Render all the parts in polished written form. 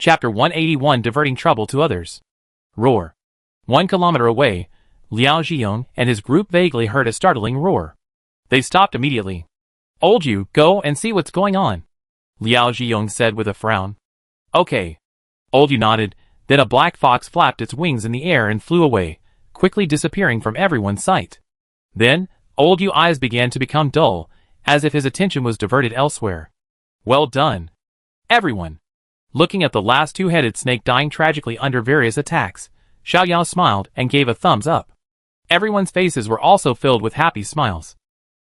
Chapter 181 Diverting Trouble to Others. Roar. 1 kilometer away, Liao Zhiyong and his group vaguely heard a startling roar. They stopped immediately. "Old you, go and see what's going on," Liao Zhiyong said with a frown. "Okay." Old you nodded, then a black fox flapped its wings in the air and flew away, quickly disappearing from everyone's sight. Then, Old Yu's eyes began to become dull, as if his attention was diverted elsewhere. "Well done, everyone." Looking at the last two-headed snake dying tragically under various attacks, Xiaoyao smiled and gave a thumbs up. Everyone's faces were also filled with happy smiles.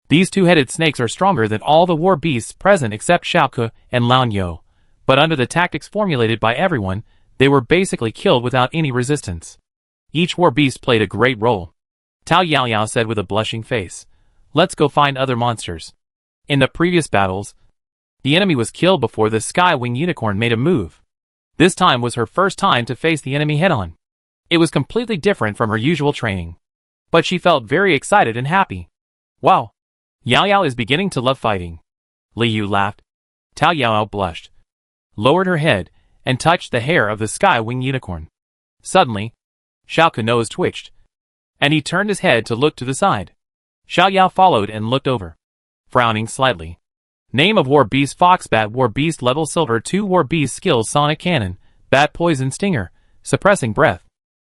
These two-headed snakes are stronger than all the war beasts present except Xiaoke and Lanyo, but under the tactics formulated by everyone, they were basically killed without any resistance. Each war beast played a great role. Tao Yaoyao said with a blushing face, "Let's go find other monsters." In the previous battles, the enemy was killed before the Sky-Wing Unicorn made a move. This time was her first time to face the enemy head-on. It was completely different from her usual training. But she felt very excited and happy. "Wow, Yao Yao is beginning to love fighting." Li Yu laughed. Tao Yao blushed, lowered her head, and touched the hair of the Sky-Wing Unicorn. Suddenly, Xiaoke's nose twitched, and he turned his head to look to the side. Xiaoyao followed and looked over, frowning slightly. Name of War Beast: Foxbat. War Beast level Silver 2. War Beast skills: Sonic Cannon, Bat Poison Stinger, Suppressing Breath.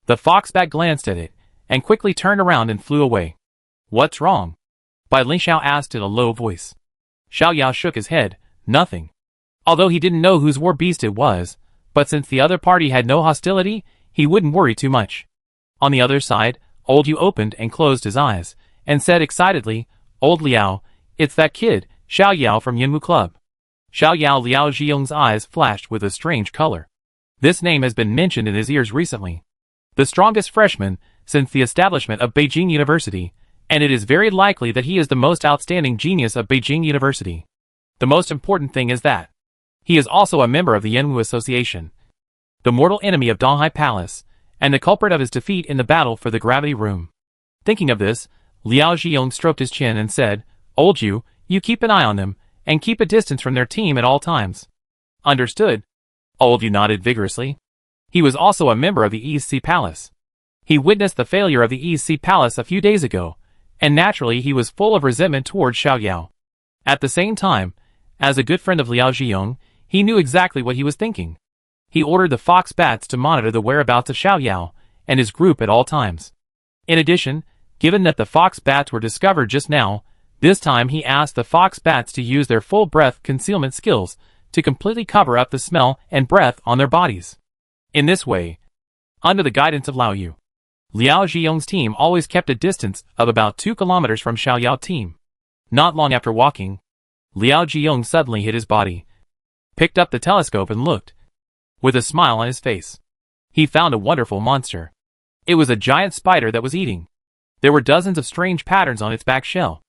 The Foxbat glanced at it, and quickly turned around and flew away. "What's wrong?" Bai Lingxiao asked in a low voice. Xiaoyao shook his head. Nothing. Although he didn't know whose war beast it was, but since the other party had no hostility, he wouldn't worry too much. On the other side, Old Yu opened and closed his eyes, and said excitedly, "Old Liao, it's that kid, Xiaoyao from Yinwu Club." Xiaoyao Liao Zhiyong's eyes flashed with a strange color. This name has been mentioned in his ears recently. The strongest freshman since the establishment of Beijing University, and it is very likely that he is the most outstanding genius of Beijing University. The most important thing is that he is also a member of the Yinwu Association, the mortal enemy of Donghai Palace, and the culprit of his defeat in the battle for the Gravity Room. Thinking of this, Liao Zhiyong stroked his chin and said, "Old Yu, you keep an eye on them, and keep a distance from their team at all times." "Understood." Old Yu nodded vigorously. He was also a member of the East Sea Palace. He witnessed the failure of the East Sea Palace a few days ago, and naturally he was full of resentment toward Xiaoyao. At the same time, as a good friend of Liao Zhiyong, he knew exactly what he was thinking. He ordered the fox bats to monitor the whereabouts of Xiaoyao and his group at all times. In addition, given that the fox bats were discovered just now, this time he asked the fox bats to use their full breath concealment skills to completely cover up the smell and breath on their bodies. In this way, under the guidance of Lao Yu, Liao Zhiyong's team always kept a distance of about 2 kilometers from Xiaoyao's team. Not long after walking, Liao Zhiyong suddenly hit his body, picked up the telescope and looked. With a smile on his face, he found a wonderful monster. It was a giant spider that was eating. There were dozens of strange patterns on its back shell,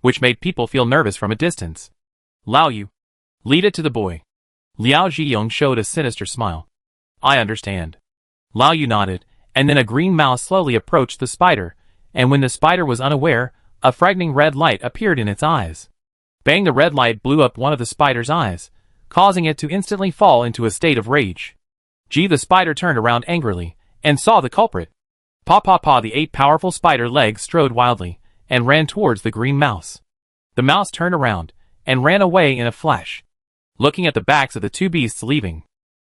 which made people feel nervous from a distance. "Lao Yu, lead it to the boy." Liao Zhiyong showed a sinister smile. "I understand." Lao Yu nodded, and then a green mouse slowly approached the spider, and when the spider was unaware, a frightening red light appeared in its eyes. Bang! The red light blew up one of the spider's eyes, causing it to instantly fall into a state of rage. The spider turned around angrily, and saw the culprit. Paw paw paw! The 8 powerful spider legs strode wildly, and ran towards the green mouse. The mouse turned around, and ran away in a flash. Looking at the backs of the 2 beasts leaving,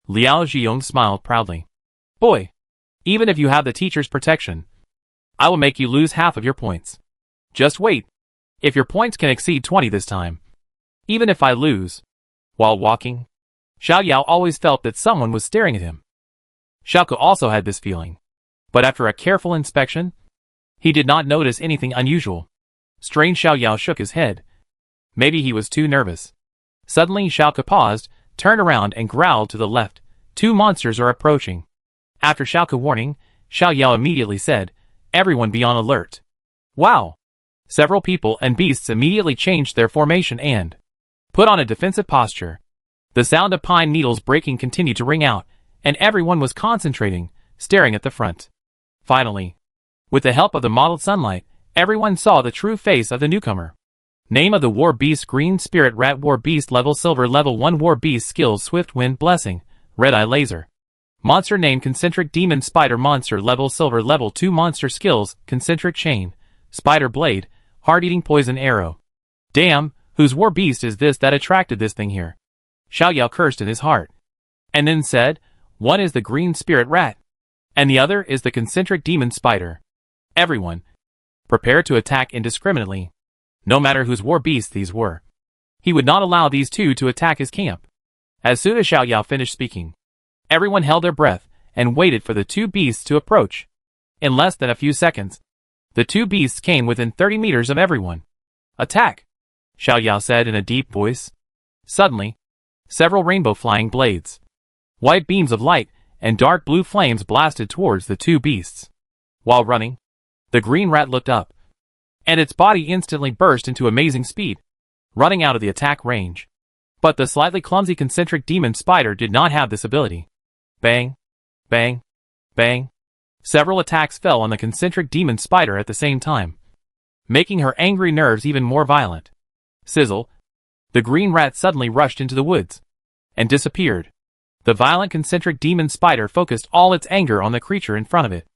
Liao Zhiyong smiled proudly. "Boy, even if you have the teacher's protection, I will make you lose half of your points. Just wait. If your points can exceed 20 this time, even if I lose." While walking, Xiaoyao always felt that someone was staring at him. Xiaoke also had this feeling, but after a careful inspection, he did not notice anything unusual. Strange! Xiaoyao shook his head. Maybe he was too nervous. Suddenly Xiaoke paused, turned around and growled to the left. 2 monsters are approaching. After Xiaoke's warning, Xiaoyao immediately said, "Everyone be on alert." Wow! Several people and beasts immediately changed their formation and put on a defensive posture. The sound of pine needles breaking continued to ring out, and everyone was concentrating, staring at the front. Finally, with the help of the mottled sunlight, everyone saw the true face of the newcomer. Name of the War Beast: Green Spirit Rat. War Beast level Silver level 1. War Beast skills: Swift Wind, Blessing, Red-Eye Laser. Monster name Concentric Demon Spider. Monster level Silver. Level 2 Monster skills Concentric Chain, Spider Blade, Heart-Eating Poison Arrow. Damn, whose war beast is this that attracted this thing here? Xiao Yao cursed in his heart. And then said, one is the Green Spirit Rat. And the other is the Concentric Demon Spider. Everyone, prepare to attack indiscriminately. No matter whose war beasts these were. He would not allow these two to attack his camp. As soon as Xiao Yao finished speaking, everyone held their breath and waited for the two beasts to approach. In less than a few seconds, the two beasts came within 30 meters of everyone. Attack! Xiao Yao said in a deep voice. Suddenly, several rainbow flying blades, white beams of light, and dark blue flames blasted towards the two beasts. While running, the green rat looked up, and its body instantly burst into amazing speed, running out of the attack range. But the slightly clumsy Concentric Demon Spider did not have this ability. Bang, bang, bang. Several attacks fell on the Concentric Demon Spider at the same time, making her angry nerves even more violent. Sizzle. The green rat suddenly rushed into the woods and disappeared. The violent Concentric Demon Spider focused all its anger on the creature in front of it.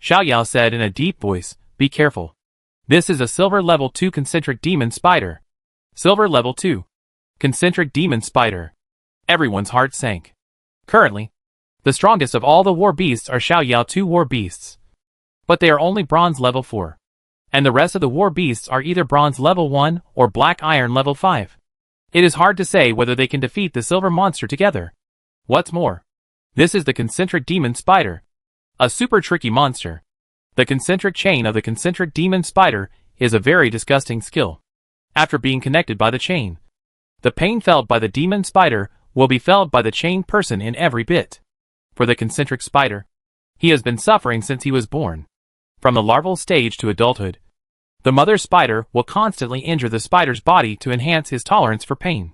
Xiao Yao said in a deep voice, be careful. This is a Silver Level 2 Concentric Demon Spider. Silver Level 2. Concentric Demon Spider. Everyone's heart sank. Currently, the strongest of all the war beasts are Xiao Yao 2 war beasts. But they are only Bronze Level 4. And the rest of the war beasts are either Bronze Level 1 or Black Iron Level 5. It is hard to say whether they can defeat the silver monster together. What's more, this is the Concentric Demon Spider. A super tricky monster. The concentric chain of the Concentric Demon Spider is a very disgusting skill. After being connected by the chain, the pain felt by the demon spider will be felt by the chained person in every bit. For the concentric spider, he has been suffering since he was born. From the larval stage to adulthood, the mother spider will constantly injure the spider's body to enhance his tolerance for pain.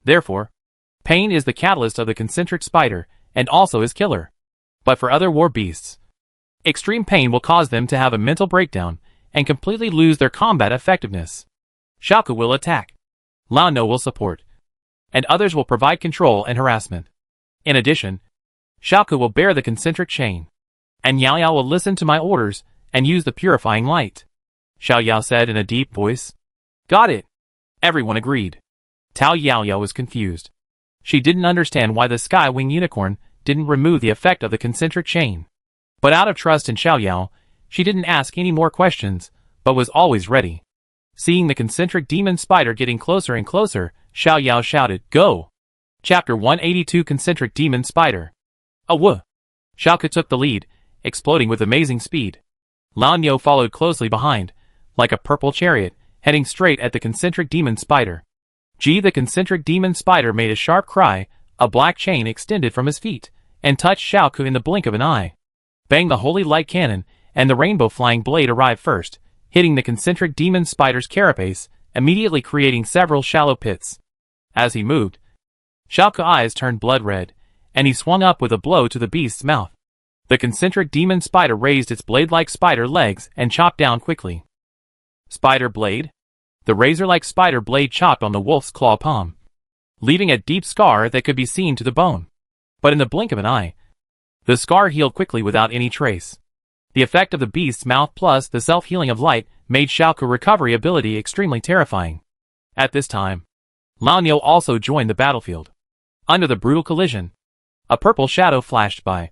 Therefore, pain is the catalyst of the concentric spider and also his killer. But for other war beasts, extreme pain will cause them to have a mental breakdown and completely lose their combat effectiveness. Xiaoku will attack. Lao No will support. And others will provide control and harassment. In addition, Xiaoku will bear the concentric chain. And Yao Yao will listen to my orders and use the purifying light. Xiao Yao said in a deep voice. Got it. Everyone agreed. Tao Yao Yao was confused. She didn't understand why the Sky Wing Unicorn didn't remove the effect of the concentric chain. But out of trust in Xiao Yao, she didn't ask any more questions, but was always ready. Seeing the concentric demon spider getting closer and closer, Xiao Yao shouted, Go! Chapter 182 Concentric Demon Spider. Awoo! Xiaoku took the lead, exploding with amazing speed. Lan Yo followed closely behind, like a purple chariot, heading straight at the concentric demon spider. The concentric demon spider made a sharp cry, a black chain extended from his feet, and touched Xiaoku in the blink of an eye. Bang! The holy light cannon, and the rainbow flying blade arrived first, hitting the concentric demon spider's carapace, immediately creating several shallow pits. As he moved, Xiaoku's eyes turned blood red, and he swung up with a blow to the beast's mouth. The concentric demon spider raised its blade-like spider legs and chopped down quickly. Spider blade? The razor-like spider blade chopped on the wolf's claw palm, leaving a deep scar that could be seen to the bone. But in the blink of an eye, the scar healed quickly without any trace. The effect of the beast's mouth plus the self-healing of light made Xiaoku's recovery ability extremely terrifying. At this time, Lao Niu also joined the battlefield. Under the brutal collision, a purple shadow flashed by,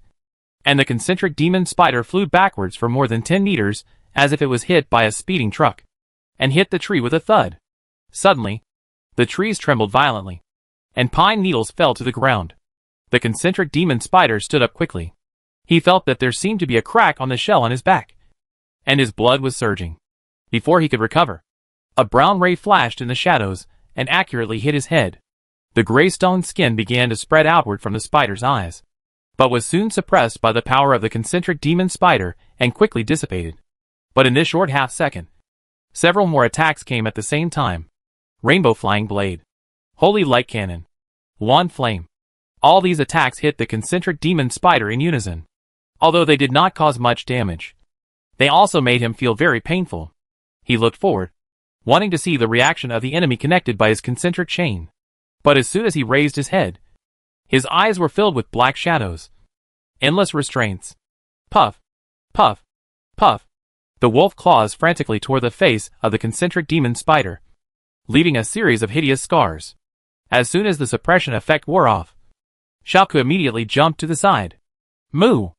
and the concentric demon spider flew backwards for more than 10 meters as if it was hit by a speeding truck, and hit the tree with a thud. Suddenly, the trees trembled violently, and pine needles fell to the ground. The concentric demon spider stood up quickly. He felt that there seemed to be a crack on the shell on his back, and his blood was surging. Before he could recover, a brown ray flashed in the shadows and accurately hit his head. The gray stone skin began to spread outward from the spider's eyes, but was soon suppressed by the power of the concentric demon spider and quickly dissipated. But in this short half-second, several more attacks came at the same time. Rainbow flying blade, holy light cannon, wand flame. All these attacks hit the concentric demon spider in unison. Although they did not cause much damage, they also made him feel very painful. He looked forward, wanting to see the reaction of the enemy connected by his concentric chain. But as soon as he raised his head, His eyes were filled with black shadows. Endless restraints. Puff. Puff. Puff. The wolf claws frantically tore the face of the concentric demon spider, leaving a series of hideous scars. As soon as the suppression effect wore off, Xiaoku immediately jumped to the side. Moo!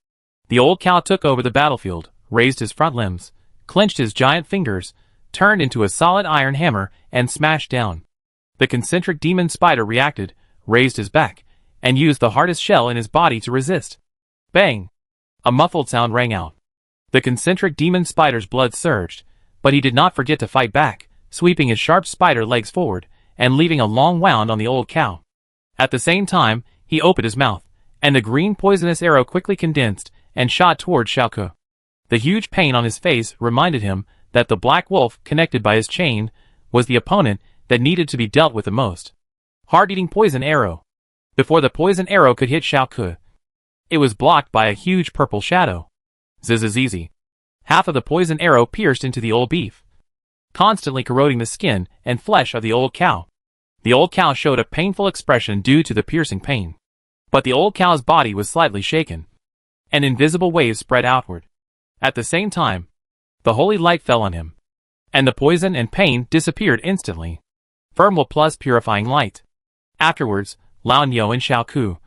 The old cow took over the battlefield, raised his front limbs, clenched his giant fingers, turned into a solid iron hammer, and smashed down. The concentric demon spider reacted, raised his back, and used the hardest shell in his body to resist. Bang! A muffled sound rang out. The concentric demon spider's blood surged, but he did not forget to fight back, sweeping his sharp spider legs forward, and leaving a long wound on the old cow. At the same time, he opened his mouth, and the green poisonous arrow quickly condensed and shot toward Xiaoku. The huge pain on his face reminded him that the black wolf, connected by his chain, was the opponent that needed to be dealt with the most. Hard-eating poison arrow. Before the poison arrow could hit Xiaoku, it was blocked by a huge purple shadow. Zizizizi. Half of the poison arrow pierced into the old beef, constantly corroding the skin and flesh of the old cow. The old cow showed a painful expression due to the piercing pain. But the old cow's body was slightly shaken, and invisible waves spread outward. At the same time, the holy light fell on him, and the poison and pain disappeared instantly. Firm will plus purifying light. Afterwards, Lao and Xiaoku,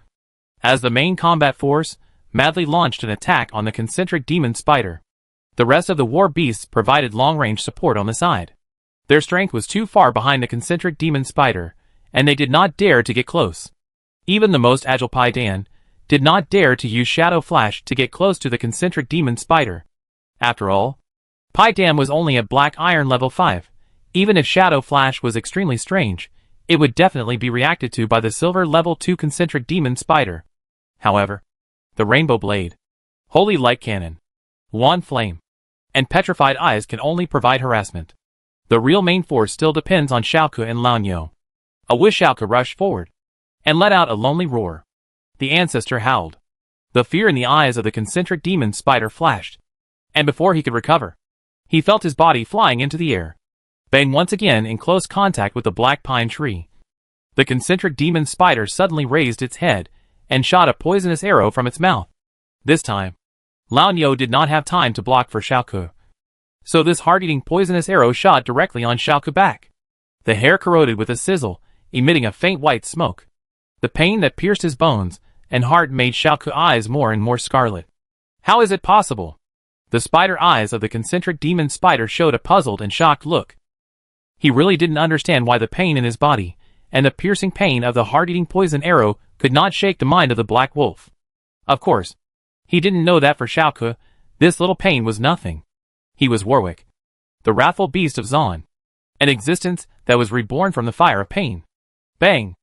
as the main combat force, madly launched an attack on the concentric demon spider. The rest of the war beasts provided long-range support on the side. Their strength was too far behind the concentric demon spider, and they did not dare to get close. Even the most agile Pai Dan did not dare to use Shadow Flash to get close to the concentric demon spider. After all, Pai Dan was only at Black Iron level 5. Even if Shadow Flash was extremely strange, it would definitely be reacted to by the Silver level 2 concentric demon spider. However, the Rainbow Blade, Holy Light Cannon, Wand Flame, and Petrified Eyes can only provide harassment. The real main force still depends on Xiaoku and Lao. A wish Xiaoku rushed forward and let out a lonely roar. The ancestor howled. The fear in the eyes of the concentric demon spider flashed, and before he could recover, he felt his body flying into the air. Bang! Once again in close contact with the black pine tree. The concentric demon spider suddenly raised its head and shot a poisonous arrow from its mouth. This time, Lao did not have time to block for Xiaoku, so this hard-eating poisonous arrow shot directly on Xiaoku's back. The hair corroded with a sizzle, emitting a faint white smoke. The pain that pierced his bones and heart made Xiaoku's eyes more and more scarlet. How is it possible? The spider eyes of the concentric demon spider showed a puzzled and shocked look. He really didn't understand why the pain in his body and the piercing pain of the hard-eating poison arrow could not shake the mind of the black wolf. Of course, he didn't know that for Xiaoku, this little pain was nothing. He was Warwick, the wrathful beast of Zon, an existence that was reborn from the fire of pain. Bang!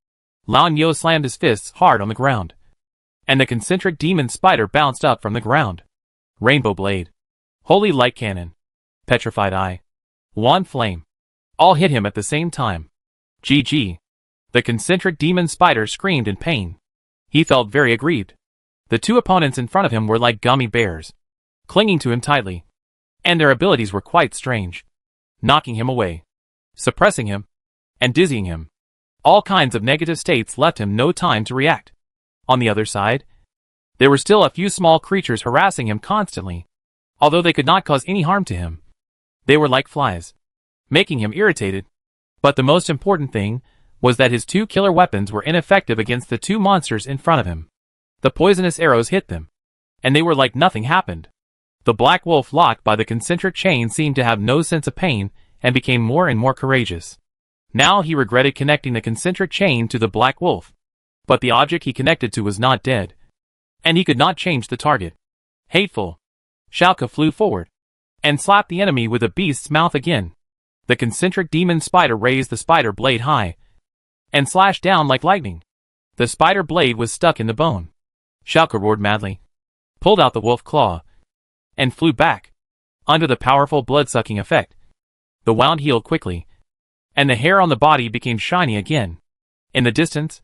Lao slammed his fists hard on the ground, and the concentric demon spider bounced up from the ground. Rainbow Blade, Holy Light Cannon, Petrified Eye, Wand Flame, all hit him at the same time. GG. The concentric demon spider screamed in pain. He felt very aggrieved. The two opponents in front of him were like gummy bears, clinging to him tightly, and their abilities were quite strange, knocking him away, suppressing him, and dizzying him. All kinds of negative states left him no time to react. On the other side, there were still a few small creatures harassing him constantly. Although they could not cause any harm to him, they were like flies, making him irritated. But the most important thing was that his two killer weapons were ineffective against the two monsters in front of him. The poisonous arrows hit them, and they were like nothing happened. The black wolf locked by the concentric chain seemed to have no sense of pain and became more and more courageous. Now he regretted connecting the concentric chain to the black wolf. But the object he connected to was not dead, and he could not change the target. Hateful. Xiaoku flew forward and slapped the enemy with the beast's mouth again. The concentric demon spider raised the spider blade high and slashed down like lightning. The spider blade was stuck in the bone. Xiaoku roared madly, pulled out the wolf claw, and flew back. Under the powerful blood-sucking effect, the wound healed quickly, and the hair on the body became shiny again. In the distance,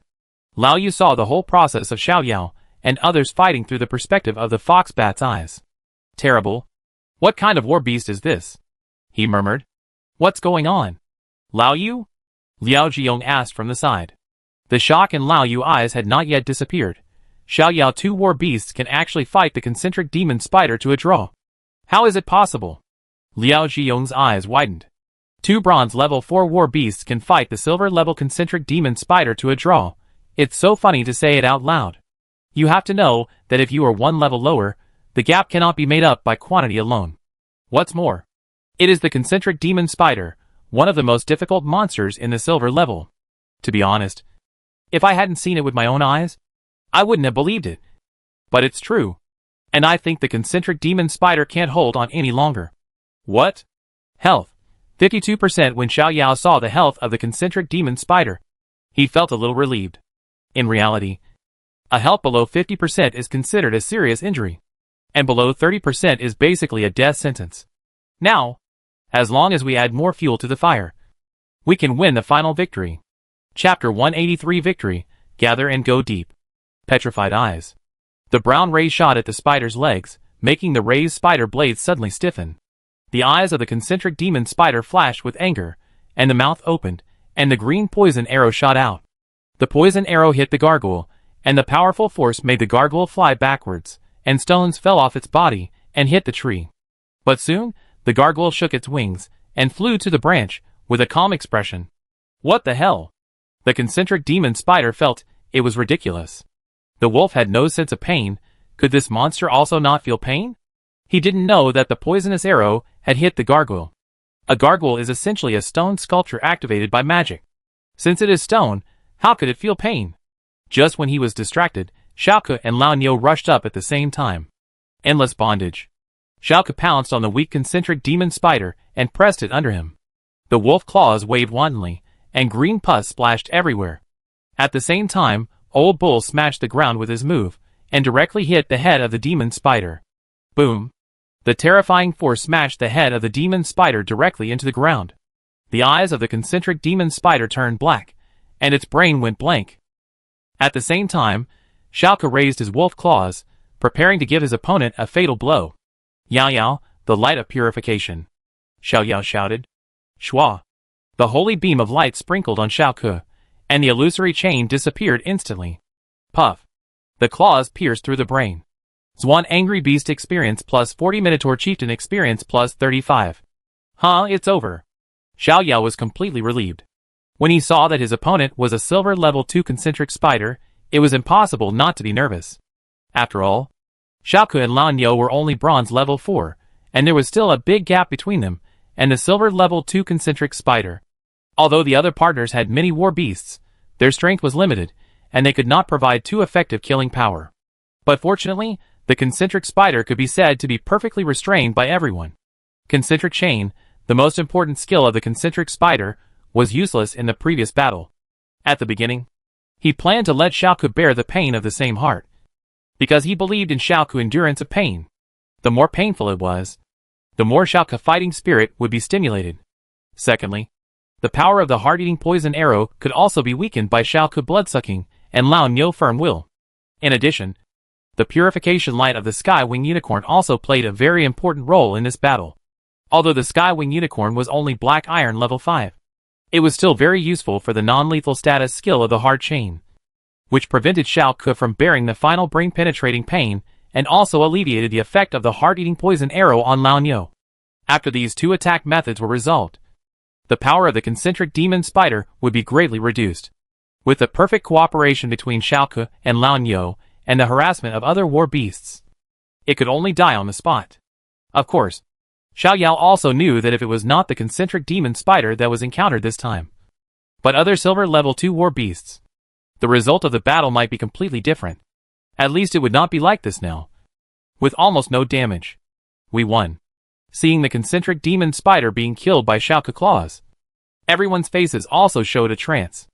Lao Yu saw the whole process of Xiao Yao and others fighting through the perspective of the fox bat's eyes. Terrible. What kind of war beast is this? He murmured. What's going on? Lao Yu? Liao Jiong asked from the side. The shock in Lao Yu's eyes had not yet disappeared. Xiao Yao, two war beasts can actually fight the concentric demon spider to a draw. How is it possible? Liao Zhiyong's eyes widened. Two bronze level 4 war beasts can fight the silver level concentric demon spider to a draw. It's so funny to say it out loud. You have to know that if you are one level lower, the gap cannot be made up by quantity alone. What's more, it is the concentric demon spider, one of the most difficult monsters in the silver level. To be honest, if I hadn't seen it with my own eyes, I wouldn't have believed it. But it's true. And I think the concentric demon spider can't hold on any longer. What? Health. 52% when Xiao Yao saw the health of the concentric demon spider. He felt a little relieved. In reality, a health below 50% is considered a serious injury. And below 30% is basically a death sentence. Now, as long as we add more fuel to the fire, we can win the final victory. Chapter 183 Victory, Gather and Go Deep. Petrified eyes. The brown ray shot at the spider's legs, making the ray's spider blades suddenly stiffen. The eyes of the concentric demon spider flashed with anger, and the mouth opened, and the green poison arrow shot out. The poison arrow hit the gargoyle, and the powerful force made the gargoyle fly backwards, and stones fell off its body and hit the tree. But soon, the gargoyle shook its wings and flew to the branch with a calm expression. What the hell? The concentric demon spider felt it was ridiculous. The wolf had no sense of pain. Could this monster also not feel pain? He didn't know that the poisonous arrow had hit the gargoyle. A gargoyle is essentially a stone sculpture activated by magic. Since it is stone, how could it feel pain? Just when he was distracted, Xiaoke and Lao Niu rushed up at the same time. Endless bondage. Xiaoke pounced on the weak concentric demon spider and pressed it under him. The wolf claws waved wantonly, and green pus splashed everywhere. At the same time, Old Bull smashed the ground with his move, and directly hit the head of the demon spider. Boom! The terrifying force smashed the head of the demon spider directly into the ground. The eyes of the concentric demon spider turned black, and its brain went blank. At the same time, Xiaoke raised his wolf claws, preparing to give his opponent a fatal blow. Yao Yao, the light of purification. Xiao Yao shouted. Shua! The holy beam of light sprinkled on Xiaoke, and the illusory chain disappeared instantly. Puff! The claws pierced through the brain. Zwan Angry Beast experience plus 40 Minotaur Chieftain experience plus 35. Huh, it's over. Xiao Yao was completely relieved. When he saw that his opponent was a silver level 2 concentric spider, it was impossible not to be nervous. After all, Xiaoke and Lao Niu were only bronze level 4, and there was still a big gap between them and the silver level 2 concentric spider. Although the other partners had many war beasts, their strength was limited, and they could not provide too effective killing power. But fortunately, the concentric spider could be said to be perfectly restrained by everyone. Concentric chain, the most important skill of the concentric spider, was useless in the previous battle. At the beginning, he planned to let Xiaoke bear the pain of the same heart, because he believed in Xiaoke's endurance of pain. The more painful it was, the more Xiaoke's fighting spirit would be stimulated. Secondly, the power of the heart-eating poison arrow could also be weakened by Xiaoke's blood-sucking and Lao Niu's firm will. In addition, the purification light of the Skywing Unicorn also played a very important role in this battle. Although the Skywing Unicorn was only Black Iron level 5, it was still very useful for the non-lethal status skill of the Heart Chain, which prevented Xiaoke from bearing the final brain-penetrating pain and also alleviated the effect of the heart-eating poison arrow on Lao Niu. After these two attack methods were resolved, the power of the concentric demon spider would be greatly reduced. With the perfect cooperation between Xiaoke and Lao Niu, and the harassment of other war beasts, it could only die on the spot. Of course, Xiao Yao also knew that if it was not the concentric demon spider that was encountered this time, but other silver level 2 war beasts, the result of the battle might be completely different. At least it would not be like this now. With almost no damage, we won. Seeing the concentric demon spider being killed by Xiaoke's claws, everyone's faces also showed a trance.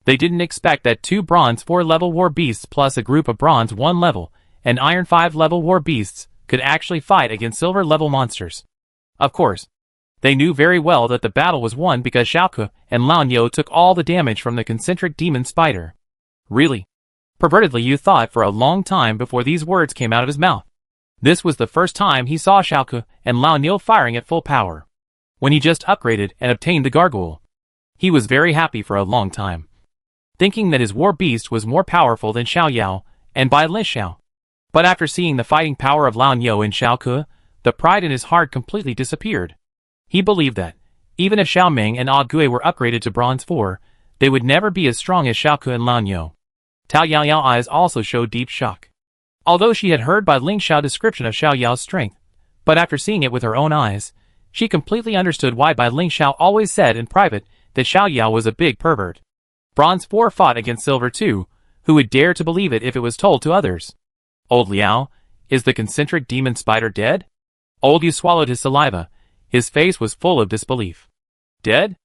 They didn't expect that 2 bronze 4 level war beasts plus a group of bronze 1 level and iron 5 level war beasts could actually fight against silver level monsters. Of course, they knew very well that the battle was won because Xiaoke and Lao Niu took all the damage from the concentric demon spider. Really? Pervertedly you thought for a long time before these words came out of his mouth. This was the first time he saw Xiaoke and Lao Niu firing at full power. When he just upgraded and obtained the gargoyle, he was very happy for a long time. thinking that his war beast was more powerful than Xiao Yao and Bai Li Xiao. But after seeing the fighting power of Lan Yo and Xiao Ke, the pride in his heart completely disappeared. He believed that, even if Xiao Ming and Odd Gui were upgraded to Bronze 4, they would never be as strong as Xiao Ke and Lan Yo. Tao Yao's eyes also showed deep shock. Although she had heard by Ling Xiao's description of Xiao Yao's strength, but after seeing it with her own eyes, she completely understood why Bai Ling Xiao always said in private that Xiao Yao was a big pervert. Bronze 4 fought against Silver 2, who would dare to believe it if it was told to others. Old Liao, is the concentric demon spider dead? Old Yu swallowed his saliva. His face was full of disbelief. Dead?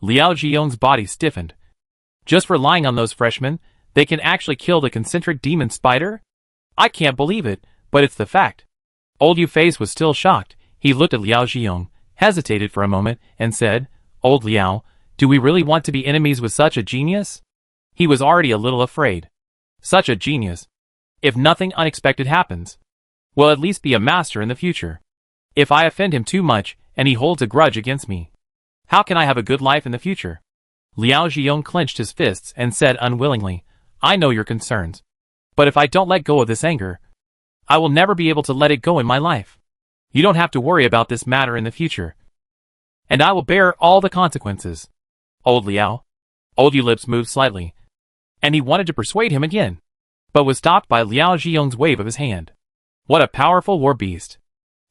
Liao Zhiyong's body stiffened. Just for lying on those freshmen, they can actually kill the concentric demon spider? I can't believe it, but it's the fact. Old Yu's face was still shocked. He looked at Liao Zhiyong, hesitated for a moment, and said, Old Liao, do we really want to be enemies with such a genius? He was already a little afraid. Such a genius. If nothing unexpected happens, will at least be a master in the future. If I offend him too much, and he holds a grudge against me, how can I have a good life in the future? Liao Zhiyong clenched his fists and said unwillingly, I know your concerns. But if I don't let go of this anger, I will never be able to let it go in my life. You don't have to worry about this matter in the future. And I will bear all the consequences. Old Liao. Old Yu's lips moved slightly, and he wanted to persuade him again, but was stopped by Liao Zhiyong's wave of his hand. What a powerful war beast.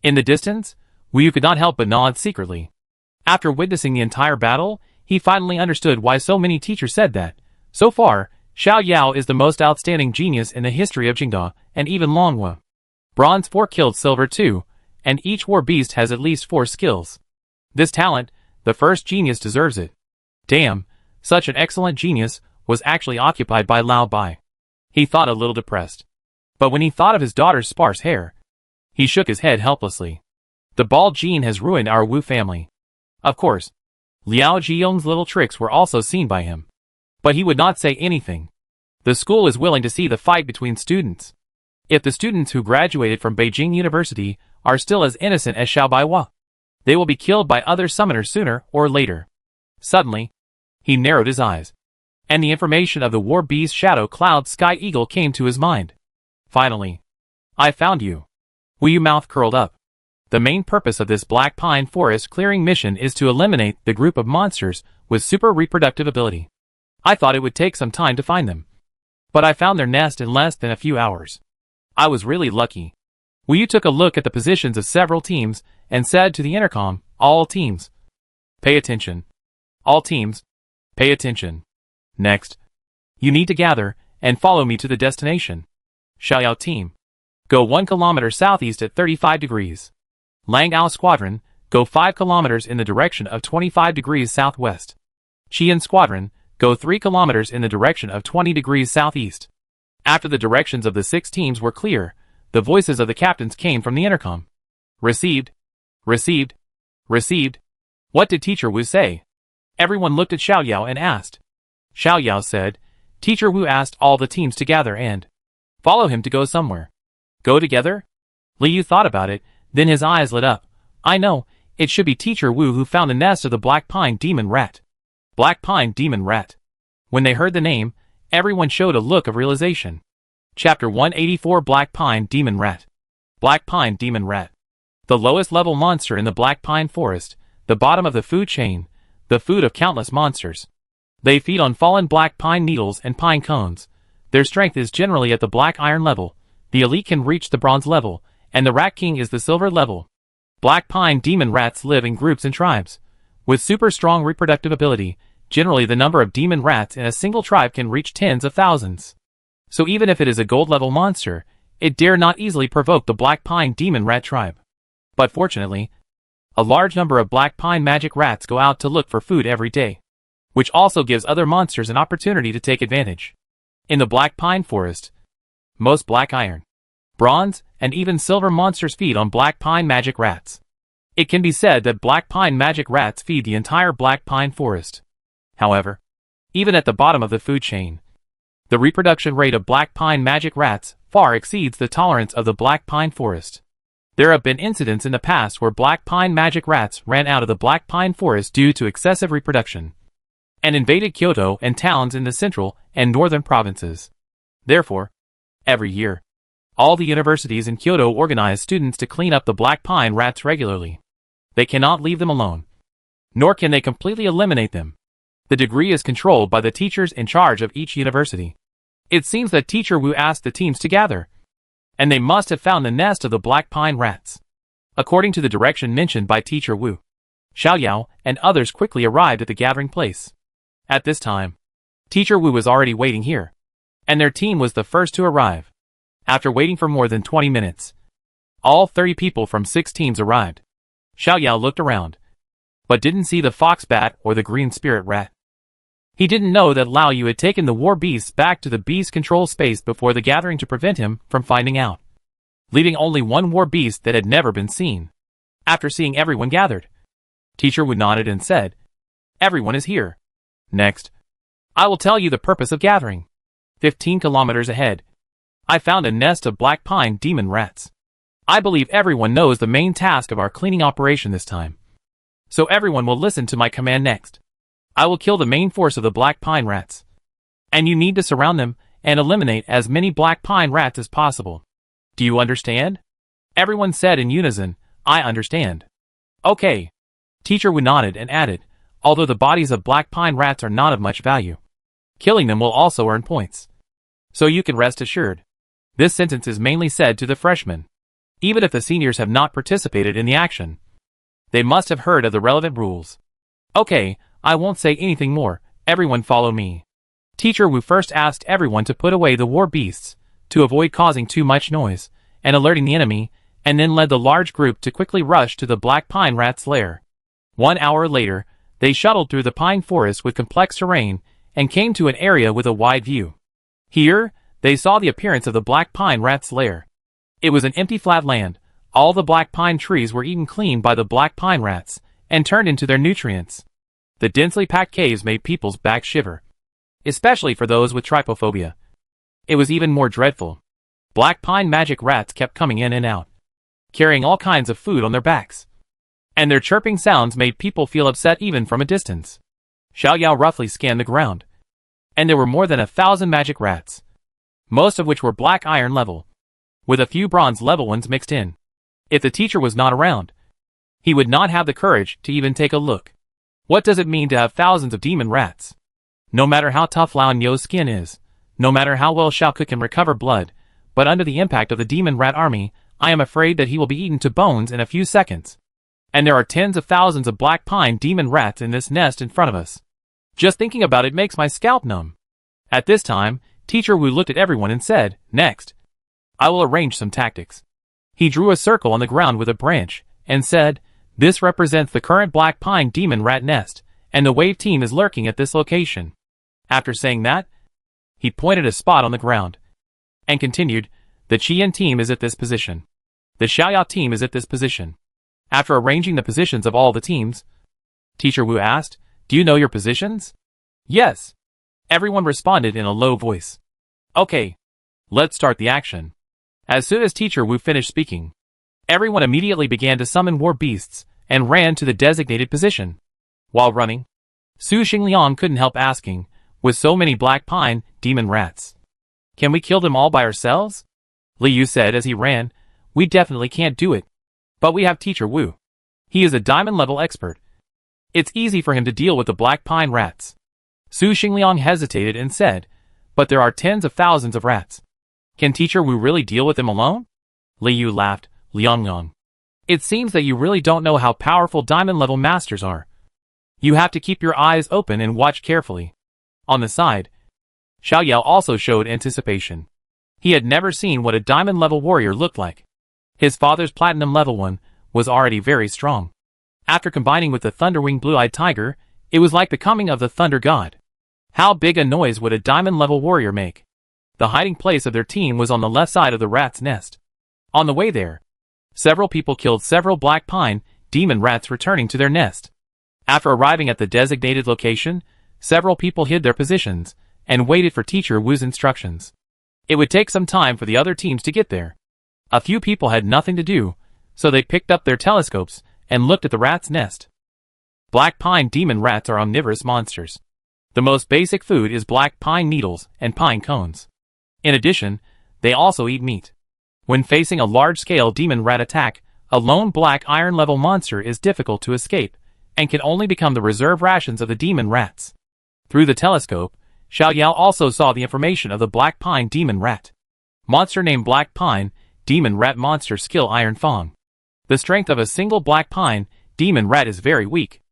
In the distance, Wu Yu could not help but nod secretly. After witnessing the entire battle, he finally understood why so many teachers said that, so far, Xiao Yao is the most outstanding genius in the history of Jingda, and even Longwu. Bronze 4 killed Silver 2, and each war beast has at least 4 skills. This talent, the first genius deserves it. Damn, such an excellent genius was actually occupied by Lao Bai. He thought a little depressed. But when he thought of his daughter's sparse hair, he shook his head helplessly. The bald gene has ruined our Wu family. Of course, Liao Zhiyong's little tricks were also seen by him. But he would not say anything. The school is willing to see the fight between students. If the students who graduated from Beijing University are still as innocent as Xiao Baiwa, they will be killed by other summoners sooner or later. Suddenly, he narrowed his eyes, and the information of the war beast Shadow Cloud Sky Eagle came to his mind. Finally, I found you. Wu Yu's mouth curled up. The main purpose of this Black Pine Forest clearing mission is to eliminate the group of monsters with super reproductive ability. I thought it would take some time to find them, but I found their nest in less than a few hours. I was really lucky. Wu Yu took a look at the positions of several teams and said to the intercom, all teams, pay attention. All teams, pay attention. Next, you need to gather and follow me to the destination. Xiaoyao team, go 1 kilometer southeast at 35 degrees. Langao squadron, go 5 kilometers in the direction of 25 degrees southwest. Qian squadron, go 3 kilometers in the direction of 20 degrees southeast. After the directions of the 6 teams were clear, the voices of the captains came from the intercom. Received. Received. Received. What did Teacher Wu say? Everyone looked at Xiao Yao and asked. Xiao Yao said, Teacher Wu asked all the teams to gather and follow him to go somewhere. Go together? Li Yu thought about it, then his eyes lit up. I know, it should be Teacher Wu who found the nest of the Black Pine Demon Rat. Black Pine Demon Rat. When they heard the name, everyone showed a look of realization. Chapter 184 Black Pine Demon Rat. Black Pine Demon Rat. The lowest level monster in the Black Pine Forest, the bottom of the food chain, the food of countless monsters. They feed on fallen black pine needles and pine cones. Their strength is generally at the black iron level, the elite can reach the bronze level, and the Rat King is the silver level. Black pine demon rats live in groups and tribes. With super strong reproductive ability, generally the number of demon rats in a single tribe can reach tens of thousands. So even if it is a gold level monster, it dare not easily provoke the black pine demon rat tribe. But fortunately, a large number of black pine magic rats go out to look for food every day, which also gives other monsters an opportunity to take advantage. In the Black Pine Forest, most black iron, bronze, and even silver monsters feed on black pine magic rats. It can be said that black pine magic rats feed the entire Black Pine Forest. However, even at the bottom of the food chain, the reproduction rate of black pine magic rats far exceeds the tolerance of the Black Pine Forest. There have been incidents in the past where black pine magic rats ran out of the Black Pine Forest due to excessive reproduction. and invaded Kyoto and towns in the central and northern provinces. Therefore, every year, all the universities in Kyoto organize students to clean up the black pine rats regularly. They cannot leave them alone, nor can they completely eliminate them. The degree is controlled by the teachers in charge of each university. It seems that Teacher Wu asked the teams to gather, and they must have found the nest of the black pine rats. According to the direction mentioned by Teacher Wu, Xiao Yao and others quickly arrived at the gathering place. At this time, Teacher Wu was already waiting here, and their team was the first to arrive. After waiting for more than 20 minutes, all 30 people from 6 teams arrived. Xiao Yao looked around, but didn't see the fox bat or the green spirit rat. He didn't know that Lao Yu had taken the war beasts back to the beast control space before the gathering to prevent him from finding out, leaving only one war beast that had never been seen. After seeing everyone gathered, Teacher Wu nodded and said, "Everyone is here. Next, I will tell you the purpose of gathering. 15 kilometers ahead, I found a nest of black pine demon rats. I believe everyone knows the main task of our cleaning operation this time. So everyone will listen to my command next. I will kill the main force of the black pine rats, and you need to surround them and eliminate as many black pine rats as possible. Do you understand?" Everyone said in unison, "I understand." "Okay." Teacher Wu nodded and added, "Although the bodies of black pine rats are not of much value, killing them will also earn points. So you can rest assured." This sentence is mainly said to the freshmen. Even if the seniors have not participated in the action, they must have heard of the relevant rules. "Okay, I won't say anything more, everyone follow me." Teacher Wu first asked everyone to put away the war beasts, to avoid causing too much noise, and alerting the enemy, and then led the large group to quickly rush to the black pine rat's lair. 1 hour later, they shuttled through the pine forest with complex terrain, and came to an area with a wide view. Here, they saw the appearance of the black pine rat's lair. It was an empty flat land. All the black pine trees were eaten clean by the black pine rats, and turned into their nutrients. The densely packed caves made people's backs shiver, especially for those with trypophobia. It was even more dreadful. Black pine magic rats kept coming in and out, carrying all kinds of food on their backs, and their chirping sounds made people feel upset even from a distance. Xiao Yao roughly scanned the ground, and there were more than 1,000 magic rats, most of which were black iron level, with a few bronze level ones mixed in. If the teacher was not around, he would not have the courage to even take a look. What does it mean to have thousands of demon rats? No matter how tough Lao Nyo's skin is, no matter how well Xiaoke can recover blood, but under the impact of the demon rat army, I am afraid that he will be eaten to bones in a few seconds. And there are tens of thousands of black pine demon rats in this nest in front of us. Just thinking about it makes my scalp numb. At this time, Teacher Wu looked at everyone and said, "Next, I will arrange some tactics." He drew a circle on the ground with a branch, and said, "This represents the current black pine demon rat nest, and the wave team is lurking at this location." After saying that, he pointed a spot on the ground, and continued, "The Qian team is at this position. The Xiaoyao team is at this position." After arranging the positions of all the teams, Teacher Wu asked, "Do you know your positions?" "Yes." Everyone responded in a low voice. "Okay, let's start the action." As soon as Teacher Wu finished speaking, everyone immediately began to summon war beasts, and ran to the designated position. While running, Su Xingliang couldn't help asking, with so many black pine demon rats, "Can we kill them all by ourselves?" Li Yu said as he ran, "We definitely can't do it. But we have Teacher Wu. He is a diamond level expert. It's easy for him to deal with the black pine rats." Su Xingliang hesitated and said, "But there are tens of thousands of rats. Can Teacher Wu really deal with them alone?" Li Yu laughed. "Liangyang, it seems that you really don't know how powerful diamond level masters are. You have to keep your eyes open and watch carefully." On the side, Xiao Yao also showed anticipation. He had never seen what a diamond level warrior looked like. His father's platinum level one was already very strong. After combining with the thunderwing blue-eyed tiger, it was like the coming of the thunder god. How big a noise would a diamond level warrior make? The hiding place of their team was on the left side of the rat's nest. On the way there, several people killed several black pine demon rats returning to their nest. After arriving at the designated location, several people hid their positions, and waited for Teacher Wu's instructions. It would take some time for the other teams to get there. A few people had nothing to do, so they picked up their telescopes, and looked at the rat's nest. Black pine demon rats are omnivorous monsters. The most basic food is black pine needles and pine cones. In addition, they also eat meat. When facing a large-scale demon rat attack, a lone black iron-level monster is difficult to escape, and can only become the reserve rations of the demon rats. Through the telescope, Xiao Yao also saw the information of the black pine demon rat. Monster named Black Pine, demon rat monster skill Iron Fang. The strength of a single black pine demon rat is very weak.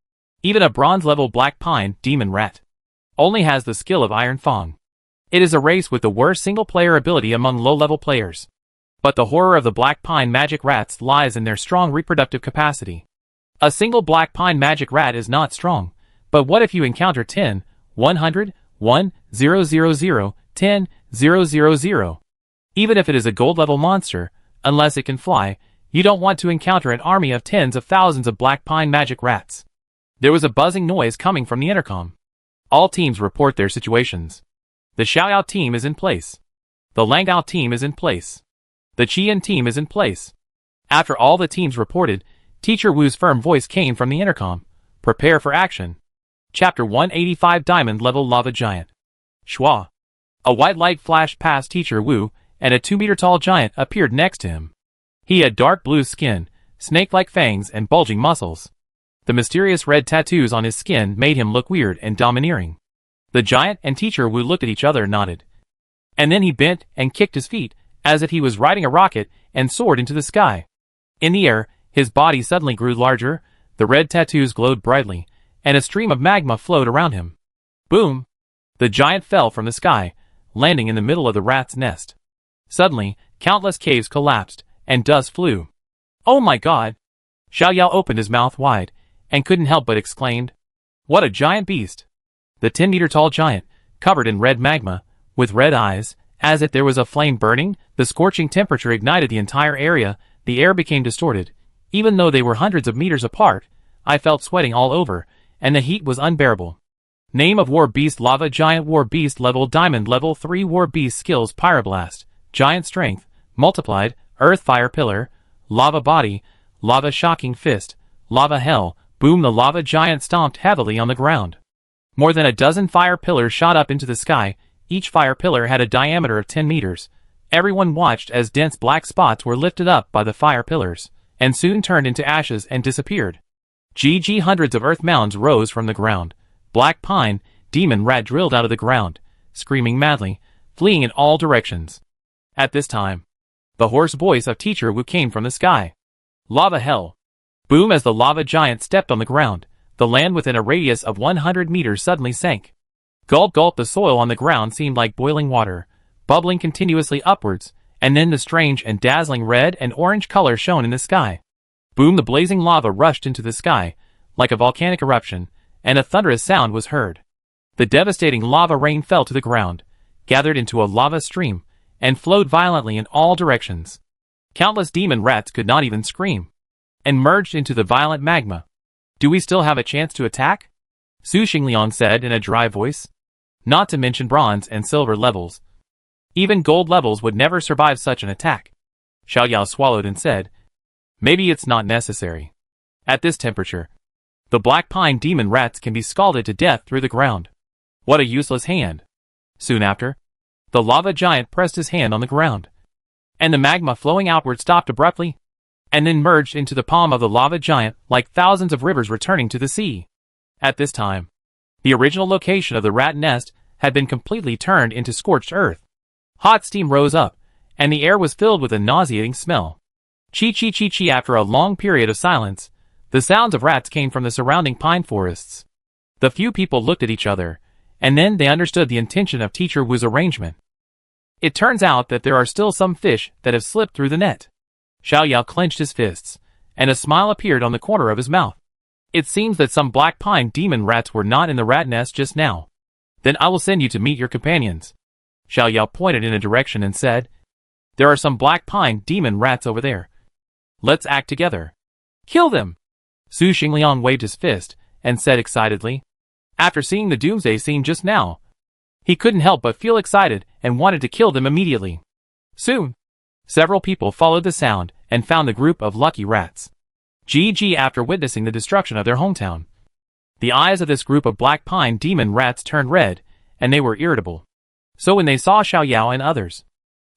Even a bronze-level black pine demon rat only has the skill of Iron Fang. It is a race with the worst single-player ability among low-level players. But the horror of the black pine magic rats lies in their strong reproductive capacity. A single black pine magic rat is not strong, but what if you encounter 10, 100, 1, 000, 10, 000? Even if it is a gold-level monster, unless it can fly, you don't want to encounter an army of tens of thousands of black pine magic rats. There was a buzzing noise coming from the intercom. All teams report their situations. The Xiaoyao team is in place. The Langao team is in place. The Qian team is in place. After all the teams reported, Teacher Wu's firm voice came from the intercom. Prepare for action. Chapter 185 Diamond Level Lava Giant. Shua. A white light flashed past Teacher Wu, and a 2-meter-tall giant appeared next to him. He had dark blue skin, snake-like fangs and bulging muscles. The mysterious red tattoos on his skin made him look weird and domineering. The giant and Teacher Wu looked at each other and nodded. And then he bent and kicked his feet, as if he was riding a rocket, and soared into the sky. In the air, his body suddenly grew larger, the red tattoos glowed brightly, and a stream of magma flowed around him. Boom! The giant fell from the sky, landing in the middle of the rat's nest. Suddenly, countless caves collapsed, and dust flew. Oh my god! Xiao Yao opened his mouth wide, and couldn't help but exclaimed, "What a giant beast!" The 10-meter-tall giant, covered in red magma, with red eyes, as if there was a flame burning, the scorching temperature ignited the entire area, the air became distorted. Even though they were hundreds of meters apart, I felt sweating all over, and the heat was unbearable. Name of War Beast Lava Giant War Beast Level Diamond Level 3 War Beast Skills Pyroblast, Giant Strength, Multiplied, Earth Fire Pillar, Lava Body, Lava Shocking Fist, Lava Hell, Boom! The lava giant stomped heavily on the ground. More than a dozen fire pillars shot up into the sky, each fire pillar had a diameter of 10 meters. Everyone watched as dense black spots were lifted up by the fire pillars, and soon turned into ashes and disappeared. Hundreds of earth mounds rose from the ground. Black pine, demon rat drilled out of the ground, screaming madly, fleeing in all directions. At this time, the hoarse voice of Teacher Wu came from the sky. Lava Hell. Boom! As the lava giant stepped on the ground, the land within a radius of 100 meters suddenly sank. Gulp gulp! The soil on the ground seemed like boiling water, bubbling continuously upwards, and then the strange and dazzling red and orange color shone in the sky. Boom! The blazing lava rushed into the sky, like a volcanic eruption, and a thunderous sound was heard. The devastating lava rain fell to the ground, gathered into a lava stream, and flowed violently in all directions. Countless demon rats could not even scream, and merged into the violent magma. Do we still have a chance to attack? Su Xingliang said in a dry voice. Not to mention bronze and silver levels. Even gold levels would never survive such an attack. Xiao Yao swallowed and said, maybe it's not necessary. At this temperature, the black pine demon rats can be scalded to death through the ground. What a useless hand. Soon after, the lava giant pressed his hand on the ground, and the magma flowing outward stopped abruptly, and then merged into the palm of the lava giant like thousands of rivers returning to the sea. At this time, the original location of the rat nest had been completely turned into scorched earth. Hot steam rose up, and the air was filled with a nauseating smell. Chi chi chi chi! After a long period of silence, the sounds of rats came from the surrounding pine forests. The few people looked at each other, and then they understood the intention of Teacher Wu's arrangement. It turns out that there are still some fish that have slipped through the net. Xiao Yao clenched his fists, and a smile appeared on the corner of his mouth. It seems that some black pine demon rats were not in the rat nest just now. Then I will send you to meet your companions. Xiao Yao pointed in a direction and said, there are some black pine demon rats over there. Let's act together. Kill them! Su Xingliang waved his fist, and said excitedly. After seeing the doomsday scene just now, he couldn't help but feel excited and wanted to kill them immediately. Soon, several people followed the sound and found the group of lucky rats. After witnessing the destruction of their hometown, The eyes of this group of black pine demon rats turned red, and they were irritable. So when they saw Xiao Yao and others,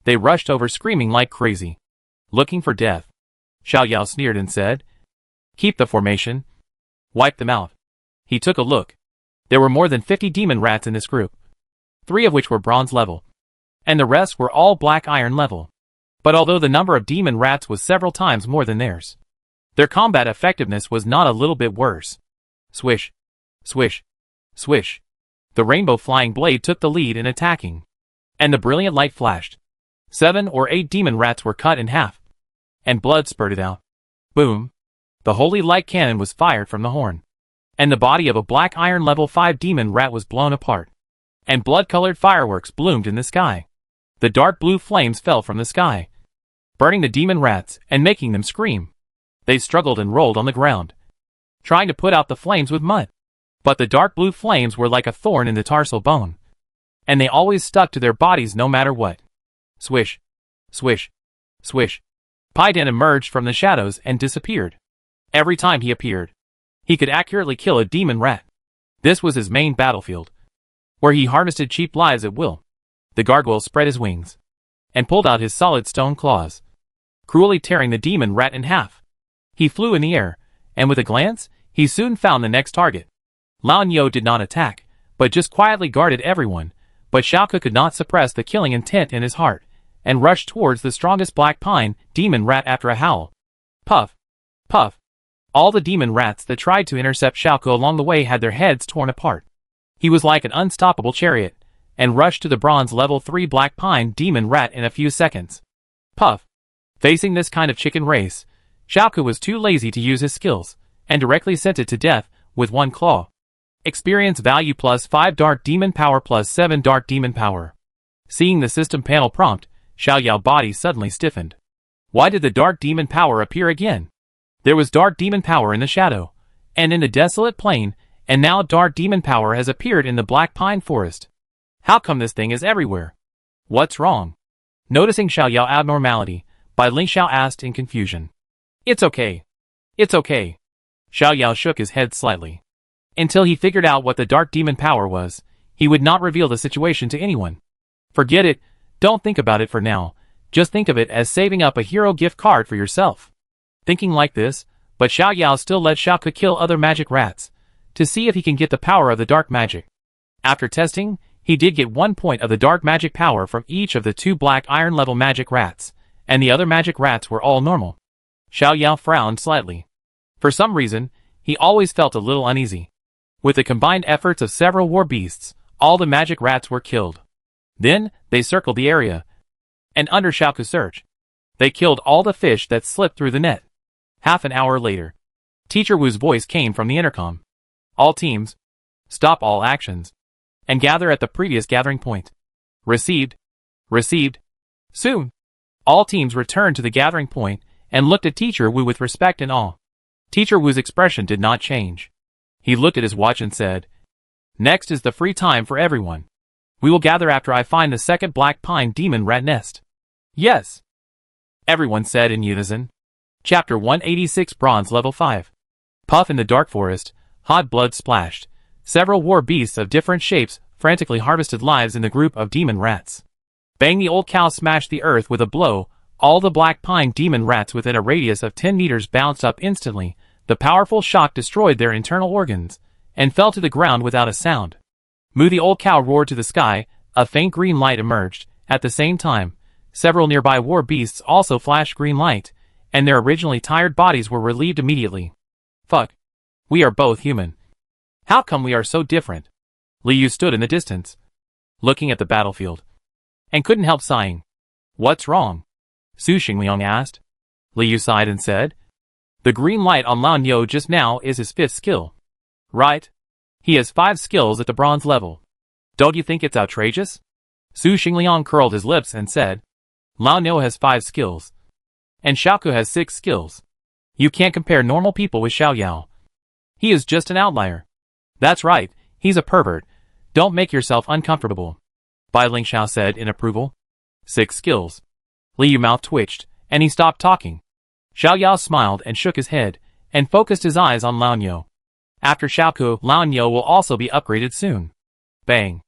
they rushed over screaming like crazy, looking for death. Xiao Yao sneered and said, "Keep the formation. Wipe them out." He took a look. There were more than 50 demon rats in this group, 3 of which were bronze level, and the rest were all black iron level. But although the number of demon rats was several times more than theirs, their combat effectiveness was not a little bit worse. Swish, swish, swish. The rainbow flying blade took the lead in attacking, and the brilliant light flashed. 7 or 8 demon rats were cut in half, and blood spurted out. Boom! The holy light cannon was fired from the horn, and the body of a black iron level 5 demon rat was blown apart, and blood-colored fireworks bloomed in the sky. The dark blue flames fell from the sky, burning the demon rats and making them scream. They struggled and rolled on the ground, trying to put out the flames with mud. But the dark blue flames were like a thorn in the tarsal bone, and they always stuck to their bodies no matter what. Swish, swish, swish. Paiden emerged from the shadows and disappeared. Every time he appeared, he could accurately kill a demon rat. This was his main battlefield, where he harvested cheap lives at will. The gargoyle spread his wings and pulled out his solid stone claws, cruelly tearing the demon rat in half. He flew in the air, and with a glance, he soon found the next target. Lao Niu did not attack, but just quietly guarded everyone. But Xiaoke could not suppress the killing intent in his heart, and rushed towards the strongest black pine demon rat after a howl. Puff! Puff! All the demon rats that tried to intercept Xiaoke along the way had their heads torn apart. He was like an unstoppable chariot, and rushed to the bronze level 3 black pine demon rat in a few seconds. Puff! Facing this kind of chicken race, Xiaoke was too lazy to use his skills, and directly sent it to death with one claw. Experience value plus 5 dark demon power plus 7 dark demon power. Seeing the system panel prompt, Xiao Yao's body suddenly stiffened. Why did the dark demon power appear again? There was dark demon power in the shadow, and in the desolate plain, and now dark demon power has appeared in the black pine forest. How come this thing is everywhere? What's wrong? Noticing Xiao Yao's abnormality, Bai Lingxiao asked in confusion. It's okay. It's okay. Xiao Yao shook his head slightly. Until he figured out what the dark demon power was, he would not reveal the situation to anyone. Forget it, don't think about it for now, just think of it as saving up a hero gift card for yourself. Thinking like this, but Xiao Yao still let Xiaoke kill other magic rats, to see if he can get the power of the dark magic. After testing, he did get 1 point of the dark magic power from each of the 2 black iron level magic rats, and the other magic rats were all normal. Xiao Yao frowned slightly. For some reason, he always felt a little uneasy. With the combined efforts of several war beasts, all the magic rats were killed. Then, they circled the area, and under Xiaoke's search, they killed all the fish that slipped through the net. Half an hour later, Teacher Wu's voice came from the intercom. All teams, stop all actions, and gather at the previous gathering point. Received. Received. Soon, all teams returned to the gathering point and looked at Teacher Wu with respect and awe. Teacher Wu's expression did not change. He looked at his watch and said, "Next is the free time for everyone. We will gather after I find the second black pine demon rat nest." Yes, everyone said in unison. Chapter 186 Bronze Level 5. Puff in the dark forest, hot blood splashed. Several war beasts of different shapes frantically harvested lives in the group of demon rats. Bang! The old cow smashed the earth with a blow. All the black pine demon rats within a radius of 10 meters bounced up instantly. The powerful shock destroyed their internal organs, and fell to the ground without a sound. Moo! The old cow roared to the sky. A faint green light emerged. At the same time, several nearby war beasts also flashed green light, and their originally tired bodies were relieved immediately. Fuck. We are both human. How come we are so different? Li Yu stood in the distance, looking at the battlefield, and couldn't help sighing. What's wrong? Su Xingliang asked. Li Yu sighed and said, "The green light on Lao Niu just now is his 5th skill. Right? He has 5 skills at the bronze level. Don't you think it's outrageous?" Su Xingliang curled his lips and said, "Lao Niu has 5 skills, and Xiaoke has 6 skills. You can't compare normal people with Xiao Yao. He is just an outlier." "That's right, he's a pervert. Don't make yourself uncomfortable," Bai Lingxiao said in approval. 6 skills. Li Yu's mouth twitched, and he stopped talking. Xiao Yao smiled and shook his head, and focused his eyes on Lao Niu. After Xiaoku, Liao will also be upgraded soon. Bang.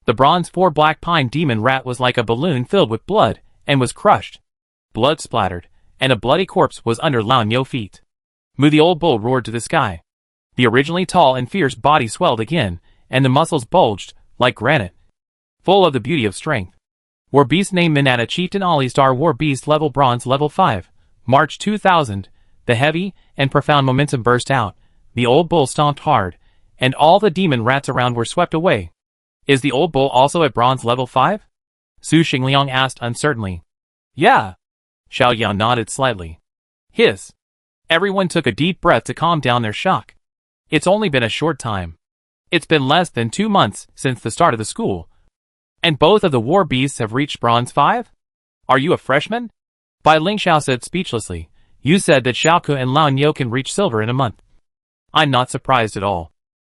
The bronze 4 black pine demon rat was like a balloon filled with blood, and was crushed. Blood splattered, and a bloody corpse was under Liao's feet. Mu the old bull roared to the sky. The originally tall and fierce body swelled again, and the muscles bulged, like granite. Full of the beauty of strength. War Beast named Minata Chieftain Ollie Star War Beast level bronze level 5, March 2000, the heavy and profound momentum burst out, the old bull stomped hard, and all the demon rats around were swept away. Is the old bull also at bronze level 5? Su Xingliang asked uncertainly. Yeah. Xiao Yao nodded slightly. Hiss. Everyone took a deep breath to calm down their shock. It's only been a short time. It's been less than 2 months since the start of the school. And both of the war beasts have reached bronze 5? Are you a freshman? Bai Lingxiao said speechlessly. You said that Xiaoku and Liao can reach silver in a month. I'm not surprised at all.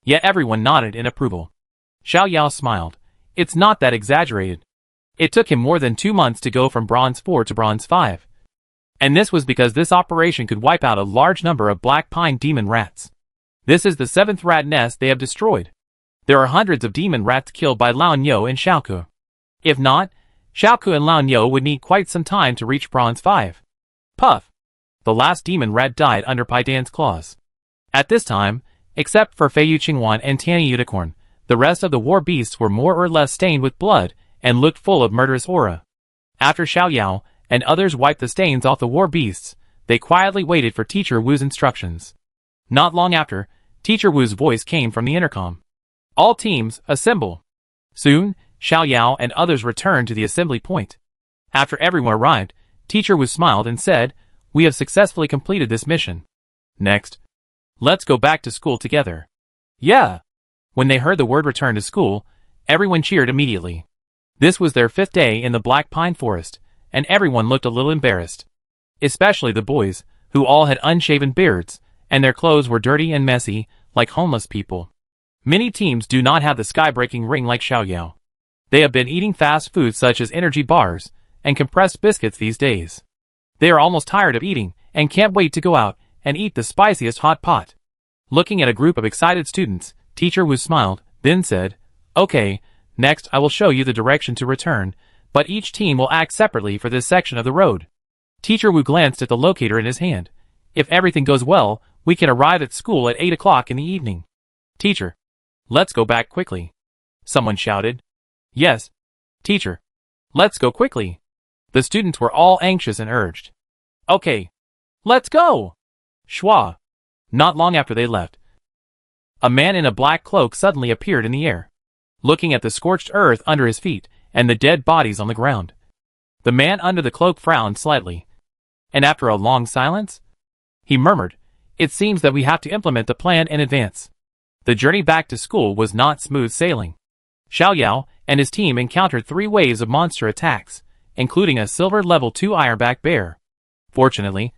Yet everyone nodded in approval. Xiao Yao smiled. It's not that exaggerated. It took him more than 2 months to go from bronze 4 to bronze 5. And this was because this operation could wipe out a large number of black pine demon rats. This is the 7th rat nest they have destroyed. There are hundreds of demon rats killed by Liao and Xiaoku. If not, Xiaoku and Liao would need quite some time to reach bronze 5. Puff. The last demon rat died under Paidan's claws. At this time, except for Feiyu Qingwan and Tianyi Unicorn, the rest of the war beasts were more or less stained with blood and looked full of murderous aura. After Xiao Yao and others wiped the stains off the war beasts, they quietly waited for Teacher Wu's instructions. Not long after, Teacher Wu's voice came from the intercom. All teams, assemble. Soon, Xiao Yao and others returned to the assembly point. After everyone arrived, Teacher Wu smiled and said, We have successfully completed this mission. Next. Let's go back to school together. Yeah. When they heard the word return to school, everyone cheered immediately. This was their 5th day in the Black Pine Forest, and everyone looked a little embarrassed. Especially the boys, who all had unshaven beards, and their clothes were dirty and messy, like homeless people. Many teams do not have the sky-breaking ring like Xiao Yao. They have been eating fast food such as energy bars and compressed biscuits these days. They are almost tired of eating and can't wait to go out and eat the spiciest hot pot. Looking at a group of excited students, Teacher Wu smiled, then said, Okay, next I will show you the direction to return, but each team will act separately for this section of the road. Teacher Wu glanced at the locator in his hand. If everything goes well, we can arrive at school at 8 o'clock in the evening. Teacher. Let's go back quickly. Someone shouted. Yes. Teacher. Let's go quickly. The students were all anxious and urged. Okay. Let's go. Schwa. Not long after they left, a man in a black cloak suddenly appeared in the air, looking at the scorched earth under his feet and the dead bodies on the ground. The man under the cloak frowned slightly, and after a long silence, he murmured, It seems that we have to implement the plan in advance. The journey back to school was not smooth sailing. Xiao Yao and his team encountered 3 waves of monster attacks, including a silver level 2 ironback bear. Fortunately,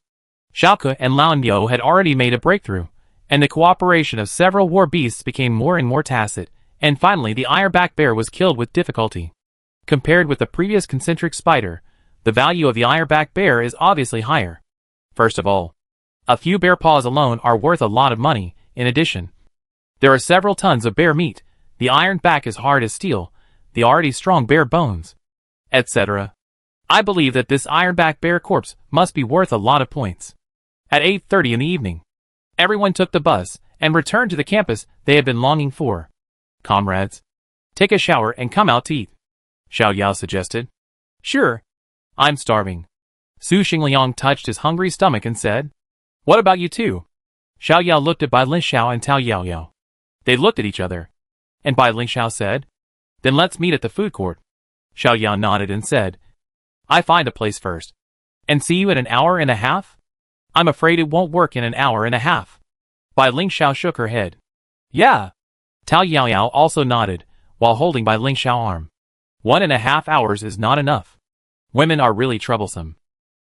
Xiaoku and Liao had already made a breakthrough, and the cooperation of several war beasts became more and more tacit, and finally the ironback bear was killed with difficulty. Compared with the previous concentric spider, the value of the ironback bear is obviously higher. First of all, a few bear paws alone are worth a lot of money. In addition, there are several tons of bear meat, the iron back is hard as steel, the already strong bear bones, etc. I believe that this ironback bear corpse must be worth a lot of points. At 8:30 in the evening, everyone took the bus and returned to the campus they had been longing for. Comrades, take a shower and come out to eat, Xiao Yao suggested. Sure. I'm starving. Su Xingliang touched his hungry stomach and said, What about you two? Xiao Yao looked at Bai Lingxiao and Tao Yao Yao. They looked at each other, and Bai Lingxiao said, Then let's meet at the food court. Xiao Yao nodded and said, I find a place first. And see you in an hour and a half? I'm afraid it won't work in an hour and a half. Bai Lingxiao shook her head. Yeah. Tao Yao Yao also nodded, while holding Bai Lingxiao's arm. 1.5 hours is not enough. Women are really troublesome.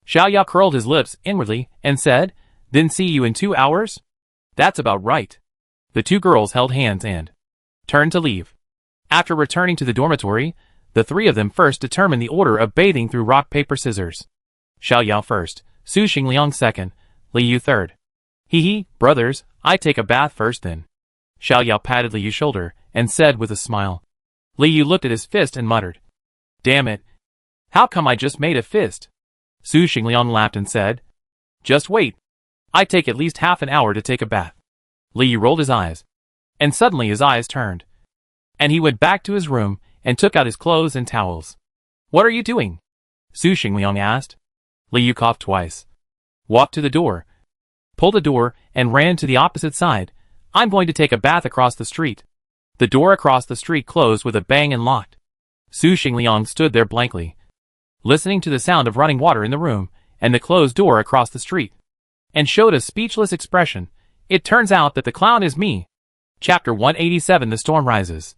Xiao Yao curled his lips inwardly and said, Then see you in 2 hours? That's about right. The 2 girls held hands and turned to leave. After returning to the dormitory, the 3 of them first determined the order of bathing through rock paper scissors. Xiao Yao first, Su Xingliang second, Li Yu third. Hee, brothers, I take a bath first then. Xiao Yao patted Liyu's shoulder and said with a smile. Liyu looked at his fist and muttered, "Damn it. How come I just made a fist?" Su Xingliang laughed and said, "Just wait. I take at least half an hour to take a bath." Liyu rolled his eyes. And suddenly his eyes turned. And he went back to his room and took out his clothes and towels. "What are you doing?" Su Xingliang asked. Liyu coughed twice. Walked to the door. Pulled the door and ran to the opposite side. "I'm going to take a bath across the street." The door across the street closed with a bang and locked. Su Xingliang stood there blankly, listening to the sound of running water in the room and the closed door across the street, and showed a speechless expression. It turns out that the clown is me. Chapter 187. The Storm Rises.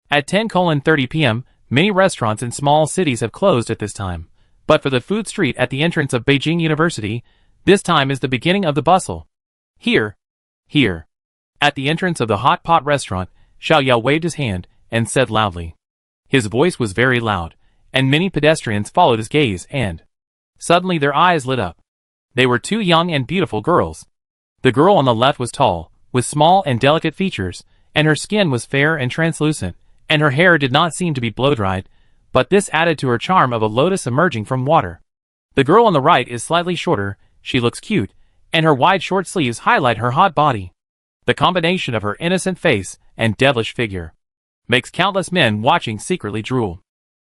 At 10:30 p.m., many restaurants in small cities have closed at this time. But for the food street at the entrance of Beijing University, this time is the beginning of the bustle. Here. At the entrance of the hot pot restaurant, Xiao Yao waved his hand and said loudly. His voice was very loud, and many pedestrians followed his gaze and suddenly their eyes lit up. They were two young and beautiful girls. The girl on the left was tall, with small and delicate features, and her skin was fair and translucent, and her hair did not seem to be blow-dried, but this added to her charm of a lotus emerging from water. The girl on the right is slightly shorter, she looks cute, and her wide short sleeves highlight her hot body. The combination of her innocent face and devilish figure makes countless men watching secretly drool.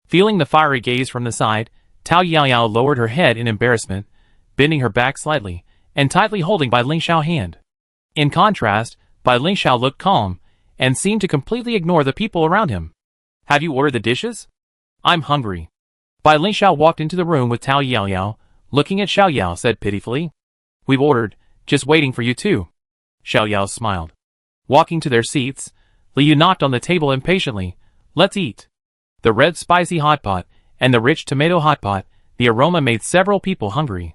Feeling the fiery gaze from the side, Tao Yaoyao lowered her head in embarrassment, bending her back slightly, and tightly holding Bai Lingxiao's hand. In contrast, Bai Lingxiao looked calm, and seemed to completely ignore the people around him. "Have you ordered the dishes?" "I'm hungry." Bai Lingxiao walked into the room with Tao Yaoyao, looking at Xiao Yao said pitifully. "We've ordered, just waiting for you too." Xiao Yao smiled. Walking to their seats, Liyu knocked on the table impatiently. "Let's eat." The red spicy hot pot and the rich tomato hot pot, the aroma made several people hungry.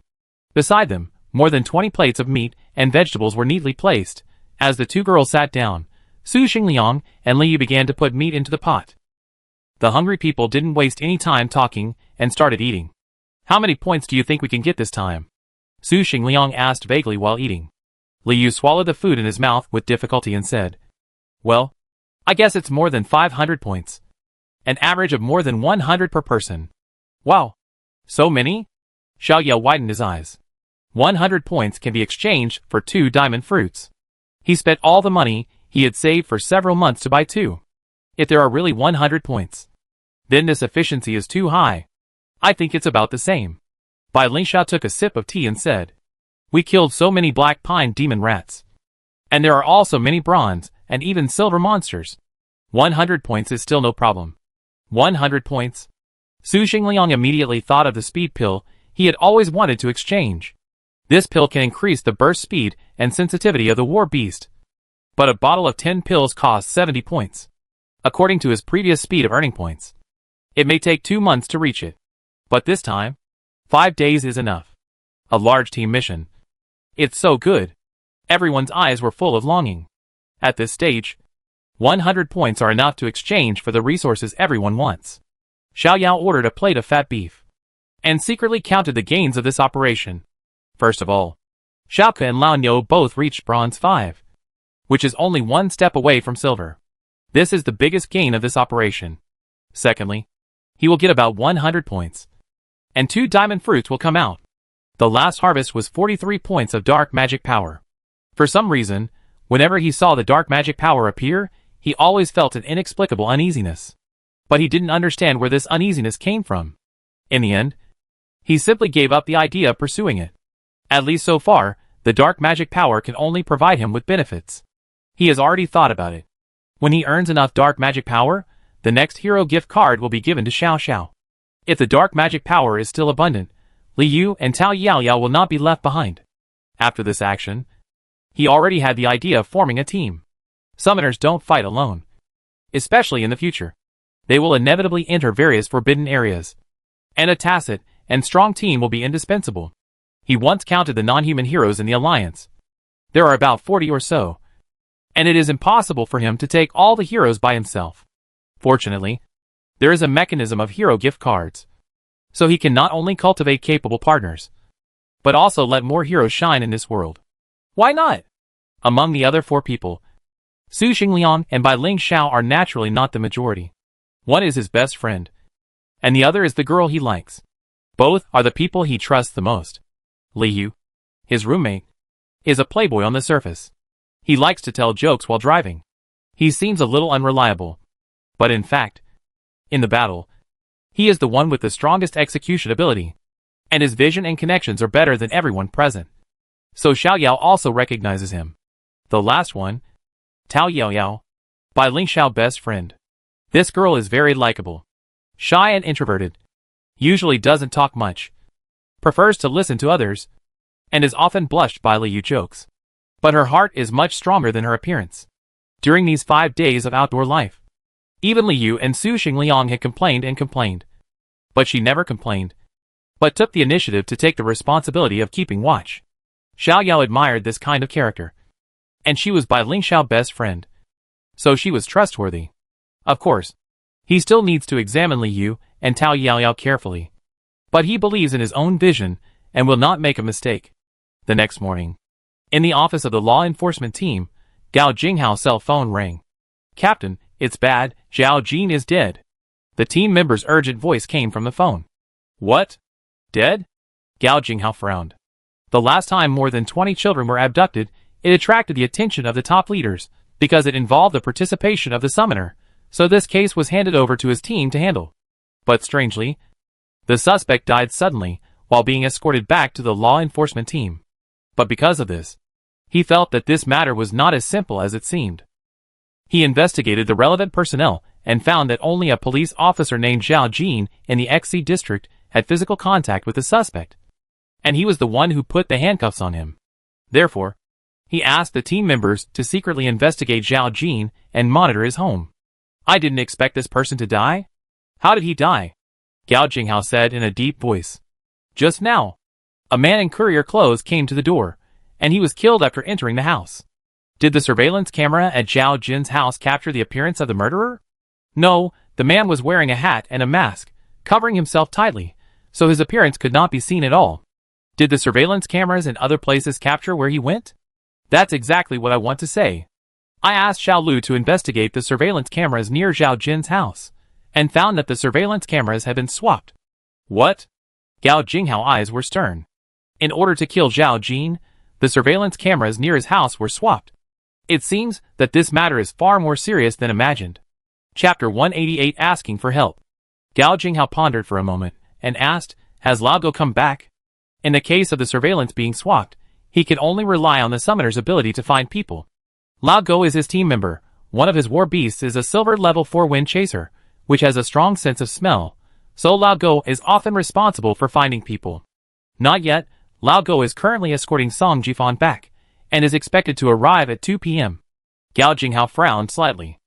Beside them, more than 20 plates of meat and vegetables were neatly placed. As the two girls sat down, Su Xingliang and Liyu began to put meat into the pot. The hungry people didn't waste any time talking and started eating. "How many points do you think we can get this time?" Su Xingliang asked vaguely while eating. Liyu swallowed the food in his mouth with difficulty and said, "Well, I guess it's more than 500 points. An average of more than 100 per person." "Wow. So many?" Xiao Yao widened his eyes. 100 points can be exchanged for 2 diamond fruits. He spent all the money he had saved for several months to buy 2. If there are really 100 points, then this efficiency is too high. I think it's about the same. Bai Lingxiao took a sip of tea and said, "We killed so many black pine demon rats. And there are also many bronze and even silver monsters. 100 points is still no problem." 100 points. Su Xingliang immediately thought of the speed pill he had always wanted to exchange. This pill can increase the burst speed and sensitivity of the war beast. But a bottle of 10 pills costs 70 points, according to his previous speed of earning points. It may take 2 months to reach it. But this time, 5 days is enough. A large team mission. It's so good. Everyone's eyes were full of longing. At this stage, 100 points are enough to exchange for the resources everyone wants. Xiao Yao ordered a plate of fat beef, and secretly counted the gains of this operation. First of all, Xiaoke and Lao Niu both reached bronze 5, which is only 1 step away from silver. This is the biggest gain of this operation. Secondly, he will get about 100 points, and 2 diamond fruits will come out. The last harvest was 43 points of dark magic power. For some reason, whenever he saw the dark magic power appear, he always felt an inexplicable uneasiness. But he didn't understand where this uneasiness came from. In the end, he simply gave up the idea of pursuing it. At least so far, the dark magic power can only provide him with benefits. He has already thought about it. When he earns enough dark magic power, the next hero gift card will be given to Xiao Xiao. If the dark magic power is still abundant, Liyu and Tao Yaoyao will not be left behind. After this action, he already had the idea of forming a team. Summoners don't fight alone. Especially in the future. They will inevitably enter various forbidden areas. And a tacit and strong team will be indispensable. He once counted the non-human heroes in the alliance. There are about 40 or so. And it is impossible for him to take all the heroes by himself. Fortunately, there is a mechanism of hero gift cards. So he can not only cultivate capable partners, but also let more heroes shine in this world. Why not? Among the other 4 people, Su Xingliang and Bai Ling Xiao are naturally not the majority. One is his best friend, and the other is the girl he likes. Both are the people he trusts the most. Li Yu, his roommate, is a playboy on the surface. He likes to tell jokes while driving. He seems a little unreliable. But in fact, in the battle, he is the one with the strongest execution ability, and his vision and connections are better than everyone present. So Xiao Yao also recognizes him. The last one, Tao Yao Yao, Bai Ling Xiao best friend. This girl is very likable. Shy and introverted. Usually doesn't talk much. Prefers to listen to others, and is often blushed by Li Yu jokes. But her heart is much stronger than her appearance. During these 5 days of outdoor life, even Li Yu and Su Xingliang had complained and complained. But she never complained, but took the initiative to take the responsibility of keeping watch. Xiao Yao admired this kind of character, and she was Bai Ling Xiao's best friend, so she was trustworthy. Of course, he still needs to examine Li Yu and Tao Yao Yao carefully, but he believes in his own vision and will not make a mistake. The next morning, in the office of the law enforcement team, Gao Jinghao's cell phone rang. "Captain, it's bad, Zhao Jin is dead." The team member's urgent voice came from the phone. "What? Dead?" Gao Jinghao frowned. The last time more than 20 children were abducted, it attracted the attention of the top leaders, because it involved the participation of the summoner, so this case was handed over to his team to handle. But strangely, the suspect died suddenly, while being escorted back to the law enforcement team. But because of this, he felt that this matter was not as simple as it seemed. He investigated the relevant personnel, and found that only a police officer named Zhao Jin in the XC district had physical contact with the suspect, and he was the one who put the handcuffs on him. Therefore, he asked the team members to secretly investigate Zhao Jin and monitor his home. "I didn't expect this person to die. How did he die?" Gao Jinghao said in a deep voice. "Just now, a man in courier clothes came to the door, and he was killed after entering the house." "Did the surveillance camera at Zhao Jin's house capture the appearance of the murderer?" "No, the man was wearing a hat and a mask, covering himself tightly, so his appearance could not be seen at all." "Did the surveillance cameras in other places capture where he went?" "That's exactly what I want to say. I asked Xiao Lu to investigate the surveillance cameras near Zhao Jin's house, and found that the surveillance cameras had been swapped." "What?" Gao Jinghao's eyes were stern. "In order to kill Zhao Jin, the surveillance cameras near his house were swapped. It seems that this matter is far more serious than imagined." Chapter 188 Asking for Help. Gao Jinghao pondered for a moment, and asked, "Has Lao Go come back?" In the case of the surveillance being swapped, he can only rely on the summoner's ability to find people. Lao Go is his team member. One of his war beasts is a silver level 4 wind chaser, which has a strong sense of smell, so Lao Go is often responsible for finding people. Not yet. Lao Go is currently escorting Song Jifan back, and is expected to arrive at 2 p.m. Gao Jinghao frowned slightly.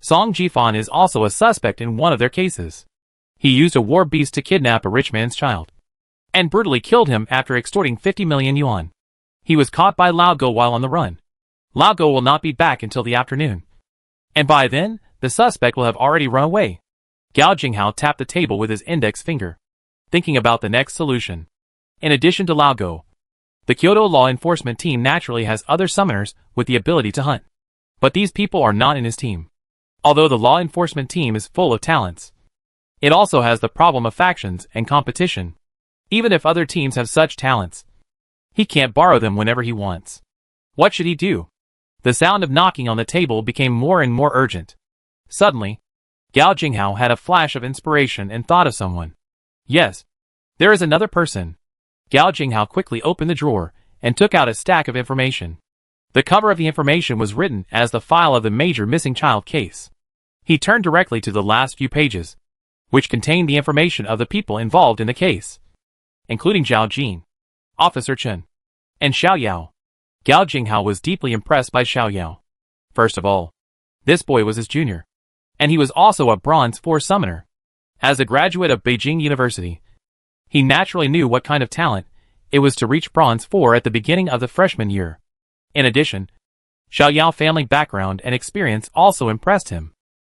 Song Jifan is also a suspect in one of their cases. He used a war beast to kidnap a rich man's child, and brutally killed him after extorting 50 million yuan. He was caught by Lao Go while on the run. Lao Go will not be back until the afternoon, and by then, the suspect will have already run away. Gao Jinghao tapped the table with his index finger, thinking about the next solution. In addition to Lao Go, the Kyoto law enforcement team naturally has other summoners with the ability to hunt. But these people are not in his team. Although the law enforcement team is full of talents, it also has the problem of factions and competition. Even if other teams have such talents, he can't borrow them whenever he wants. What should he do? The sound of knocking on the table became more and more urgent. Suddenly, Gao Jinghao had a flash of inspiration and thought of someone. Yes, there is another person. Gao Jinghao quickly opened the drawer and took out a stack of information. The cover of the information was written as the file of the major missing child case. He turned directly to the last few pages, which contained the information of the people involved in the case, including Zhao Jin, Officer Chen, and Xiao Yao. Gao Jinghao was deeply impressed by Xiao Yao. First of all, this boy was his junior, and he was also a Bronze 4 summoner. As a graduate of Beijing University, he naturally knew what kind of talent it was to reach Bronze 4 at the beginning of the freshman year. In addition, Xiao Yao's family background and experience also impressed him.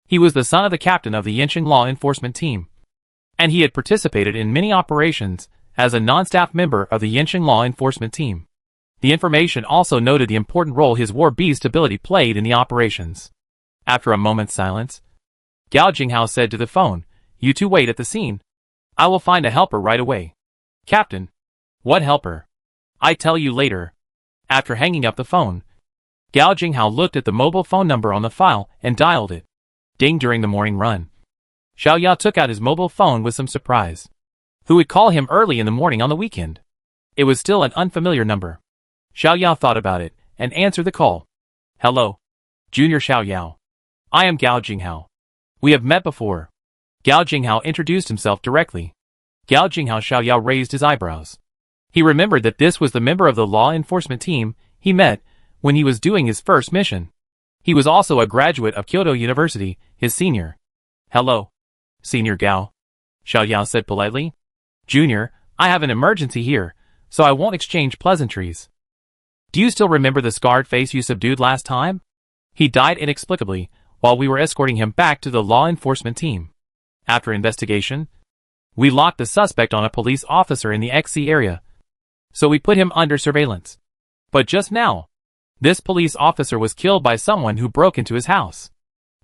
He was the son of the captain of the Yanqing law enforcement team, and he had participated in many operations as a non-staff member of the Yanqing law enforcement team. The information also noted the important role his war beast ability played in the operations. After a moment's silence, Gao Jinghao said to the phone, "You two wait at the scene. I will find a helper right away." "Captain." "What helper?" "I tell you later." After hanging up the phone, Gao Jinghao looked at the mobile phone number on the file and dialed it. Ding. During the morning run, Xiao Yao took out his mobile phone with some surprise. Who would call him early in the morning on the weekend? It was still an unfamiliar number. Xiao Yao thought about it and answered the call. "Hello. Junior Xiao Yao. I am Gao Jinghao. We have met before." Gao Jinghao introduced himself directly. Gao Jinghao. Xiao Yao raised his eyebrows. He remembered that this was the member of the law enforcement team he met when he was doing his first mission. He was also a graduate of Kyoto University, his senior. "Hello, Senior Gao," Xiao Yao said politely. "Junior, I have an emergency here, so I won't exchange pleasantries. Do you still remember the scarred face you subdued last time? He died inexplicably while we were escorting him back to the law enforcement team. After investigation, we locked the suspect on a police officer in the XC area, so we put him under surveillance. But just now, this police officer was killed by someone who broke into his house.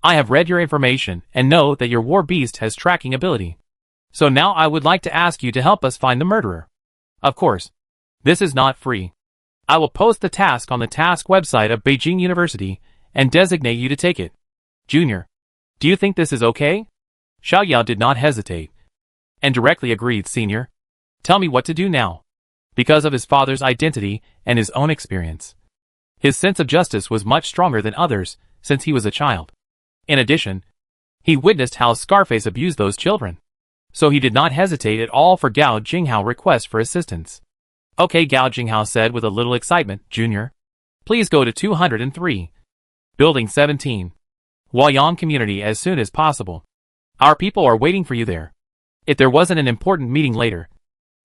I have read your information and know that your war beast has tracking ability. So now I would like to ask you to help us find the murderer. Of course, this is not free. I will post the task on the task website of Beijing University and designate you to take it. Junior, do you think this is okay?" Xiao Yao did not hesitate and directly agreed. "Senior, tell me what to do now." Because of his father's identity and his own experience, his sense of justice was much stronger than others since he was a child. In addition, he witnessed how Scarface abused those children. So he did not hesitate at all for Gao Jinghao's request for assistance. "Okay," Gao Jinghao said with a little excitement. "Junior, please go to 203. Building 17. Huayang Community as soon as possible. Our people are waiting for you there." If there wasn't an important meeting later,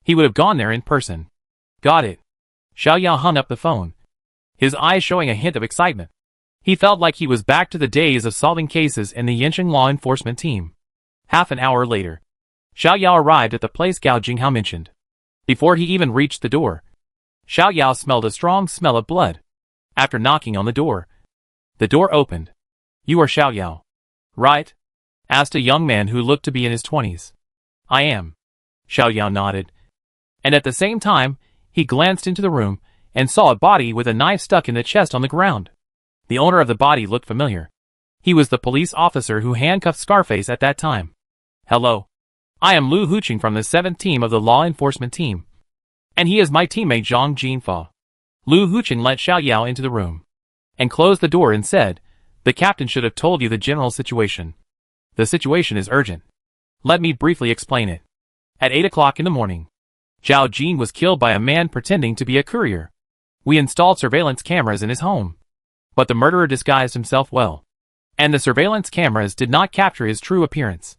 he would have gone there in person. "Got it." Xiao Yao hung up the phone, his eyes showing a hint of excitement. He felt like he was back to the days of solving cases in the Yancheng law enforcement team. Half an hour later, Xiao Yao arrived at the place Gao Jinghao mentioned. Before he even reached the door, Xiao Yao smelled a strong smell of blood. After knocking on the door opened. "You are Xiao Yao, right?" asked a young man who looked to be in his 20s. "I am." Xiao Yao nodded. And at the same time, he glanced into the room and saw a body with a knife stuck in the chest on the ground. The owner of the body looked familiar. He was the police officer who handcuffed Scarface at that time. "Hello. I am Lu Huqing from the 7th team of the law enforcement team. And he is my teammate Zhang Jinfa." Lu Huqing let Xiao Yao into the room and closed the door and said, "The captain should have told you the general situation. The situation is urgent. Let me briefly explain it. At 8 o'clock in the morning, Zhao Jin was killed by a man pretending to be a courier. We installed surveillance cameras in his home, but the murderer disguised himself well, and the surveillance cameras did not capture his true appearance.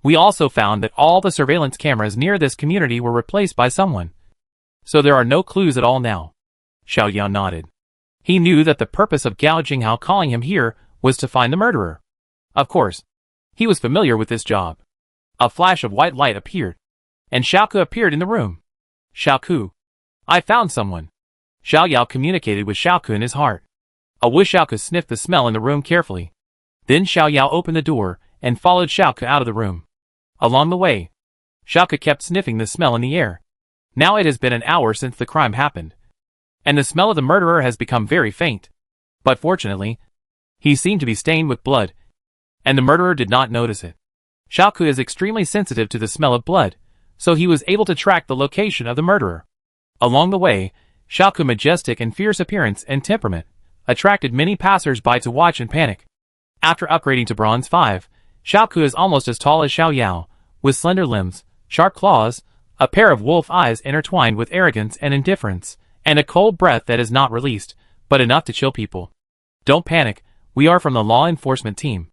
We also found that all the surveillance cameras near this community were replaced by someone. So there are no clues at all now." Xiao Yao nodded. He knew that the purpose of Gao Jinghao calling him here was to find the murderer. Of course, he was familiar with this job. A flash of white light appeared, and Xiaoku appeared in the room. "Xiaoku, I found someone." Xiao Yao communicated with Xiaoku in his heart. Xiaoku sniffed the smell in the room carefully. Then Xiao Yao opened the door and followed Xiaoku out of the room. Along the way, Xiaoku kept sniffing the smell in the air. Now it has been an hour since the crime happened, and the smell of the murderer has become very faint. But fortunately, he seemed to be stained with blood, and the murderer did not notice it. Xiaoku is extremely sensitive to the smell of blood, so he was able to track the location of the murderer. Along the way, Xiaoku's majestic and fierce appearance and temperament attracted many passers-by to watch and panic. After upgrading to Bronze 5, Xiaoku is almost as tall as Xiao Yao, with slender limbs, sharp claws, a pair of wolf eyes intertwined with arrogance and indifference, and a cold breath that is not released, but enough to chill people. "Don't panic, we are from the law enforcement team."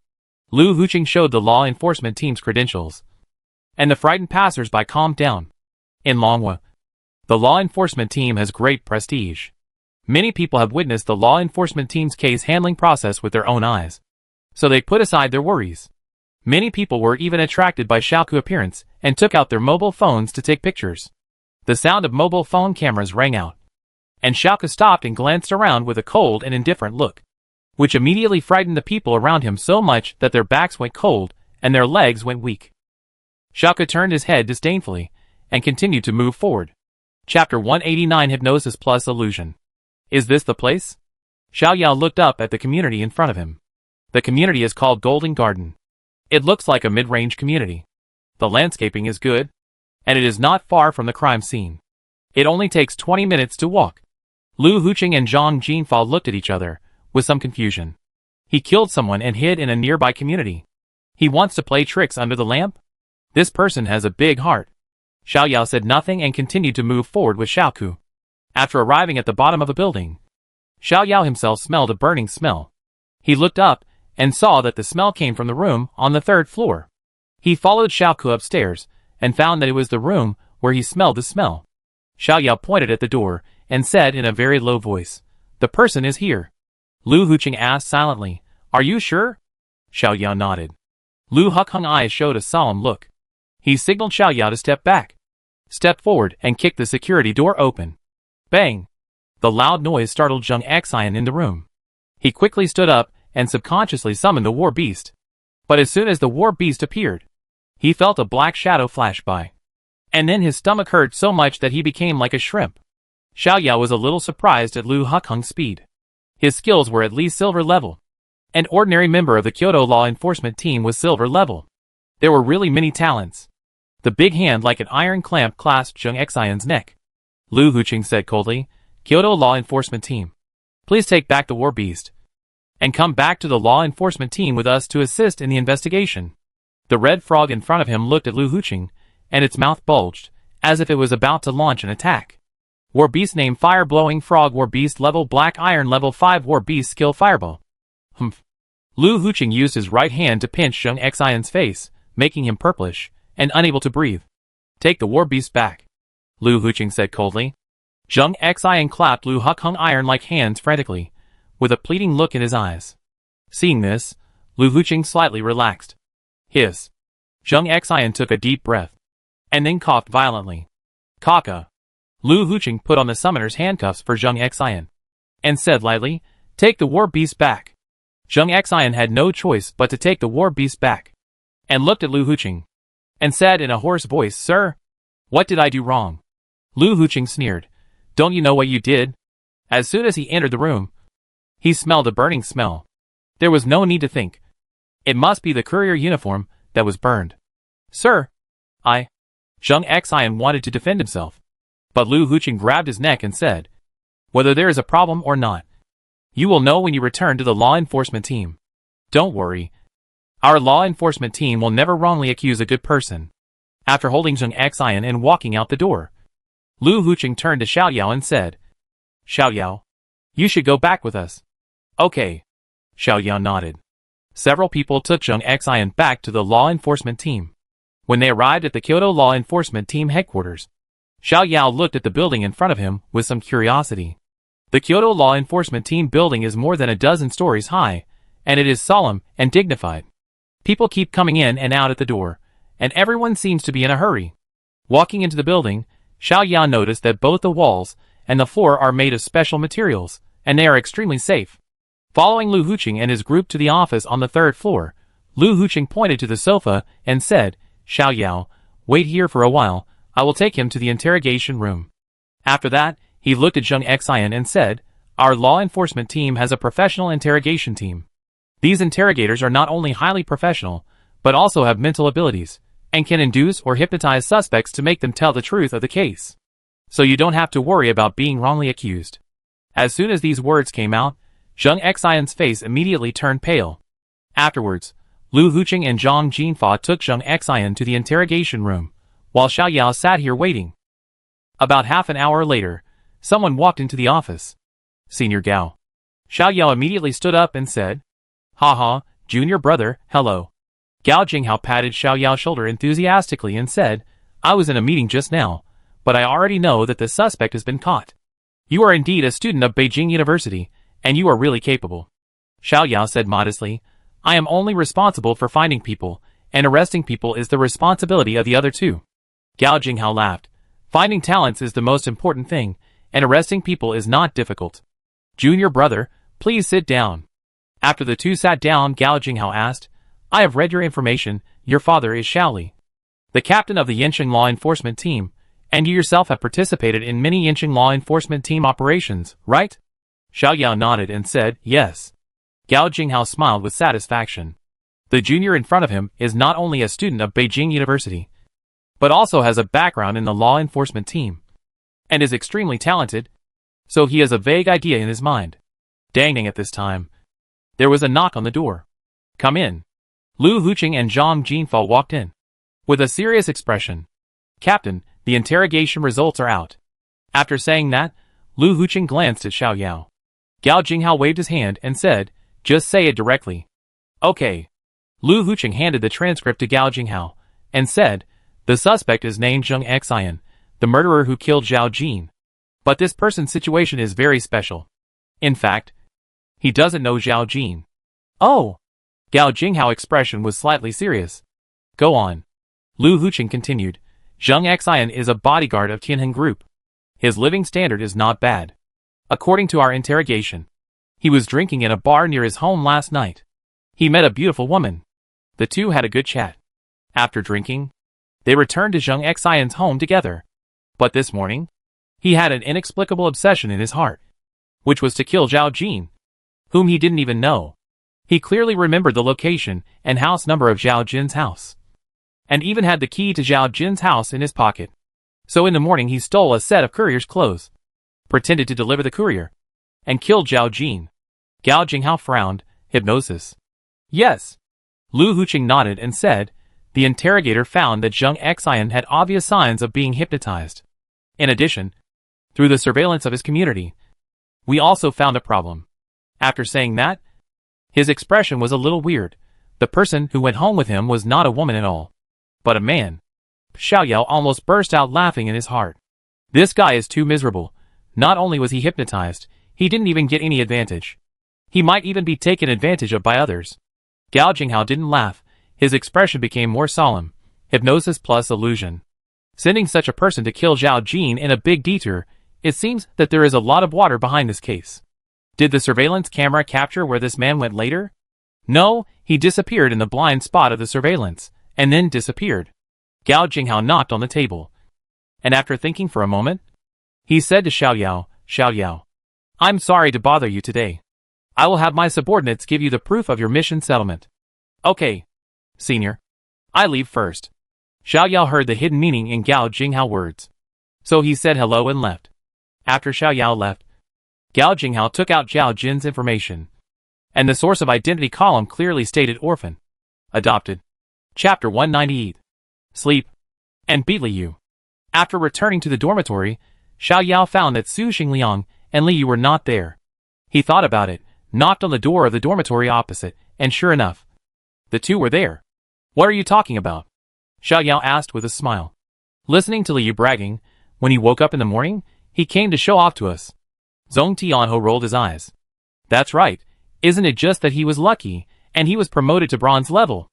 Lu Huqing showed the law enforcement team's credentials, and the frightened passers-by calmed down. In Longhua, the law enforcement team has great prestige. Many people have witnessed the law enforcement team's case handling process with their own eyes, so they put aside their worries. Many people were even attracted by Xiaoku's appearance and took out their mobile phones to take pictures. The sound of mobile phone cameras rang out. And Xiaoku stopped and glanced around with a cold and indifferent look, which immediately frightened the people around him so much that their backs went cold and their legs went weak. Xiaoku turned his head disdainfully and continued to move forward. Chapter 189 Hypnosis plus Illusion. Is this the place? Xiao Yao looked up at the community in front of him. The community is called Golden Garden. It looks like a mid-range community. The landscaping is good, and it is not far from the crime scene. It only takes 20 minutes to walk. Lu Huqing and Zhang Jinfa looked at each other with some confusion. He killed someone and hid in a nearby community. He wants to play tricks under the lamp? This person has a big heart. Xiao Yao said nothing and continued to move forward with Xiaoku. After arriving at the bottom of a building, Xiao Yao himself smelled a burning smell. He looked up and saw that the smell came from the room on the 3rd floor. He followed Xiaoku upstairs and found that it was the room where he smelled the smell. Xiao Yao pointed at the door and said in a very low voice, "The person is here." Lu Huqing asked silently, "Are you sure?" Xiao Yao nodded. Lu Huqing's eyes showed a solemn look. He signaled Xiao Yao to step back, stepped forward and kicked the security door open. Bang! The loud noise startled Zheng Xian in the room. He quickly stood up and subconsciously summoned the war beast. But as soon as the war beast appeared, he felt a black shadow flash by. And then his stomach hurt so much that he became like a shrimp. Xiao Yao was a little surprised at Lu Huqing's speed. His skills were at least silver level. An ordinary member of the Kyoto law enforcement team was silver level. There were really many talents. The big hand like an iron clamp clasped Zheng Xian's neck. Lu Huqing said coldly, "Kyoto law enforcement team, please take back the war beast and come back to the law enforcement team with us to assist in the investigation." The red frog in front of him looked at Lu Huqing, and its mouth bulged, as if it was about to launch an attack. War beast name Fire Blowing Frog. War beast level Black Iron level 5. War beast skill Fireball. Humph. Lu Huqing used his right hand to pinch Zheng Xian's face, making him purplish and unable to breathe. "Take the war beast back," Lu Huqing said coldly. Zheng Xian clapped Lu Huqing's iron-like hands frantically, with a pleading look in his eyes. Seeing this, Lu Huqing slightly relaxed. Hiss. Zheng Xian took a deep breath, and then coughed violently. "Kaka." Lu Huqing put on the summoner's handcuffs for Zheng Xian, and said lightly, "Take the war beast back." Zheng Xian had no choice but to take the war beast back, and looked at Lu Huqing, and said in a hoarse voice, "Sir, what did I do wrong?" Lu Huqing sneered, "Don't you know what you did?" As soon as he entered the room, he smelled a burning smell. There was no need to think. It must be the courier uniform that was burned. "Sir, Zheng Xian wanted to defend himself, but Lu Huqing grabbed his neck and said, "Whether there is a problem or not, you will know when you return to the law enforcement team. Don't worry. Our law enforcement team will never wrongly accuse a good person." After holding Zheng Xian and walking out the door, Lu Huqing turned to Xiao Yao and said, "Xiao Yao, you should go back with us." "Okay." Xiao Yao nodded. Several people took Zheng Xian back to the law enforcement team. When they arrived at the Kyoto law enforcement team headquarters, Xiao Yao looked at the building in front of him with some curiosity. The Kyoto law enforcement team building is more than a dozen stories high, and it is solemn and dignified. People keep coming in and out at the door, and everyone seems to be in a hurry. Walking into the building, Xiao Yao noticed that both the walls and the floor are made of special materials, and they are extremely safe. Following Lu Huqing and his group to the office on the 3rd floor, Lu Huqing pointed to the sofa and said, "Xiao Yao, wait here for a while, I will take him to the interrogation room." After that, he looked at Zheng Xian and said, "Our law enforcement team has a professional interrogation team. These interrogators are not only highly professional, but also have mental abilities, and can induce or hypnotize suspects to make them tell the truth of the case. So you don't have to worry about being wrongly accused." As soon as these words came out, Zheng Xian's face immediately turned pale. Afterwards, Lu Huqing and Zhang Jinfa took Zheng Xian to the interrogation room, while Xiao Yao sat here waiting. About half an hour later, someone walked into the office. "Senior Gao." Xiao Yao immediately stood up and said, "Haha, junior brother, hello." Gao Jinghao patted Xiao Yao's shoulder enthusiastically and said, "I was in a meeting just now, but I already know that the suspect has been caught. You are indeed a student of Beijing University, and you are really capable." Xiao Yao said modestly, "I am only responsible for finding people, and arresting people is the responsibility of the other two." Gao Jinghao laughed. "Finding talents is the most important thing, and arresting people is not difficult. Junior brother, please sit down. After the two sat down, Gao Jinghao asked, I have read your information. Your father is Shaoli, the captain of the Yanqing law enforcement team, and you yourself have participated in many Yanqing law enforcement team operations, right? Xiao Yao nodded and said, yes. Gao Jinghao smiled with satisfaction. The junior in front of him is not only a student of Beijing University, but also has a background in the law enforcement team, and is extremely talented, so he has a vague idea in his mind. Dang, at this time, there was a knock on the door. Come in. Lu Huqing and Zhang Jinfo walked in. With a serious expression. Captain, the interrogation results are out. After saying that, Lu Huqing glanced at Xiao Yao. Gao Jinghao waved his hand and said, just say it directly. Okay. Lu Huqing handed the transcript to Gao Jinghao, and said, the suspect is named Zheng Xian, the murderer who killed Zhao Jin. But this person's situation is very special. In fact, he doesn't know Zhao Jin. Oh! Gao Jinghao's expression was slightly serious. Go on. Lu Huqing continued, Zheng Xian is a bodyguard of Tianheng Group. His living standard is not bad. According to our interrogation, he was drinking in a bar near his home last night. He met a beautiful woman. The two had a good chat. After drinking, they returned to Zheng Xian's home together. But this morning, he had an inexplicable obsession in his heart, which was to kill Zhao Jin, whom he didn't even know. He clearly remembered the location and house number of Zhao Jin's house, and even had the key to Zhao Jin's house in his pocket. So in the morning he stole a set of courier's clothes, pretended to deliver the courier, and killed Zhao Jin. Gao Jinghao frowned. Hypnosis. Yes. Lu Huqing nodded and said, the interrogator found that Zheng Xian had obvious signs of being hypnotized. In addition, through the surveillance of his community, we also found a problem. After saying that, his expression was a little weird. The person who went home with him was not a woman at all, but a man. Xiao Yao almost burst out laughing in his heart. This guy is too miserable. Not only was he hypnotized, he didn't even get any advantage. He might even be taken advantage of by others. Gao Jinghao didn't laugh. His expression became more solemn. Hypnosis plus illusion. Sending such a person to kill Zhao Jin in a big detour, it seems that there is a lot of water behind this case. Did the surveillance camera capture where this man went later? No, he disappeared in the blind spot of the surveillance, and then disappeared. Gao Jinghao knocked on the table, and after thinking for a moment, he said to Xiao Yao, I'm sorry to bother you today. I will have my subordinates give you the proof of your mission settlement. Okay, senior. I leave first. Xiao Yao heard the hidden meaning in Gao Jinghao words, so he said hello and left. After Xiao Yao left, Gao Jinghao took out Zhao Jin's information, and the source of identity column clearly stated orphan. Adopted. Chapter 198. Sleep. And beat Liu. After returning to the dormitory, Xiao Yao found that Su Xingliang and Liu were not there. He thought about it, knocked on the door of the dormitory opposite, and sure enough, the two were there. What are you talking about? Xiao Yao asked with a smile. Listening to Liu bragging, when he woke up in the morning, he came to show off to us. Zhong Tianho rolled his eyes. That's right. Isn't it just that he was lucky, and he was promoted to bronze level?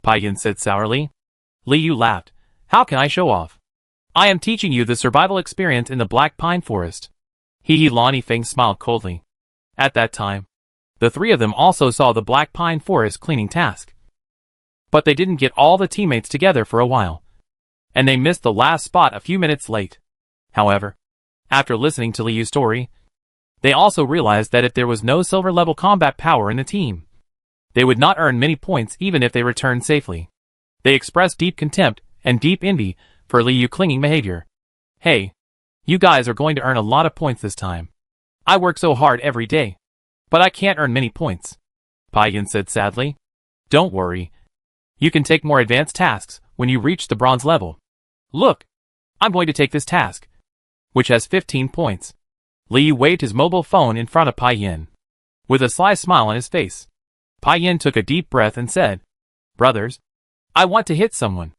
Pai Yin said sourly. Liu laughed. How can I show off? I am teaching you the survival experience in the Black Pine Forest. Lani Feng smiled coldly. At that time, the three of them also saw the Black Pine Forest cleaning task. But they didn't get all the teammates together for a while, and they missed the last spot a few minutes late. However, after listening to Liu's story, they also realized that if there was no silver-level combat power in the team, they would not earn many points even if they returned safely. They expressed deep contempt and deep envy for Liu's clinging behavior. Hey, you guys are going to earn a lot of points this time. I work so hard every day, but I can't earn many points, Pai Yin said sadly. Don't worry. You can take more advanced tasks when you reach the bronze level. Look, I'm going to take this task, which has 15 points. Liu waved his mobile phone in front of Pai Yin, with a sly smile on his face. Pai Yin took a deep breath and said, Brothers, I want to hit someone.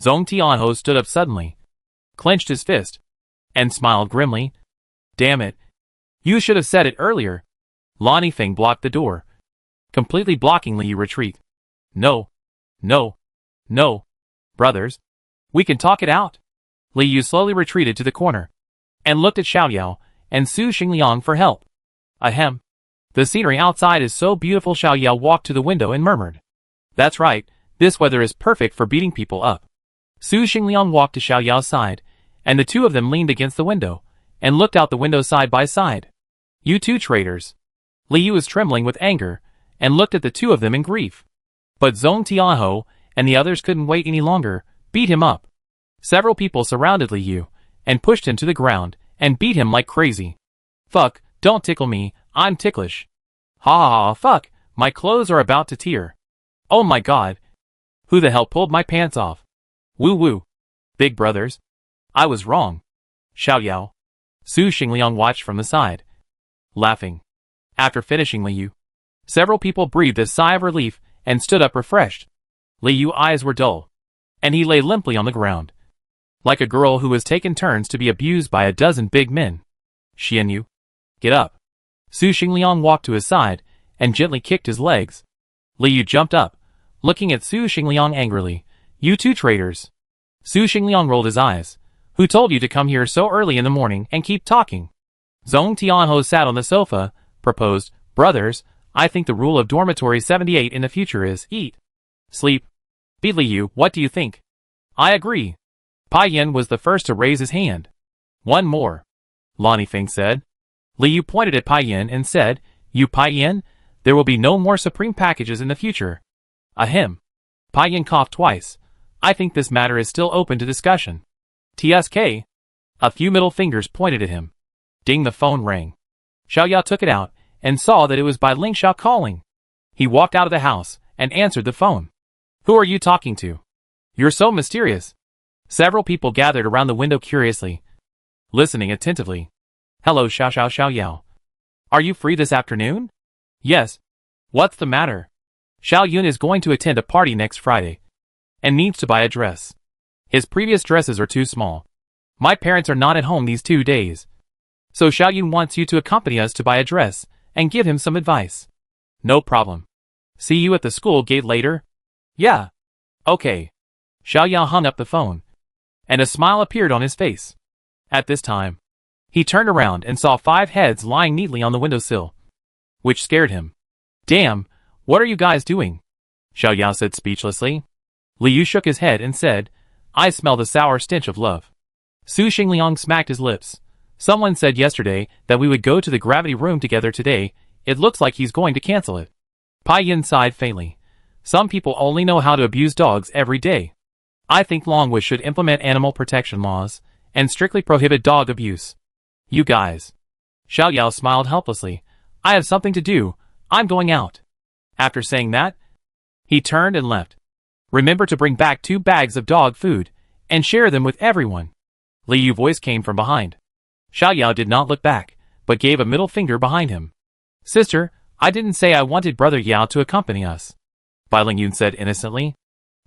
Zhong Tianho stood up suddenly, clenched his fist, and smiled grimly. Damn it. You should have said it earlier. Lani Feng blocked the door, completely blocking Liu's retreat. No. Brothers, we can talk it out. Liu slowly retreated to the corner, and looked at Xiao Yao, and Su Xingliang for help. Ahem. The scenery outside is so beautiful. Xiao Yao walked to the window and murmured. That's right, this weather is perfect for beating people up. Su Xingliang walked to Xiao Yao's side, and the two of them leaned against the window, and looked out the window side by side. You two traitors. Li Yu was trembling with anger, and looked at the two of them in grief. But Zhong Tianhou and the others couldn't wait any longer, beat him up. Several people surrounded Li Yu, and pushed him to the ground, and beat him like crazy. Fuck, don't tickle me, I'm ticklish. Ha ha ha, fuck, my clothes are about to tear. Oh my god. Who the hell pulled my pants off? Woo woo. Big brothers. I was wrong. Xiao Yao. Su Xingliang watched from the side, laughing. After finishing Li Yu, several people breathed a sigh of relief and stood up refreshed. Li Yu's eyes were dull, and he lay limply on the ground, like a girl who has taken turns to be abused by a dozen big men. Xian Yu, get up. Su Xingliang walked to his side and gently kicked his legs. Li Yu jumped up, looking at Su Xingliang angrily. You two traitors. Su Xingliang rolled his eyes. Who told you to come here so early in the morning and keep talking? Zhong Tianhou sat on the sofa, proposed, brothers, I think the rule of dormitory 78 in the future is eat, sleep, beat. Li Yu, what do you think? I agree. Pai Yin was the first to raise his hand. One more. Lonnie Feng said. Li Yu pointed at Pai Yin and said, You Pai Yin, there will be no more supreme packages in the future. Ahem. Pai Yin coughed twice. I think this matter is still open to discussion. TSK. A few middle fingers pointed at him. Ding, the phone rang. Xiao Yao took it out and saw that it was Bai Lingxiao calling. He walked out of the house and answered the phone. Who are you talking to? You're so mysterious. Several people gathered around the window curiously, listening attentively. Hello, Xiao Yao. Are you free this afternoon? Yes. What's the matter? Xiao Yun is going to attend a party next Friday and needs to buy a dress. His previous dresses are too small. My parents are not at home these 2 days. So Xiao Yun wants you to accompany us to buy a dress and give him some advice. No problem. See you at the school gate later? Yeah. Okay. Xiao Yao hung up the phone, and a smile appeared on his face. At this time, he turned around and saw 5 heads lying neatly on the windowsill, which scared him. Damn, what are you guys doing? Xiao Yao said speechlessly. Li Yu shook his head and said, I smell the sour stench of love. Su Xingliang smacked his lips. Someone said yesterday that we would go to the gravity room together today. It looks like he's going to cancel it. Pai Yin sighed faintly. Some people only know how to abuse dogs every day. I think Longwish should implement animal protection laws and strictly prohibit dog abuse. You guys. Xiao Yao smiled helplessly. I have something to do. I'm going out. After saying that, he turned and left. Remember to bring back 2 bags of dog food and share them with everyone. Li Yu's voice came from behind. Xiao Yao did not look back, but gave a middle finger behind him. Sister, I didn't say I wanted Brother Yao to accompany us, Bai Lingyun said innocently.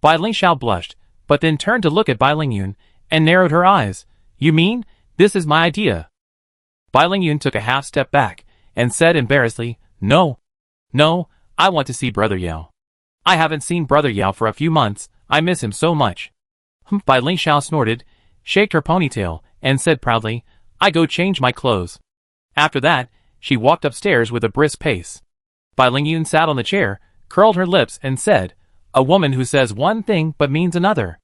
Bai Lingxiao blushed, but then turned to look at Bai Lingyun and narrowed her eyes. You mean, this is my idea? Bai Lingyun took a half step back and said embarrassedly, No, I want to see Brother Yao. I haven't seen Brother Yao for a few months, I miss him so much. Bai Lingxiao snorted, shaked her ponytail, and said proudly, I go change my clothes. After that, she walked upstairs with a brisk pace. Bai Lingyun sat on the chair, curled her lips and said, A woman who says one thing but means another.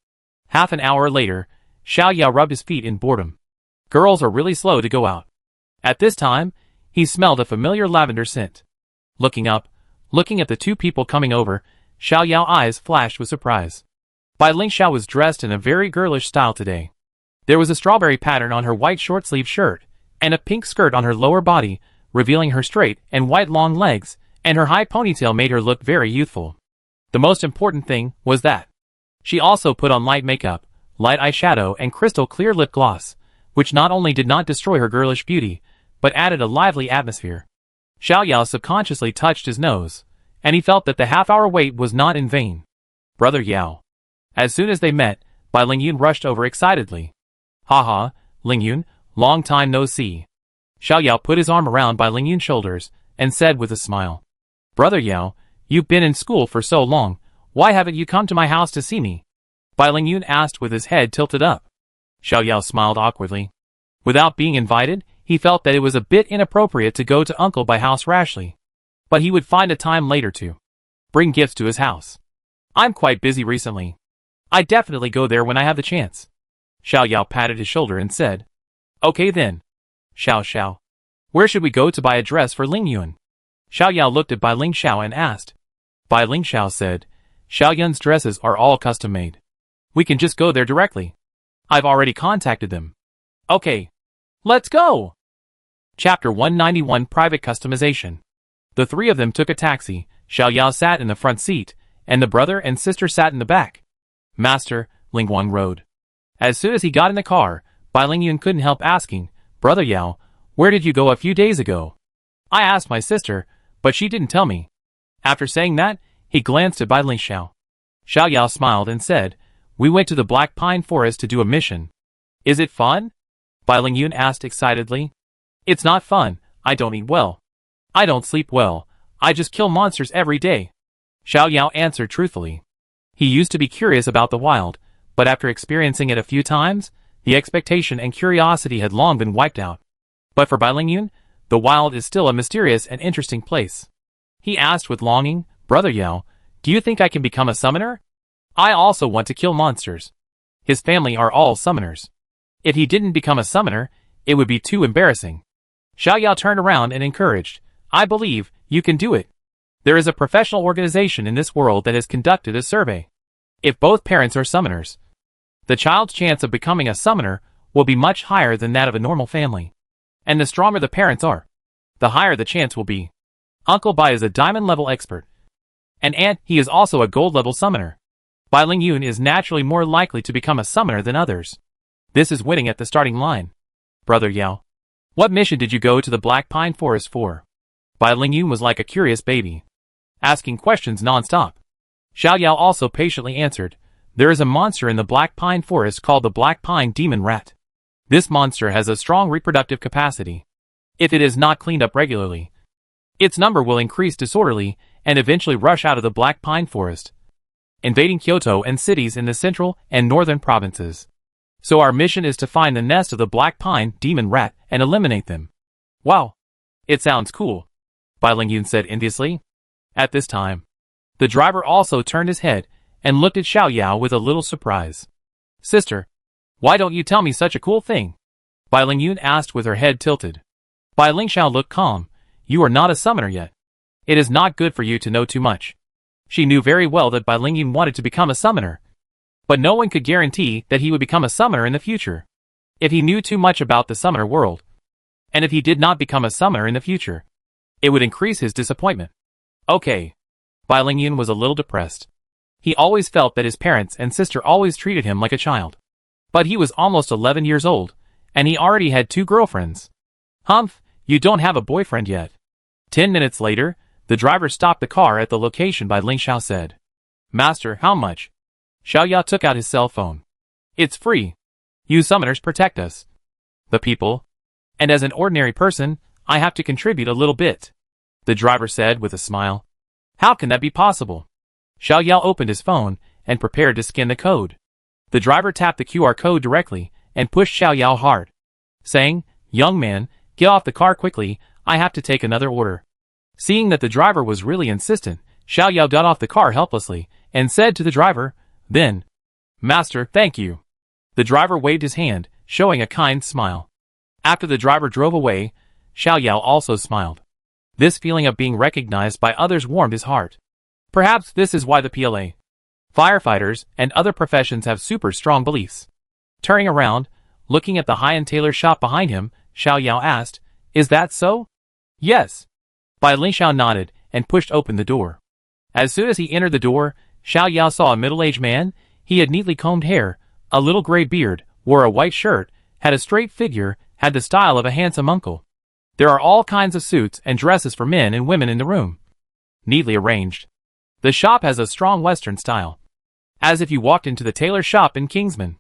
Half an hour later, Xiao Yao rubbed his feet in boredom. Girls are really slow to go out. At this time, he smelled a familiar lavender scent. Looking up, looking at the 2 people coming over, Xiao Yao's eyes flashed with surprise. Bai Lingxiao was dressed in a very girlish style today. There was a strawberry pattern on her white short-sleeved shirt, and a pink skirt on her lower body, revealing her straight and white long legs, and her high ponytail made her look very youthful. The most important thing was that she also put on light makeup, light eyeshadow and crystal clear lip gloss, which not only did not destroy her girlish beauty, but added a lively atmosphere. Xiao Yao subconsciously touched his nose, and he felt that the half-hour wait was not in vain. Brother Yao. As soon as they met, Bai Lingyun rushed over excitedly. Haha, Lingyun, long time no see. Xiao Yao put his arm around Bai Lingyun's shoulders and said with a smile, Brother Yao, you've been in school for so long, why haven't you come to my house to see me? Bai Lingyun asked with his head tilted up. Xiao Yao smiled awkwardly. Without being invited, he He felt that it was a bit inappropriate to go to Uncle Bai house rashly, but he would find a time later to bring gifts to his house. I'm quite busy recently. I definitely go there when I have the chance. Xiao Yao patted his shoulder and said, Okay then. Xiao. Where should we go to buy a dress for Ling Yun? Xiao Yao looked at Bai Ling Xiao and asked. Bai Ling Xiao said, Xiao Yun's dresses are all custom made. We can just go there directly. I've already contacted them. Okay. Let's go! Chapter 191 Private Customization. The three of them took a taxi. Xiao Yao sat in the front seat, and the brother and sister sat in the back. Master, Ling Guang rode. As soon as he got in the car, Bai Ling Yun couldn't help asking, Brother Yao, where did you go a few days ago? I asked my sister, but she didn't tell me. After saying that, he glanced at Bai Ling Xiao. Xiao Yao smiled and said, We went to the Black Pine Forest to do a mission. Is it fun? Bai Ling Yun asked excitedly. It's not fun. I don't eat well. I don't sleep well. I just kill monsters every day. Xiao Yao answered truthfully. He used to be curious about the wild, but after experiencing it a few times, the expectation and curiosity had long been wiped out. But for Bai Ling Yun, the wild is still a mysterious and interesting place. He asked with longing, Brother Yao, do you think I can become a summoner? I also want to kill monsters. His family are all summoners. If he didn't become a summoner, it would be too embarrassing. Xiao Yao turned around and encouraged, I believe you can do it. There is a professional organization in this world that has conducted a survey. If both parents are summoners, the child's chance of becoming a summoner will be much higher than that of a normal family. And the stronger the parents are, the higher the chance will be. Uncle Bai is a diamond-level expert. And he is also a gold-level summoner. Bai Ling Yun is naturally more likely to become a summoner than others. This is winning at the starting line. Brother Yao, what mission did you go to the Black Pine Forest for? Bai Ling Yun was like a curious baby, asking questions non-stop. Xiao Yao also patiently answered, There is a monster in the Black Pine Forest called the Black Pine Demon Rat. This monster has a strong reproductive capacity. If it is not cleaned up regularly, its number will increase disorderly and eventually rush out of the Black Pine Forest, invading Kyoto and cities in the central and northern provinces. So our mission is to find the nest of the Black Pine Demon Rat and eliminate them. Wow. It sounds cool, Bai Ling Yun said enviously. At this time, the driver also turned his head and looked at Xiao Yao with a little surprise. Sister, why don't you tell me such a cool thing? Bai Ling Yun asked with her head tilted. Bai Ling Xiao looked calm. You are not a summoner yet. It is not good for you to know too much. She knew very well that Bai Ling Yun wanted to become a summoner, but no one could guarantee that he would become a summoner in the future. If he knew too much about the summoner world, and if he did not become a summoner in the future, it would increase his disappointment. Okay. Bai Ling Yun was a little depressed. He always felt that his parents and sister always treated him like a child. But he was almost 11 years old, and he already had 2 girlfriends. Humph, you don't have a boyfriend yet. 10 minutes later, the driver stopped the car at the location Bai Ling Xiao said. Master, how much? Xiao Yao took out his cell phone. It's free. You summoners protect us, the people. And as an ordinary person, I have to contribute a little bit, the driver said with a smile. How can that be possible? Xiao Yao opened his phone and prepared to scan the code. The driver tapped the QR code directly and pushed Xiao Yao hard, saying, Young man, get off the car quickly, I have to take another order. Seeing that the driver was really insistent, Xiao Yao got off the car helplessly and said to the driver, Then, Master, thank you. The driver waved his hand, showing a kind smile. After the driver drove away, Xiao Yao also smiled. This feeling of being recognized by others warmed his heart. Perhaps this is why the PLA, firefighters, and other professions have super strong beliefs. Turning around, looking at the high-end tailor shop behind him, Xiao Yao asked, Is that so? Yes. Bai Ling Xiao nodded and pushed open the door. As soon as he entered the door, Xiao Yao saw a middle-aged man. He had neatly combed hair, a little gray beard, wore a white shirt, had a straight figure, had the style of a handsome uncle. There are all kinds of suits and dresses for men and women in the room, neatly arranged. The shop has a strong Western style, as if you walked into the tailor shop in Kingsman.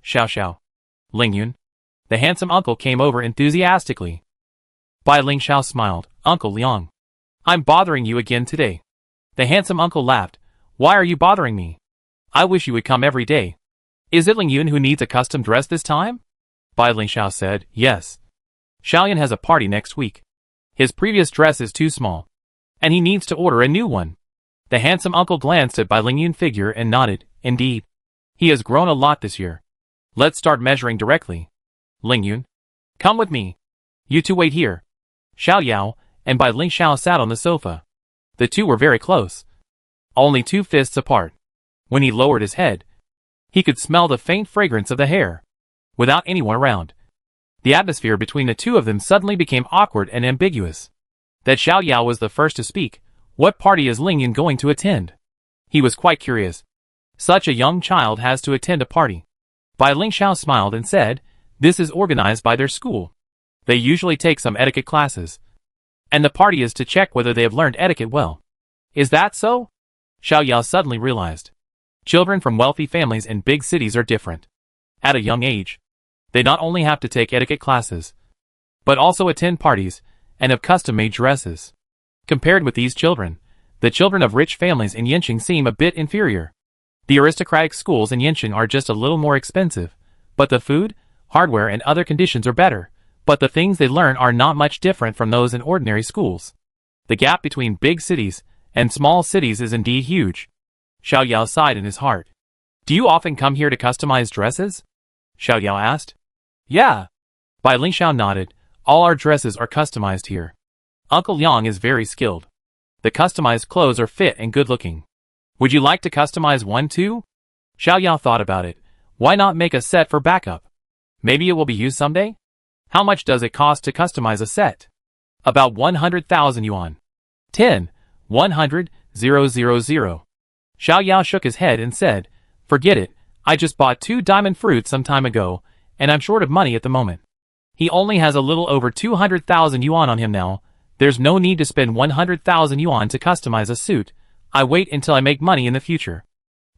Xiao. Ling Yun. The handsome uncle came over enthusiastically. Bai Ling Xiao smiled. Uncle Liang, I'm bothering you again today. The handsome uncle laughed. Why are you bothering me? I wish you would come every day. Is it Ling Yun who needs a custom dress this time? Bai Ling Xiao said, Yes. Xiaoyan has a party next week. His previous dress is too small, and he needs to order a new one. The handsome uncle glanced at Bai Lingyun figure and nodded. Indeed. He has grown a lot this year. Let's start measuring directly. Lingyun, come with me. You two wait here. Xiao Yao and Bai Lingxiao sat on the sofa. The two were very close. Only 2 fists apart. When he lowered his head, he could smell the faint fragrance of the hair. Without anyone around, the atmosphere between the two of them suddenly became awkward and ambiguous. That Xiao Yao was the first to speak. What party is Lingyun going to attend? He was quite curious. Such a young child has to attend a party. Bai Lingxiao smiled and said, this is organized by their school. They usually take some etiquette classes. And the party is to check whether they have learned etiquette well. Is that so? Xiao Yao suddenly realized. Children from wealthy families in big cities are different. At a young age, they not only have to take etiquette classes, but also attend parties and have custom-made dresses. Compared with these children, the children of rich families in Yanqing seem a bit inferior. The aristocratic schools in Yanqing are just a little more expensive, but the food, hardware and other conditions are better, but the things they learn are not much different from those in ordinary schools. The gap between big cities and small cities is indeed huge. Xiao Yao sighed in his heart. Do you often come here to customize dresses? Xiao Yao asked. Yeah. Bai Lingxiao nodded. All our dresses are customized here. Uncle Liang is very skilled. The customized clothes are fit and good-looking. Would you like to customize one too? Xiao Yao thought about it. Why not make a set for backup? Maybe it will be used someday? How much does it cost to customize a set? About 100,000 yuan. 10. 100, 000. Xiao Yao shook his head and said, forget it, I just bought 2 diamond fruits some time ago, and I'm short of money at the moment. He only has a little over 200,000 yuan on him now. There's no need to spend 100,000 yuan to customize a suit. I wait until I make money in the future.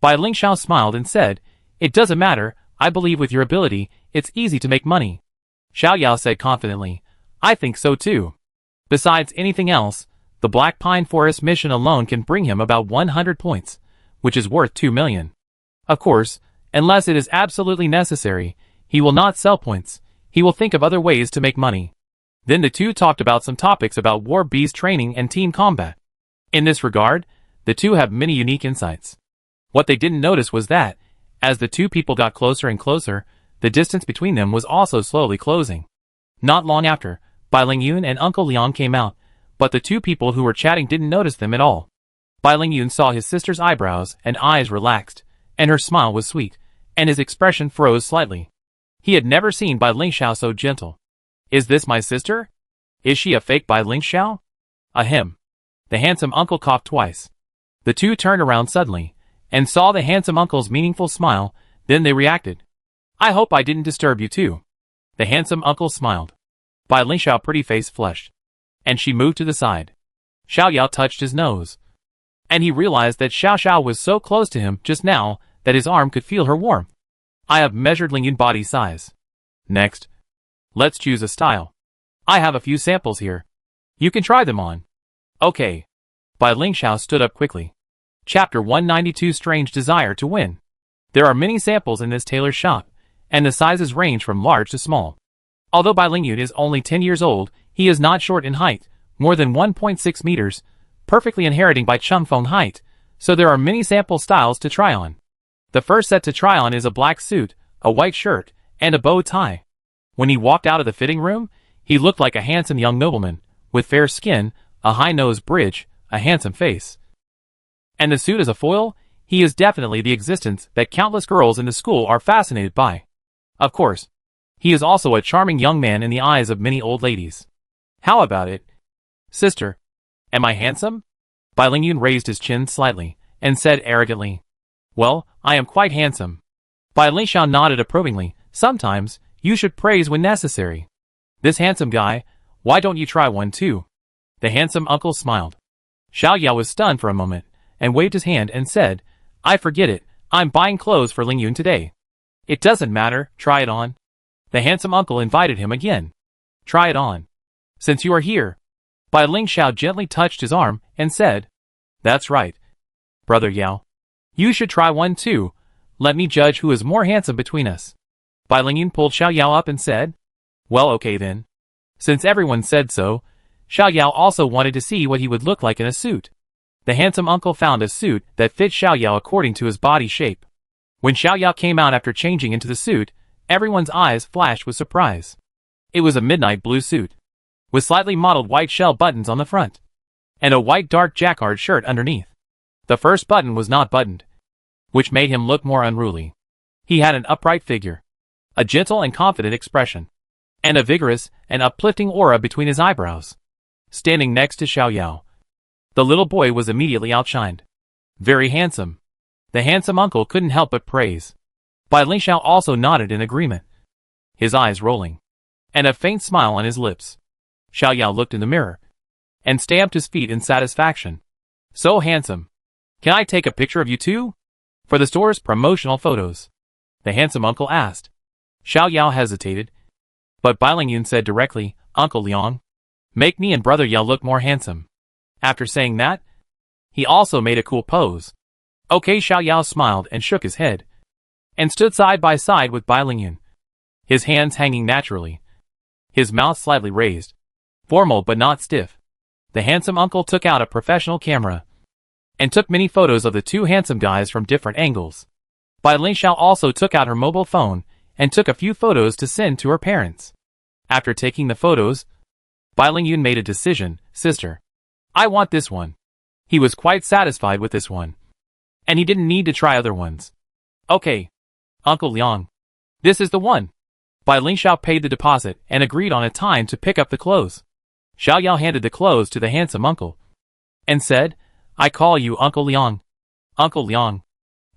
Bai Lingxiao smiled and said, it doesn't matter, I believe with your ability, it's easy to make money. Xiao Yao said confidently, I think so too. Besides anything else, the Black Pine Forest mission alone can bring him about 100 points, which is worth 2 million. Of course, unless it is absolutely necessary, he will not sell points. He will think of other ways to make money. Then the two talked about some topics about war beast training and team combat. In this regard, the two have many unique insights. What they didn't notice was that, as the two people got closer and closer, the distance between them was also slowly closing. Not long after, Bai Lingyun and Uncle Liang came out, but the two people who were chatting didn't notice them at all. Bai Lingyun saw his sister's eyebrows and eyes relaxed, and her smile was sweet, and his expression froze slightly. He had never seen Bai Lingxiao so gentle. Is this my sister? Is she a fake Bai Lingxiao? Ahem. The handsome uncle coughed twice. The two turned around suddenly, and saw the handsome uncle's meaningful smile, then they reacted. I hope I didn't disturb you too. The handsome uncle smiled. Bai Lingxiao pretty face flushed, and she moved to the side. Xiao Yao touched his nose, and he realized that Xiao Xiao was so close to him just now that his arm could feel her warmth. I have measured Lingyun body size. Next, let's choose a style. I have a few samples here. You can try them on. Okay. Bai Lingxiao stood up quickly. Chapter 192 Strange Desire to Win. There are many samples in this tailor's shop, and the sizes range from large to small. Although Bai Lingyun is only 10 years old, he is not short in height, more than 1.6 meters, perfectly inheriting Bai Chengfeng height, so there are many sample styles to try on. The first set to try on is a black suit, a white shirt, and a bow tie. When he walked out of the fitting room, he looked like a handsome young nobleman, with fair skin, a high nose bridge, a handsome face. And the suit as a foil, he is definitely the existence that countless girls in the school are fascinated by. Of course, he is also a charming young man in the eyes of many old ladies. How about it? Sister, am I handsome? Bai Lingyun raised his chin slightly, and said arrogantly, well, I am quite handsome. Bai Lingxiao nodded approvingly. Sometimes, you should praise when necessary. This handsome guy, why don't you try one too? The handsome uncle smiled. Xiao Yao was stunned for a moment, and waved his hand and said, I forget it, I'm buying clothes for Lingyun today. It doesn't matter, try it on. The handsome uncle invited him again. Try it on. Since you are here. Bai Lingxiao gently touched his arm, and said, that's right. Brother Yao. You should try one too. Let me judge who is more handsome between us. Bai Lingyun pulled Xiao Yao up and said, well, okay then. Since everyone said so, Xiao Yao also wanted to see what he would look like in a suit. The handsome uncle found a suit that fit Xiao Yao according to his body shape. When Xiao Yao came out after changing into the suit, everyone's eyes flashed with surprise. It was a midnight blue suit, with slightly mottled white shell buttons on the front, and a white dark jacquard shirt underneath. The first button was not buttoned, which made him look more unruly. He had an upright figure, a gentle and confident expression, and a vigorous and uplifting aura between his eyebrows. Standing next to Xiao Yao, the little boy was immediately outshined. Very handsome. The handsome uncle couldn't help but praise. Bai Lingxiao also nodded in agreement, his eyes rolling, and a faint smile on his lips. Xiao Yao looked in the mirror, and stamped his feet in satisfaction. So handsome. Can I take a picture of you too? For the store's promotional photos, the handsome uncle asked. Xiao Yao hesitated, but Bai Lingyun said directly, Uncle Liang, make me and Brother Yao look more handsome. After saying that, he also made a cool pose. Okay, Xiao Yao smiled and shook his head, and stood side by side with Bai Lingyun, his hands hanging naturally, his mouth slightly raised, formal but not stiff. The handsome uncle took out a professional camera, and took many photos of the two handsome guys from different angles. Bai Lingxiao also took out her mobile phone, and took a few photos to send to her parents. After taking the photos, Bai Lingyun made a decision. Sister, I want this one. He was quite satisfied with this one, and he didn't need to try other ones. Okay, Uncle Liang, this is the one. Bai Lingxiao paid the deposit and agreed on a time to pick up the clothes. Xiao Yao handed the clothes to the handsome uncle, and said, I call you Uncle Liang. Uncle Liang,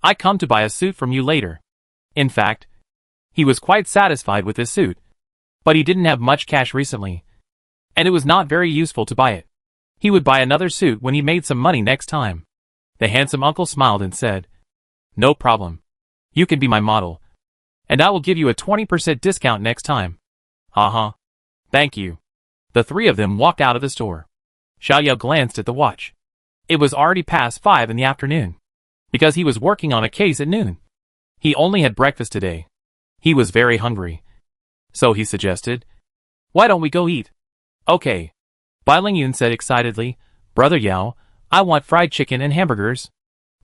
I come to buy a suit from you later. In fact, he was quite satisfied with his suit, but he didn't have much cash recently, and it was not very useful to buy it. He would buy another suit when he made some money next time. The handsome uncle smiled and said, No problem. You can be my model, and I will give you a 20% discount next time. Thank you. The three of them walked out of the store. Xiao Yao glanced at the watch. It was already past 5 in the afternoon, because he was working on a case at noon. He only had breakfast today. He was very hungry. So he suggested, Why don't we go eat? Okay. Bai Lingyun said excitedly, Brother Yao, I want fried chicken and hamburgers.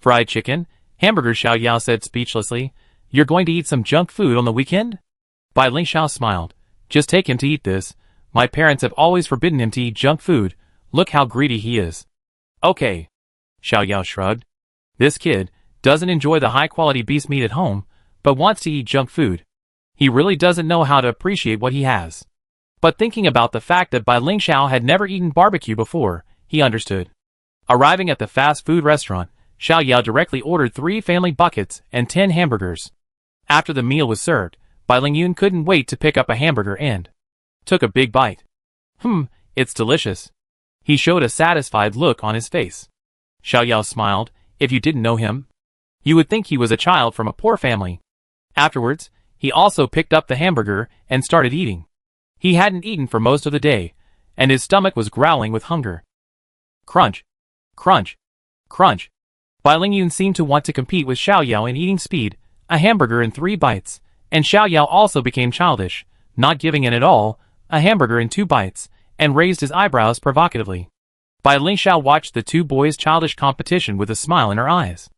Fried chicken? Hamburgers, Xiao Yao said speechlessly. You're going to eat some junk food on the weekend? Bai Lingxiao smiled. Just take him to eat this. My parents have always forbidden him to eat junk food. Look how greedy he is. Okay. Xiao Yao shrugged. This kid doesn't enjoy the high-quality beast meat at home, but wants to eat junk food. He really doesn't know how to appreciate what he has. But thinking about the fact that Bai Lingxiao had never eaten barbecue before, he understood. Arriving at the fast food restaurant, Xiao Yao directly ordered 3 family buckets and 10 hamburgers. After the meal was served, Bai Lingyun couldn't wait to pick up a hamburger and took a big bite. It's delicious. He showed a satisfied look on his face. Xiao Yao smiled. If you didn't know him, you would think he was a child from a poor family. Afterwards, he also picked up the hamburger and started eating. He hadn't eaten for most of the day, and his stomach was growling with hunger. Crunch. Crunch. Crunch. Bai Lingyun seemed to want to compete with Xiao Yao in eating speed, a hamburger in 3 bites, and Xiao Yao also became childish, not giving in at all, a hamburger in 2 bites, and raised his eyebrows provocatively. Bai Lingxiao watched the 2 boys' childish competition with a smile in her eyes.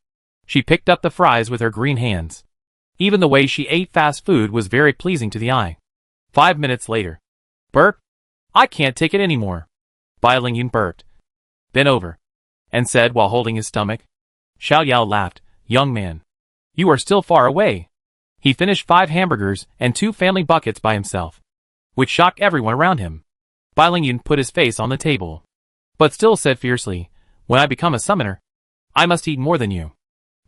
She picked up the fries with her green hands. Even the way she ate fast food was very pleasing to the eye. 5 minutes later. Burp. I can't take it anymore. Bai Lingyun burped, bent over, and said while holding his stomach. Xiao Yao laughed. Young man, you are still far away. He finished 5 hamburgers and 2 family buckets by himself, which shocked everyone around him. Bai Lingyun put his face on the table, but still said fiercely, When I become a summoner, I must eat more than you.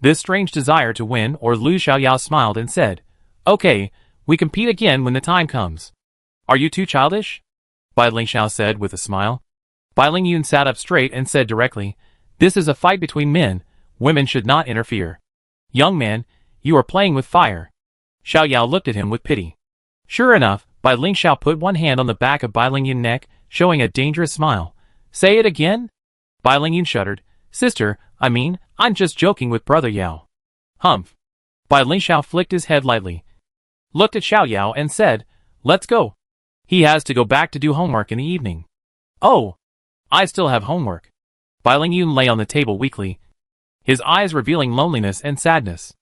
This strange desire to win or lose. Xiao Yao smiled and said, Okay, we compete again when the time comes. Are you too childish? Bai Lingxiao said with a smile. Bai Lingyun sat up straight and said directly, This is a fight between men. Women should not interfere. Young man, you are playing with fire. Xiao Yao looked at him with pity. Sure enough, Bai Lingxiao put one hand on the back of Bai Lingyun's neck, showing a dangerous smile. Say it again? Bai Lingyun shuddered. Sister, I'm just joking with Brother Yao. Humph. Bai Lingxiao flicked his head lightly, looked at Xiao Yao and said, Let's go. He has to go back to do homework in the evening. Oh, I still have homework. Bai Lingyun lay on the table weakly, his eyes revealing loneliness and sadness.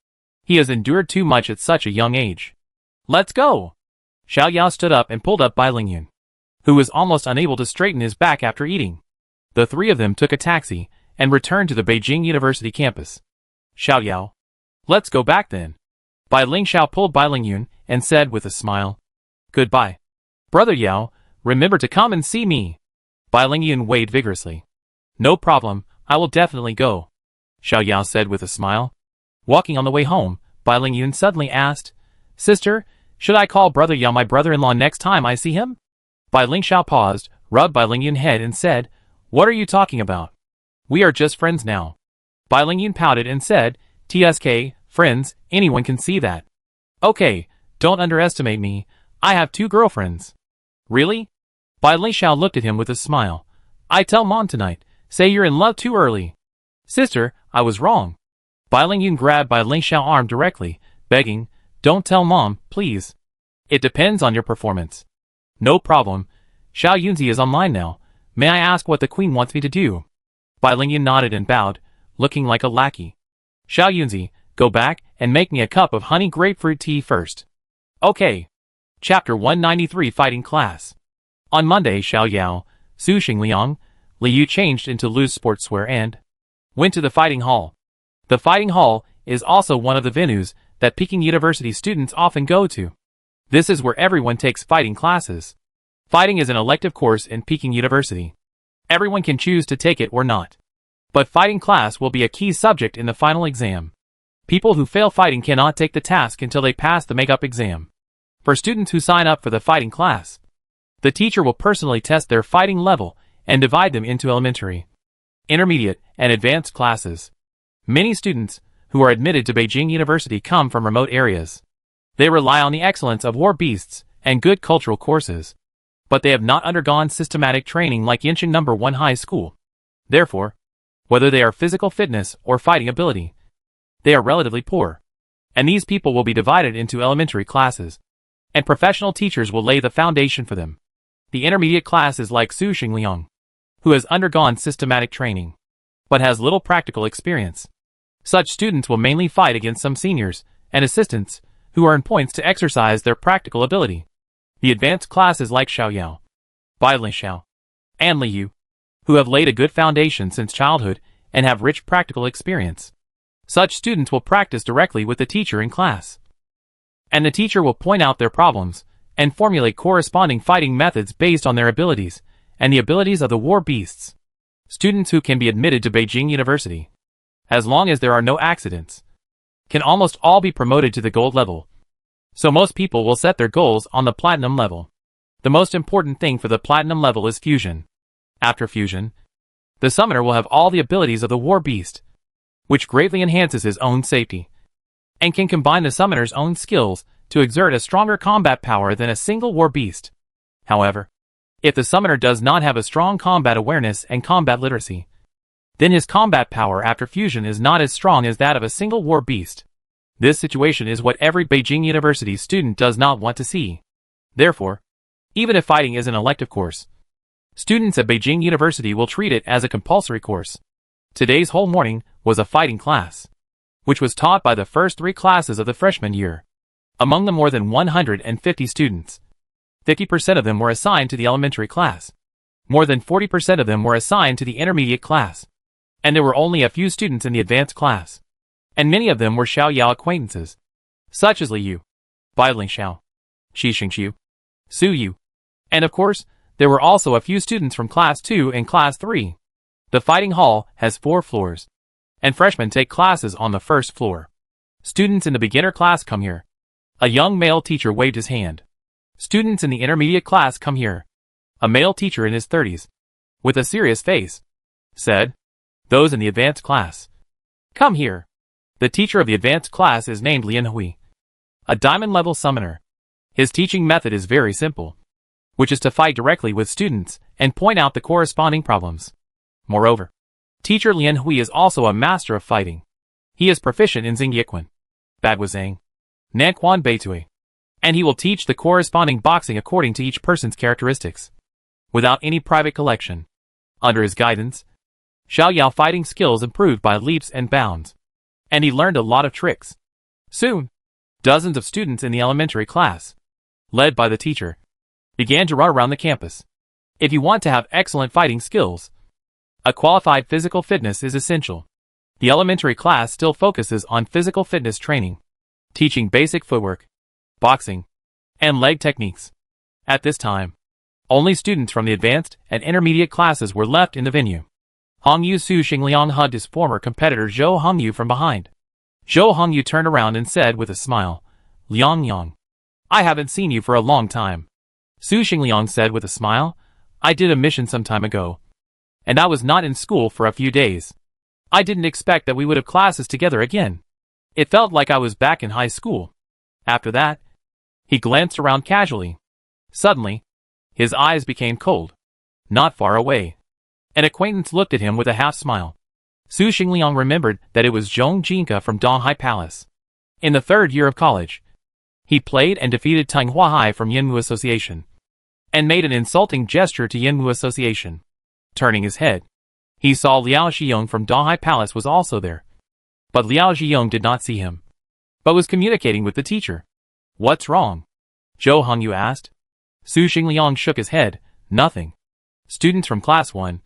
He has endured too much at such a young age. Let's go! Xiao Yao stood up and pulled up Bai Lingyun, who was almost unable to straighten his back after eating. The three of them took a taxi and returned to the Beijing University campus. Xiao Yao. Let's go back then. Bai Lingxiao pulled Bai Lingyun and said with a smile. Goodbye. Brother Yao, remember to come and see me. Bai Lingyun weighed vigorously. No problem, I will definitely go. Xiao Yao said with a smile. Walking on the way home, Bai Lingyun suddenly asked, Sister, should I call Brother Yao my brother-in-law next time I see him? Bai Lingxiao paused, rubbed Bai Lingyun's head and said, What are you talking about? We are just friends now. Bai Lingyun pouted and said, TSK, friends, anyone can see that. Okay, don't underestimate me, I have 2 girlfriends. Really? Bai Lingxiao looked at him with a smile. I tell Mom tonight, say you're in love too early. Sister, I was wrong. Bai Lingyun grabbed Bai Lingxiao's arm directly, begging, Don't tell Mom, please. It depends on your performance. No problem. Xiao Yunzi is online now. May I ask what the queen wants me to do? Bai Lingyun nodded and bowed, looking like a lackey. Xiao Yunzi, go back and make me a cup of honey grapefruit tea first. Okay. Chapter 193 Fighting Class. On Monday, Xiao Yao, Su Xingliang, Liu changed into loose sportswear and went to the fighting hall. The fighting hall is also one of the venues that Peking University students often go to. This is where everyone takes fighting classes. Fighting is an elective course in Peking University. Everyone can choose to take it or not. But fighting class will be a key subject in the final exam. People who fail fighting cannot take the task until they pass the makeup exam. For students who sign up for the fighting class, the teacher will personally test their fighting level and divide them into elementary, intermediate, and advanced classes. Many students who are admitted to Beijing University come from remote areas. They rely on the excellence of war beasts and good cultural courses, but they have not undergone systematic training like Yincheng No. 1 High School. Therefore, whether they are physical fitness or fighting ability, they are relatively poor. And these people will be divided into elementary classes, and professional teachers will lay the foundation for them. The intermediate class is like Su Xingliang, who has undergone systematic training, but has little practical experience. Such students will mainly fight against some seniors and assistants who earn points to exercise their practical ability. The advanced class is like Xiao Yao, Bai Lingxiao, and Liu, who have laid a good foundation since childhood and have rich practical experience. Such students will practice directly with the teacher in class, and the teacher will point out their problems and formulate corresponding fighting methods based on their abilities and the abilities of the war beasts. Students who can be admitted to Beijing University, as long as there are no accidents, can almost all be promoted to the gold level. So most people will set their goals on the platinum level. The most important thing for the platinum level is fusion. After fusion, the summoner will have all the abilities of the war beast, which greatly enhances his own safety, and can combine the summoner's own skills to exert a stronger combat power than a single war beast. However, if the summoner does not have a strong combat awareness and combat literacy, then his combat power after fusion is not as strong as that of a single war beast. This situation is what every Beijing University student does not want to see. Therefore, even if fighting is an elective course, students at Beijing University will treat it as a compulsory course. Today's whole morning was a fighting class, which was taught by the first 3 classes of the freshman year. Among the more than 150 students, 50% of them were assigned to the elementary class. More than 40% of them were assigned to the intermediate class. And there were only a few students in the advanced class. And many of them were Xiao Yao acquaintances, such as Liu, Bai Lingxiao, Qi Xingxiu, Su Yu. And of course, there were also a few students from Class 2 and Class 3. The fighting hall has 4 floors, and freshmen take classes on the first floor. Students in the beginner class come here. A young male teacher waved his hand. Students in the intermediate class come here. A male teacher in his 30s, with a serious face, said. Those in the advanced class, come here. The teacher of the advanced class is named Lian Hui, a diamond-level summoner. His teaching method is very simple, which is to fight directly with students and point out the corresponding problems. Moreover, teacher Lian Hui is also a master of fighting. He is proficient in Xingyiquan, Baguazhang, Nanquan Beitui, and he will teach the corresponding boxing according to each person's characteristics, without any private collection. Under his guidance, Xiao Yao fighting skills improved by leaps and bounds, and he learned a lot of tricks. Soon, dozens of students in the elementary class, led by the teacher, began to run around the campus. If you want to have excellent fighting skills, a qualified physical fitness is essential. The elementary class still focuses on physical fitness training, teaching basic footwork, boxing, and leg techniques. At this time, only students from the advanced and intermediate classes were left in the venue. Hongyu Su Xingliang hugged his former competitor Zhou Hongyu from behind. Zhou Hongyu turned around and said with a smile, "Liang Yang, I haven't seen you for a long time." Su Xingliang said with a smile, "I did a mission some time ago, and I was not in school for a few days. I didn't expect that we would have classes together again. It felt like I was back in high school." After that, he glanced around casually. Suddenly, his eyes became cold. Not far away, an acquaintance looked at him with a half-smile. Su Xingliang remembered that it was Zhong Jinke from Donghai Palace. In the third year of college, he played and defeated Tang Huahai from Yinwu Association, and made an insulting gesture to Yinwu Association. Turning his head, he saw Liao Xiong from Donghai Palace was also there. But Liao Xiong did not see him, but was communicating with the teacher. "What's wrong?" Zhou Hongyu asked. Su Xingliang shook his head. "Nothing. Students from Class 1,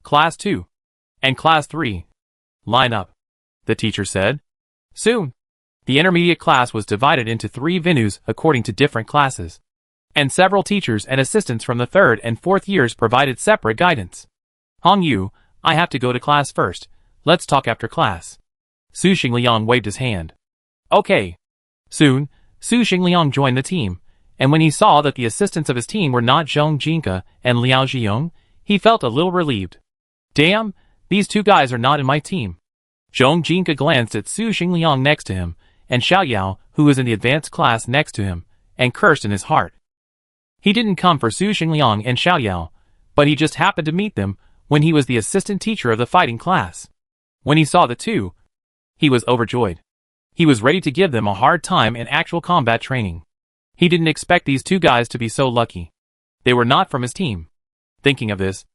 Class 2, and Class 3. Line up," the teacher said. Soon, the intermediate class was divided into 3 venues according to different classes, and several teachers and assistants from the 3rd and 4th years provided separate guidance. "Hongyu, I have to go to class first. Let's talk after class." Su Xingliang waved his hand. "Okay." Soon, Su Xingliang joined the team, and when he saw that the assistants of his team were not Zhong Jinke and Liao Xiong, he felt a little relieved. "Damn, these 2 guys are not in my team." Zhong Jinke glanced at Su Xingliang next to him, and Xiao Yao, who was in the advanced class next to him, and cursed in his heart. He didn't come for Su Xingliang and Xiao Yao, but he just happened to meet them when he was the assistant teacher of the fighting class. When he saw the 2, he was overjoyed. He was ready to give them a hard time in actual combat training. He didn't expect these 2 guys to be so lucky. They were not from his team. Thinking of this,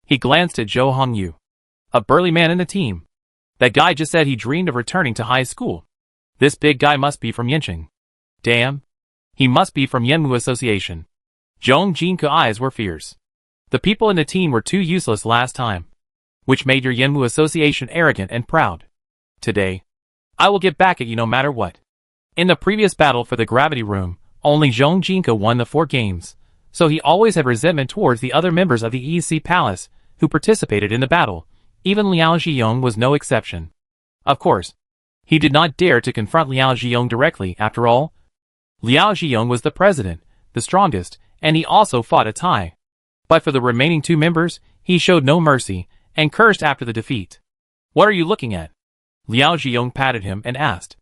he glanced at Zhou Hongyu, a burly man in the team. That guy just said he dreamed of returning to high school. This big guy must be from Yanqing. Damn, he must be from Yinwu Association. Zhong Jinke's eyes were fierce. The people in the team were too useless last time, which made your Yinwu Association arrogant and proud. Today, I will get back at you no matter what. In the previous battle for the gravity room, only Zhong Jinke won the 4 games, so he always had resentment towards the other members of the EC Palace who participated in the battle. Even Liao Xiong was no exception. Of course, he did not dare to confront Liao Xiong directly. After all, Liao Xiong was the president, the strongest, and he also fought a tie. But for the remaining 2 members, he showed no mercy, and cursed after the defeat. "What are you looking at?" Liao Xiong patted him and asked.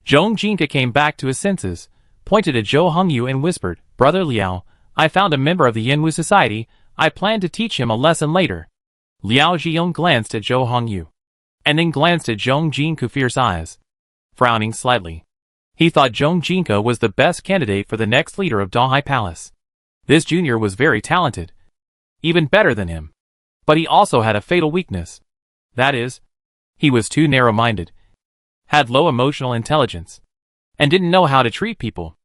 Zhong Jinke came back to his senses, pointed at Zhou Hongyu and whispered, "Brother Liao, I found a member of the Yinwu Society. I plan to teach him a lesson later." Liao Xiong glanced at Zhou Hongyu, and then glanced at Zhong Jinke's fierce eyes. Frowning slightly, he thought Zhong Jinke was the best candidate for the next leader of Donghai Palace. This junior was very talented, even better than him. But he also had a fatal weakness. That is, he was too narrow-minded, had low emotional intelligence, and didn't know how to treat people,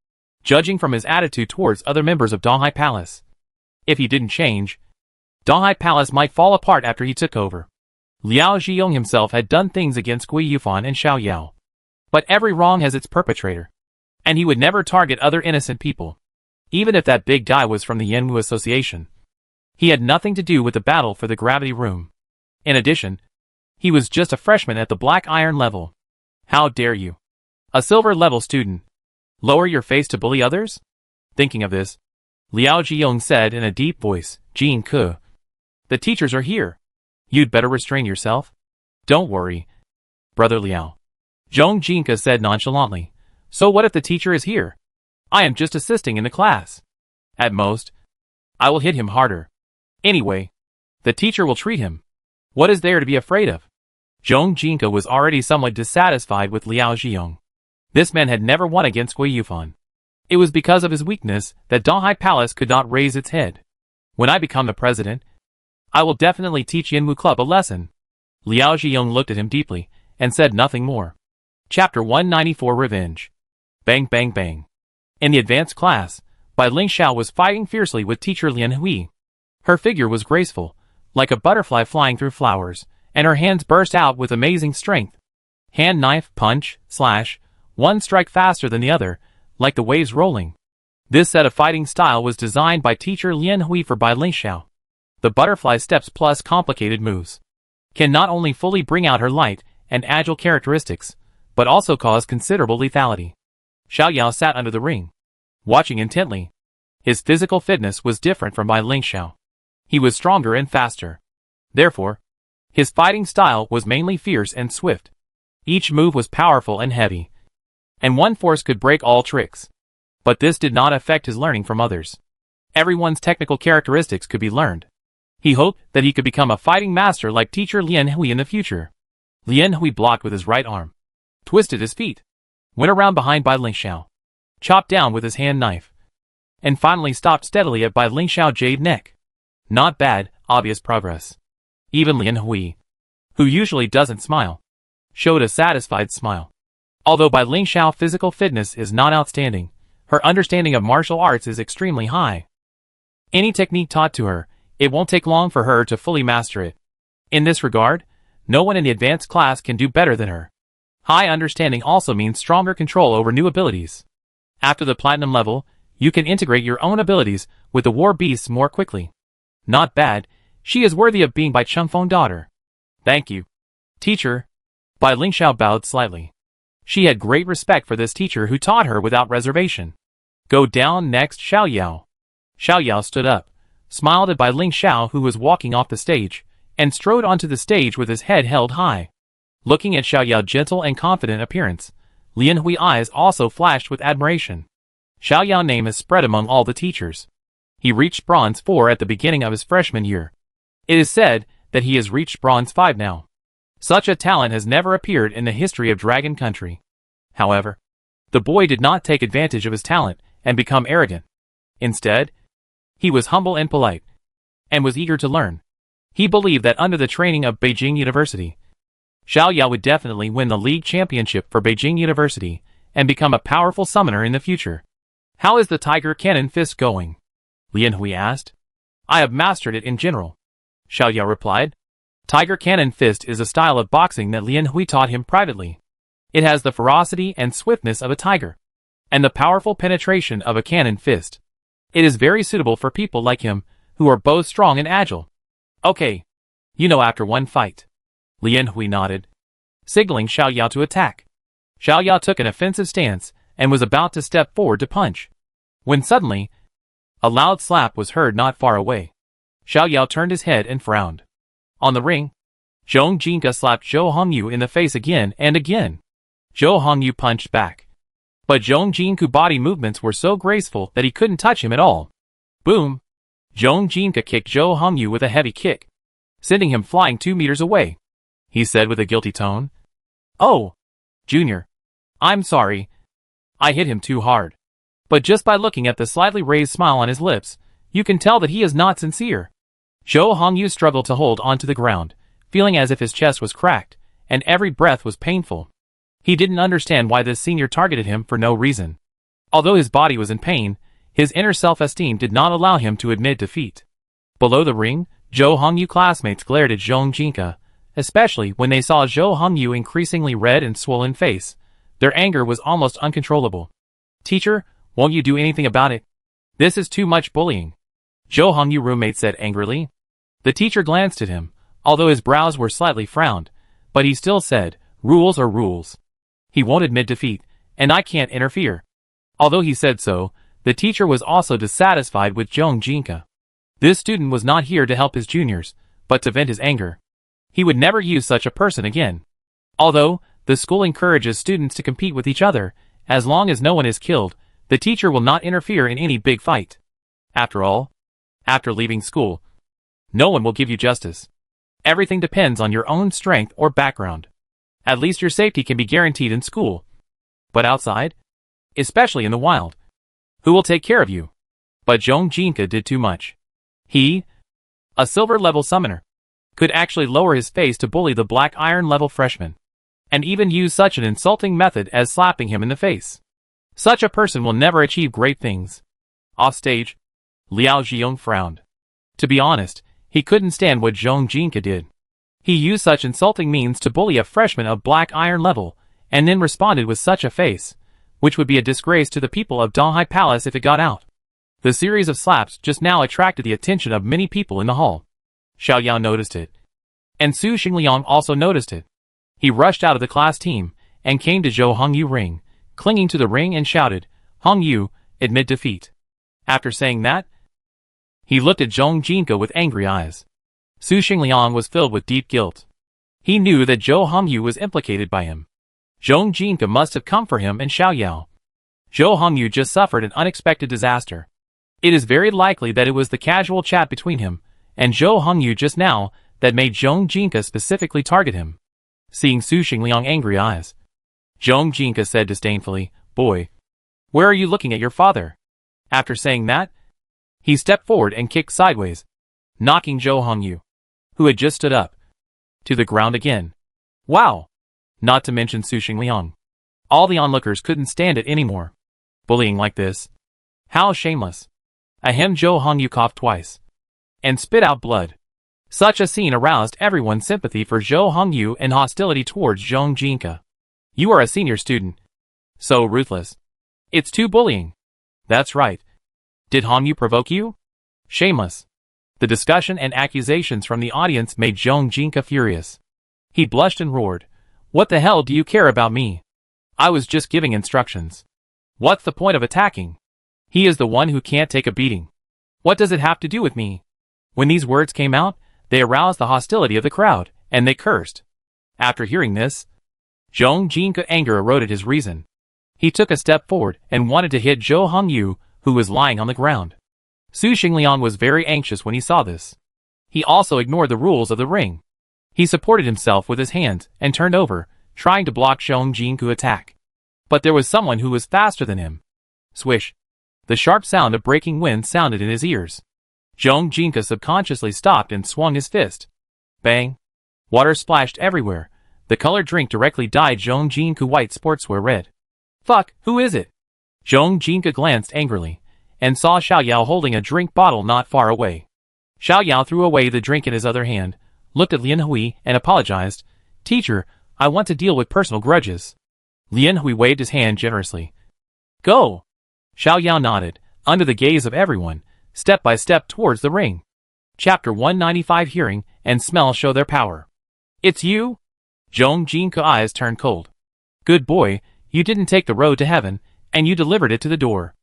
judging from his attitude towards other members of Donghai Palace. If he didn't change, Donghai Palace might fall apart after he took over. Liao Xiong himself had done things against Gui Yufan and Xiao Yao. But every wrong has its perpetrator, and he would never target other innocent people, even if that big guy was from the Yinwu Association. He had nothing to do with the battle for the gravity room. In addition, he was just a freshman at the black iron level. How dare you, a silver level student, lower your face to bully others? Thinking of this, Liao Xiong said in a deep voice, "Jin Ke, the teachers are here. You'd better restrain yourself." "Don't worry, Brother Liao," Zhong Jinke said nonchalantly. "So what if the teacher is here? I am just assisting in the class. At most, I will hit him harder. Anyway, the teacher will treat him. What is there to be afraid of?" Zhong Jinke was already somewhat dissatisfied with Liao Xiong. This man had never won against Gui Yufan. It was because of his weakness that Donghai Palace could not raise its head. When I become the president, I will definitely teach Yinwu Club a lesson. Liao Zhiyong looked at him deeply and said nothing more. Chapter 194 Revenge. Bang bang bang. In the advanced class, Bai Lingxiao was fighting fiercely with teacher Lian Hui. Her figure was graceful, like a butterfly flying through flowers, and her hands burst out with amazing strength. Hand knife, punch, slash, one strike faster than the other, like the waves rolling. This set of fighting style was designed by teacher Lian Hui for Bai Lingxiao. The butterfly steps plus complicated moves can not only fully bring out her light and agile characteristics, but also cause considerable lethality. Xiao Yao sat under the ring, watching intently. His physical fitness was different from Bai Lingxiao. He was stronger and faster. Therefore, his fighting style was mainly fierce and swift. Each move was powerful and heavy, and one force could break all tricks. But this did not affect his learning from others. Everyone's technical characteristics could be learned. He hoped that he could become a fighting master like teacher Lian Hui in the future. Lian Hui blocked with his right arm, twisted his feet, went around behind Bai Lingxiao, chopped down with his hand knife, and finally stopped steadily at Bai Lingxiao's jade neck. Not bad, obvious progress. Even Lian Hui, who usually doesn't smile, showed a satisfied smile. Although Bai Lingxiao's physical fitness is not outstanding, her understanding of martial arts is extremely high. Any technique taught to her, it won't take long for her to fully master it. In this regard, no one in the advanced class can do better than her. High understanding also means stronger control over new abilities. After the platinum level, you can integrate your own abilities with the war beasts more quickly. Not bad, she is worthy of being Bai Chengfeng's daughter. Thank you, teacher. Bai Lingxiao bowed slightly. She had great respect for this teacher who taught her without reservation. Go down next, Xiao Yao. Xiao Yao stood up, smiled at Bai Lingxiao who was walking off the stage, and strode onto the stage with his head held high. Looking at Xiao Yao's gentle and confident appearance, Lian Hui's eyes also flashed with admiration. Xiao Yao's name is spread among all the teachers. He reached Bronze 4 at the beginning of his freshman year. It is said that he has reached Bronze 5 now. Such a talent has never appeared in the history of Dragon Country. However, the boy did not take advantage of his talent and become arrogant. Instead, he was humble and polite, and was eager to learn. He believed that under the training of Beijing University, Xiao Yao would definitely win the league championship for Beijing University and become a powerful summoner in the future. How is the Tiger Cannon Fist going? Lian Hui asked. I have mastered it in general, Xiao Yao replied. Tiger Cannon Fist is a style of boxing that Lian Hui taught him privately. It has the ferocity and swiftness of a tiger, and the powerful penetration of a cannon fist. It is very suitable for people like him, who are both strong and agile. Okay. You know after one fight. Lian Hui nodded, signaling Xiao Yao to attack. Xiao Yao took an offensive stance, and was about to step forward to punch, when suddenly, a loud slap was heard not far away. Xiao Yao turned his head and frowned. On the ring, Zhong Jinka slapped Zhou Hongyu in the face again and again. Zhou Hongyu punched back, but Zhong Jinka's body movements were so graceful that he couldn't touch him at all. Boom! Zhong Jinka kicked Zhou Hongyu with a heavy kick, sending him flying 2 meters away. He said with a guilty tone. Oh, Junior, I'm sorry. I hit him too hard. But just by looking at the slightly raised smile on his lips, you can tell that he is not sincere. Zhou Hongyu struggled to hold onto the ground, feeling as if his chest was cracked, and every breath was painful. He didn't understand why this senior targeted him for no reason. Although his body was in pain, his inner self-esteem did not allow him to admit defeat. Below the ring, Zhou Hongyu classmates glared at Zhong Jinka, especially when they saw Zhou Hongyu increasingly red and swollen face. Their anger was almost uncontrollable. Teacher, won't you do anything about it? This is too much bullying, Zhou Hongyu roommate said angrily. The teacher glanced at him, although his brows were slightly frowned, but he still said, rules are rules. He won't admit defeat, and I can't interfere. Although he said so, the teacher was also dissatisfied with Zhong Jinka. This student was not here to help his juniors, but to vent his anger. He would never use such a person again. Although, the school encourages students to compete with each other, as long as no one is killed, the teacher will not interfere in any big fight. After all, after leaving school, no one will give you justice. Everything depends on your own strength or background. At least your safety can be guaranteed in school. But outside, especially in the wild, Who will take care of you? But Zhong Jinka did too much. He, a silver-level summoner, could actually lower his face to bully the black iron-level freshman, and even use such an insulting method as slapping him in the face. Such a person will never achieve great things. Off stage, Liao Zhiyong frowned. To be honest, he couldn't stand what Zhong Jinka did. He used such insulting means to bully a freshman of black iron level, and then responded with such a face, which would be a disgrace to the people of Donghai Palace if it got out. The series of slaps just now attracted the attention of many people in the hall. Xiao Yao noticed it, and Su Xingliang also noticed it. He rushed out of the class team, and came to Zhou Hongyu ring, clinging to the ring and shouted, "Hongyu, admit defeat." After saying that, he looked at Zhong Jinka with angry eyes. Su Xingliang was filled with deep guilt. He knew that Zhou Hongyu was implicated by him. Zhong Jinka must have come for him and Xiao Yao. Zhou Hongyu just suffered an unexpected disaster. It is very likely that it was the casual chat between him and Zhou Hongyu just now that made Zhong Jinka specifically target him. Seeing Su Xingliang angry eyes, Zhong Jinka said disdainfully, "Boy, where are you looking at your father?" After saying that, he stepped forward and kicked sideways, knocking Zhou Hongyu, who had just stood up, to the ground again. Wow! Not to mention Su Xingliang. All the onlookers couldn't stand it anymore. Bullying like this. How shameless. Ahem. Zhou Hongyu coughed twice, and spit out blood. Such a scene aroused everyone's sympathy for Zhou Hongyu and hostility towards Zhong Jinka. You are a senior student. So ruthless. It's too bullying. That's right. Did Hongyu provoke you? Shameless. The discussion and accusations from the audience made Zhong Jinka furious. He blushed and roared, "What the hell do you care about me? I was just giving instructions. What's the point of attacking? He is the one who can't take a beating. What does it have to do with me?" When these words came out, they aroused the hostility of the crowd, and they cursed. After hearing this, Zhong Jinka's anger eroded his reason. He took a step forward and wanted to hit Zhou Hongyu, who was lying on the ground. Su Xingliang was very anxious when he saw this. He also ignored the rules of the ring. He supported himself with his hands and turned over, trying to block Zhong Jinka's attack. But there was someone who was faster than him. Swish! The sharp sound of breaking wind sounded in his ears. Zhong Jinka subconsciously stopped and swung his fist. Bang! Water splashed everywhere. The colored drink directly dyed Zhong Jinka's white sportswear red. Fuck, who is it? Zhong Jinka glanced angrily, and saw Xiao Yao holding a drink bottle not far away. Xiao Yao threw away the drink in his other hand, looked at Lian Hui and apologized. "Teacher, I want to deal with personal grudges." Lian Hui waved his hand generously. "Go!" Xiao Yao nodded, under the gaze of everyone, step by step towards the ring. Chapter 195. Hearing and smell show their power. "It's you?" Zhong Jinka's eyes turned cold. "Good boy, you didn't take the road to heaven, and you delivered it to the door."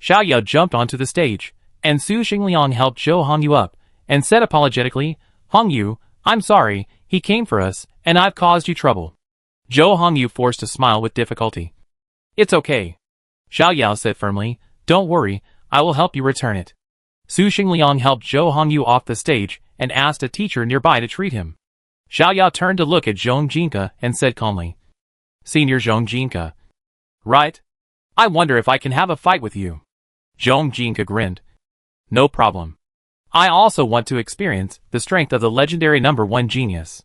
Xiao Yao jumped onto the stage, and Su Xingliang helped Zhou Hongyu up, and said apologetically, "Hongyu, I'm sorry, he came for us, and I've caused you trouble." Zhou Hongyu forced a smile with difficulty. "It's okay," Xiao Yao said firmly, "don't worry, I will help you return it." Su Xingliang helped Zhou Hongyu off the stage, and asked a teacher nearby to treat him. Xiao Yao turned to look at Zhong Jinka and said calmly, "Senior Zhong Jinka. Right? I wonder if I can have a fight with you." Zhong Jinka grinned. "No problem. I also want to experience the strength of the legendary number 1 genius."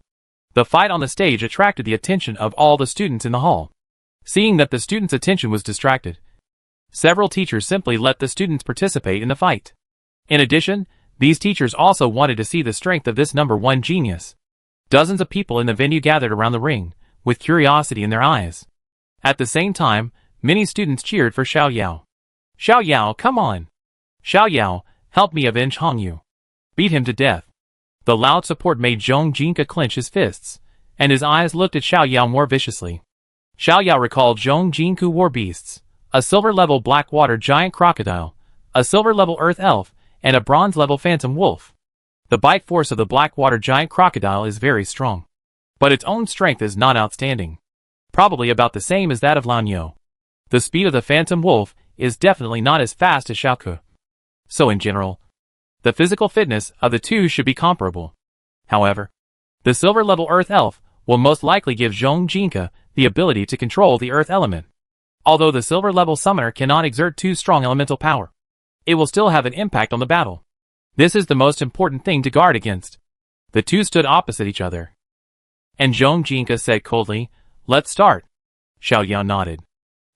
The fight on the stage attracted the attention of all the students in the hall. Seeing that the students' attention was distracted, several teachers simply let the students participate in the fight. In addition, these teachers also wanted to see the strength of this number 1 genius. Dozens of people in the venue gathered around the ring, with curiosity in their eyes. At the same time, many students cheered for Xiao Yao. "Xiao Yao, come on! Xiao Yao, help me avenge Hongyu. Beat him to death." The loud support made Zhong Jinka clench his fists, and his eyes looked at Xiao Yao more viciously. Xiao Yao recalled Zhong Jinka's war beasts, a silver-level black-water giant crocodile, a silver-level earth elf, and a bronze-level phantom wolf. The bite force of the black-water giant crocodile is very strong, but its own strength is not outstanding. Probably about the same as that of Lan Yo. The speed of the phantom wolf is definitely not as fast as Xiaoke. So in general, the physical fitness of the two should be comparable. However, the silver-level earth elf will most likely give Zhong Jinka the ability to control the earth element. Although the silver level summoner cannot exert too strong elemental power, it will still have an impact on the battle. This is the most important thing to guard against. The two stood opposite each other. And Zhong Jinka said coldly, "Let's start." Xiao Yao nodded.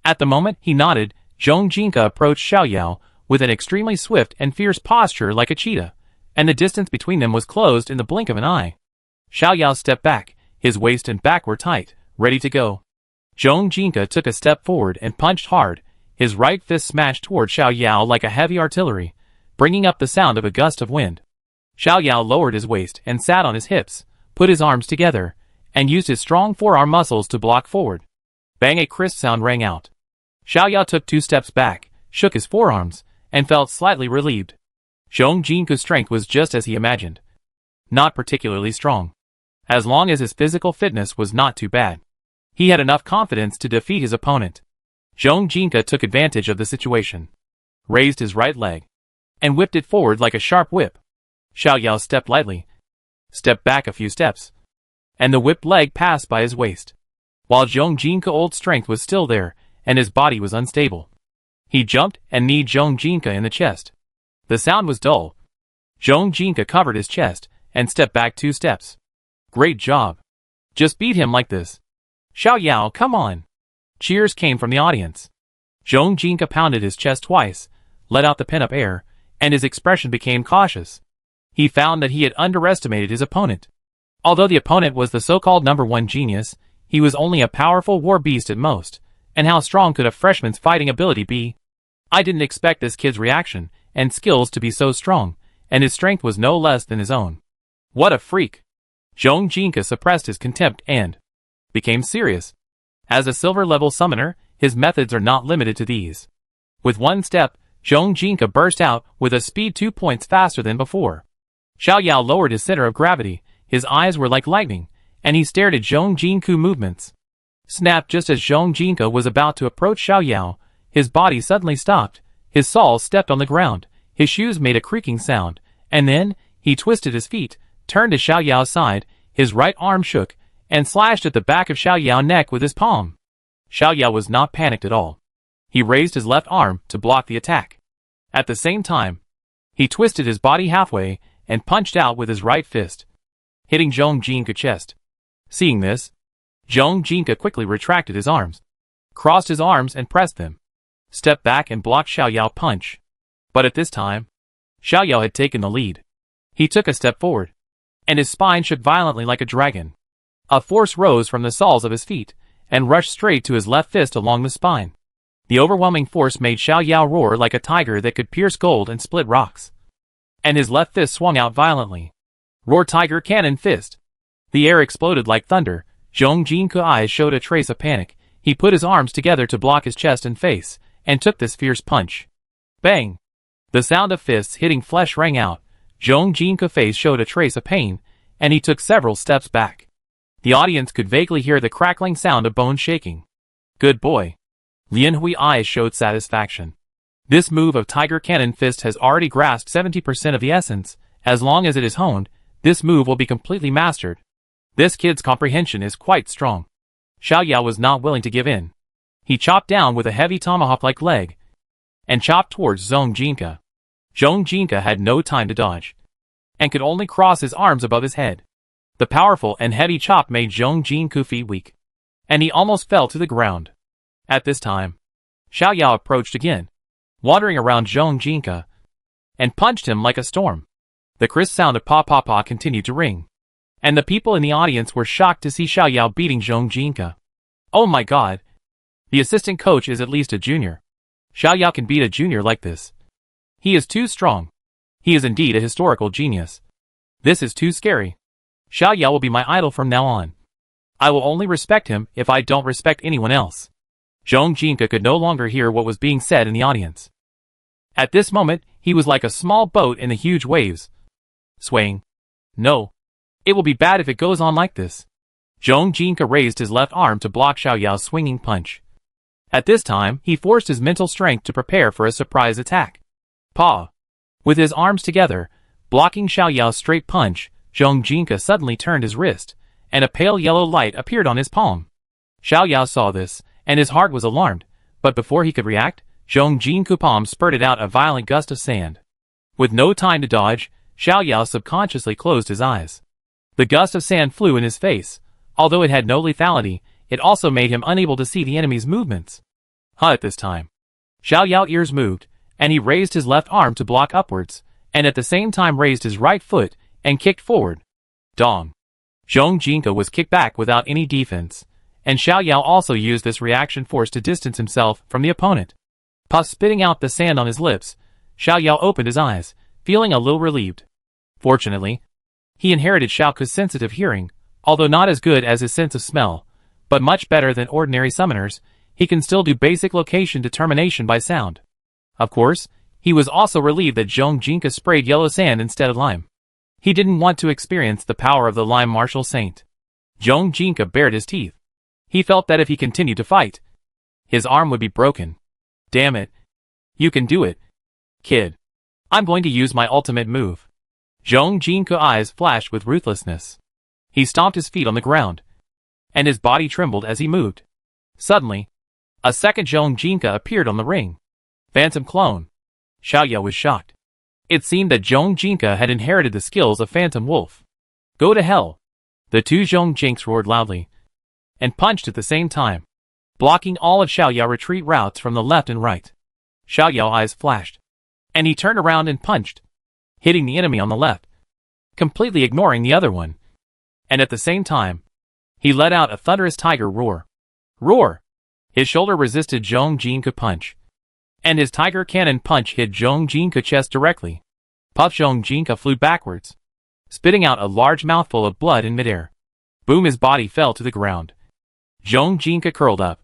At the moment he nodded, Zhong Jinka approached Xiao Yao with an extremely swift and fierce posture like a cheetah, and the distance between them was closed in the blink of an eye. Xiao Yao stepped back, his waist and back were tight, ready to go. Zhong Jinka took a step forward and punched hard, his right fist smashed toward Xiao Yao like a heavy artillery, bringing up the sound of a gust of wind. Xiao Yao lowered his waist and sat on his hips, put his arms together, and used his strong forearm muscles to block forward. Bang! A crisp sound rang out. Xiao Yao took 2 steps back, shook his forearms, and felt slightly relieved. Zhong Jinka's strength was just as he imagined. Not particularly strong. As long as his physical fitness was not too bad. He had enough confidence to defeat his opponent. Zhong Jinka took advantage of the situation, raised his right leg, and whipped it forward like a sharp whip. Xiao Yao stepped lightly, stepped back a few steps, and the whipped leg passed by his waist. While Zhong Jinka's old strength was still there, and his body was unstable. He jumped and kneed Zhong Jinka in the chest. The sound was dull. Zhong Jinka covered his chest, and stepped back 2 steps. Great job. Just beat him like this. Xiao Yao, come on. Cheers came from the audience. Zhong Jinka pounded his chest twice, let out the pent-up air, and his expression became cautious. He found that he had underestimated his opponent. Although the opponent was the so-called #1 genius, he was only a powerful war beast at most, and how strong could a freshman's fighting ability be? I didn't expect this kid's reaction and skills to be so strong, and his strength was no less than his own. What a freak! Zhong Jinka suppressed his contempt and became serious. As a silver-level summoner, his methods are not limited to these. With one step, Zhong Jinka burst out with a speed 2 points faster than before. Xiao Yao lowered his center of gravity, his eyes were like lightning, and he stared at Zhong Jinka's movements. Snap! Just as Zhong Jinka was about to approach Xiao Yao, his body suddenly stopped, his soles stepped on the ground, his shoes made a creaking sound, and then, he twisted his feet, turned to Xiao Yao's side, his right arm shook, and slashed at the back of Xiao Yao's neck with his palm. Xiao Yao was not panicked at all. He raised his left arm to block the attack. At the same time, he twisted his body halfway and punched out with his right fist, hitting Zhong Jinka's chest. Seeing this, Zhong Jinka quickly retracted his arms, crossed his arms and pressed them, stepped back and blocked Xiao Yao's punch. But at this time, Xiao Yao had taken the lead. He took a step forward, and his spine shook violently like a dragon. A force rose from the soles of his feet, and rushed straight to his left fist along the spine. The overwhelming force made Xiao Yao roar like a tiger that could pierce gold and split rocks. And his left fist swung out violently. Roar Tiger Cannon Fist! The air exploded like thunder. Zhong Jinka's eyes showed a trace of panic. He put his arms together to block his chest and face, and took this fierce punch. Bang! The sound of fists hitting flesh rang out. Zhong Jinka's face showed a trace of pain, and he took several steps back. The audience could vaguely hear the crackling sound of bones shaking. Good boy. Lian Hui's eyes showed satisfaction. This move of Tiger Cannon Fist has already grasped 70% of the essence. As long as it is honed, this move will be completely mastered. This kid's comprehension is quite strong. Xiao Yao was not willing to give in. He chopped down with a heavy tomahawk-like leg, and chopped towards Zhong Jinka. Zhong Jinka had no time to dodge, and could only cross his arms above his head. The powerful and heavy chop made Zhong Jinka's feet weak, and he almost fell to the ground. At this time, Xiao Yao approached again, wandering around Zhong Jinka, and punched him like a storm. The crisp sound of pa-pa-pa continued to ring, and the people in the audience were shocked to see Xiao Yao beating Zhong Jinka. Oh my god! The assistant coach is at least a junior. Xiao Yao can beat a junior like this. He is too strong. He is indeed a historical genius. This is too scary. Xiao Yao will be my idol from now on. I will only respect him if I don't respect anyone else. Zhong Jinka could no longer hear what was being said in the audience. At this moment, he was like a small boat in the huge waves, swaying. No. It will be bad if it goes on like this. Zhong Jinka raised his left arm to block Xiao Yao's swinging punch. At this time, he forced his mental strength to prepare for a surprise attack. Pa! With his arms together, blocking Xiao Yao's straight punch, Zhong Jinka suddenly turned his wrist, and a pale yellow light appeared on his palm. Xiao Yao saw this, and his heart was alarmed, But before he could react, Zhong Jinke palm spurted out a violent gust of sand. With no time to dodge, Xiao Yao subconsciously closed his eyes. The gust of sand flew in his face. Although it had no lethality, it also made him unable to see the enemy's movements. At this time, Xiao Yao's ears moved, and he raised his left arm to block upwards, and at the same time raised his right foot and kicked forward. Dong. Zhong Jinke was kicked back without any defense, and Xiao Yao also used this reaction force to distance himself from the opponent. Spitting out the sand on his lips, Xiao Yao opened his eyes, feeling a little relieved. Fortunately, he inherited Xiao Ke's sensitive hearing, although not as good as his sense of smell, but much better than ordinary summoners. He can still do basic location determination by sound. Of course, he was also relieved that Zhong Jinke sprayed yellow sand instead of lime. He didn't want to experience the power of the lime martial saint. Zhong Jinke bared his teeth. He felt that if he continued to fight, his arm would be broken. Damn it. You can do it, kid. I'm going to use my ultimate move. Zhong Jinke's eyes flashed with ruthlessness. He stomped his feet on the ground, and his body trembled as he moved. Suddenly, a second Zhong Jinke appeared on the ring. Phantom clone. Xiao Yao was shocked. It seemed that Zhong Jinke had inherited the skills of Phantom Wolf. Go to hell. The two Zhong Jinkes roared loudly, and punched at the same time, blocking all of Xiao Yao's retreat routes from the left and right. Xiao Yao's eyes flashed, and he turned around and punched, hitting the enemy on the left, completely ignoring the other one. And at the same time, he let out a thunderous tiger roar. Roar! His shoulder resisted Zhong Jinke's punch, and his tiger cannon punch hit Zhong Jinke's chest directly. Puff! Zhong Jinke flew backwards, spitting out a large mouthful of blood in midair. Boom! His body fell to the ground. Zhong Jinke curled up,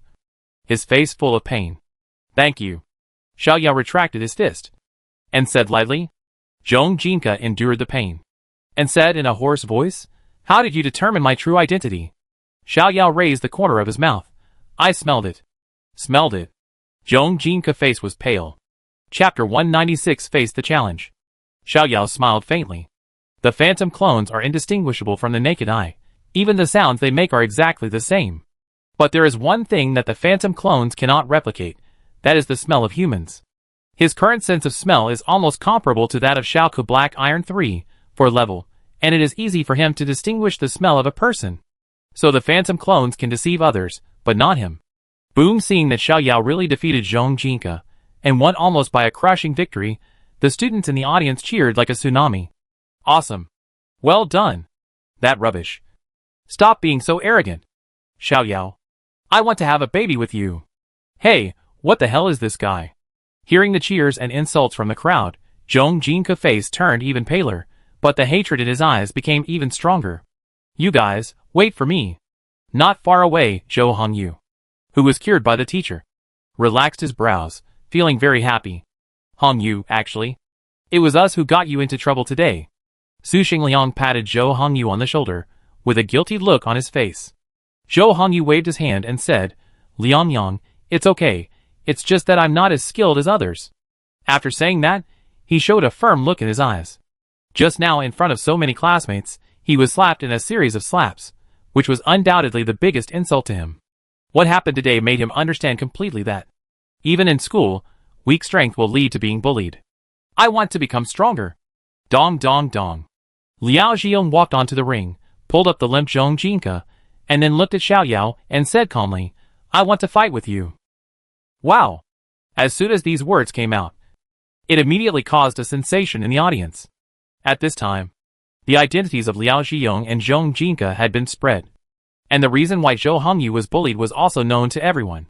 his face full of pain. Thank you. Xiao Yao retracted his fist, and said lightly. Zhong Jinke endured the pain, and said in a hoarse voice, How did you determine my true identity? Xiao Yao raised the corner of his mouth. I smelled it. Smelled it. Zhong Jinke's face was pale. Chapter 196 faced the challenge. Xiao Yao smiled faintly. The phantom clones are indistinguishable from the naked eye. Even the sounds they make are exactly the same. But there is one thing that the phantom clones cannot replicate. That is the smell of humans. His current sense of smell is almost comparable to that of Xiao Ke Black Iron 3, for level, and it is easy for him to distinguish the smell of a person. So the phantom clones can deceive others, but not him. Boom! Seeing that Xiao Yao really defeated Zhong Jinke, and won almost by a crushing victory, the students in the audience cheered like a tsunami. Awesome. Well done. That rubbish. Stop being so arrogant. Xiao Yao. I want to have a baby with you. Hey, what the hell is this guy? Hearing the cheers and insults from the crowd, Zhong Jinke's face turned even paler, but the hatred in his eyes became even stronger. You guys, wait for me. Not far away, Zhou Hongyu, who was cured by the teacher, relaxed his brows, feeling very happy. Hongyu, actually. It was us who got you into trouble today. Su Xingliang patted Zhou Hongyu on the shoulder, with a guilty look on his face. Zhou Hongyu waved his hand and said, Liangyang, it's okay, it's just that I'm not as skilled as others. After saying that, he showed a firm look in his eyes. Just now in front of so many classmates, he was slapped in a series of slaps, which was undoubtedly the biggest insult to him. What happened today made him understand completely that, even in school, weak strength will lead to being bullied. I want to become stronger. Dong dong dong. Liao Xiong walked onto the ring, pulled up the limp Zhong Jinke, and then looked at Xiao Yao and said calmly, I want to fight with you. Wow! As soon as these words came out, it immediately caused a sensation in the audience. At this time, the identities of Liao Xiong and Zhong Jinke had been spread, and the reason why Zhou Hongyu was bullied was also known to everyone.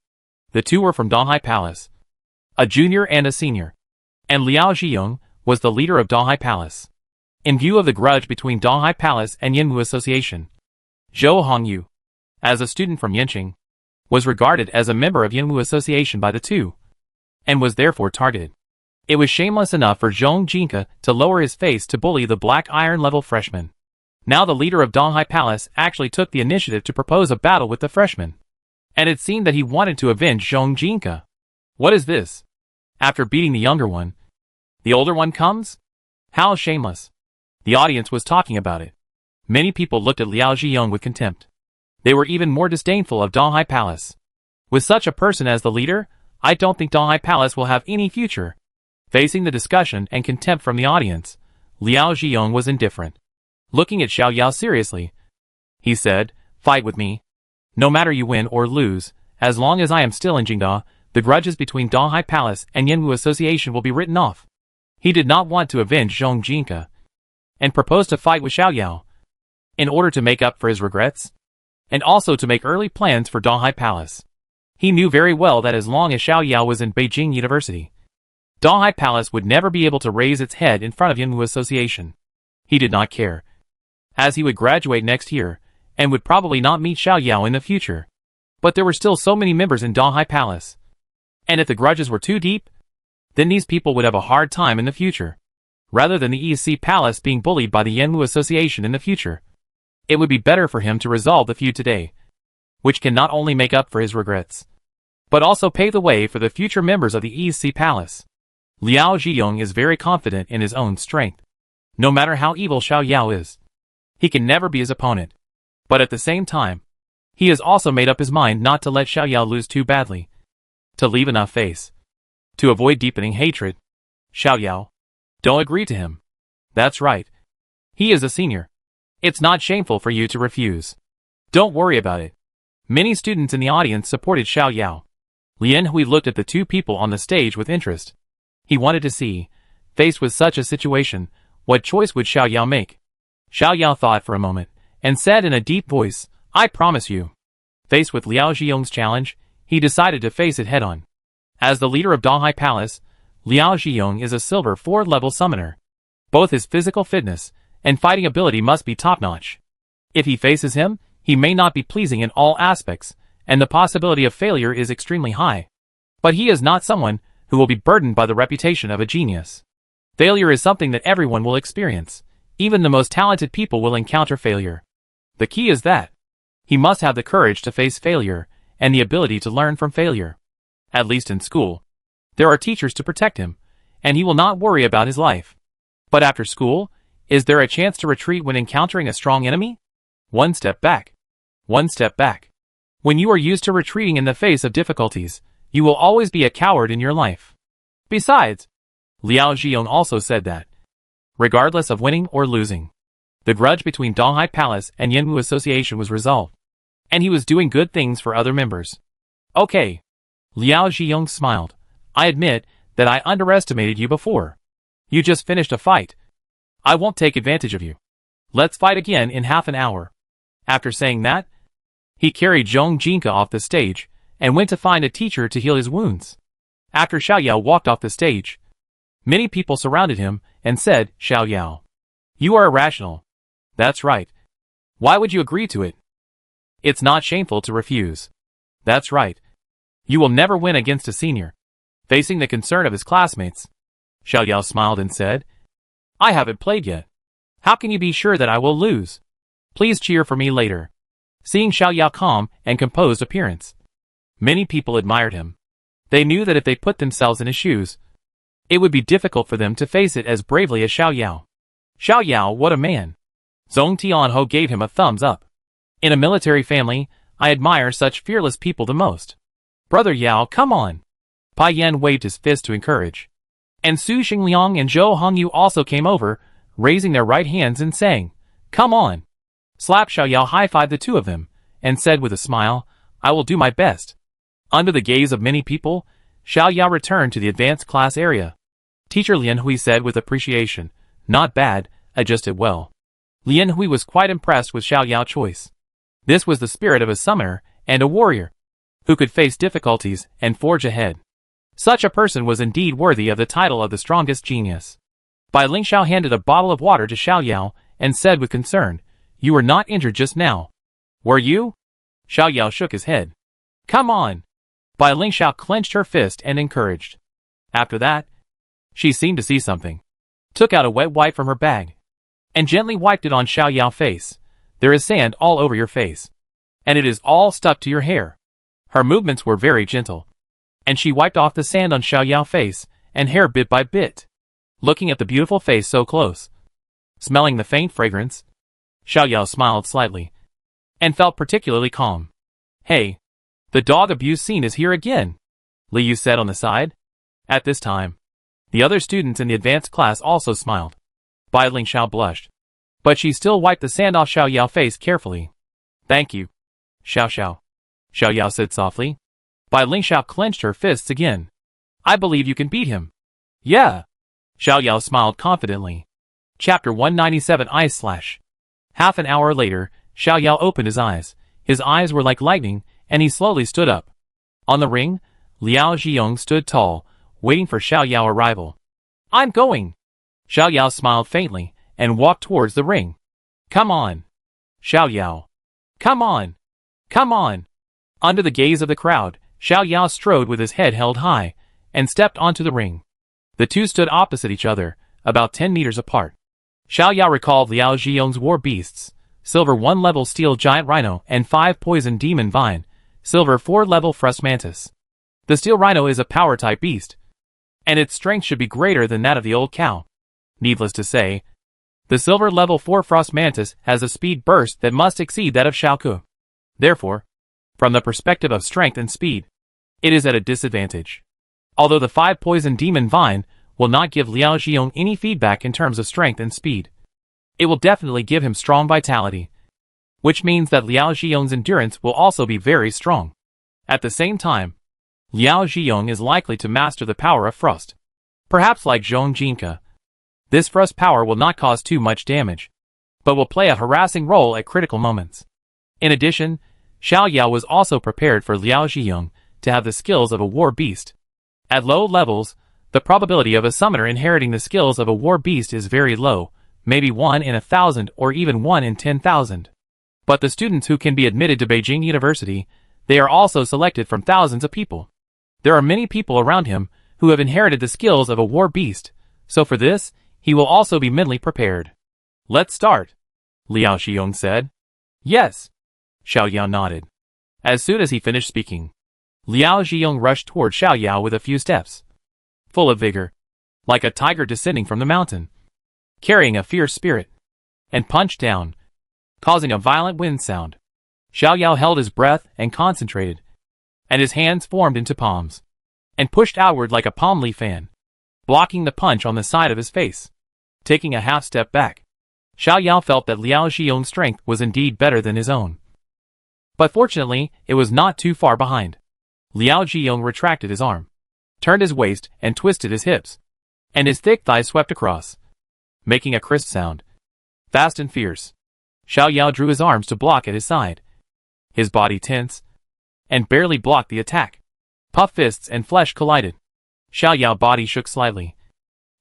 The two were from Donghai Palace, a junior and a senior, and Liao Xiong was the leader of Donghai Palace. In view of the grudge between Donghai Palace and Yanwu Association, Zhou Hongyu, as a student from Yanqing, was regarded as a member of Yanwu Association by the two, and was therefore targeted. It was shameless enough for Zhong Jinke to lower his face to bully the Black Iron level freshman. Now the leader of Donghai Palace actually took the initiative to propose a battle with the freshman, and it seemed that he wanted to avenge Zhong Jinke. What is this? After beating the younger one, the older one comes? How shameless. The audience was talking about it. Many people looked at Liao Xiong with contempt. They were even more disdainful of Donghai Palace. With such a person as the leader, I don't think Donghai Palace will have any future. Facing the discussion and contempt from the audience, Liao Zhiyong was indifferent. Looking at Xiao Yao seriously, he said, "Fight with me. No matter you win or lose, as long as I am still in Jingda, the grudges between Donghai Palace and Yanwu Association will be written off." He did not want to avenge Zhong Jinka, and proposed to fight with Xiao Yao, in order to make up for his regrets, and also to make early plans for Donghai Palace. He knew very well that as long as Xiao Yao was in Beijing University, Donghai Palace would never be able to raise its head in front of Yanwu Association. He did not care, as he would graduate next year, and would probably not meet Xiao Yao in the future. But there were still so many members in Donghai Palace, and if the grudges were too deep, then these people would have a hard time in the future. Rather than the EC Palace being bullied by the Yanwu Association in the future, it would be better for him to resolve the feud today, which can not only make up for his regrets, but also pave the way for the future members of the EC Palace. Liao Zhiyong is very confident in his own strength. No matter how evil Xiao Yao is, he can never be his opponent. But at the same time, he has also made up his mind not to let Xiao Yao lose too badly, to leave enough face, to avoid deepening hatred. Xiao Yao, don't agree to him. That's right. He is a senior. It's not shameful for you to refuse. Don't worry about it. Many students in the audience supported Xiao Yao. Lian Hui looked at the two people on the stage with interest. He wanted to see, faced with such a situation, what choice would Xiao Yao make. Xiao Yao thought for a moment, and said in a deep voice, "I promise you." Faced with Liao Zhiyong's challenge, he decided to face it head-on. As the leader of Donghai Palace, Liao Zhiyong is a silver 4-level summoner. Both his physical fitness and fighting ability must be top-notch. If he faces him, he may not be pleasing in all aspects, and the possibility of failure is extremely high. But he is not someone who will be burdened by the reputation of a genius. Failure is something that everyone will experience. Even the most talented people will encounter failure. The key is that he must have the courage to face failure, and the ability to learn from failure. At least in school, there are teachers to protect him, and he will not worry about his life. But after school, is there a chance to retreat when encountering a strong enemy? One step back. One step back. When you are used to retreating in the face of difficulties, you will always be a coward in your life. Besides, Liao Zhiyong also said that, regardless of winning or losing, the grudge between Donghai Palace and Yanwu Association was resolved, and he was doing good things for other members. Okay. Liao Zhiyong smiled. I admit that I underestimated you before. You just finished a fight. I won't take advantage of you. Let's fight again in half an hour. After saying that, he carried Zhong Jinka off the stage and went to find a teacher to heal his wounds. After Xiao Yao walked off the stage, many people surrounded him and said, "Xiao Yao, you are irrational." That's right. Why would you agree to it? It's not shameful to refuse. That's right. You will never win against a senior. Facing the concern of his classmates, Xiao Yao smiled and said, "I haven't played yet. How can you be sure that I will lose? Please cheer for me later." Seeing Xiao Yao's calm and composed appearance, many people admired him. They knew that if they put themselves in his shoes, it would be difficult for them to face it as bravely as Xiao Yao. Xiao Yao, what a man! Zhong Tianho gave him a thumbs up. In a military family, I admire such fearless people the most. Brother Yao, come on! Pai Yan waved his fist to encourage. And Su Xingliang and Zhou Hongyu also came over, raising their right hands and saying, "Come on!" Slap Xiao Yao high-fived the two of them, and said with a smile, "I will do my best." Under the gaze of many people, Xiao Yao returned to the advanced class area. Teacher Lian Hui said with appreciation, "Not bad, adjusted well." Lian Hui was quite impressed with Xiao Yao's choice. This was the spirit of a summoner and a warrior, who could face difficulties and forge ahead. Such a person was indeed worthy of the title of the strongest genius. Bai Lingxiao handed a bottle of water to Xiao Yao and said with concern, "You were not injured just now, were you?" Xiao Yao shook his head. "Come on!" Bai Lingxiao clenched her fist and encouraged. After that, she seemed to see something, took out a wet wipe from her bag, and gently wiped it on Xiao Yao's face. "There is sand all over your face, and it is all stuck to your hair." Her movements were very gentle, and she wiped off the sand on Xiao Yao's face and hair bit by bit. Looking at the beautiful face so close, smelling the faint fragrance, Xiao Yao smiled slightly, and felt particularly calm. "Hey, the dog abuse scene is here again. Liu said on the side. At this time, the other students in the advanced class also smiled. Bai Lingxiao blushed, but she still wiped the sand off Xiao Yao's face carefully. Thank you, Xiao Xiao. Xiao Yao said softly. Bai Lingxiao clenched her fists again. I believe you can beat him. Yeah. Xiao Yao smiled confidently. Chapter 197 Ice Slash. Half an hour later, Xiao Yao opened his eyes. His eyes were like lightning, and he slowly stood up. On the ring, Liao Zhiyong stood tall, waiting for Xiao Yao's arrival. I'm going. Xiao Yao smiled faintly, and walked towards the ring. Come on. Xiao Yao. Come on. Come on. Under the gaze of the crowd, Xiao Yao strode with his head held high, and stepped onto the ring. The two stood opposite each other, about 10 meters apart. Xiao Yao recalled Liao Zhiyong's war beasts, Silver 1 level Steel Giant Rhino and 5 Poison Demon Vine, Silver 4 level Frost Mantis. The Steel Rhino is a power-type beast, and its strength should be greater than that of the old cow. Needless to say, the Silver level 4 Frost Mantis has a speed burst that must exceed that of Xiaoku. Therefore, from the perspective of strength and speed, it is at a disadvantage. Although the 5 Poison Demon Vine will not give Liao Zhiyong any feedback in terms of strength and speed, it will definitely give him strong vitality, which means that Liao Zhiyong's endurance will also be very strong. At the same time, Liao Zhiyong is likely to master the power of Frost. Perhaps like Zhong Jinke, this Frost power will not cause too much damage, but will play a harassing role at critical moments. In addition, Xiao Yao was also prepared for Liao Zhiyong to have the skills of a war beast. At low levels, the probability of a summoner inheriting the skills of a war beast is very low, maybe 1 in 1,000 or even 1 in 10,000. But the students who can be admitted to Beijing University, they are also selected from thousands of people. There are many people around him who have inherited the skills of a war beast, so for this, he will also be mentally prepared. Let's start, Liao Zhiyong said. Yes. Xiao Yao nodded. As soon as he finished speaking, Liao Zhiyong rushed toward Xiao Yao with a few steps, full of vigor, like a tiger descending from the mountain, carrying a fierce spirit, and punched down, causing a violent wind sound. Xiao Yao held his breath and concentrated, and his hands formed into palms, and pushed outward like a palm leaf fan, blocking the punch on the side of his face. Taking a half step back, Xiao Yao felt that Liao Zhiyong's strength was indeed better than his own. But fortunately, it was not too far behind. Liao Zhiyong retracted his arm, turned his waist and twisted his hips, and his thick thighs swept across, making a crisp sound. Fast and fierce, Xiao Yao drew his arms to block at his side. His body tense, and barely blocked the attack. Puff fists and flesh collided. Xiao Yao's body shook slightly,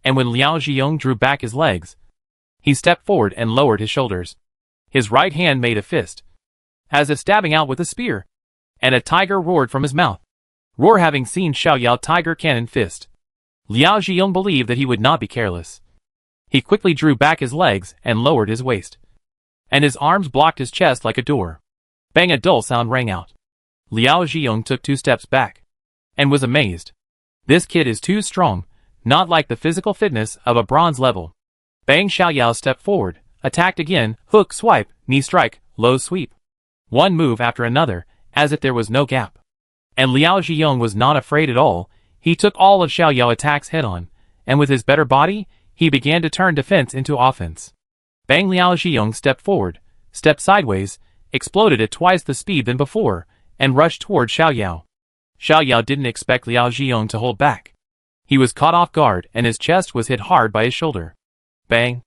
and when Liao Zhiyong drew back his legs, he stepped forward and lowered his shoulders. His right hand made a fist, as if stabbing out with a spear, and a tiger roared from his mouth. Roar having seen Xiao Yao's tiger cannon fist, Liao Zhiyong believed that he would not be careless. He quickly drew back his legs and lowered his waist, and his arms blocked his chest like a door. Bang! A dull sound rang out. Liao Zhiyong took 2 steps back, and was amazed. This kid is too strong, not like the physical fitness of a bronze level. Bang! Xiao Yao stepped forward, attacked again, hook swipe, knee strike, low sweep. One move after another, as if there was no gap. And Liao Zhiyong was not afraid at all. He took all of Xiao Yao's attacks head-on, and with his better body, he began to turn defense into offense. Bang! Liao Zhiyong stepped forward, stepped sideways, exploded at twice the speed than before, and rushed toward Xiao Yao. Xiao Yao didn't expect Liao Zhiyong to hold back. He was caught off guard and his chest was hit hard by his shoulder. Bang!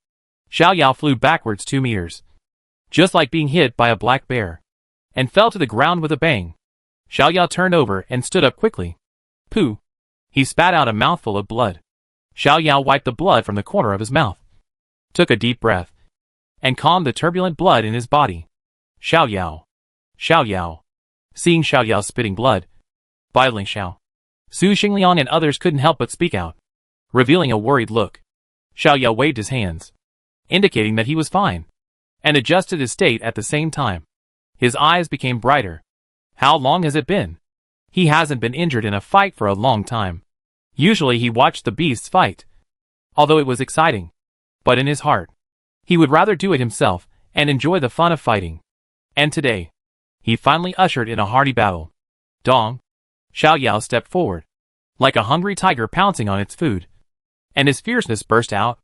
Xiao Yao flew backwards 2 meters, just like being hit by a black bear, and fell to the ground with a bang. Xiao Yao turned over and stood up quickly. Pooh! He spat out a mouthful of blood. Xiao Yao wiped the blood from the corner of his mouth, took a deep breath, and calmed the turbulent blood in his body. Xiao Yao! Xiao Yao! Seeing Xiao Yao spitting blood, Bai Lingxiao, Su Xingliang and others couldn't help but speak out, revealing a worried look. Xiao Yao waved his hands, indicating that he was fine, and adjusted his state at the same time. His eyes became brighter. How long has it been? He hasn't been injured in a fight for a long time. Usually he watched the beasts fight, although it was exciting. But in his heart, he would rather do it himself and enjoy the fun of fighting. And today, he finally ushered in a hearty battle. Dong! Xiao Yao stepped forward, like a hungry tiger pouncing on its food. And his fierceness burst out.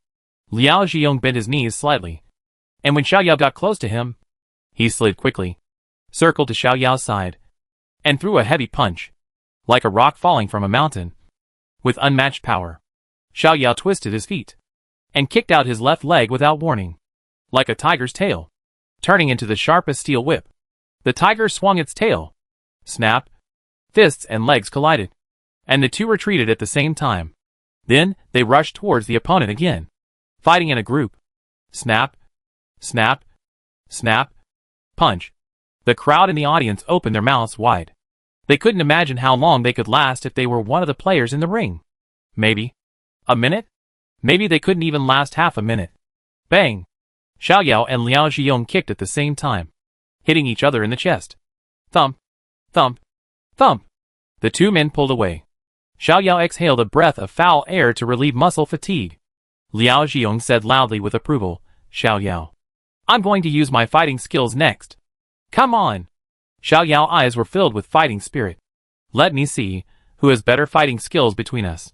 Liao Zhiyong bent his knees slightly, and when Xiao Yao got close to him, he slid quickly, circled to Xiao Yao's side, and threw a heavy punch, like a rock falling from a mountain. With unmatched power, Xiao Yao twisted his feet, and kicked out his left leg without warning, like a tiger's tail, turning into the sharpest steel whip. The tiger swung its tail. Snap! Fists and legs collided, and the two retreated at the same time. Then, they rushed towards the opponent again, fighting in a group. Snap! Snap! Snap! Punch! The crowd in the audience opened their mouths wide. They couldn't imagine how long they could last if they were one of the players in the ring. Maybe a minute? Maybe they couldn't even last half a minute. Bang! Xiao Yao and Liao Zhiyong kicked at the same time, hitting each other in the chest. Thump! Thump! Thump! The two men pulled away. Xiao Yao exhaled a breath of foul air to relieve muscle fatigue. Liao Zhiyong said loudly with approval, "Xiao Yao, I'm going to use my fighting skills next. Come on!" Xiao Yao's eyes were filled with fighting spirit. "Let me see, who has better fighting skills between us?"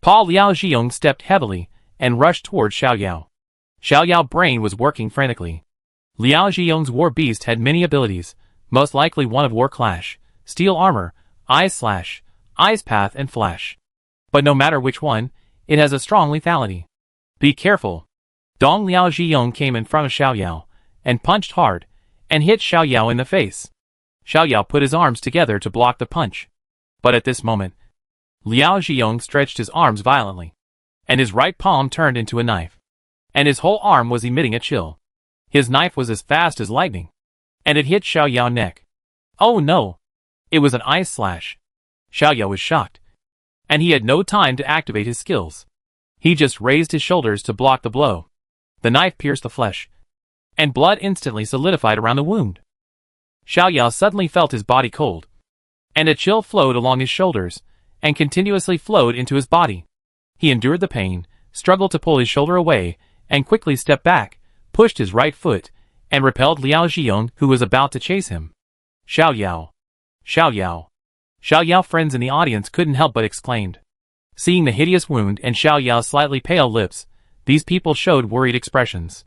Liao Zhiyong stepped heavily and rushed towards Xiao Yao. Xiao Yao's brain was working frantically. Liao Zhiyong's war beast had many abilities, most likely one of War Clash, Steel Armor, Ice Slash, Ice Path and Flash. But no matter which one, it has a strong lethality. Be careful. Dong Liao Zhiyong came in front of Xiao Yao, and punched hard, and hit Xiao Yao in the face. Xiao Yao put his arms together to block the punch. But at this moment, Liao Zhiyong stretched his arms violently, and his right palm turned into a knife, and his whole arm was emitting a chill. His knife was as fast as lightning, and it hit Xiao Yao's neck. Oh no! It was an ice slash. Xiao Yao was shocked, and he had no time to activate his skills. He just raised his shoulders to block the blow. The knife pierced the flesh, and blood instantly solidified around the wound. Xiao Yao suddenly felt his body cold, and a chill flowed along his shoulders, and continuously flowed into his body. He endured the pain, struggled to pull his shoulder away, and quickly stepped back, pushed his right foot, and repelled Liao Zhiyong, who was about to chase him. Xiao Yao! Xiao Yao! Xiao Yao's friends in the audience couldn't help but exclaimed. Seeing the hideous wound and Xiao Yao's slightly pale lips, these people showed worried expressions.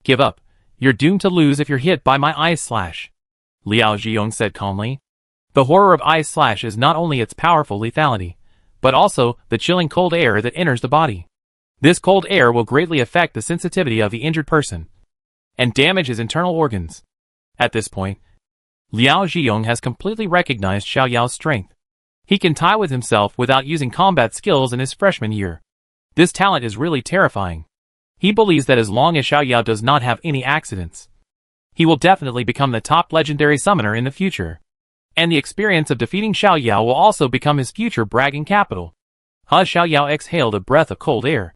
Give up. You're doomed to lose if you're hit by my ice slash, Liao Zhiyong said calmly. The horror of ice slash is not only its powerful lethality, but also the chilling cold air that enters the body. This cold air will greatly affect the sensitivity of the injured person, and damage his internal organs. At this point, Liao Zhiyong has completely recognized Xiao Yao's strength. He can tie with himself without using combat skills in his freshman year. This talent is really terrifying. He believes that as long as Xiao Yao does not have any accidents, he will definitely become the top legendary summoner in the future. And the experience of defeating Xiao Yao will also become his future bragging capital. Xiao Yao exhaled a breath of cold air,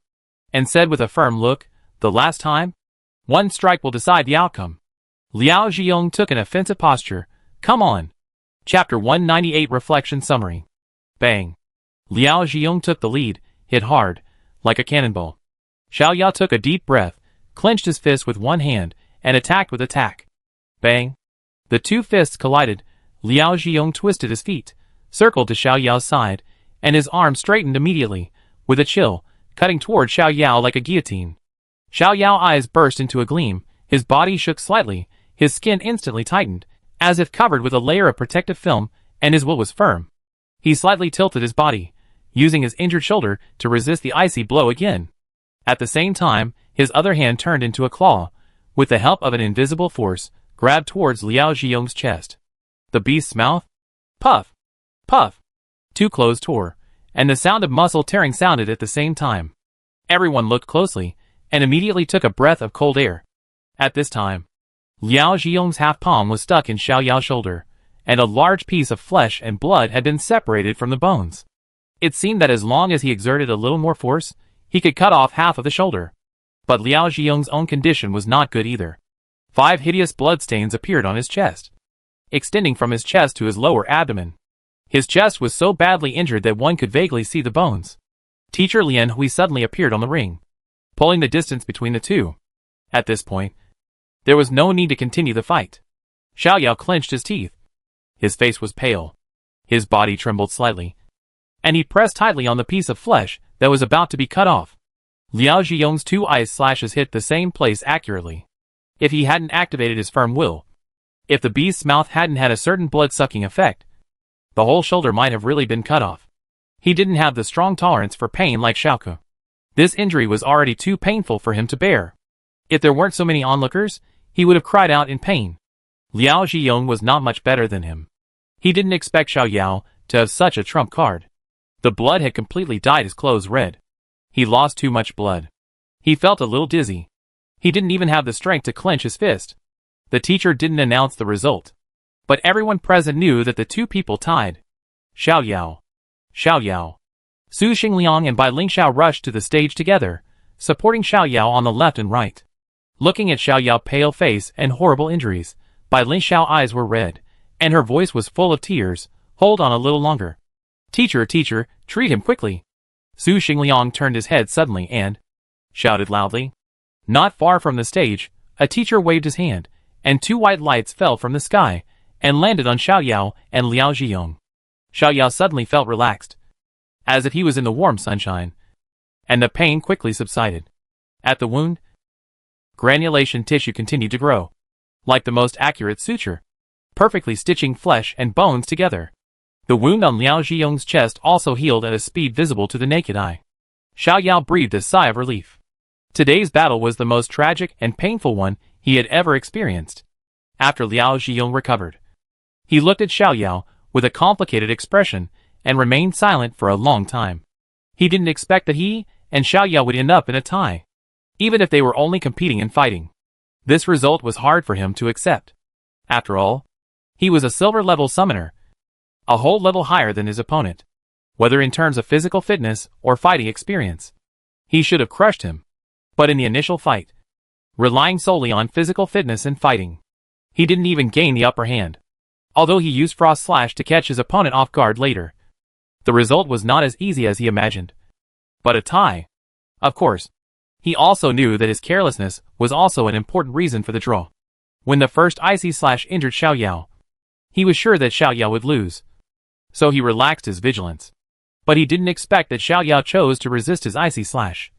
and said with a firm look, the last time? One strike will decide the outcome. Liao Zhiyong took an offensive posture. Come on. Chapter 198 Reflection Summary. Bang. Liao Zhiyong took the lead, hit hard, like a cannonball. Xiao Yao took a deep breath, clenched his fist with one hand, and attacked with attack. Bang. The two fists collided. Liao Zhiyong twisted his feet, circled to Xiao Yao's side, and his arm straightened immediately, with a chill, cutting toward Xiao Yao like a guillotine. Xiao Yao's eyes burst into a gleam, his body shook slightly, his skin instantly tightened, as if covered with a layer of protective film, and his will was firm. He slightly tilted his body, using his injured shoulder to resist the icy blow again. At the same time, his other hand turned into a claw, with the help of an invisible force, grabbed towards Liao Zhiyong's chest. The beast's mouth? Puff! Puff! Two claws tore, and the sound of muscle tearing sounded at the same time. Everyone looked closely, and immediately took a breath of cold air. At this time, Liao Zhiyong's half palm was stuck in Xiao Yao's shoulder, and a large piece of flesh and blood had been separated from the bones. It seemed that as long as he exerted a little more force, he could cut off half of the shoulder. But Liao Zhiyong's own condition was not good either. 5 hideous bloodstains appeared on his chest, extending from his chest to his lower abdomen. His chest was so badly injured that one could vaguely see the bones. Teacher Lian Hui suddenly appeared on the ring, pulling the distance between the two. At this point, there was no need to continue the fight. Xiao Yao clenched his teeth. His face was pale. His body trembled slightly, and he pressed tightly on the piece of flesh that was about to be cut off. Liao Zhiyong's 2 ice slashes hit the same place accurately. If he hadn't activated his firm will, if the beast's mouth hadn't had a certain blood-sucking effect, the whole shoulder might have really been cut off. He didn't have the strong tolerance for pain like Xiaoke. This injury was already too painful for him to bear. If there weren't so many onlookers, he would have cried out in pain. Liao Zhiyong was not much better than him. He didn't expect Xiao Yao to have such a trump card. The blood had completely dyed his clothes red. He lost too much blood. He felt a little dizzy. He didn't even have the strength to clench his fist. The teacher didn't announce the result. But everyone present knew that the 2 people tied. Xiao Yao. Xiao Yao. Su Xingliang and Bai Lingxiao rushed to the stage together, supporting Xiao Yao on the left and right. Looking at Xiao Yao's pale face and horrible injuries, Bai Lingxiao's eyes were red, and her voice was full of tears. Hold on a little longer. Teacher, treat him quickly. Su Xingliang turned his head suddenly and shouted loudly. Not far from the stage, a teacher waved his hand, and 2 white lights fell from the sky and landed on Xiao Yao and Liao Zhiyong. Xiao Yao suddenly felt relaxed, as if he was in the warm sunshine, and the pain quickly subsided. At the wound, granulation tissue continued to grow, like the most accurate suture, perfectly stitching flesh and bones together. The wound on Liao Zhiyong's chest also healed at a speed visible to the naked eye. Xiao Yao breathed a sigh of relief. Today's battle was the most tragic and painful one he had ever experienced. After Liao Zhiyong recovered, he looked at Xiao Yao with a complicated expression and remained silent for a long time. He didn't expect that he and Xiao Yao would end up in a tie, even if they were only competing and fighting. This result was hard for him to accept. After all, he was a silver-level summoner, a whole level higher than his opponent. Whether in terms of physical fitness or fighting experience, he should have crushed him. But in the initial fight, relying solely on physical fitness and fighting, he didn't even gain the upper hand. Although he used Frost Slash to catch his opponent off guard later, the result was not as easy as he imagined. But a tie. Of course, he also knew that his carelessness was also an important reason for the draw. When the first Icy Slash injured Xiao Yao, he was sure that Xiao Yao would lose, so he relaxed his vigilance. But he didn't expect that Xiao Yao chose to resist his Icy Slash,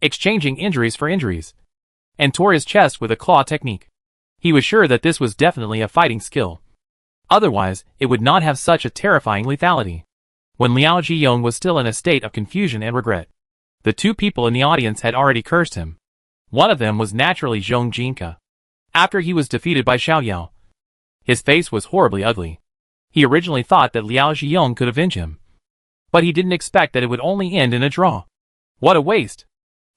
exchanging injuries for injuries, and tore his chest with a claw technique. He was sure that this was definitely a fighting skill. Otherwise, it would not have such a terrifying lethality. When Liao Zhiyong was still in a state of confusion and regret, the 2 people in the audience had already cursed him. One of them was naturally Zhong Jinke. After he was defeated by Xiao Yao, his face was horribly ugly. He originally thought that Liao Zhiyong could avenge him, but he didn't expect that it would only end in a draw. What a waste!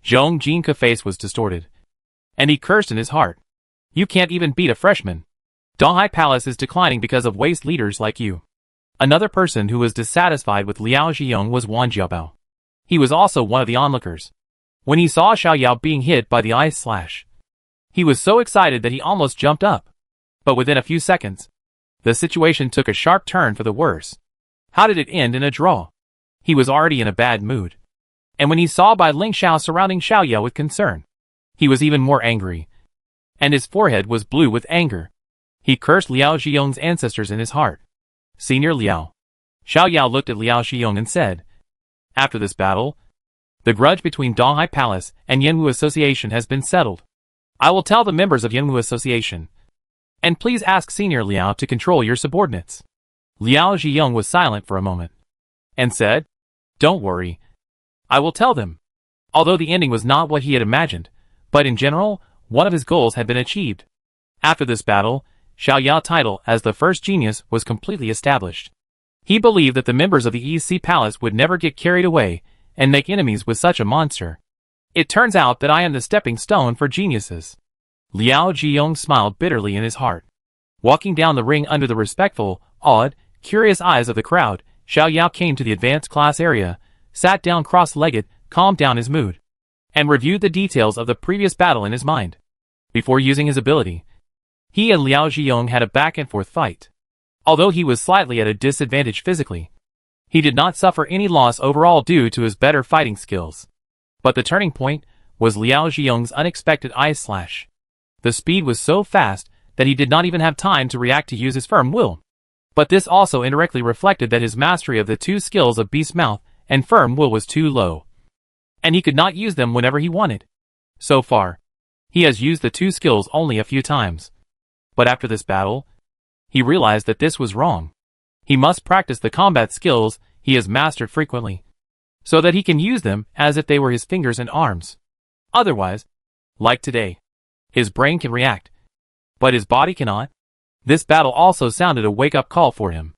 Zhong Jinke's face was distorted, and he cursed in his heart. You can't even beat a freshman. Donghai Palace is declining because of waste leaders like you. Another person who was dissatisfied with Liao Zhiyong was Wan Jiabao. He was also one of the onlookers. When he saw Xiao Yao being hit by the Ice Slash, he was so excited that he almost jumped up. But within a few seconds, the situation took a sharp turn for the worse. How did it end in a draw? He was already in a bad mood. And when he saw Bai Lingxiao surrounding Xiao Yao with concern, he was even more angry, and his forehead was blue with anger. He cursed Liao Zhiyong's ancestors in his heart. Senior Liao. Xiao Yao looked at Liao Zhiyong and said, after this battle, the grudge between Donghai Palace and Yanwu Association has been settled. I will tell the members of Yanwu Association. And please ask Senior Liao to control your subordinates. Liao Zhiyong was silent for a moment, and said, don't worry. I will tell them. Although the ending was not what he had imagined, but in general, one of his goals had been achieved. After this battle, Xiao Yao's title as the first genius was completely established. He believed that the members of the EC Palace would never get carried away and make enemies with such a monster. It turns out that I am the stepping stone for geniuses. Liao Zhiyong smiled bitterly in his heart. Walking down the ring under the respectful, awed, curious eyes of the crowd, Xiao Yao came to the advanced class area, sat down cross-legged, calmed down his mood, and reviewed the details of the previous battle in his mind. Before using his ability, he and Liao Zhiyong had a back-and-forth fight. Although he was slightly at a disadvantage physically, he did not suffer any loss overall due to his better fighting skills. But the turning point was Liao Zhiyong's unexpected Ice Slash. The speed was so fast that he did not even have time to react to use his firm will. But this also indirectly reflected that his mastery of the two skills of Beast Mouth and Firm Will was too low, and he could not use them whenever he wanted. So far, he has used the two skills only a few times. But after this battle, he realized that this was wrong. He must practice the combat skills he has mastered frequently, so that he can use them as if they were his fingers and arms. Otherwise, like today, his brain can react, but his body cannot. This battle also sounded a wake-up call for him.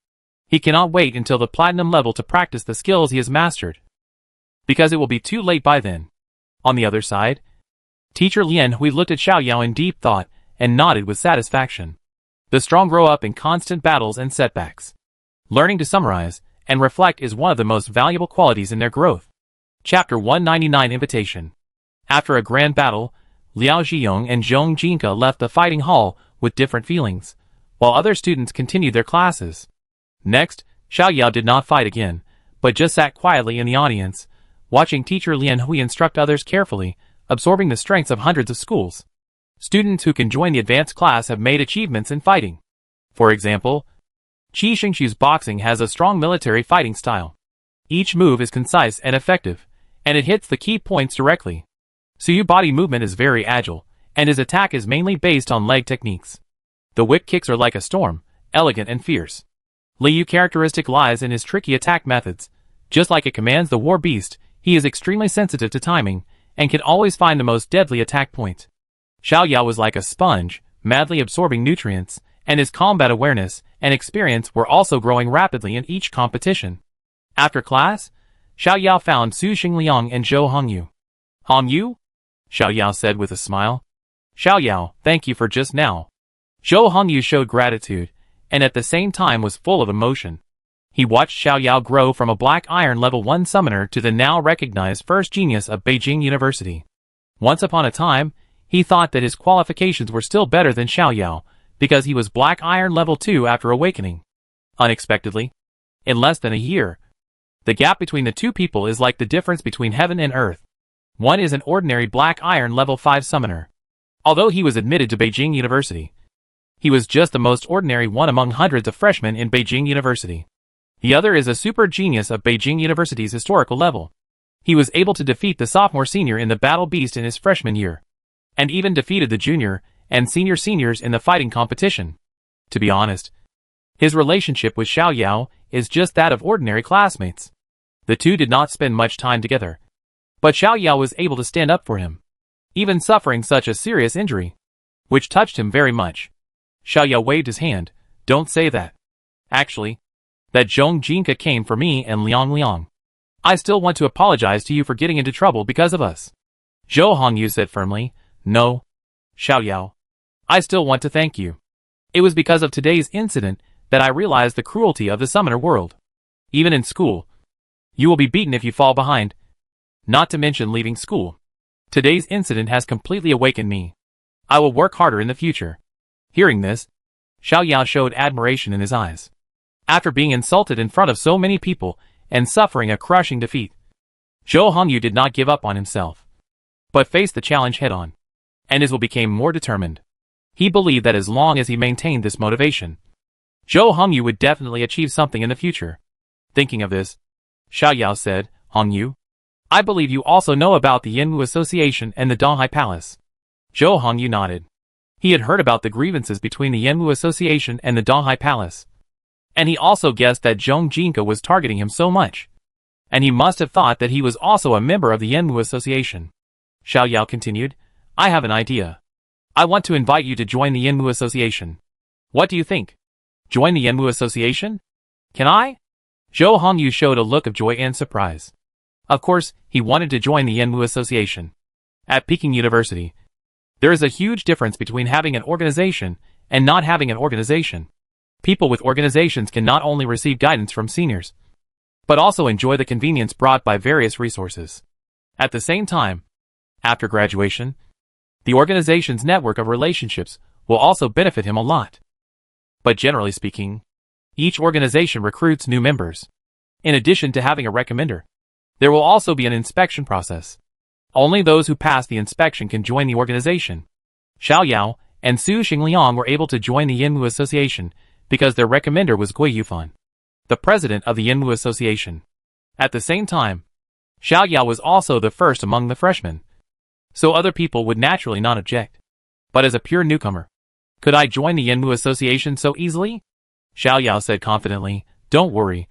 He cannot wait until the platinum level to practice the skills he has mastered, because it will be too late by then. On the other side, Teacher Lien Hui looked at Xiaoyao in deep thought and nodded with satisfaction. The strong grow up in constant battles and setbacks. Learning to summarize and reflect is one of the most valuable qualities in their growth. Chapter 199 Invitation. After a grand battle, Liao Zhiyong and Zhong Jinka left the fighting hall with different feelings, while other students continued their classes. Next, Xiaoyao did not fight again, but just sat quietly in the audience, watching Teacher Lien Hui instruct others carefully, absorbing the strengths of hundreds of schools. Students who can join the advanced class have made achievements in fighting. For example, Qi Xingxiu's boxing has a strong military fighting style. Each move is concise and effective, and it hits the key points directly. Suyu body movement is very agile, and his attack is mainly based on leg techniques. The whip kicks are like a storm, elegant and fierce. Liu characteristic lies in his tricky attack methods. Just like it commands the war beast, he is extremely sensitive to timing, and can always find the most deadly attack point. Xiaoyao was like a sponge, madly absorbing nutrients, and his combat awareness and experience were also growing rapidly in each competition. After class, Xiaoyao found Su Xingliang and Zhou Hongyu. Hongyu? Xiaoyao said with a smile. Xiaoyao, thank you for just now. Zhou Hongyu showed gratitude, and at the same time was full of emotion. He watched Xiaoyao grow from a Black Iron Level 1 summoner to the now recognized first genius of Beijing University. Once upon a time, he thought that his qualifications were still better than Xiaoyao, because he was Black Iron Level 2 after awakening. Unexpectedly, in less than a year, the gap between the two people is like the difference between heaven and earth. One is an ordinary Black Iron Level 5 summoner. Although he was admitted to Beijing University, he was just the most ordinary one among hundreds of freshmen in Beijing University. The other is a super genius of Beijing University's historical level. He was able to defeat the sophomore senior in the battle beast in his freshman year, and even defeated the junior and senior seniors in the fighting competition. To be honest, his relationship with Xiaoyao is just that of ordinary classmates. The two did not spend much time together, but Xiaoyao was able to stand up for him, even suffering such a serious injury, which touched him very much. Xiaoyao waved his hand. Don't say that. Actually, that Zhong Jinka came for me and Liang Liang. I still want to apologize to you for getting into trouble because of us. Zhou Hongyu said firmly. No, Xiaoyao. I still want to thank you. It was because of today's incident that I realized the cruelty of the summoner world. Even in school, you will be beaten if you fall behind. Not to mention leaving school. Today's incident has completely awakened me. I will work harder in the future. Hearing this, Xiaoyao showed admiration in his eyes. After being insulted in front of so many people and suffering a crushing defeat, Zhou Hongyu did not give up on himself, but faced the challenge head-on, and his will became more determined. He believed that as long as he maintained this motivation, Zhou Hongyu would definitely achieve something in the future. Thinking of this, Xiaoyao said, Hongyu, I believe you also know about the Yinwu Association and the Donghai Palace. Zhou Hongyu nodded. He had heard about the grievances between the Yinwu Association and the Donghai Palace, and he also guessed that Zhong Jinka was targeting him so much, and he must have thought that he was also a member of the Yinwu Association. Xiaoyao continued, I have an idea. I want to invite you to join the Yinwu Association. What do you think? Join the Yinwu Association? Can I? Zhou Hongyu showed a look of joy and surprise. Of course, he wanted to join the Yinwu Association. At Peking University, there is a huge difference between having an organization and not having an organization. People with organizations can not only receive guidance from seniors, but also enjoy the convenience brought by various resources. At the same time, after graduation, the organization's network of relationships will also benefit him a lot. But generally speaking, each organization recruits new members. In addition to having a recommender, there will also be an inspection process. Only those who pass the inspection can join the organization. Xiaoyao and Su Xingliang were able to join the Yinwu Association because their recommender was Gui Yufan, the president of the Yinwu Association. At the same time, Xiao Yao was also the first among the freshmen, so other people would naturally not object. But as a pure newcomer, could I join the Yinwu Association so easily? Xiao Yao said confidently, don't worry.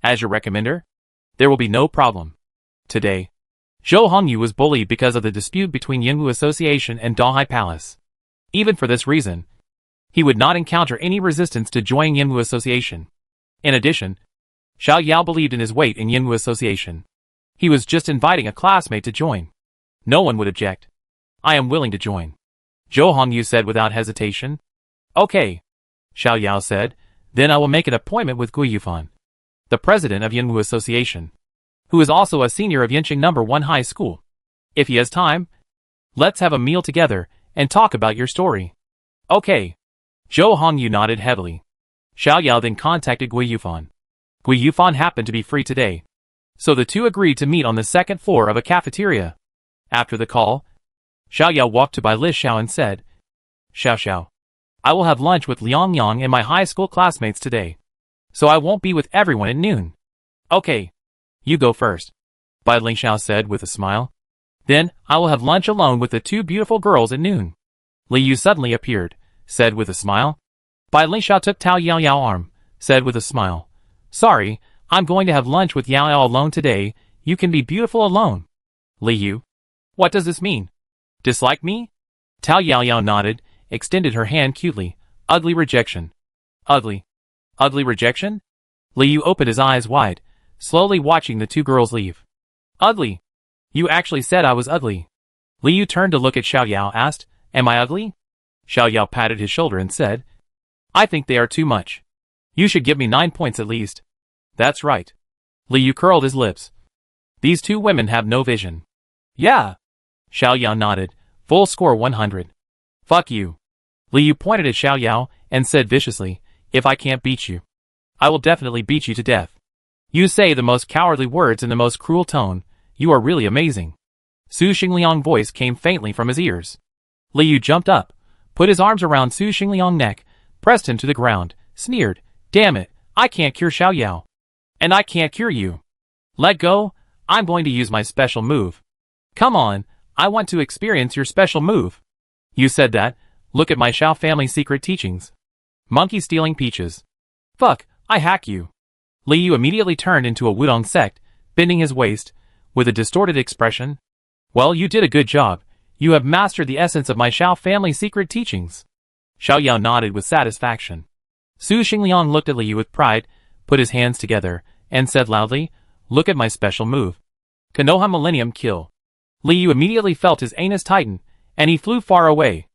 As your recommender, there will be no problem. Today, Zhou Hongyu was bullied because of the dispute between Yinwu Association and Dahai Palace. Even for this reason, he would not encounter any resistance to joining Yinwu Association. In addition, Xiao Yao believed in his weight in Yinwu Association. He was just inviting a classmate to join. No one would object. I am willing to join, Zhou Hongyu said without hesitation. Okay, Xiao Yao said, then I will make an appointment with Gui Yufan, the president of Yinwu Association, who is also a senior of Yinqing No. 1 High School. If he has time, let's have a meal together and talk about your story. Okay. Zhou Hongyu nodded heavily. Xiao Yao then contacted Gui Yufan. Gui Yufan happened to be free today, so the two agreed to meet on the second floor of a cafeteria. After the call, Xiao Yao walked to Bai Li Xiao and said, Xiao Xiao, I will have lunch with Liang Yang and my high school classmates today, so I won't be with everyone at noon. Okay, you go first, Bai Li Xiao said with a smile. Then, I will have lunch alone with the two beautiful girls at noon. Li Yu suddenly appeared, said with a smile. Bai Li Xiao took Tao Yao Yao's arm, said with a smile, sorry, I'm going to have lunch with Yao Yao alone today, you can be beautiful alone. Li Yu, what does this mean? Dislike me? Tao Yao Yao nodded, extended her hand cutely. Ugly rejection. Ugly. Ugly rejection? Li Yu opened his eyes wide, slowly watching the two girls leave. Ugly. You actually said I was ugly. Li Yu turned to look at Xiao Yao, asked, am I ugly? Xiao Yao patted his shoulder and said, I think they are too much. You should give me 9 points at least. That's right. Li Yu curled his lips. These two women have no vision. Yeah. Xiao Yao nodded. Full score 100. Fuck you. Li Yu pointed at Xiao Yao and said viciously, if I can't beat you, I will definitely beat you to death. You say the most cowardly words in the most cruel tone. You are really amazing. Su Xingliang's voice came faintly from his ears. Li Yu jumped up, put his arms around Su Xingliang's neck, pressed him to the ground, sneered, damn it, I can't cure Xiao Yao. And I can't cure you. Let go, I'm going to use my special move. Come on, I want to experience your special move. You said that, look at my Xiao family secret teachings. Monkey stealing peaches. Fuck, I hack you. Li Yu immediately turned into a Wudong sect, bending his waist, with a distorted expression. Well, you did a good job. You have mastered the essence of my Xiao family secret teachings. Xiao Yao nodded with satisfaction. Su Xingliang looked at Li Yu with pride, put his hands together, and said loudly, look at my special move. Konoha Millennium Kill. Li Yu immediately felt his anus tighten, and he flew far away.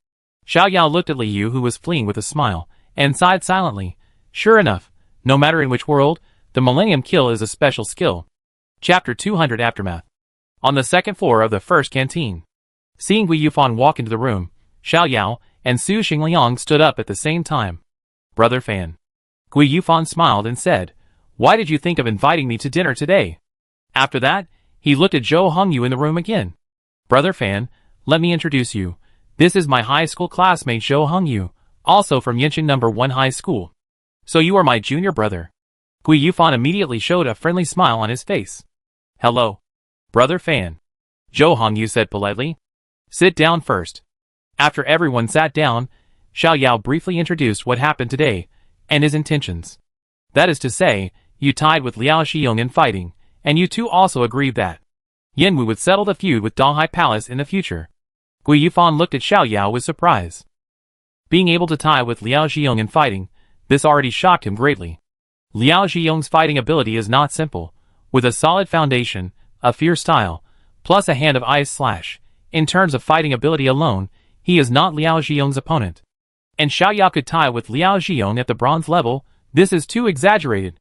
Xiao Yao looked at Li Yu, who was fleeing, with a smile, and sighed silently. Sure enough, no matter in which world, the Millennium Kill is a special skill. Chapter 200 Aftermath. On the second floor of the first canteen. Seeing Gui Yufan walk into the room, Xiao Yao and Su Xingliang stood up at the same time. Brother Fan. Gui Yufan smiled and said, why did you think of inviting me to dinner today? After that, he looked at Zhou Hongyu in the room again. Brother Fan, let me introduce you. This is my high school classmate Zhou Hongyu, also from Yinqing No. 1 High School. So you are my junior brother. Gui Yufan immediately showed a friendly smile on his face. Hello, Brother Fan. Zhou Hongyu said politely. Sit down first. After everyone sat down, Xiao Yao briefly introduced what happened today, and his intentions. That is to say, you tied with Liao Xiyong in fighting, and you two also agreed that Yinwu would settle the feud with Donghai Palace in the future. Gui Yufan looked at Xiao Yao with surprise. Being able to tie with Liao Xiyong in fighting, this already shocked him greatly. Liao Xiyong's fighting ability is not simple. With a solid foundation, a fierce style, plus a hand of ice slash, in terms of fighting ability alone, he is not Liao Xiyong's opponent. And Xiao Yao could tie with Liao Xiyong at the bronze level. This is too exaggerated.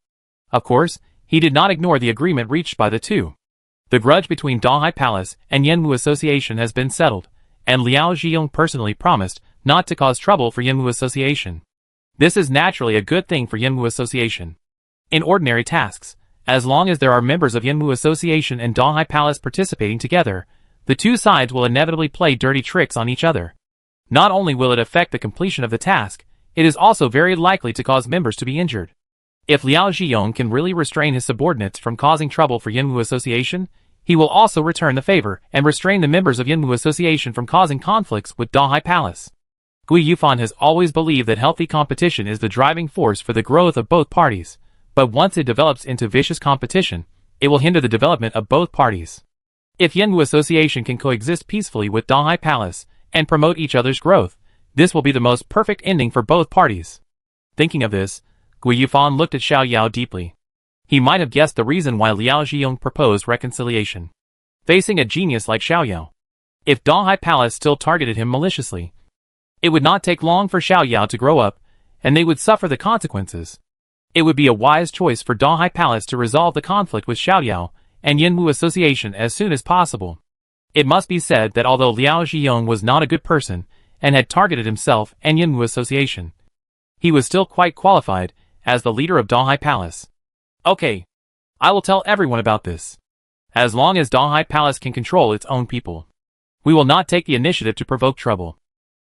Of course, he did not ignore the agreement reached by the two. The grudge between Donghai Palace and Yinwu Association has been settled, and Liao Xiyong personally promised not to cause trouble for Yinwu Association. This is naturally a good thing for Yinwu Association. In ordinary tasks, as long as there are members of Yinwu Association and Donghai Palace participating together, the two sides will inevitably play dirty tricks on each other. Not only will it affect the completion of the task, it is also very likely to cause members to be injured. If Liao Zhiyong can really restrain his subordinates from causing trouble for Yanwu Association, he will also return the favor and restrain the members of Yanwu Association from causing conflicts with Dahai Palace. Gui Yufan has always believed that healthy competition is the driving force for the growth of both parties, but once it develops into vicious competition, it will hinder the development of both parties. If Yanwu Association can coexist peacefully with Dahai Palace and promote each other's growth, this will be the most perfect ending for both parties. Thinking of this, Gui Yufan looked at Xiao Yao deeply. He might have guessed the reason why Liao Zhiyong proposed reconciliation. Facing a genius like Xiao Yao, if Dahai Palace still targeted him maliciously, it would not take long for Xiao Yao to grow up, and they would suffer the consequences. It would be a wise choice for Dahai Palace to resolve the conflict with Xiao Yao and Yanwu Association as soon as possible. It must be said that although Liao Zhiyong was not a good person and had targeted himself and Yanwu Association, he was still quite qualified as the leader of Dahai Palace. Okay, I will tell everyone about this. As long as Dahai Palace can control its own people, we will not take the initiative to provoke trouble.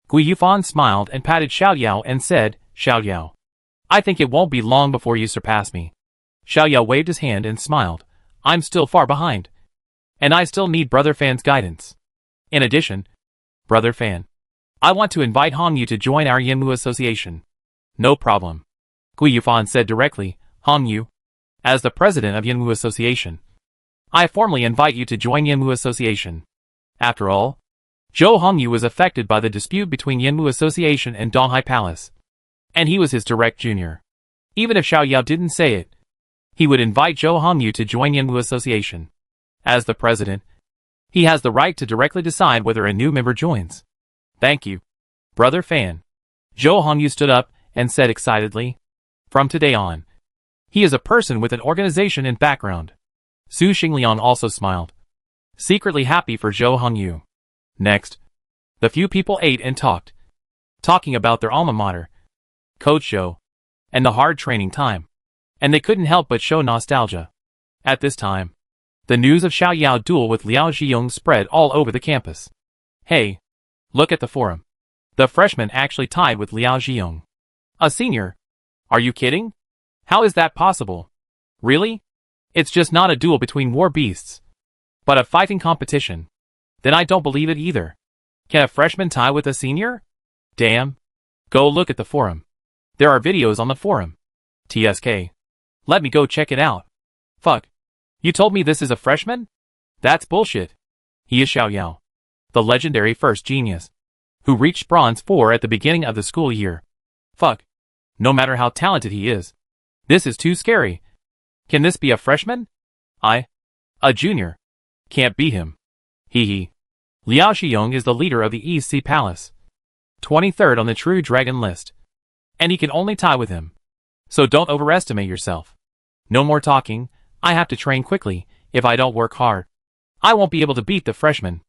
Gui Yufan smiled and patted Xiao Yao and said, Xiao Yao, I think it won't be long before you surpass me. Xiao Yao waved his hand and smiled. I'm still far behind. And I still need Brother Fan's guidance. In addition, Brother Fan, I want to invite Hong Yu to join our Yanwu Association. No problem. Gui Yufan said directly, Hong Yu, as the president of Yanwu Association, I formally invite you to join Yanwu Association. After all, Zhou Hongyu was affected by the dispute between Yanwu Association and Dahai Palace, and he was his direct junior. Even if Xiao Yao didn't say it, he would invite Zhou Hongyu to join Yanwu Association. As the president, he has the right to directly decide whether a new member joins. Thank you, Brother Fan. Zhou Hongyu stood up and said excitedly, from today on, he is a person with an organization and background. Su Xingliang also smiled, secretly happy for Zhou Hongyu. Next, the few people ate and talking about their alma mater, Coach Zhou, and the hard training time, and they couldn't help but show nostalgia. At this time, the news of Xiao Yao duel with Liao Zhiyong spread all over the campus. Hey, look at the forum. The freshman actually tied with Liao Zhiyong. A senior? Are you kidding? How is that possible? Really? It's just not a duel between war beasts, but a fighting competition. Then I don't believe it either. Can a freshman tie with a senior? Damn. Go look at the forum. There are videos on the forum. TSK. Let me go check it out. Fuck. You told me this is a freshman? That's bullshit. He is Xiao Yao, the legendary first genius, who reached Bronze 4 at the beginning of the school year. Fuck. No matter how talented he is, this is too scary. Can this be a freshman? A junior. Can't be him. Hee. Liao Zhiyong is the leader of the East Sea Palace, 23rd on the True Dragon list, and he can only tie with him. So don't overestimate yourself. No more talking, I have to train quickly. If I don't work hard, I won't be able to beat the freshman.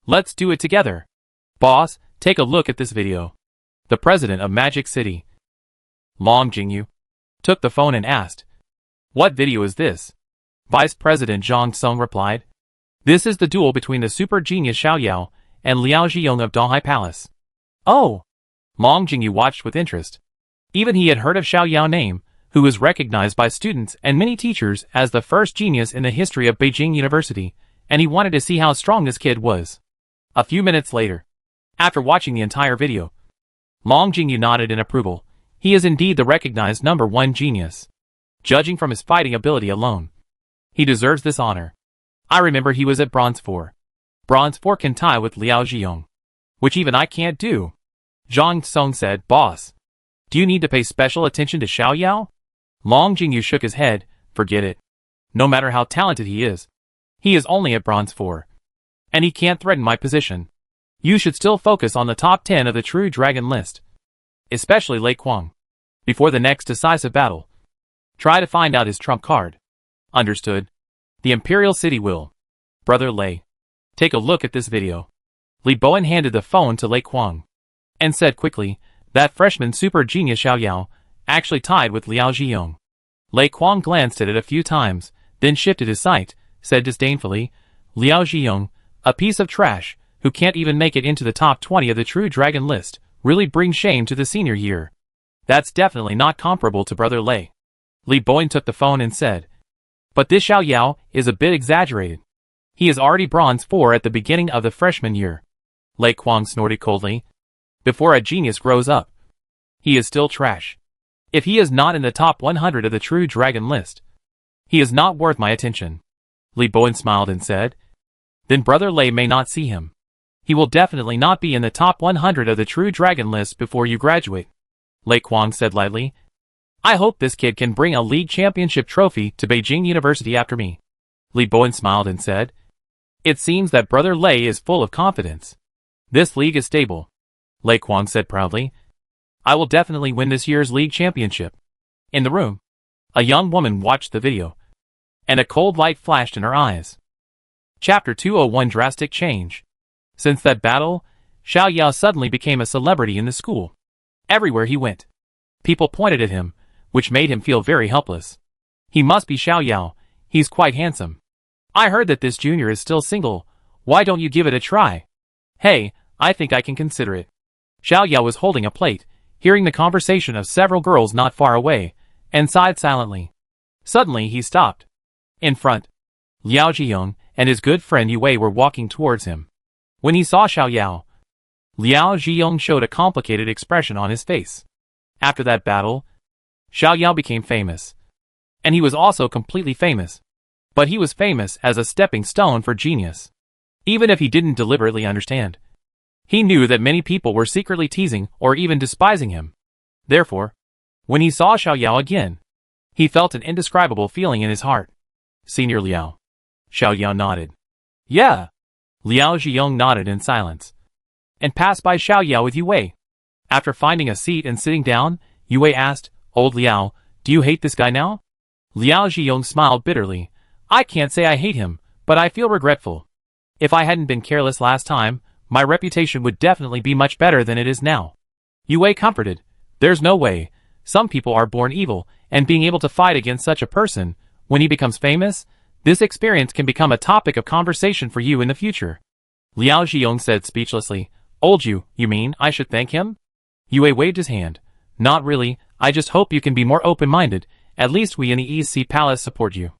Let's do it together. Boss, take a look at this video. The president of Magic City, Long Jingyu, took the phone and asked, what video is this? Vice President Zhang Song replied, this is the duel between the super genius Xiao Yao and Liao Zhiyong of Dahai Palace. Oh! Long Jingyu watched with interest. Even he had heard of Xiao Yao's name, who was recognized by students and many teachers as the first genius in the history of Beijing University, and he wanted to see how strong this kid was. A few minutes later, after watching the entire video, Long Jingyu nodded in approval. He is indeed the recognized #1 genius. Judging from his fighting ability alone, he deserves this honor. I remember he was at Bronze 4. Bronze 4 can tie with Liao Zhiyong, which even I can't do. Zhang Song said, boss, do you need to pay special attention to Xiao Yao? Long Jingyu shook his head, forget it. No matter how talented he is only at Bronze 4. And he can't threaten my position. You should still focus on the top 10 of the True Dragon list, especially Lei Kuang. Before the next decisive battle, try to find out his trump card. Understood? The Imperial City will. Brother Lei, take a look at this video. Li Bowen handed the phone to Lei Kuang and said quickly, that freshman super genius Xiao Yao actually tied with Liao Zhiyong. Lei Kuang glanced at it a few times, then shifted his sight, said disdainfully, Liao Zhiyong, a piece of trash, who can't even make it into the top 20 of the True Dragon list, really brings shame to the senior year. That's definitely not comparable to Brother Lei. Li Bowen took the phone and said, but this Xiao Yao is a bit exaggerated. He is already bronze 4 at the beginning of the freshman year. Lei Kwang snorted coldly. Before a genius grows up, he is still trash. If he is not in the top 100 of the True Dragon list, he is not worth my attention. Li Bowen smiled and said, then Brother Lei may not see him. He will definitely not be in the top 100 of the True Dragon list before you graduate. Lei Kwang said lightly, I hope this kid can bring a league championship trophy to Beijing University after me. Li Bowen smiled and said, it seems that Brother Lei is full of confidence. This league is stable. Lei Kwang said proudly, I will definitely win this year's league championship. In the room, a young woman watched the video, and a cold light flashed in her eyes. Chapter 201 Drastic Change. Since that battle, Xiao Yao suddenly became a celebrity in the school. Everywhere he went, people pointed at him, which made him feel very helpless. He must be Xiao Yao, he's quite handsome. I heard that this junior is still single, why don't you give it a try? Hey, I think I can consider it. Xiao Yao was holding a plate, hearing the conversation of several girls not far away, and sighed silently. Suddenly he stopped. In front, Liao Zhiyong and his good friend Yue were walking towards him. When he saw Xiao Yao, Liao Zhiyong showed a complicated expression on his face. After that battle, Xiao Yao became famous. And he was also completely famous. But he was famous as a stepping stone for genius. Even if he didn't deliberately understand, he knew that many people were secretly teasing or even despising him. Therefore, when he saw Xiao Yao again, he felt an indescribable feeling in his heart. Senior Liao. Xiao Yao nodded. Yeah. Liao Zhiyong nodded in silence, and passed by Xiao Yao with Yue. After finding a seat and sitting down, Yue asked, Old Liao, do you hate this guy now? Liao Zhiyong smiled bitterly. I can't say I hate him, but I feel regretful. If I hadn't been careless last time, my reputation would definitely be much better than it is now. Yue comforted. There's no way. Some people are born evil, and being able to fight against such a person, when he becomes famous, this experience can become a topic of conversation for you in the future. Liao Zhiyong said speechlessly, Old you mean I should thank him? Yue waved his hand. Not really, I just hope you can be more open-minded, at least we in the EC Palace support you.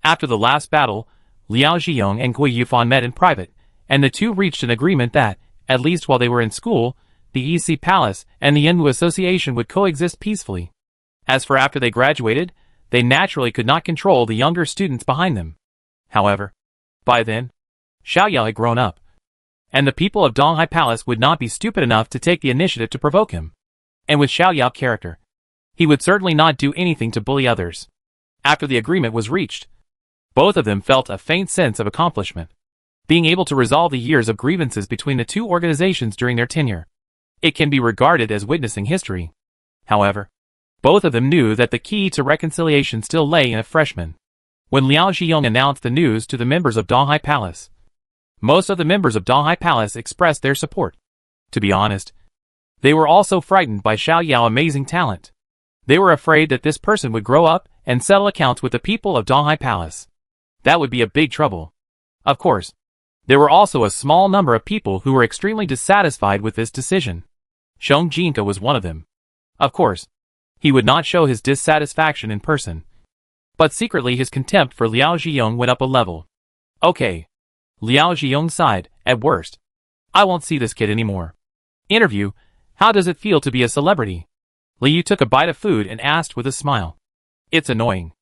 After the last battle, Liao Zhiyong and Gui Yufan met in private, and the two reached an agreement that, at least while they were in school, the EC Palace and the Yenwu Association would coexist peacefully. As for after they graduated, they naturally could not control the younger students behind them. However, by then, Xiao Yao had grown up, and the people of Donghai Palace would not be stupid enough to take the initiative to provoke him. And with Xiao Yao's character, he would certainly not do anything to bully others. After the agreement was reached, both of them felt a faint sense of accomplishment, being able to resolve the years of grievances between the two organizations during their tenure. It can be regarded as witnessing history. However, both of them knew that the key to reconciliation still lay in a freshman. When Liao Zhiyong announced the news to the members of Donghai Palace, most of the members of Donghai Palace expressed their support. To be honest, they were also frightened by Xiao Yao's amazing talent. They were afraid that this person would grow up and settle accounts with the people of Donghai Palace. That would be a big trouble. Of course, there were also a small number of people who were extremely dissatisfied with this decision. Xiong Jinka was one of them. Of course, he would not show his dissatisfaction in person, but secretly his contempt for Liao Zhiyong went up a level. Okay. Liao Zhiyong sighed. At worst, I won't see this kid anymore. Interview. How does it feel to be a celebrity? Liu took a bite of food and asked with a smile. It's annoying.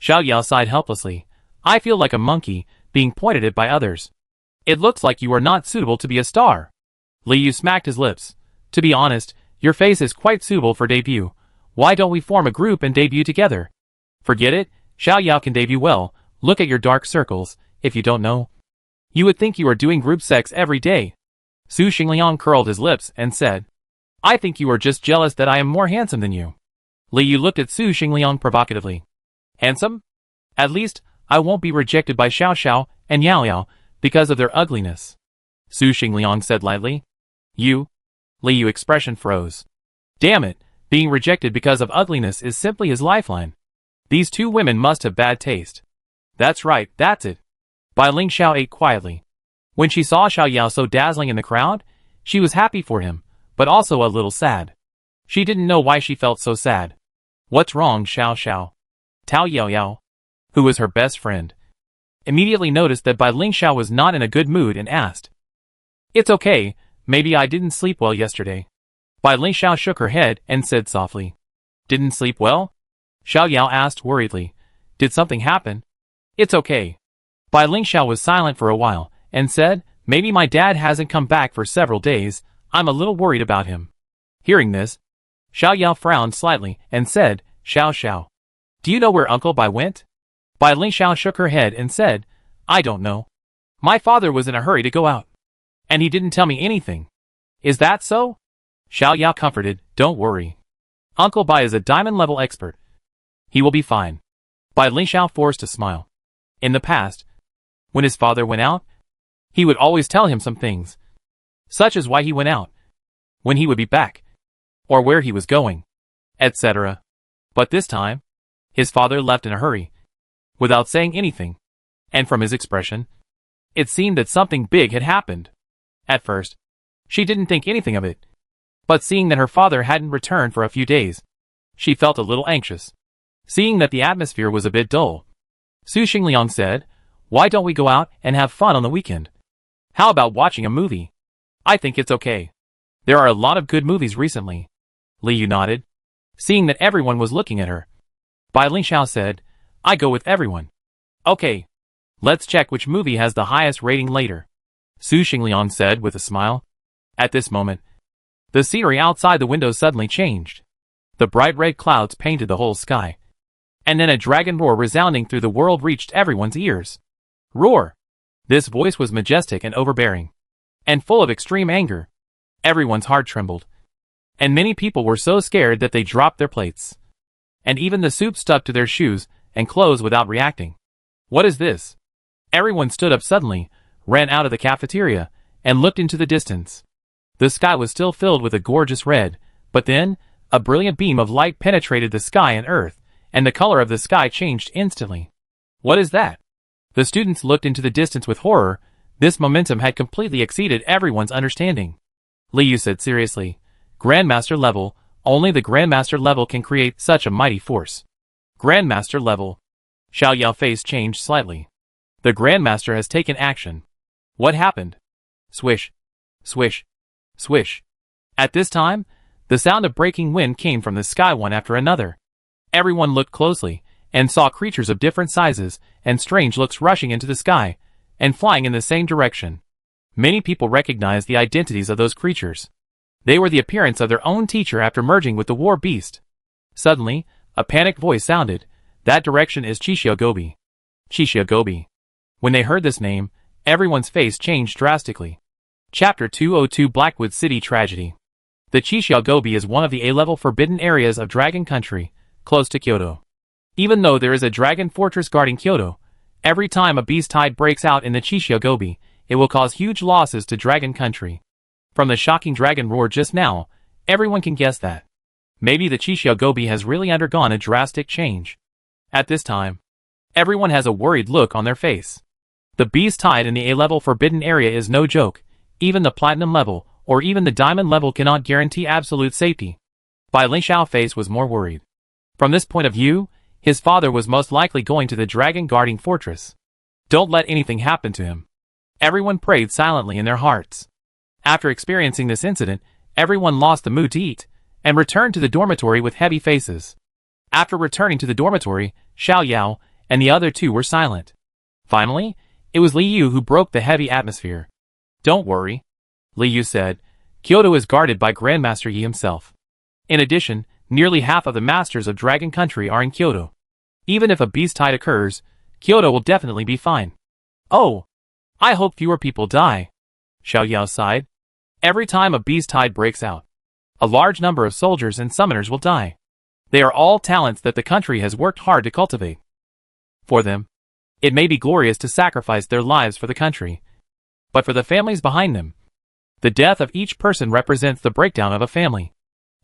Xiao Yao sighed helplessly. I feel like a monkey, being pointed at by others. It looks like you are not suitable to be a star. Liu smacked his lips. To be honest, your face is quite suitable for debut. Why don't we form a group and debut together? Forget it, Xiao Yao can debut well. Look at your dark circles, if you don't know. You would think you are doing group sex every day. Su Xingliang curled his lips and said, I think you are just jealous that I am more handsome than you. Liu looked at Su Xingliang provocatively. Handsome? At least, I won't be rejected by Xiao Xiao and Yao Yao because of their ugliness. Su Xingliang said lightly. You? Liu's expression froze. Damn it, being rejected because of ugliness is simply his lifeline. These two women must have bad taste. That's right, that's it. Bai Ling Xiao ate quietly. When she saw Xiao Yao so dazzling in the crowd, she was happy for him, but also a little sad. She didn't know why she felt so sad. What's wrong, Xiao Xiao? Tao Yao Yao, who was her best friend, immediately noticed that Bai Ling Xiao was not in a good mood and asked, "It's okay, maybe I didn't sleep well yesterday." Bai Ling Xiao shook her head and said softly, "Didn't sleep well?" Xiao Yao asked worriedly, "Did something happen?" "It's okay." Bai Ling Xiao was silent for a while and said, "Maybe my dad hasn't come back for several days, I'm a little worried about him." Hearing this, Xiao Yao frowned slightly and said, "Xiao Xiao, do you know where Uncle Bai went?" Bai Ling Xiao shook her head and said, "I don't know. My father was in a hurry to go out, and he didn't tell me anything." "Is that so?" Xiao Yao comforted, "Don't worry. Uncle Bai is a diamond-level expert. He will be fine." Bai Ling Xiao forced a smile. In the past, when his father went out, he would always tell him some things, such as why he went out, when he would be back, or where he was going, etc. But this time, his father left in a hurry, without saying anything, and from his expression, it seemed that something big had happened. At first, she didn't think anything of it, but seeing that her father hadn't returned for a few days, she felt a little anxious. Seeing that the atmosphere was a bit dull, Su Xingliang said, "Why don't we go out and have fun on the weekend? How about watching a movie?" "I think it's okay. There are a lot of good movies recently." Li Yu nodded. Seeing that everyone was looking at her, Bai Ling Xiao said, "I go with everyone." "Okay. Let's check which movie has the highest rating later," Su Xingliang said with a smile. At this moment, the scenery outside the window suddenly changed. The bright red clouds painted the whole sky, and then a dragon roar resounding through the world reached everyone's ears. Roar! This voice was majestic and overbearing, and full of extreme anger. Everyone's heart trembled, and many people were so scared that they dropped their plates. And even the soup stuck to their shoes and clothes without reacting. "What is this?" Everyone stood up suddenly, ran out of the cafeteria, and looked into the distance. The sky was still filled with a gorgeous red, but then, a brilliant beam of light penetrated the sky and earth, and the color of the sky changed instantly. "What is that?" The students looked into the distance with horror. This momentum had completely exceeded everyone's understanding. Li Yu said seriously, "Grandmaster level, only the Grandmaster level can create such a mighty force." Grandmaster level. Xiao Yao's face changed slightly. The Grandmaster has taken action. What happened? Swish. Swish. Swish. At this time, the sound of breaking wind came from the sky one after another. Everyone looked closely, and saw creatures of different sizes and strange looks rushing into the sky, and flying in the same direction. Many people recognized the identities of those creatures. They were the appearance of their own teacher after merging with the war beast. Suddenly, a panicked voice sounded. "That direction is Chixia Gobi." Chixia Gobi. When they heard this name, everyone's face changed drastically. Chapter 202 Blackwood City Tragedy. The Chixia Gobi is one of the A-level forbidden areas of Dragon Country, close to Kyoto. Even though there is a dragon fortress guarding Kyoto, every time a beast tide breaks out in the Chixia Gobi, it will cause huge losses to Dragon Country. From the shocking dragon roar just now, everyone can guess that maybe the Chixia Gobi has really undergone a drastic change. At this time, everyone has a worried look on their face. The beast tide in the A-level forbidden area is no joke. Even the platinum level, or even the diamond level cannot guarantee absolute safety. Bai Ling Xiao's face was more worried. From this point of view, his father was most likely going to the dragon guarding fortress. Don't let anything happen to him. Everyone prayed silently in their hearts. After experiencing this incident, everyone lost the mood to eat, and returned to the dormitory with heavy faces. After returning to the dormitory, Xiao Yao and the other two were silent. Finally, it was Li Yu who broke the heavy atmosphere. "Don't worry," Li Yu said. "Kyoto is guarded by Grandmaster Yi himself. In addition, nearly half of the masters of Dragon Country are in Kyoto. Even if a beast tide occurs, Kyoto will definitely be fine." "Oh, I hope fewer people die," Xiao Yao sighed. "Every time a beast tide breaks out, a large number of soldiers and summoners will die. They are all talents that the country has worked hard to cultivate. For them, it may be glorious to sacrifice their lives for the country. But for the families behind them, the death of each person represents the breakdown of a family."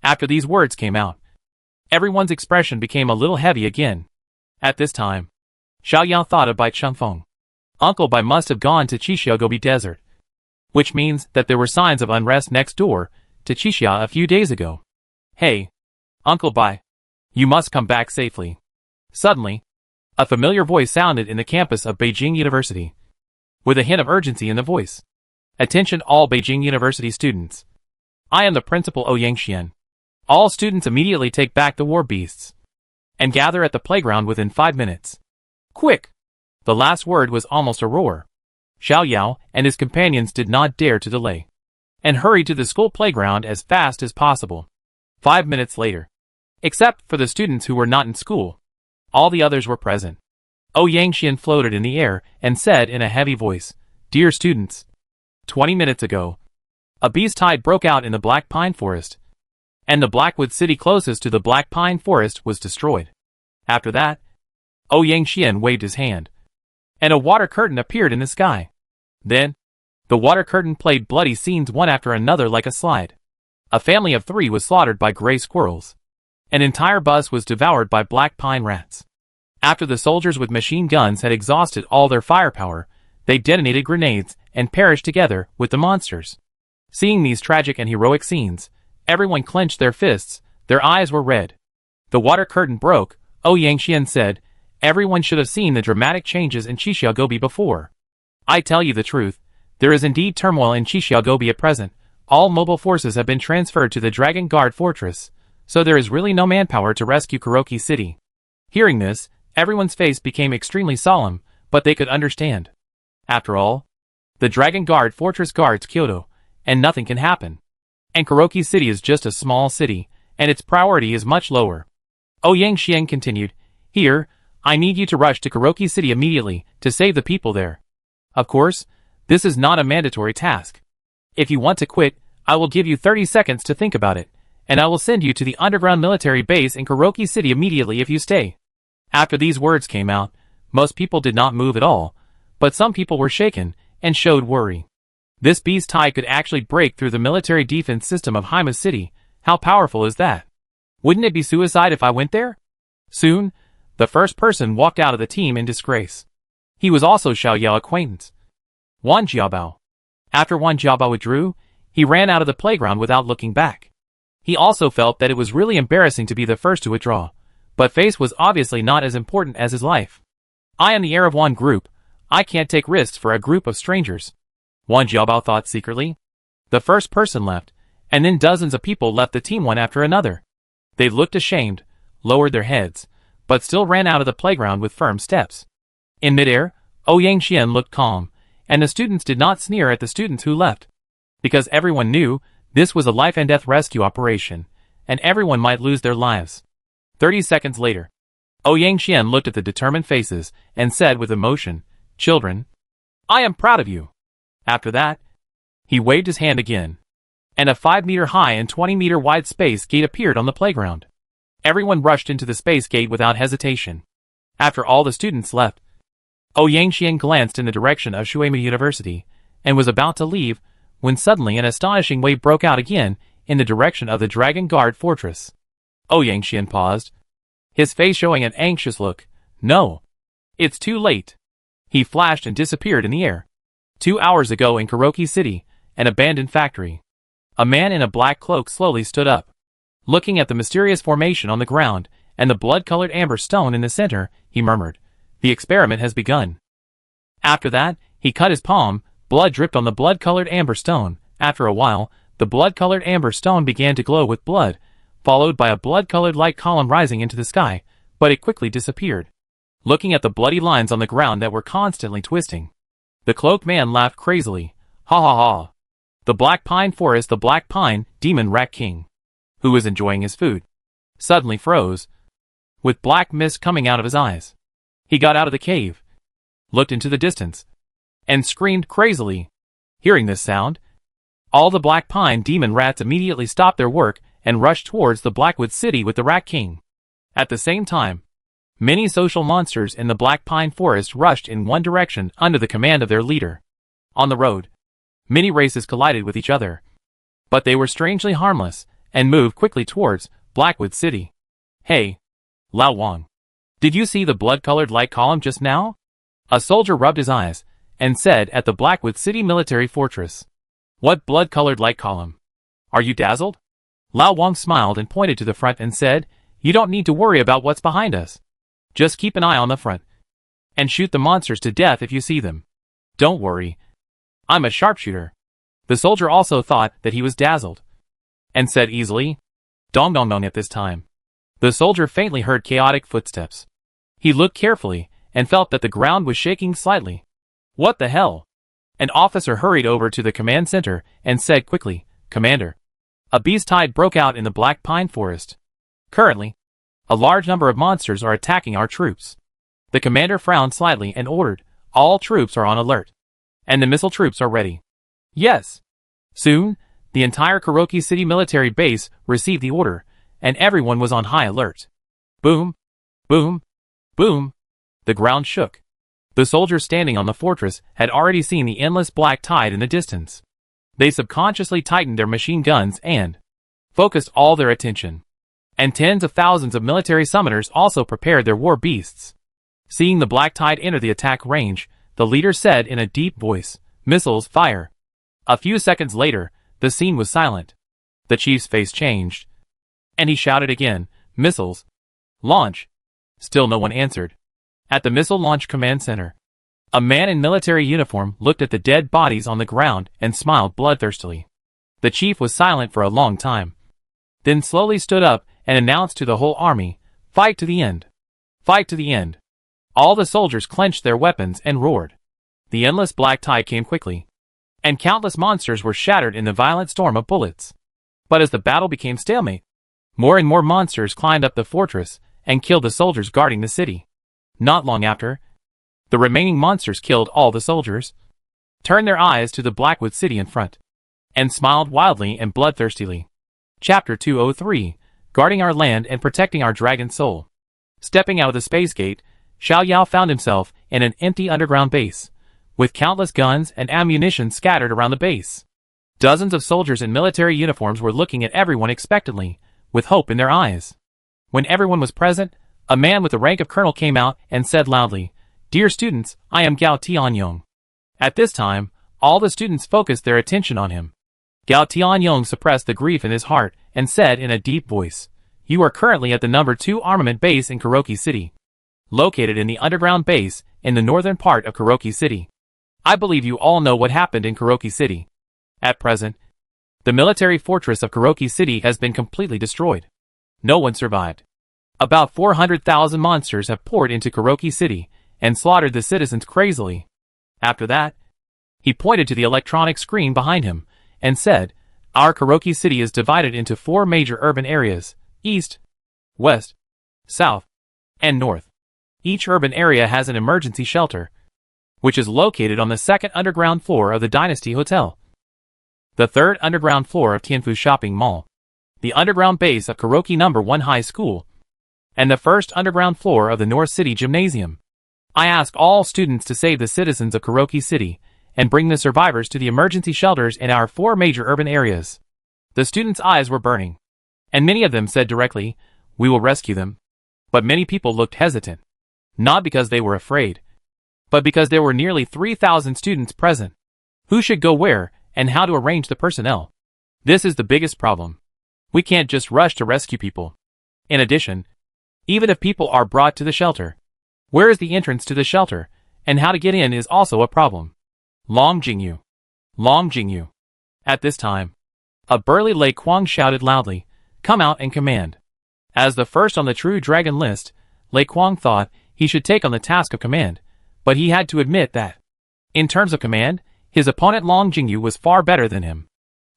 After these words came out, everyone's expression became a little heavy again. At this time, Xiao Yao thought of Bai Chengfeng. Uncle Bai must have gone to Chixia Gobi Desert, which means that there were signs of unrest next door to Chixia a few days ago. Hey, Uncle Bai. You must come back safely. Suddenly, a familiar voice sounded in the campus of Beijing University, with a hint of urgency in the voice. Attention all Beijing University students. I am the principal Yang. All students immediately take back the war beasts and gather at the playground within 5 minutes. Quick! The last word was almost a roar. Xiao Yao and his companions did not dare to delay and hurried to the school playground as fast as possible. 5 minutes later, except for the students who were not in school, all the others were present. Yang floated in the air and said in a heavy voice, "Dear students, 20 minutes ago, a beast tide broke out in the Black Pine Forest, and the Blackwood city closest to the Black Pine Forest was destroyed. After that, Yang waved his hand, and a water curtain appeared in the sky. Then, the water curtain played bloody scenes one after another like a slide. A family of 3 was slaughtered by gray squirrels. An entire bus was devoured by black pine rats. After the soldiers with machine guns had exhausted all their firepower, they detonated grenades and perished together with the monsters." Seeing these tragic and heroic scenes, everyone clenched their fists, their eyes were red. The water curtain broke. Yang said, "Everyone should have seen the dramatic changes in Qixiaogobi before. I tell you the truth, there is indeed turmoil in Qixiaogobi at present. All mobile forces have been transferred to the Dragon Guard Fortress, so there is really no manpower to rescue Kuroki City." Hearing this, everyone's face became extremely solemn, but they could understand. After all, the Dragon Guard Fortress guards Kyoto, and nothing can happen. And Kuroki City is just a small city, and its priority is much lower. Yang continued, "Here, I need you to rush to Kuroki City immediately to save the people there. Of course, this is not a mandatory task. If you want to quit, I will give you 30 seconds to think about it, and I will send you to the underground military base in Kuroki City immediately if you stay." After these words came out, most people did not move at all, but some people were shaken and showed worry. This beast tide could actually break through the military defense system of Hima City. How powerful is that? Wouldn't it be suicide if I went there? Soon, the first person walked out of the team in disgrace. He was also Xiao Yao's acquaintance, Wan Jiabao. After Wan Jiabao withdrew, he ran out of the playground without looking back. He also felt that it was really embarrassing to be the first to withdraw, but face was obviously not as important as his life. "I am the heir of one group. I can't take risks for a group of strangers," Wan Jiabao thought secretly. The first person left, and then dozens of people left the team one after another. They looked ashamed, lowered their heads, but still ran out of the playground with firm steps. In midair, Yang looked calm, and the students did not sneer at the students who left, because everyone knew this was a life-and-death rescue operation, and everyone might lose their lives. 30 seconds later, Yang looked at the determined faces and said with emotion, "Children, I am proud of you." After that, he waved his hand again, and a 5-meter high and 20-meter wide space gate appeared on the playground. Everyone rushed into the space gate without hesitation. After all the students left, Yang glanced in the direction of Shueima University and was about to leave when suddenly an astonishing wave broke out again in the direction of the Dragon Guard Fortress. Yang paused, his face showing an anxious look. "No, it's too late." He flashed and disappeared in the air. 2 hours ago in Kuroki City, an abandoned factory. A man in a black cloak slowly stood up. Looking at the mysterious formation on the ground and the blood-colored amber stone in the center, he murmured, "The experiment has begun." After that, he cut his palm. Blood dripped on the blood-colored amber stone. After a while, the blood-colored amber stone began to glow with blood, followed by a blood-colored light column rising into the sky, but it quickly disappeared. Looking at the bloody lines on the ground that were constantly twisting, the cloaked man laughed crazily. "Ha ha ha. The Black Pine Forest, the Black Pine, Demon Rat King," who was enjoying his food, suddenly froze, with black mist coming out of his eyes. He got out of the cave, looked into the distance, and screamed crazily. Hearing this sound, all the Black Pine demon rats immediately stopped their work and rushed towards the Blackwood City with the Rat King. At the same time, many social monsters in the Black Pine Forest rushed in one direction under the command of their leader. On the road, many races collided with each other, but they were strangely harmless and moved quickly towards Blackwood City. "Hey, Lao Wang, did you see the blood-colored light column just now?" A soldier rubbed his eyes and said at the Blackwood City military fortress. "What blood-colored light column? Are you dazzled?" Lao Wang smiled and pointed to the front and said, "You don't need to worry about what's behind us. Just keep an eye on the front. And shoot the monsters to death if you see them. Don't worry. I'm a sharpshooter." The soldier also thought that he was dazzled, and said easily, "Dong dong dong." At this time, the soldier faintly heard chaotic footsteps. He looked carefully, and felt that the ground was shaking slightly. What the hell? An officer hurried over to the command center, and said quickly, "Commander, a beast tide broke out in the Black Pine Forest. Currently, a large number of monsters are attacking our troops." The commander frowned slightly and ordered, "All troops are on alert. And the missile troops are ready." Yes. Soon, the entire Kuroki City military base received the order, and everyone was on high alert. Boom, boom, boom. The ground shook. The soldiers standing on the fortress had already seen the endless black tide in the distance. They subconsciously tightened their machine guns and focused all their attention. And tens of thousands of military summoners also prepared their war beasts. Seeing the black tide enter the attack range, the leader said in a deep voice, "Missiles, fire." A few seconds later, the scene was silent. The chief's face changed, and he shouted again, "Missiles, launch." Still no one answered. At the missile launch command center, a man in military uniform looked at the dead bodies on the ground and smiled bloodthirstily. The chief was silent for a long time, then slowly stood up and announced to the whole army, "Fight to the end. Fight to the end." All the soldiers clenched their weapons and roared. The endless black tide came quickly, and countless monsters were shattered in the violent storm of bullets. But as the battle became stalemate, more and more monsters climbed up the fortress and killed the soldiers guarding the city. Not long after, the remaining monsters killed all the soldiers, turned their eyes to the Blackwood city in front, and smiled wildly and bloodthirstily. Chapter 203, Guarding Our Land and Protecting Our Dragon Soul. Stepping out of the space gate, Xiao Yao found himself in an empty underground base, with countless guns and ammunition scattered around the base. Dozens of soldiers in military uniforms were looking at everyone expectantly, with hope in their eyes. When everyone was present, a man with the rank of colonel came out and said loudly, "Dear students, I am Gao Tianyong." At this time, all the students focused their attention on him. Gao Tianyong suppressed the grief in his heart and said in a deep voice, "You are currently at the number 2 armament base in Kuroki City, located in the underground base in the northern part of Kuroki City. I believe you all know what happened in Kuroki City. At present, the military fortress of Kuroki City has been completely destroyed. No one survived. About 400,000 monsters have poured into Kuroki City and slaughtered the citizens crazily. After that," he pointed to the electronic screen behind him and said, "Our Kuroki City is divided into 4 major urban areas: east, west, south, and north. Each urban area has an emergency shelter, which is located on the 2nd underground floor of the Dynasty Hotel, the 3rd underground floor of Tianfu Shopping Mall, the underground base of Kuroki No. 1 High School, and the 1st underground floor of the North City Gymnasium. I ask all students to save the citizens of Kuroki City and bring the survivors to the emergency shelters in our 4 major urban areas." The students' eyes were burning, and many of them said directly, "We will rescue them." But many people looked hesitant, not because they were afraid, but because there were nearly 3,000 students present. Who should go where, and how to arrange the personnel? This is the biggest problem. We can't just rush to rescue people. In addition, even if people are brought to the shelter, where is the entrance to the shelter, and how to get in is also a problem. Long Jingyu. Long Jingyu. At this time, a burly Lei Kuang shouted loudly, "Come out and command." As the first on the True Dragon list, Lei Kuang thought he should take on the task of command, but he had to admit that, in terms of command, his opponent Long Jingyu was far better than him.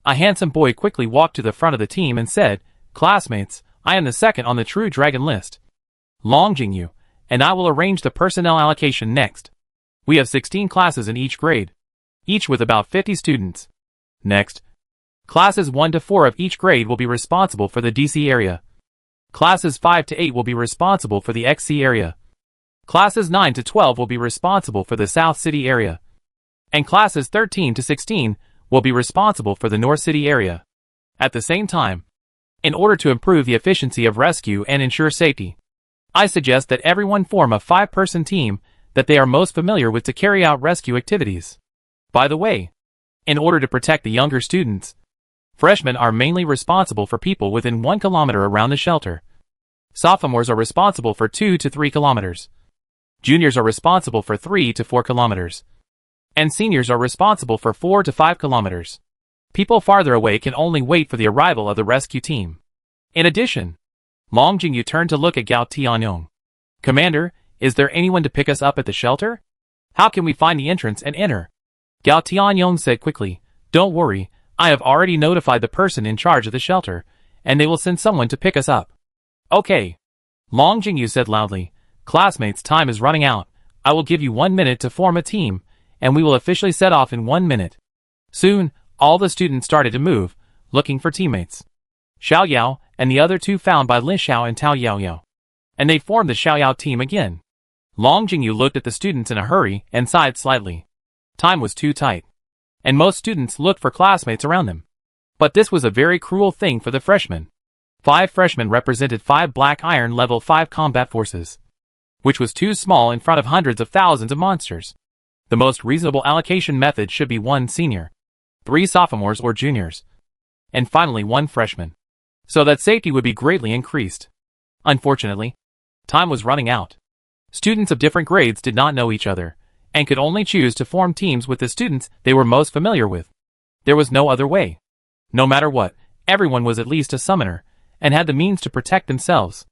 A handsome boy quickly walked to the front of the team and said, "Classmates, I am the 2nd on the True Dragon list, Long Jingyu, and I will arrange the personnel allocation next. We have 16 classes in each grade, each with about 50 students. Next, classes 1 to 4 of each grade will be responsible for the DC area. Classes 5 to 8 will be responsible for the XC area. Classes 9 to 12 will be responsible for the South City area. And classes 13 to 16 will be responsible for the North City area. At the same time, in order to improve the efficiency of rescue and ensure safety, I suggest that everyone form a 5-person team that they are most familiar with to carry out rescue activities. By the way, in order to protect the younger students, Freshmen are mainly responsible for people within 1 kilometer around the shelter. Sophomores are responsible for 2 to 3 kilometers. Juniors are responsible for 3 to 4 kilometers. And seniors are responsible for 4 to 5 kilometers. People farther away can only wait for the arrival of the rescue team. In addition, Long Jingyu turned to look at Gao Tianyong. Commander, is there anyone to pick us up at the shelter? How can we find the entrance and enter? Gao Tianyong said quickly, Don't worry, I have already notified the person in charge of the shelter, and they will send someone to pick us up. Okay. Long Jingyu said loudly, Classmates, time is running out. I will give you 1 minute to form a team, and we will officially set off in 1 minute. Soon, all the students started to move, looking for teammates. Xiao Yao and the other two found by Lin Xiao and Tao Yao Yao. And they formed the Xiao Yao team again. Long Jingyu looked at the students in a hurry and sighed slightly. Time was too tight. And most students looked for classmates around them. But this was a very cruel thing for the freshmen. 5 freshmen represented 5 Black Iron Level 5 combat forces, which was too small in front of hundreds of thousands of monsters. The most reasonable allocation method should be 1 senior, 3 sophomores or juniors, and finally 1 freshman, so that safety would be greatly increased. Unfortunately, time was running out. Students of different grades did not know each other, and could only choose to form teams with the students they were most familiar with. There was no other way. No matter what, everyone was at least a summoner, and had the means to protect themselves.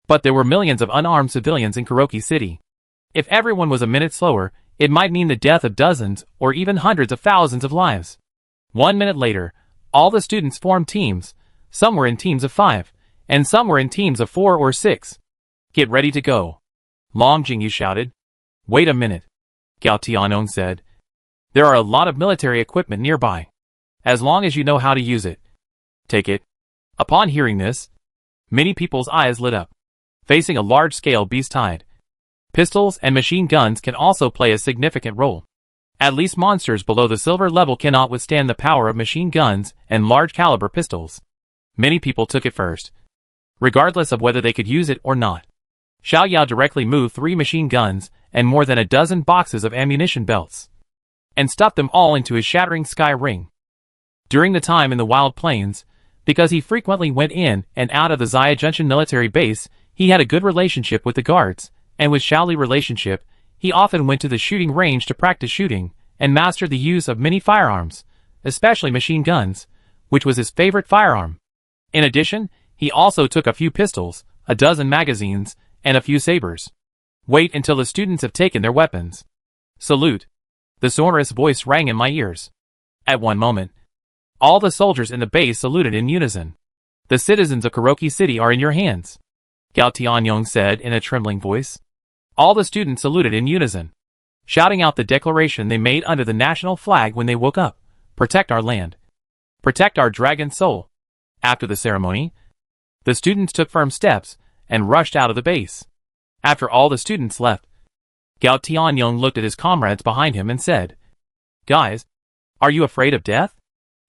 But there were millions of unarmed civilians in Kuroki City. If everyone was a minute slower, it might mean the death of dozens or even hundreds of thousands of lives. 1 minute later, all the students formed teams. Some were in teams of 5, and some were in teams of 4 or 6. Get ready to go. Long Jingyu shouted. Wait a minute. Gao Tianyong said. There are a lot of military equipment nearby. As long as you know how to use it, take it. Upon hearing this, many people's eyes lit up. Facing a large-scale beast tide, pistols and machine guns can also play a significant role. At least monsters below the silver level cannot withstand the power of machine guns and large-caliber pistols. Many people took it first, regardless of whether they could use it or not. Xiao Yao directly moved 3 machine guns and more than a dozen boxes of ammunition belts, and stuffed them all into his shattering sky ring. During the time in the wild plains, because he frequently went in and out of the Zaya Junction military base, he had a good relationship with the guards, and with Shaoli relationship, he often went to the shooting range to practice shooting, and mastered the use of many firearms, especially machine guns, which was his favorite firearm. In addition, he also took a few pistols, a dozen magazines, and a few sabers. Wait until the students have taken their weapons. Salute. The sonorous voice rang in my ears. At one moment, all the soldiers in the base saluted in unison. The citizens of Kuroki City are in your hands, Gao Tianyong said in a trembling voice. All the students saluted in unison, shouting out the declaration they made under the national flag when they woke up. Protect our land. Protect our dragon soul. After the ceremony, the students took firm steps and rushed out of the base. After all the students left, Gao Tianyong looked at his comrades behind him and said, Guys, are you afraid of death?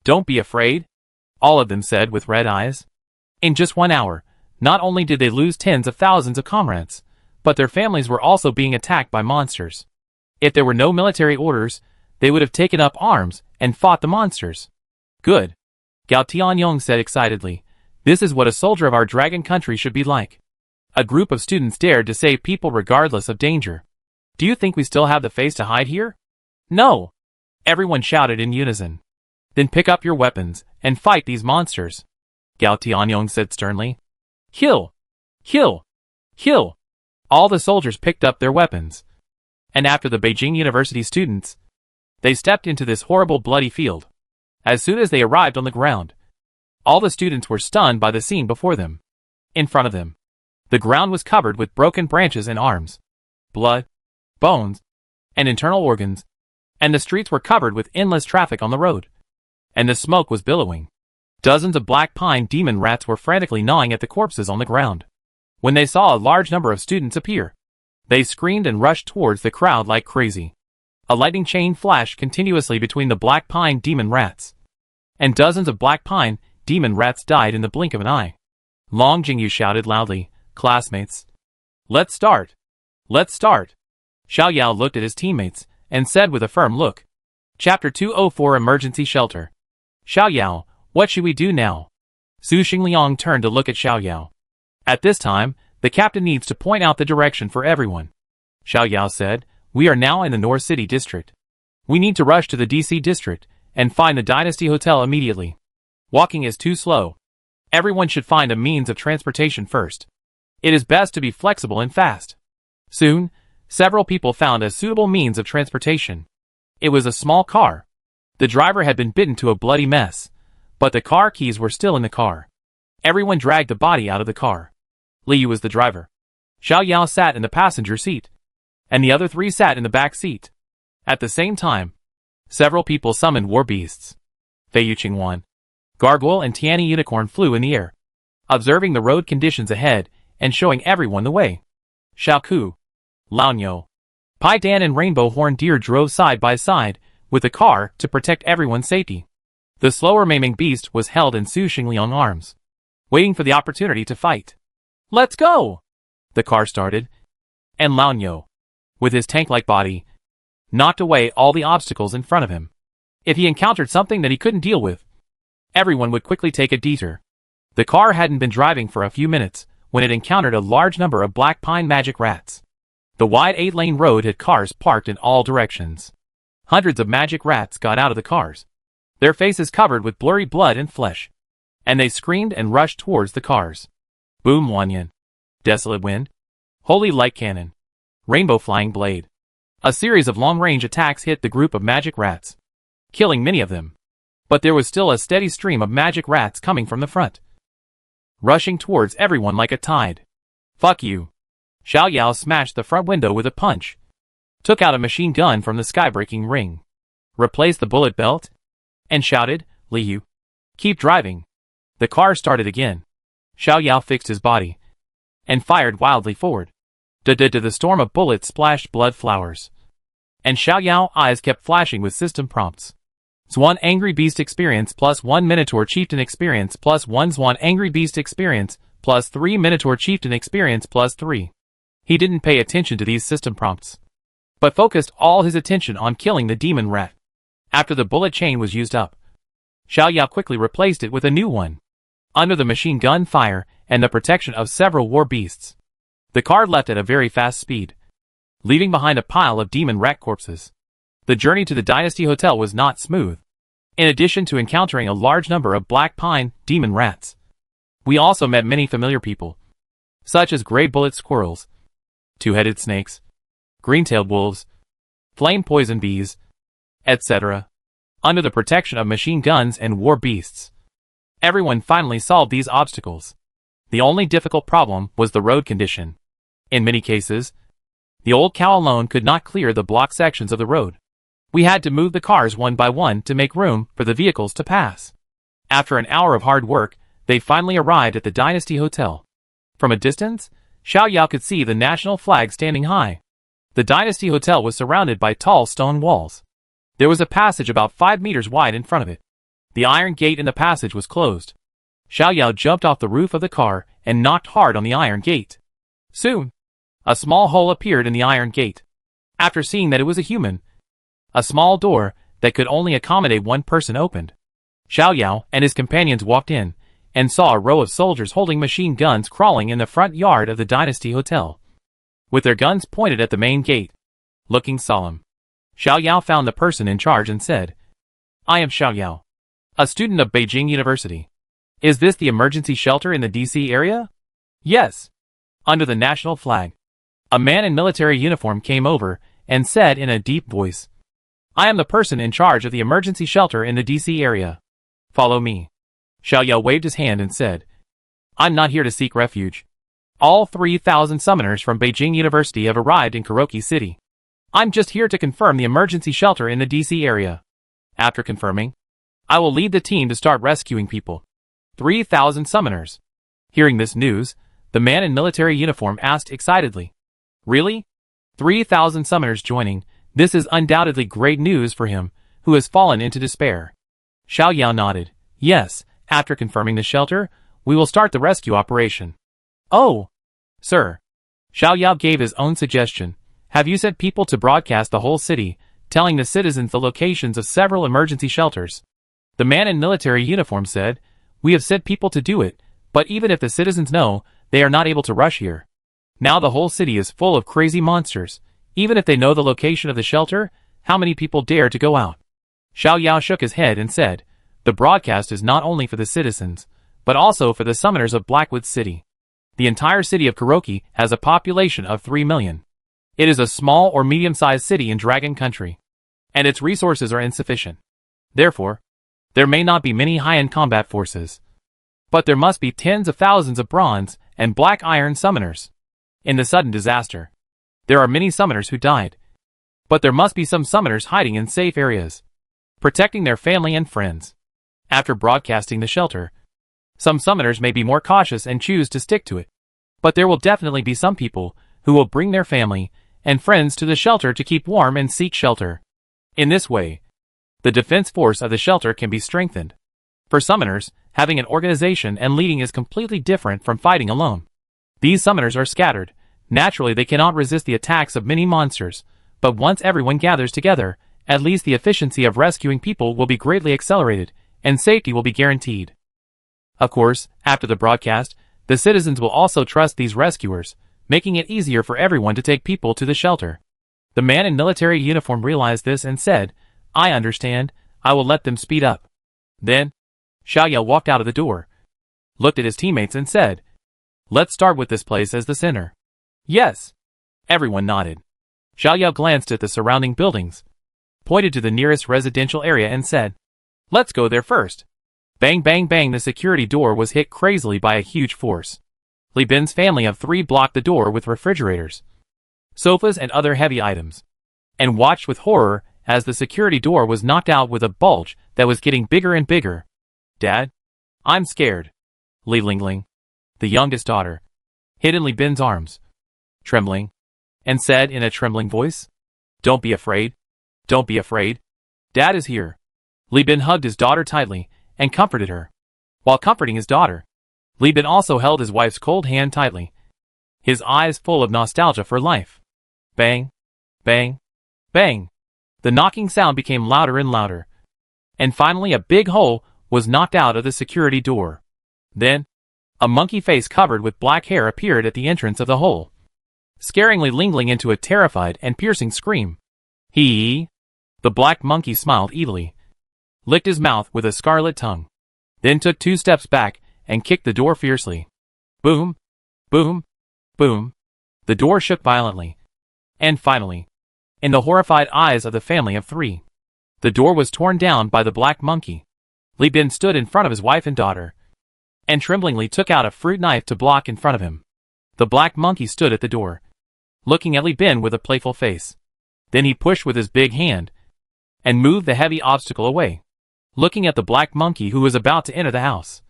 Don't be afraid, all of them said with red eyes. In just 1 hour, not only did they lose tens of thousands of comrades, but their families were also being attacked by monsters. If there were no military orders, they would have taken up arms and fought the monsters. Good, Gao Tianyong said excitedly. This is what a soldier of our dragon country should be like. A group of students dared to save people regardless of danger. Do you think we still have the face to hide here? No! Everyone shouted in unison. Then pick up your weapons and fight these monsters, Gao Tianyong said sternly. Kill! Kill! Kill! All the soldiers picked up their weapons. And after the Beijing University students, they stepped into this horrible bloody field. As soon as they arrived on the ground, all the students were stunned by the scene before them. In front of them, the ground was covered with broken branches and arms, blood, bones, and internal organs, and the streets were covered with endless traffic on the road. And the smoke was billowing. Dozens of black pine demon rats were frantically gnawing at the corpses on the ground. When they saw a large number of students appear, they screamed and rushed towards the crowd like crazy. A lightning chain flashed continuously between the black pine demon rats, and dozens of black pine demon rats died in the blink of an eye. Long Jingyu shouted loudly, Classmates, let's start! Let's start! Xiao Yao looked at his teammates and said with a firm look, Chapter 204 Emergency Shelter. Xiao Yao, What should we do now? Su Xingliang turned to look at Xiao Yao. At this time, the captain needs to point out the direction for everyone. Xiao Yao said, we are now in the North City district. We need to rush to the DC district and find the Dynasty Hotel immediately. Walking is too slow. Everyone should find a means of transportation first. It is best to be flexible and fast. Soon, several people found a suitable means of transportation. It was a small car. The driver had been bitten to a bloody mess, but the car keys were still in the car. Everyone dragged the body out of the car. Liu was the driver. Xiao Yao sat in the passenger seat, and the other three sat in the back seat. At the same time, several people summoned war beasts. Fei Yuqingwan, Gargoyle and Tiani Unicorn flew in the air, observing the road conditions ahead and showing everyone the way. Xiao Ku, Laonyo, Pai Dan and Rainbow Horn Deer drove side by side with the car to protect everyone's safety. The slower maiming beast was held in Su Xingliang's arms, waiting for the opportunity to fight. Let's go! The car started, and Laonyo, with his tank-like body, knocked away all the obstacles in front of him. If he encountered something that he couldn't deal with, everyone would quickly take a detour. The car hadn't been driving for a few minutes when it encountered a large number of black pine magic rats. The wide 8-lane road had cars parked in all directions. Hundreds of magic rats got out of the cars, their faces covered with blurry blood and flesh, and they screamed and rushed towards the cars. Boom Wanyan, Desolate Wind, Holy Light Cannon, Rainbow Flying Blade. A series of long-range attacks hit the group of magic rats, killing many of them. But there was still a steady stream of magic rats coming from the front, rushing towards everyone like a tide. Fuck you. Xiao Yao smashed the front window with a punch, took out a machine gun from the skybreaking ring, replaced the bullet belt, and shouted, Liu, keep driving. The car started again. Xiao Yao fixed his body and fired wildly forward. The storm of bullets splashed blood flowers, and Xiao Yao's eyes kept flashing with system prompts. Zwan Angry Beast Experience plus 1 Minotaur Chieftain Experience plus 1 Zwan Angry Beast Experience plus 3 Minotaur Chieftain Experience plus 3. He didn't pay attention to these system prompts, but focused all his attention on killing the demon rat. After the bullet chain was used up, Xiao Yao quickly replaced it with a new one. Under the machine gun fire and the protection of several war beasts, the car left at a very fast speed, leaving behind a pile of demon rat corpses. The journey to the Dynasty Hotel was not smooth. In addition to encountering a large number of black pine demon rats, we also met many familiar people, such as gray bullet squirrels, two-headed snakes, green-tailed wolves, flame poison bees, etc. Under the protection of machine guns and war beasts, everyone finally solved these obstacles. The only difficult problem was the road condition. In many cases, the old cow alone could not clear the blocked sections of the road. We had to move the cars one by one to make room for the vehicles to pass. After an hour of hard work, they finally arrived at the Dynasty Hotel. From a distance, Xiao Yao could see the national flag standing high. The Dynasty Hotel was surrounded by tall stone walls. There was a passage about 5 meters wide in front of it. The iron gate in the passage was closed. Xiao Yao jumped off the roof of the car and knocked hard on the iron gate. Soon, a small hole appeared in the iron gate. After seeing that it was a human, a small door that could only accommodate one person opened. Xiao Yao and his companions walked in and saw a row of soldiers holding machine guns crawling in the front yard of the Dynasty Hotel, with their guns pointed at the main gate. Looking solemn, Xiao Yao found the person in charge and said, I am Xiao Yao, a student of Beijing University. Is this the emergency shelter in the DC area? Yes. Under the national flag, a man in military uniform came over and said in a deep voice, I am the person in charge of the emergency shelter in the DC area. Follow me. Xiao Yao waved his hand and said, I'm not here to seek refuge. All 3,000 summoners from Beijing University have arrived in Kuroki City. I'm just here to confirm the emergency shelter in the DC area. After confirming, I will lead the team to start rescuing people. 3,000 summoners. Hearing this news, the man in military uniform asked excitedly, Really? 3,000 summoners joining? This is undoubtedly great news for him, who has fallen into despair. Xiao Yao nodded. Yes, after confirming the shelter, we will start the rescue operation. Oh, sir. Xiao Yao gave his own suggestion. Have you sent people to broadcast the whole city, telling the citizens the locations of several emergency shelters? The man in military uniform said, "We have sent people to do it, but even if the citizens know, they are not able to rush here. Now the whole city is full of crazy monsters. Even if they know the location of the shelter, how many people dare to go out?" Xiao Yao shook his head and said, "The broadcast is not only for the citizens, but also for the summoners of Blackwood City. The entire city of Kuroki has a population of 3 million. It is a small or medium-sized city in Dragon Country, and its resources are insufficient. Therefore, there may not be many high-end combat forces, but there must be tens of thousands of bronze and black iron summoners. In the sudden disaster, there are many summoners who died, but there must be some summoners hiding in safe areas, protecting their family and friends. After broadcasting the shelter, some summoners may be more cautious and choose to stick to it, but there will definitely be some people who will bring their family and friends to the shelter to keep warm and seek shelter. In this way, the defense force of the shelter can be strengthened. For summoners, having an organization and leading is completely different from fighting alone. These summoners are scattered. Naturally, they cannot resist the attacks of many monsters, but once everyone gathers together, at least the efficiency of rescuing people will be greatly accelerated, and safety will be guaranteed. Of course, after the broadcast, the citizens will also trust these rescuers, making it easier for everyone to take people to the shelter." The man in military uniform realized this and said, "I understand. I will let them speed up." Then, Xiao Yao walked out of the door, looked at his teammates and said, "Let's start with this place as the center." "Yes." Everyone nodded. Xiao Yao glanced at the surrounding buildings, pointed to the nearest residential area and said, "Let's go there first." Bang bang bang, the security door was hit crazily by a huge force. Li Bin's family of 3 blocked the door with refrigerators, sofas and other heavy items, and watched with horror as the security door was knocked out with a bulge that was getting bigger and bigger. "Dad, I'm scared." Li Lingling, the youngest daughter, hid in Li Bin's arms, trembling, and said in a trembling voice, "Don't be afraid. Don't be afraid. Dad is here." Li Bin hugged his daughter tightly and comforted her. While comforting his daughter, Li Bin also held his wife's cold hand tightly, his eyes full of nostalgia for life. Bang, bang, bang. The knocking sound became louder and louder, and finally a big hole was knocked out of the security door. Then, a monkey face covered with black hair appeared at the entrance of the hole, scaring Li Lingling into a terrified and piercing scream. "Hee!" The black monkey smiled evilly, licked his mouth with a scarlet tongue, then took 2 steps back and kicked the door fiercely. Boom! Boom! Boom! The door shook violently. And finally, in the horrified eyes of the family of 3, the door was torn down by the black monkey. Li Bin stood in front of his wife and daughter, and tremblingly took out a fruit knife to block in front of him. The black monkey stood at the door, looking at Li Bin with a playful face. Then he pushed with his big hand, and moved the heavy obstacle away, looking at the black monkey who was about to enter the house.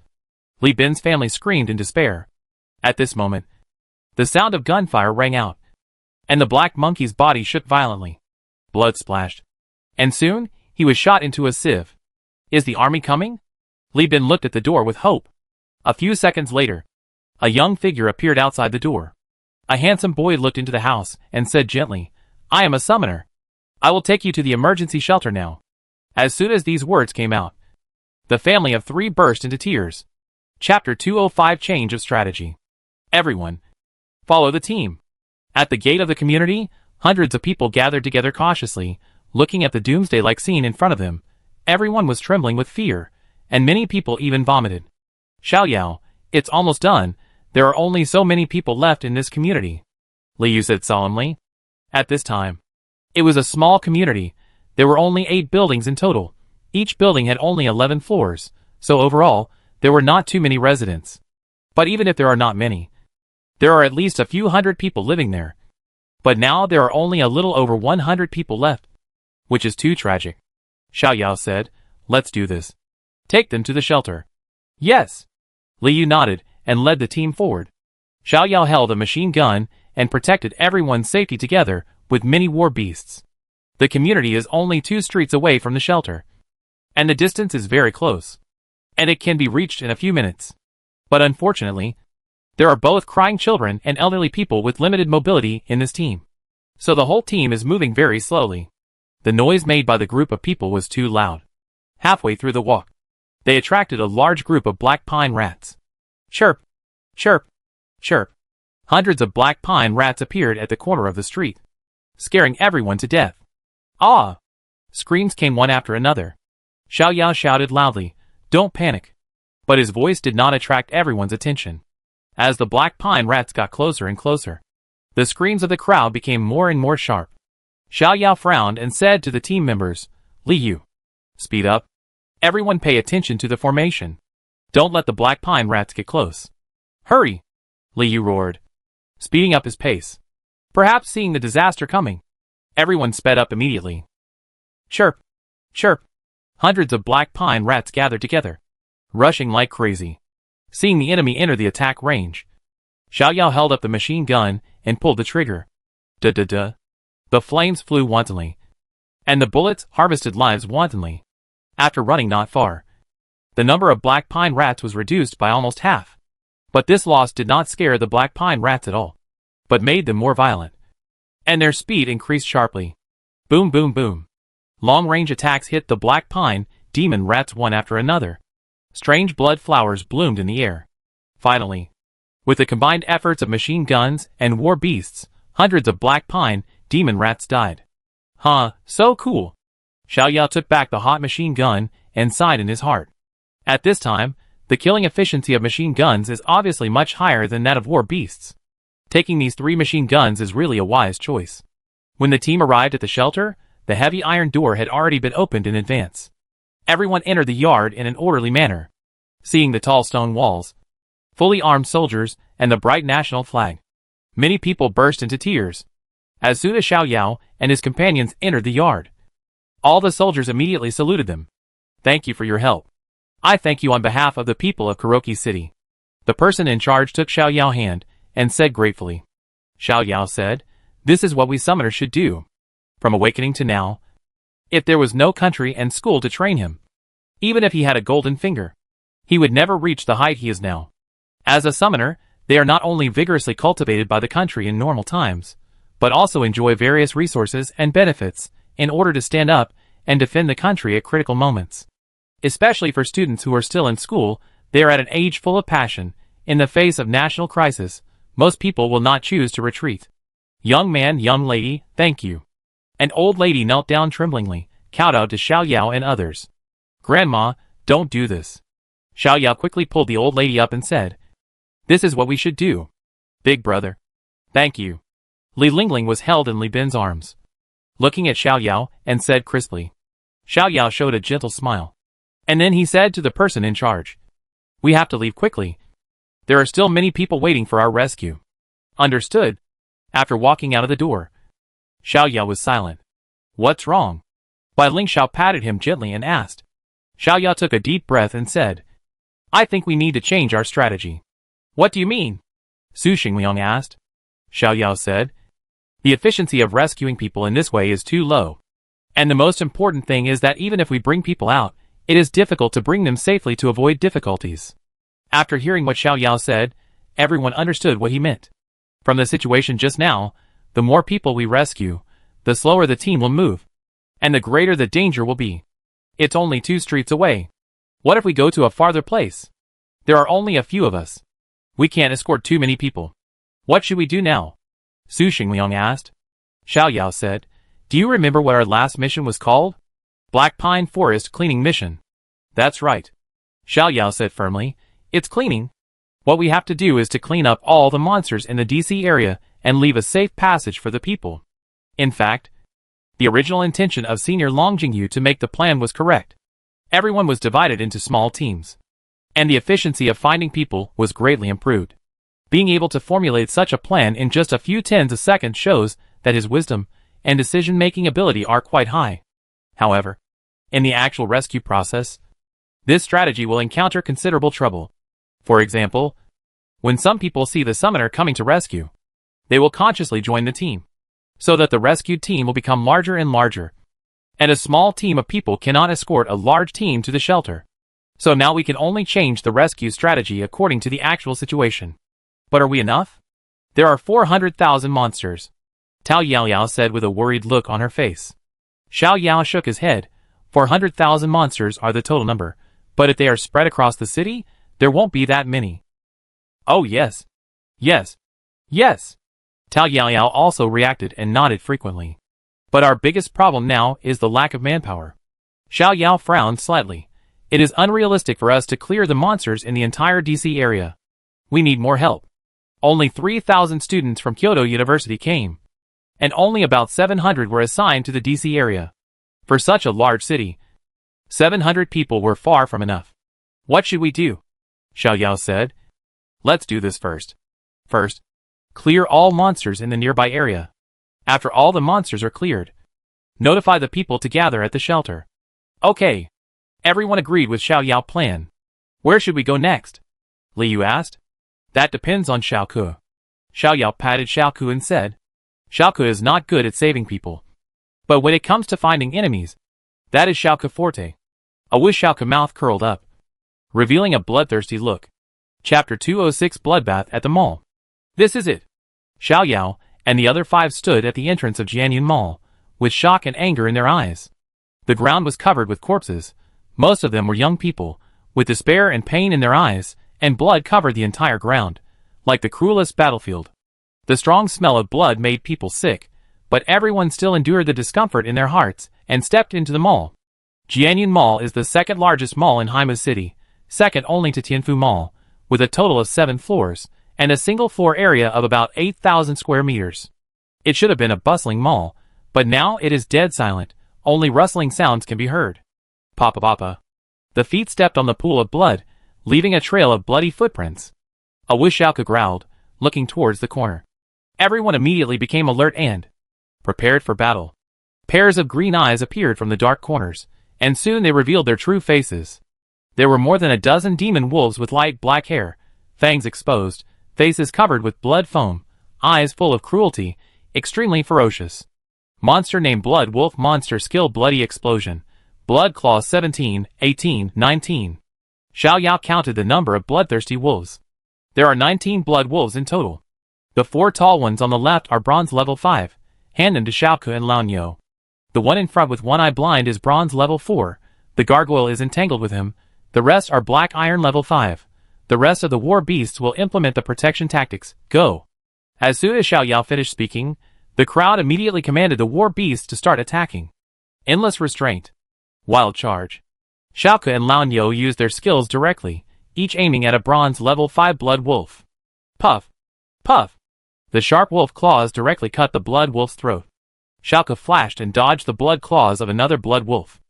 Li Bin's family screamed in despair. At this moment, the sound of gunfire rang out, and the black monkey's body shook violently. Blood splashed, and soon he was shot into a sieve. "Is the army coming?" Li Bin looked at the door with hope. A few seconds later, a young figure appeared outside the door. A handsome boy looked into the house and said gently, "I am a summoner. I will take you to the emergency shelter now." As soon as these words came out, the family of 3 burst into tears. Chapter 205, Change of Strategy. Everyone, follow the team. At the gate of the community, hundreds of people gathered together cautiously, looking at the doomsday-like scene in front of them. Everyone was trembling with fear, and many people even vomited. "Xiao Yao, it's almost done. There are only so many people left in this community," Li Yu said solemnly. At this time, it was a small community. There were only 8 buildings in total. Each building had only 11 floors, so overall, there were not too many residents. But even if there are not many, there are at least a few hundred people living there. But now there are only a little over 100 people left, which is too tragic. Xiao Yao said, "Let's do this. Take them to the shelter." "Yes." Li Yu nodded and led the team forward. Xiao Yao held a machine gun and protected everyone's safety together with many war beasts. The community is only 2 streets away from the shelter, and the distance is very close, and it can be reached in a few minutes. But unfortunately, there are both crying children and elderly people with limited mobility in this team, so the whole team is moving very slowly. The noise made by the group of people was too loud. Halfway through the walk, They attracted a large group of black pine rats. Chirp, chirp, chirp. Hundreds of black pine rats appeared at the corner of the street, scaring everyone to death. Ah! Screams came one after another. Xiao Yao shouted loudly, "Don't panic." But his voice did not attract everyone's attention. As the black pine rats got closer and closer, the screams of the crowd became more and more sharp. Xiao Yao frowned and said to the team members, "Li Yu, speed up. Everyone pay attention to the formation. Don't let the black pine rats get close. Hurry!" Li Yu roared, speeding up his pace. Perhaps seeing the disaster coming, everyone sped up immediately. Chirp, chirp. Hundreds of black pine rats gathered together, rushing like crazy. Seeing the enemy enter the attack range, Xiao Yao held up the machine gun and pulled the trigger. Da-da-da. The flames flew wantonly, and the bullets harvested lives wantonly. After running not far, the number of black pine rats was reduced by almost half. But this loss did not scare the black pine rats at all, but made them more violent, and their speed increased sharply. Boom, boom, boom. Long-range attacks hit the black pine demon rats one after another. Strange blood flowers bloomed in the air. Finally, with the combined efforts of machine guns and war beasts, hundreds of black pine demon rats died. Huh, so cool. Xiao Yao took back the hot machine gun and sighed in his heart. At this time, the killing efficiency of machine guns is obviously much higher than that of war beasts. Taking these 3 machine guns is really a wise choice. When the team arrived at the shelter, the heavy iron door had already been opened in advance. Everyone entered the yard in an orderly manner. Seeing the tall stone walls, fully armed soldiers, and the bright national flag, many people burst into tears. As soon as Xiao Yao and his companions entered the yard, all the soldiers immediately saluted them. "Thank you for your help. I thank you on behalf of the people of Kuroki City." The person in charge took Xiao Yao's hand and said gratefully. Xiao Yao said, "This is what we summoners should do. From awakening to now, if there was no country and school to train him, even if he had a golden finger, he would never reach the height he is now. As a summoner, they are not only vigorously cultivated by the country in normal times, but also enjoy various resources and benefits in order to stand up and defend the country at critical moments. Especially for students who are still in school, they are at an age full of passion. In the face of national crisis, most people will not choose to retreat. Young man, young lady, thank you." An old lady knelt down tremblingly, kowtowed to Xiao Yao and others. "Grandma, don't do this." Xiao Yao quickly pulled the old lady up and said, "This is what we should do. Big brother. Thank you." Li Lingling was held in Li Bin's arms, looking at Xiao Yao, and said crisply. Xiao Yao showed a gentle smile. And then he said to the person in charge, "We have to leave quickly. There are still many people waiting for our rescue." "Understood." After walking out of the door, Xiao Yao was silent. "What's wrong?" Bai Ling Xiao patted him gently and asked. Xiao Yao took a deep breath and said, "I think we need to change our strategy." "What do you mean?" Su Xingliang asked. Xiao Yao said, "The efficiency of rescuing people in this way is too low. And the most important thing is that even if we bring people out, it is difficult to bring them safely to avoid difficulties." After hearing what Xiao Yao said, everyone understood what he meant. From the situation just now, the more people we rescue, the slower the team will move, and the greater the danger will be. It's only 2 streets away. What if we go to a farther place? There are only a few of us. We can't escort too many people. What should we do now? Su Xingliang asked. Xiao Yao said, "Do you remember what our last mission was called? Black Pine Forest Cleaning Mission." "That's right," Xiao Yao said firmly. "It's cleaning. What we have to do is to clean up all the monsters in the DC area and leave a safe passage for the people." In fact, the original intention of Senior Long Jingyu to make the plan was correct. Everyone was divided into small teams, and the efficiency of finding people was greatly improved. Being able to formulate such a plan in just a few tens of seconds shows that his wisdom and decision-making ability are quite high. However, in the actual rescue process, this strategy will encounter considerable trouble. For example, when some people see the summoner coming to rescue, they will consciously join the team, so that the rescued team will become larger and larger. And a small team of people cannot escort a large team to the shelter. So now we can only change the rescue strategy according to the actual situation. But are we enough? There are 400,000 monsters, Tao Yaoyao said with a worried look on her face. Xiao Yao shook his head. 400,000 monsters are the total number, But if they are spread across the city, there won't be that many. Oh yes. Yes. Yes. Tao Yaoyao also reacted and nodded frequently. But our biggest problem now is the lack of manpower. Xiao Yao frowned slightly. It is unrealistic for us to clear the monsters in the entire DC area. We need more help. Only 3,000 students from Kyoto University came. And only about 700 were assigned to the DC area. For such a large city, 700 people were far from enough. What should we do? Xiao Yao said. Let's do this first. First, clear all monsters in the nearby area. After all the monsters are cleared, notify the people to gather at the shelter. Okay. Everyone agreed with Xiao Yao's plan. Where should we go next? Li Yu asked. That depends on Xiao Ke. Xiao Yao patted Xiao Ke and said, Xiao Ke is not good at saving people. But when it comes to finding enemies, that is Xiao Ke forte. A wish Xiao Ke mouth curled up, revealing a bloodthirsty look. Chapter 206 Bloodbath at the Mall. This is it. Xiao Yao and the other 5 stood at the entrance of Jianyun Mall, with shock and anger in their eyes. The ground was covered with corpses. Most of them were young people, with despair and pain in their eyes, and blood covered the entire ground, like the cruelest battlefield. The strong smell of blood made people sick, but everyone still endured the discomfort in their hearts, and stepped into the mall. Jianyun Mall is the second largest mall in Haima City, second only to Tianfu Mall, with a total of 7 floors, and a single floor area of about 8,000 square meters. It should have been a bustling mall, but now it is dead silent, only rustling sounds can be heard. Papa papa. The feet stepped on the pool of blood, leaving a trail of bloody footprints. A wish Xiao Ke growled, looking towards the corner. Everyone immediately became alert and prepared for battle. Pairs of green eyes appeared from the dark corners, and soon they revealed their true faces. There were more than a dozen demon wolves with light black hair, fangs exposed, faces covered with blood foam, eyes full of cruelty, extremely ferocious. Monster named Blood Wolf. Monster skill Bloody Explosion. Blood Claw 17, 18, 19. Xiao Yao counted the number of bloodthirsty wolves. There are 19 blood wolves in total. The 4 tall ones on the left are bronze level 5, handed to Xiao Ke and Lao Niu. The one in front with one eye blind is bronze level 4, the gargoyle is entangled with him. The rest are black iron level 5. The rest of the war beasts will implement the protection tactics. Go! As soon as Xiao Yao finished speaking, the crowd immediately commanded the war beasts to start attacking. Endless restraint. Wild charge. Xiao Ke and Lao Niu used their skills directly, each aiming at a bronze level 5 blood wolf. Puff! Puff! The sharp wolf claws directly cut the blood wolf's throat. Xiao Ke flashed and dodged the blood claws of another blood wolf.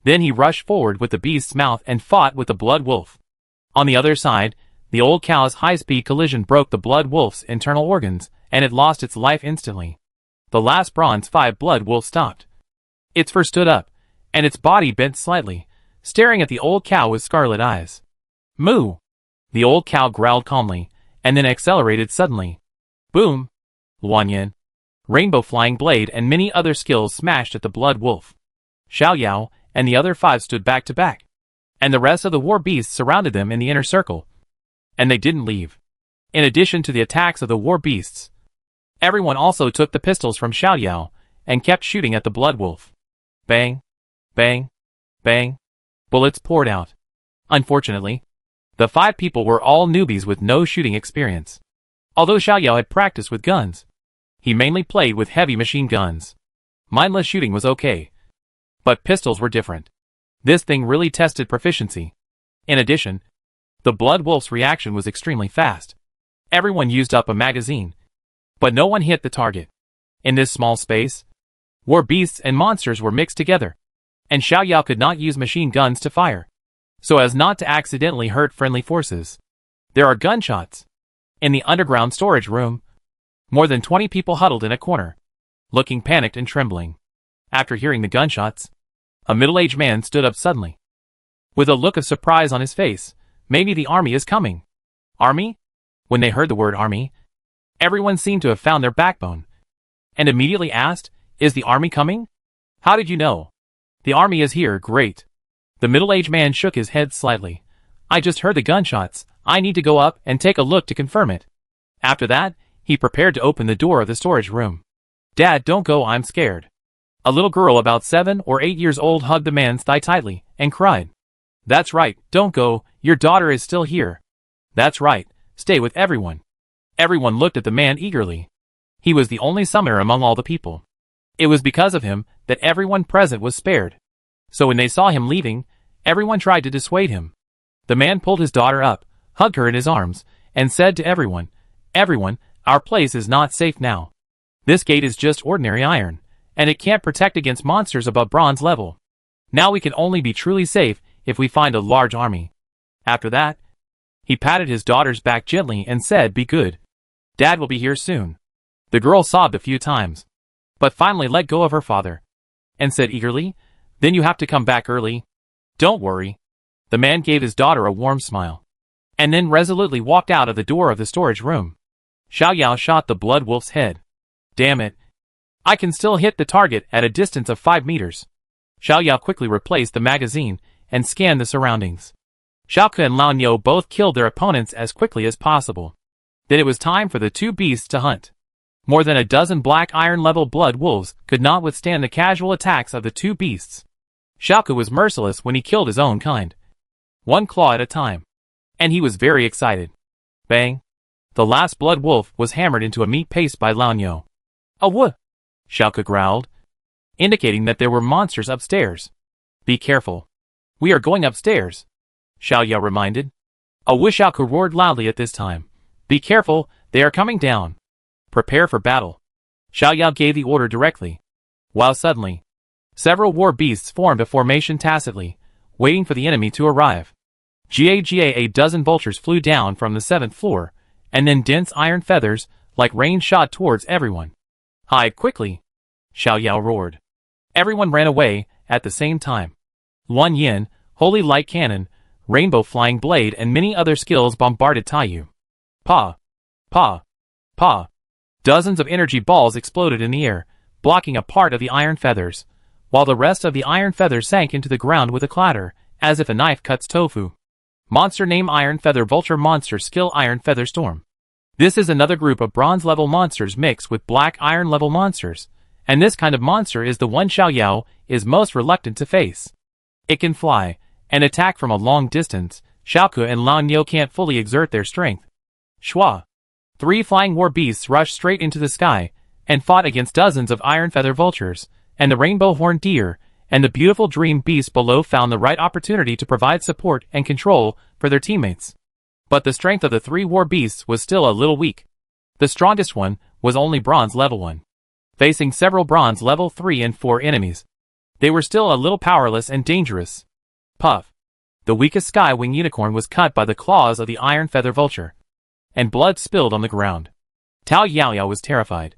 Then he rushed forward with the beast's mouth and fought with the blood wolf. On the other side, the old cow's high-speed collision broke the blood wolf's internal organs, and it lost its life instantly. The last bronze 5 blood wolf stopped. Its fur stood up, and its body bent slightly, staring at the old cow with scarlet eyes. Moo! The old cow growled calmly, and then accelerated suddenly. Boom! Luanyan. Rainbow flying blade and many other skills smashed at the blood wolf. Xiao Yao and the other 5 stood back to back, and the rest of the war beasts surrounded them in the inner circle. And they didn't leave. In addition to the attacks of the war beasts, everyone also took the pistols from Xiao Yao and kept shooting at the blood wolf. Bang! Bang! Bang! Bullets poured out. Unfortunately, the 5 people were all newbies with no shooting experience. Although Xiao Yao had practiced with guns, he mainly played with heavy machine guns. Mindless shooting was okay, but pistols were different. This thing really tested proficiency. In addition, the blood wolf's reaction was extremely fast. Everyone used up a magazine, but no one hit the target. In this small space, war beasts and monsters were mixed together, and Xiao Yao could not use machine guns to fire, so as not to accidentally hurt friendly forces. There are gunshots. In the underground storage room, more than 20 people huddled in a corner, looking panicked and trembling. After hearing the gunshots, a middle-aged man stood up suddenly, with a look of surprise on his face. Maybe the army is coming. Army? When they heard the word army, everyone seemed to have found their backbone, and immediately asked, "Is the army coming? How did you know?" "The army is here." "Great." The middle-aged man shook his head slightly. "I just heard the gunshots. I need to go up and take a look to confirm it." After that, he prepared to open the door of the storage room. "Dad, don't go, I'm scared." A little girl about 7 or 8 years old hugged the man's thigh tightly and cried. That's right, don't go, your daughter is still here. That's right, stay with everyone. Everyone looked at the man eagerly. He was the only summoner among all the people. It was because of him that everyone present was spared. So when they saw him leaving, everyone tried to dissuade him. The man pulled his daughter up, hugged her in his arms, and said to everyone, "Everyone, our place is not safe now. This gate is just ordinary iron, and it can't protect against monsters above bronze level. Now we can only be truly safe if we find a large army." After that, he patted his daughter's back gently and said, "Be good. Dad will be here soon." The girl sobbed a few times, but finally let go of her father, and said eagerly, "Then you have to come back early. Don't worry." The man gave his daughter a warm smile, and then resolutely walked out of the door of the storage room. Xiao Yao shot the blood wolf's head. "Damn it. I can still hit the target at a distance of 5 meters. Xiao Yao quickly replaced the magazine and scanned the surroundings. Xiaoke and Lao Niu both killed their opponents as quickly as possible. Then it was time for the two beasts to hunt. More than a dozen black iron-level blood wolves could not withstand the casual attacks of the two beasts. Xiaoke was merciless when he killed his own kind, one claw at a time, and he was very excited. Bang! The last blood wolf was hammered into a meat paste by Lao Niu. "A what?" Xiaoke growled, indicating that there were monsters upstairs. "Be careful. We are going upstairs," Xiao Yao reminded. A Xiaoke roared loudly at this time. "Be careful, they are coming down. Prepare for battle." Xiao Yao gave the order directly, while suddenly, several war beasts formed a formation tacitly, waiting for the enemy to arrive. A dozen vultures flew down from the 7th floor, and then dense iron feathers, like rain, shot towards everyone. "Hide quickly!" Xiao Yao roared. Everyone ran away at the same time. Luan Yin, Holy Light Cannon, Rainbow Flying Blade, and many other skills bombarded Taiyu. Pa! Pa! Pa! Dozens of energy balls exploded in the air, blocking a part of the iron feathers, while the rest of the iron feathers sank into the ground with a clatter, as if a knife cuts tofu. Monster name Iron Feather Vulture. Monster skill Iron Feather Storm. This is another group of bronze-level monsters mixed with black iron-level monsters, and this kind of monster is the one Xiao Yao is most reluctant to face. It can fly, and attack from a long distance. Xiaoke and Lao Niu can't fully exert their strength. Shua! 3 flying war beasts rushed straight into the sky, and fought against dozens of iron feather vultures, and the rainbow horned deer, and the beautiful dream beast below found the right opportunity to provide support and control for their teammates. But the strength of the 3 war beasts was still a little weak. The strongest one was only bronze level 1. Facing several bronze level 3 and 4 enemies, they were still a little powerless and dangerous. Puff! The weakest skywing unicorn was cut by the claws of the iron feather vulture, and blood spilled on the ground. Tao Yaoyao was terrified,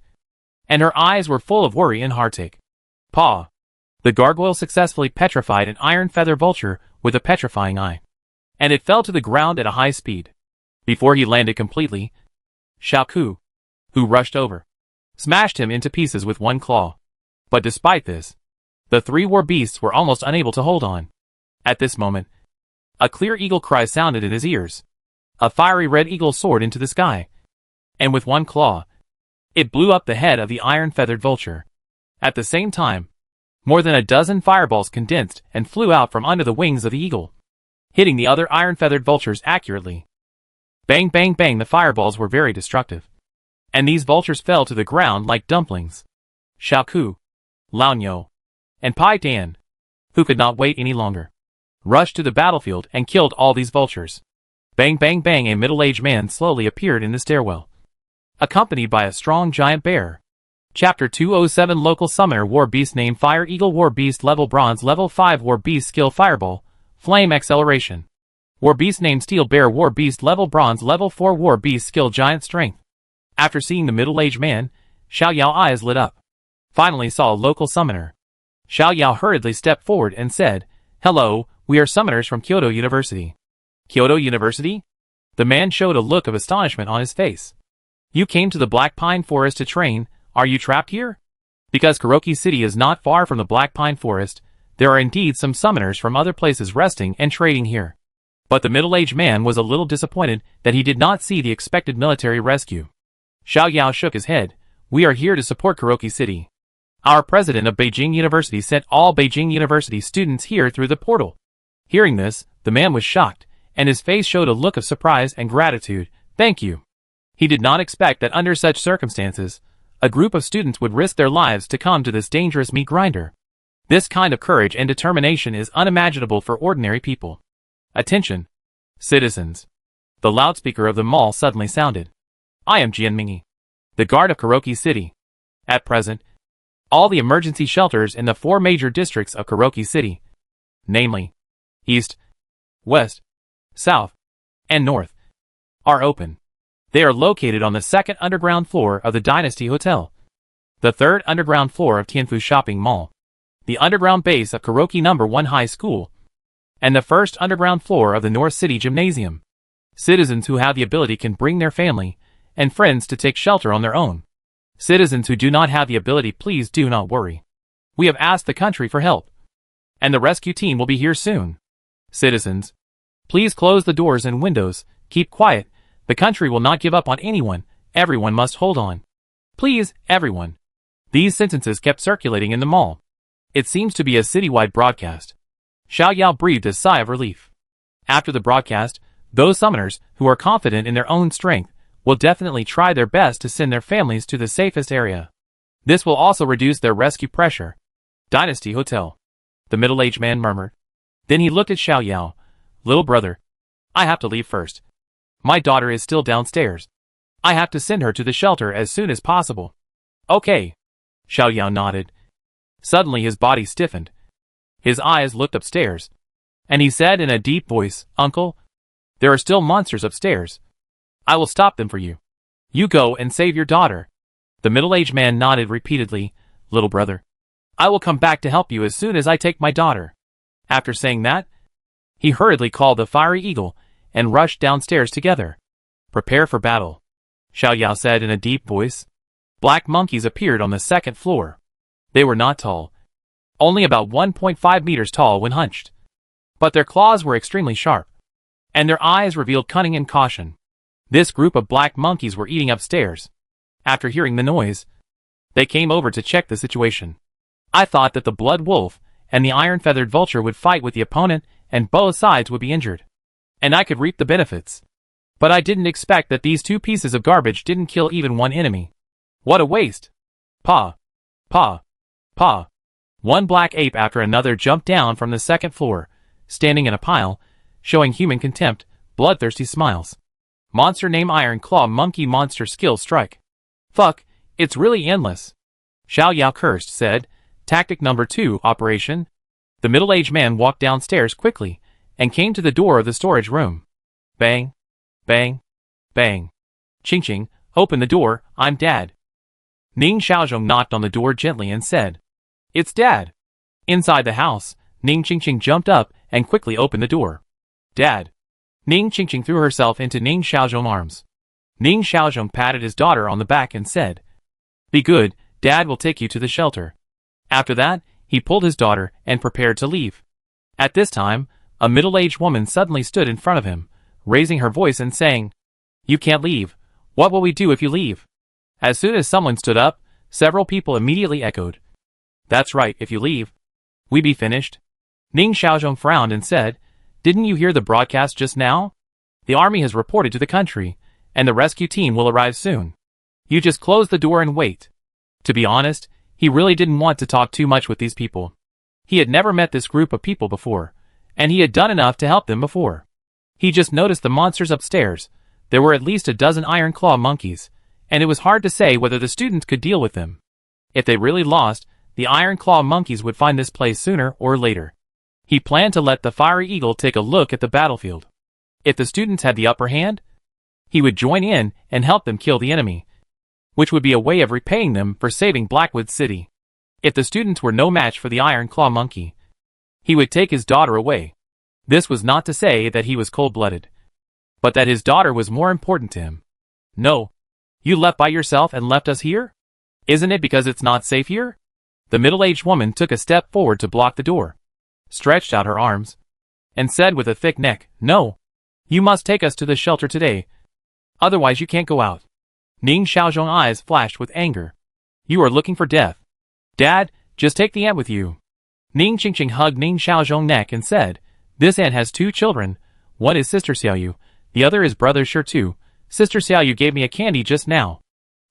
and her eyes were full of worry and heartache. Paw! The gargoyle successfully petrified an iron feather vulture with a petrifying eye, and it fell to the ground at a high speed. Before he landed completely, Xiaoku, who rushed over, smashed him into pieces with one claw. But despite this, the 3 war beasts were almost unable to hold on. At this moment, a clear eagle cry sounded in his ears. A fiery red eagle soared into the sky, and with one claw, it blew up the head of the iron-feathered vulture. At the same time, more than a dozen fireballs condensed and flew out from under the wings of the eagle, hitting the other iron-feathered vultures accurately. Bang bang bang, the fireballs were very destructive, and these vultures fell to the ground like dumplings. Xiaoku, Lao Niu, and Pai Dan, who could not wait any longer, rushed to the battlefield and killed all these vultures. Bang bang bang, a middle-aged man slowly appeared in the stairwell, accompanied by a strong giant bear. Chapter 207 Local Summoner War Beast Name Fire Eagle War Beast Level Bronze Level 5 War Beast Skill Fireball Flame Acceleration. War Beast Name Steel Bear War Beast Level Bronze Level 4 War Beast Skill Giant Strength. After seeing the middle-aged man, Xiao Yao eyes lit up. Finally saw a local summoner. Xiao Yao hurriedly stepped forward and said, "Hello, we are summoners from Kyoto University." Kyoto University? The man showed a look of astonishment on his face. "You came to the Black Pine Forest to train. Are you trapped here?" Because Kuroki City is not far from the Black Pine Forest, there are indeed some summoners from other places resting and trading here. But the middle-aged man was a little disappointed that he did not see the expected military rescue. Xiao Yao shook his head. "We are here to support Kuroki City. Our president of Beijing University sent all Beijing University students here through the portal." Hearing this, The man was shocked, and his face showed a look of surprise and gratitude. Thank you. He did not expect that under such circumstances, a group of students would risk their lives to come to this dangerous meat grinder. This kind of courage and determination is unimaginable for ordinary people. Attention, citizens. The loudspeaker of the mall suddenly sounded. I am Jianmingyi, the guard of Kuroki City. At present, all the emergency shelters in the 4 major districts of Kuroki City, namely East, West, South, and North, are open. They are located on the 2nd underground floor of the Dynasty Hotel, the 3rd underground floor of Tianfu Shopping Mall, the underground base of Kuroki No. 1 High School, and the 1st underground floor of the North City Gymnasium. Citizens who have the ability can bring their family and friends to take shelter on their own. Citizens who do not have the ability, please do not worry. We have asked the country for help, and the rescue team will be here soon. Citizens, please close the doors and windows, keep quiet, the country will not give up on anyone, everyone must hold on. Please, everyone. These sentences kept circulating in the mall. It seems to be a citywide broadcast. Xiao Yao breathed a sigh of relief. After the broadcast, those summoners, who are confident in their own strength, will definitely try their best to send their families to the safest area. This will also reduce their rescue pressure. Dynasty Hotel. The middle-aged man murmured. Then he looked at Xiao Yao. Little brother, I have to leave first. My daughter is still downstairs. I have to send her to the shelter as soon as possible. Okay. Xiao Yao nodded. Suddenly his body stiffened. His eyes looked upstairs. And he said in a deep voice, Uncle, there are still monsters upstairs. I will stop them for you. You go and save your daughter. The middle-aged man nodded repeatedly. Little brother, I will come back to help you as soon as I take my daughter. After saying that, he hurriedly called the Fiery Eagle and rushed downstairs together. Prepare for battle, Xiao Yao said in a deep voice. Black monkeys appeared on the 2nd floor. They were not tall, only about 1.5 meters tall when hunched. But their claws were extremely sharp, and their eyes revealed cunning and caution. This group of black monkeys were eating upstairs. After hearing the noise, they came over to check the situation. I thought that the blood wolf and the iron-feathered vulture would fight with the opponent and both sides would be injured, and I could reap the benefits. But I didn't expect that these 2 pieces of garbage didn't kill even one enemy. What a waste! Paw! Paw! Paw! One black ape after another jumped down from the 2nd floor, standing in a pile, showing human contempt, bloodthirsty smiles. Monster name Iron Claw Monkey Monster Skill Strike. Fuck, it's really endless. Xiao Yao cursed, said, Tactic number 2, Operation. The middle-aged man walked downstairs quickly, and came to the door of the storage room. Bang, bang, bang. Ching Ching, open the door, I'm Dad. Ning Xiaozhong knocked on the door gently and said, It's Dad. Inside the house, Ning Qingqing jumped up and quickly opened the door. Dad. Ning Qingqing threw herself into Ning Xiaozhong's arms. Ning Xiaozhong patted his daughter on the back and said, Be good, Dad will take you to the shelter. After that, he pulled his daughter and prepared to leave. At this time, a middle-aged woman suddenly stood in front of him, raising her voice and saying, You can't leave. What will we do if you leave? As soon as someone stood up, several people immediately echoed, That's right, if you leave, we be finished. Ning Xiaozhong frowned and said, Didn't you hear the broadcast just now? The army has reported to the country, and the rescue team will arrive soon. You just close the door and wait. To be honest, he really didn't want to talk too much with these people. He had never met this group of people before, and he had done enough to help them before. He just noticed the monsters upstairs. There were at least a dozen Iron Claw monkeys, and it was hard to say whether the students could deal with them. If they really lost, the Iron Claw monkeys would find this place sooner or later. He planned to let the Fiery Eagle take a look at the battlefield. If the students had the upper hand, he would join in and help them kill the enemy, which would be a way of repaying them for saving Blackwood City. If the students were no match for the Iron Claw monkey, he would take his daughter away. This was not to say that he was cold-blooded, but that his daughter was more important to him. No. You left by yourself and left us here? Isn't it because it's not safe here? The middle-aged woman took a step forward to block the door, stretched out her arms, and said with a thick neck, No. You must take us to the shelter today. Otherwise you can't go out. Ning Xiaozhong's eyes flashed with anger. You are looking for death. Dad, just take the ant with you. Ning Qingqing hugged Ning Xiaozhong's neck and said, This aunt has 2 children. One is Sister Xiaoyu, the other is Brother Shirtu. Sister Xiaoyu gave me a candy just now.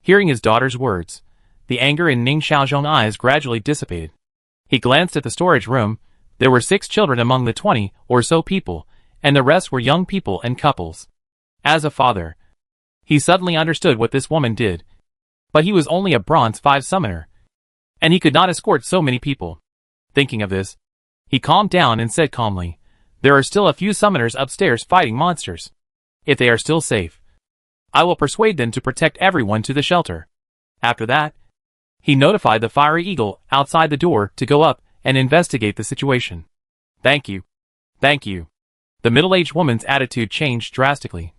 Hearing his daughter's words, the anger in Ning Xiaozhong's eyes gradually dissipated. He glanced at the storage room. There were 6 children among the 20 or so people, and the rest were young people and couples. As a father, he suddenly understood what this woman did. But he was only a Bronze 5 summoner, and he could not escort so many people. Thinking of this, he calmed down and said calmly, "There are still a few summoners upstairs fighting monsters. If they are still safe, I will persuade them to protect everyone to the shelter." After that, he notified the Fiery Eagle outside the door to go up and investigate the situation. "Thank you. Thank you." The middle-aged woman's attitude changed drastically,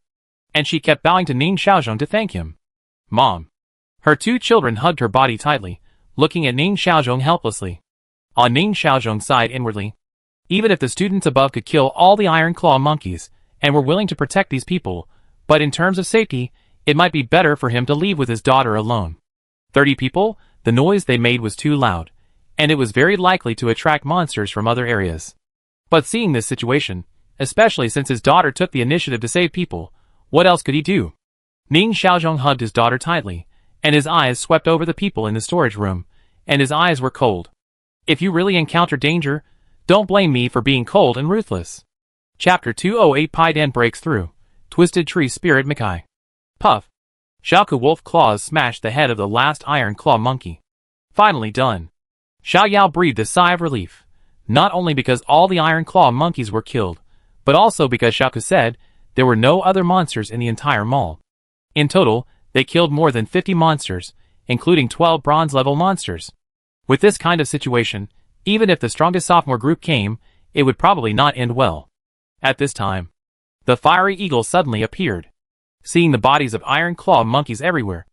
and she kept bowing to Ning Xiaozhong to thank him. "Mom." Her 2 children hugged her body tightly, looking at Ning Xiaozhong helplessly. On Ning Xiaozhong sighed inwardly. Even if the students above could kill all the Iron Claw monkeys and were willing to protect these people, but in terms of safety, it might be better for him to leave with his daughter alone. 30 people, the noise they made was too loud, and it was very likely to attract monsters from other areas. But seeing this situation, especially since his daughter took the initiative to save people, what else could he do? Ning Xiaozhong hugged his daughter tightly, and his eyes swept over the people in the storage room, and his eyes were cold. "If you really encounter danger, don't blame me for being cold and ruthless." Chapter 208 Paidan breaks through. Twisted Tree Spirit Mikai. Puff. Xiaoku Wolf Claws smashed the head of the last Iron Claw monkey. Finally done. Xiao Yao breathed a sigh of relief, not only because all the Iron Claw monkeys were killed, but also because Xiaoku said there were no other monsters in the entire mall. In total, they killed more than 50 monsters, including 12 bronze-level monsters. With this kind of situation, even if the strongest sophomore group came, it would probably not end well. At this time, the Fiery Eagle suddenly appeared. Seeing the bodies of Iron Claw monkeys everywhere,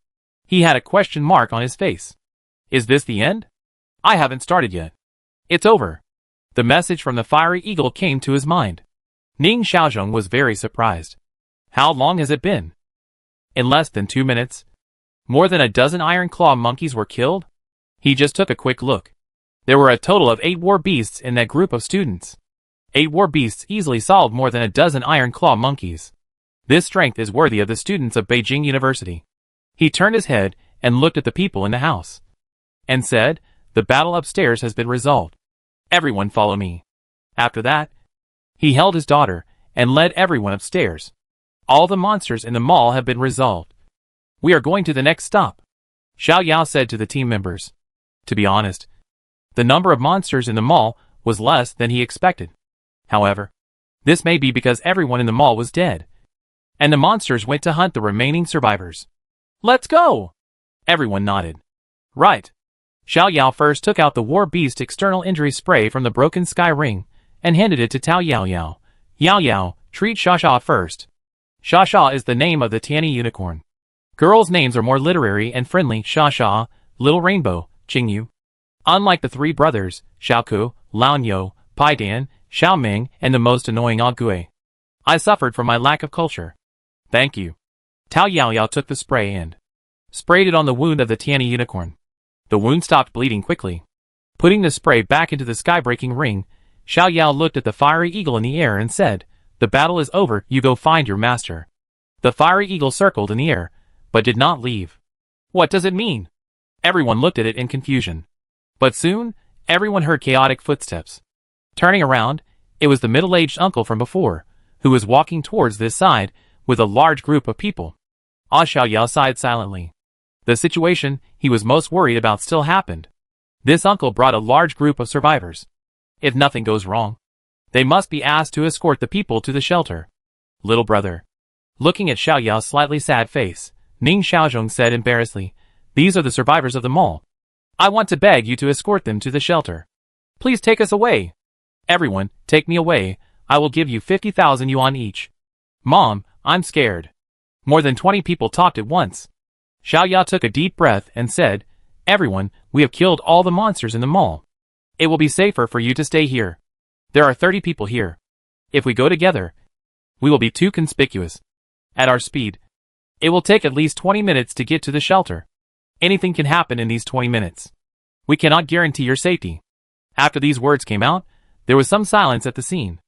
he had a question mark on his face. Is this the end? I haven't started yet. It's over. The message from the Fiery Eagle came to his mind. Ning Xiaozhong was very surprised. How long has it been? In less than 2 minutes, more than a dozen Iron Claw monkeys were killed? He just took a quick look. There were a total of 8 war beasts in that group of students. 8 war beasts easily solved more than a dozen Iron Claw monkeys. This strength is worthy of the students of Beijing University. He turned his head and looked at the people in the house, and said, "The battle upstairs has been resolved. Everyone follow me." After that, he held his daughter and led everyone upstairs. "All the monsters in the mall have been resolved. We are going to the next stop," Xiao Yao said to the team members. To be honest, the number of monsters in the mall was less than he expected. However, this may be because everyone in the mall was dead, and the monsters went to hunt the remaining survivors. "Let's go!" Everyone nodded. Right. Xiao Yao first took out the War Beast external injury spray from the broken sky ring and handed it to Tao Yao Yao. "Yao Yao, treat Sha Sha first." Sha Sha is the name of the Tianyi unicorn. Girls' names are more literary and friendly. Sha Sha, Little Rainbow, Qingyu. Unlike the 3 brothers, Xiaoku, Laonyo, Paidan, Xiaoming, and the most annoying Agui, I suffered from my lack of culture. Thank you. Tao Yao Yao took the spray and sprayed it on the wound of the Tianyi unicorn. The wound stopped bleeding quickly. Putting the spray back into the sky-breaking ring, Xiao Yao looked at the Fiery Eagle in the air and said, "The battle is over, you go find your master." The Fiery Eagle circled in the air, but did not leave. What does it mean? Everyone looked at it in confusion. But soon, everyone heard chaotic footsteps. Turning around, it was the middle-aged uncle from before, who was walking towards this side with a large group of people. Xiao Yao sighed silently. The situation he was most worried about still happened. This uncle brought a large group of survivors. If nothing goes wrong, they must be asked to escort the people to the shelter. Little brother. Looking at Xiao Yao's slightly sad face, Ning Xiaozhong said embarrassedly, "These are the survivors of the mall. I want to beg you to escort them to the shelter. Please take us away. Everyone, take me away. I will give you 50,000 yuan each." "Mom, I'm scared." More than 20 people talked at once. Xiao Yao took a deep breath and said, "Everyone, we have killed all the monsters in the mall. It will be safer for you to stay here. There are 30 people here. If we go together, we will be too conspicuous. At our speed, it will take at least 20 minutes to get to the shelter. Anything can happen in these 20 minutes. We cannot guarantee your safety." After these words came out, there was some silence at the scene.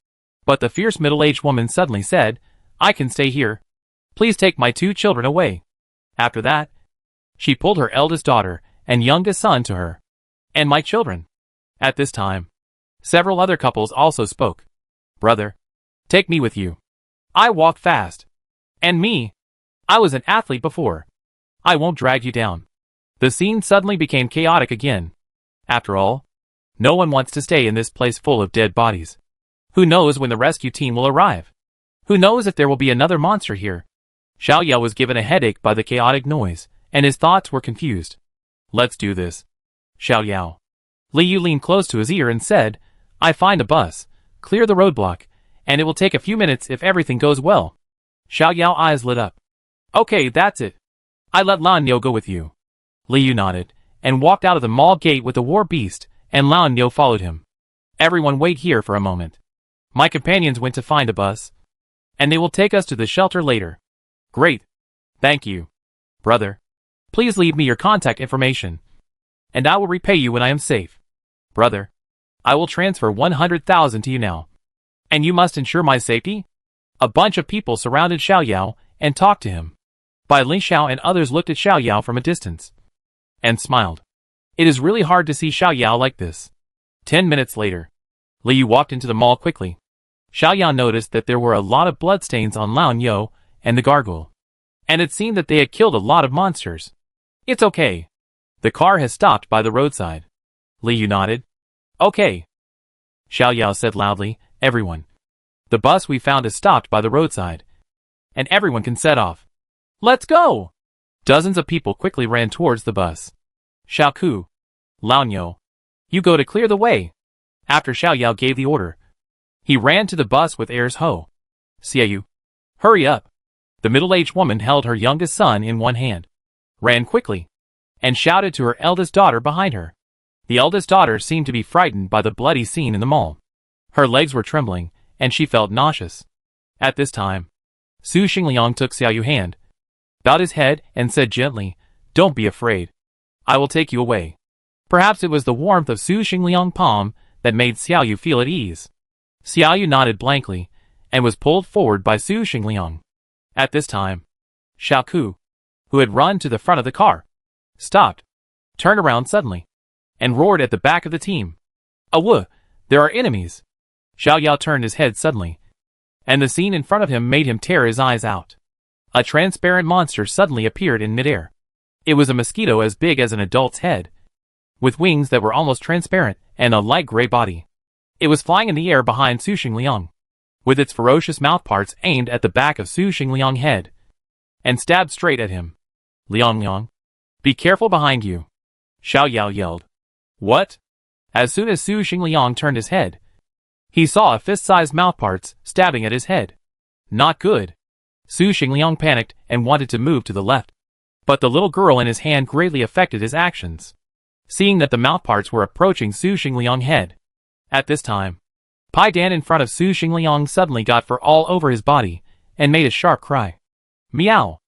But the fierce middle-aged woman suddenly said, I can stay here. Please take my 2 children away. After that, she pulled her eldest daughter and youngest son to her. And my children. At this time, several other couples also spoke. Brother, take me with you. I walk fast. And me. I was an athlete before. I won't drag you down. The scene suddenly became chaotic again. After all, no one wants to stay in this place full of dead bodies. Who knows when the rescue team will arrive? Who knows if there will be another monster here? Xiao Yao was given a headache by the chaotic noise, and his thoughts were confused. Let's do this. Xiao Yao. Li Yu leaned close to his ear and said, I find a bus, clear the roadblock, and it will take a few minutes if everything goes well. Xiao Yao's eyes lit up. Okay, that's it. I let Lan Niu go with you. Li Yu nodded, and walked out of the mall gate with the war beast, and Lan Niu followed him. Everyone wait here for a moment. My companions went to find a bus, and they will take us to the shelter later. Great. Thank you. Brother, please leave me your contact information, and I will repay you when I am safe. Brother, I will transfer 100,000 to you now. And you must ensure my safety? A bunch of people surrounded Xiao Yao and talked to him. Bai Li Xiao and others looked at Xiao Yao from a distance and smiled. It is really hard to see Xiao Yao like this. 10 minutes later, Li Yu walked into the mall quickly. Xiao Yao noticed that there were a lot of bloodstains on Lan Niu and the gargoyle, and it seemed that they had killed a lot of monsters. It's okay. The car has stopped by the roadside. Li Yu nodded. Okay. Xiao Yao said loudly, everyone. The bus we found is stopped by the roadside, and everyone can set off. Let's go! Dozens of people quickly ran towards the bus. Xiao Ku, Lan Niu, you go to clear the way. After Xiao Yao gave the order, he ran to the bus with airs ho. Xiaoyu, hurry up. The middle-aged woman held her youngest son in one hand, ran quickly, and shouted to her eldest daughter behind her. The eldest daughter seemed to be frightened by the bloody scene in the mall. Her legs were trembling, and she felt nauseous. At this time, Su Xingliang took Xiaoyu's hand, bowed his head, and said gently, Don't be afraid. I will take you away. Perhaps it was the warmth of Su Xingliang's palm that made Xiaoyu feel at ease. Xiaoyu nodded blankly, and was pulled forward by Su Xingliang. At this time, Xiao Ku, who had run to the front of the car, stopped, turned around suddenly, and roared at the back of the team. Awu, there are enemies. Xiao Yao turned his head suddenly, and the scene in front of him made him tear his eyes out. A transparent monster suddenly appeared in midair. It was a mosquito as big as an adult's head, with wings that were almost transparent and a light gray body. It was flying in the air behind Su Xingliang, with its ferocious mouthparts aimed at the back of Su Xingliang's head, and stabbed straight at him. Liang, be careful behind you. Xiao Yao yelled. What? As soon as Su Xingliang turned his head, he saw a fist-sized mouthparts stabbing at his head. Not good. Su Xingliang panicked and wanted to move to the left, but the little girl in his hand greatly affected his actions, seeing that the mouthparts were approaching Su Xingliang's head. At this time, Pai Dan in front of Su Xingliang suddenly got fur all over his body and made a sharp cry. Meow!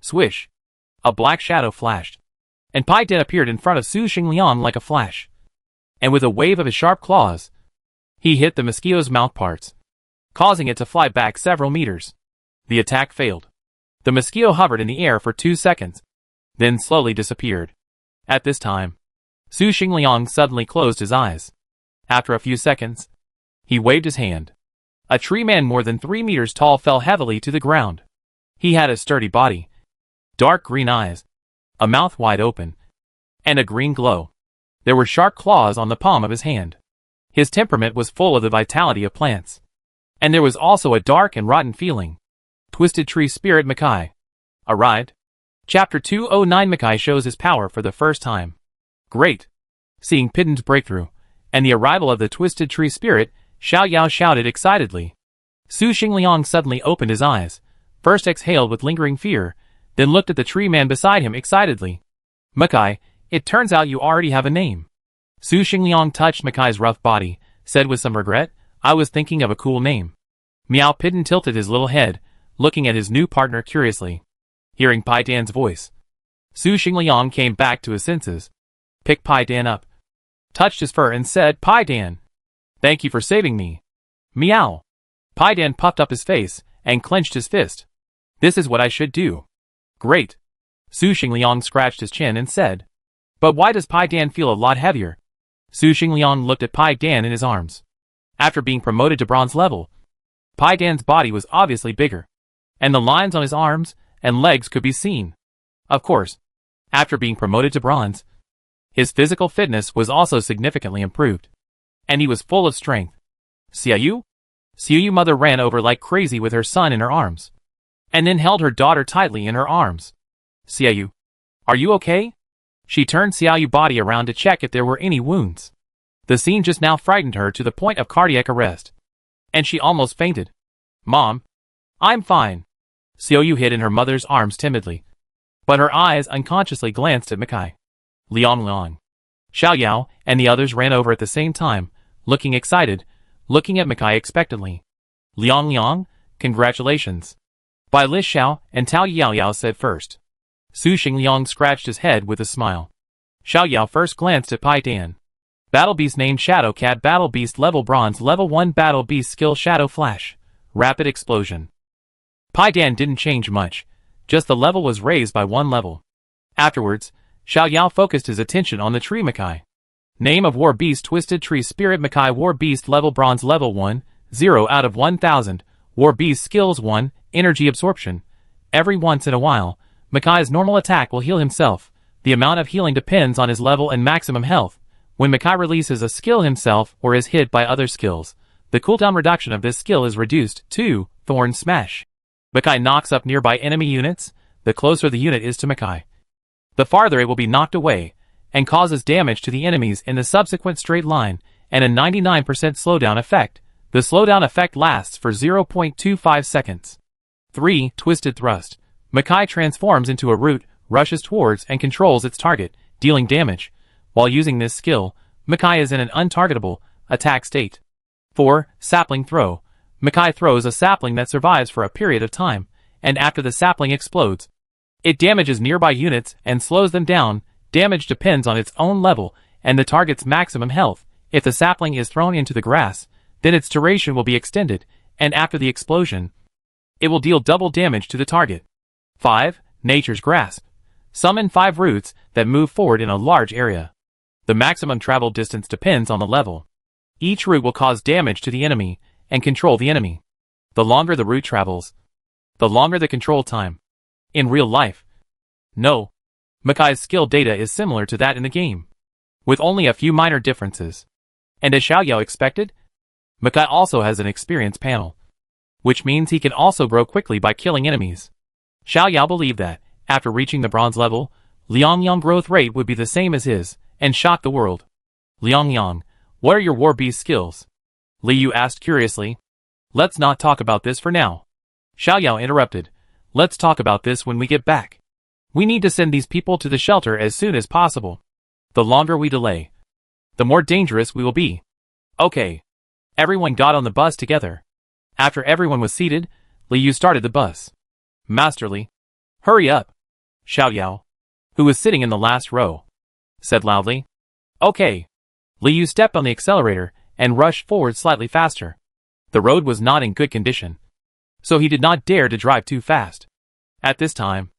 Swish! A black shadow flashed, and Pai Dan appeared in front of Su Xingliang like a flash, and with a wave of his sharp claws, he hit the mosquito's mouthparts, causing it to fly back several meters. The attack failed. The mosquito hovered in the air for 2 seconds, then slowly disappeared. At this time, Su Xingliang suddenly closed his eyes. After a few seconds, he waved his hand. A tree man more than 3 meters tall fell heavily to the ground. He had a sturdy body, dark green eyes, a mouth wide open, and a green glow. There were sharp claws on the palm of his hand. His temperament was full of the vitality of plants, and there was also a dark and rotten feeling. Twisted Tree Spirit Makai arrived. Chapter 209. Makai shows his power for the first time. Great! Seeing Piden's breakthrough, and the arrival of the Twisted Tree Spirit, Xiao Yao shouted excitedly. Su Xingliang suddenly opened his eyes, first exhaled with lingering fear, then looked at the tree man beside him excitedly. Makai, it turns out you already have a name. Su Xingliang touched Makai's rough body, said with some regret, I was thinking of a cool name. Meow Pidden tilted his little head, looking at his new partner curiously. Hearing Pai Dan's voice, Su Xingliang came back to his senses, picked Pai Dan up, touched his fur and said, Pai Dan, thank you for saving me. Meow. Pai Dan puffed up his face and clenched his fist. This is what I should do. Great. Su Xingliang scratched his chin and said. But why does Pai Dan feel a lot heavier? Su Xingliang looked at Pai Dan in his arms. After being promoted to bronze level, Pai Dan's body was obviously bigger, and the lines on his arms and legs could be seen. Of course, after being promoted to bronze, his physical fitness was also significantly improved, and he was full of strength. Xiaoyu? Xiaoyu mother ran over like crazy with her son in her arms, and then held her daughter tightly in her arms. Xiaoyu, are you okay? She turned Xiaoyu's body around to check if there were any wounds. The scene just now frightened her to the point of cardiac arrest, and she almost fainted. Mom, I'm fine. Xiaoyu hid in her mother's arms timidly, but her eyes unconsciously glanced at Makai. Liang, Xiao Yao, and the others ran over at the same time, looking excited, looking at Makai expectantly. Liang, congratulations. Bai Li Xiao and Tao Yao said first. Su Xingliang scratched his head with a smile. Xiao Yao first glanced at Pai Dan. Battle Beast named Shadow Cat. Battle Beast level bronze level 1 Battle Beast skill Shadow Flash. Rapid explosion. Pai Dan didn't change much, just the level was raised by 1 level. Afterwards, Xiao Yao focused his attention on the tree Makai. Name of War Beast Twisted Tree Spirit Makai. War Beast level bronze level 1, 0 out of 1000. War Beast skills 1, energy absorption. Every once in a while, Makai's normal attack will heal himself. The amount of healing depends on his level and maximum health. When Makai releases a skill himself or is hit by other skills, the cooldown reduction of this skill is reduced to Thorn Smash. Makai knocks up nearby enemy units. The closer the unit is to Makai, the farther it will be knocked away, and causes damage to the enemies in the subsequent straight line, and a 99% slowdown effect. The slowdown effect lasts for 0.25 seconds. 3. Twisted Thrust. Makai transforms into a root, rushes towards and controls its target, dealing damage. While using this skill, Makai is in an untargetable attack state. 4. Sapling Throw. Makai throws a sapling that survives for a period of time, and after the sapling explodes, it damages nearby units and slows them down. Damage depends on its own level and the target's maximum health. If the sapling is thrown into the grass, then its duration will be extended, and after the explosion, it will deal double damage to the target. 5. Nature's Grasp. Summon 5 roots that move forward in a large area. The maximum travel distance depends on the level. Each root will cause damage to the enemy and control the enemy. The longer the root travels, the longer the control time. In real life, no. Makai's skill data is similar to that in the game, with only a few minor differences. And as Xiao Yao expected, Makai also has an experience panel, which means he can also grow quickly by killing enemies. Xiao Yao believed that, after reaching the bronze level, Liang growth rate would be the same as his, and shock the world. Liang, what are your War Beast skills? Li Yu asked curiously. Let's not talk about this for now. Xiao Yao interrupted. Let's talk about this when we get back. We need to send these people to the shelter as soon as possible. The longer we delay, the more dangerous we will be. Okay. Everyone got on the bus together. After everyone was seated, Li Yu started the bus. Master Li, hurry up. Xiao Yao, who was sitting in the last row, said loudly. Okay. Li Yu stepped on the accelerator and rushed forward slightly faster. The road was not in good condition, so he did not dare to drive too fast. At this time,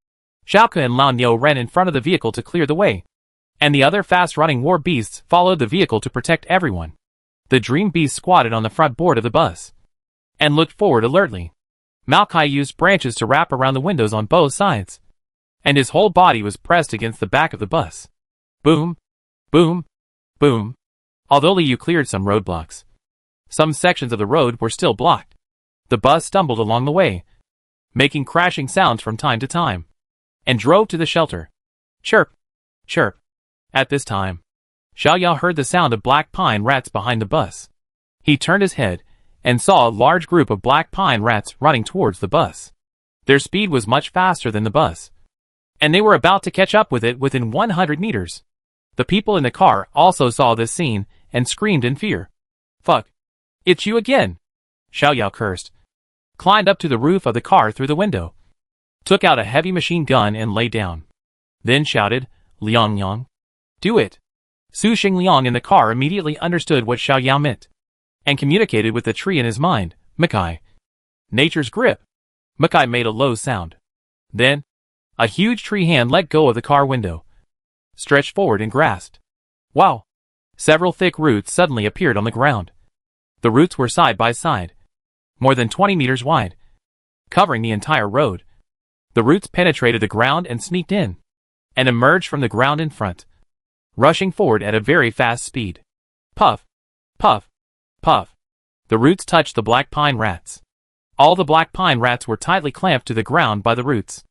Xiaoke and Lao Niu ran in front of the vehicle to clear the way, and the other fast-running war beasts followed the vehicle to protect everyone. The dream beast squatted on the front board of the bus and looked forward alertly. Maokai used branches to wrap around the windows on both sides, and his whole body was pressed against the back of the bus. Boom, boom, boom. Although Li Yu cleared some roadblocks, some sections of the road were still blocked. The bus stumbled along the way, making crashing sounds from time to time, and drove to the shelter. Chirp, chirp. At this time, Xiao Yao heard the sound of black pine rats behind the bus. He turned his head and saw a large group of black pine rats running towards the bus. Their speed was much faster than the bus, and they were about to catch up with it within 100 meters. The people in the car also saw this scene and screamed in fear. Fuck. It's you again. Xiao Yao cursed, climbed up to the roof of the car through the window, took out a heavy machine gun and lay down. Then shouted, Liang, do it. Su Xingliang in the car immediately understood what Xiao Yao meant, and communicated with the tree in his mind. Makai, Nature's grip. Mackay made a low sound. Then, a huge tree hand let go of the car window, stretched forward and grasped. Wow! Several thick roots suddenly appeared on the ground. The roots were side by side, more than 20 meters wide, covering the entire road. The roots penetrated the ground and sneaked in, and emerged from the ground in front, rushing forward at a very fast speed. Puff! Puff! Puff! The roots touched the black pine rats. All the black pine rats were tightly clamped to the ground by the roots.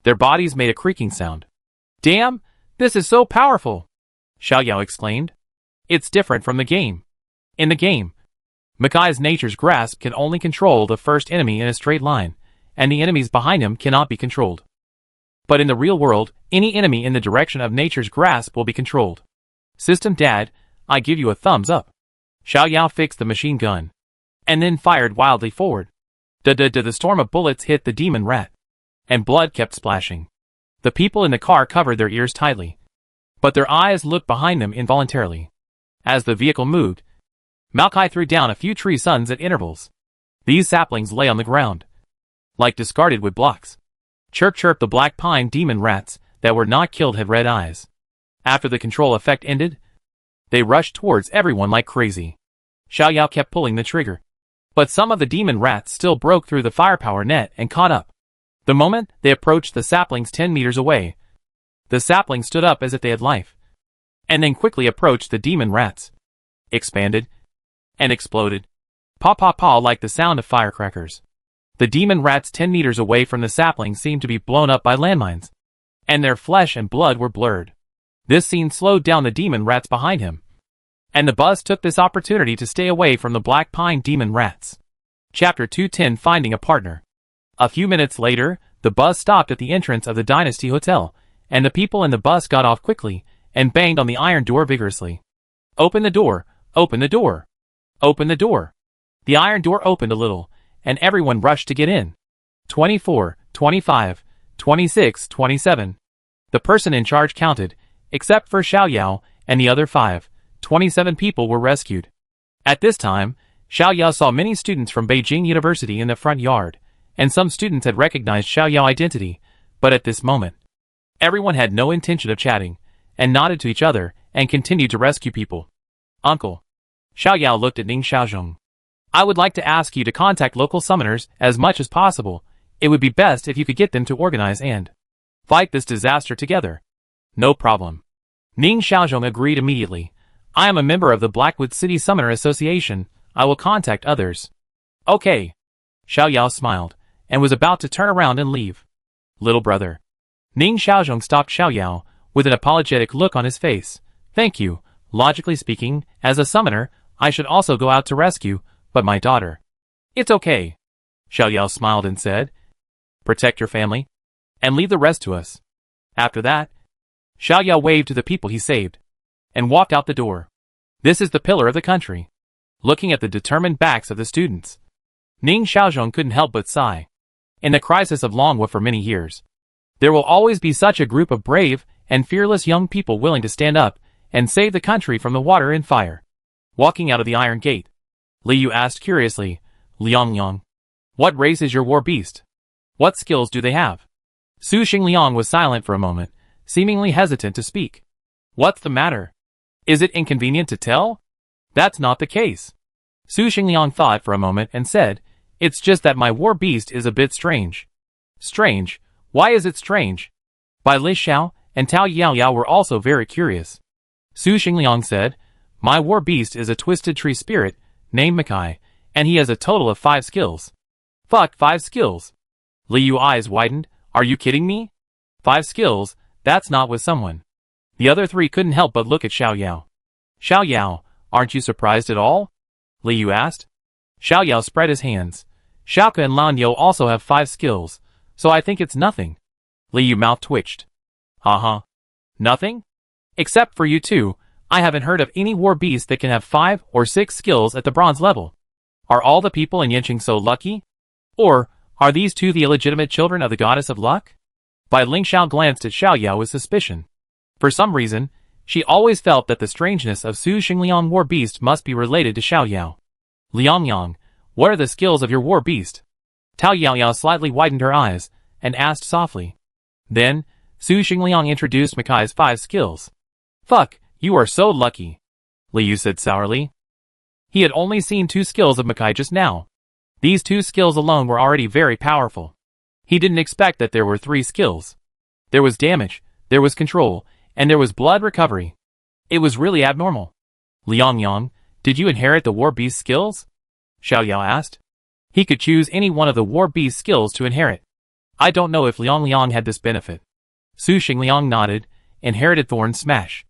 Their bodies made a creaking sound. Damn! This is so powerful! Xiao Yao exclaimed. It's different from the game. In the game, Mackay's nature's grasp can only control the first enemy in a straight line, and the enemies behind him cannot be controlled. But in the real world, any enemy in the direction of nature's grasp will be controlled. System Dad, I give you a thumbs up. Xiao Yao fixed the machine gun, and then fired wildly forward. The storm of bullets hit the demon rat, and blood kept splashing. The people in the car covered their ears tightly, but their eyes looked behind them involuntarily. As the vehicle moved, Mackay threw down a few tree suns at intervals. These saplings lay on the ground, like discarded wood blocks. Chirp chirp, the black pine demon rats that were not killed had red eyes. After the control effect ended, they rushed towards everyone like crazy. Xiao Yao kept pulling the trigger, but some of the demon rats still broke through the firepower net and caught up. The moment they approached the saplings 10 meters away, the saplings stood up as if they had life, and then quickly approached the demon rats, expanded, and exploded. Paw paw paw, like the sound of firecrackers. The demon rats 10 meters away from the saplings seemed to be blown up by landmines, and their flesh and blood were blurred. This scene slowed down the demon rats behind him, and the bus took this opportunity to stay away from the black pine demon rats. Chapter 210, Finding a Partner. A few minutes later, the bus stopped at the entrance of the Dynasty Hotel, and the people in the bus got off quickly and banged on the iron door vigorously. Open the door! Open the door! Open the door! The iron door opened a little, and everyone rushed to get in. 24, 25, 26, 27. The person in charge counted, except for Xiao Yao and the other 5, 27 people were rescued. At this time, Xiao Yao saw many students from Beijing University in the front yard, and some students had recognized Xiao Yao's identity, but at this moment, everyone had no intention of chatting, and nodded to each other, and continued to rescue people. Uncle. Xiao Yao looked at Ning Xiaozhong. I would like to ask you to contact local summoners as much as possible. It would be best if you could get them to organize and fight this disaster together. No problem. Ning Xiaozhong agreed immediately. I am a member of the Blackwood City Summoner Association. I will contact others. Okay. Xiao Yao smiled, and was about to turn around and leave. Little brother. Ning Xiaozhong stopped Xiao Yao, with an apologetic look on his face. Thank you. Logically speaking, as a summoner, I should also go out to rescue, but my daughter. It's okay. Xiao Yao smiled and said, protect your family, and leave the rest to us. After that, Xiao Yao waved to the people he saved, and walked out the door. This is the pillar of the country. Looking at the determined backs of the students, Ning Xiaozhong couldn't help but sigh. In the crisis of Longhua for many years, there will always be such a group of brave and fearless young people willing to stand up and save the country from the water and fire. Walking out of the iron gate, Li Yu asked curiously, Liang, what race is your war beast? What skills do they have? Su Xingliang was silent for a moment, seemingly hesitant to speak. What's the matter? Is it inconvenient to tell? That's not the case. Su Xingliang thought for a moment and said, it's just that my war beast is a bit strange. Strange? Why is it strange? Bai Li Xiao and Tao Yao Yao were also very curious. Su Xingliang said, my war beast is a twisted tree spirit, named Mackay, and he has a total of 5 skills. Fuck, 5 skills. Li Yu's eyes widened, are you kidding me? 5 skills, that's not with someone. The other 3 couldn't help but look at Xiao Yao. Xiao Yao, aren't you surprised at all? Li Yu asked. Xiao Yao spread his hands. Xiaoke and Lan Yo also have 5 skills, so I think it's nothing. Li Yu's mouth twitched. Nothing? Except for you two, I haven't heard of any war beast that can have 5 or 6 skills at the bronze level. Are all the people in Yanqing so lucky? Or, are these 2 the illegitimate children of the goddess of luck? Bai Lingxiao glanced at Xiao Yao with suspicion. For some reason, she always felt that the strangeness of Su Xingliang war beast must be related to Xiao Yao. Liang Yang, what are the skills of your war beast? Tao Yaoyao slightly widened her eyes and asked softly. Then, Su Xingliang introduced Makai's 5 skills. Fuck, you are so lucky, Liu said sourly. He had only seen 2 skills of Makai just now. These 2 skills alone were already very powerful. He didn't expect that there were 3 skills. There was damage, there was control, and there was blood recovery. It was really abnormal. Liangyang, did you inherit the War Beast skills? Xiao Yao asked. He could choose any one of the War Beast skills to inherit. I don't know if Liangliang had this benefit. Su Xingliang nodded, inherited Thorn Smash.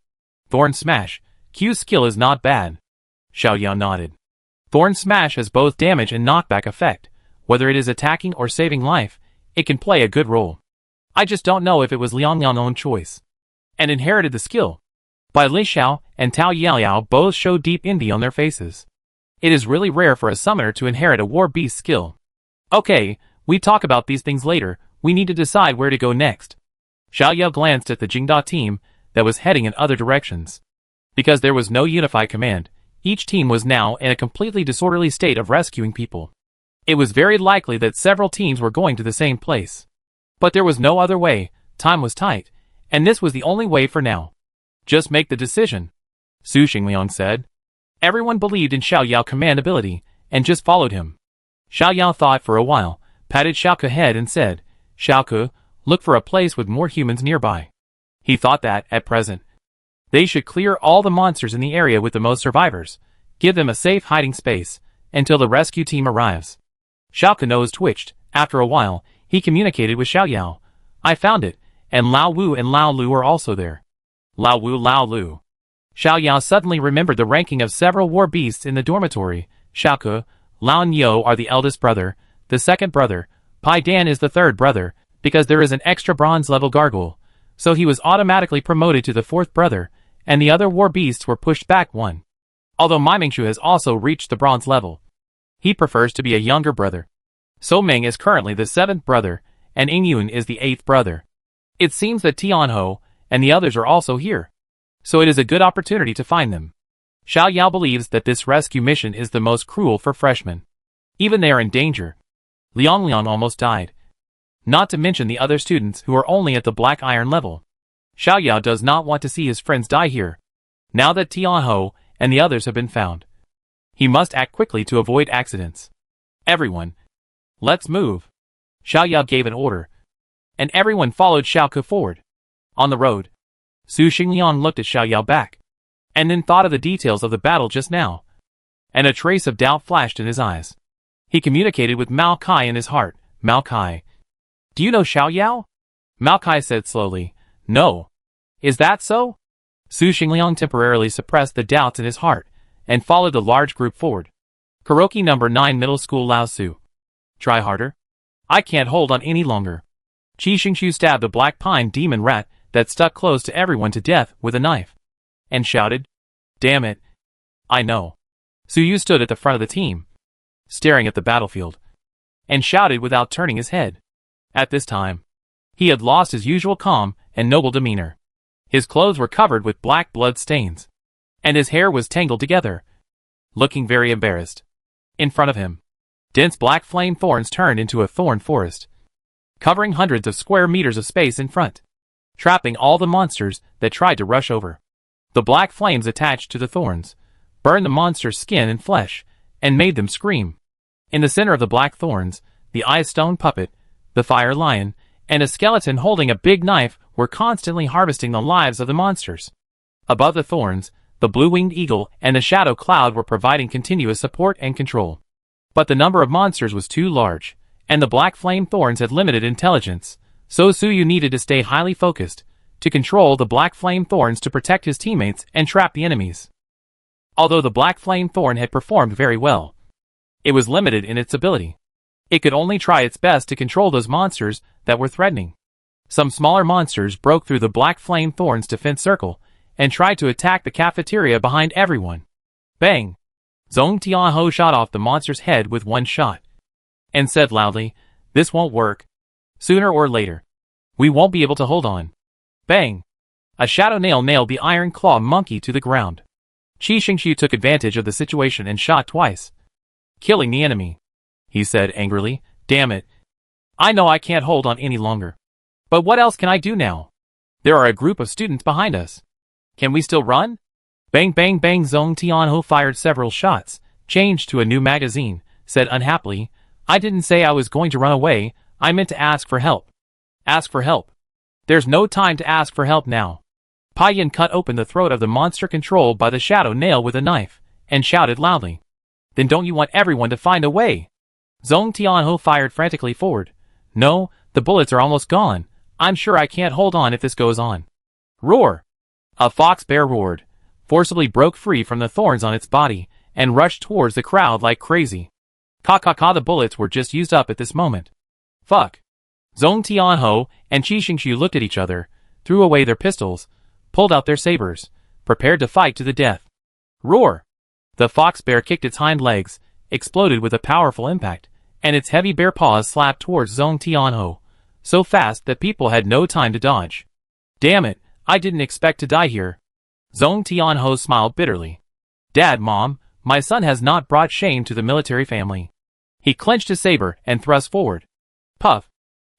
Thorn Smash, Q's skill is not bad. Xiao Yao nodded. Thorn Smash has both damage and knockback effect. Whether it is attacking or saving life, it can play a good role. I just don't know if it was Liangliang's own choice. And inherited the skill. Bai Li Xiao and Tao Yaoyao both showed deep envy on their faces. It is really rare for a summoner to inherit a War Beast skill. Okay, we talk about these things later, we need to decide where to go next. Xiao Yao glanced at the Jingda team that was heading in other directions. Because there was no unified command, each team was now in a completely disorderly state of rescuing people. It was very likely that several teams were going to the same place. But there was no other way, time was tight, and this was the only way for now. Just make the decision, Su Xingliang said. Everyone believed in Xiao Yao's command ability, and just followed him. Xiao Yao thought for a while, patted Xiaoke's head and said, Xiaoke, look for a place with more humans nearby. He thought that, at present, they should clear all the monsters in the area with the most survivors, give them a safe hiding space, until the rescue team arrives. Xiaoke's nose twitched. After a while, he communicated with Xiao Yao. I found it, and Lao Wu and Lao Lu are also there. Lao Wu, Lao Lu. Xiao Yao suddenly remembered the ranking of several war beasts in the dormitory. Xiaoke, Lao Niu are the eldest brother, the second brother, Pai Dan is the third brother, because there is an extra bronze level gargoyle, so he was automatically promoted to the fourth brother, and the other war beasts were pushed back one. Although Ma Mingxu has also reached the bronze level. He prefers to be a younger brother. So Ming is currently the seventh brother, and Ing Yun is the eighth brother. It seems that Tianho and the others are also here. So it is a good opportunity to find them. Xiao Yao believes that this rescue mission is the most cruel for freshmen. Even they are in danger. Liangliang almost died. Not to mention the other students who are only at the black iron level. Xiao Yao does not want to see his friends die here. Now that Tianho and the others have been found, he must act quickly to avoid accidents. Everyone, let's move. Xiao Yao gave an order, and everyone followed Xiaoke forward. On the road, Su Xingliang looked at Xiao Yao back, and then thought of the details of the battle just now, and a trace of doubt flashed in his eyes. He communicated with Mao Kai in his heart. Mao Kai, do you know Xiao Yao? Mao Kai said slowly, no. Is that so? Su Xingliang temporarily suppressed the doubts in his heart, and followed the large group forward. Karaoke number 9 Middle School Lao Su. Try harder? I can't hold on any longer. Qi Xingshu stabbed a black pine demon rat that stuck close to everyone to death with a knife, and shouted, damn it. I know. Su Yu stood at the front of the team, staring at the battlefield, and shouted without turning his head. At this time, he had lost his usual calm and noble demeanor. His clothes were covered with black blood stains, and his hair was tangled together, looking very embarrassed. In front of him, dense black flame thorns turned into a thorn forest, covering hundreds of square meters of space in front, trapping all the monsters that tried to rush over. The black flames attached to the thorns burned the monster's skin and flesh, and made them scream. In the center of the black thorns, the ice stone puppet, the fire lion, and a skeleton holding a big knife were constantly harvesting the lives of the monsters. Above the thorns, the blue-winged eagle and the shadow cloud were providing continuous support and control. But the number of monsters was too large, and the black flame thorns had limited intelligence, so Su Yu needed to stay highly focused, to control the black flame thorns to protect his teammates and trap the enemies. Although the black flame thorn had performed very well, it was limited in its ability. It could only try its best to control those monsters that were threatening. Some smaller monsters broke through the black flame thorn's defense circle and tried to attack the cafeteria behind everyone. Bang! Zhong Tianho shot off the monster's head with one shot, and said loudly, this won't work. Sooner or later, we won't be able to hold on. Bang! A shadow nail nailed the iron claw monkey to the ground. Qi Xingshu took advantage of the situation and shot twice, killing the enemy. He said angrily, Damn it. I know I can't hold on any longer. But what else can I do now? There are a group of students behind us. Can we still run? Bang bang bang. Zhong Tianho fired several shots, changed to a new magazine, said unhappily, I didn't say I was going to run away, I meant to ask for help. Ask for help. There's no time to ask for help now. Pai Yan cut open the throat of the monster controlled by the shadow nail with a knife, and shouted loudly. Then don't you want everyone to find a way? Zhong Tianho fired frantically forward. No, the bullets are almost gone. I'm sure I can't hold on if this goes on. Roar! A fox bear roared, forcibly broke free from the thorns on its body, and rushed towards the crowd like crazy. Ka, the bullets were just used up at this moment. Fuck. Zhong Tianho and Qi Xingshu looked at each other, threw away their pistols, pulled out their sabers, prepared to fight to the death. Roar! The fox bear kicked its hind legs, exploded with a powerful impact, and its heavy bare paws slapped towards Zhong Tianho, so fast that people had no time to dodge. Damn it, I didn't expect to die here. Zhong Tianho smiled bitterly. Dad, Mom, my son has not brought shame to the military family. He clenched his saber and thrust forward. Puff.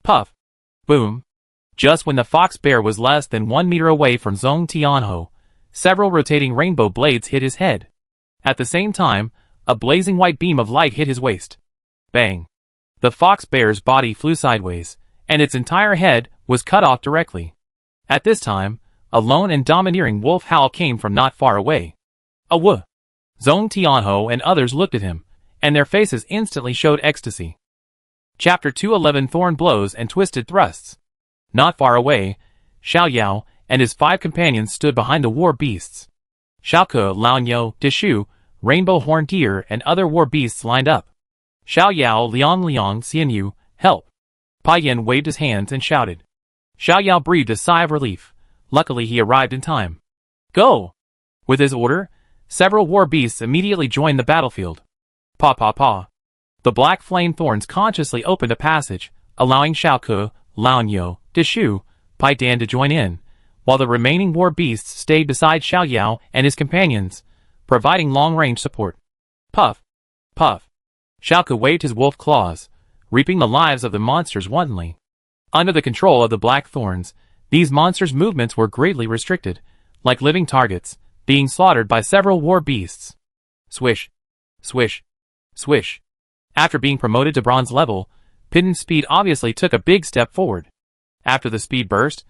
Puff. Boom. Just when the fox bear was less than 1 meter away from Zhong Tianho, several rotating rainbow blades hit his head. At the same time, a blazing white beam of light hit his waist. Bang. The fox bear's body flew sideways, and its entire head was cut off directly. At this time, a lone and domineering wolf howl came from not far away. A woof. Zhong Tianho and others looked at him, and their faces instantly showed ecstasy. Chapter 211 Thorn Blows and Twisted Thrusts. Not far away, Xiao Yao and his 5 companions stood behind the war beasts. Xiaoke, Laonyo, Dishu, Rainbow Horned Deer and other war beasts lined up. Xiao Yao, Liang, Xianyu, help. Pai Yan waved his hands and shouted. Xiao Yao breathed a sigh of relief. Luckily he arrived in time. Go! With his order, several war beasts immediately joined the battlefield. Pa pa pa. The black flame thorns consciously opened a passage, allowing Xiaoke, Laonyo, Dishu, Pai Dan to join in, while the remaining war beasts stayed beside Xiao Yao and his companions, providing long-range support. Puff. Puff. Xiaoke waved his wolf claws, reaping the lives of the monsters wantonly. Under the control of the black thorns, these monsters' movements were greatly restricted, like living targets, being slaughtered by several war beasts. Swish. Swish. Swish. After being promoted to bronze level, Piden's speed obviously took a big step forward. After the speed burst,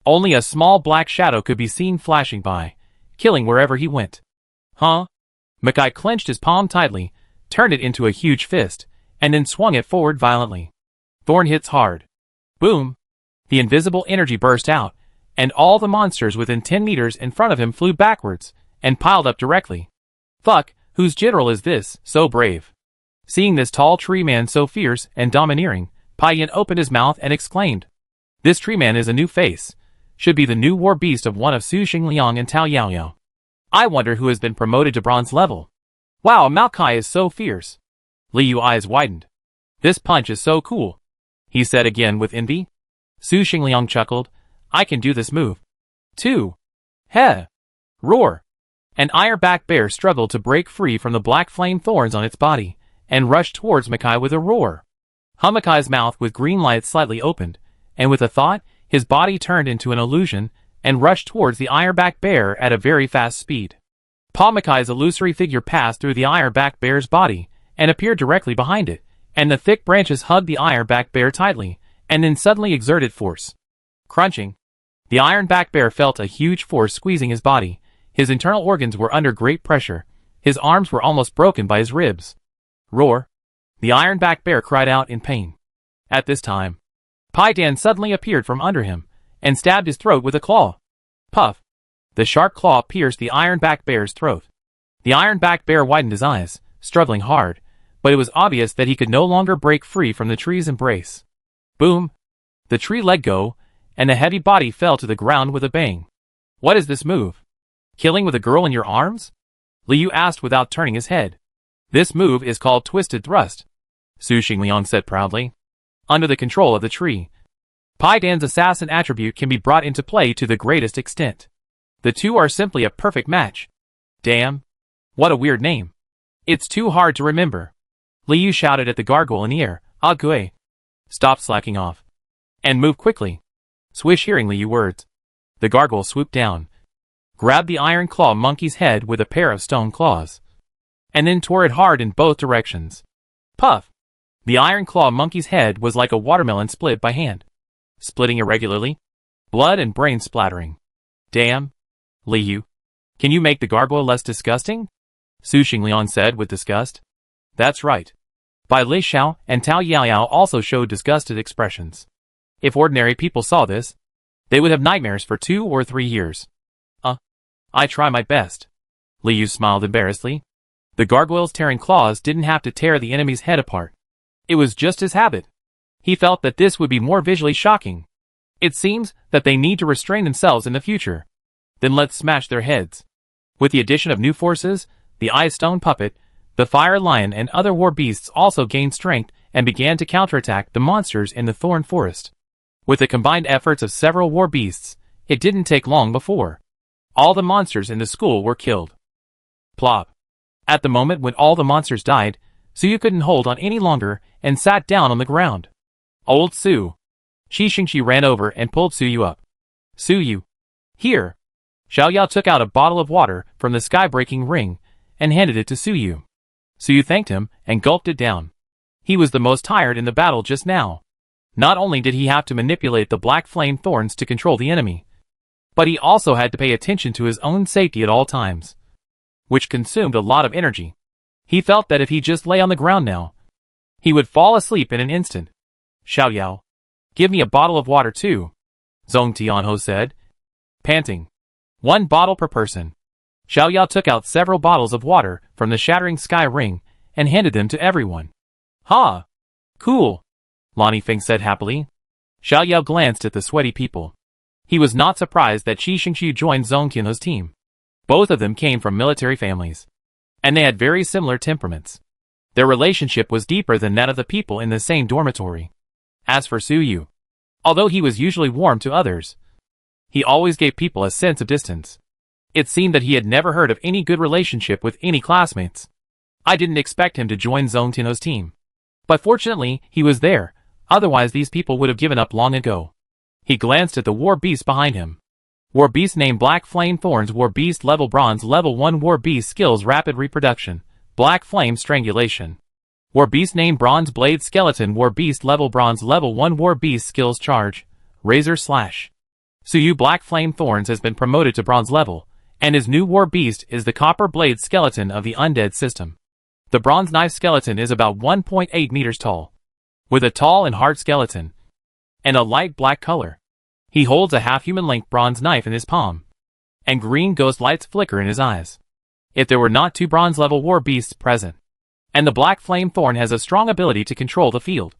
only a small black shadow could be seen flashing by, killing wherever he went. Huh? Mackay clenched his palm tightly, turned it into a huge fist, and then swung it forward violently. Thorn hits hard. Boom! The invisible energy burst out, and all the monsters within 10 meters in front of him flew backwards, and piled up directly. Fuck, whose general is this, so brave? Seeing this tall tree man so fierce and domineering, Pai Yan opened his mouth and exclaimed. This tree man is a new face. Should be the new war beast of one of Su Xingliang and Tao Yaoyao. I wonder who has been promoted to bronze level. Wow, Maokai is so fierce. Liu eyes widened. This punch is so cool, he said again with envy. Su Xingliang chuckled. I can do this move, too. Heh! Roar! An iron-backed bear struggled to break free from the black flame thorns on its body, and rushed towards Mackay with a roar. Mackay's mouth with green light slightly opened, and with a thought, his body turned into an illusion, and rushed towards the iron-backed bear at a very fast speed. Pa Mackay's illusory figure passed through the iron-backed bear's body, and appeared directly behind it, and the thick branches hugged the iron-backed bear tightly, and then suddenly exerted force. Crunching. The iron-backed bear felt a huge force squeezing his body. His internal organs were under great pressure. His arms were almost broken by his ribs. Roar. The iron-backed bear cried out in pain. At this time, Pai Dan suddenly appeared from under him, and stabbed his throat with a claw. Puff. The sharp claw pierced the iron-backed bear's throat. The iron-backed bear widened his eyes, struggling hard, but it was obvious that he could no longer break free from the tree's embrace. Boom! The tree let go, and the heavy body fell to the ground with a bang. What is this move? Killing with a girl in your arms? Liu asked without turning his head. This move is called Twisted Thrust, Su Xingliang said proudly. Under the control of the tree, Pai Dan's assassin attribute can be brought into play to the greatest extent. The two are simply a perfect match. Damn. What a weird name. It's too hard to remember. Liu shouted at the gargoyle in the air. Ah Gui. Stop slacking off. And move quickly. Swish hearing Liu words. The gargoyle swooped down, grabbed the iron claw monkey's head with a pair of stone claws, and then tore it hard in both directions. Puff! The iron claw monkey's head was like a watermelon split by hand, splitting irregularly, blood and brain splattering. Damn! Liu, can you make the gargoyle less disgusting? Su Xingliang said with disgust. That's right. Bai Li Xiao and Tao Yaoyao also showed disgusted expressions. If ordinary people saw this, they would have nightmares for 2 or 3 years. I try my best. Liu smiled embarrassedly. The gargoyle's tearing claws didn't have to tear the enemy's head apart. It was just his habit. He felt that this would be more visually shocking. It seems that they need to restrain themselves in the future. Then let's smash their heads. With the addition of new forces, the ice stone puppet, the fire lion and other war beasts also gained strength and began to counterattack the monsters in the thorn forest. With the combined efforts of several war beasts, it didn't take long before all the monsters in the school were killed. Plop. At the moment when all the monsters died, Suyu couldn't hold on any longer and sat down on the ground. Old Su. Shi Xingxi ran over and pulled Suyu up. Suyu. Here. Xiao Yao took out a bottle of water from the sky-breaking ring and handed it to Suyu. Suyu thanked him and gulped it down. He was the most tired in the battle just now. Not only did he have to manipulate the black flame thorns to control the enemy, but he also had to pay attention to his own safety at all times, which consumed a lot of energy. He felt that if he just lay on the ground now, he would fall asleep in an instant. Xiao Yao, give me a bottle of water too, Zhong Tianhou said, panting. 1 bottle per person. Xiao Yao took out several bottles of water from the shattering sky ring and handed them to everyone. Ha! Cool, Lonnie Feng said happily. Xiao Yao glanced at the sweaty people. He was not surprised that Shi Xingxu joined Zhong Tianhou's team. Both of them came from military families, and they had very similar temperaments. Their relationship was deeper than that of the people in the same dormitory. As for Suyu, although he was usually warm to others, he always gave people a sense of distance. It seemed that he had never heard of any good relationship with any classmates. I didn't expect him to join Zhong Tianhou's team. But fortunately, he was there, otherwise these people would have given up long ago. He glanced at the war beast behind him. War beast named Black Flame Thorns. War beast level bronze level 1. War beast skills rapid reproduction, Black Flame strangulation. War beast named Bronze Blade Skeleton. War beast level bronze level 1. War beast skills charge, razor slash. Suyu Black Flame Thorns has been promoted to bronze level, and his new war beast is the Copper Blade Skeleton of the Undead system. The Bronze Knife Skeleton is about 1.8 meters tall, with a tall and hard skeleton, and a light black color. He holds a half-human length bronze knife in his palm, and green ghost lights flicker in his eyes. If there were not 2 bronze-level war beasts present, and the Black Flame Thorn has a strong ability to control the field,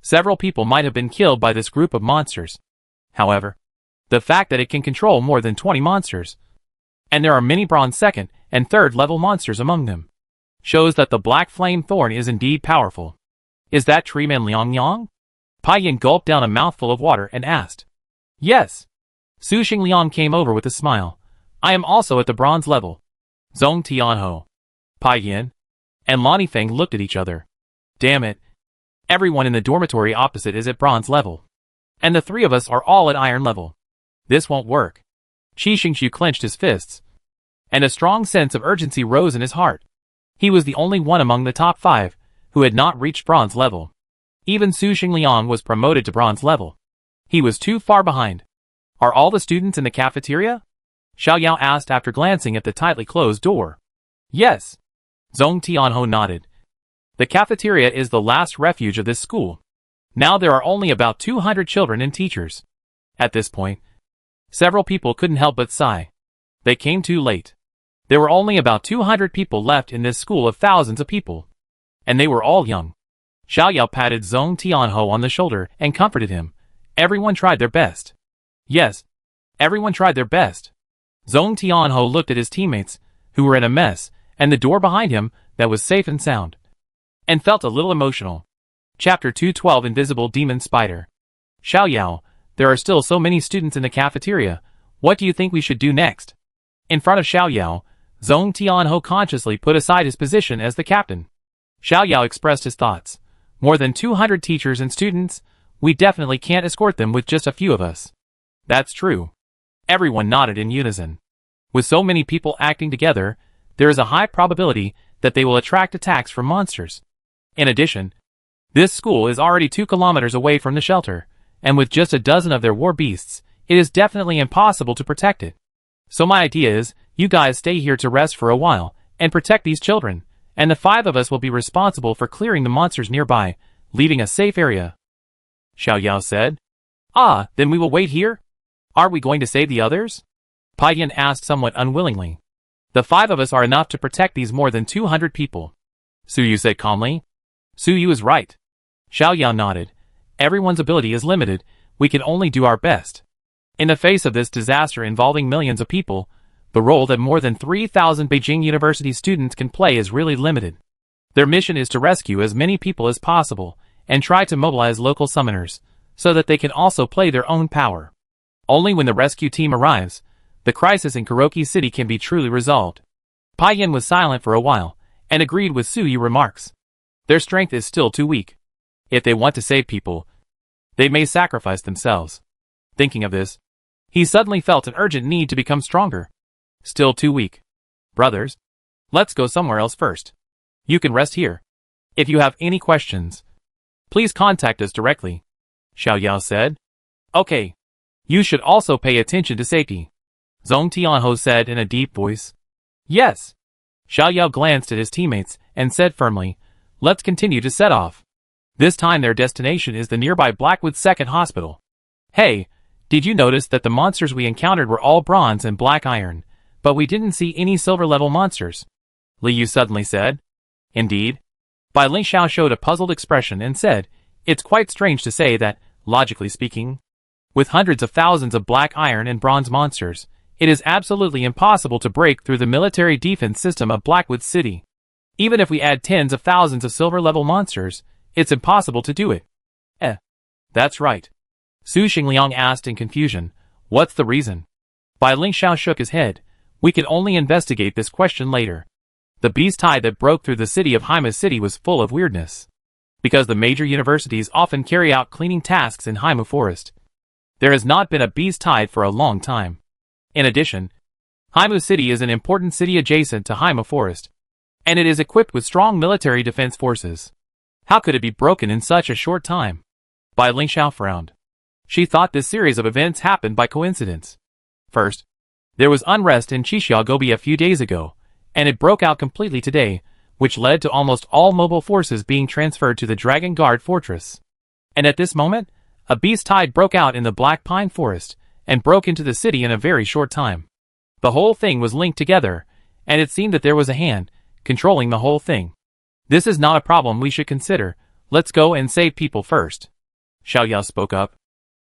several people might have been killed by this group of monsters. However, the fact that it can control more than 20 monsters, and there are many bronze 2nd and 3rd level monsters among them, shows that the Black Flame Thorn is indeed powerful. Is that Treeman Liang Yang? Pai Yin gulped down a mouthful of water and asked. Yes. Su Xingliang came over with a smile. I am also at the bronze level. Zhong Tianhou, Pai Yin, and Lonnie Feng looked at each other. Damn it. Everyone in the dormitory opposite is at bronze level, and the 3 of us are all at iron level. This won't work. Shi Xingxu clenched his fists, and a strong sense of urgency rose in his heart. He was the only one among the top 5 who had not reached bronze level. Even Su Xingliang was promoted to bronze level. He was too far behind. Are all the students in the cafeteria? Xiao Yao asked after glancing at the tightly closed door. Yes. Zhong Tianhou nodded. The cafeteria is the last refuge of this school. Now there are only about 200 children and teachers. At this point, several people couldn't help but sigh. They came too late. There were only about 200 people left in this school of thousands of people, and they were all young. Xiao Yao patted Zhong Tianhou on the shoulder and comforted him. Everyone tried their best. Yes, everyone tried their best. Zhong Tianhou looked at his teammates, who were in a mess, and the door behind him that was safe and sound, and felt a little emotional. Chapter 212 Invisible Demon Spider. Xiao Yao, there are still so many students in the cafeteria. What do you think we should do next? In front of Xiao Yao, Zhong Tianhou consciously put aside his position as the captain. Xiao Yao expressed his thoughts. More than 200 teachers and students, we definitely can't escort them with just a few of us. That's true. Everyone nodded in unison. With so many people acting together, there is a high probability that they will attract attacks from monsters. In addition, this school is already 2 kilometers away from the shelter, and with just a dozen of their war beasts, it is definitely impossible to protect it. So my idea is, you guys stay here to rest for a while, and protect these children, and the 5 of us will be responsible for clearing the monsters nearby, leaving a safe area. Xiao Yao said. Ah, then we will wait here? Are we going to save the others? Pai Yan asked somewhat unwillingly. The 5 of us are enough to protect these more than 200 people. Su Yu said calmly. Su Yu is right. Xiao Yao nodded. Everyone's ability is limited, we can only do our best. In the face of this disaster involving millions of people, the role that more than 3,000 Beijing University students can play is really limited. Their mission is to rescue as many people as possible, and try to mobilize local summoners, so that they can also play their own power. Only when the rescue team arrives, the crisis in Kuroki City can be truly resolved. Pai Yan was silent for a while, and agreed with Su Yu's remarks. Their strength is still too weak. If they want to save people, they may sacrifice themselves. Thinking of this, he suddenly felt an urgent need to become stronger. Still too weak. Brothers, let's go somewhere else first. You can rest here. If you have any questions, please contact us directly. Xiao Yao said. Okay. You should also pay attention to safety. Zhong Tianho said in a deep voice. Yes. Xiao Yao glanced at his teammates and said firmly, let's continue to set off. This time their destination is the nearby Blackwood Second Hospital. Hey, did you notice that the monsters we encountered were all bronze and black iron, but we didn't see any silver-level monsters? Li Yu suddenly said. Indeed. Bai Lingxiao showed a puzzled expression and said, it's quite strange to say that, logically speaking, with hundreds of thousands of black iron and bronze monsters, it is absolutely impossible to break through the military defense system of Blackwood City. Even if we add tens of thousands of silver-level monsters, it's impossible to do it. That's right. Su Xingliang asked in confusion, what's the reason? Bai Lingxiao shook his head. We can only investigate this question later. The beast tide that broke through the city of Haima City was full of weirdness. Because the major universities often carry out cleaning tasks in Haima Forest, there has not been a beast tide for a long time. In addition, Haima City is an important city adjacent to Haima Forest, and it is equipped with strong military defense forces. How could it be broken in such a short time? Bai Lingxiao frowned. She thought this series of events happened by coincidence. First, there was unrest in Chixiagobi a few days ago, and it broke out completely today, which led to almost all mobile forces being transferred to the Dragon Guard Fortress. And at this moment, a beast tide broke out in the Black Pine Forest, and broke into the city in a very short time. The whole thing was linked together, and it seemed that there was a hand controlling the whole thing. This is not a problem we should consider. Let's go and save people first. Xiao Yao spoke up.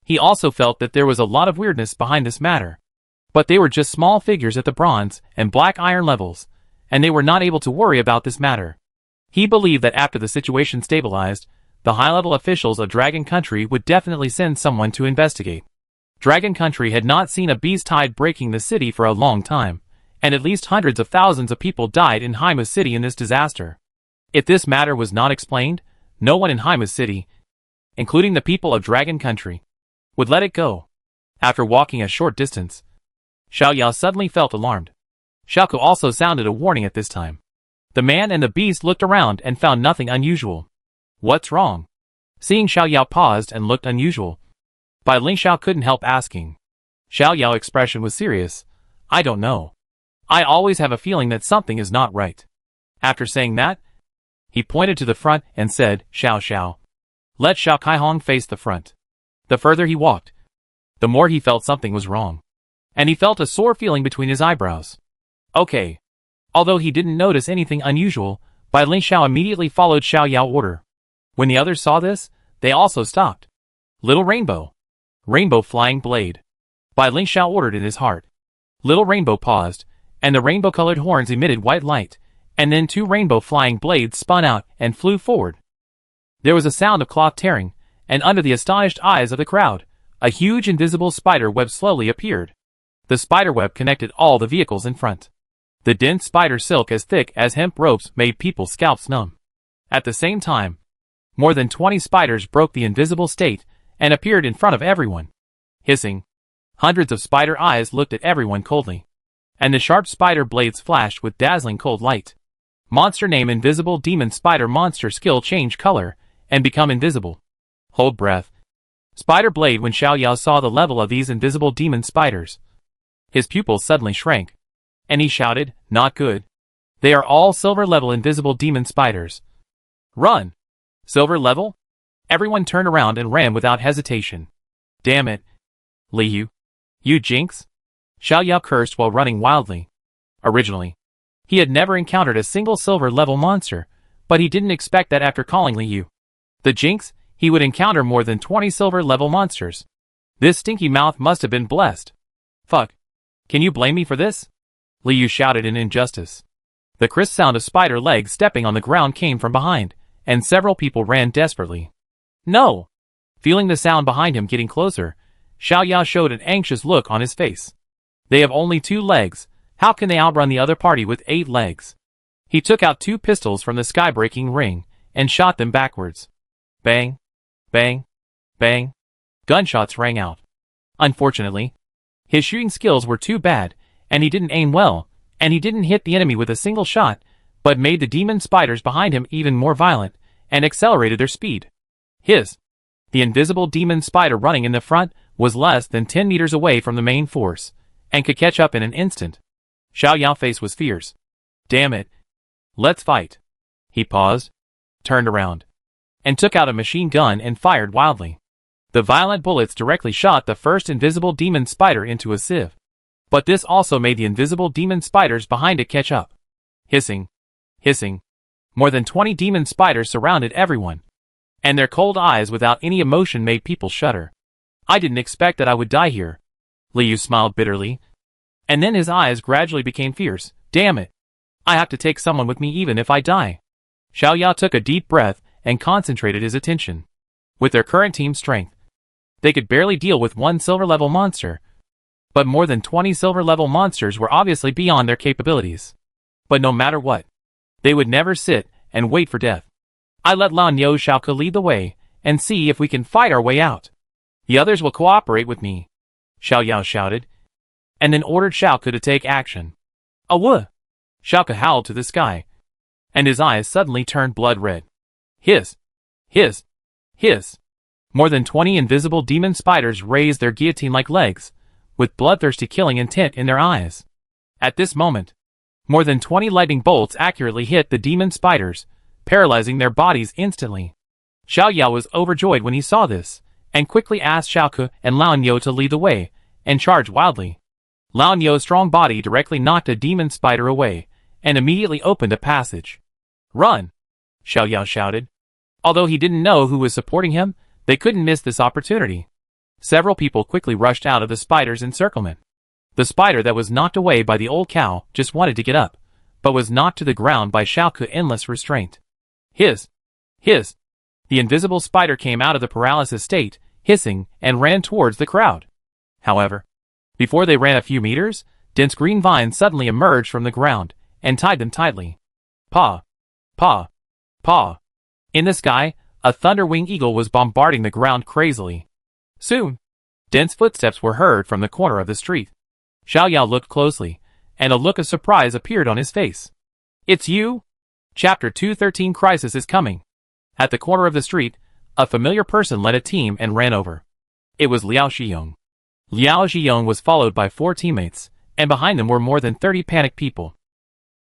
He also felt that there was a lot of weirdness behind this matter. But they were just small figures at the bronze and black iron levels, and they were not able to worry about this matter. He believed that after the situation stabilized, the high-level officials of Dragon Country would definitely send someone to investigate. Dragon Country had not seen a beast tide breaking the city for a long time, and at least hundreds of thousands of people died in Haima City in this disaster. If this matter was not explained, no one in Haima City, including the people of Dragon Country, would let it go. After walking a short distance, Xiao Yao suddenly felt alarmed. Xiaoku also sounded a warning at this time. The man and the beast looked around and found nothing unusual. What's wrong? Seeing Xiao Yao paused and looked unusual, Bai Lingxiao couldn't help asking. Xiao Yao's expression was serious. I don't know. I always have a feeling that something is not right. After saying that, he pointed to the front and said, Xiao Xiao. Let Xiao Kaihong face the front. The further he walked, the more he felt something was wrong. And he felt a sore feeling between his eyebrows. Okay. Although he didn't notice anything unusual, Bai Lingxiao immediately followed Xiao Yao's order. When the others saw this, they also stopped. Little Rainbow. Rainbow Flying Blade. Bai Lingxiao ordered in his heart. Little Rainbow paused, and the rainbow-colored horns emitted white light, and then 2 rainbow flying blades spun out and flew forward. There was a sound of cloth tearing, and under the astonished eyes of the crowd, a huge invisible spider web slowly appeared. The spider web connected all the vehicles in front. The dense spider silk as thick as hemp ropes made people's scalps numb. At the same time, More than 20 spiders broke the invisible state and appeared in front of everyone. Hissing, hundreds of spider eyes looked at everyone coldly. And the sharp spider blades flashed with dazzling cold light. Monster name Invisible Demon Spider. Monster skill change color and become invisible. Hold breath. Spider blade. When Xiao Yao saw the level of these invisible demon spiders, his pupils suddenly shrank, and he shouted, "Not good. They are all silver level invisible demon spiders. Run!" Silver level? Everyone turned around and ran without hesitation. Damn it. Liu. You jinx? Xiao Yao cursed while running wildly. Originally, he had never encountered a single silver level monster, but he didn't expect that after calling Liu the jinx, he would encounter more than 20 silver level monsters. This stinky mouth must have been blessed. Fuck. Can you blame me for this? Liu shouted in injustice. The crisp sound of spider legs stepping on the ground came from behind, and several people ran desperately. No! Feeling the sound behind him getting closer, Xiao Yao showed an anxious look on his face. They have only 2 legs, how can they outrun the other party with 8 legs? He took out 2 pistols from the sky-breaking ring, and shot them backwards. Bang! Bang! Bang! Gunshots rang out. Unfortunately, his shooting skills were too bad, and he didn't aim well, and he didn't hit the enemy with a single shot, but made the demon spiders behind him even more violent, and accelerated their speed. The invisible demon spider running in the front was less than 10 meters away from the main force, and could catch up in an instant. Xiao Yao's face was fierce. Damn it. Let's fight. He paused, turned around, and took out a machine gun and fired wildly. The violent bullets directly shot the first invisible demon spider into a sieve. But this also made the invisible demon spiders behind it catch up. Hissing. Hissing. More than 20 demon spiders surrounded everyone, and their cold eyes without any emotion made people shudder. I didn't expect that I would die here. Liu smiled bitterly, and then his eyes gradually became fierce. Damn it. I have to take someone with me even if I die. Xiao Yao took a deep breath and concentrated his attention. With their current team strength, they could barely deal with 1 silver-level monster, but more than 20 silver-level monsters were obviously beyond their capabilities. But no matter what, they would never sit and wait for death. I let Lan Yo Xiaoke lead the way, and see if we can fight our way out. The others will cooperate with me, Xiao Yao shouted, and then ordered Xiaoke to take action. Awuh! Xiaoke howled to the sky, and his eyes suddenly turned blood red. Hiss! Hiss! Hiss! More than 20 invisible demon spiders raised their guillotine-like legs, with bloodthirsty killing intent in their eyes. At this moment, more than 20 lightning bolts accurately hit the demon spiders, paralyzing their bodies instantly. Xiao Yao was overjoyed when he saw this, and quickly asked Xiaoke and Lan Yo to lead the way, and charge wildly. Lan Yo's strong body directly knocked a demon spider away, and immediately opened a passage. Run! Xiao Yao shouted. Although he didn't know who was supporting him, they couldn't miss this opportunity. Several people quickly rushed out of the spider's encirclement. The spider that was knocked away by the old cow just wanted to get up, but was knocked to the ground by Xiaoke's endless restraint. Hiss! Hiss! The invisible spider came out of the paralysis state, hissing, and ran towards the crowd. However, before they ran a few meters, dense green vines suddenly emerged from the ground, and tied them tightly. Paw! Paw! Paw! In the sky, a thunder-winged eagle was bombarding the ground crazily. Soon, dense footsteps were heard from the corner of the street. Xiao Yao looked closely, and a look of surprise appeared on his face. It's you? Chapter 213 Crisis is coming. At the corner of the street, a familiar person led a team and ran over. It was Liao Xiyong. Liao Xiyong was followed by 4 teammates, and behind them were more than 30 panicked people.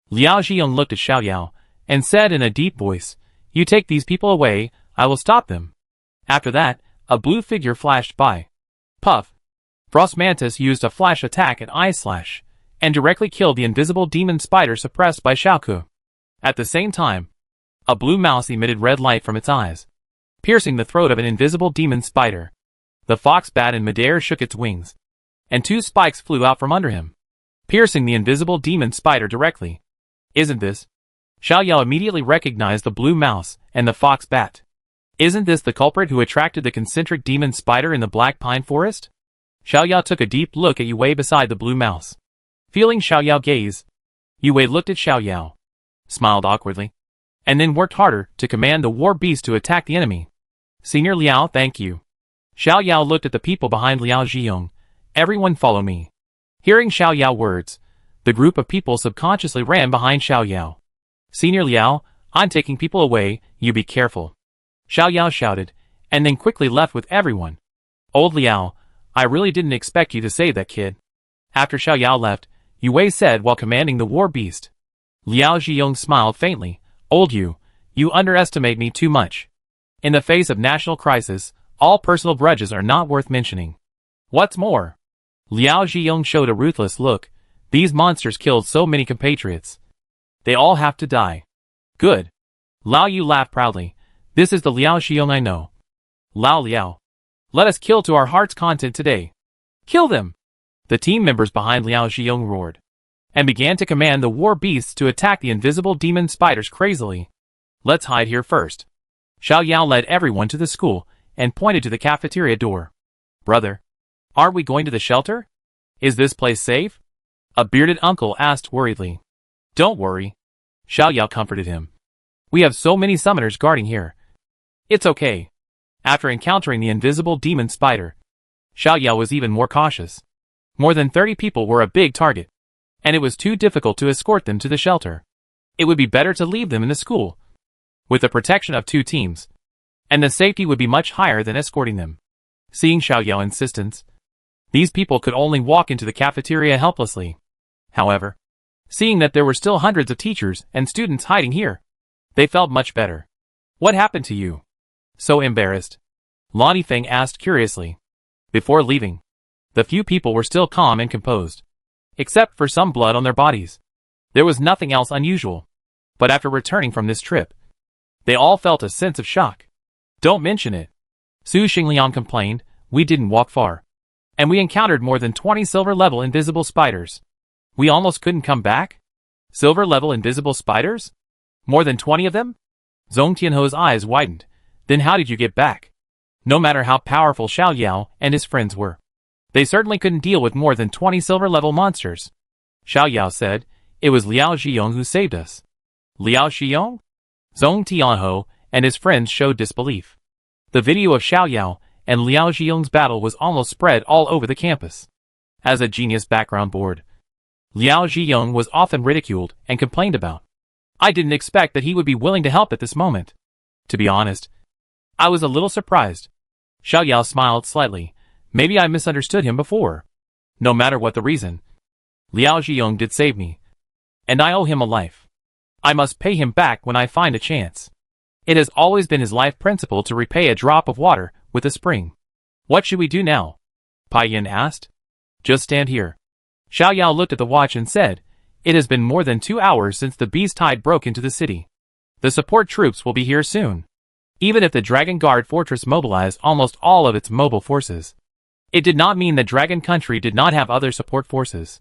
Liao Xiyong looked at Xiao Yao, and said in a deep voice, "You take these people away, I will stop them." After that, a blue figure flashed by. Puff! Frost Mantis used a flash attack and Ice Slash, and directly killed the invisible demon spider suppressed by Xiaoke. At the same time, a blue mouse emitted red light from its eyes, piercing the throat of an invisible demon spider. The fox bat in midair shook its wings, and 2 spikes flew out from under him, piercing the invisible demon spider directly. Isn't this? Xiao Yao immediately recognized the blue mouse and the fox bat. Isn't this the culprit who attracted the concentric demon spider in the black pine forest? Xiao Yao took a deep look at Yue beside the blue mouse. Feeling Xiao Yao gaze, Yue looked at Xiao Yao, smiled awkwardly, and then worked harder to command the war beast to attack the enemy. Senior Liao, thank you. Xiao Yao looked at the people behind Liao Zhiyong. Everyone follow me. Hearing Xiao Yao words, the group of people subconsciously ran behind Xiao Yao. Senior Liao, I'm taking people away, you be careful. Xiao Yao shouted, and then quickly left with everyone. Old Liao, I really didn't expect you to save that kid. After Xiao Yao left, Yu Wei said while commanding the war beast. Liao Zhiyong smiled faintly. Old Yu, you underestimate me too much. In the face of national crisis, all personal grudges are not worth mentioning. What's more? Liao Zhiyong showed a ruthless look. These monsters killed so many compatriots. They all have to die. Good. Lao Yu laughed proudly. This is the Liao Zhiyong I know. Lao Liao. Let us kill to our heart's content today. Kill them! The team members behind Liao Zhiyong roared, and began to command the war beasts to attack the invisible demon spiders crazily. Let's hide here first. Xiao Yao led everyone to the school, and pointed to the cafeteria door. Brother, aren't we going to the shelter? Is this place safe? A bearded uncle asked worriedly. Don't worry. Xiao Yao comforted him. We have so many summoners guarding here. It's okay. After encountering the invisible demon spider, Xiao Yao was even more cautious. More than 30 people were a big target, and it was too difficult to escort them to the shelter. It would be better to leave them in the school, with the protection of 2 teams, and the safety would be much higher than escorting them. Seeing Xiao Yao's insistence, these people could only walk into the cafeteria helplessly. However, seeing that there were still hundreds of teachers and students hiding here, they felt much better. What happened to you? So embarrassed? Lonnie Feng asked curiously. Before leaving, the few people were still calm and composed, except for some blood on their bodies. There was nothing else unusual. But after returning from this trip, they all felt a sense of shock. Don't mention it. Su Xingliang complained, we didn't walk far, and we encountered more than 20 silver-level invisible spiders. We almost couldn't come back? Silver-level invisible spiders? More than 20 of them? Zhong Tianho's eyes widened. Then how did you get back? No matter how powerful Xiao Yao and his friends were, they certainly couldn't deal with more than 20 silver-level monsters. Xiao Yao said, it was Liao Zhiyong who saved us. Liao Zhiyong? Zhong Tianho and his friends showed disbelief. The video of Xiao Yao and Liao Zhiyong's battle was almost spread all over the campus. As a genius background board, Liao Zhiyong was often ridiculed and complained about. I didn't expect that he would be willing to help at this moment. To be honest, I was a little surprised. Xiao Yao smiled slightly. Maybe I misunderstood him before. No matter what the reason, Liao Zhiyong did save me, and I owe him a life. I must pay him back when I find a chance. It has always been his life principle to repay a drop of water with a spring. What should we do now? Pai Yin asked. Just stand here. Xiao Yao looked at the watch and said, it has been more than 2 hours since the beast tide broke into the city. The support troops will be here soon. Even if the Dragon Guard Fortress mobilized almost all of its mobile forces, it did not mean that Dragon Country did not have other support forces.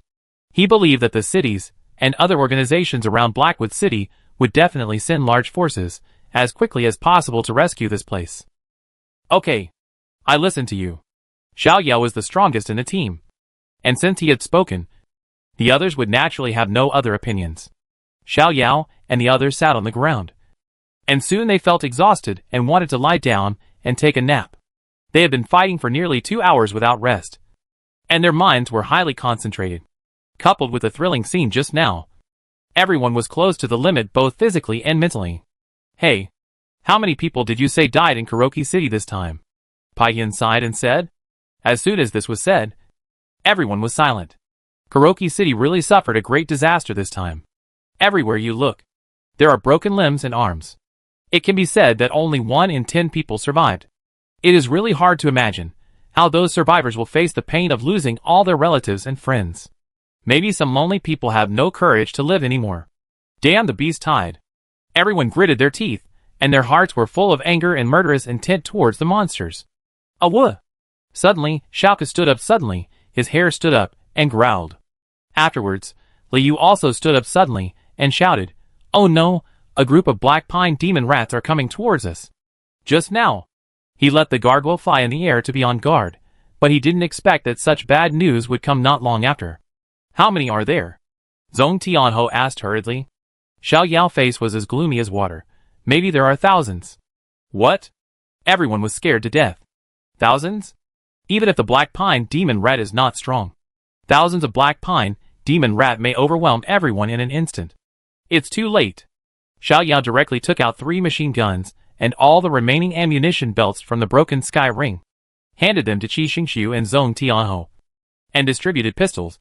He believed that the cities and other organizations around Blackwood City would definitely send large forces as quickly as possible to rescue this place. Okay, I listen to you. Xiao Yao was the strongest in the team, and since he had spoken, the others would naturally have no other opinions. Xiao Yao and the others sat on the ground, and soon they felt exhausted and wanted to lie down and take a nap. They had been fighting for nearly 2 hours without rest, and their minds were highly concentrated. Coupled with the thrilling scene just now, everyone was close to the limit both physically and mentally. Hey, how many people did you say died in Kuroki City this time? Pai Yin sighed and said. As soon as this was said, everyone was silent. Kuroki City really suffered a great disaster this time. Everywhere you look, there are broken limbs and arms. It can be said that only 1 in 10 people survived. It is really hard to imagine how those survivors will face the pain of losing all their relatives and friends. Maybe some lonely people have no courage to live anymore. Damn the beast tide. Everyone gritted their teeth, and their hearts were full of anger and murderous intent towards the monsters. Awuh! Suddenly, Xiaoke stood up suddenly, his hair stood up, and growled. Afterwards, Liu also stood up suddenly, and shouted, Oh no, a group of black pine demon rats are coming towards us. Just now. He let the gargoyle fly in the air to be on guard, but he didn't expect that such bad news would come not long after. How many are there? Zhong Tianho asked hurriedly. Xiao Yao's face was as gloomy as water, Maybe there are thousands. What? Everyone was scared to death. Thousands? Even if the black pine demon rat is not strong. Thousands of black pine demon rat may overwhelm everyone in an instant. It's too late. Xiao Yao directly took out 3 machine guns and all the remaining ammunition belts from the broken sky ring, handed them to Qi Xingxiu and Zhong Tianhou, and distributed pistols,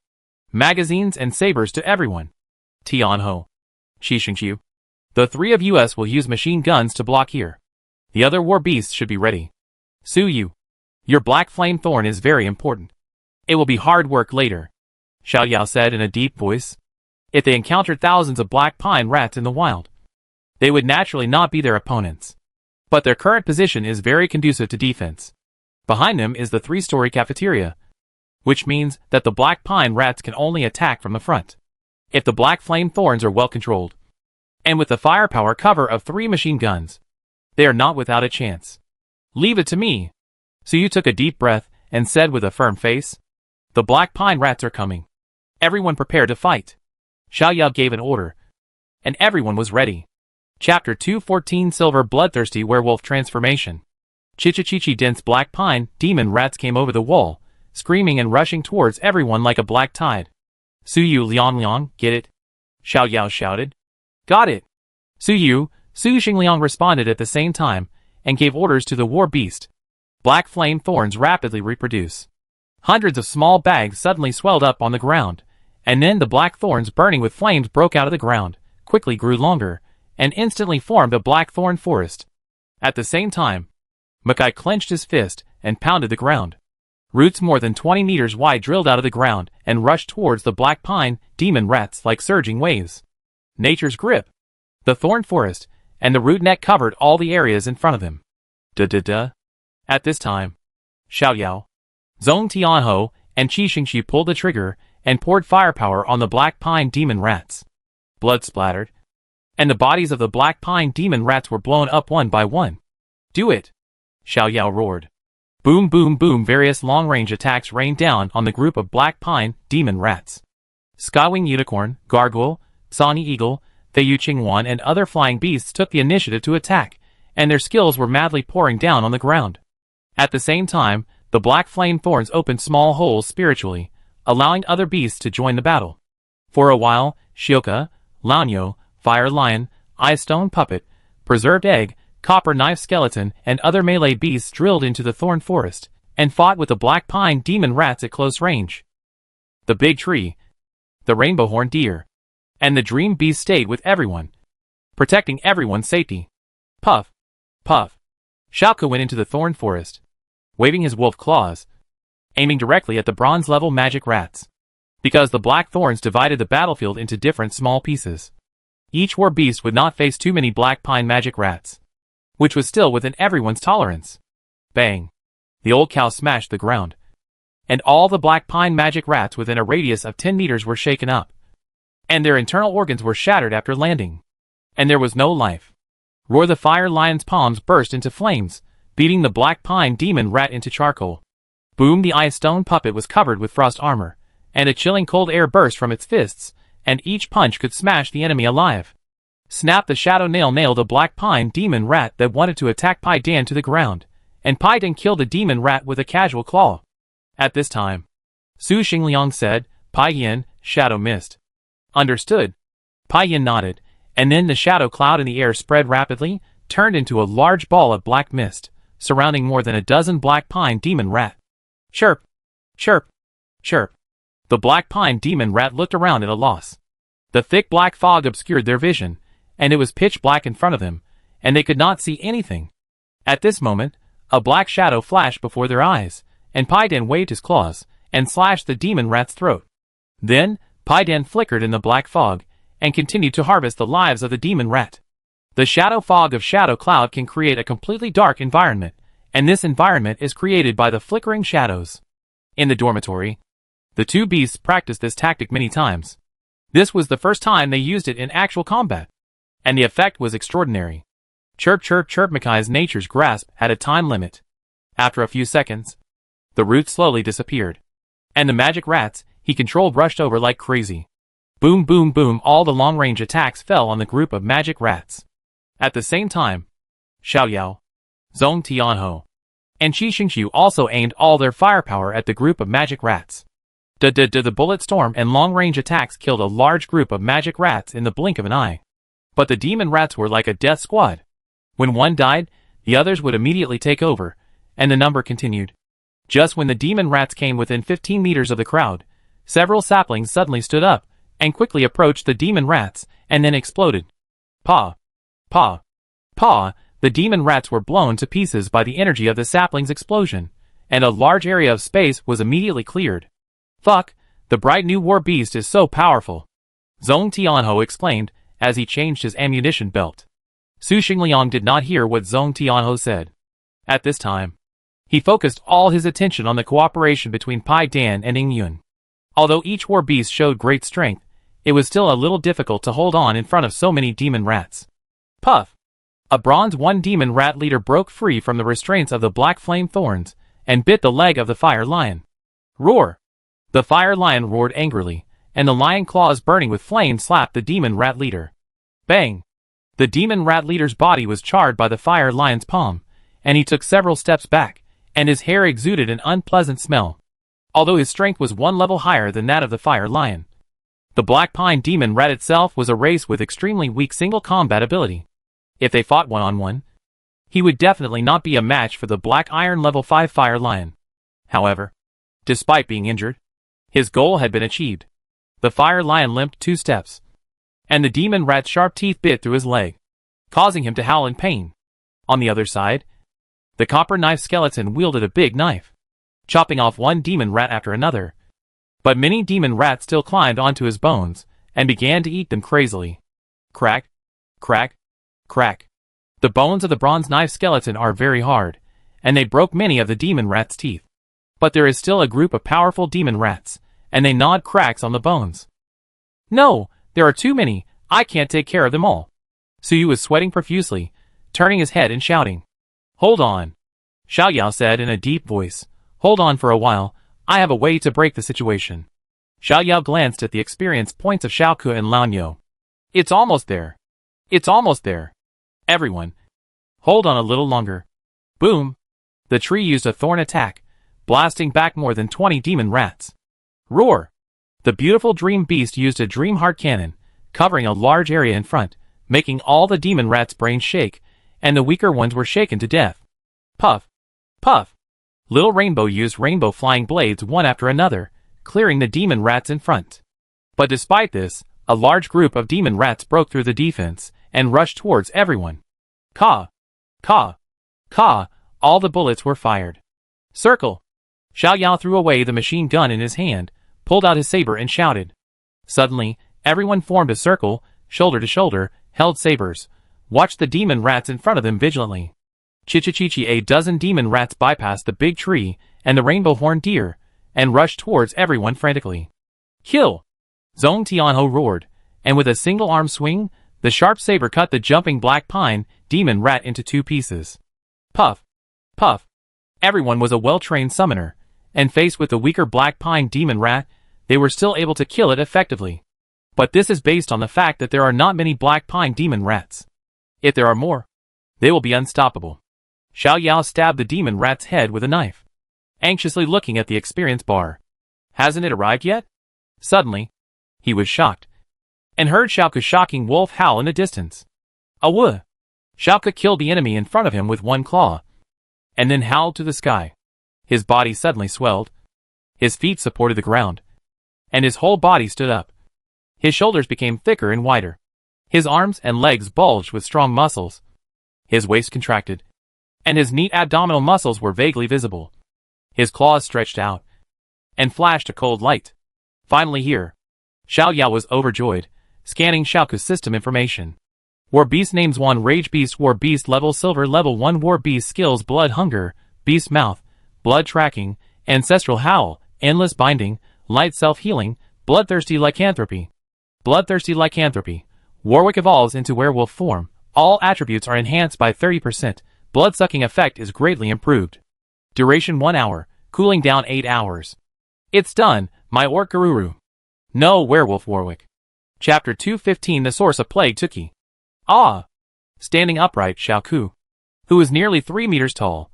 magazines and sabers to everyone. Tianhou, Qi Xingxiu, the 3 of us will use machine guns to block here. The other war beasts should be ready. Su Yu, your black flame thorn is very important. It will be hard work later, Xiao Yao said in a deep voice. If they encountered thousands of black pine rats in the wild, they would naturally not be their opponents. But their current position is very conducive to defense. Behind them is the 3-story cafeteria, which means that the black pine rats can only attack from the front. If the black flame thorns are well controlled, and with the firepower cover of 3 machine guns, they are not without a chance. Leave it to me. So you took a deep breath and said with a firm face, the black pine rats are coming. Everyone prepare to fight. Xiao Yao gave an order, and everyone was ready. Chapter 214 Silver Bloodthirsty Werewolf Transformation. Chichichichi dense black pine demon rats came over the wall, screaming and rushing towards everyone like a black tide. Su Yu Liang, get it? Xiao Yao shouted. Got it. Su Yu, Su Xingliang responded at the same time, and gave orders to the war beast. Black flame thorns rapidly reproduce. Hundreds of small bags suddenly swelled up on the ground, and then the black thorns burning with flames broke out of the ground, quickly grew longer, and instantly formed a black thorn forest. At the same time, Mackay clenched his fist and pounded the ground. Roots more than 20 meters wide drilled out of the ground and rushed towards the black pine demon rats like surging waves. Nature's grip. The thorn forest and the root net covered all the areas in front of him. Da-da-da. At this time, Xiao Yao, Zhong Tianhou, and Qi Xingxiu pulled the trigger and poured firepower on the black pine demon rats. Blood splattered, and the bodies of the black pine demon rats were blown up one by one. Do it! Xiao Yao roared. Boom boom boom, various long-range attacks rained down on the group of black pine demon rats. Skywing Unicorn, Gargoyle, Sani Eagle, Feiyu Qingwan and other flying beasts took the initiative to attack, and their skills were madly pouring down on the ground. At the same time, the black flame thorns opened small holes spiritually, allowing other beasts to join the battle. For a while, Shioka, Lanyo, Fire Lion, Ice Stone Puppet, Preserved Egg, Copper Knife Skeleton and other melee beasts drilled into the thorn forest, and fought with the black pine demon rats at close range. The big tree, the rainbow horned deer, and the dream beast stayed with everyone, protecting everyone's safety. Puff, puff. Xiaoke went into the thorn forest, waving his wolf claws, aiming directly at the bronze-level magic rats. Because the black thorns divided the battlefield into different small pieces, each war beast would not face too many black pine magic rats, which was still within everyone's tolerance. Bang! The old cow smashed the ground, and all the black pine magic rats within a radius of 10 meters were shaken up, and their internal organs were shattered after landing, and there was no life. Roar the Fire Lion's palms burst into flames, beating the black pine demon rat into charcoal. Boom, the Ice Stone Puppet was covered with frost armor, and a chilling cold air burst from its fists, and each punch could smash the enemy alive. Snap, the Shadow Nail nailed a black pine demon rat that wanted to attack Pai Dan to the ground, and Pai Dan killed the demon rat with a casual claw. At this time, Su Xingliang said, Pai Yin, Shadow Mist. Understood. Pai Yin nodded, and then the shadow cloud in the air spread rapidly, turned into a large ball of black mist, surrounding more than a dozen black pine demon rat. Chirp! Chirp! Chirp! The black pine demon rat looked around at a loss. The thick black fog obscured their vision, and it was pitch black in front of them, and they could not see anything. At this moment, a black shadow flashed before their eyes, and Pai Dan waved his claws, and slashed the demon rat's throat. Then, Pai Dan flickered in the black fog, and continued to harvest the lives of the demon rat. The shadow fog of Shadow Cloud can create a completely dark environment, and this environment is created by the flickering shadows. In the dormitory, the two beasts practiced this tactic many times. This was the first time they used it in actual combat, and the effect was extraordinary. Chirp chirp chirp, Mackay's nature's grasp had a time limit. After a few seconds, the roots slowly disappeared, and the magic rats he controlled rushed over like crazy. Boom boom boom, all the long-range attacks fell on the group of magic rats. At the same time, Xiao Yao, Zhong Tianhou, and Qi Xingxiu also aimed all their firepower at the group of magic rats. The bullet storm and long-range attacks killed a large group of magic rats in the blink of an eye. But the demon rats were like a death squad. When one died, the others would immediately take over, and the number continued. Just when the demon rats came within 15 meters of the crowd, several saplings suddenly stood up, and quickly approached the demon rats, and then exploded. Pa! Pa! Pa! The demon rats were blown to pieces by the energy of the sapling's explosion, and a large area of space was immediately cleared. Fuck, the bright new war beast is so powerful, Zhong Tianhou exclaimed as he changed his ammunition belt. Su Xingliang did not hear what Zhong Tianhou said. At this time, he focused all his attention on the cooperation between Pai Dan and Ing Yun. Although each war beast showed great strength, it was still a little difficult to hold on in front of so many demon rats. Puff! A bronze 1 demon rat leader broke free from the restraints of the black flame thorns and bit the leg of the fire lion. Roar! The fire lion roared angrily, and the lion claws burning with flame slapped the demon rat leader. Bang! The demon rat leader's body was charred by the fire lion's palm, and he took several steps back, and his hair exuded an unpleasant smell. Although his strength was 1 level higher than that of the fire lion, the black pine demon rat itself was a race with extremely weak single combat ability. If they fought one-on-one, he would definitely not be a match for the black iron level 5 fire lion. However, despite being injured, his goal had been achieved. The fire lion limped 2 steps, and the demon rat's sharp teeth bit through his leg, causing him to howl in pain. On the other side, the copper knife skeleton wielded a big knife, chopping off 1 demon rat after another. But many demon rats still climbed onto his bones and began to eat them crazily. Crack, crack, crack. The bones of the bronze knife skeleton are very hard, and they broke many of the demon rat's teeth. But there is still a group of powerful demon rats, and they gnawed cracks on the bones. No, there are too many, I can't take care of them all. Suyu was sweating profusely, turning his head and shouting. Hold on, Xiao Yao said in a deep voice. Hold on for a while, I have a way to break the situation. Xiao Yao glanced at the experience points of Xiaoke and Lanyo. It's almost there. It's almost there. Everyone, hold on a little longer. Boom! The tree used a thorn attack, blasting back more than 20 demon rats. Roar! The beautiful dream beast used a dream heart cannon, covering a large area in front, making all the demon rats' brains shake, and the weaker ones were shaken to death. Puff! Puff! Little Rainbow used rainbow flying blades one after another, clearing the demon rats in front. But despite this, a large group of demon rats broke through the defense and rushed towards everyone. Caw! Caw! Caw! All the bullets were fired. Circle! Xiao Yao threw away the machine gun in his hand, pulled out his saber and shouted. Suddenly, everyone formed a circle, shoulder to shoulder, held sabers, watched the demon rats in front of them vigilantly. Chichichichi, a dozen demon rats bypassed the big tree and the rainbow horned deer, and rushed towards everyone frantically. Kill! Zhong Tianhou roared, and with a single arm swing, the sharp saber cut the jumping black pine demon rat into 2 pieces. Puff! Puff! Everyone was a well-trained summoner, and faced with the weaker black pine demon rat, they were still able to kill it effectively. But this is based on the fact that there are not many black pine demon rats. If there are more, they will be unstoppable. Xiao Yao stabbed the demon rat's head with a knife, anxiously looking at the experience bar. Hasn't it arrived yet? Suddenly, he was shocked, and heard Xiaoke's shocking wolf howl in the distance. Awoo! Xiaoke killed the enemy in front of him with 1 claw, and then howled to the sky. His body suddenly swelled, his feet supported the ground, and his whole body stood up. His shoulders became thicker and wider. His arms and legs bulged with strong muscles. His waist contracted, and his neat abdominal muscles were vaguely visible. His claws stretched out and flashed a cold light. Finally here, Xiao Yao was overjoyed, scanning Xiaoke's system information. War Beast names 1 Rage Beast, War Beast level Silver, level 1 War Beast skills Blood Hunger, Beast Mouth, Blood Tracking, Ancestral Howl, Endless Binding, Light Self-Healing, Bloodthirsty Lycanthropy. Bloodthirsty Lycanthropy. Warwick evolves into werewolf form. All attributes are enhanced by 30%. Blood-sucking effect is greatly improved. Duration 1 hour, cooling down 8 hours. It's done, my Orc Garuru. No werewolf Warwick. Chapter 215 The Source of Plague Tuki. Ah! Standing upright, Xiao Ku, who was nearly 3 meters tall,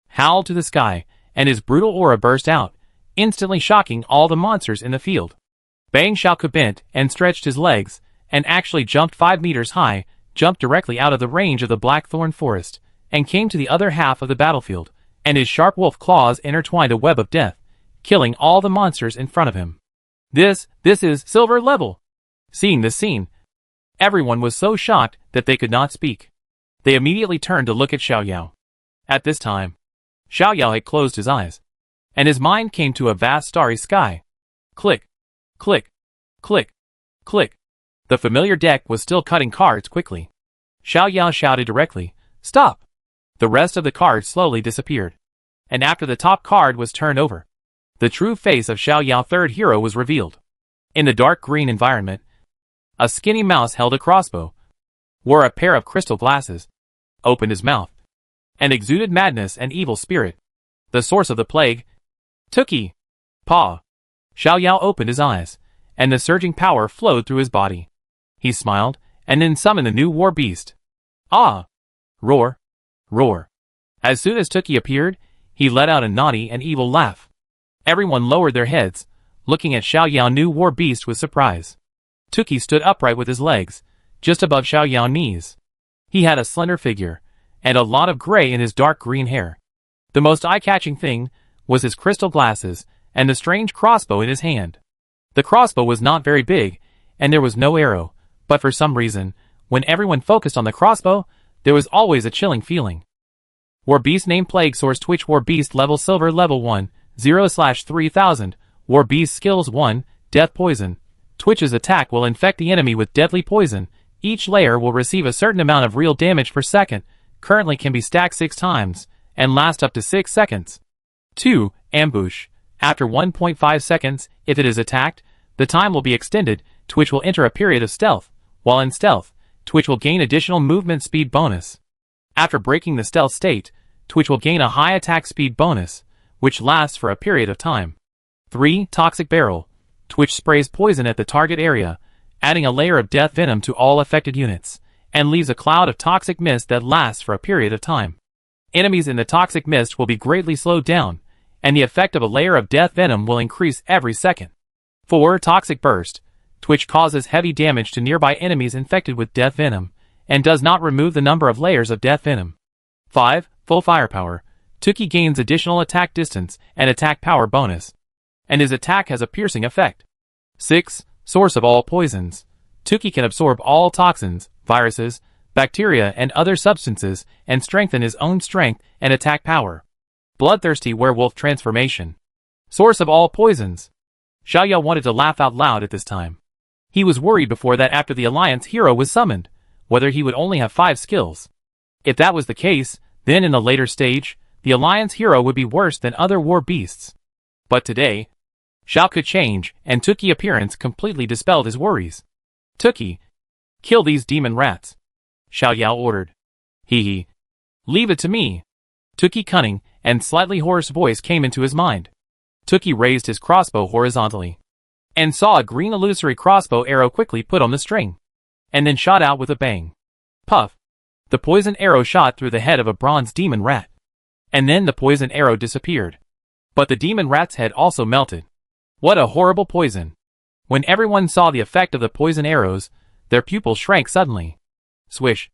howled to the sky, and his brutal aura burst out, instantly shocking all the monsters in the field. Bang! Xiao Ku bent and stretched his legs, and actually jumped 5 meters high, jumped directly out of the range of the blackthorn forest, and came to the other half of the battlefield, and his sharp wolf claws intertwined a web of death, killing all the monsters in front of him. This is silver level! Seeing this scene, everyone was so shocked that they could not speak. They immediately turned to look at Xiao Yao. At this time, Xiao Yao had closed his eyes, and his mind came to a vast starry sky. Click, click, click, click. The familiar deck was still cutting cards quickly. Xiao Yao shouted directly, "Stop!" The rest of the cards slowly disappeared, and after the top card was turned over, the true face of Xiao Yao, third hero, was revealed. In the dark green environment, a skinny mouse held a crossbow, wore a pair of crystal glasses, opened his mouth, and exuded madness and evil spirit. The source of the plague? Tuki! Paw! Xiao Yao opened his eyes, and the surging power flowed through his body. He smiled, and then summoned the new war beast. Ah! Roar! Roar! As soon as Tuki appeared, he let out a naughty and evil laugh. Everyone lowered their heads, looking at Xiao Yao new war beast with surprise. Tuki stood upright with his legs, just above Xiao Yao's knees. He had a slender figure, and a lot of gray in his dark green hair. The most eye-catching thing was his crystal glasses and the strange crossbow in his hand. The crossbow was not very big, and there was no arrow, but for some reason, when everyone focused on the crossbow, there was always a chilling feeling. War Beast name Plague Source Twitch War Beast Level Silver Level 1, 0/3000, War Beast Skills 1, Death Poison. Twitch's attack will infect the enemy with deadly poison. Each layer will receive a certain amount of real damage per second, currently can be stacked 6 times, and last up to 6 seconds. 2. Ambush. After 1.5 seconds, if it is attacked, the time will be extended. Twitch will enter a period of stealth. While in stealth, Twitch will gain additional movement speed bonus. After breaking the stealth state, Twitch will gain a high attack speed bonus, which lasts for a period of time. 3. Toxic Barrel. Twitch sprays poison at the target area, adding a layer of death venom to all affected units, and leaves a cloud of toxic mist that lasts for a period of time. Enemies in the toxic mist will be greatly slowed down, and the effect of a layer of death venom will increase every second. 4. Toxic Burst. Twitch causes heavy damage to nearby enemies infected with death venom, and does not remove the number of layers of death venom. 5. Full Firepower. Tuki gains additional attack distance and attack power bonus, and his attack has a piercing effect. 6. Source of All Poisons. Tuki can absorb all toxins, viruses, bacteria and other substances, and strengthen his own strength and attack power. Bloodthirsty Werewolf Transformation. Source of All Poisons. Xiao Yao wanted to laugh out loud at this time. He was worried before that after the Alliance hero was summoned, whether he would only have 5 skills. If that was the case, then in a later stage, the Alliance hero would be worse than other war beasts. But today, Xiao could change, and Tuki's appearance completely dispelled his worries. Tuki, kill these demon rats, Xiao Yao ordered. Hee. Leave it to me. Tuki's cunning and slightly hoarse voice came into his mind. Tuki raised his crossbow horizontally, and saw a green illusory crossbow arrow quickly put on the string, and then shot out with a bang. Puff! The poison arrow shot through the head of a bronze demon rat, and then the poison arrow disappeared. But the demon rat's head also melted. What a horrible poison! When everyone saw the effect of the poison arrows, their pupils shrank suddenly. Swish!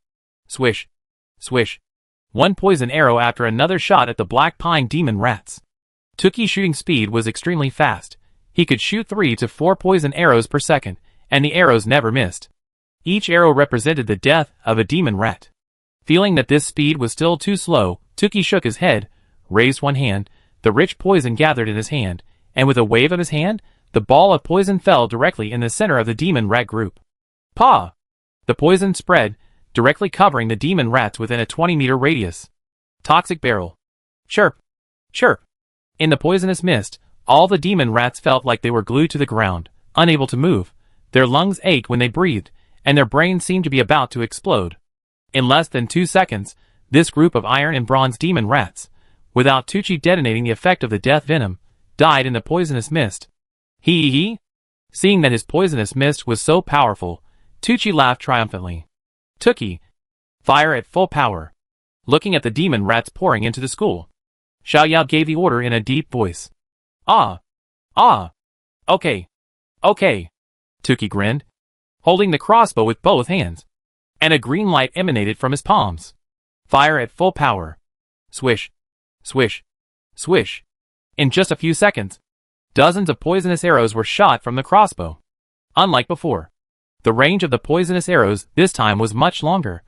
Swish! Swish! One poison arrow after another shot at the black pine demon rats. Tuki's shooting speed was extremely fast. He could shoot 3 to 4 poison arrows per second, and the arrows never missed. Each arrow represented the death of a demon rat. Feeling that this speed was still too slow, Tuki shook his head, raised one hand, the rich poison gathered in his hand, and with a wave of his hand, the ball of poison fell directly in the center of the demon rat group. Paw! The poison spread, directly covering the demon rats within a 20-meter radius. Toxic Barrel. Chirp! Chirp! In the poisonous mist, all the demon rats felt like they were glued to the ground, unable to move. Their lungs ached when they breathed, and their brains seemed to be about to explode. In less than 2 seconds, this group of iron and bronze demon rats, without Tuki detonating the effect of the death venom, died in the poisonous mist. Hee. Seeing that his poisonous mist was so powerful, Tuki laughed triumphantly. Tuki, Fire at full power. Looking at the demon rats pouring into the school, Xiao Yao gave the order in a deep voice. Ah. Ah. Okay. Okay. Tuki grinned, holding the crossbow with both hands, and a green light emanated from his palms. Fire at full power. Swish. Swish. Swish. In just a few seconds, dozens of poisonous arrows were shot from the crossbow. Unlike before, the range of the poisonous arrows this time was much longer,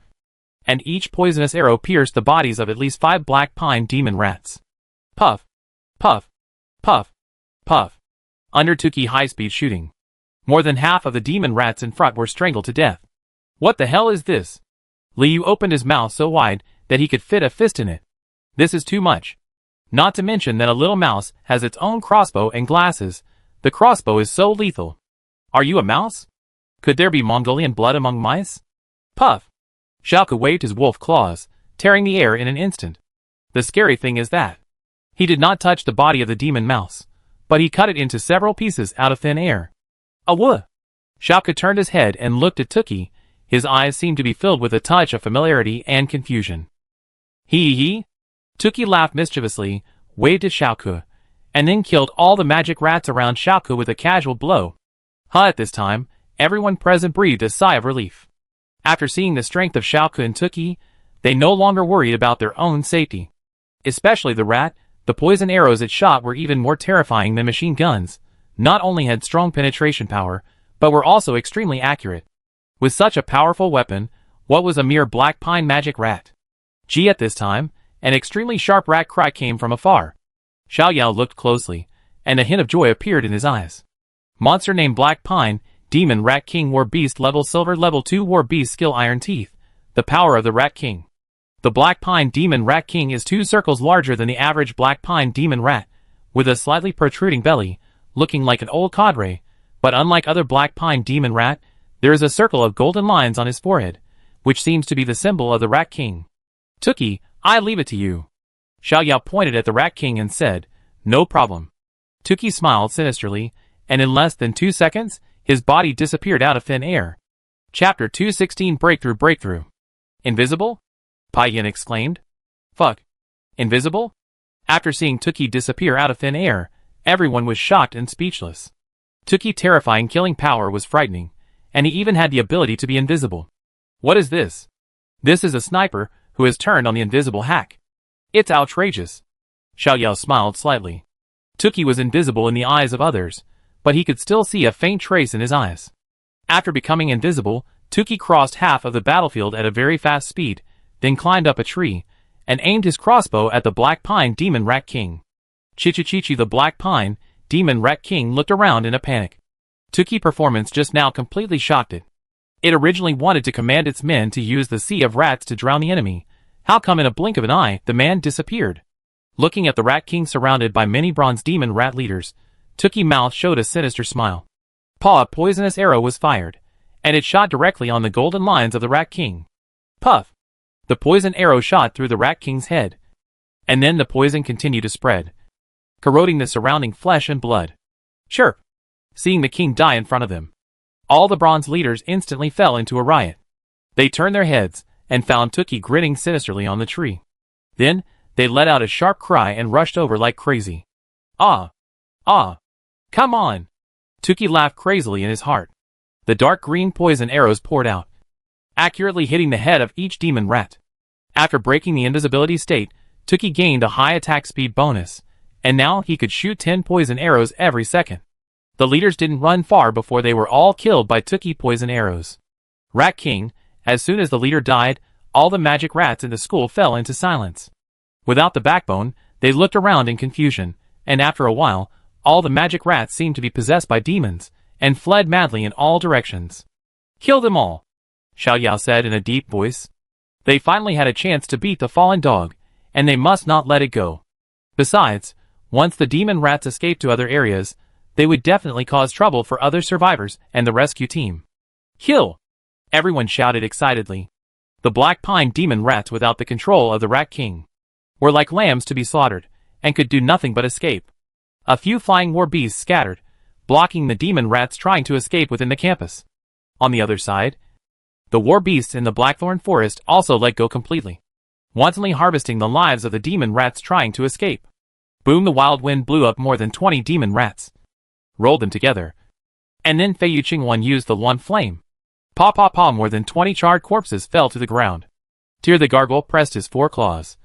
and each poisonous arrow pierced the bodies of at least 5 black pine demon rats. Puff. Puff. Puff. Puff. Under Tuki high-speed shooting, more than half of the demon rats in front were strangled to death. What the hell is this? Liu opened his mouth so wide that he could fit a fist in it. This is too much. Not to mention that a little mouse has its own crossbow and glasses. The crossbow is so lethal. Are you a mouse? Could there be Mongolian blood among mice? Puff. Xiaoke waved his wolf claws, tearing the air in an instant. The scary thing is that he did not touch the body of the demon mouse, but he cut it into several pieces out of thin air. Awuh! Xiaoke turned his head and looked at Tuki. His eyes seemed to be filled with a touch of familiarity and confusion. Hee. Tuki laughed mischievously, waved at Xiaoke, and then killed all the magic rats around Xiaoke with a casual blow. At this time, everyone present breathed a sigh of relief. After seeing the strength of Xiaoke and Tuki, they no longer worried about their own safety. Especially the rat. The poison arrows it shot were even more terrifying than machine guns. Not only had strong penetration power, but were also extremely accurate. With such a powerful weapon, what was a mere black pine magic rat? Gee, at this time, an extremely sharp rat cry came from afar. Xiao Yao looked closely, and a hint of joy appeared in his eyes. Monster named Black Pine, Demon Rat King War Beast Level Silver Level 2 War Beast Skill Iron Teeth. The power of the Rat King. The Black Pine Demon Rat King is 2 circles larger than the average Black Pine Demon Rat, with a slightly protruding belly, looking like an old cadre, but unlike other Black Pine Demon Rat, there is a circle of golden lines on his forehead, which seems to be the symbol of the Rat King. Tuki, I leave it to you. Xiao Yao pointed at the Rat King and said, no problem. Tuki smiled sinisterly, and in less than 2 seconds, his body disappeared out of thin air. Chapter 216 Breakthrough. Invisible? Pai Yin exclaimed. Fuck. Invisible? After seeing Tuki disappear out of thin air, everyone was shocked and speechless. Tuki's terrifying killing power was frightening, and he even had the ability to be invisible. What is this? This is a sniper who has turned on the invisible hack. It's outrageous. Xiao Yao smiled slightly. Tuki was invisible in the eyes of others, but he could still see a faint trace in his eyes. After becoming invisible, Tuki crossed half of the battlefield at a very fast speed, then climbed up a tree, and aimed his crossbow at the Black Pine Demon Rat King. Chichichichi the Black Pine Demon Rat King looked around in a panic. Tuki's performance just now completely shocked it. It originally wanted to command its men to use the sea of rats to drown the enemy. How come in a blink of an eye, the man disappeared? Looking at the Rat King surrounded by many bronze demon rat leaders, Tuki's mouth showed a sinister smile. A poisonous arrow was fired, and it shot directly on the golden lines of the Rat King. Puff! The poison arrow shot through the Rat King's head, and then the poison continued to spread, corroding the surrounding flesh and blood. Chirp! Seeing the king die in front of them, all the bronze leaders instantly fell into a riot. They turned their heads and found Tuki grinning sinisterly on the tree. Then, they let out a sharp cry and rushed over like crazy. Ah! Ah! Come on! Tuki laughed crazily in his heart. The dark green poison arrows poured out, accurately hitting the head of each demon rat. After breaking the invisibility state, Tuki gained a high attack speed bonus, and now he could shoot 10 poison arrows every second. The leaders didn't run far before they were all killed by Tuki poison arrows. Rat King, as soon as the leader died, all the magic rats in the school fell into silence. Without the backbone, they looked around in confusion, and after a while, all the magic rats seemed to be possessed by demons, and fled madly in all directions. Kill them all, Xiao Yao said in a deep voice. They finally had a chance to beat the fallen dog, and they must not let it go. Besides, once the demon rats escaped to other areas, they would definitely cause trouble for other survivors and the rescue team. Kill! Everyone shouted excitedly. The Black Pine demon rats without the control of the Rat King were like lambs to be slaughtered, and could do nothing but escape. A few flying war beasts scattered, blocking the demon rats trying to escape within the campus. On the other side, The war beasts in the Blackthorn Forest also let go completely, wantonly harvesting the lives of the demon rats trying to escape. Boom! The wild wind blew up more than 20 demon rats, rolled them together, and then Fei Yuqing used the one flame. Paw paw paw! More than 20 charred corpses fell to the ground. Tyr the gargoyle pressed his 4 claws,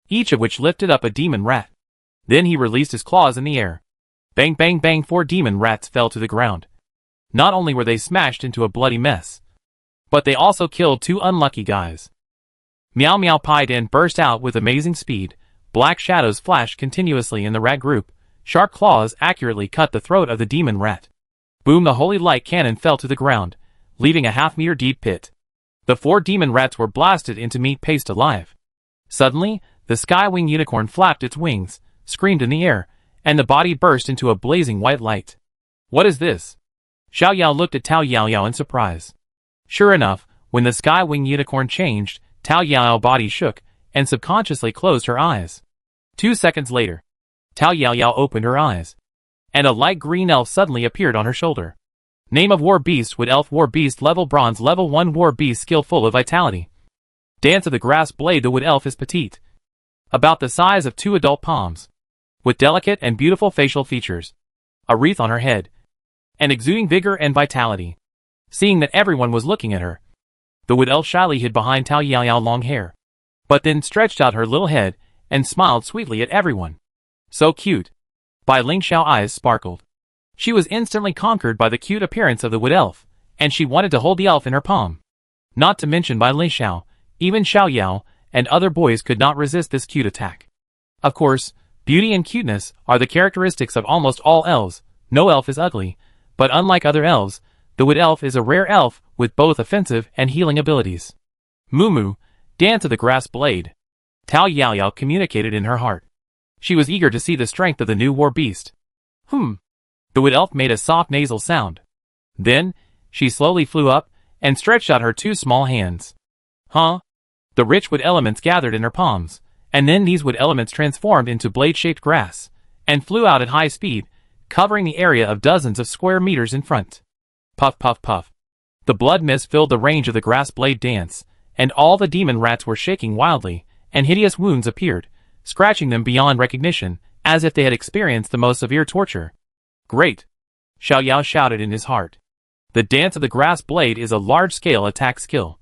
each of which lifted up a demon rat. Then he released his claws in the air. Bang bang bang! 4 demon rats fell to the ground. Not only were they smashed into a bloody mess, but they also killed 2 unlucky guys. Meow meow! Pai Dan burst out with amazing speed. Black shadows flashed continuously in the rat group. Sharp claws accurately cut the throat of the demon rat. Boom! The holy light cannon fell to the ground, leaving a half-meter deep pit. The 4 demon rats were blasted into meat paste alive. Suddenly, the Skywing unicorn flapped its wings, screamed in the air, and the body burst into a blazing white light. What is this? Xiao Yao looked at Tao Yao Yao in surprise. Sure enough, when the Skywing unicorn changed, Tao Yao Yao's body shook, and subconsciously closed her eyes. 2 seconds later, Tao Yao Yao opened her eyes, and a light green elf suddenly appeared on her shoulder. Name of War Beast: Wood Elf. War Beast level Bronze, level 1. War Beast skill full of vitality. Dance of the Grass Blade. The Wood Elf is petite, about the size of 2 adult palms, with delicate and beautiful facial features, a wreath on her head, and exuding vigor and vitality. Seeing that everyone was looking at her, the Wood Elf shyly hid behind Tao Yao Yao's long hair, but then stretched out her little head and smiled sweetly at everyone. So cute. Bai Ling Xiao's eyes sparkled. She was instantly conquered by the cute appearance of the Wood Elf, and she wanted to hold the elf in her palm. Not to mention Bai Ling Xiao, even Xiao Yao, and other boys could not resist this cute attack. Of course, beauty and cuteness are the characteristics of almost all elves. No elf is ugly, but unlike other elves, the Wood Elf is a rare elf with both offensive and healing abilities. Moo, Dance of the Grass Blade. Tao Yao Yao communicated in her heart. She was eager to see the strength of the new war beast. The Wood Elf made a soft nasal sound. Then, she slowly flew up and stretched out her 2 small hands. The rich wood elements gathered in her palms, and then these wood elements transformed into blade-shaped grass, and flew out at high speed, covering the area of dozens of square meters in front. Puff puff puff. The blood mist filled the range of the grass blade dance, and all the demon rats were shaking wildly, and hideous wounds appeared, scratching them beyond recognition, as if they had experienced the most severe torture. Great! Xiao Yao shouted in his heart. The Dance of the Grass Blade is a large-scale attack skill,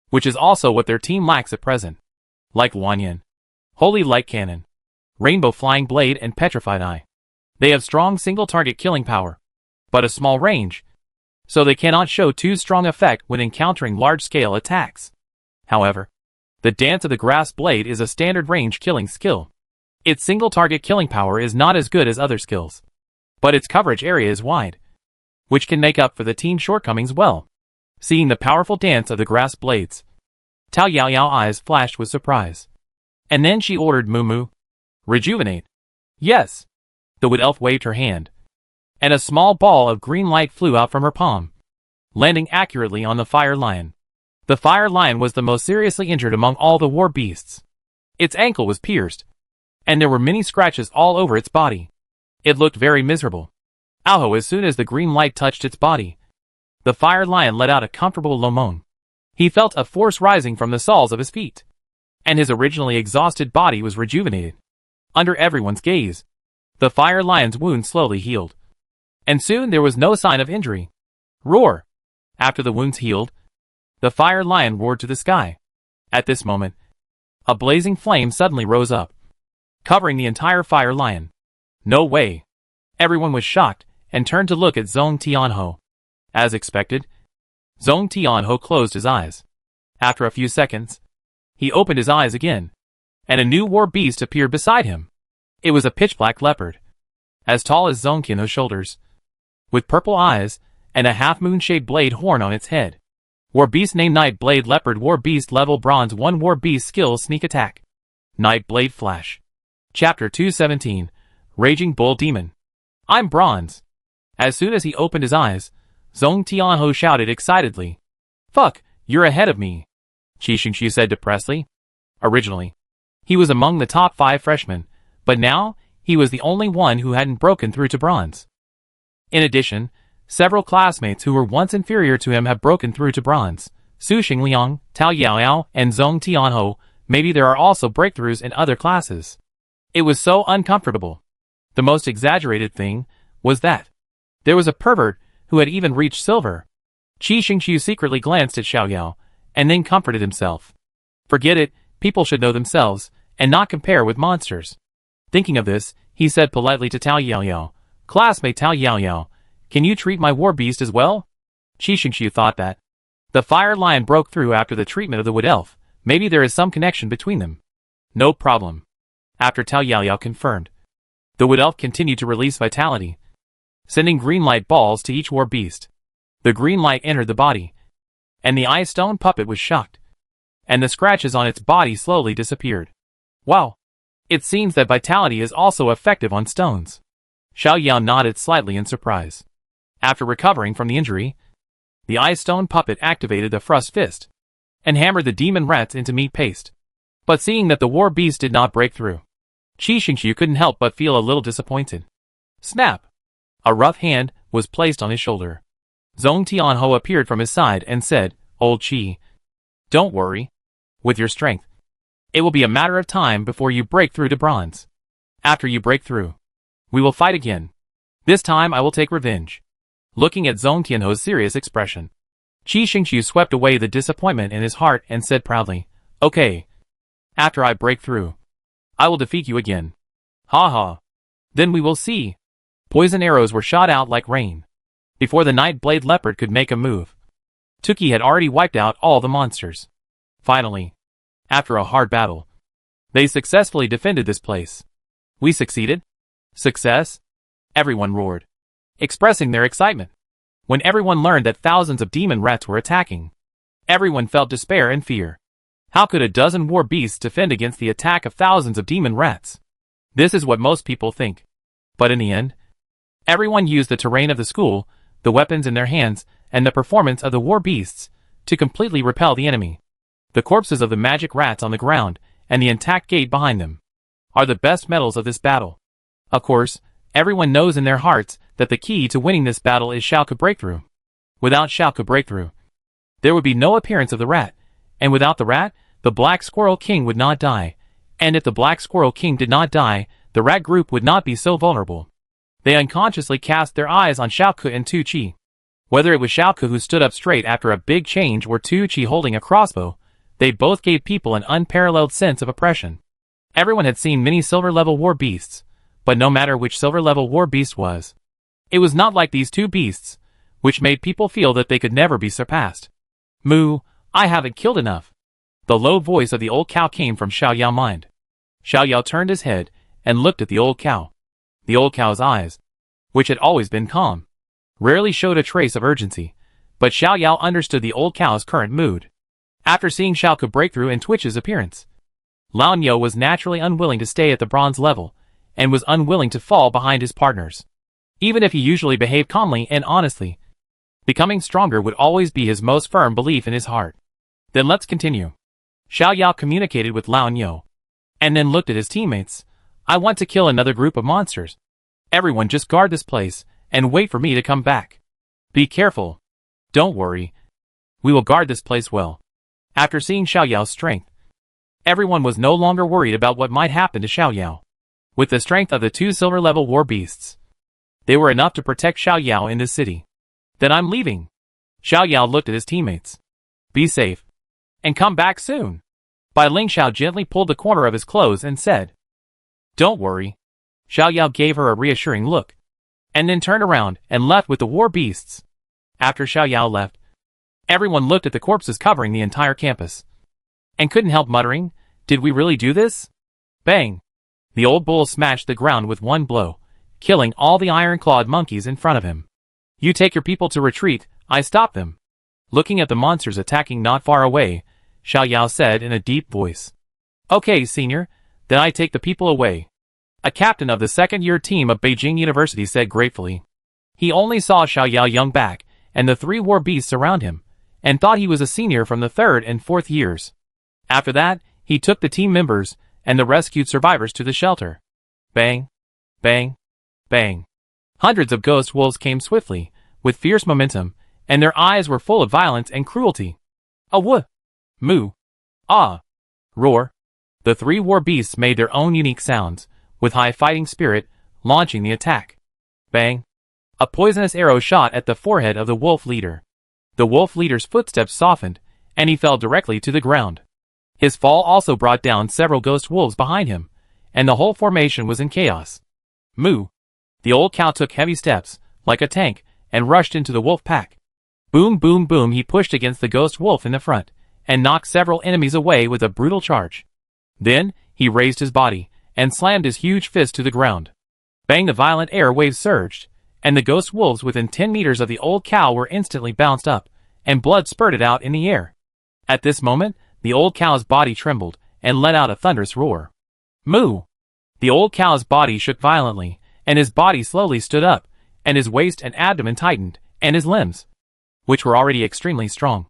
which is also what their team lacks at present. Like Wanyan, Holy Light Cannon, Rainbow Flying Blade, and Petrified Eye. They have strong single-target killing power, but a small range, so they cannot show too strong effect when encountering large-scale attacks. However, the Dance of the Grass Blade is a standard range killing skill. Its single-target killing power is not as good as other skills, but its coverage area is wide, which can make up for the team's shortcomings well. Seeing the powerful Dance of the Grass Blades, Tao Yao Yao's eyes flashed with surprise. And then she ordered Moo, rejuvenate. Yes. The Wood Elf waved her hand, and a small ball of green light flew out from her palm, landing accurately on the Fire Lion. The Fire Lion was the most seriously injured among all the war beasts. Its ankle was pierced, and there were many scratches all over its body. It looked very miserable. As soon as the green light touched its body, the Fire Lion let out a comfortable low moan. He felt a force rising from the soles of his feet, and his originally exhausted body was rejuvenated. Under everyone's gaze, the Fire Lion's wound slowly healed, and soon there was no sign of injury. Roar! After the wounds healed, the Fire Lion roared to the sky. At this moment, a blazing flame suddenly rose up, covering the entire Fire Lion. No way! Everyone was shocked and turned to look at Zhong Tianho. As expected, Zhong Tianho closed his eyes. After a few seconds, he opened his eyes again, and a new war beast appeared beside him. It was a pitch-black leopard, as tall as Zhong Tianho's shoulders, with purple eyes and a half-moon-shaped blade horn on its head. War Beast named Night Blade Leopard. War Beast level Bronze 1. War Beast skill Sneak Attack. Night Blade Flash. Chapter 217. Raging Bull Demon. I'm Bronze. As soon as he opened his eyes, Zhong Tianho shouted excitedly. Fuck, you're ahead of me, Qi Xingxi said depressedly. Originally, he was among the top 5 freshmen, but now, he was the only one who hadn't broken through to Bronze. In addition, several classmates who were once inferior to him have broken through to Bronze, Su Xingliang, Tao Yaoyao, and Zhong Tianho. Maybe there are also breakthroughs in other classes. It was so uncomfortable. The most exaggerated thing was that there was a pervert who had even reached silver. Qi Xingqiu secretly glanced at Xiaoyao, and then comforted himself. Forget it, people should know themselves, and not compare with monsters. Thinking of this, he said politely to Tao Yaoyao, "Classmate Tao Yaoyao, can you treat my war beast as well?" Qi Xingqiu thought that the fire lion broke through after the treatment of the wood elf. Maybe there is some connection between them. No problem. After Tao Yaoyao confirmed, the wood elf continued to release vitality, sending green light balls to each war beast. The green light entered the body, and the ice stone puppet was shocked, and the scratches on its body slowly disappeared. Wow! It seems that vitality is also effective on stones. Xiaoyao nodded slightly in surprise. After recovering from the injury, the ice stone puppet activated the thrust fist, and hammered the demon rats into meat paste. But seeing that the war beast did not break through, Qi Xingqiu couldn't help but feel a little disappointed. Snap! A rough hand was placed on his shoulder. Zhong Tianho appeared from his side and said, "Old Qi, don't worry. With your strength, it will be a matter of time before you break through to bronze. After you break through, we will fight again. This time I will take revenge." Looking at Zhong Tianho's serious expression, Qi Xingqiu swept away the disappointment in his heart and said proudly, "Okay. After I break through, I will defeat you again. Ha ha. Then we will see." Poison arrows were shot out like rain. Before the Night Blade Leopard could make a move, Tuki had already wiped out all the monsters. Finally, after a hard battle, they successfully defended this place. "We succeeded? Success?" Everyone roared, expressing their excitement. When everyone learned that thousands of demon rats were attacking, everyone felt despair and fear. How could a dozen war beasts defend against the attack of thousands of demon rats? This is what most people think. But in the end, everyone used the terrain of the school, the weapons in their hands, and the performance of the war beasts to completely repel the enemy. The corpses of the magic rats on the ground, and the intact gate behind them, are the best medals of this battle. Of course, everyone knows in their hearts that the key to winning this battle is Xiaoke Breakthrough. Without Xiaoke Breakthrough, there would be no appearance of the rat, and without the rat, the Black Squirrel King would not die, and if the Black Squirrel King did not die, the rat group would not be so vulnerable. They unconsciously cast their eyes on Xiaoke and Tu Chi. Whether it was Xiaoke who stood up straight after a big change or Tu Chi holding a crossbow, they both gave people an unparalleled sense of oppression. Everyone had seen many silver-level war beasts, but no matter which silver-level war beast was, it was not like these two beasts, which made people feel that they could never be surpassed. "Moo, I haven't killed enough." The low voice of the old cow came from Xiaoyao's mind. Xiaoyao turned his head and looked at the old cow. The old cow's eyes, which had always been calm, rarely showed a trace of urgency, but Xiaoyao understood the old cow's current mood. After seeing Xiaoke Breakthrough and Twitch's appearance, Lao Niu was naturally unwilling to stay at the bronze level, and was unwilling to fall behind his partners. Even if he usually behaved calmly and honestly, becoming stronger would always be his most firm belief in his heart. "Then let's continue." Xiaoyao communicated with Lao Niu, and then looked at his teammates. "I want to kill another group of monsters. Everyone just guard this place, and wait for me to come back. Be careful. Don't worry. We will guard this place well." After seeing Xiaoyao's strength, everyone was no longer worried about what might happen to Xiaoyao. With the strength of the two silver-level war beasts, they were enough to protect Xiaoyao in this city. "Then I'm leaving." Xiaoyao looked at his teammates. "Be safe, and come back soon." Bai Lingxiao gently pulled the corner of his clothes and said, "Don't worry." Xiaoyao gave her a reassuring look, and then turned around and left with the war beasts. After Xiaoyao left, everyone looked at the corpses covering the entire campus, and couldn't help muttering, "Did we really do this?" Bang! The old bull smashed the ground with one blow, killing all the iron-clawed monkeys in front of him. "You take your people to retreat, I stop them." Looking at the monsters attacking not far away, Xiaoyao said in a deep voice, "Okay, senior, then I take the people away." A captain of the second-year team of Beijing University said gratefully. He only saw Xiaoyao young back, and the three war beasts around him, and thought he was a senior from the third and fourth years. After that, he took the team members and the rescued survivors to the shelter. Bang, bang, bang. Hundreds of ghost wolves came swiftly, with fierce momentum, and their eyes were full of violence and cruelty. A woo, moo, ah, roar. The three war beasts made their own unique sounds, with high fighting spirit, launching the attack. Bang! A poisonous arrow shot at the forehead of the wolf leader. The wolf leader's footsteps softened, and he fell directly to the ground. His fall also brought down several ghost wolves behind him, and the whole formation was in chaos. Moo! The old cow took heavy steps, like a tank, and rushed into the wolf pack. Boom boom boom, he pushed against the ghost wolf in the front, and knocked several enemies away with a brutal charge. Then, he raised his body, and slammed his huge fist to the ground. Bang! The violent air waves surged, and the ghost wolves within 10 meters of the old cow were instantly bounced up, and blood spurted out in the air. At this moment, the old cow's body trembled, and let out a thunderous roar. Moo! The old cow's body shook violently, and his body slowly stood up, and his waist and abdomen tightened, and his limbs, which were already extremely strong,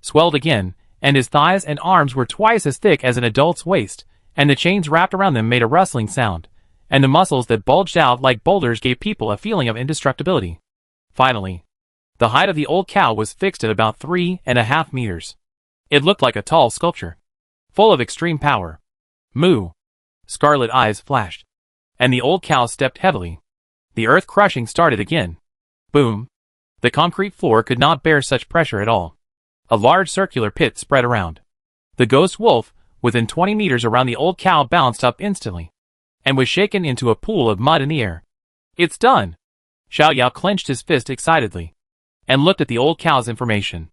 swelled again, and his thighs and arms were twice as thick as an adult's waist, and the chains wrapped around them made a rustling sound, and the muscles that bulged out like boulders gave people a feeling of indestructibility. Finally, the height of the old cow was fixed at about 3.5 meters. It looked like a tall sculpture, full of extreme power. Moo! Scarlet eyes flashed, and the old cow stepped heavily. The earth crushing started again. Boom! The concrete floor could not bear such pressure at all. A large circular pit spread around. The ghost wolf, within 20 meters around the old cow, bounced up instantly, and was shaken into a pool of mud in the air. It's done! Xiao Yao clenched his fist excitedly, and looked at the old cow's information.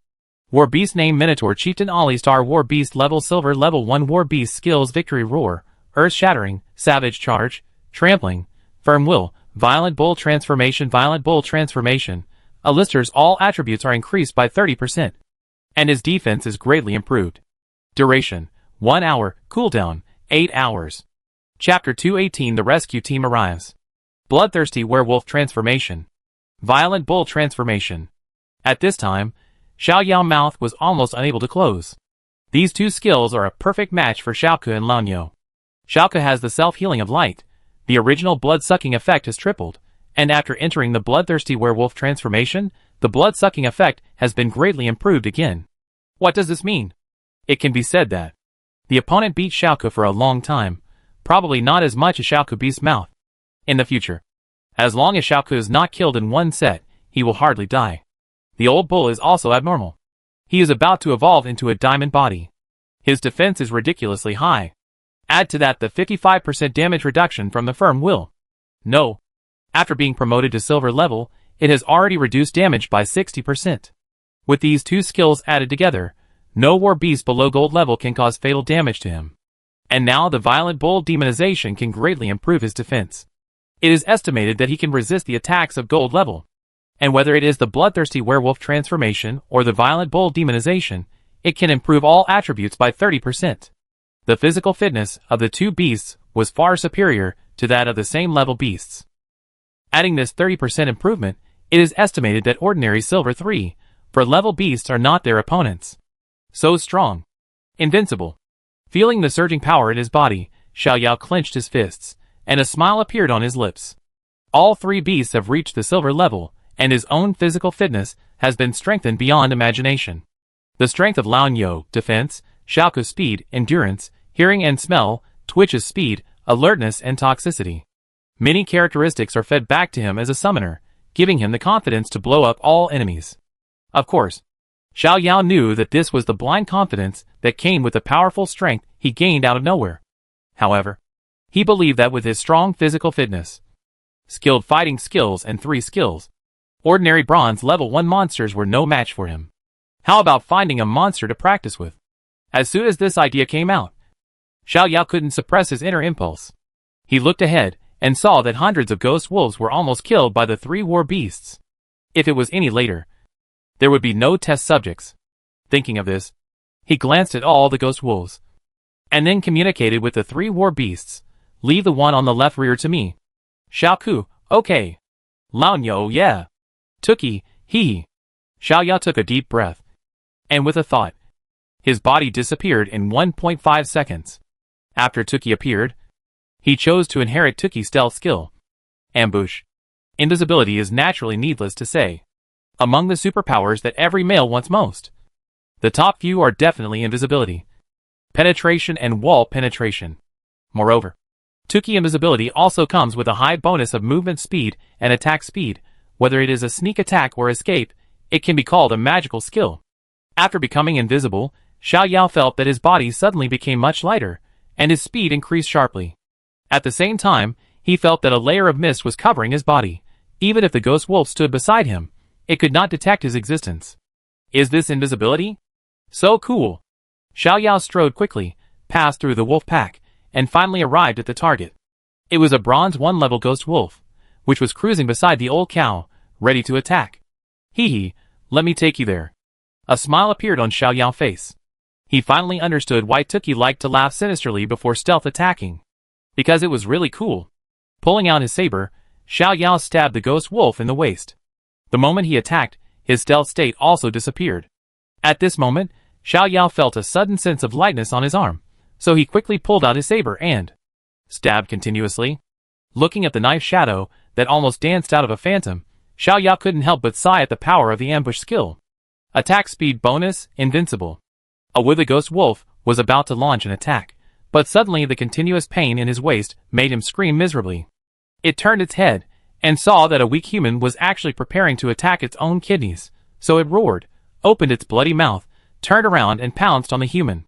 War Beast name Minotaur Chieftain Ollie Star War Beast level Silver level 1 War Beast skills Victory Roar, Earth Shattering, Savage Charge, Trampling, Firm Will, Violent Bull Transformation. Alistair's all attributes are increased by 30%, and his defense is greatly improved. Duration, 1 hour, cooldown, 8 hours. Chapter 218 The Rescue Team arrives. Bloodthirsty Werewolf Transformation. Violent Bull Transformation. At this time, Xiao Yao's mouth was almost unable to close. These two skills are a perfect match for Xiaoke and Lanyo. Xiaoke has the self-healing of light. The original blood-sucking effect has tripled, and after entering the Bloodthirsty Werewolf Transformation, the blood-sucking effect has been greatly improved again. What does this mean? It can be said that the opponent beat Xiaoke for a long time, probably not as much as Xiaoke beats mouth. In the future, as long as Xiaoke is not killed in one set, he will hardly die. The old bull is also abnormal. He is about to evolve into a diamond body. His defense is ridiculously high. Add to that the 55% damage reduction from the firm will. No. After being promoted to silver level, it has already reduced damage by 60%. With these two skills added together, no war beast below gold level can cause fatal damage to him. And now the violent bull demonization can greatly improve his defense. It is estimated that he can resist the attacks of gold level. And whether it is the bloodthirsty werewolf transformation or the violent bull demonization, it can improve all attributes by 30%. The physical fitness of the two beasts was far superior to that of the same level beasts. Adding this 30% improvement, it is estimated that ordinary silver 3 for level beasts are not their opponents. So strong. Invincible. Feeling the surging power in his body, Xiao Yao clenched his fists, and a smile appeared on his lips. All three beasts have reached the silver level, and his own physical fitness has been strengthened beyond imagination. The strength of Lanyo, defense, Xiaoke's speed, endurance, hearing and smell, Twitch's speed, alertness and toxicity. Many characteristics are fed back to him as a summoner, giving him the confidence to blow up all enemies. Of course, Xiao Yao knew that this was the blind confidence that came with the powerful strength he gained out of nowhere. However, he believed that with his strong physical fitness, skilled fighting skills and 3 skills, ordinary bronze level 1 monsters were no match for him. How about finding a monster to practice with? As soon as this idea came out, Xiao Yao couldn't suppress his inner impulse. He looked ahead and saw that hundreds of ghost wolves were almost killed by the 3 war beasts. If it was any later, there would be no test subjects. Thinking of this, he glanced at all the ghost wolves, and then communicated with the 3 war beasts. Leave the one on the left rear to me. Xiaoku, okay. Lanyo, yeah. Tuki, hee. Xiao Yao took a deep breath, and with a thought, his body disappeared in 1.5 seconds. After Tuki appeared, he chose to inherit Tuki's stealth skill. Ambush. Invisibility is naturally needless to say among the superpowers that every male wants most. The top few are definitely invisibility, penetration and wall penetration. Moreover, Tuki invisibility also comes with a high bonus of movement speed and attack speed. Whether it is a sneak attack or escape, it can be called a magical skill. After becoming invisible, Xiao Yao felt that his body suddenly became much lighter, and his speed increased sharply. At the same time, he felt that a layer of mist was covering his body. Even if the ghost wolf stood beside him, it could not detect his existence. Is this invisibility? So cool! Xiao Yao strode quickly, passed through the wolf pack, and finally arrived at the target. It was a bronze 1-level ghost wolf, which was cruising beside the old cow, ready to attack. Hee hee, let me take you there. A smile appeared on Xiao Yao's face. He finally understood why Tuki liked to laugh sinisterly before stealth attacking. Because it was really cool. Pulling out his saber, Xiao Yao stabbed the ghost wolf in the waist. The moment he attacked, his stealth state also disappeared. At this moment, Xiao Yao felt a sudden sense of lightness on his arm, so he quickly pulled out his saber and stabbed continuously. Looking at the knife shadow that almost danced out of a phantom, Xiao Yao couldn't help but sigh at the power of the ambush skill. Attack speed bonus, invincible. The ghost wolf was about to launch an attack, but suddenly the continuous pain in his waist made him scream miserably. It turned its head, and saw that a weak human was actually preparing to attack its own kidneys, so it roared, opened its bloody mouth, turned around and pounced on the human.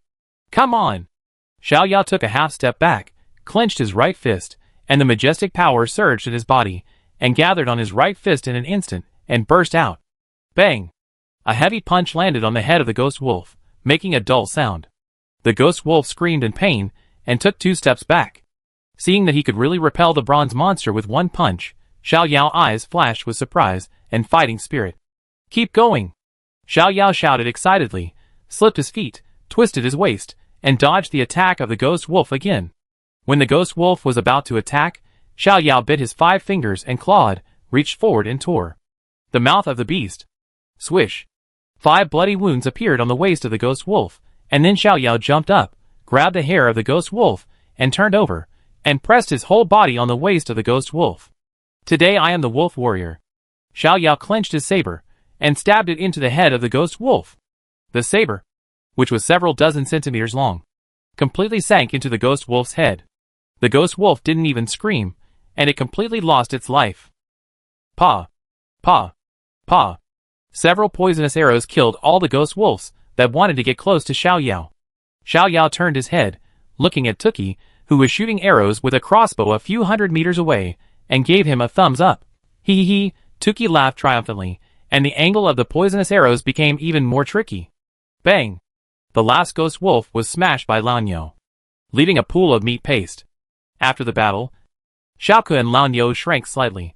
Come on! Xiao Yao took a half step back, clenched his right fist, and the majestic power surged in his body, and gathered on his right fist in an instant, and burst out. Bang! A heavy punch landed on the head of the ghost wolf, making a dull sound. The ghost wolf screamed in pain, and took 2 steps back. Seeing that he could really repel the bronze monster with one punch, Xiao Yao's eyes flashed with surprise and fighting spirit. Keep going! Xiao Yao shouted excitedly, slipped his feet, twisted his waist, and dodged the attack of the ghost wolf again. When the ghost wolf was about to attack, Xiao Yao bit his 5 fingers and clawed, reached forward and tore the mouth of the beast. Swish! 5 bloody wounds appeared on the waist of the ghost wolf, and then Xiao Yao jumped up, grabbed the hair of the ghost wolf, and turned over, and pressed his whole body on the waist of the ghost wolf. Today I am the wolf warrior. Xiao Yao clenched his saber, and stabbed it into the head of the ghost wolf. The saber, which was several dozen centimeters long, completely sank into the ghost wolf's head. The ghost wolf didn't even scream, and it completely lost its life. Pa! Pa! Pa! Several poisonous arrows killed all the ghost wolves that wanted to get close to Xiao Yao. Xiao Yao turned his head, looking at Tuki, who was shooting arrows with a crossbow a few hundred meters away, and gave him a thumbs up. Hee hee hee, Tuki laughed triumphantly, and the angle of the poisonous arrows became even more tricky. Bang! The last ghost wolf was smashed by Lanyo, leaving a pool of meat paste. After the battle, Xiaoke and Lanyo shrank slightly,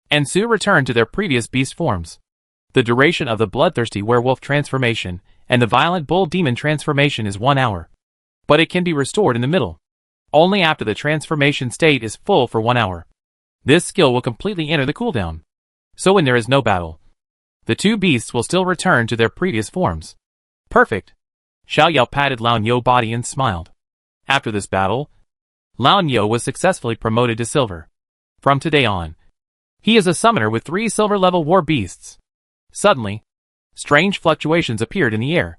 and Su returned to their previous beast forms. The duration of the bloodthirsty werewolf transformation and the violent bull demon transformation is 1 hour. But it can be restored in the middle, only after the transformation state is full for 1 hour. This skill will completely enter the cooldown. So when there is no battle, the 2 beasts will still return to their previous forms. Perfect! Xiao Yao patted Lanyo's body and smiled. After this battle, Lanyo was successfully promoted to silver. From today on, he is a summoner with 3 silver-level war beasts. Suddenly, strange fluctuations appeared in the air.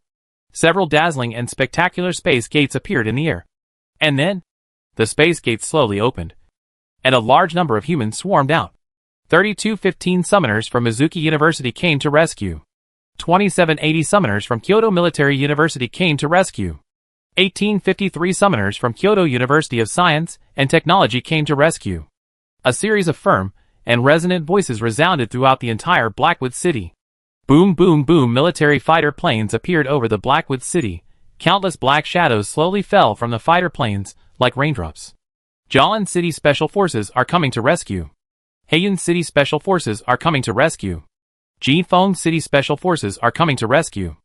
Several dazzling and spectacular space gates appeared in the air. And then, the space gates slowly opened, and a large number of humans swarmed out. 3215 summoners from Mizuki University came to rescue. 2780 summoners from Kyoto Military University came to rescue. 1853 summoners from Kyoto University of Science and Technology came to rescue. A series of firm and resonant voices resounded throughout the entire Blackwood City. Boom boom boom, military fighter planes appeared over the Blackwood City. Countless black shadows slowly fell from the fighter planes like raindrops. Jialan City Special Forces are coming to rescue. Heian City Special Forces are coming to rescue. Jifeng City Special Forces are coming to rescue.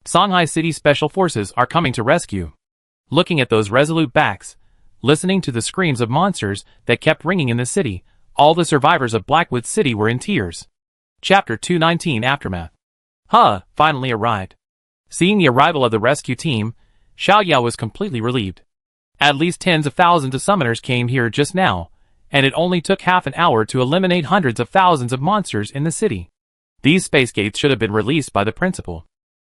Songhai City Special Forces are coming to rescue. Looking at those resolute backs, listening to the screams of monsters that kept ringing in the city, all the survivors of Blackwood City were in tears. Chapter 219 Aftermath. Finally arrived. Seeing the arrival of the rescue team, Xiao Yao was completely relieved. At least tens of thousands of summoners came here just now, and it only took half an hour to eliminate hundreds of thousands of monsters in the city. These space gates should have been released by the principal.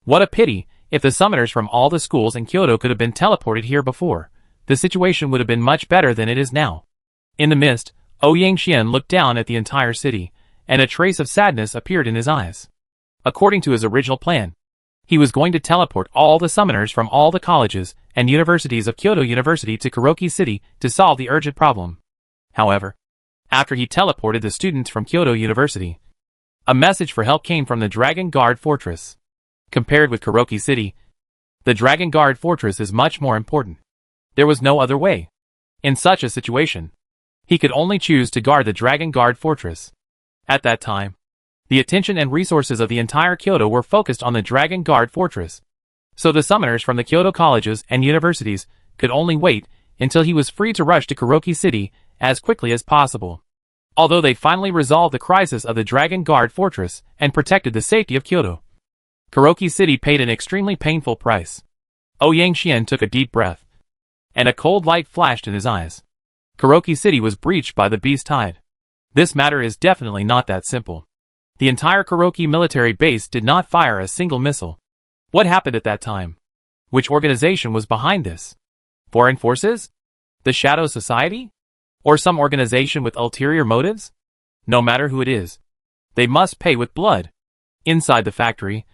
What a pity, If the summoners from all the schools in Kyoto could have been teleported here before, the situation would have been much better than it is now. In the mist, Ouyang looked down at the entire city, and a trace of sadness appeared in his eyes. According to his original plan, he was going to teleport all the summoners from all the colleges and universities of Kyoto University to Kuroki City to solve the urgent problem. However, after he teleported the students from Kyoto University, a message for help came from the Dragon Guard Fortress. Compared with Kuroki City, the Dragon Guard Fortress is much more important. There was no other way. In such a situation, he could only choose to guard the Dragon Guard Fortress. At that time, the attention and resources of the entire Kyoto were focused on the Dragon Guard Fortress. So the summoners from the Kyoto colleges and universities could only wait until he was free to rush to Kuroki City as quickly as possible. Although they finally resolved the crisis of the Dragon Guard Fortress and protected the safety of Kyoto, Kuroki City paid an extremely painful price. Ouyang took a deep breath, and a cold light flashed in his eyes. Kuroki City was breached by the Beast Tide. This matter is definitely not that simple. The entire Kuroki military base did not fire a single missile. What happened at that time? Which organization was behind this? Foreign forces? The Shadow Society? Or some organization with ulterior motives? No matter who it is, they must pay with blood. Inside the factory,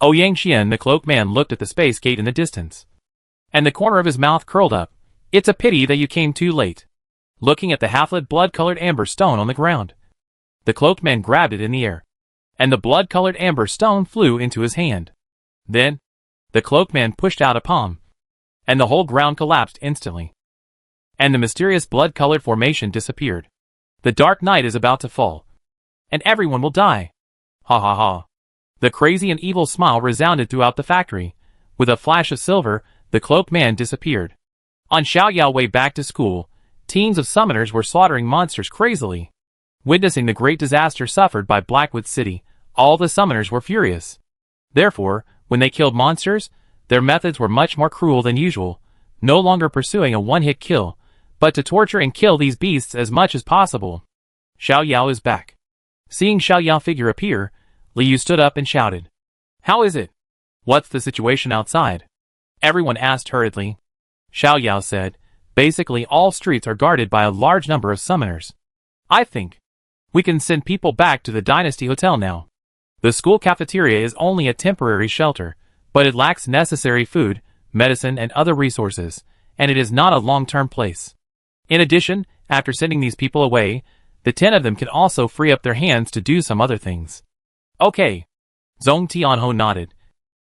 Ouyang the cloaked man looked at the space gate in the distance, and the corner of his mouth curled up. It's a pity that you came too late. Looking at the half-lit blood-colored amber stone on the ground, the cloaked man grabbed it in the air, and the blood-colored amber stone flew into his hand. Then, the cloaked man pushed out a palm, and the whole ground collapsed instantly, and the mysterious blood-colored formation disappeared. The dark night is about to fall, and everyone will die. Ha ha ha. The crazy and evil smile resounded throughout the factory. With a flash of silver, the cloaked man disappeared. On Xiaoyao's way back to school, teams of summoners were slaughtering monsters crazily. Witnessing the great disaster suffered by Blackwood City, all the summoners were furious. Therefore, when they killed monsters, their methods were much more cruel than usual, no longer pursuing a one-hit kill, but to torture and kill these beasts as much as possible. Xiaoyao is back. Seeing Xiaoyao's figure appear, Liu stood up and shouted, "How is it? What's the situation outside?" Everyone asked hurriedly. Xiaoyao said, "Basically all streets are guarded by a large number of summoners. I think we can send people back to the Dynasty Hotel now. The school cafeteria is only a temporary shelter, but it lacks necessary food, medicine and other resources, and it is not a long-term place. In addition, after sending these people away, the 10 of them can also free up their hands to do some other things." "Okay." Zhong Tianho nodded,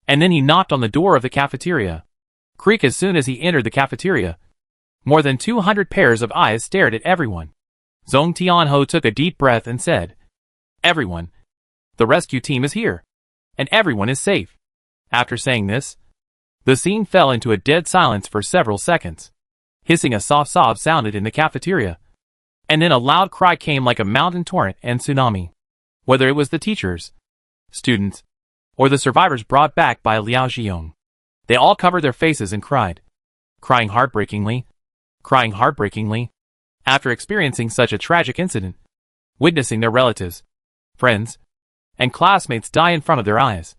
and then he knocked on the door of the cafeteria. Creak as soon as he entered the cafeteria. More than 200 pairs of eyes stared at everyone. Zhong Tianho took a deep breath and said, "Everyone, the rescue team is here, and everyone is safe." After saying this, the scene fell into a dead silence for several seconds. Hissing a soft sob sounded in the cafeteria, and then a loud cry came like a mountain torrent and tsunami. Whether it was the teachers, students, or the survivors brought back by Liao Zhiyong, they all covered their faces and cried, crying heartbreakingly. After experiencing such a tragic incident, witnessing their relatives, friends, and classmates die in front of their eyes,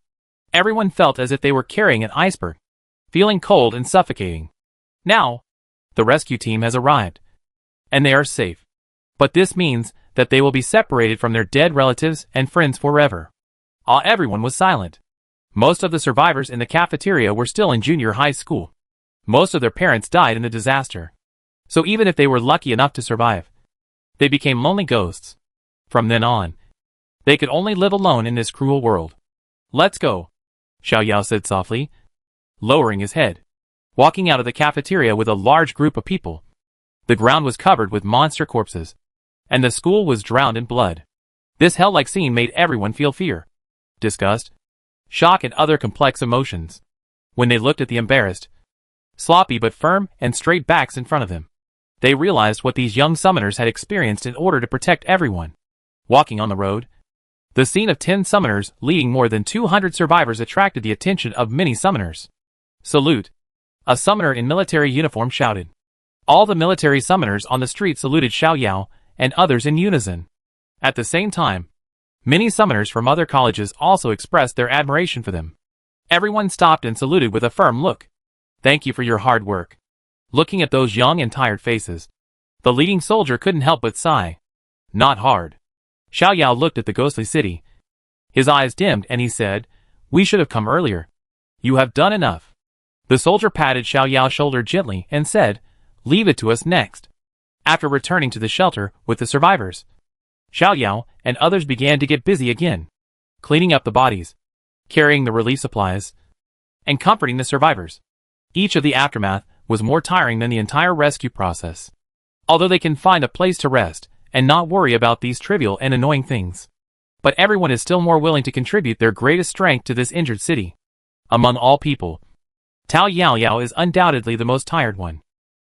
everyone felt as if they were carrying an iceberg, feeling cold and suffocating. Now, the rescue team has arrived, and they are safe. But this means that they will be separated from their dead relatives and friends forever. Everyone was silent. Most of the survivors in the cafeteria were still in junior high school. Most of their parents died in the disaster. So even if they were lucky enough to survive, they became lonely ghosts. From then on, they could only live alone in this cruel world. "Let's go," Xiaoyao said softly, lowering his head, walking out of the cafeteria with a large group of people. The ground was covered with monster corpses, and the school was drowned in blood. This hell-like scene made everyone feel fear, disgust, shock and other complex emotions. When they looked at the embarrassed, sloppy but firm and straight backs in front of them, they realized what these young summoners had experienced in order to protect everyone. Walking on the road, the scene of 10 summoners leading more than 200 survivors attracted the attention of many summoners. "Salute!" A summoner in military uniform shouted. All the military summoners on the street saluted Xiaoyao and others in unison. At the same time, many summoners from other colleges also expressed their admiration for them. Everyone stopped and saluted with a firm look. Thank you for your hard work. Looking at those young and tired faces, the leading soldier couldn't help but sigh. Not hard. Xiao Yao looked at the ghostly city. His eyes dimmed and he said, We should have come earlier. You have done enough. The soldier patted Xiao Yao's shoulder gently and said, Leave it to us next. After returning to the shelter with the survivors, Xiao Yao and others began to get busy again, cleaning up the bodies, carrying the relief supplies, and comforting the survivors. Each of the aftermath was more tiring than the entire rescue process. Although they can find a place to rest and not worry about these trivial and annoying things, but everyone is still more willing to contribute their greatest strength to this injured city. Among all people, Tao Yao Yao is undoubtedly the most tired one.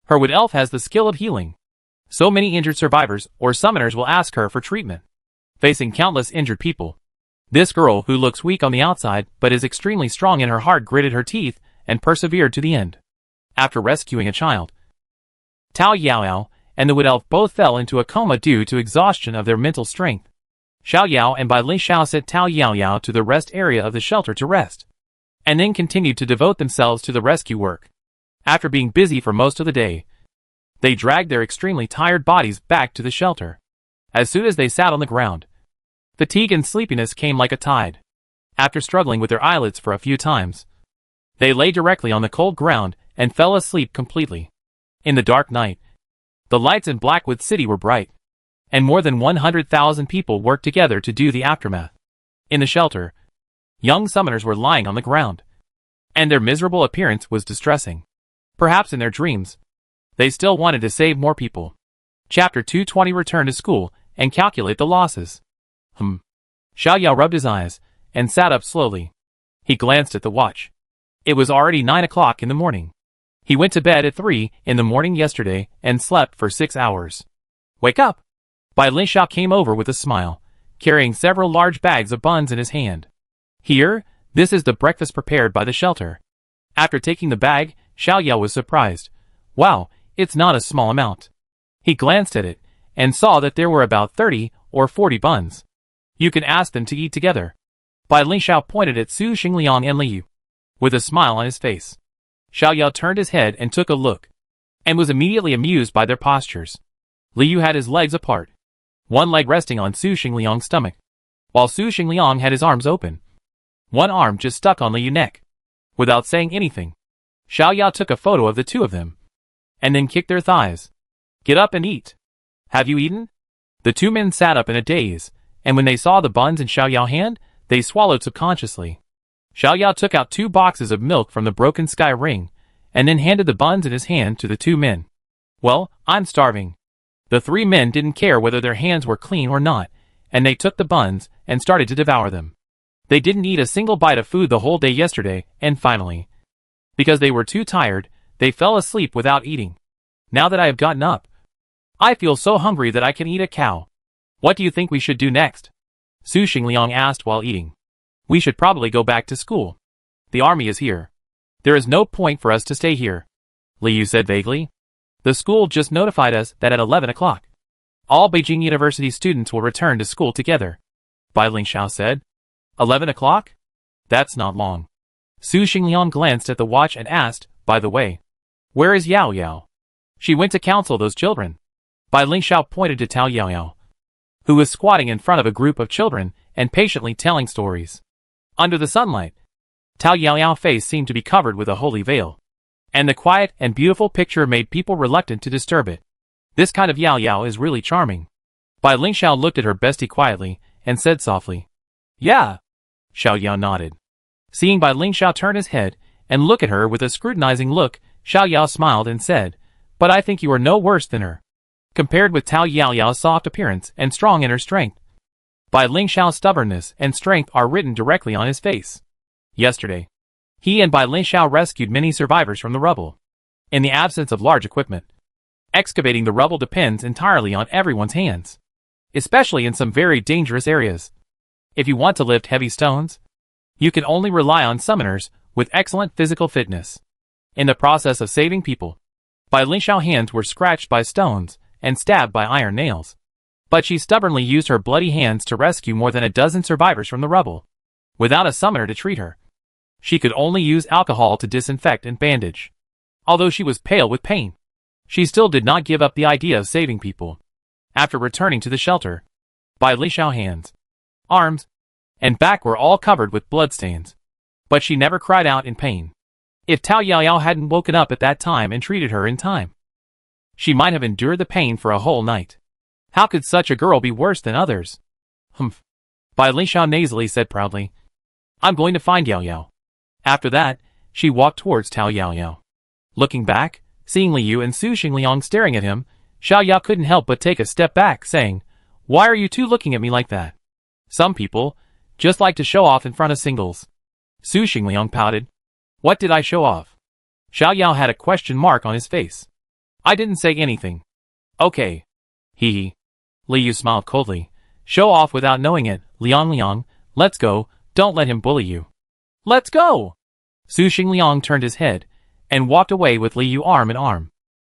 Her wood elf has the skill of healing. So many injured survivors or summoners will ask her for treatment. Facing countless injured people, this girl who looks weak on the outside but is extremely strong in her heart gritted her teeth and persevered to the end. After rescuing a child, Tao Yao Yao and the wood elf both fell into a coma due to exhaustion of their mental strength. Xiao Yao and Bai Lin Xiao sent Tao Yao Yao to the rest area of the shelter to rest, and then continued to devote themselves to the rescue work. After being busy for most of the day, they dragged their extremely tired bodies back to the shelter. As soon as they sat on the ground, fatigue and sleepiness came like a tide. After struggling with their eyelids for a few times, they lay directly on the cold ground and fell asleep completely. In the dark night, the lights in Blackwood City were bright, and more than 100,000 people worked together to do the aftermath. In the shelter, young summoners were lying on the ground, and their miserable appearance was distressing. Perhaps in their dreams, they still wanted to save more people. Chapter 220 Return to School and Calculate the Losses. Xiao Yao rubbed his eyes and sat up slowly. He glanced at the watch. It was already 9 o'clock in the morning. He went to bed at 3 in the morning yesterday and slept for 6 hours. Wake up! Bai Lin Xiao came over with a smile, carrying several large bags of buns in his hand. Here, this is the breakfast prepared by the shelter. After taking the bag, Xiao Yao was surprised. Wow, it's not a small amount. He glanced at it and saw that there were about 30 or 40 buns. You can ask them to eat together. Bai Lin Xiao pointed at Su Xingliang and Liu, with a smile on his face. Xiao Yao turned his head and took a look, and was immediately amused by their postures. Liu had his legs apart, one leg resting on Su Xingliang's stomach, while Su Xingliang had his arms open. One arm just stuck on Liu's neck. Without saying anything, Xiao Yao took a photo of the two of them, and then kicked their thighs. Get up and eat. Have you eaten? The two men sat up in a daze, and when they saw the buns in Xiao Yao's hand, they swallowed subconsciously. Xiao Yao took out 2 boxes of milk from the broken sky ring, and then handed the buns in his hand to the 2 men. Well, I'm starving. The 3 men didn't care whether their hands were clean or not, and they took the buns and started to devour them. They didn't eat a single bite of food the whole day yesterday, and finally, because they were too tired, they fell asleep without eating. Now that I have gotten up, I feel so hungry that I can eat a cow. What do you think we should do next? Su Xingliang asked while eating. We should probably go back to school. The army is here. There is no point for us to stay here, Liu said vaguely. The school just notified us that at 11 o'clock, all Beijing University students will return to school together, Bai Lin Xiao said. 11 o'clock? That's not long. Su Xingliang glanced at the watch and asked, by the way, where is Yao Yao? She went to counsel those children. Bai Lin Xiao pointed to Tao Yao Yao, who was squatting in front of a group of children and patiently telling stories. Under the sunlight, Tao Yao Yao's face seemed to be covered with a holy veil, and the quiet and beautiful picture made people reluctant to disturb it. This kind of Yao Yao is really charming. Bai Lin Xiao looked at her bestie quietly and said softly, Yeah. Xiao Yao nodded. Seeing Bai Lin Xiao turn his head and look at her with a scrutinizing look, Xiao Yao smiled and said, But I think you are no worse than her, compared with Tao Yao Yao's soft appearance and strong inner strength. Bai Lin Xiao's stubbornness and strength are written directly on his face. Yesterday, he and Bai Lin Xiao rescued many survivors from the rubble. In the absence of large equipment, excavating the rubble depends entirely on everyone's hands, especially in some very dangerous areas. If you want to lift heavy stones, you can only rely on summoners with excellent physical fitness. In the process of saving people, Bai Lin Xiao's hands were scratched by stones and stabbed by iron nails. But she stubbornly used her bloody hands to rescue more than a dozen survivors from the rubble, without a summoner to treat her. She could only use alcohol to disinfect and bandage. Although she was pale with pain, she still did not give up the idea of saving people. After returning to the shelter, by Li Xiao's hands, arms, and back were all covered with bloodstains. But she never cried out in pain. If Tao Yaoyao hadn't woken up at that time and treated her in time, she might have endured the pain for a whole night. How could such a girl be worse than others? Humph. Bai Li Xiao nasally said proudly, I'm going to find Yao Yao. After that, she walked towards Tao Yaoyao. Looking back, seeing Li Yu and Su Xingliang staring at him, Xiao Yao couldn't help but take a step back, saying, Why are you two looking at me like that? Some people just like to show off in front of singles. Su Xingliang pouted. What did I show off? Xiao Yao had a question mark on his face. I didn't say anything. Okay. Hee hee. Li Yu smiled coldly. Show off without knowing it, Liang, let's go, don't let him bully you. Let's go! Su Xingliang turned his head and walked away with Li Yu arm in arm.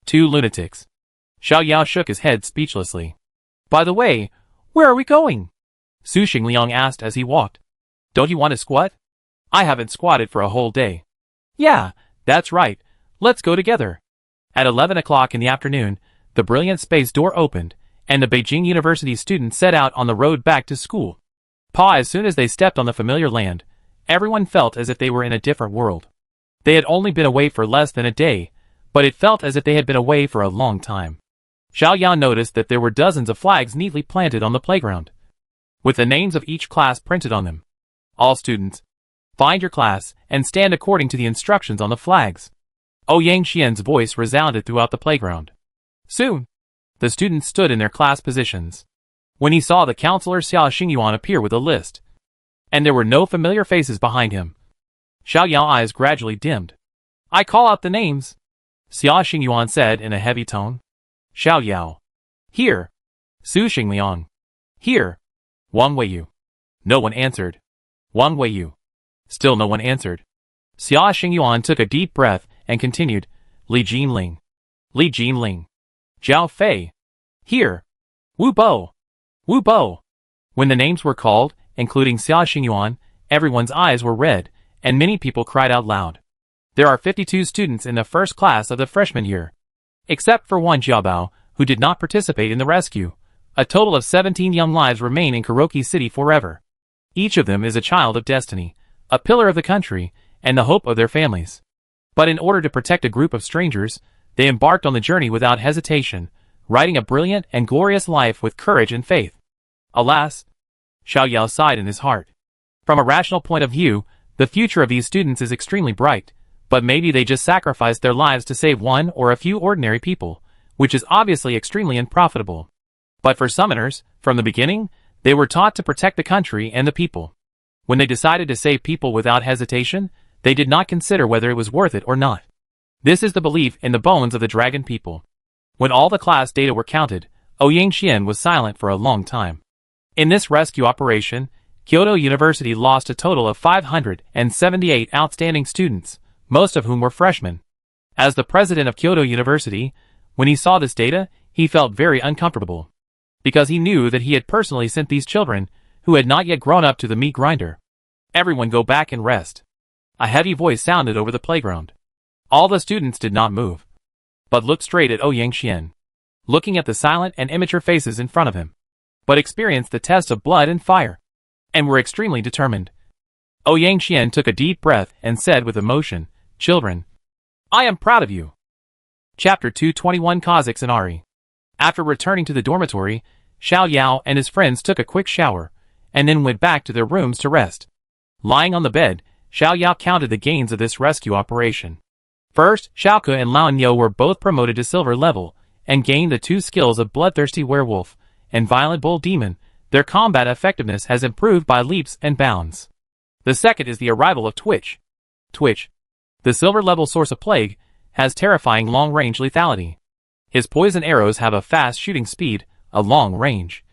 Two lunatics. Xiao Yao shook his head speechlessly. By the way, where are we going? Su Xingliang asked as he walked. Don't you want to squat? I haven't squatted for a whole day. Yeah, that's right, let's go together. At 11 o'clock in the afternoon, the brilliant space door opened, and the Beijing University students set out on the road back to school. As soon as they stepped on the familiar land, everyone felt as if they were in a different world. They had only been away for less than a day, but it felt as if they had been away for a long time. Xiao Yao noticed that there were dozens of flags neatly planted on the playground, with the names of each class printed on them. All students, find your class and stand according to the instructions on the flags. Yang Xian's voice resounded throughout the playground. Soon, the students stood in their class positions. When he saw the counselor Xia Xingyuan appear with a list, and there were no familiar faces behind him, Xiao Yao's eyes gradually dimmed. I call out the names, Xia Xingyuan said in a heavy tone. Xiao Yao. Here. Su Xingliang. Here. Wang Weiyu. No one answered. Wang Weiyu. Still no one answered. Xia Xingyuan took a deep breath and continued, Li Jinling. Li Jinling. Zhao Fei. Here. Wu Bo. Wu Bo. When the names were called, including Xia Xingyuan, everyone's eyes were red, and many people cried out loud. There are 52 students in the first class of the freshman year. Except for one Jiabao, who did not participate in the rescue. A total of 17 young lives remain in Kuroki City forever. Each of them is a child of destiny, a pillar of the country, and the hope of their families. But in order to protect a group of strangers, they embarked on the journey without hesitation, writing a brilliant and glorious life with courage and faith. Alas, Xiao Yao sighed in his heart. From a rational point of view, the future of these students is extremely bright, but maybe they just sacrificed their lives to save one or a few ordinary people, which is obviously extremely unprofitable. But for summoners, from the beginning, they were taught to protect the country and the people. When they decided to save people without hesitation, they did not consider whether it was worth it or not. This is the belief in the bones of the dragon people. When all the class data were counted, Yang Xian was silent for a long time. In this rescue operation, Kyoto University lost a total of 578 outstanding students, most of whom were freshmen. As the president of Kyoto University, when he saw this data, he felt very uncomfortable. Because he knew that he had personally sent these children, who had not yet grown up, to the meat grinder. Everyone go back and rest. A heavy voice sounded over the playground. All the students did not move, but looked straight at Yang Xian, looking at the silent and immature faces in front of him, but experienced the test of blood and fire, and were extremely determined. Yang Xian took a deep breath and said with emotion, Children, I am proud of you. Chapter 221 Kazakhs and Ari. After returning to the dormitory, Xiao Yao and his friends took a quick shower, and then went back to their rooms to rest. Lying on the bed, Xiao Yao counted the gains of this rescue operation. First, Xiaoke and Lao Niu were both promoted to silver level, and gained the two skills of Bloodthirsty Werewolf and Violent Bull Demon. Their combat effectiveness has improved by leaps and bounds. The second is the arrival of Twitch. Twitch, the silver level source of plague, has terrifying long-range lethality. His poison arrows have a fast shooting speed, a long range,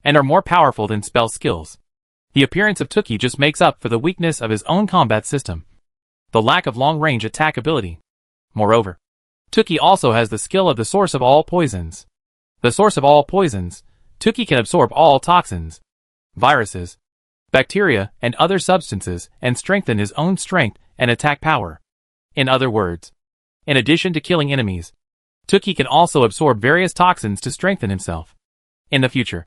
and are more powerful than spell skills. The appearance of Tuki just makes up for the weakness of his own combat system, the lack of long-range attack ability. Moreover, Tuki also has the skill of the source of all poisons. The source of all poisons, Tuki can absorb all toxins, viruses, bacteria, and other substances and strengthen his own strength and attack power. In other words, in addition to killing enemies, Tuki can also absorb various toxins to strengthen himself. In the future,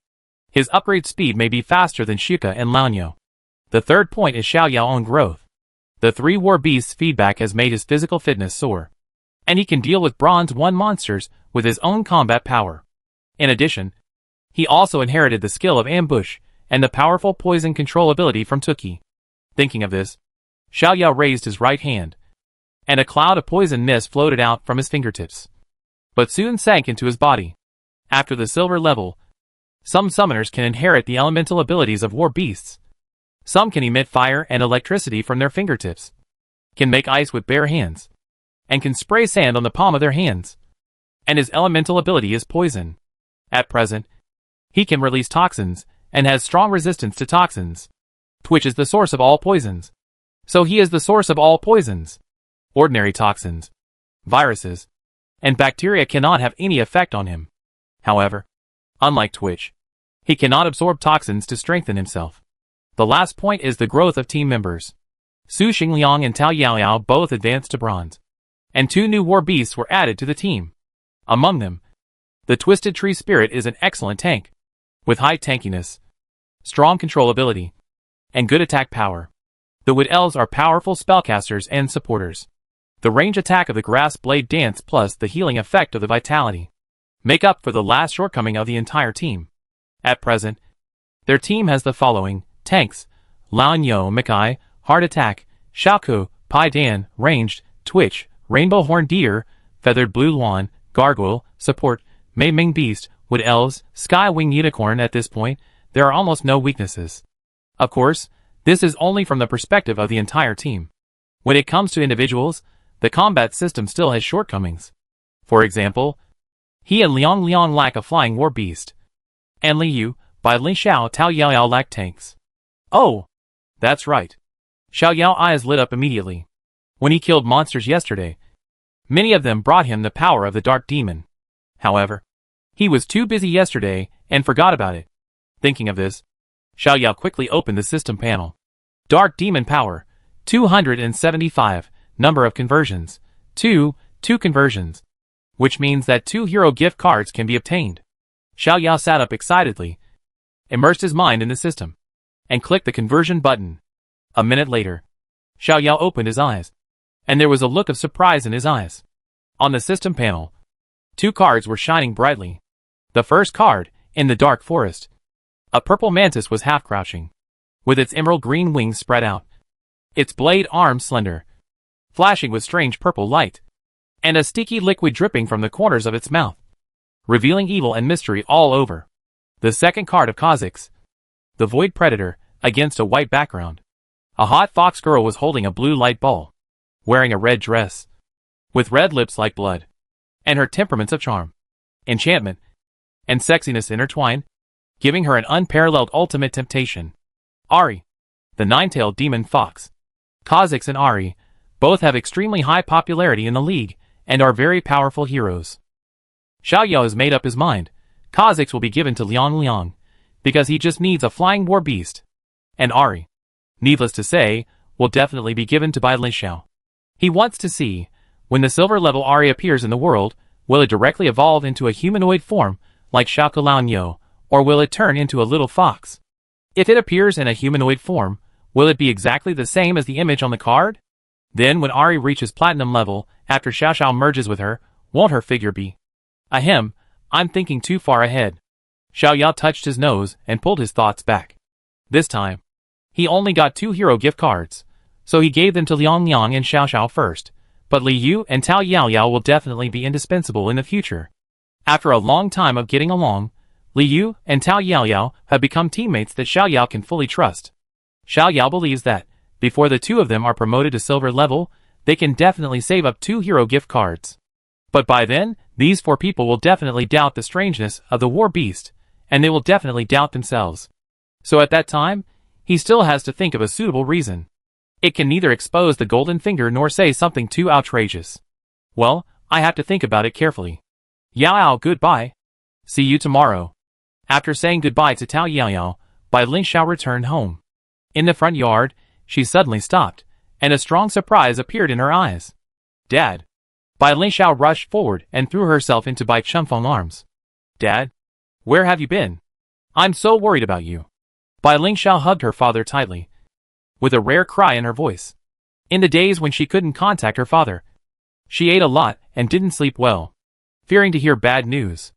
his upgrade speed may be faster than Shuka and Lanyo. The third point is Xiaoyao own growth. The 3 war beasts' feedback has made his physical fitness soar, and he can deal with Bronze 1 monsters with his own combat power. In addition, he also inherited the skill of ambush and the powerful poison control ability from Tuki. Thinking of this, Xiaoyao raised his right hand, and a cloud of poison mist floated out from his fingertips, but soon sank into his body. After the silver level, some summoners can inherit the elemental abilities of war beasts. Some can emit fire and electricity from their fingertips, can make ice with bare hands, and can spray sand on the palm of their hands. And his elemental ability is poison. At present, he can release toxins, and has strong resistance to toxins, which is the source of all poisons. So he is the source of all poisons. Ordinary toxins, viruses, and bacteria cannot have any effect on him. However, unlike Twitch, he cannot absorb toxins to strengthen himself. The last point is the growth of team members. Su Xingliang and Tao Yaoyao both advanced to bronze, and 2 new war beasts were added to the team. Among them, the Twisted Tree Spirit is an excellent tank, with high tankiness, strong control ability, and good attack power. The Wood Elves are powerful spellcasters and supporters. The range attack of the Grass Blade Dance plus the healing effect of the Vitality make up for the last shortcoming of the entire team. At present, their team has the following tanks: Lanyo Mikai, Hard Attack, Xiaoku, Pai Dan, Ranged, Twitch, Rainbow Horn Deer, Feathered Blue Luan, Gargoyle, Support, Mei Ming Beast, Wood Elves, Sky Wing Unicorn. At this point, there are almost no weaknesses. Of course, this is only from the perspective of the entire team. When it comes to individuals, the combat system still has shortcomings. For example, he and Liang Liang lack a flying war beast, and Li Yu, by Lin Xiao Tao Yaoyao lack tanks. Oh, that's right. Xiaoyao eyes lit up immediately. When he killed monsters yesterday, many of them brought him the power of the Dark Demon. However, he was too busy yesterday and forgot about it. Thinking of this, Xiaoyao quickly opened the system panel. Dark Demon Power, 275, number of conversions, 2 conversions, which means that 2 hero gift cards can be obtained. Xiaoyao sat up excitedly, immersed his mind in the system, and clicked the conversion button. A minute later, Xiaoyao opened his eyes, and there was a look of surprise in his eyes. On the system panel, 2 cards were shining brightly. The first card, in the dark forest, a purple mantis was half crouching, with its emerald green wings spread out, its blade arms slender, flashing with strange purple light, and a sticky liquid dripping from the corners of its mouth, revealing evil and mystery all over. The second card of Kha'Zix, the Void Predator, against a white background. A hot fox girl was holding a blue light ball, wearing a red dress, with red lips like blood, and her temperaments of charm, enchantment, and sexiness intertwined, giving her an unparalleled ultimate temptation. Ari, the nine-tailed demon fox. Kha'Zix and Ari both have extremely high popularity in the league and are very powerful heroes. Xiaoyao has made up his mind. Kha'Zix will be given to Liang Liang, because he just needs a flying war beast. And Ari, needless to say, will definitely be given to Bai Linxiao. He wants to see, when the silver level Ari appears in the world, will it directly evolve into a humanoid form, like Xiaoku Lanyo, or will it turn into a little fox? If it appears in a humanoid form, will it be exactly the same as the image on the card? Then when Ari reaches platinum level, after Xiao Xiao merges with her, won't her figure be? Ahem, I'm thinking too far ahead. Xiaoyao touched his nose and pulled his thoughts back. This time, he only got 2 hero gift cards, so he gave them to Liang Liang and Xiao Xiao first, but Li Yu and Tao Yaoyao will definitely be indispensable in the future. After a long time of getting along, Li Yu and Tao Yaoyao have become teammates that Xiaoyao can fully trust. Xiaoyao believes that, before the 2 of them are promoted to silver level, they can definitely save up 2 hero gift cards. But by then, these 4 people will definitely doubt the strangeness of the war beast, and they will definitely doubt themselves. So at that time, he still has to think of a suitable reason. It can neither expose the golden finger nor say something too outrageous. Well, I have to think about it carefully. Yaoyao, goodbye. See you tomorrow. After saying goodbye to Tao Yaoyao, Bai Linxiao returned home. In the front yard, she suddenly stopped, and a strong surprise appeared in her eyes. Dad! Bai Lingxiao rushed forward and threw herself into Bai Chunfeng's arms. Dad? Where have you been? I'm so worried about you. Bai Lingxiao hugged her father tightly, with a rare cry in her voice. In the days when she couldn't contact her father, she ate a lot and didn't sleep well, fearing to hear bad news,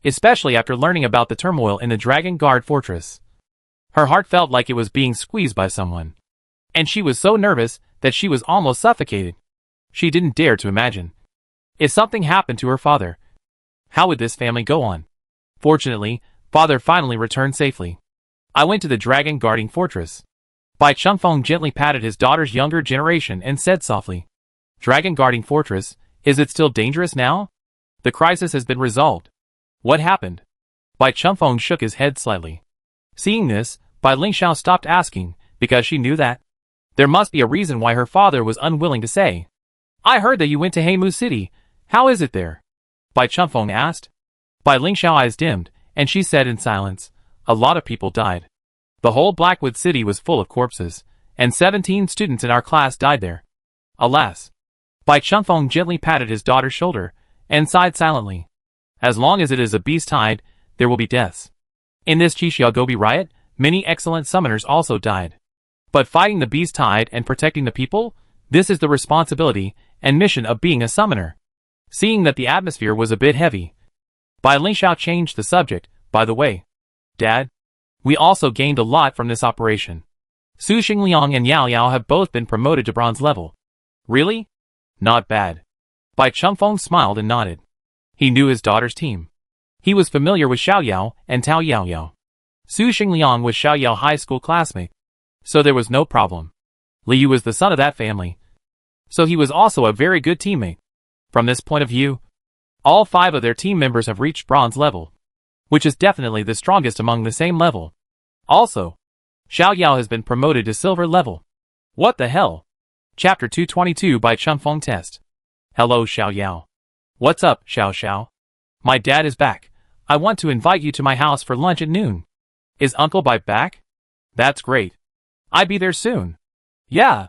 especially after learning about the turmoil in the Dragon Guard fortress. Her heart felt like it was being squeezed by someone, and she was so nervous that she was almost suffocated. She didn't dare to imagine if something happened to her father. How would this family go on? Fortunately, father finally returned safely. I went to the dragon guarding fortress. Bai Chunfeng gently patted his daughter's younger generation and said softly, Dragon guarding fortress, is it still dangerous now? The crisis has been resolved. What happened? Bai Chunfeng shook his head slightly. Seeing this, Bai Lingxiao stopped asking, because she knew that there must be a reason why her father was unwilling to say. I heard that you went to Heimu City. How is it there? Bai Chunfeng asked. Bai Lingxiao's eyes dimmed, and she said in silence, a lot of people died. The whole Blackwood City was full of corpses, and 17 students in our class died there. Alas. Bai Chunfeng gently patted his daughter's shoulder, and sighed silently. As long as it is a beast tide, there will be deaths. In this Chixiagobi riot, many excellent summoners also died. But fighting the beast tide and protecting the people, this is the responsibility and mission of being a summoner. Seeing that the atmosphere was a bit heavy, Bai Lingxiao changed the subject. By the way, Dad, we also gained a lot from this operation. Su Xingliang and Yao Yao have both been promoted to bronze level. Really? Not bad. Bai Chunfeng smiled and nodded. He knew his daughter's team. He was familiar with Xiao Yao and Tao Yao Yao. Su Xingliang was Xiao Yao's high school classmate, so there was no problem. Liu was the son of that family, so he was also a very good teammate. From this point of view, all 5 of their team members have reached bronze level, which is definitely the strongest among the same level. Also, Xiao Yao has been promoted to silver level. What the hell? Chapter 222 Bai Chunfeng Test. Hello Xiao Yao. What's up, Xiao Xiao? My dad is back. I want to invite you to my house for lunch at noon. Is Uncle Bai back? That's great. I'll be there soon. Yeah.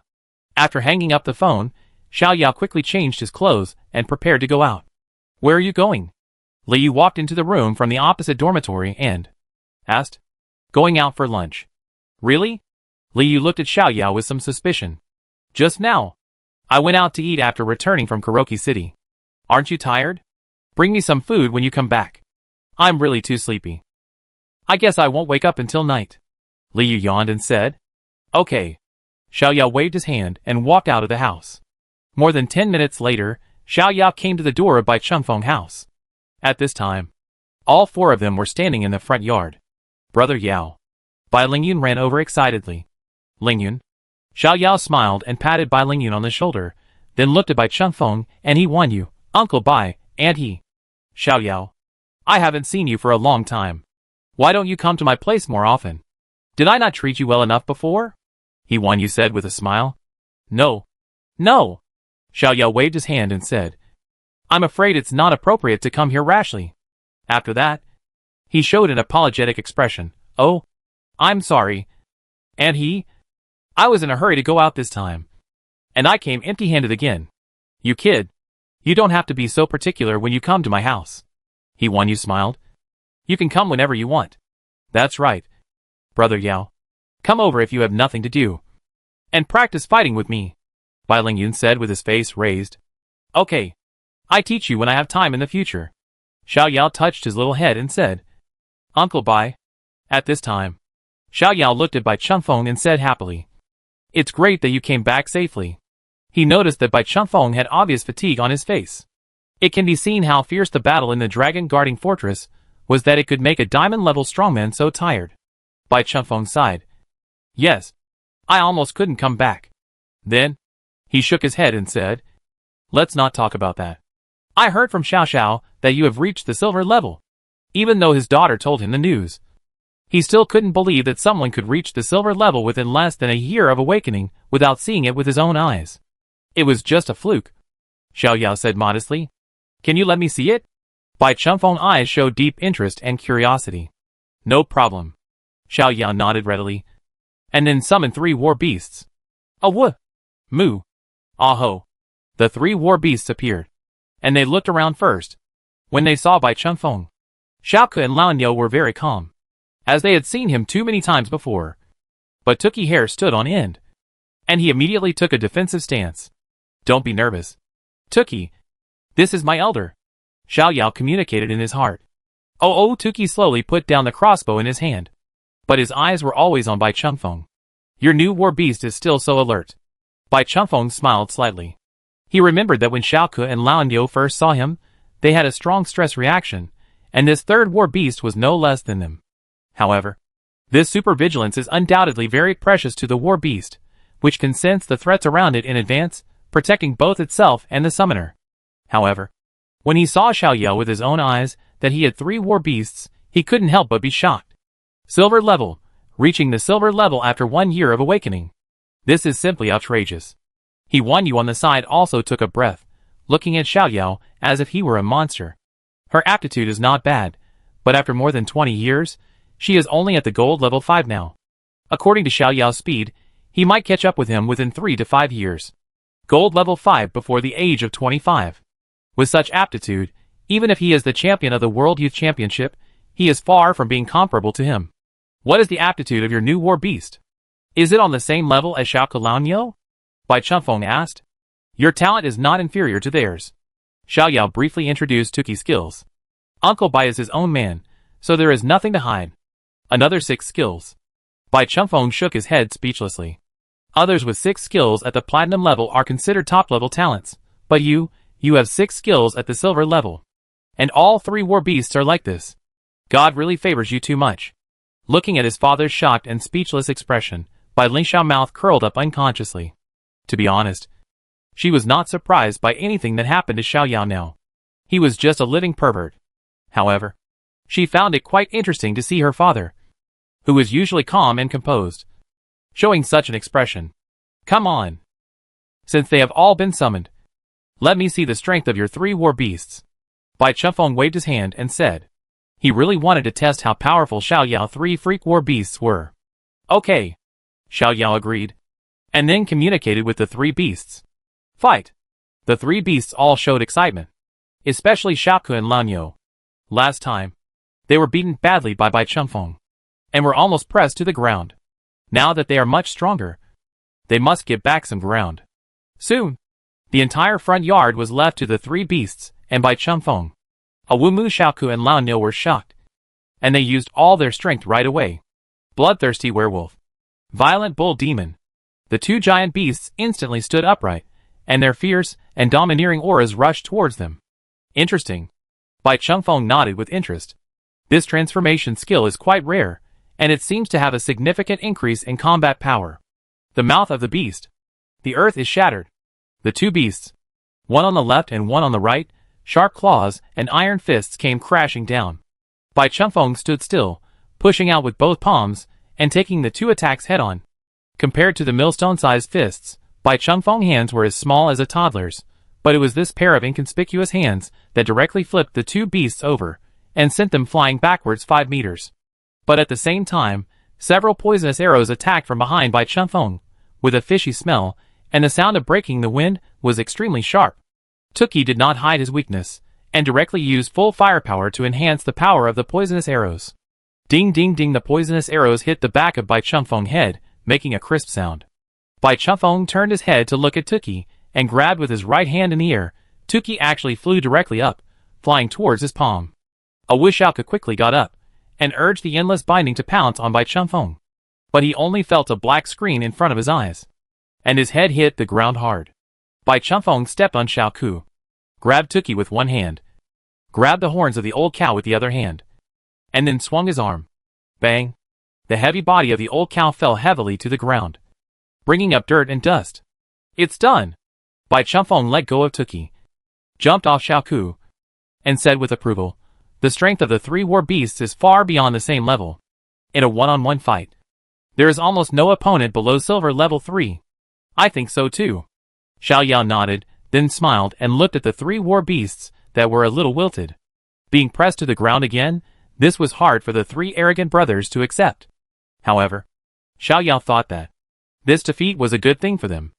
After hanging up the phone, Xiao Yao quickly changed his clothes and prepared to go out. Where are you going? Liu walked into the room from the opposite dormitory and asked. Going out for lunch. Really? Liu looked at Xiao Yao with some suspicion. Just now. I went out to eat after returning from Kuroki City. Aren't you tired? Bring me some food when you come back. I'm really too sleepy. I guess I won't wake up until night. Liu yawned and said. Okay. Xiao Yao waved his hand and walked out of the house. More than 10 minutes later, Xiao Yao came to the door of Bai Chunfeng's house. At this time, all 4 of them were standing in the front yard. Brother Yao. Bai Lingyun ran over excitedly. Lingyun. Xiao Yao smiled and patted Bai Lingyun on the shoulder, then looked at Bai Chunfeng, and he won you, Uncle Bai, and he. Xiao Yao. I haven't seen you for a long time. Why don't you come to my place more often? Did I not treat you well enough before? He won you said with a smile. No. No. Xiao Yao waved his hand and said. I'm afraid it's not appropriate to come here rashly. After that, he showed an apologetic expression. Oh, I'm sorry. And he? I was in a hurry to go out this time. And I came empty-handed again. You kid. You don't have to be so particular when you come to my house. He won you smiled. You can come whenever you want. That's right. Brother Yao. Come over if you have nothing to do. And practice fighting with me. Bai Lingyun said with his face raised. Okay. I teach you when I have time in the future. Xiao Yao touched his little head and said. Uncle Bai. At this time, Xiao Yao looked at Bai Chunfeng and said happily. It's great that you came back safely. He noticed that Bai Chunfeng had obvious fatigue on his face. It can be seen how fierce the battle in the dragon guarding fortress was that it could make a diamond-level strongman so tired. Bai Chunfeng sighed. Yes. I almost couldn't come back. Then, he shook his head and said, let's not talk about that. I heard from Xiao Xiao that you have reached the silver level. Even though his daughter told him the news, he still couldn't believe that someone could reach the silver level within less than a year of awakening without seeing it with his own eyes. It was just a fluke. Xiao Yao said modestly. Can you let me see it? Bai Chunfeng's eyes showed deep interest and curiosity. No problem. Xiao Yao nodded readily. and then summoned 3 war beasts. Awu! Moo! Aho! The 3 war beasts appeared, and they looked around first. When they saw Bai Chunfeng, Xiaoke and Laonyo were very calm, as they had seen him too many times before. But Tuki hair stood on end, and he immediately took a defensive stance. Don't be nervous, Tuki. This is my elder, Xiaoyao communicated in his heart. Tuki slowly put down the crossbow in his hand, but his eyes were always on Bai Chunfeng. Your new war beast is still so alert. Bai Chunfeng smiled slightly. He remembered that when Xiaoke and Laonyo first saw him, they had a strong stress reaction, and this third war beast was no less than them. However, this supervigilance is undoubtedly very precious to the war beast, which can sense the threats around it in advance, protecting both itself and the summoner. However, when he saw Xiaoyao with his own eyes that he had 3 war beasts, he couldn't help but be shocked. Silver level, reaching the silver level after 1 year of awakening. This is simply outrageous. He won you on the side also took a breath, looking at Xiaoyao as if he were a monster. Her aptitude is not bad, but after more than 20 years, she is only at the gold level 5 now. According to Xiaoyao's speed, he might catch up with him within 3 to 5 years. Gold level 5 before the age of 25. With such aptitude, even if he is the champion of the World Youth Championship, he is far from being comparable to him. What is the aptitude of your new war beast? Is it on the same level as Xiaoke Laonyo? Bai Chunfeng asked. Your talent is not inferior to theirs. Xiaoyao briefly introduced Tuki's skills. Uncle Bai is his own man, so there is nothing to hide. Another 6 skills. Bai Chunfeng shook his head speechlessly. Others with 6 skills at the platinum level are considered top-level talents, but you have 6 skills at the silver level. And all 3 war beasts are like this. God really favors you too much. Looking at his father's shocked and speechless expression, Bai Lingxiao's mouth curled up unconsciously. To be honest, she was not surprised by anything that happened to Xiaoyao now. He was just a living pervert. However, she found it quite interesting to see her father, who was usually calm and composed, showing such an expression. Come on. Since they have all been summoned, let me see the strength of your 3 war beasts. Bai Chunfeng waved his hand and said. He really wanted to test how powerful Xiaoyao's 3 freak war beasts were. Okay. Xiaoyao agreed, and then communicated with the 3 beasts. Fight. The 3 beasts all showed excitement, especially Xiaoke and Laonyo. Last time, they were beaten badly by Bai Chunfeng, and were almost pressed to the ground. Now that they are much stronger, they must get back some ground. Soon, the entire front yard was left to the 3 beasts and Bai Chunfeng. Awumu, Xiaoke and Laonyo were shocked, and they used all their strength right away. Bloodthirsty werewolf. Violent bull demon. The 2 giant beasts instantly stood upright, and their fierce and domineering auras rushed towards them. Interesting. Bai Chunfeng nodded with interest. This transformation skill is quite rare, and it seems to have a significant increase in combat power. The mouth of the beast. The earth is shattered. The 2 beasts, one on the left and one on the right, sharp claws and iron fists came crashing down. Bai Chunfeng stood still, pushing out with both palms, and taking the 2 attacks head-on. Compared to the millstone-sized fists, Bai Chunfeng's hands were as small as a toddler's, but it was this pair of inconspicuous hands that directly flipped the 2 beasts over, and sent them flying backwards 5 meters. But at the same time, several poisonous arrows attacked from behind Bai Chunfeng, with a fishy smell, and the sound of breaking the wind was extremely sharp. Tuki did not hide his weakness, and directly used full firepower to enhance the power of the poisonous arrows. Ding ding ding, the poisonous arrows hit the back of Bai Chunfeng's head, making a crisp sound. Bai Chunfeng turned his head to look at Tuki, and grabbed with his right hand in the air. Tuki actually flew directly up, flying towards his palm. Xiaoke quickly got up, and urged the endless binding to pounce on Bai Chunfeng. But he only felt a black screen in front of his eyes, and his head hit the ground hard. Bai Chunfeng stepped on Xiaoke, grabbed Tuki with one hand, grabbed the horns of the old cow with the other hand, and then swung his arm. Bang! The heavy body of the old cow fell heavily to the ground, bringing up dirt and dust. It's done! Bai Chunfeng let go of Tuki, jumped off Xiaoke, and said with approval, the strength of the 3 war beasts is far beyond the same level. In a one-on-one fight, there is almost no opponent below silver level 3. I think so too. Xiaoyao nodded, then smiled and looked at the 3 war beasts that were a little wilted. Being pressed to the ground again, this was hard for the 3 arrogant brothers to accept. However, Xiao Yao thought that this defeat was a good thing for them.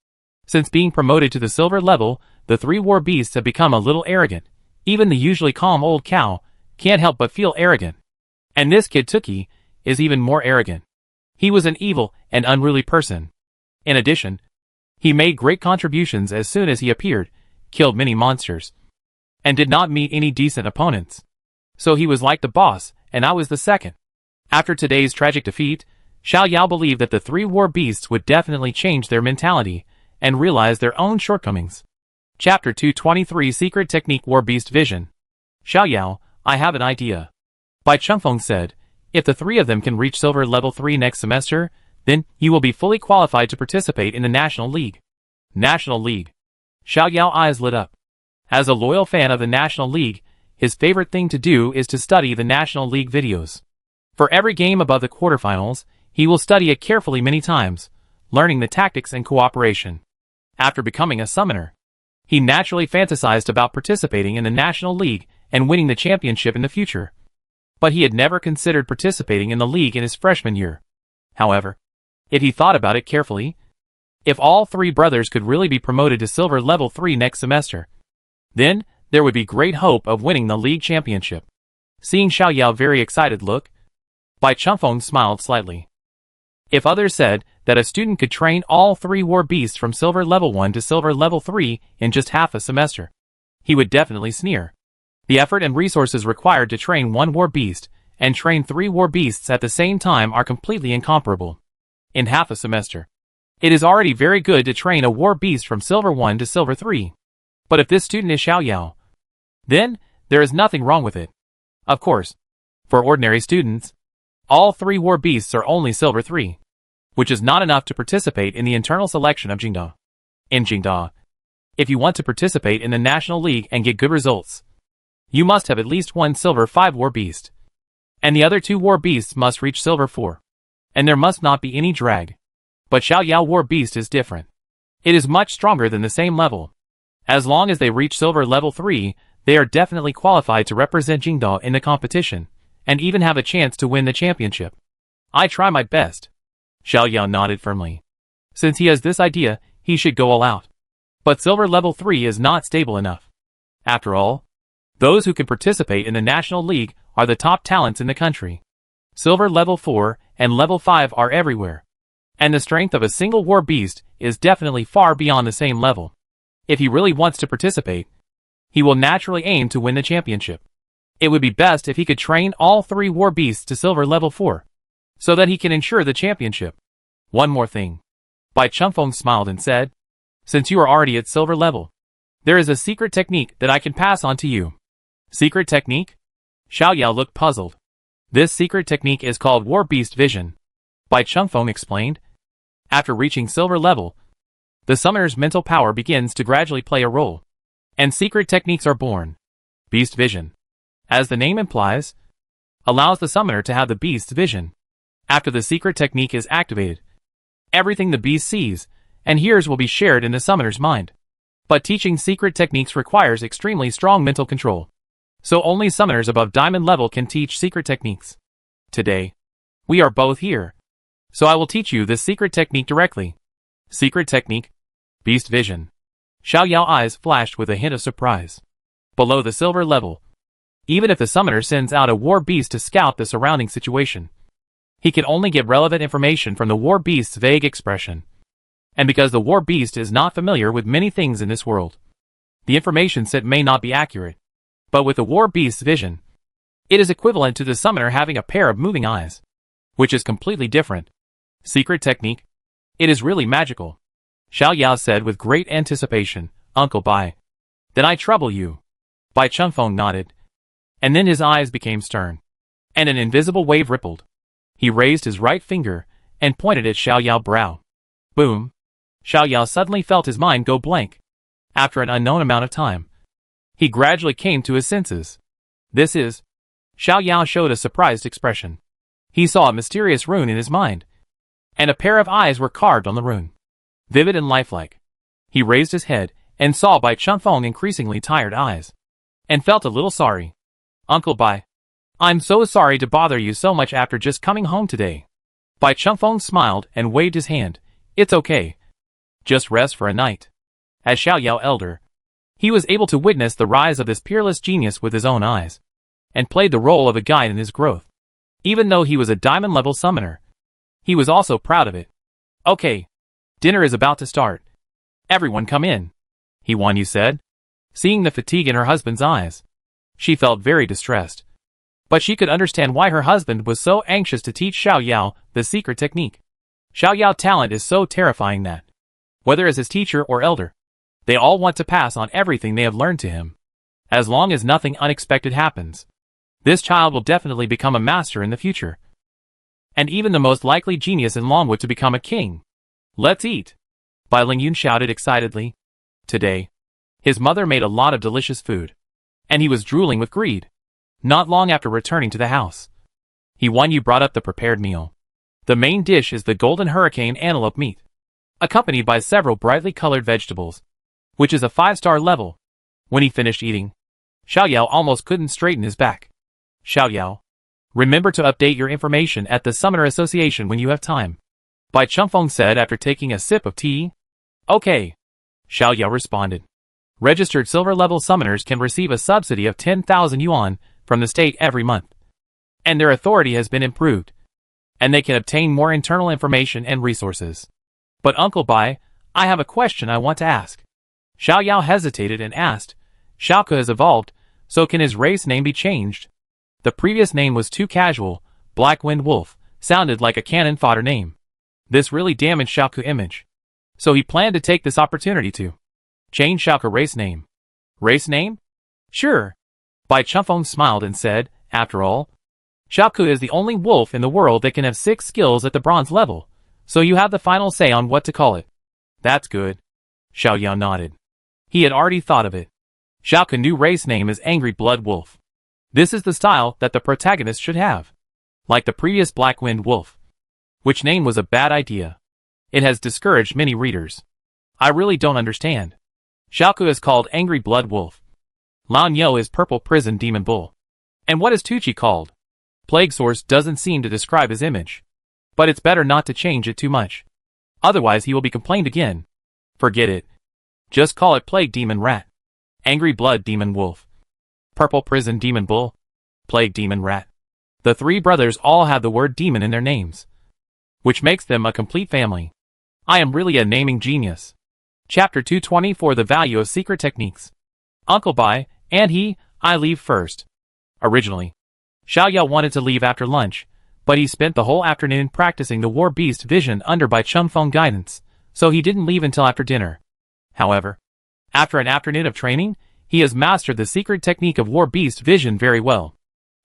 Since being promoted to the silver level, the three war beasts have become a little arrogant. Even the usually calm old cow can't help but feel arrogant. And this kid Tuki is even more arrogant. He was an evil and unruly person. In addition, he made great contributions as soon as he appeared, killed many monsters, and did not meet any decent opponents. So he was like the boss, and I was the second. After today's tragic defeat, Xiao Yao believed that the three war beasts would definitely change their mentality and realize their own shortcomings. Chapter 223 Secret Technique War Beast Vision. Xiao Yao, I have an idea. Bai Chengfeng said, if the three of them can reach silver level 3 next semester, then you will be fully qualified to participate in the National League. National League. Xiao Yao's eyes lit up. As a loyal fan of the National League, his favorite thing to do is to study the National League videos. For every game above the quarterfinals, he will study it carefully many times, learning the tactics and cooperation. After becoming a summoner, he naturally fantasized about participating in the National League and winning the championship in the future. But he had never considered participating in the league in his freshman year. However, if he thought about it carefully, if all three brothers could really be promoted to silver level 3 next semester, then there would be great hope of winning the league championship. Seeing Xiao Yao very excited look, Bai Chengfeng smiled slightly. If others said that a student could train all three war beasts from silver level 1 to silver level 3 in just half a semester, he would definitely sneer. The effort and resources required to train one war beast and train three war beasts at the same time are completely incomparable. In half a semester, it is already very good to train a war beast from silver 1 to silver 3. But if this student is Xiao Yao, then there is nothing wrong with it. Of course, for ordinary students, all three war beasts are only silver 3, which is not enough to participate in the internal selection of Jingda. In Jingda, if you want to participate in the National League and get good results, you must have at least one silver 5 war beast, and the other 2 war beasts must reach silver 4, and there must not be any drag. But Xiao Yao war beast is different. It is much stronger than the same level. As long as they reach silver level 3, they are definitely qualified to represent Jingda in the competition, and even have a chance to win the championship. I try my best. Xiao Yao nodded firmly. Since he has this idea, he should go all out. But silver level 3 is not stable enough. After all, those who can participate in the National League are the top talents in the country. Silver level 4 and level 5 are everywhere. And the strength of a single war beast is definitely far beyond the same level. If he really wants to participate, he will naturally aim to win the championship. It would be best if he could train all three war beasts to silver level 4, so that he can ensure the championship. One more thing. Bai Chengfeng smiled and said, since you are already at silver level, there is a secret technique that I can pass on to you. Secret technique? Xiao Yao looked puzzled. This secret technique is called War Beast Vision. Bai Chengfeng explained. After reaching silver level, the summoner's mental power begins to gradually play a role, and secret techniques are born. Beast Vision, as the name implies, allows the summoner to have the beast's vision. After the secret technique is activated, everything the beast sees and hears will be shared in the summoner's mind. But teaching secret techniques requires extremely strong mental control. So only summoners above diamond level can teach secret techniques. Today, we are both here, so I will teach you this secret technique directly. Secret technique? Beast Vision. Xiao Yao's eyes flashed with a hint of surprise. Below the silver level, even if the summoner sends out a war beast to scout the surrounding situation, he can only get relevant information from the war beast's vague expression. And because the war beast is not familiar with many things in this world, the information sent may not be accurate. But with the war beast's vision, it is equivalent to the summoner having a pair of moving eyes, which is completely different. Secret technique? It is really magical. Xiao Yao said with great anticipation, Uncle Bai. Then I trouble you. Bai Chengfeng nodded, and then his eyes became stern, and an invisible wave rippled. He raised his right finger and pointed at Xiao Yao's brow. Boom! Xiao Yao suddenly felt his mind go blank. After an unknown amount of time, he gradually came to his senses. This is... Xiao Yao showed a surprised expression. He saw a mysterious rune in his mind, and a pair of eyes were carved on the rune, vivid and lifelike. He raised his head and saw Bai Chengfeng's increasingly tired eyes, and felt a little sorry. Uncle Bai, I'm so sorry to bother you so much after just coming home today. Bai Chengfeng smiled and waved his hand. It's okay. Just rest for a night. As Xiao Yao elder, he was able to witness the rise of this peerless genius with his own eyes, and played the role of a guide in his growth. Even though he was a diamond-level summoner, he was also proud of it. Okay. Dinner is about to start. Everyone come in. He said. Seeing the fatigue in her husband's eyes, she felt very distressed. But she could understand why her husband was so anxious to teach Xiao Yao the secret technique. Xiao Yao's talent is so terrifying that, whether as his teacher or elder, they all want to pass on everything they have learned to him. As long as nothing unexpected happens, this child will definitely become a master in the future. And even the most likely genius in Longwood to become a king. Let's eat! Bai Lingyun shouted excitedly. Today, his mother made a lot of delicious food, and he was drooling with greed. Not long after returning to the house, Yu brought up the prepared meal. The main dish is the golden hurricane antelope meat, accompanied by several brightly colored vegetables, which is a 5-star level. When he finished eating, Xiao Yao almost couldn't straighten his back. Xiao Yao, remember to update your information at the Summoner Association when you have time. Bai Chengfeng said after taking a sip of tea. Okay. Xiao Yao responded. Registered silver-level summoners can receive a subsidy of 10,000 yuan from the state every month. And their authority has been improved. And they can obtain more internal information and resources. But Uncle Bai, I have a question I want to ask. Xiao Yao hesitated and asked. Xiaoke has evolved, so can his race name be changed? The previous name was too casual. Black Wind Wolf sounded like a cannon fodder name. This really damaged Xiaoke's image. So he planned to take this opportunity to change Xiaoke's race name. Race name? Sure. Bai Chengfeng smiled and said, after all, Xiaoke is the only wolf in the world that can have 6 skills at the bronze level, so you have the final say on what to call it. That's good. Xiao Yao nodded. He had already thought of it. Xiaoke's new race name is Angry Blood Wolf. This is the style that the protagonist should have. Like the previous Black Wind Wolf, which name was a bad idea. It has discouraged many readers. I really don't understand. Xiaoke is called Angry Blood Wolf. Lan Yo is Purple Prison Demon Bull. And what is Tucci called? Plague Source doesn't seem to describe his image. But it's better not to change it too much. Otherwise he will be complained again. Forget it. Just call it Plague Demon Rat. Angry Blood Demon Wolf. Purple Prison Demon Bull. Plague Demon Rat. The 3 brothers all have the word demon in their names, which makes them a complete family. I am really a naming genius. Chapter 224 The Value of Secret Techniques. Uncle Bai, and I leave first. Originally, Xiao Yao wanted to leave after lunch, but he spent the whole afternoon practicing the War Beast vision under Bai Chengfeng guidance, so he didn't leave until after dinner. However, after an afternoon of training, he has mastered the secret technique of War Beast vision very well.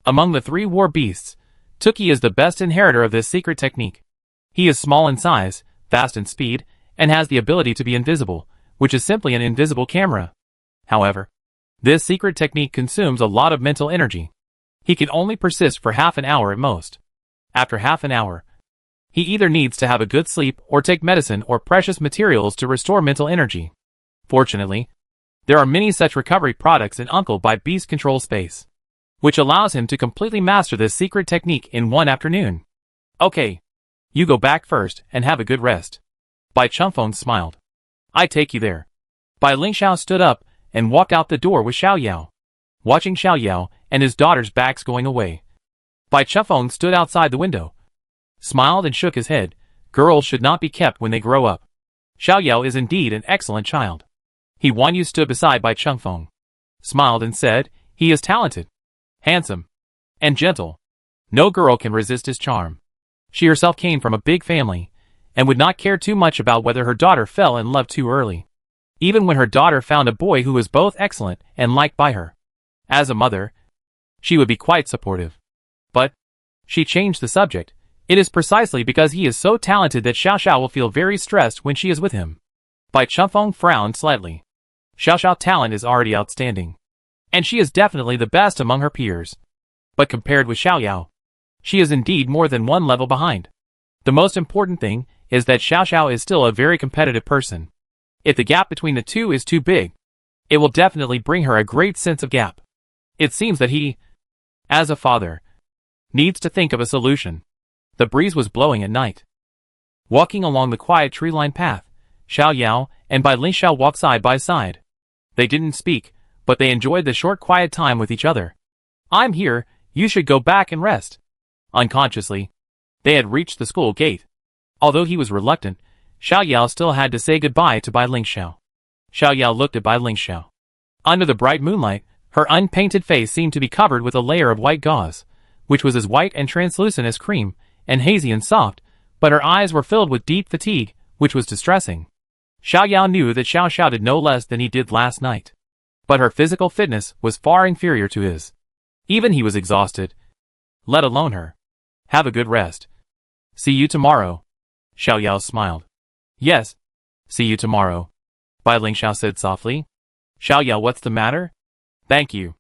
Among the 3 War Beasts, Tuki is the best inheritor of this secret technique. He is small in size, fast in speed, and has the ability to be invisible, which is simply an invisible camera. However, this secret technique consumes a lot of mental energy. He can only persist for half an hour at most. After half an hour, he either needs to have a good sleep or take medicine or precious materials to restore mental energy. Fortunately, there are many such recovery products in Uncle Bai Beast Control Space, which allows him to completely master this secret technique in one afternoon. Okay. You go back first and have a good rest. Bai Chengfeng smiled. I take you there. Bai Lingxiao stood up and walked out the door with Xiao Yao. Watching Xiao Yao and his daughter's backs going away, Bai Chengfeng stood outside the window, smiled and shook his head. Girls should not be kept when they grow up. Xiao Yao is indeed an excellent child. Yu stood beside Bai Chengfeng, smiled and said, he is talented, handsome, and gentle. No girl can resist his charm. She herself came from a big family, and would not care too much about whether her daughter fell in love too early. Even when her daughter found a boy who was both excellent and liked by her. As a mother, she would be quite supportive. But she changed the subject. It is precisely because he is so talented that Xiao Xiao will feel very stressed when she is with him. Bai Chengfeng frowned slightly. Xiao Xiao's talent is already outstanding, and she is definitely the best among her peers. But compared with Xiao Yao, she is indeed more than one level behind. The most important thing is that Xiao Xiao is still a very competitive person. If the gap between the two is too big, it will definitely bring her a great sense of gap. It seems that he, as a father, needs to think of a solution. The breeze was blowing at night. Walking along the quiet tree-lined path, Xiao Yao and Bai Lingxiao walked side by side. They didn't speak, but they enjoyed the short quiet time with each other. "I'm here, you should go back and rest." Unconsciously, they had reached the school gate. Although he was reluctant, Xiao Yao still had to say goodbye to Bai Lingxiao. Xiao Yao looked at Bai Lingxiao. Under the bright moonlight, her unpainted face seemed to be covered with a layer of white gauze, which was as white and translucent as cream, and hazy and soft, but her eyes were filled with deep fatigue, which was distressing. Xiao Yao knew that Xiao Xiao did no less than he did last night. But her physical fitness was far inferior to his. Even he was exhausted. Let alone her. "Have a good rest. See you tomorrow." Xiao Yao smiled. "Yes. See you tomorrow," Bai Lingxiao said softly. "Xiao Yao, what's the matter?" "Thank you."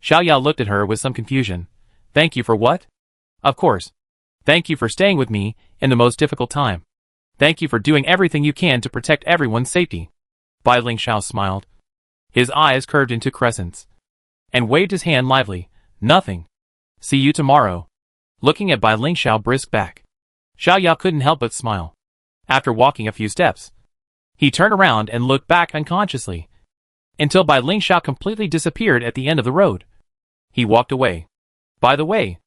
Xiao Yao looked at her with some confusion. "Thank you for what?" "Of course. Thank you for staying with me in the most difficult time. Thank you for doing everything you can to protect everyone's safety." Bai Lingxiao smiled. His eyes curved into crescents. And waved his hand lively. "Nothing. See you tomorrow." Looking at Bai Lingxiao brisk back, Xiao Yao couldn't help but smile. After walking a few steps, he turned around and looked back unconsciously, until Bai Lingxiao completely disappeared at the end of the road. He walked away. "By the way,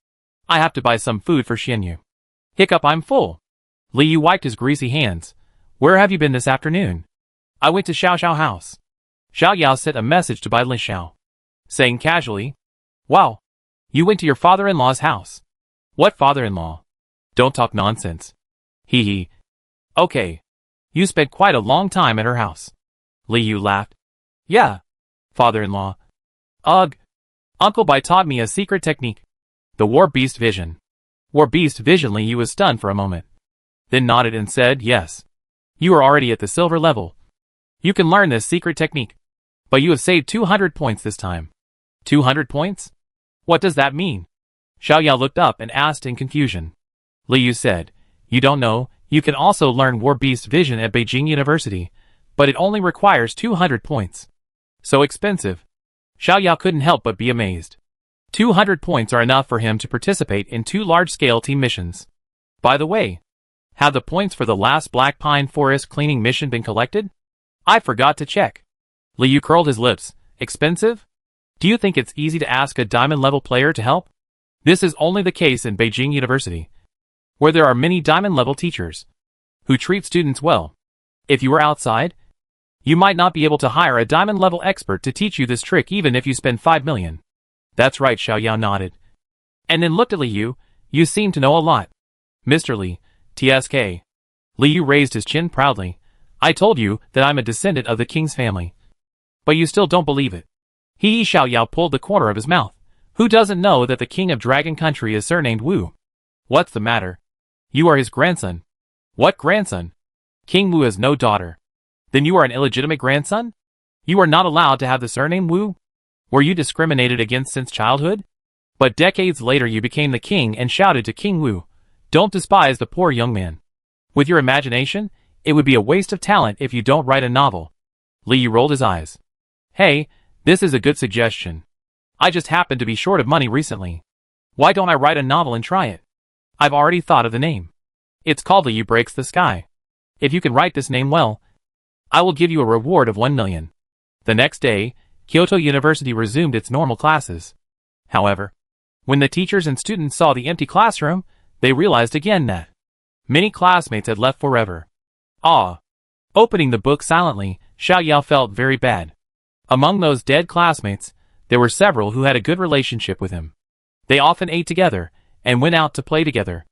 I have to buy some food for Xianyu." Hiccup, "I'm full." Li Yu wiped his greasy hands. "Where have you been this afternoon?" "I went to Xiao Xiao house." Xiao Yao sent a message to Bai Lingxiao, saying casually, "Wow, you went to your father-in-law's house." "What father-in-law? Don't talk nonsense." "Hee hee. Okay. You spent quite a long time at her house." Li Yu laughed. "Yeah. Father-in-law. Ugh. Uncle Bai taught me a secret technique. The War Beast Vision." "War Beast Vision?" Li Yu was stunned for a moment, then nodded and said, "Yes. You are already at the silver level. You can learn this secret technique. But you have saved 200 points this time." 200 points? What does that mean? Xiao Yao looked up and asked in confusion. Li Yu said, "You don't know, you can also learn War Beast Vision at Beijing University, but it only requires 200 points. So expensive." Xiao Yao couldn't help but be amazed. 200 points are enough for him to participate in 2 large-scale team missions. By the way, have the points for the last Black Pine Forest cleaning mission been collected? I forgot to check. Li Yu curled his lips. Expensive? Do you think it's easy to ask a diamond-level player to help? This is only the case in Beijing University, where there are many diamond-level teachers who treat students well. If you were outside, you might not be able to hire a diamond-level expert to teach you this trick even if you spend 5 million. That's right, Xiao Yao nodded. And then looked at Li Yu. You seem to know a lot. Mr. Li, TSK. Li Yu raised his chin proudly. I told you that I'm a descendant of the king's family. But you still don't believe it. Xiao Yao pulled the corner of his mouth. Who doesn't know that the king of Dragon Country is surnamed Wu? What's the matter? You are his grandson. What grandson? King Wu has no daughter. Then you are an illegitimate grandson? You are not allowed to have the surname Wu? Were you discriminated against since childhood? But decades later you became the king and shouted to King Wu, don't despise the poor young man. With your imagination, it would be a waste of talent if you don't write a novel. Li Yu rolled his eyes. Hey, this is a good suggestion. I just happened to be short of money recently. Why don't I write a novel and try it? I've already thought of the name. It's called Li Yu Breaks the Sky. If you can write this name well, I will give you a reward of 1 million. The next day, Kyoto University resumed its normal classes. However, when the teachers and students saw the empty classroom, they realized again that many classmates had left forever. Ah! Opening the book silently, Xiao Yao felt very bad. Among those dead classmates, there were several who had a good relationship with him. They often ate together, and went out to play together.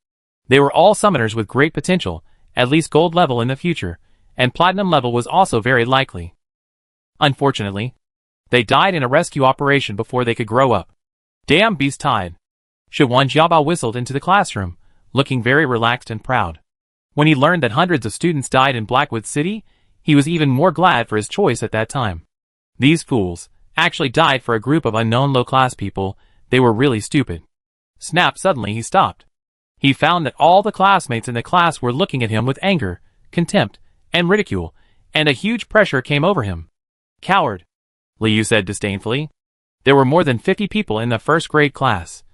They were all summoners with great potential, at least gold level in the future, and platinum level was also very likely. Unfortunately, they died in a rescue operation before they could grow up. Damn beast tied. Shiwan Jiabao whistled into the classroom, looking very relaxed and proud. When he learned that hundreds of students died in Blackwood City, he was even more glad for his choice at that time. These fools actually died for a group of unknown low-class people. They were really stupid. Snap! Suddenly he stopped. He found that all the classmates in the class were looking at him with anger, contempt, and ridicule, and a huge pressure came over him. Coward, Li Yu said disdainfully. There were more than 50 people in the first grade class,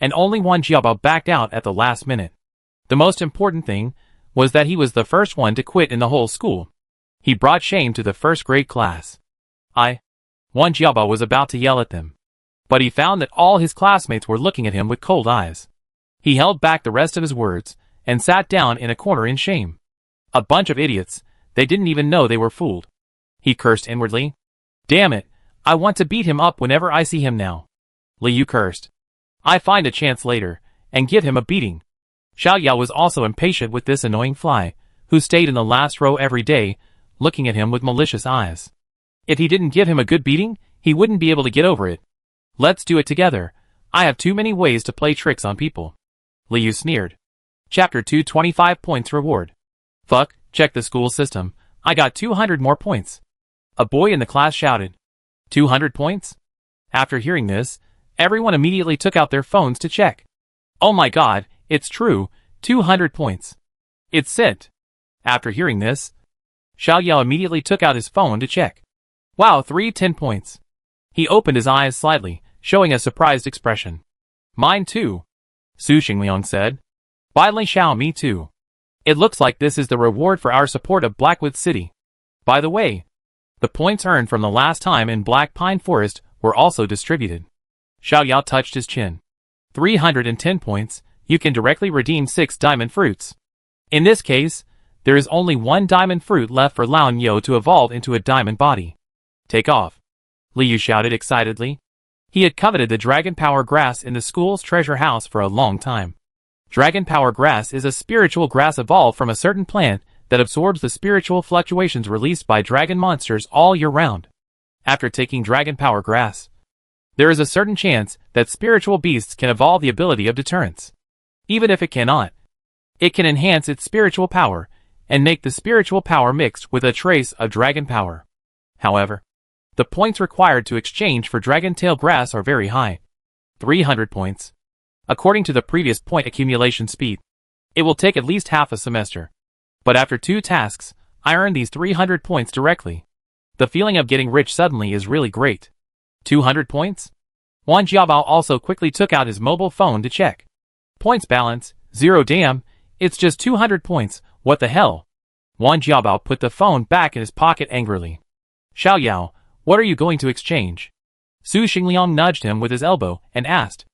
and only one Jiabao backed out at the last minute. The most important thing was that he was the first one to quit in the whole school. He brought shame to the first grade class. Wan Jiabao was about to yell at them, but he found that all his classmates were looking at him with cold eyes. He held back the rest of his words and sat down in a corner in shame. A bunch of idiots, they didn't even know they were fooled. He cursed inwardly. Damn it, I want to beat him up whenever I see him now. Liu cursed. I find a chance later and give him a beating. Xiao Yao was also impatient with this annoying fly, who stayed in the last row every day, looking at him with malicious eyes. If he didn't give him a good beating, he wouldn't be able to get over it. Let's do it together. I have too many ways to play tricks on people. Liu sneered. Chapter 2 25 points reward. Fuck, check the school system. I got 200 more points. A boy in the class shouted. 200 points? After hearing this, everyone immediately took out their phones to check. Oh my god, it's true, 200 points. It's sent. After hearing this, Xiao Yao immediately took out his phone to check. Wow, 310 points. He opened his eyes slightly, showing a surprised expression. Mine too, Su Xingliang said. Bai Lin Xiao, me too. It looks like this is the reward for our support of Blackwood City. By the way, the points earned from the last time in Black Pine Forest were also distributed. Xiao Yao touched his chin. 310 points, you can directly redeem 6 diamond fruits. In this case, there is only 1 diamond fruit left for Laon Yo to evolve into a diamond body. Take off. Liu shouted excitedly. He had coveted the dragon power grass in the school's treasure house for a long time. Dragon power grass is a spiritual grass evolved from a certain plant that absorbs the spiritual fluctuations released by dragon monsters all year round. After taking dragon power grass, there is a certain chance that spiritual beasts can evolve the ability of deterrence. Even if it cannot, it can enhance its spiritual power and make the spiritual power mixed with a trace of dragon power. However, the points required to exchange for dragon tail grass are very high. 300 points. According to the previous point accumulation speed, it will take at least half a semester. But after 2 tasks, I earned these 300 points directly. The feeling of getting rich suddenly is really great. 200 points? Wan Jiabao also quickly took out his mobile phone to check. Points balance, 0. Damn, it's just 200 points, what the hell? Wan Jiabao put the phone back in his pocket angrily. Xiao Yao, what are you going to exchange? Su Xingliang nudged him with his elbow and asked.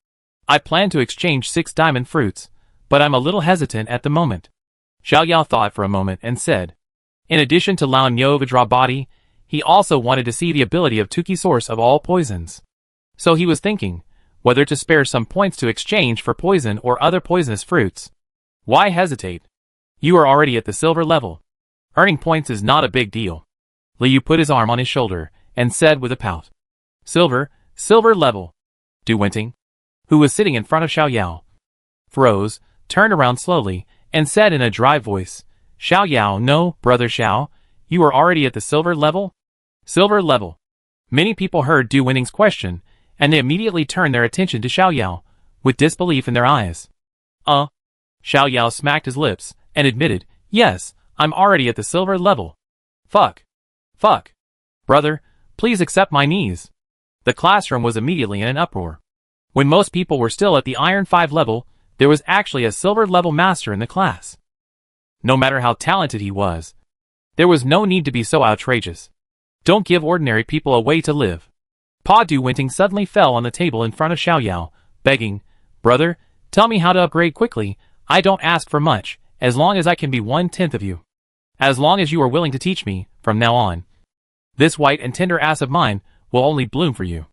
I plan to exchange 6 diamond fruits, but I'm a little hesitant at the moment. Xiao Yao thought for a moment and said. In addition to Laon Yo Vidra body, he also wanted to see the ability of Tuki source of all poisons. So he was thinking whether to spare some points to exchange for poison or other poisonous fruits. Why hesitate? You are already at the silver level. Earning points is not a big deal. Liu put his arm on his shoulder and said with a pout. Silver level. Du Wenting, who was sitting in front of Xiao Yao, froze, turned around slowly, and said in a dry voice, Xiao Yao, no, brother Xiao, you are already at the silver level? Silver level. Many people heard Du Wenting's question, and they immediately turned their attention to Xiao Yao, with disbelief in their eyes. Xiao Yao smacked his lips, and admitted, yes, I'm already at the silver level. Fuck. Brother, please accept my knees. The classroom was immediately in an uproar. When most people were still at the Iron 5 level, there was actually a silver level master in the class. No matter how talented he was, there was no need to be so outrageous. Don't give ordinary people a way to live. Pa Du Wenting suddenly fell on the table in front of Xiao Yao, begging, Brother, tell me how to upgrade quickly. I don't ask for much, as long as I can be 1/10 of you. As long as you are willing to teach me, from now on. This white and tender ass of mine will only bloom for you.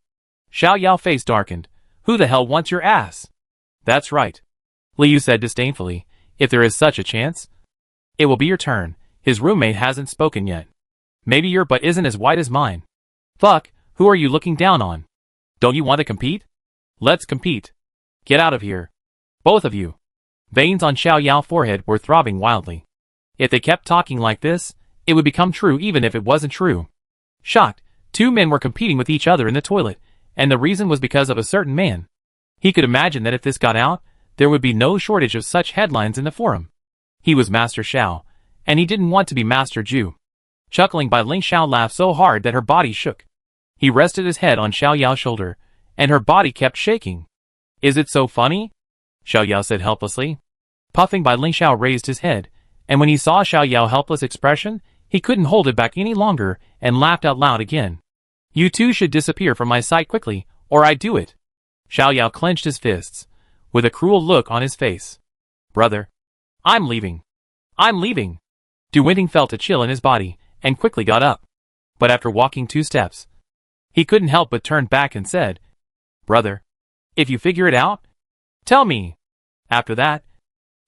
Xiao Yao's face darkened. Who the hell wants your ass? That's right. Liu said disdainfully. If there is such a chance, it will be your turn. His roommate hasn't spoken yet. Maybe your butt isn't as white as mine. Fuck, who are you looking down on? Don't you want to compete? Let's compete. Get out of here. Both of you. Veins on Xiao Yao's forehead were throbbing wildly. If they kept talking like this, it would become true even if it wasn't true. Shocked, 2 men were competing with each other in the toilet, and the reason was because of a certain man. He could imagine that if this got out, there would be no shortage of such headlines in the forum. He was Master Xiao, and he didn't want to be Master Zhu. Chuckling, Bai Ling Xiao laughed so hard that her body shook. He rested his head on Xiao Yao's shoulder, and her body kept shaking. Is it so funny? Xiao Yao said helplessly. Puffing by Ling Xiao raised his head, and when he saw Xiao Yao's helpless expression, he couldn't hold it back any longer and laughed out loud again. You two should disappear from my sight quickly, or I do it. Xiao Yao clenched his fists, with a cruel look on his face. Brother. I'm leaving. I'm leaving. Du Wenting felt a chill in his body, and quickly got up. But after walking 2 steps, he couldn't help but turn back and said, Brother. If you figure it out, tell me. After that,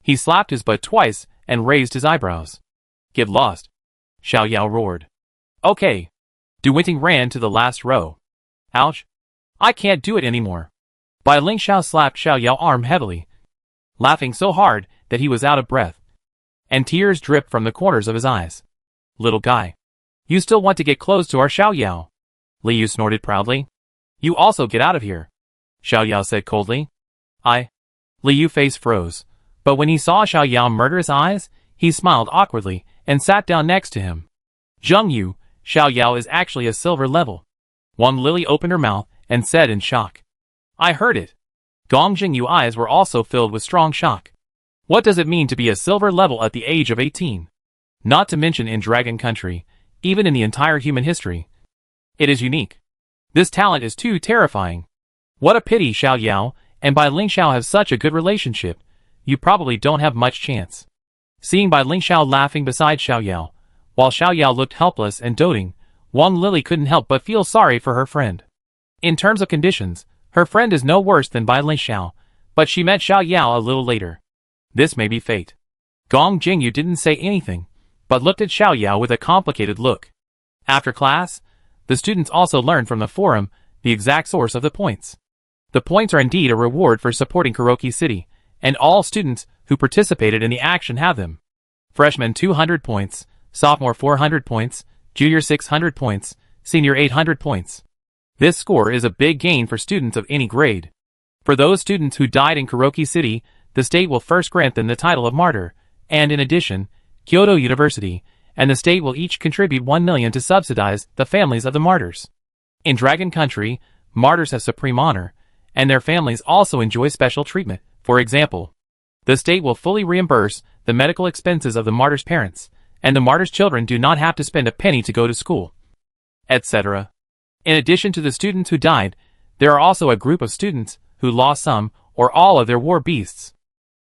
he slapped his butt twice and raised his eyebrows. Get lost. Xiao Yao roared. Okay. Du Wenting ran to the last row. Ouch. I can't do it anymore. Bai Ling Xiao slapped Xiao Yao's arm heavily, laughing so hard that he was out of breath, and tears dripped from the corners of his eyes. Little guy. You still want to get close to our Xiao Yao? Li Yu snorted proudly. You also get out of here. Xiao Yao said coldly. Li Yu's face froze, but when he saw Xiao Yao's murderous eyes, he smiled awkwardly and sat down next to him. Zheng Yu, Xiao Yao is actually a silver level. Wang Lily opened her mouth and said in shock. I heard it. Gong Jingyu's eyes were also filled with strong shock. What does it mean to be a silver level at the age of 18? Not to mention in Dragon Country, even in the entire human history. It is unique. This talent is too terrifying. What a pity Xiao Yao and Bai Ling Xiao have such a good relationship. You probably don't have much chance. Seeing Bai Ling Xiao laughing beside Xiao Yao, while Xiao Yao looked helpless and doting, Wang Lily couldn't help but feel sorry for her friend. In terms of conditions, her friend is no worse than Bai Ling Xiao, but she met Xiao Yao a little later. This may be fate. Gong Jingyu didn't say anything, but looked at Xiao Yao with a complicated look. After class, the students also learned from the forum the exact source of the points. The points are indeed a reward for supporting Kuroki City, and all students who participated in the action have them. Freshman 200 points, sophomore 400 points, junior 600 points, senior 800 points. This score is a big gain for students of any grade. For those students who died in Kuroki City, the state will first grant them the title of martyr, and in addition, Kyoto University and the state will each contribute 1 million to subsidize the families of the martyrs. In Dragon Country, martyrs have supreme honor, and their families also enjoy special treatment. For example, the state will fully reimburse the medical expenses of the martyrs' parents, and the martyrs' children do not have to spend a penny to go to school, etc. In addition to the students who died, there are also a group of students who lost some or all of their war beasts.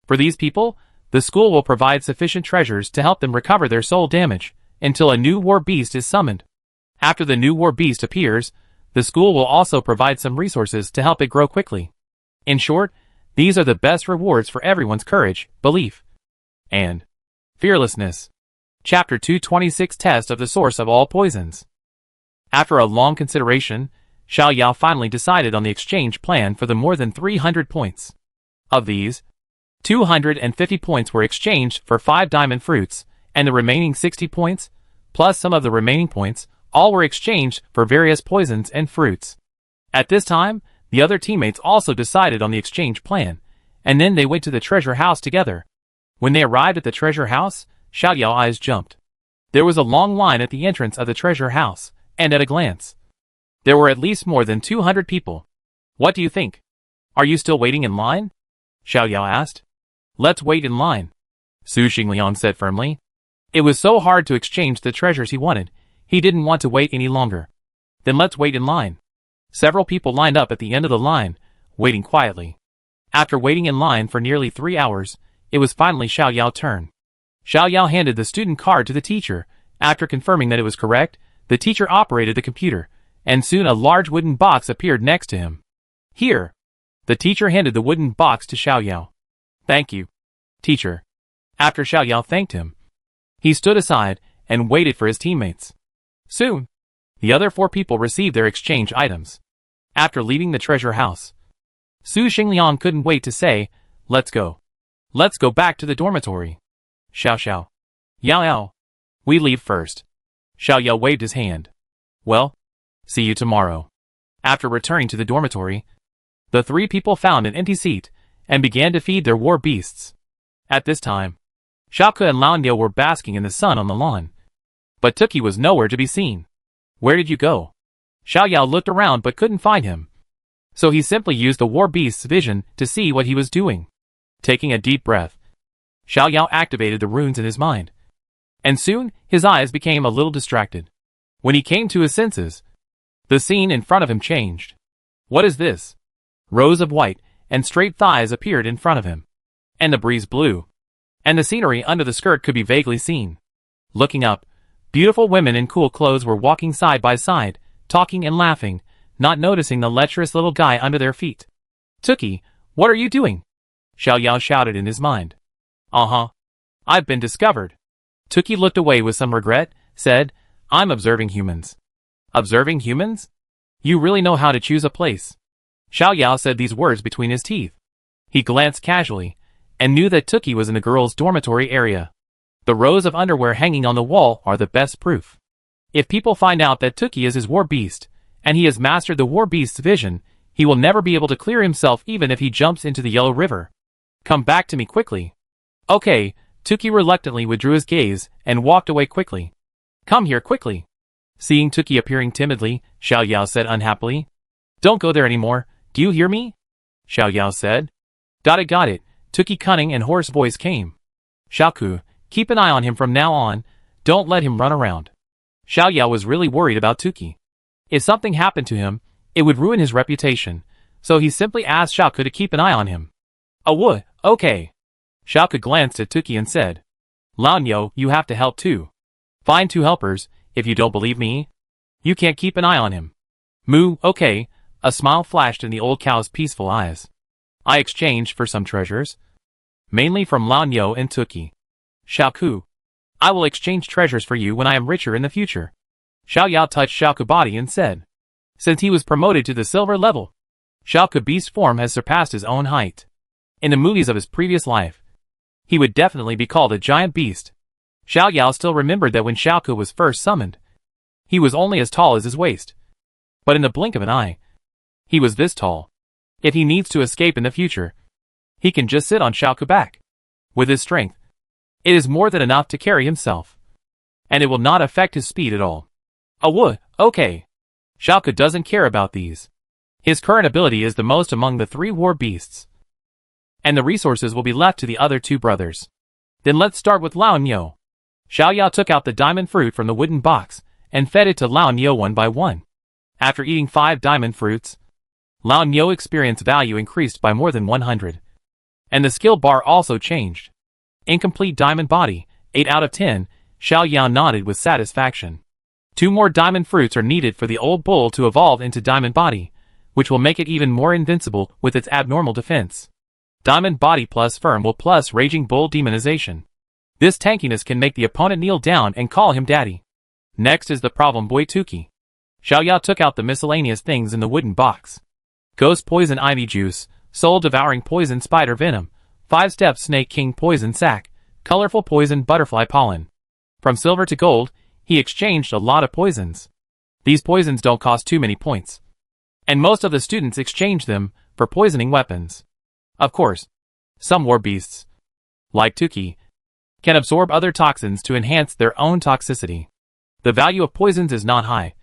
For these people, the school will provide sufficient treasures to help them recover their soul damage until a new war beast is summoned. After the new war beast appears, the school will also provide some resources to help it grow quickly. In short, these are the best rewards for everyone's courage, belief, and fearlessness. Chapter 226 Test of the Source of All Poisons. After a long consideration, Xiao Yao finally decided on the exchange plan for the more than 300 points. Of these, 250 points were exchanged for 5 diamond fruits, and the remaining 60 points, plus some of the remaining points, all were exchanged for various poisons and fruits. At this time, the other teammates also decided on the exchange plan, and then they went to the treasure house together. When they arrived at the treasure house, Xiao Yao's eyes jumped. There was a long line at the entrance of the treasure house, and at a glance, there were at least more than 200 people. What do you think? Are you still waiting in line? Xiao Yao asked. Let's wait in line, Su Xingliang said firmly. It was so hard to exchange the treasures he wanted, he didn't want to wait any longer. Then let's wait in line. Several people lined up at the end of the line, waiting quietly. After waiting in line for nearly 3 hours, it was finally Xiao Yao's turn. Xiao Yao handed the student card to the teacher. After confirming that it was correct, the teacher operated the computer, and soon a large wooden box appeared next to him. Here. The teacher handed the wooden box to Xiao Yao. Thank you, teacher. After Xiao Yao thanked him, he stood aside and waited for his teammates. Soon, the other 4 people received their exchange items. After leaving the treasure house, Su Xingliang couldn't wait to say, let's go. Let's go back to the dormitory. Xiao. Yao. We leave first. Xiao Yao waved his hand. Well, see you tomorrow. After returning to the dormitory, the 3 people found an empty seat and began to feed their war beasts. At this time, Xiaoke and Laondio were basking in the sun on the lawn. But Tuki was nowhere to be seen. Where did you go? Xiao Yao looked around but couldn't find him. So he simply used the war beast's vision to see what he was doing. Taking a deep breath, Xiao Yao activated the runes in his mind. And soon, his eyes became a little distracted. When he came to his senses, the scene in front of him changed. What is this? Rows of white and straight thighs appeared in front of him. And the breeze blew. And the scenery under the skirt could be vaguely seen. Looking up, beautiful women in cool clothes were walking side by side, talking and laughing, not noticing the lecherous little guy under their feet. Tuki, what are you doing? Xiao Yao shouted in his mind. I've been discovered. Tuki looked away with some regret, said, I'm observing humans. Observing humans? You really know how to choose a place. Xiao Yao said these words between his teeth. He glanced casually, and knew that Tuki was in the girls' dormitory area. The rows of underwear hanging on the wall are the best proof. If people find out that Tuki is his war beast, and he has mastered the war beast's vision, he will never be able to clear himself even if he jumps into the Yellow River. Come back to me quickly. Okay, Tuki reluctantly withdrew his gaze and walked away quickly. Come here quickly. Seeing Tuki appearing timidly, Xiao Yao said unhappily. Don't go there anymore, do you hear me? Xiao Yao said. Got it, Tuki cunning and hoarse voice came. Xiaoku, keep an eye on him from now on, don't let him run around. Xiao Yao was really worried about Tuki. If something happened to him, it would ruin his reputation, so he simply asked Xiaoku to keep an eye on him. Okay. Xiaoku glanced at Tuki and said, Lanyo, you have to help too. Find 2 helpers, if you don't believe me. You can't keep an eye on him. Moo, okay, a smile flashed in the old cow's peaceful eyes. I exchanged for some treasures. Mainly from Lanyo and Tuki. Xiaoku, I will exchange treasures for you when I am richer in the future. Xiao Yao touched Xiaoku's body and said, since he was promoted to the silver level, Xiaoku's beast form has surpassed his own height. In the movies of his previous life, he would definitely be called a giant beast. Xiao Yao still remembered that when Xiaoku was first summoned, he was only as tall as his waist. But in the blink of an eye, he was this tall. If he needs to escape in the future, he can just sit on Xiaoku's back. With his strength, it is more than enough to carry himself. And it will not affect his speed at all. Okay. Xiaoku doesn't care about these. His current ability is the most among the 3 war beasts. And the resources will be left to the other 2 brothers. Then let's start with Lao Nyo. Xiao Yao took out the diamond fruit from the wooden box, and fed it to Lao Nyo one by one. After eating 5 diamond fruits, Lao Nyo experience value increased by more than 100. And the skill bar also changed. Incomplete diamond body, 8 out of 10, Xiao Yao nodded with satisfaction. 2 more diamond fruits are needed for the old bull to evolve into diamond body, which will make it even more invincible with its abnormal defense. Diamond body plus firm will plus raging bull demonization. This tankiness can make the opponent kneel down and call him daddy. Next is the problem boy Tuki. Xiao Yao took out the miscellaneous things in the wooden box. Ghost poison ivy juice, soul devouring poison spider venom, 5-step snake king poison sac, colorful poison butterfly pollen. From silver to gold, he exchanged a lot of poisons. These poisons don't cost too many points. And most of the students exchange them for poisoning weapons. Of course, some war beasts, like Tuki, can absorb other toxins to enhance their own toxicity. The value of poisons is not high,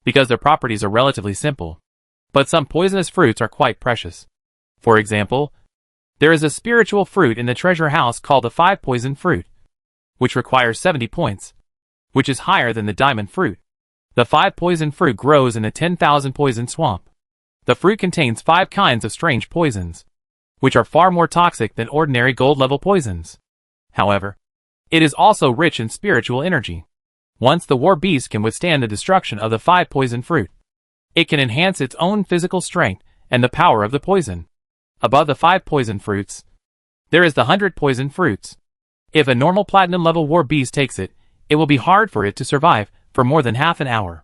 because their properties are relatively simple. But some poisonous fruits are quite precious. For example, there is a spiritual fruit in the treasure house called the 5 poison fruit, which requires 70 points, which is higher than the diamond fruit. The 5 poison fruit grows in a 10,000 poison swamp. The fruit contains 5 kinds of strange poisons, which are far more toxic than ordinary gold-level poisons. However, it is also rich in spiritual energy. Once the war beast can withstand the destruction of the 5 poison fruit, it can enhance its own physical strength and the power of the poison. Above the 5 poison fruits, there is the 100 poison fruits. If a normal platinum-level war beast takes it, it will be hard for it to survive for more than half an hour.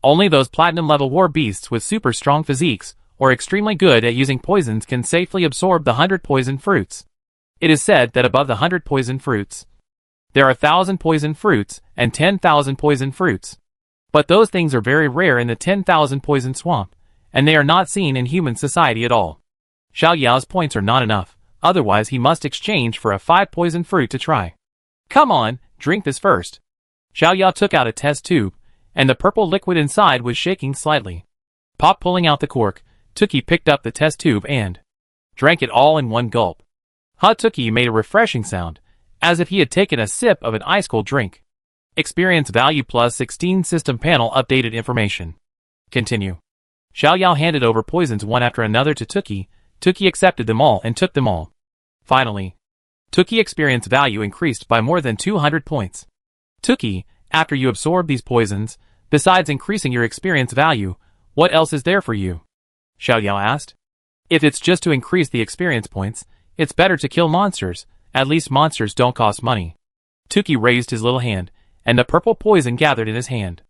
Only those platinum-level war beasts with super strong physiques or extremely good at using poisons can safely absorb the 100 poison fruits. It is said that above the 100 poison fruits, there are 1,000 poison fruits and 10,000 poison fruits. But those things are very rare in the 10,000 poison swamp, and they are not seen in human society at all. Xiao Yao's points are not enough, otherwise he must exchange for a 5 poison fruit to try. Come on, drink this first. Xiao Yao took out a test tube, and the purple liquid inside was shaking slightly. Pulling out the cork, Tuki picked up the test tube and drank it all in one gulp. Hot Tuki made a refreshing sound, as if he had taken a sip of an ice-cold drink. Experience value plus 16 system panel updated information. Continue. Xiao Yao handed over poisons one after another to Tuki. Tuki accepted them all and took them all. Finally, Tuki experience value increased by more than 200 points. Tuki, after you absorb these poisons, besides increasing your experience value, what else is there for you? Xiao Yao asked. If it's just to increase the experience points, it's better to kill monsters. At least monsters don't cost money. Tuki raised his little hand, and the purple poison gathered in his hand.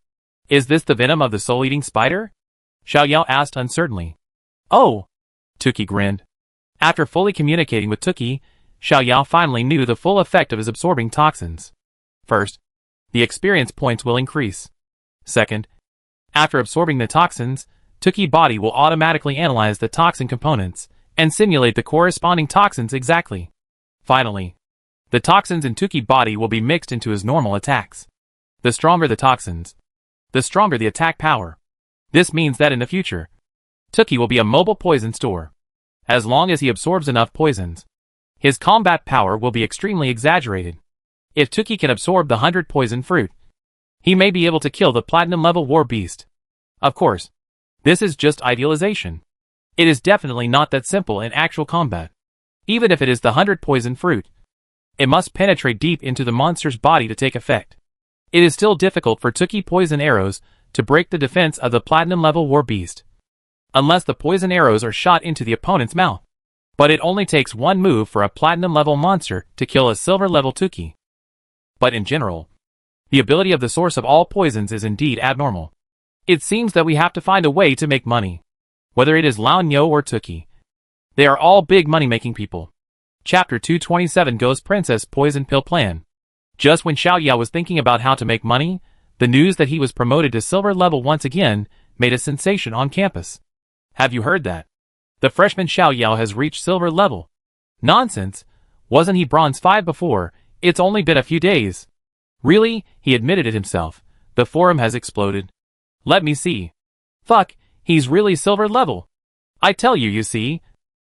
Is this the venom of the soul-eating spider? Xiao Yao asked uncertainly. Oh! Tuki grinned. After fully communicating with Tuki, Xiao Yao finally knew the full effect of his absorbing toxins. First, the experience points will increase. Second, after absorbing the toxins, Tuki body will automatically analyze the toxin components and simulate the corresponding toxins exactly. Finally, the toxins in Tuki body will be mixed into his normal attacks. The stronger the toxins, the stronger the attack power. This means that in the future, Tuki will be a mobile poison store. As long as he absorbs enough poisons, his combat power will be extremely exaggerated. If Tuki can absorb the 100 poison fruit, he may be able to kill the platinum level war beast. Of course, this is just idealization. It is definitely not that simple in actual combat. Even if it is the 100 poison fruit, it must penetrate deep into the monster's body to take effect. It is still difficult for Tuki poison arrows to break the defense of the platinum level war beast, unless the poison arrows are shot into the opponent's mouth. But it only takes one move for a platinum level monster to kill a silver level Tuki. But in general, the ability of the source of all poisons is indeed abnormal. It seems that we have to find a way to make money. Whether it is Lao Nyo or Tuki, they are all big money-making people. Chapter 227 Ghost Princess Poison Pill Plan. Just when Xiao Yao was thinking about how to make money, the news that he was promoted to silver level once again made a sensation on campus. Have you heard that? The freshman Xiao Yao has reached silver level. Nonsense. Wasn't he bronze 5 before? It's only been a few days. Really? He admitted it himself. The forum has exploded. Let me see. Fuck, he's really silver level. I tell you, you see.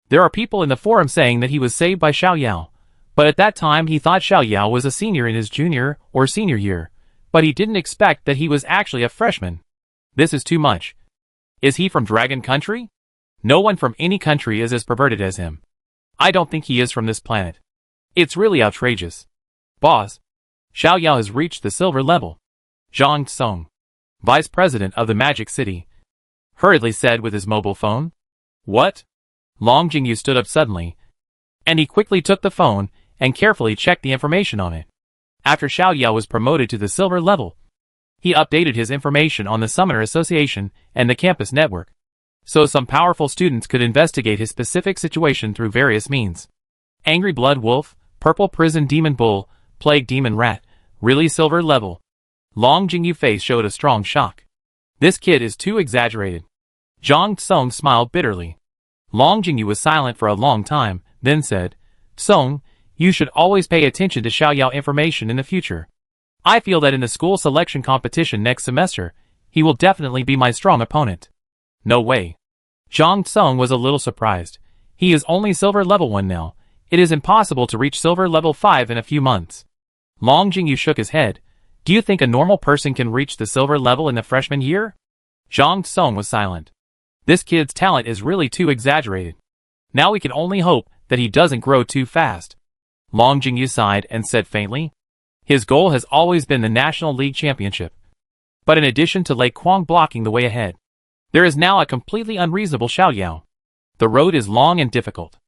There are people in the forum saying that he was saved by Xiao Yao. But at that time he thought Xiao Yao was a senior in his junior or senior year. But he didn't expect that he was actually a freshman. This is too much. Is he from Dragon Country? No one from any country is as perverted as him. I don't think he is from this planet. It's really outrageous. Boss, Xiao Yao has reached the silver level. Zhang Song, vice president of the Magic City, hurriedly said with his mobile phone. What? Long Jingyu stood up suddenly, and he quickly took the phone and carefully checked the information on it. After Xiao Yao was promoted to the silver level, he updated his information on the Summoner Association and the campus network, so some powerful students could investigate his specific situation through various means. Angry Blood Wolf, Purple Prison Demon Bull, Plague Demon Rat, really silver level. Long Jingyu face showed a strong shock. This kid is too exaggerated. Zhang Song smiled bitterly. Long Jingyu was silent for a long time, then said, Song, you should always pay attention to Xiao Yao information in the future. I feel that in the school selection competition next semester, he will definitely be my strong opponent. No way. Zhang Song was a little surprised. He is only silver level 1 now. It is impossible to reach silver level 5 in a few months. Long Jingyu shook his head. Do you think a normal person can reach the silver level in the freshman year? Zhang Song was silent. This kid's talent is really too exaggerated. Now we can only hope that he doesn't grow too fast. Long Jingyu sighed and said faintly, his goal has always been the National League Championship. But in addition to Lei Kuang blocking the way ahead, there is now a completely unreasonable Xiao Yao. The road is long and difficult.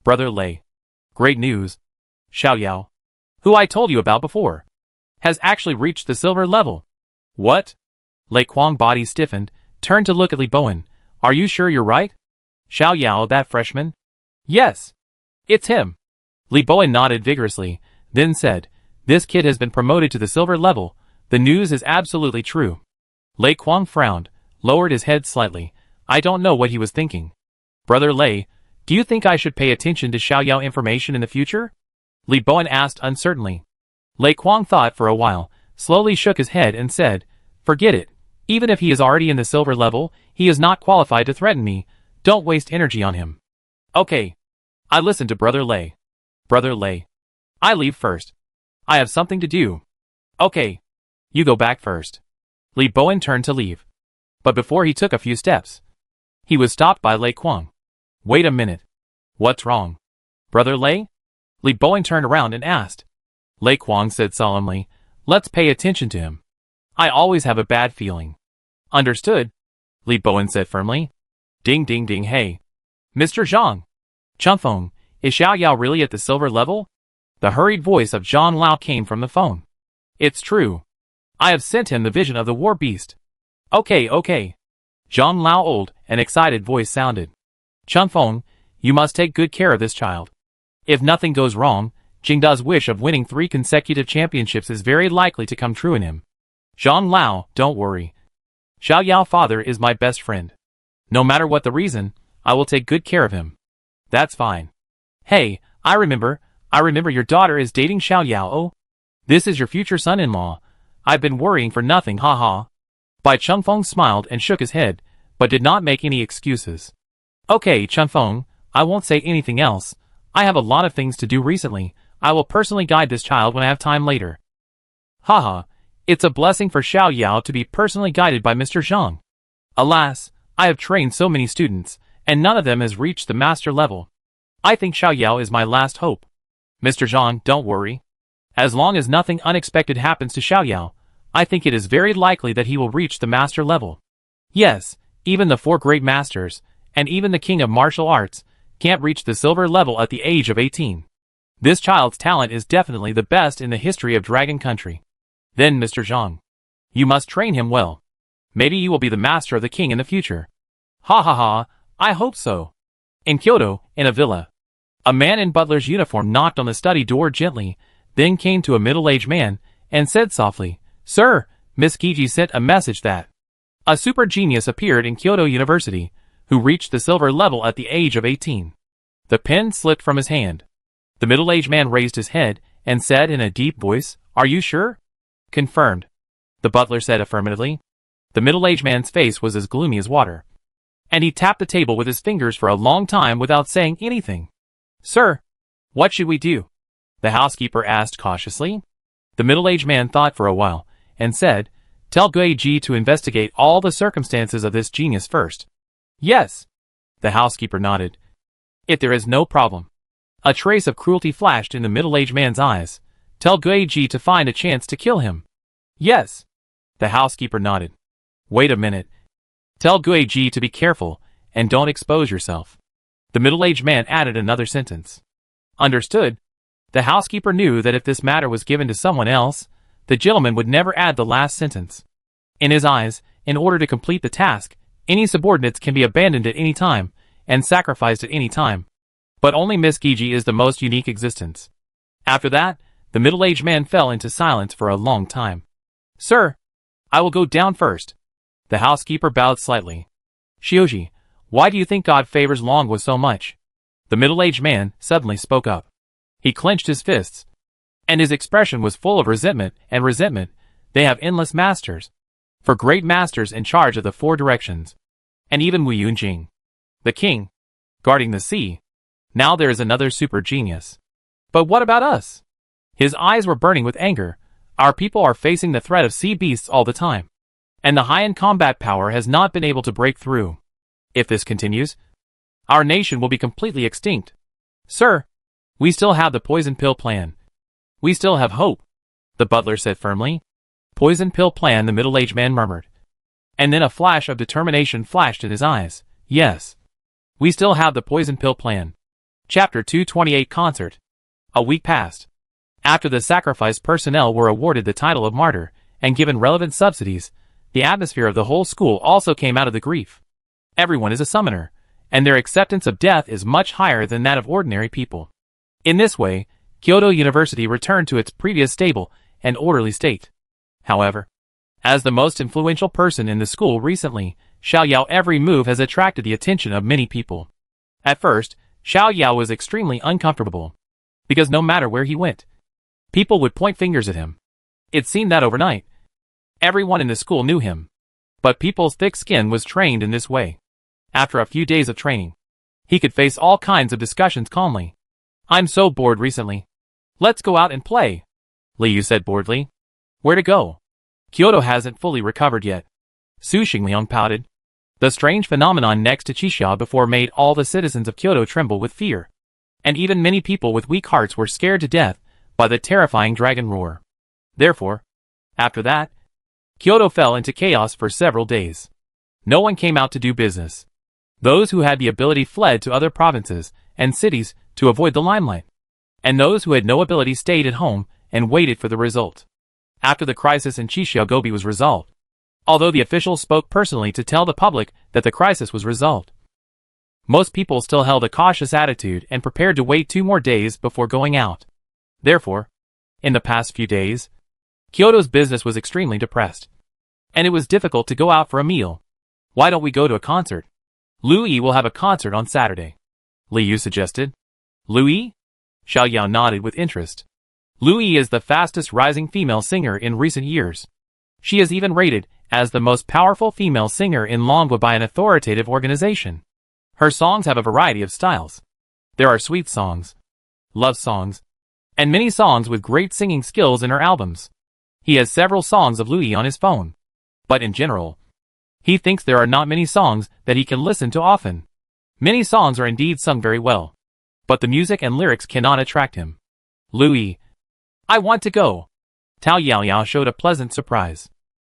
Brother Lei. Great news. Xiao Yao, who I told you about before, has actually reached the silver level. What? Lei Kuang body stiffened, turned to look at Li Bowen. Are you sure you're right? Xiao Yao, that freshman? Yes. It's him. Li Bowen nodded vigorously, then said, this kid has been promoted to the silver level. The news is absolutely true. Lei Kuang frowned, lowered his head slightly. I don't know what he was thinking. Brother Lei, do you think I should pay attention to Xiao Yao information in the future? Li Bowen asked uncertainly. Lei Kuang thought for a while, slowly shook his head and said, forget it. Even if he is already in the silver level, he is not qualified to threaten me. Don't waste energy on him. Okay. I listened to Brother Lei. Brother Lei. I leave first. I have something to do. Okay. You go back first. Li Bowen turned to leave. But before he took a few steps, he was stopped by Lei Kuang. Wait a minute. What's wrong? Brother Lei? Li Bowen turned around and asked. Lei Kuang said solemnly, let's pay attention to him. I always have a bad feeling. Understood? Li Bowen said firmly. Ding ding ding hey. Mr. Zhang. Chunfeng, is Xiao Yao really at the silver level? The hurried voice of Zhang Lao came from the phone. It's true. I have sent him the vision of the war beast. Okay. Zhang Lao old and excited voice sounded. Chunfeng, you must take good care of this child. If nothing goes wrong, Jingda's wish of winning 3 consecutive championships is very likely to come true in him. Zhang Lao, don't worry. Xiao Yao father is my best friend. No matter what the reason, I will take good care of him. That's fine. Hey, I remember your daughter is dating Xiao Yao. Oh, this is your future son-in-law. I've been worrying for nothing, haha. Bai Chunfeng smiled and shook his head, but did not make any excuses. Okay, Chunfeng, I won't say anything else. I have a lot of things to do recently. I will personally guide this child when I have time later. Haha, it's a blessing for Xiao Yao to be personally guided by Mr. Zhang. Alas, I have trained so many students, and none of them has reached the master level. I think Xiao Yao is my last hope. Mr. Zhang, don't worry. As long as nothing unexpected happens to Xiao Yao, I think it is very likely that he will reach the master level. Yes, even the 4 great masters, and even the king of martial arts, can't reach the silver level at the age of 18. This child's talent is definitely the best in the history of Dragon Country. Then, Mr. Zhang, you must train him well. Maybe you will be the master of the king in the future. Ha ha ha, I hope so. In Kyoto, in a villa, a man in butler's uniform knocked on the study door gently, then came to a middle-aged man, and said softly, Sir, Miss Gigi sent a message that a super genius appeared in Kyoto University, who reached the silver level at the age of 18. The pen slipped from his hand. The middle-aged man raised his head, and said in a deep voice, Are you sure? Confirmed. The butler said affirmatively. The middle-aged man's face was as gloomy as water, and he tapped the table with his fingers for a long time without saying anything. Sir, what should we do? The housekeeper asked cautiously. The middle-aged man thought for a while, and said, Tell Guiji to investigate all the circumstances of this genius first. Yes. The housekeeper nodded. If there is no problem. A trace of cruelty flashed in the middle-aged man's eyes. Tell Guiji to find a chance to kill him. Yes. The housekeeper nodded. Wait a minute. Tell Guiji to be careful, and don't expose yourself. The middle-aged man added another sentence. Understood. The housekeeper knew that if this matter was given to someone else, the gentleman would never add the last sentence. In his eyes, in order to complete the task, any subordinates can be abandoned at any time, and sacrificed at any time. But only Miss Gigi is the most unique existence. After that, the middle-aged man fell into silence for a long time. Sir, I will go down first. The housekeeper bowed slightly. Shioji, why do you think God favors Longwa so much? The middle-aged man suddenly spoke up. He clenched his fists, and his expression was full of resentment. They have endless masters. For great masters in charge of the 4 directions. And even Wu Yunjing, the king, guarding the sea. Now there is another super genius. But what about us? His eyes were burning with anger. Our people are facing the threat of sea beasts all the time. And the high-end combat power has not been able to break through. If this continues, our nation will be completely extinct. Sir, we still have the poison pill plan. We still have hope, the butler said firmly. Poison pill plan, the middle-aged man murmured. And then a flash of determination flashed in his eyes. Yes. We still have the poison pill plan. Chapter 228 Concert. A week passed. After the sacrifice personnel were awarded the title of martyr, and given relevant subsidies, the atmosphere of the whole school also came out of the grief. Everyone is a summoner, and their acceptance of death is much higher than that of ordinary people. In this way, Kyoto University returned to its previous stable and orderly state. However, as the most influential person in the school recently, Xiao Yao's every move has attracted the attention of many people. At first, Xiao Yao was extremely uncomfortable, because no matter where he went, people would point fingers at him. It seemed that overnight, everyone in the school knew him. But people's thick skin was trained in this way. After a few days of training, he could face all kinds of discussions calmly. I'm so bored recently. Let's go out and play, Liu said boredly. Where to go? Kyoto hasn't fully recovered yet. Su Xingliang pouted. The strange phenomenon next to Chisha before made all the citizens of Kyoto tremble with fear. And even many people with weak hearts were scared to death by the terrifying dragon roar. Therefore, after that, Kyoto fell into chaos for several days. No one came out to do business. Those who had the ability fled to other provinces and cities to avoid the limelight. And those who had no ability stayed at home and waited for the result. After the crisis in Chishiagobi was resolved, although the officials spoke personally to tell the public that the crisis was resolved, most people still held a cautious attitude and prepared to wait 2 more days before going out. Therefore, in the past few days, Kyoto's business was extremely depressed. And it was difficult to go out for a meal. Why don't we go to a concert? Louis will have a concert on Saturday, Liu suggested. Louis? Xiao Yao nodded with interest. Louis is the fastest rising female singer in recent years. She is even rated as the most powerful female singer in Longwa by an authoritative organization. Her songs have a variety of styles. There are sweet songs, love songs, and many songs with great singing skills in her albums. He has several songs of Louis on his phone. But in general, he thinks there are not many songs that he can listen to often. Many songs are indeed sung very well, but the music and lyrics cannot attract him. Louis. I want to go. Tao Yaoyao showed a pleasant surprise.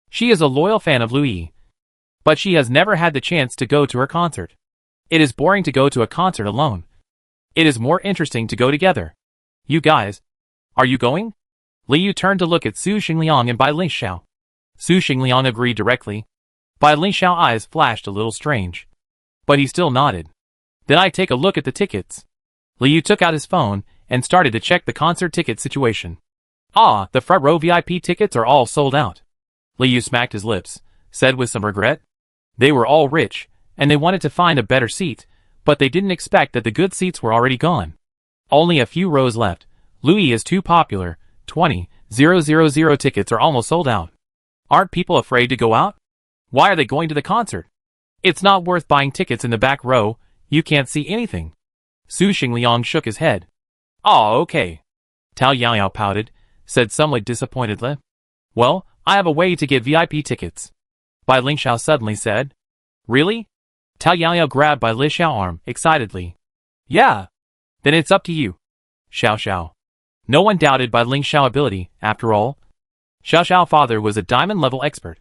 She is a loyal fan of Louis, but she has never had the chance to go to her concert. It is boring to go to a concert alone. It is more interesting to go together. You guys, are you going? Liu turned to look at Su Xingliang and Bai Lingxiao. Su Xingliang agreed directly. Bai Lingxiao's eyes flashed a little strange, but he still nodded. Then I take a look at the tickets. Liu took out his phone and started to check the concert ticket situation. Ah, the front row VIP tickets are all sold out. Liu smacked his lips, said with some regret. They were all rich, and they wanted to find a better seat, but they didn't expect that the good seats were already gone. Only a few rows left. Louis is too popular. 20,000 tickets are almost sold out. Aren't people afraid to go out? Why are they going to the concert? It's not worth buying tickets in the back row. You can't see anything. Su Xingliang shook his head. Oh, okay. Tao Yaoyao pouted, said somewhat disappointedly. Well, I have a way to get VIP tickets. Bai Lingxiao suddenly said. Really? Tao Yaoyao grabbed Bai Lingxiao's arm excitedly. Yeah. Then it's up to you. Xiao. No one doubted Bai Lingxiao's ability, after all. Xiao's father was a diamond-level expert.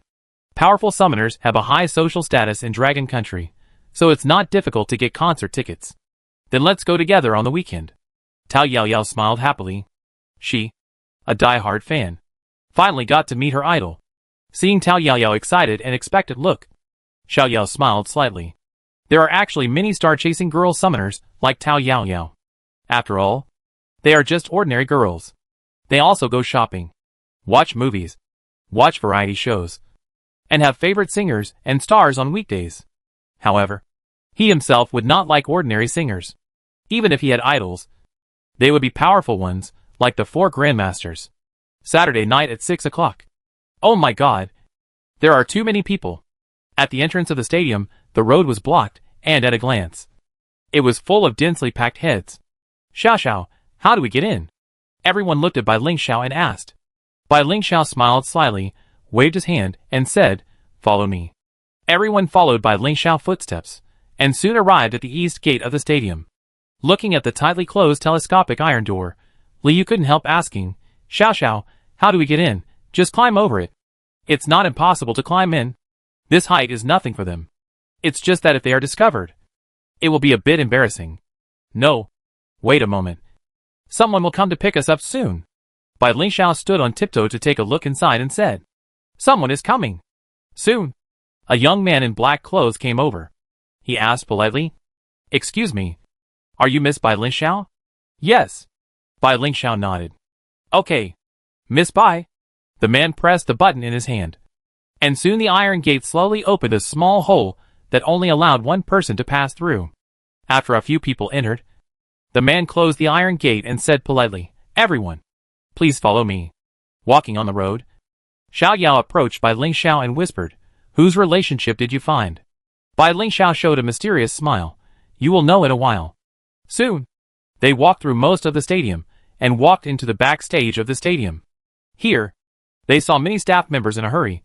Powerful summoners have a high social status in Dragon Country, so it's not difficult to get concert tickets. Then let's go together on the weekend. Tao Yaoyao smiled happily. She, a die-hard fan, finally got to meet her idol. Seeing Tao Yaoyao excited and expectant look, Xiao Yao smiled slightly. There are actually many star-chasing girl summoners like Tao Yaoyao. After all, they are just ordinary girls. They also go shopping, watch movies, watch variety shows, and have favorite singers and stars on weekdays. However, he himself would not like ordinary singers. Even if he had idols, they would be powerful ones, like the 4 Grandmasters. Saturday night at 6 o'clock. Oh my god! There are too many people. At the entrance of the stadium, the road was blocked, and at a glance, it was full of densely packed heads. Xiao, how do we get in? Everyone looked at Bai Lingxiao and asked. Bai Lingxiao smiled slyly, waved his hand, and said, Follow me. Everyone followed Bai Lingxiao's footsteps, and soon arrived at the east gate of the stadium. Looking at the tightly closed telescopic iron door, Liu couldn't help asking, Xiao, how do we get in? Just climb over it. It's not impossible to climb in. This height is nothing for them. It's just that if they are discovered, it will be a bit embarrassing. No. Wait a moment. Someone will come to pick us up soon. Bai Lingxiao stood on tiptoe to take a look inside and said, Someone is coming. Soon. A young man in black clothes came over. He asked politely, Excuse me. Are you Miss Bai Lingxiao? Yes. Bai Lingxiao nodded. Okay. Miss Bai. The man pressed the button in his hand. And soon the iron gate slowly opened a small hole that only allowed one person to pass through. After a few people entered, the man closed the iron gate and said politely, Everyone, please follow me. Walking on the road, Xiao Yao approached Bai Lingxiao and whispered, Whose relationship did you find? Bai Lingxiao showed a mysterious smile. You will know in a while. Soon. They walked through most of the stadium, and walked into the backstage of the stadium. Here, they saw many staff members in a hurry,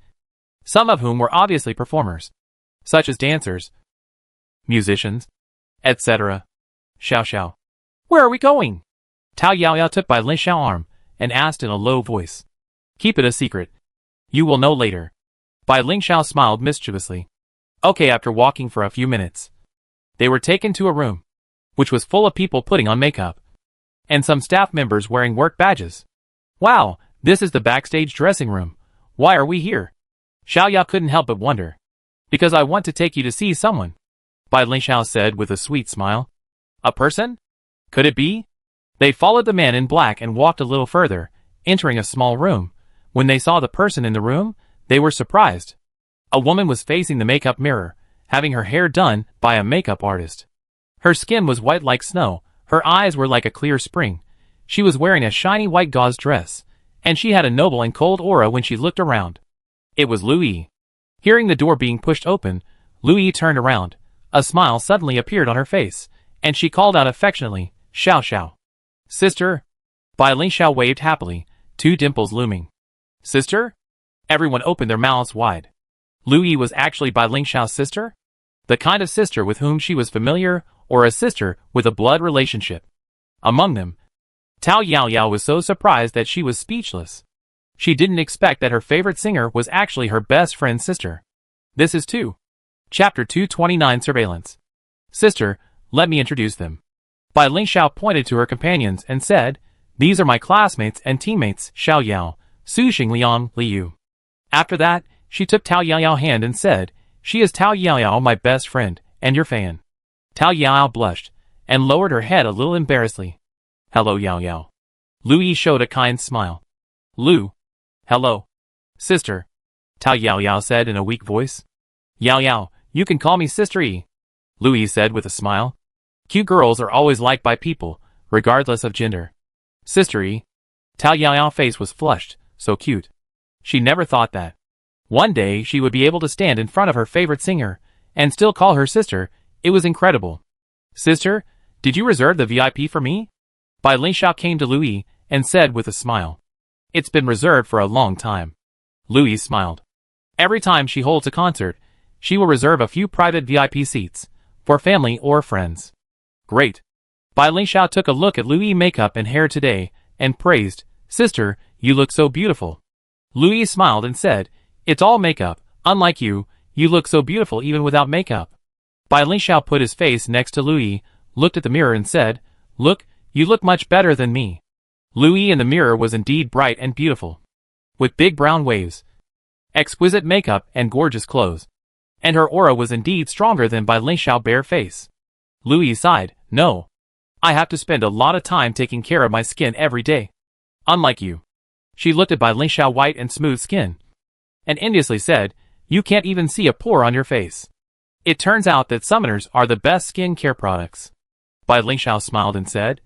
some of whom were obviously performers, such as dancers, musicians, etc. Xiao Xiao. Where are we going? Tao Yaoyao took Bai Lin Xiao's arm, and asked in a low voice. Keep it a secret. You will know later. Bai Ling Xiao smiled mischievously. Okay, after walking for a few minutes, they were taken to a room, which was full of people putting on makeup, and some staff members wearing work badges. Wow, this is the backstage dressing room. Why are we here? Xiao Yao couldn't help but wonder. Because I want to take you to see someone, Bai Ling Xiao said with a sweet smile. A person? Could it be? They followed the man in black and walked a little further, entering a small room. When they saw the person in the room, they were surprised. A woman was facing the makeup mirror, having her hair done by a makeup artist. Her skin was white like snow, her eyes were like a clear spring. She was wearing a shiny white gauze dress, and she had a noble and cold aura when she looked around. It was Lu Yi. Hearing the door being pushed open, Lu Yi turned around. A smile suddenly appeared on her face, and she called out affectionately, Xiao Xiao. Sister? Bai Ling Xiao waved happily, two dimples looming. Sister? Everyone opened their mouths wide. Lu Yi was actually Bai Ling Xiao's sister? The kind of sister with whom she was familiar, or a sister with a blood relationship. Among them, Tao Yaoyao was so surprised that she was speechless. She didn't expect that her favorite singer was actually her best friend's sister. This is 2. Chapter 229 Surveillance. Sister, let me introduce them. Bai Ling Xiao pointed to her companions and said, These are my classmates and teammates, Xiao Yao, Su Xingliang, Liu. After that, she took Tao Yaoyao's hand and said, She is Tao Yaoyao, my best friend, and your fan. Tao Yaoyao blushed, and lowered her head a little embarrassedly. Hello, Yaoyao. Lu Yi showed a kind smile. Lu. Hello. Sister. Tao Yaoyao said in a weak voice. Yaoyao, you can call me Sister Yi, Lu Yi said with a smile. Cute girls are always liked by people, regardless of gender. Sister Yi. Tao Yaoyao's face was flushed, so cute. She never thought that one day she would be able to stand in front of her favorite singer, and still call her sister. It was incredible. Sister, did you reserve the VIP for me? Bai Ling Xiao came to Lu Yi, and said with a smile. It's been reserved for a long time. Lu Yi smiled. Every time she holds a concert, she will reserve a few private VIP seats, for family or friends. Great. Bai Ling Xiao took a look at Lu Yi's makeup and hair today, and praised, Sister, you look so beautiful. Lu Yi smiled and said, It's all makeup, unlike you, you look so beautiful even without makeup. Bai Ling Xiao put his face next to Lu Yi, looked at the mirror and said, Look, you look much better than me. Lu Yi in the mirror was indeed bright and beautiful, with big brown waves, exquisite makeup and gorgeous clothes. And her aura was indeed stronger than Bai Ling Xiao's bare face. Lu Yi sighed, No. I have to spend a lot of time taking care of my skin every day. Unlike you. She looked at Bai Ling Xiao's white and smooth skin, and enviously said, You can't even see a pore on your face. It turns out that summoners are the best skin care products. Bai Ling Xiao smiled and said,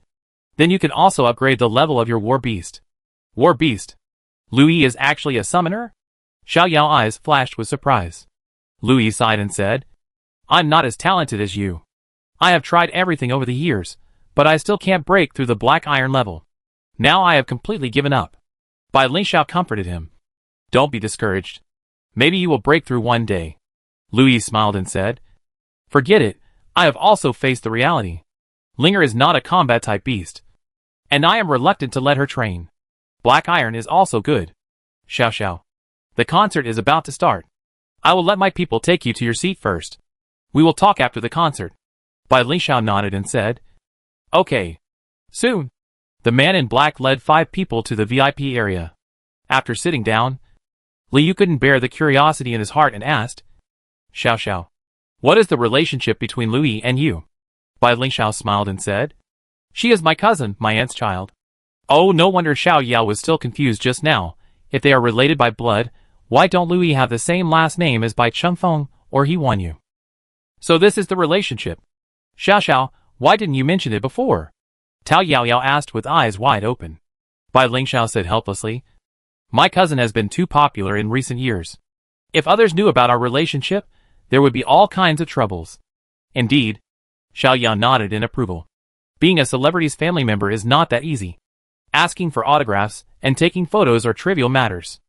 Then you can also upgrade the level of your war beast. War beast? Lu Yi is actually a summoner? Xiao Yao's eyes flashed with surprise. Lu Yi sighed and said, I'm not as talented as you. I have tried everything over the years, but I still can't break through the black iron level. Now I have completely given up. Bai Ling Xiao comforted him. Don't be discouraged. Maybe you will break through one day. Lu Yi smiled and said, Forget it, I have also faced the reality. Linger is not a combat-type beast, and I am reluctant to let her train. Black iron is also good. Xiao Xiao. The concert is about to start. I will let my people take you to your seat first. We will talk after the concert. Bai Ling Xiao nodded and said, Okay. Soon. The man in black led 5 people to the VIP area. After sitting down, Liu couldn't bear the curiosity in his heart and asked, Xiao Xiao, what is the relationship between Lu Yi and you? Bai Ling Xiao smiled and said, She is my cousin, my aunt's child. Oh, no wonder Xiao Yao was still confused just now. If they are related by blood, why don't Lu Yi have the same last name as Bai Chengfeng or He Wan Yu? So this is the relationship. Xiao Xiao, why didn't you mention it before? Tao Yaoyao asked with eyes wide open. Bai Ling Xiao said helplessly, My cousin has been too popular in recent years. If others knew about our relationship, there would be all kinds of troubles. Indeed. Xiao Yao nodded in approval. Being a celebrity's family member is not that easy. Asking for autographs and taking photos are trivial matters.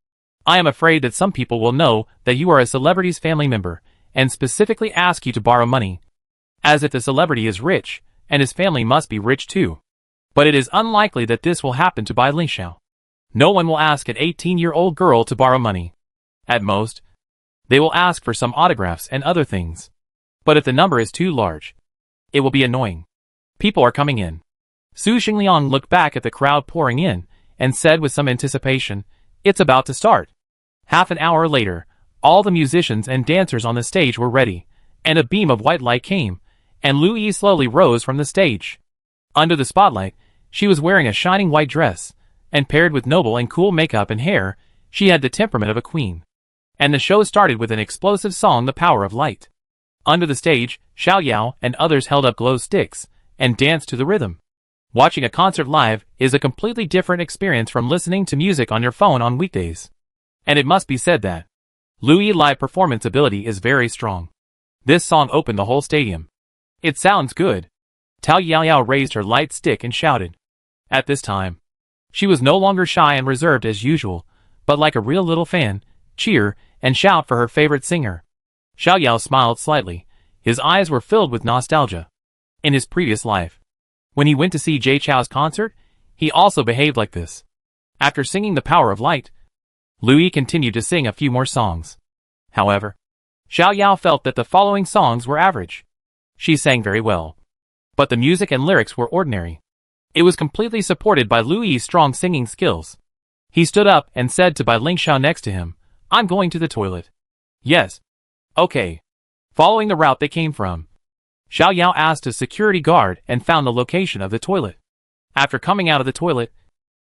I am afraid that some people will know that you are a celebrity's family member and specifically ask you to borrow money, as if the celebrity is rich and his family must be rich too. But it is unlikely that this will happen to Bai Lingxiao. No one will ask an 18-year-old girl to borrow money. At most, they will ask for some autographs and other things. But if the number is too large, it will be annoying. People are coming in. Su Xingliang looked back at the crowd pouring in and said with some anticipation, "It's about to start." Half an hour later, all the musicians and dancers on the stage were ready, and a beam of white light came, and Lu Yi slowly rose from the stage. Under the spotlight, she was wearing a shining white dress, and paired with noble and cool makeup and hair, she had the temperament of a queen. And the show started with an explosive song, The Power of Light. Under the stage, Xiao Yao and others held up glow sticks and danced to the rhythm. Watching a concert live is a completely different experience from listening to music on your phone on weekdays. And it must be said that Lu Yi's live performance ability is very strong. This song opened the whole stadium. "It sounds good." Tao Yao raised her light stick and shouted. At this time, she was no longer shy and reserved as usual, but like a real little fan, cheer and shout for her favorite singer. Xiao Yao smiled slightly. His eyes were filled with nostalgia. In his previous life, when he went to see Jay Chou's concert, he also behaved like this. After singing The Power of Light, Lu Yi continued to sing a few more songs. However, Xiao Yao felt that the following songs were average. She sang very well, but the music and lyrics were ordinary. It was completely supported by Lu Yi's strong singing skills. He stood up and said to Bai Lingxiao next to him, "I'm going to the toilet." "Yes." "Okay." Following the route they came from, Xiao Yao asked a security guard and found the location of the toilet. After coming out of the toilet,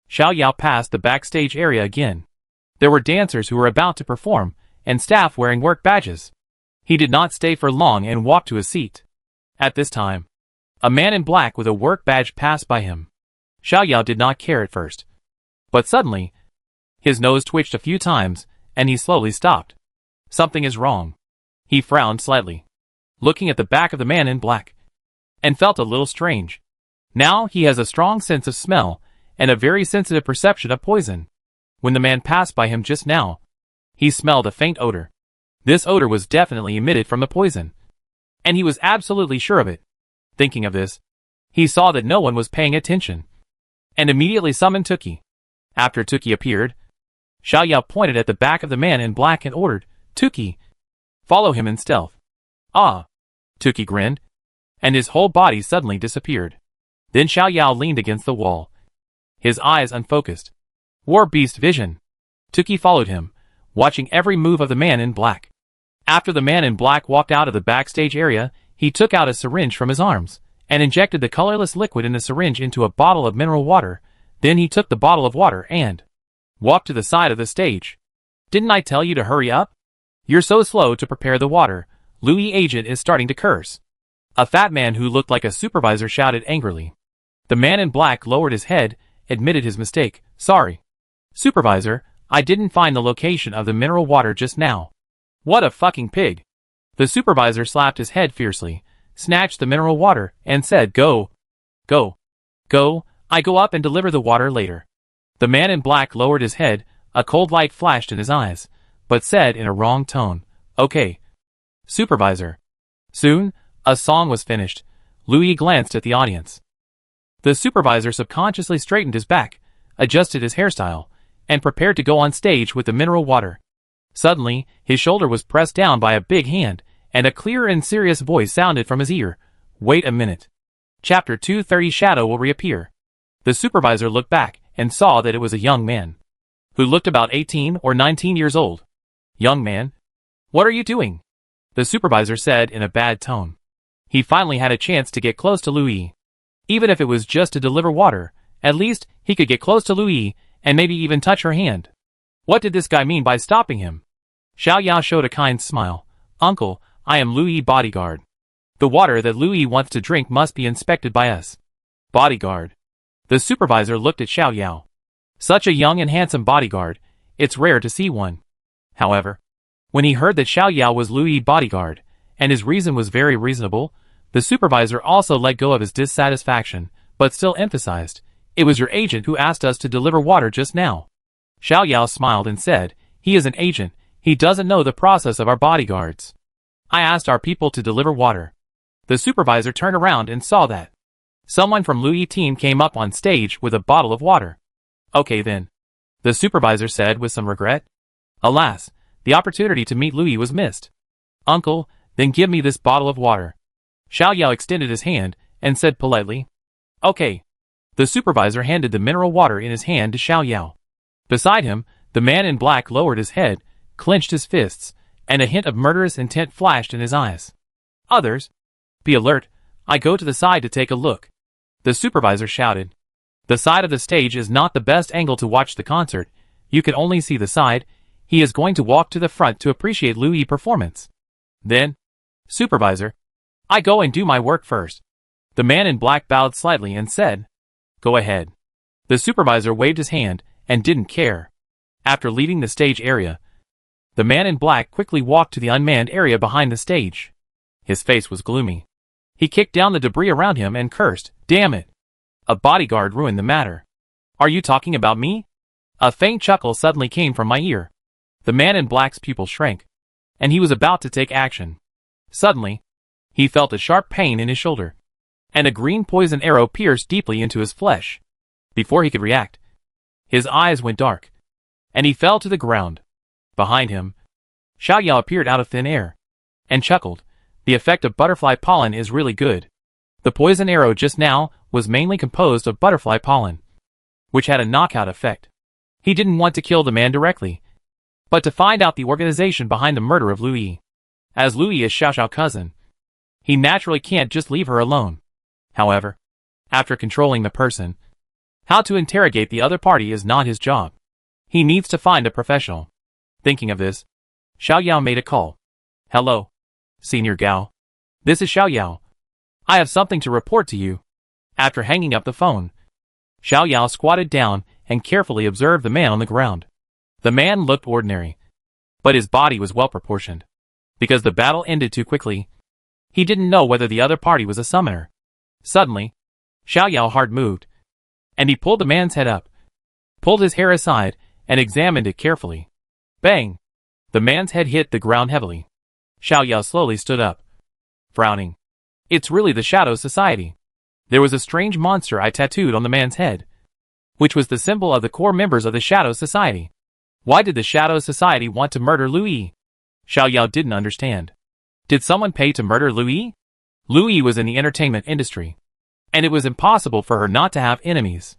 Xiao Yao passed the backstage area again. There were dancers who were about to perform, and staff wearing work badges. He did not stay for long and walked to a seat. At this time, a man in black with a work badge passed by him. Xiao Yao did not care at first. But suddenly, his nose twitched a few times, and he slowly stopped. Something is wrong. He frowned slightly, looking at the back of the man in black, and felt a little strange. Now he has a strong sense of smell, and a very sensitive perception of poison. When the man passed by him just now, he smelled a faint odor. This odor was definitely emitted from the poison, and he was absolutely sure of it. Thinking of this, he saw that no one was paying attention, and immediately summoned Tuki. After Tuki appeared, Xiao Yao pointed at the back of the man in black and ordered, "Tuki, follow him in stealth." "Ah." Tuki grinned, and his whole body suddenly disappeared. Then Xiao Yao leaned against the wall, his eyes unfocused. War beast vision. Tuki followed him, watching every move of the man in black. After the man in black walked out of the backstage area, he took out a syringe from his arms, and injected the colorless liquid in the syringe into a bottle of mineral water. Then he took the bottle of water and walked to the side of the stage. "Didn't I tell you to hurry up? You're so slow to prepare the water." Lu Yi agent is starting to curse. A fat man who looked like a supervisor shouted angrily. The man in black lowered his head, admitted his mistake. "Sorry, Supervisor, I didn't find the location of the mineral water just now." "What a fucking pig." The supervisor slapped his head fiercely, snatched the mineral water, and said, "Go. Go. Go, I go up and deliver the water later." The man in black lowered his head, a cold light flashed in his eyes, but said in a wrong tone, "Okay, Supervisor." Soon, a song was finished. Lu Yi glanced at the audience. The supervisor subconsciously straightened his back, adjusted his hairstyle, and prepared to go on stage with the mineral water. Suddenly, his shoulder was pressed down by a big hand, and a clear and serious voice sounded from his ear. "Wait a minute. Chapter 230 Shadow will reappear." The supervisor looked back and saw that it was a young man, who looked about 18 or 19 years old. "Young man, what are you doing?" the supervisor said in a bad tone. He finally had a chance to get close to Lu Yi. Even if it was just to deliver water, at least he could get close to Lu Yi and maybe even touch her hand. What did this guy mean by stopping him? Xiao Yao showed a kind smile. "Uncle, I am Lu Yi bodyguard. The water that Lu Yi wants to drink must be inspected by us." "Bodyguard?" The supervisor looked at Xiao Yao. Such a young and handsome bodyguard, it's rare to see one. However, when he heard that Xiao Yao was Lu Yi's bodyguard, and his reason was very reasonable, The supervisor also let go of his dissatisfaction, but still emphasized, "It was your agent who asked us to deliver water just now." Xiao Yao smiled and said, "He is an agent, he doesn't know the process of our bodyguards. I asked our people to deliver water." The supervisor turned around and saw that someone from Luyi team came up on stage with a bottle of water. "Okay then," the supervisor said with some regret. Alas, the opportunity to meet Luyi was missed. "Uncle, then give me this bottle of water." Xiao Yao extended his hand and said politely, "Okay." The supervisor handed the mineral water in his hand to Xiao Yao. Beside him, the man in black lowered his head, clenched his fists, and a hint of murderous intent flashed in his eyes. "Others, be alert, I go to the side to take a look," the supervisor shouted. The side of the stage is not the best angle to watch the concert, you can only see the side. He is going to walk to the front to appreciate Luyi's performance. Then, "Supervisor, I go and do my work first." The man in black bowed slightly and said, "Go ahead." The supervisor waved his hand and didn't care. After leaving the stage area, the man in black quickly walked to the unmanned area behind the stage. His face was gloomy. He kicked down the debris around him and cursed, "Damn it! A bodyguard ruined the matter. Are you talking about me?" A faint chuckle suddenly came from my ear. The man in black's pupil shrank, and he was about to take action. Suddenly, he felt a sharp pain in his shoulder, and a green poison arrow pierced deeply into his flesh. Before he could react, his eyes went dark, and he fell to the ground. Behind him, Xiao Yao appeared out of thin air, and chuckled. "The effect of butterfly pollen is really good." The poison arrow just now was mainly composed of butterfly pollen, which had a knockout effect. He didn't want to kill the man directly, but to find out the organization behind the murder of Luyi. As Luyi is Xiao Xiao's cousin, he naturally can't just leave her alone. However, after controlling the person, how to interrogate the other party is not his job. He needs to find a professional. Thinking of this, Xiao Yao made a call. "Hello, Senior Gao. This is Xiao Yao. I have something to report to you." After hanging up the phone, Xiao Yao squatted down and carefully observed the man on the ground. The man looked ordinary, but his body was well proportioned. Because the battle ended too quickly, he didn't know whether the other party was a summoner. Suddenly, Xiao Yao's heart moved, and he pulled the man's head up, pulled his hair aside, and examined it carefully. Bang! The man's head hit the ground heavily. Xiao Yao slowly stood up, frowning. "It's really the Shadow Society. There was a strange monster I tattooed on the man's head, which was the symbol of the core members of the Shadow Society. Why did the Shadow Society want to murder Luyi?" Xiao Yao didn't understand. Did someone pay to murder Luyi? Luyi was in the entertainment industry, and it was impossible for her not to have enemies.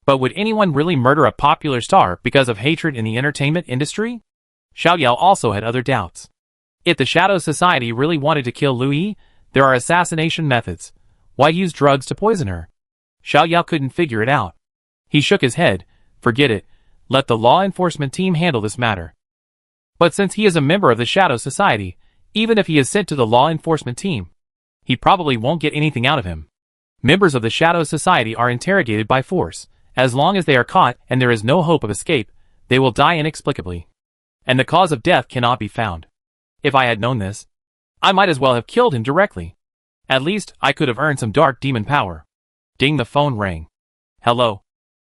But would anyone really murder a popular star because of hatred in the entertainment industry? Xiao Yao also had other doubts. If the Shadow Society really wanted to kill Luyi, there are assassination methods. Why use drugs to poison her? Xiao Yao couldn't figure it out. He shook his head. Forget it. Let the law enforcement team handle this matter. But since he is a member of the Shadow Society, even if he is sent to the law enforcement team, he probably won't get anything out of him. Members of the Shadow Society are interrogated by force. As long as they are caught and there is no hope of escape, they will die inexplicably. And the cause of death cannot be found. If I had known this, I might as well have killed him directly. At least, I could have earned some dark demon power. Ding, the phone rang. "Hello,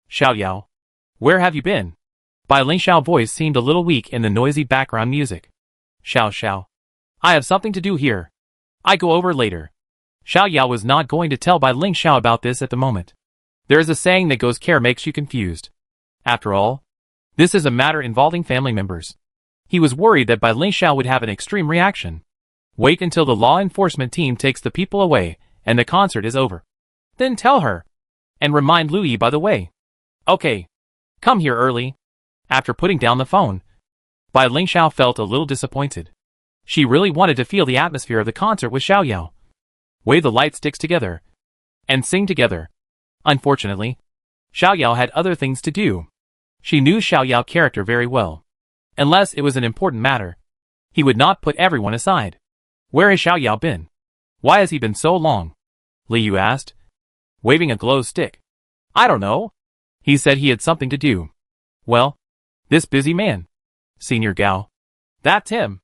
Xiao Yao. Where have you been?" Bai Ling Xiao's voice seemed a little weak in the noisy background music. Xiao. I have something to do here. I go over later." Xiao Yao was not going to tell Bai Ling Xiao about this at the moment. There is a saying that goes, care makes you confused. After all, this is a matter involving family members. He was worried that Bai Ling Xiao would have an extreme reaction. Wait until the law enforcement team takes the people away and the concert is over. Then tell her. And remind Luyi by the way. Okay. Come here early. After putting down the phone, Bai Ling Xiao felt a little disappointed. She really wanted to feel the atmosphere of the concert with Xiao Yao. Wave the light sticks together and sing together. Unfortunately, Xiao Yao had other things to do. She knew Xiao Yao's character very well. Unless it was an important matter, he would not put everyone aside. Where has Xiao Yao been? Why has he been so long? Li Yu asked, waving a glow stick. I don't know. He said he had something to do. Well, this busy man. Senior Gao. That's him.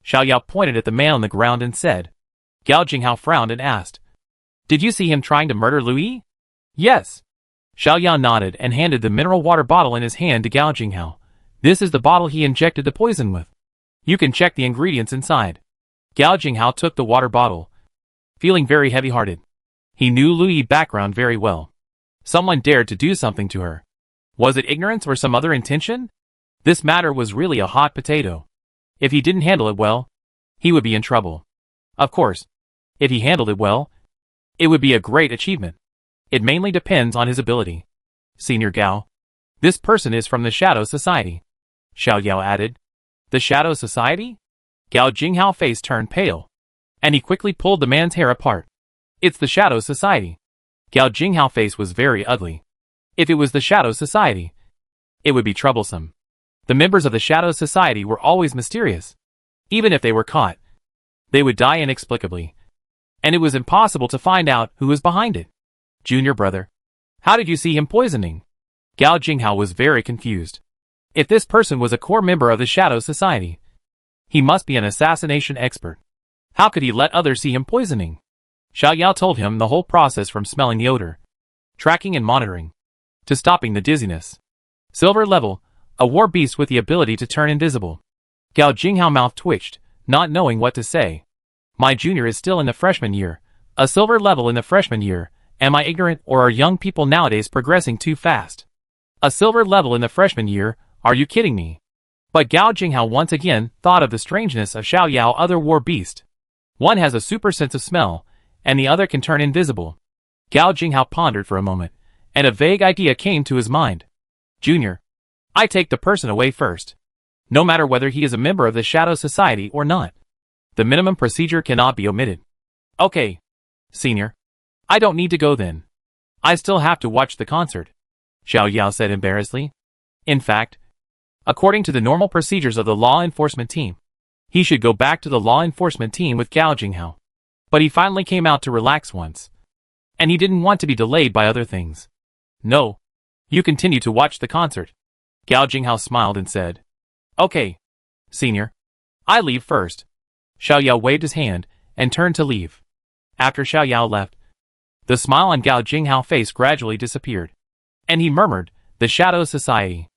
Xiao Yao pointed at the man on the ground and said. Gao Jinghao frowned and asked, Did you see him trying to murder Louis? Yes. Xiao Yao nodded and handed the mineral water bottle in his hand to Gao Jinghao. This is the bottle he injected the poison with. You can check the ingredients inside. Gao Jinghao took the water bottle, feeling very heavy-hearted. He knew Louis' background very well. Someone dared to do something to her. Was it ignorance or some other intention? This matter was really a hot potato. If he didn't handle it well, he would be in trouble. Of course, if he handled it well, it would be a great achievement. It mainly depends on his ability. Senior Gao, this person is from the Shadow Society. Xiao Yao added. The Shadow Society? Gao Jinghao's face turned pale, and he quickly pulled the man's hair apart. It's the Shadow Society. Gao Jinghao's face was very ugly. If it was the Shadow Society, it would be troublesome. The members of the Shadow Society were always mysterious. Even if they were caught, they would die inexplicably, and it was impossible to find out who was behind it. Junior brother, how did you see him poisoning? Gao Jinghao was very confused. If this person was a core member of the Shadow Society, he must be an assassination expert. How could he let others see him poisoning? Xiao Yao told him the whole process from smelling the odor, tracking and monitoring, to stopping the dizziness. Silver level, a war beast with the ability to turn invisible. Gao Jinghao's mouth twitched, not knowing what to say. My junior is still in the freshman year, a silver level in the freshman year. Am I ignorant, or are young people nowadays progressing too fast? A silver level in the freshman year, are you kidding me? But Gao Jinghao once again thought of the strangeness of Xiao Yao's other war beast. One has a super sense of smell, and the other can turn invisible. Gao Jinghao pondered for a moment, and a vague idea came to his mind. Junior, I take the person away first. No matter whether he is a member of the Shadow Society or not. The minimum procedure cannot be omitted. Okay, senior. I don't need to go then. I still have to watch the concert, Xiao Yao said embarrassedly. In fact, according to the normal procedures of the law enforcement team, he should go back to the law enforcement team with Gao Jinghao. But he finally came out to relax once, and he didn't want to be delayed by other things. No, you continue to watch the concert. Gao Jinghao smiled and said, Okay, senior. I leave first. Xiao Yao waved his hand and turned to leave. After Xiao Yao left, the smile on Gao Jinghao's face gradually disappeared, and he murmured, The Shadow Society.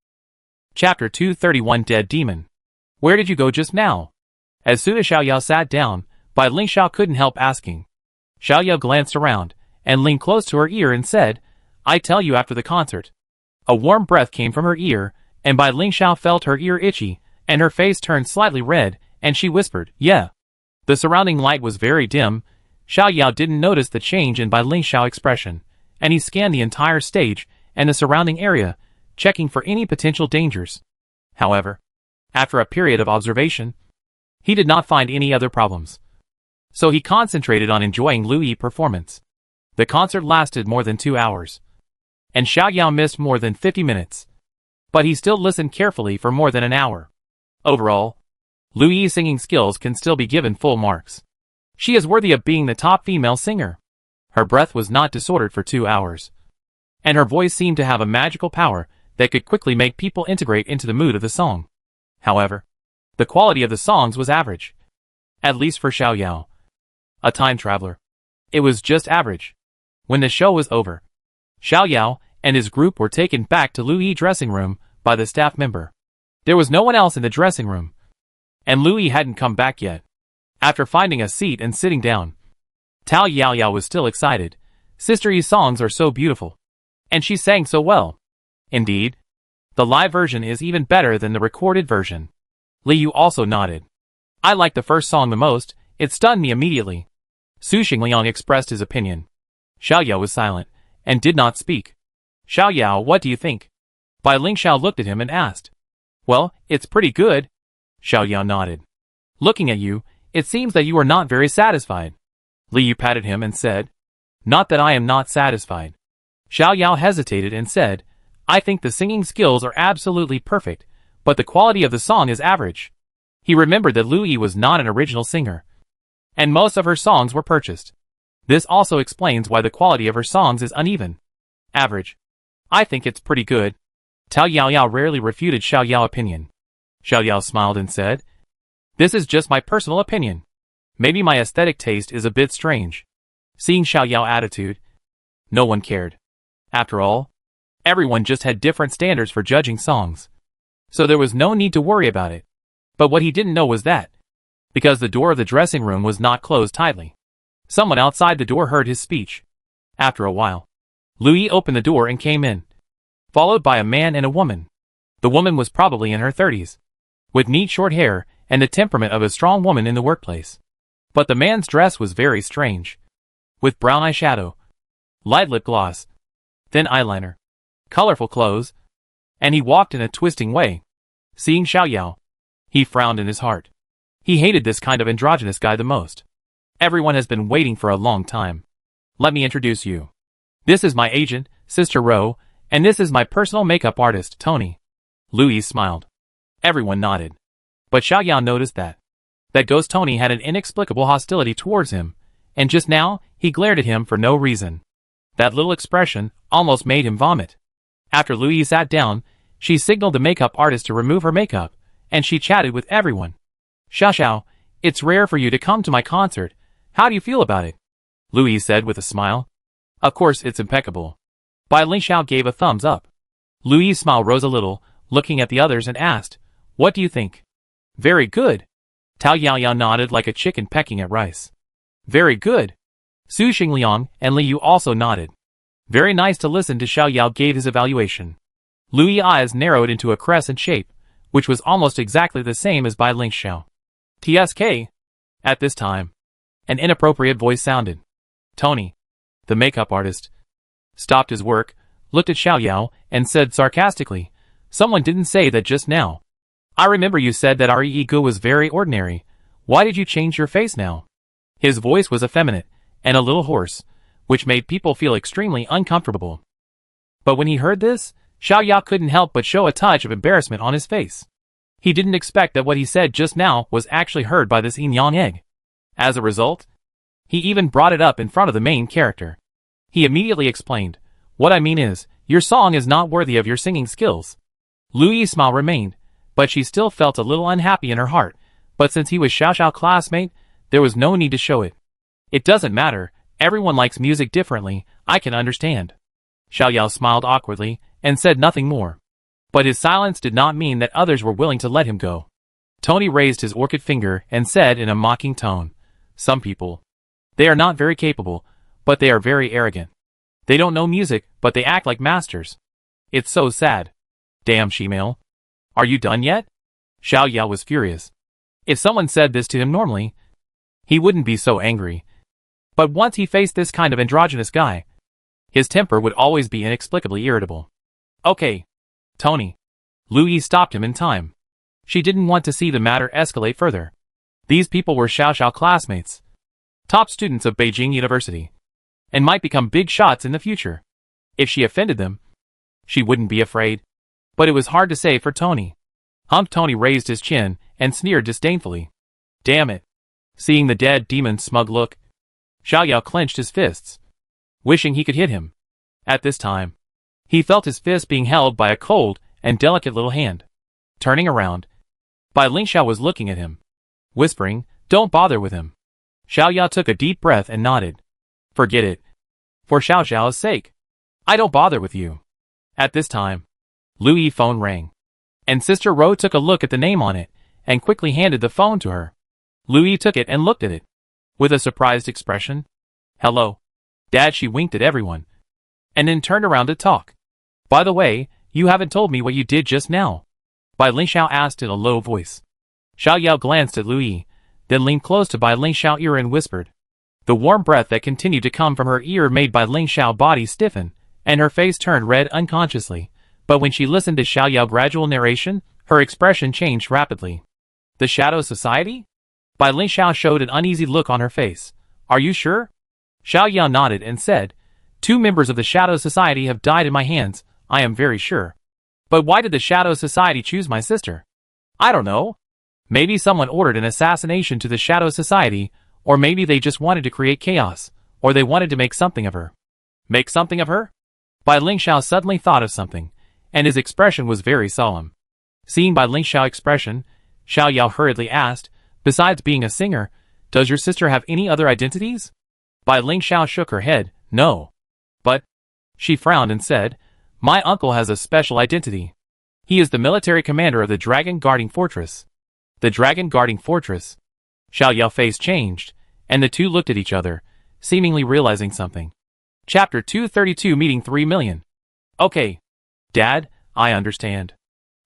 Chapter 231 Dead Demon. Where did you go just now? As soon as Xiao Yao sat down, Bai Lingxiao couldn't help asking. Xiao Yao glanced around, and leaned close to her ear and said, I tell you after the concert. A warm breath came from her ear, and Bai Lingxiao felt her ear itchy, and her face turned slightly red, and she whispered, Yeah. The surrounding light was very dim. Xiao Yao didn't notice the change in Bai Lingxiao's expression, and he scanned the entire stage and the surrounding area, checking for any potential dangers. However, after a period of observation, he did not find any other problems. So he concentrated on enjoying Louis' performance. The concert lasted more than 2 hours, and Xiao Yao missed more than 50 minutes. But he still listened carefully for more than an hour. Overall, Louis' singing skills can still be given full marks. She is worthy of being the top female singer. Her breath was not disordered for 2 hours, and her voice seemed to have a magical power that could quickly make people integrate into the mood of the song. However, the quality of the songs was average. At least for Xiao Yao, a time traveler. It was just average. When the show was over, Xiao Yao and his group were taken back to Louis' dressing room by the staff member. There was no one else in the dressing room, and Louis hadn't come back yet. After finding a seat and sitting down, Tao Yao was still excited. Sister Yi's songs are so beautiful, and she sang so well. Indeed, the live version is even better than the recorded version. Li Yu also nodded. I liked the first song the most. It stunned me immediately. Su Xingliang expressed his opinion. Xiao Yao was silent and did not speak. Xiao Yao, what do you think? Bai Lingxiao looked at him and asked. Well, it's pretty good. Xiao Yao nodded. Looking at you, it seems that you are not very satisfied. Li Yu patted him and said, Not that I am not satisfied. Xiao Yao hesitated and said, I think the singing skills are absolutely perfect, but the quality of the song is average. He remembered that Louis was not an original singer, and most of her songs were purchased. This also explains why the quality of her songs is uneven. Average. I think it's pretty good. Tao Yao rarely refuted Xiao Yao's opinion. Xiao Yao smiled and said, This is just my personal opinion. Maybe my aesthetic taste is a bit strange. Seeing Xiao Yao's attitude, no one cared. After all, everyone just had different standards for judging songs. So there was no need to worry about it. But what he didn't know was that, because the door of the dressing room was not closed tightly, someone outside the door heard his speech. After a while, Louis opened the door and came in, followed by a man and a woman. The woman was probably in her 30s, with neat short hair and the temperament of a strong woman in the workplace. But the man's dress was very strange, with brown eyeshadow, light lip gloss, thin eyeliner, colorful clothes, and he walked in a twisting way. Seeing Xiao Yao, he frowned in his heart. He hated this kind of androgynous guy the most. Everyone has been waiting for a long time. Let me introduce you. This is my agent, Sister Ro, and this is my personal makeup artist, Tony. Louis smiled. Everyone nodded. But Xiao Yao noticed that ghost Tony had an inexplicable hostility towards him, and just now, he glared at him for no reason. That little expression almost made him vomit. After Louis sat down, she signaled the makeup artist to remove her makeup, and she chatted with everyone. Xiao, it's rare for you to come to my concert. How do you feel about it? Louis said with a smile. Of course it's impeccable. Bai Lingxiao gave a thumbs up. Louis' smile rose a little, looking at the others and asked, what do you think? Very good. Tao Yaoyao nodded like a chicken pecking at rice. Very good. Su Xingliang and Li Yu also nodded. Very nice to listen to. Xiao Yao gave his evaluation. Louis' eyes narrowed into a crescent shape, which was almost exactly the same as Bai Lingxiao. TSK. At this time, an inappropriate voice sounded. Tony, the makeup artist, stopped his work, looked at Xiao Yao, and said sarcastically, someone didn't say that just now. I remember you said that our ego was very ordinary. Why did you change your face now? His voice was effeminate and a little hoarse, which made people feel extremely uncomfortable. But when he heard this, Xiao Yao couldn't help but show a touch of embarrassment on his face. He didn't expect that what he said just now was actually heard by this yin-yang egg. As a result, he even brought it up in front of the main character. He immediately explained, what I mean is, your song is not worthy of your singing skills. Louis' smile remained, but she still felt a little unhappy in her heart, but since he was Xiao's classmate, there was no need to show it. It doesn't matter, everyone likes music differently, I can understand. Xiao Yao smiled awkwardly, and said nothing more. But his silence did not mean that others were willing to let him go. Tony raised his orchid finger and said in a mocking tone, some people, they are not very capable, but they are very arrogant. They don't know music, but they act like masters. It's so sad. Damn Shimale. Are you done yet? Xiao Yao was furious. If someone said this to him normally, he wouldn't be so angry. But once he faced this kind of androgynous guy, his temper would always be inexplicably irritable. Okay, Tony. Louis stopped him in time. She didn't want to see the matter escalate further. These people were Xiao classmates, top students of Beijing University, and might become big shots in the future. If she offended them, she wouldn't be afraid. But it was hard to say for Tony. Tony raised his chin and sneered disdainfully. Damn it. Seeing the dead demon's smug look, Xiao Yao clenched his fists, wishing he could hit him. At this time, he felt his fist being held by a cold and delicate little hand. Turning around, Bai Lingxiao was looking at him, whispering, don't bother with him. Xiao Yao took a deep breath and nodded. Forget it. For Xiao's sake. I don't bother with you. At this time, Louis' phone rang, and Sister Ro took a look at the name on it, and quickly handed the phone to her. Louis took it and looked at it, with a surprised expression. Hello, Dad. She winked at everyone, and then turned around to talk. By the way, you haven't told me what you did just now. Bai Lingxiao asked in a low voice. Xiao Yao glanced at Louis, then leaned close to Bai Lingxiao's ear and whispered. The warm breath that continued to come from her ear made Bai Lingxiao's body stiffen, and her face turned red unconsciously. But when she listened to Xiao Yao's gradual narration, her expression changed rapidly. The Shadow Society? Bai Lingxiao showed an uneasy look on her face. Are you sure? Xiao Yao nodded and said, 2 members of the Shadow Society have died in my hands, I am very sure. But why did the Shadow Society choose my sister? I don't know. Maybe someone ordered an assassination to the Shadow Society, or maybe they just wanted to create chaos, or they wanted to make something of her. Make something of her? Bai Lingxiao suddenly thought of something, and his expression was very solemn. Seeing Bai Lingxiao's expression, Xiao Yao hurriedly asked, besides being a singer, does your sister have any other identities? Bai Ling Xiao shook her head. No. But, she frowned and said, my uncle has a special identity. He is the military commander of the Dragon Guarding Fortress. The Dragon Guarding Fortress. Xiao Yao's face changed, and the two looked at each other, seemingly realizing something. Chapter 232 Meeting 3 Million. Okay. Dad, I understand.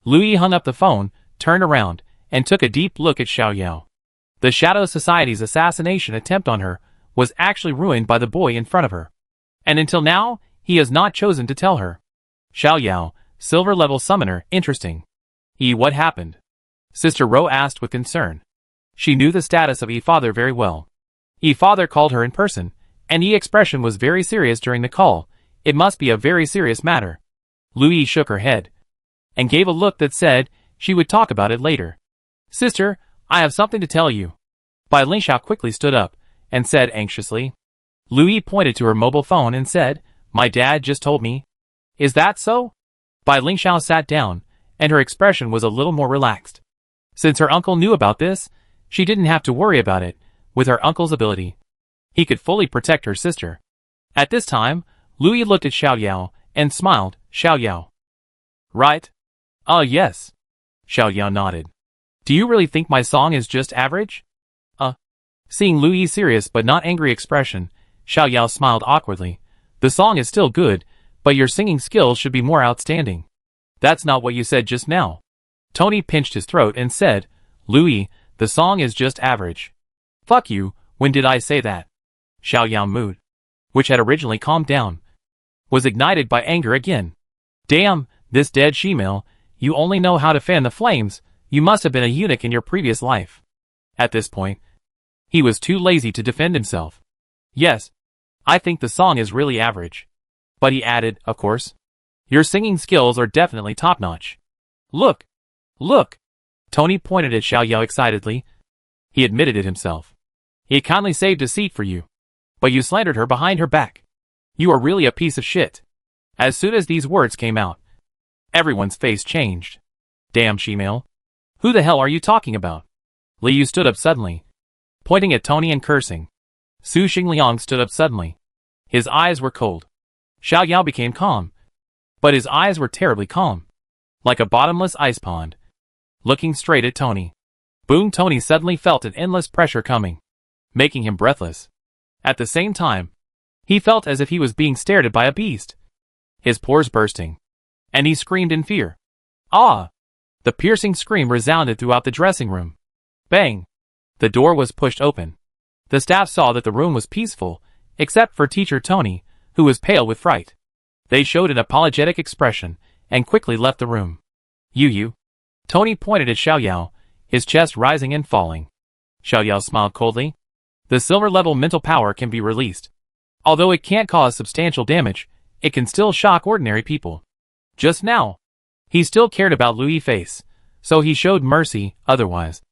Louis hung up the phone, turned around, and took a deep look at Xiao Yao. The Shadow Society's assassination attempt on her was actually ruined by the boy in front of her. And until now, he has not chosen to tell her. Xiao Yao, silver level summoner, interesting. What happened? Sister Ro asked with concern. She knew the status of father very well. Father called her in person, and expression was very serious during the call. It must be a very serious matter. Louis shook her head, and gave a look that said she would talk about it later. Sister, I have something to tell you. Bai Ling Xiao quickly stood up, and said anxiously. Louis pointed to her mobile phone and said, my dad just told me. Is that so? Bai Ling Xiao sat down, and her expression was a little more relaxed. Since her uncle knew about this, she didn't have to worry about it. With her uncle's ability, he could fully protect her sister. At this time, Louis looked at Xiao Yao and smiled. Xiao Yao. Right? Yes. Xiao Yao nodded. Do you really think my song is just average? Seeing Louis' serious but not angry expression, Xiao Yao smiled awkwardly. The song is still good, but your singing skills should be more outstanding. That's not what you said just now. Tony pinched his throat and said, Louis, the song is just average. Fuck you, when did I say that? Xiao Yao's mood, which had originally calmed down, was ignited by anger again. Damn, this dead she-male, you only know how to fan the flames, you must have been a eunuch in your previous life. At this point, he was too lazy to defend himself. Yes, I think the song is really average. But he added, of course. Your singing skills are definitely top-notch. Look! Look! Tony pointed at Xiao Yao excitedly. He admitted it himself. He kindly saved a seat for you. But you slandered her behind her back. You are really a piece of shit. As soon as these words came out, everyone's face changed. Damn she-male. Who the hell are you talking about? Liu stood up suddenly, pointing at Tony and cursing. Su Xingliang stood up suddenly. His eyes were cold. Xiao Yao became calm. But his eyes were terribly calm. Like a bottomless ice pond. Looking straight at Tony. Boom! Tony suddenly felt an endless pressure coming, making him breathless. At the same time, he felt as if he was being stared at by a beast. His pores bursting. And he screamed in fear. Ah! The piercing scream resounded throughout the dressing room. Bang! The door was pushed open. The staff saw that the room was peaceful, except for teacher Tony, who was pale with fright. They showed an apologetic expression, and quickly left the room. You. Tony pointed at Xiao Yao, his chest rising and falling. Xiao Yao smiled coldly. The silver-level mental power can be released. Although it can't cause substantial damage, it can still shock ordinary people. Just now, he still cared about Louis' face, so he showed mercy. Otherwise,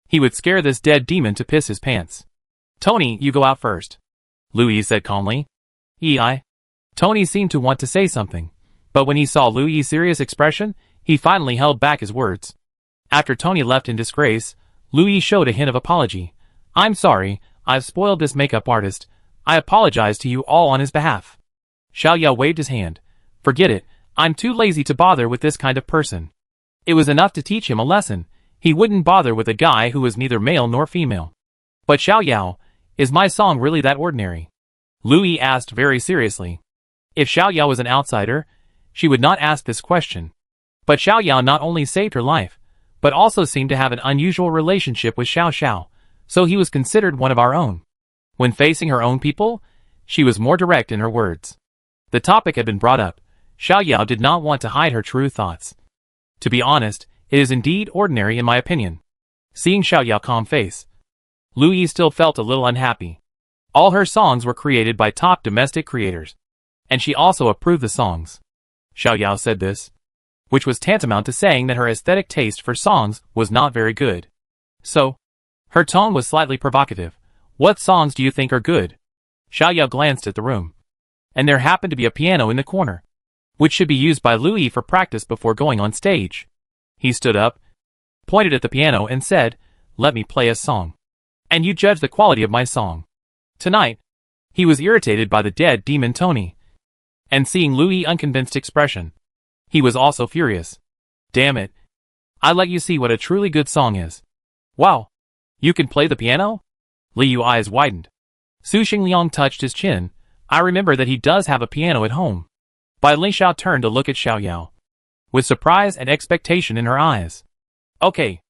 he would scare this dead demon to piss his pants. Tony, you go out first, Louis said calmly. Tony seemed to want to say something, but when he saw Louis' serious expression, he finally held back his words. After Tony left in disgrace, Louis showed a hint of apology. I'm sorry, I've spoiled this makeup artist. I apologize to you all on his behalf. Xiao Yao waved his hand. Forget it, I'm too lazy to bother with this kind of person. It was enough to teach him a lesson. He wouldn't bother with a guy who was neither male nor female. But Xiao Yao, is my song really that ordinary? Louis asked very seriously. If Xiao Yao was an outsider, she would not ask this question. But Xiao Yao not only saved her life, but also seemed to have an unusual relationship with Xiao Xiao, so he was considered one of our own. When facing her own people, she was more direct in her words. The topic had been brought up. Xiao Yao did not want to hide her true thoughts. To be honest, it is indeed ordinary in my opinion. Seeing Xiao Yao's calm face, Louis still felt a little unhappy. All her songs were created by top domestic creators, and she also approved the songs. Xiao Yao said this, which was tantamount to saying that her aesthetic taste for songs was not very good. So, her tone was slightly provocative. What songs do you think are good? Xiao Yao glanced at the room, and there happened to be a piano in the corner, which should be used by Louis for practice before going on stage. He stood up, pointed at the piano and said, let me play a song, and you judge the quality of my song. Tonight, He was irritated by the dead demon Tony. And seeing Louis' unconvinced expression, he was also furious. Damn it. I let you see what a truly good song is. Wow. You can play the piano? Liu's eyes widened. Su Xingliang touched his chin. I remember that he does have a piano at home. Bai Lingxiao turned to look at Xiaoyao, with surprise and expectation in her eyes. Okay.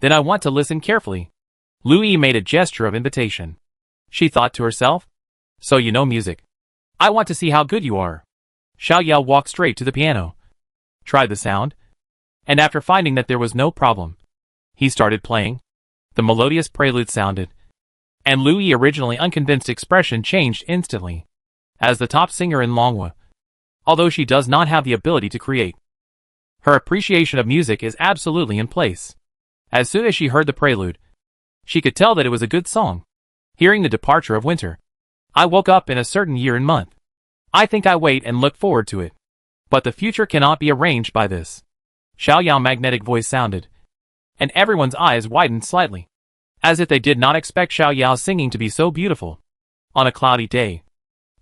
Then I want to listen carefully. Louis made a gesture of invitation. She thought to herself. So you know music. I want to see how good you are. Xiaoyao walked straight to the piano, tried the sound, and after finding that there was no problem, he started playing. The melodious prelude sounded, and Louis' originally unconvinced expression changed instantly. As the top singer in Longhua, although she does not have the ability to create, her appreciation of music is absolutely in place. As soon as she heard the prelude, she could tell that it was a good song. Hearing the departure of winter, I woke up in a certain year and month. I think I wait and look forward to it. But the future cannot be arranged by this. Xiaoyao's magnetic voice sounded, and everyone's eyes widened slightly, as if they did not expect Xiaoyao's singing to be so beautiful. On a cloudy day,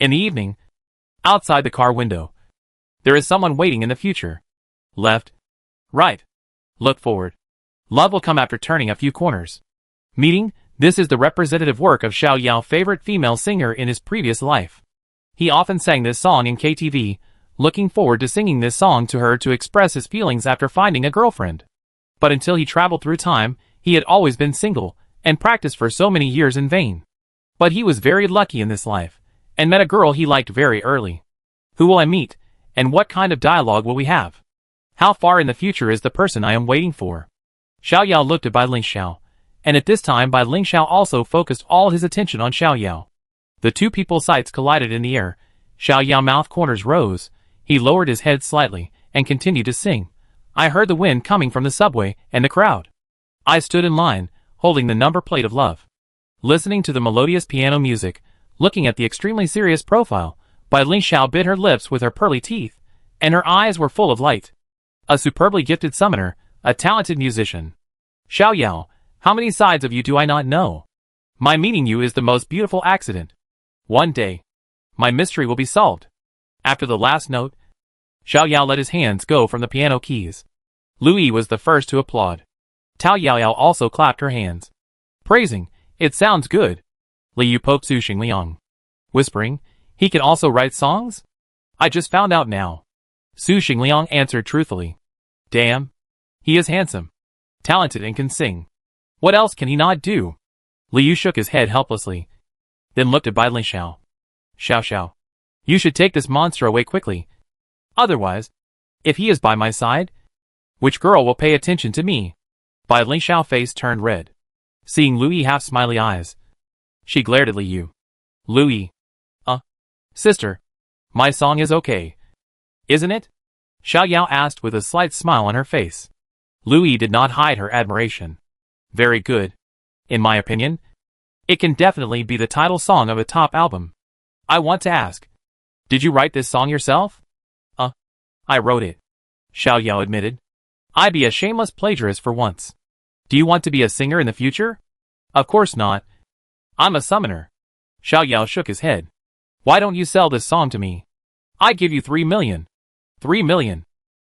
in the evening, outside the car window, there is someone waiting in the future. Left, right, look forward. Love will come after turning a few corners. Meeting, this is the representative work of Xiaoyao's favorite female singer in his previous life. He often sang this song in KTV, looking forward to singing this song to her to express his feelings after finding a girlfriend. But until he traveled through time, he had always been single, and practiced for so many years in vain. But he was very lucky in this life, and met a girl he liked very early. Who will I meet, and what kind of dialogue will we have? How far in the future is the person I am waiting for? Xiaoyao looked at Bai Lingxiao, and at this time Bai Lingxiao also focused all his attention on Xiaoyao. The two people's sights collided in the air. Xiaoyao's mouth corners rose. He lowered his head slightly, and continued to sing. I heard the wind coming from the subway, and the crowd. I stood in line, holding the number plate of love. Listening to the melodious piano music, looking at the extremely serious profile, Bai Lingxiao bit her lips with her pearly teeth, and her eyes were full of light. A superbly gifted summoner, a talented musician. Xiaoyao, how many sides of you do I not know? My meeting you is the most beautiful accident. One day, my mystery will be solved. After the last note, Xiaoyao let his hands go from the piano keys. Louis was the first to applaud. Tao Yaoyao also clapped her hands, praising, it sounds good. Liu poked Su Xingliang, whispering, he can also write songs? I just found out now. Su Xingliang answered truthfully. Damn. He is handsome, talented and can sing. What else can he not do? Liu shook his head helplessly, then looked at Bai Lingxiao. Xiao. You should take this monster away quickly. Otherwise, if he is by my side, which girl will pay attention to me? Bai Lingxiao's face turned red. Seeing Louis' half-smiley eyes, she glared at Liu. Louis. Sister. My song is okay. Isn't it? Xiaoyao asked with a slight smile on her face. Louis did not hide her admiration. Very good. In my opinion, it can definitely be the title song of a top album. I want to ask, did you write this song yourself? I wrote it. Xiaoyao admitted. I be a shameless plagiarist for once. Do you want to be a singer in the future? Of course not. I'm a summoner. Xiaoyao shook his head. Why don't you sell this song to me? I give you 3 million. 3 million.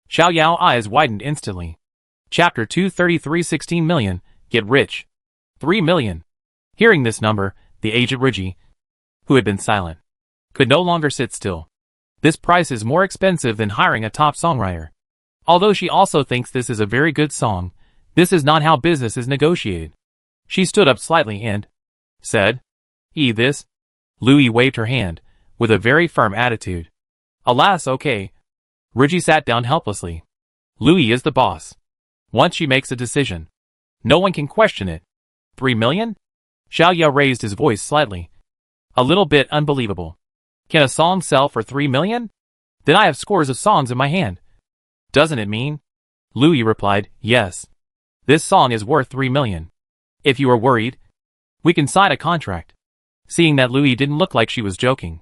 Xiaoyao's eyes widened instantly. Chapter 233 16 million, get rich. 3 million. Hearing this number, the aged Rigi, who had been silent, could no longer sit still. This price is more expensive than hiring a top songwriter. Although she also thinks this is a very good song, this is not how business is negotiated. She stood up slightly and said, this? Louis waved her hand, with a very firm attitude. Alas, okay. Rigi sat down helplessly. Louis is the boss. Once she makes a decision, no one can question it. 3 million? Xiaoyao raised his voice slightly. A little bit unbelievable. Can a song sell for 3 million? Then I have scores of songs in my hand. Doesn't it mean? Louis replied, yes. This song is worth 3 million. If you are worried, we can sign a contract. Seeing that Louis didn't look like she was joking,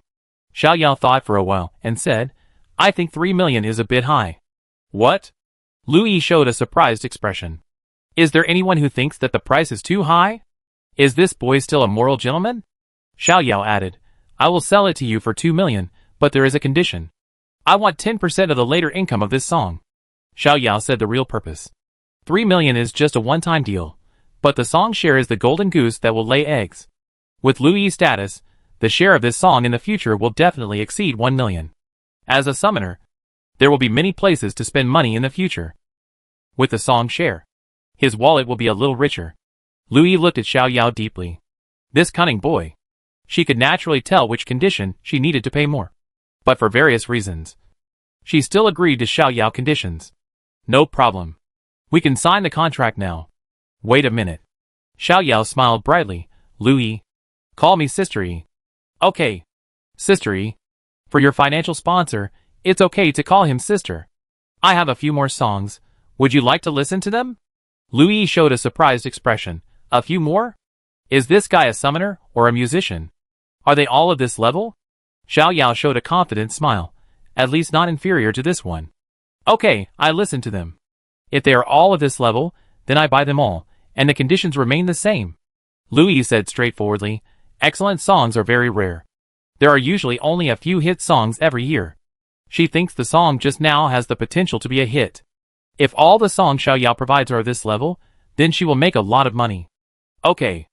Xiaoyao thought for a while and said, I think 3 million is a bit high. What? Louis showed a surprised expression. Is there anyone who thinks that the price is too high? Is this boy still a moral gentleman? Xiaoyao added, I will sell it to you for 2 million, but there is a condition. I want 10% of the later income of this song. Xiao Yao said the real purpose. 3 million is just a one-time deal, but the song share is the golden goose that will lay eggs. With Lu Yi's status, the share of this song in the future will definitely exceed 1 million. As a summoner, there will be many places to spend money in the future. With the song share, his wallet will be a little richer. Lu Yi looked at Xiao Yao deeply. This cunning boy. She could naturally tell which condition she needed to pay more. But for various reasons, she still agreed to Xiao Yao conditions. No problem. We can sign the contract now. Wait a minute. Xiao Yao smiled brightly. Lu Yi, call me Sister Yi. Okay. Sister Yi. For your financial sponsor, it's okay to call him sister. I have a few more songs. Would you like to listen to them? Lu Yi showed a surprised expression. A few more? Is this guy a summoner or a musician? Are they all of this level? Xiao Yao showed a confident smile, at least not inferior to this one. Okay, I listen to them. If they are all of this level, then I buy them all, and the conditions remain the same. Lu Yi said straightforwardly, excellent songs are very rare. There are usually only a few hit songs every year. She thinks the song just now has the potential to be a hit. If all the songs Xiao Yao provides are this level, then she will make a lot of money. Okay.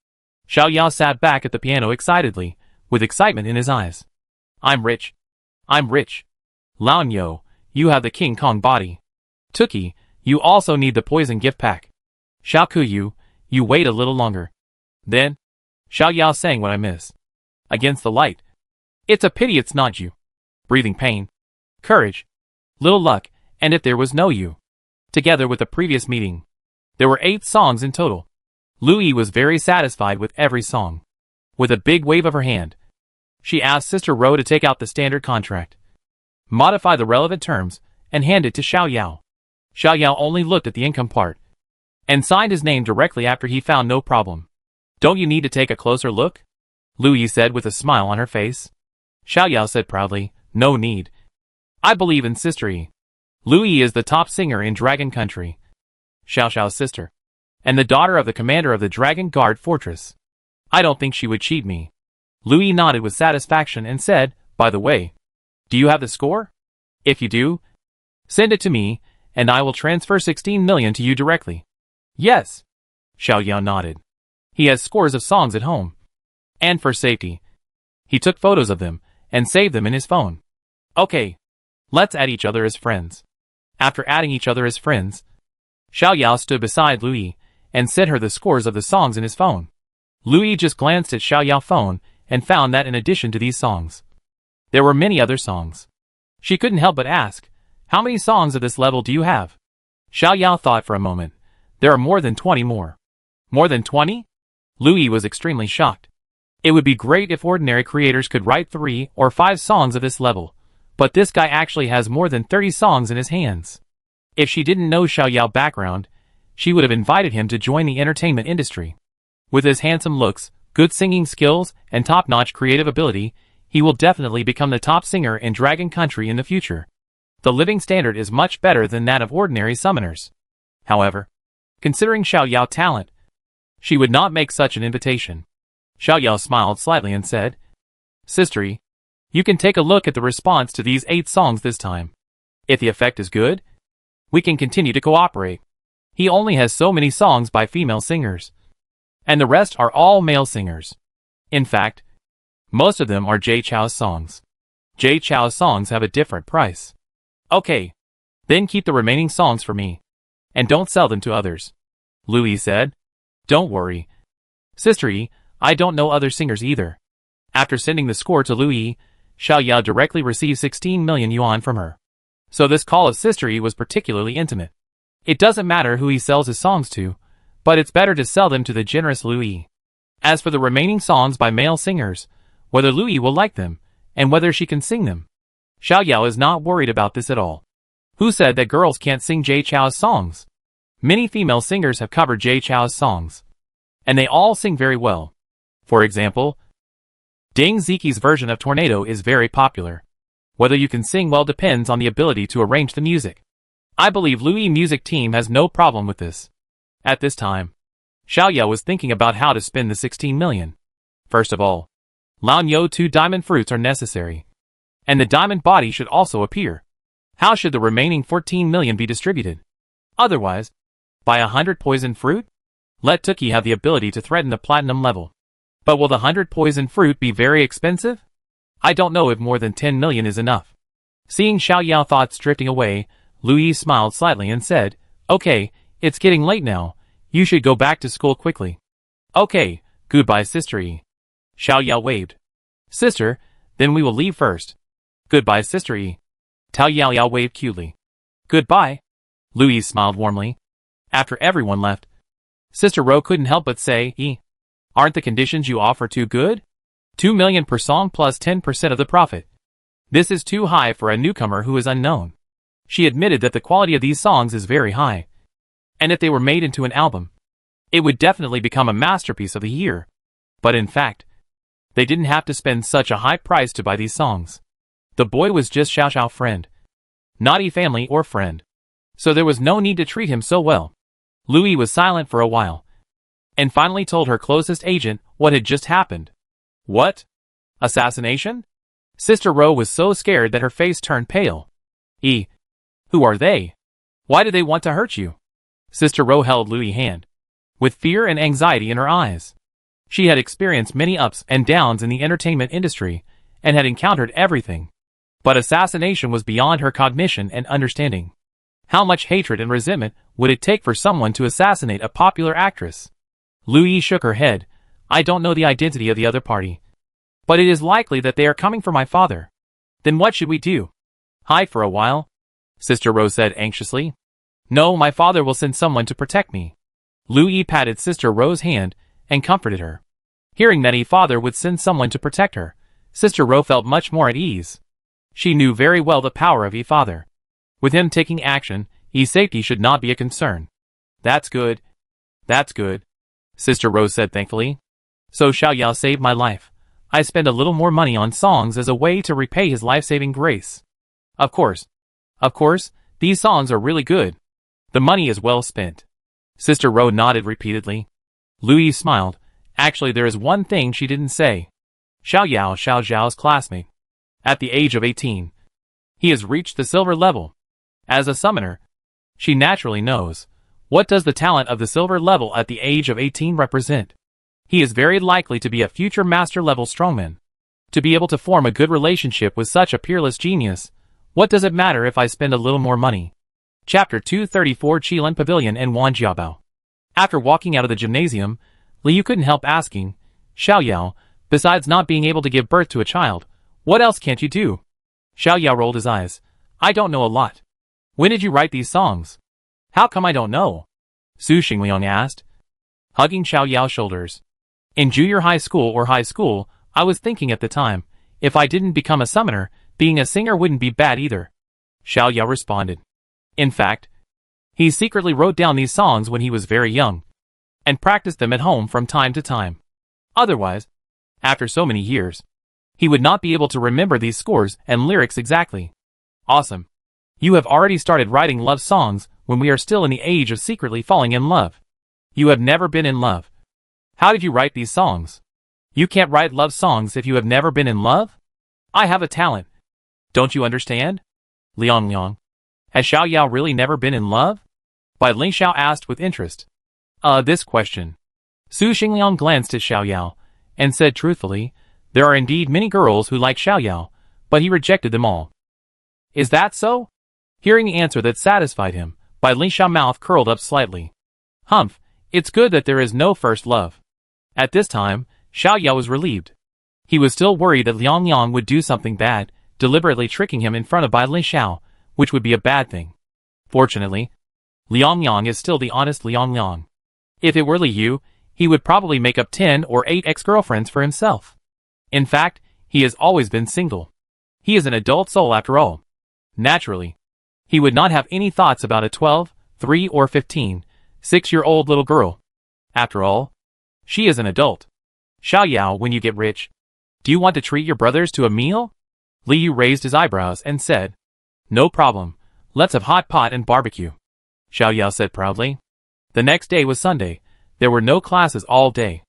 Xiao Yao sat back at the piano excitedly, with excitement in his eyes. I'm rich. I'm rich. Laon Yo, you have the King Kong body. Tuki, you also need the poison gift pack. Xiao Kuyu, you wait a little longer. Then, Xiao Yao sang what I miss. Against the light. It's a pity it's not you. Breathing pain. Courage. Little luck, and if there was no you. Together with the previous meeting. There were 8 songs in total. Lu Yi was very satisfied with every song. With a big wave of her hand, she asked Sister Ro to take out the standard contract, modify the relevant terms, and hand it to Xiao Yao. Xiao Yao only looked at the income part, and signed his name directly after he found no problem. Don't you need to take a closer look? Lu Yi said with a smile on her face. Xiao Yao said proudly, no need. I believe in Sister Yi. Lu Yi is the top singer in Dragon Country. Xiao Xiao's sister. And the daughter of the commander of the Dragon Guard Fortress. I don't think she would cheat me. Lu Yi nodded with satisfaction and said, by the way, do you have the score? If you do, send it to me, and I will transfer 16 million to you directly. Yes. Xiao Yao nodded. He has scores of songs at home. And for safety, he took photos of them, and saved them in his phone. Okay. Let's add each other as friends. After adding each other as friends, Xiao Yao stood beside Lu Yi, and sent her the scores of the songs in his phone. Lu Yi just glanced at Xiao Yao's phone, and found that in addition to these songs, there were many other songs. She couldn't help but ask, how many songs of this level do you have? Xiao Yao thought for a moment. There are more than 20 more. More than 20? Lu Yi was extremely shocked. It would be great if ordinary creators could write 3 or 5 songs of this level, but this guy actually has more than 30 songs in his hands. If she didn't know Xiao Yao's background, she would have invited him to join the entertainment industry. With his handsome looks, good singing skills, and top-notch creative ability, he will definitely become the top singer in Dragon Country in the future. The living standard is much better than that of ordinary summoners. However, considering Xiao Yao's talent, she would not make such an invitation. Xiao Yao smiled slightly and said, Sister Yi, you can take a look at the response to these 8 songs this time. If the effect is good, we can continue to cooperate. He only has so many songs by female singers, and the rest are all male singers. In fact, most of them are Jay Chou's songs. Jay Chou's songs have a different price. Okay, then keep the remaining songs for me, and don't sell them to others. Lu Yi said, don't worry. Sister Yi, I don't know other singers either. After sending the score to Lu Yi, Xiao Yao directly received 16 million yuan from her. So this call of Sister Yi was particularly intimate. It doesn't matter who he sells his songs to, but it's better to sell them to the generous Lu Yi. As for the remaining songs by male singers, whether Lu Yi will like them, and whether she can sing them, Xiao Yao is not worried about this at all. Who said that girls can't sing Jay Chou's songs? Many female singers have covered Jay Chou's songs, and they all sing very well. For example, Ding Ziqi's version of Tornado is very popular. Whether you can sing well depends on the ability to arrange the music. I believe Lu Yi music team has no problem with this. At this time, Xiao Yao was thinking about how to spend the 16 million. First of all, Lan Yo 2 diamond fruits are necessary. And the diamond body should also appear. How should the remaining 14 million be distributed? Otherwise, buy 100 poison fruit? Let Tuki have the ability to threaten the platinum level. But will the 100 poison fruit be very expensive? I don't know if more than 10 million is enough. Seeing Xiao Yao thoughts drifting away, Louis smiled slightly and said, Okay, it's getting late now. You should go back to school quickly. Okay, goodbye Sister Yi. Xiao Yao waved. Sister, then we will leave first. Goodbye Sister Yi. Tao Yao Yao waved cutely. Goodbye. Louis smiled warmly. After everyone left, Sister Ro couldn't help but say, aren't the conditions you offer too good? 2 million per song plus 10% of the profit. This is too high for a newcomer who is unknown. She admitted that the quality of these songs is very high. And if they were made into an album, it would definitely become a masterpiece of the year. But in fact, they didn't have to spend such a high price to buy these songs. The boy was just Xiao Xiao's friend. Not a family or friend. So there was no need to treat him so well. Louis was silent for a while, and finally told her closest agent what had just happened. What? Assassination? Sister Ro was so scared that her face turned pale. Who are they? Why do they want to hurt you? Sister Ro held Louis' hand, with fear and anxiety in her eyes. She had experienced many ups and downs in the entertainment industry, and had encountered everything. But assassination was beyond her cognition and understanding. How much hatred and resentment would it take for someone to assassinate a popular actress? Louis shook her head. I don't know the identity of the other party, but it is likely that they are coming for my father. Then what should we do? Hide for a while? Sister Ro said anxiously. No, my father will send someone to protect me. Louis patted Sister Ro's hand and comforted her. Hearing that her father would send someone to protect her, Sister Ro felt much more at ease. She knew very well the power of her father. With him taking action, his safety should not be a concern. That's good. That's good. Sister Rose said thankfully. So Xiao Yao saved my life. I spend a little more money on songs as a way to repay his life-saving grace. Of course. Of course, these songs are really good. The money is well spent. Sister Ro nodded repeatedly. Louis smiled. Actually, there is one thing she didn't say. Xiao Zhao's classmate. At the age of 18. He has reached the silver level. As a summoner, she naturally knows. What does the talent of the silver level at the age of 18 represent? He is very likely to be a future master level strongman. To be able to form a good relationship with such a peerless genius, what does it matter if I spend a little more money? Chapter 234 Qilin Pavilion and Wanjiabao. After walking out of the gymnasium, Liu couldn't help asking, Xiao Yao, besides not being able to give birth to a child, what else can't you do? Xiao Yao rolled his eyes. I don't know a lot. When did you write these songs? How come I don't know? Su Xingliang asked, hugging Xiao Yao's shoulders. In junior high school or high school, I was thinking at the time, if I didn't become a summoner, being a singer wouldn't be bad either. Xiao Yao responded. In fact, he secretly wrote down these songs when he was very young, and practiced them at home from time to time. Otherwise, after so many years, he would not be able to remember these scores and lyrics exactly. Awesome. You have already started writing love songs when we are still in the age of secretly falling in love. You have never been in love. How did you write these songs? You can't write love songs if you have never been in love? I have a talent. Don't you understand? Liang. Has Xiao Yao really never been in love? Bai Ling Xiao asked with interest. This question. Su Xingliang glanced at Xiao Yao and said truthfully, there are indeed many girls who like Xiao Yao, but he rejected them all. Is that so? Hearing the answer that satisfied him, Bai Ling Xiao's mouth curled up slightly. Humph, it's good that there is no first love. At this time, Xiao Yao was relieved. He was still worried that Liang Yang would do something bad, deliberately tricking him in front of Bai Ling Xiao, which would be a bad thing. Fortunately, Liang Yang is still the honest Liang Yang. If it were Li Yu, he would probably make up 10 or 8 ex-girlfriends for himself. In fact, he has always been single. He is an adult soul after all. Naturally, he would not have any thoughts about a 12, 3 or 15, 6-year-old little girl. After all, she is an adult. Xiao Yao, when you get rich, do you want to treat your brothers to a meal? Li Yu raised his eyebrows and said, no problem, let's have hot pot and barbecue. Xiao Yao said proudly. The next day was Sunday. There were no classes all day.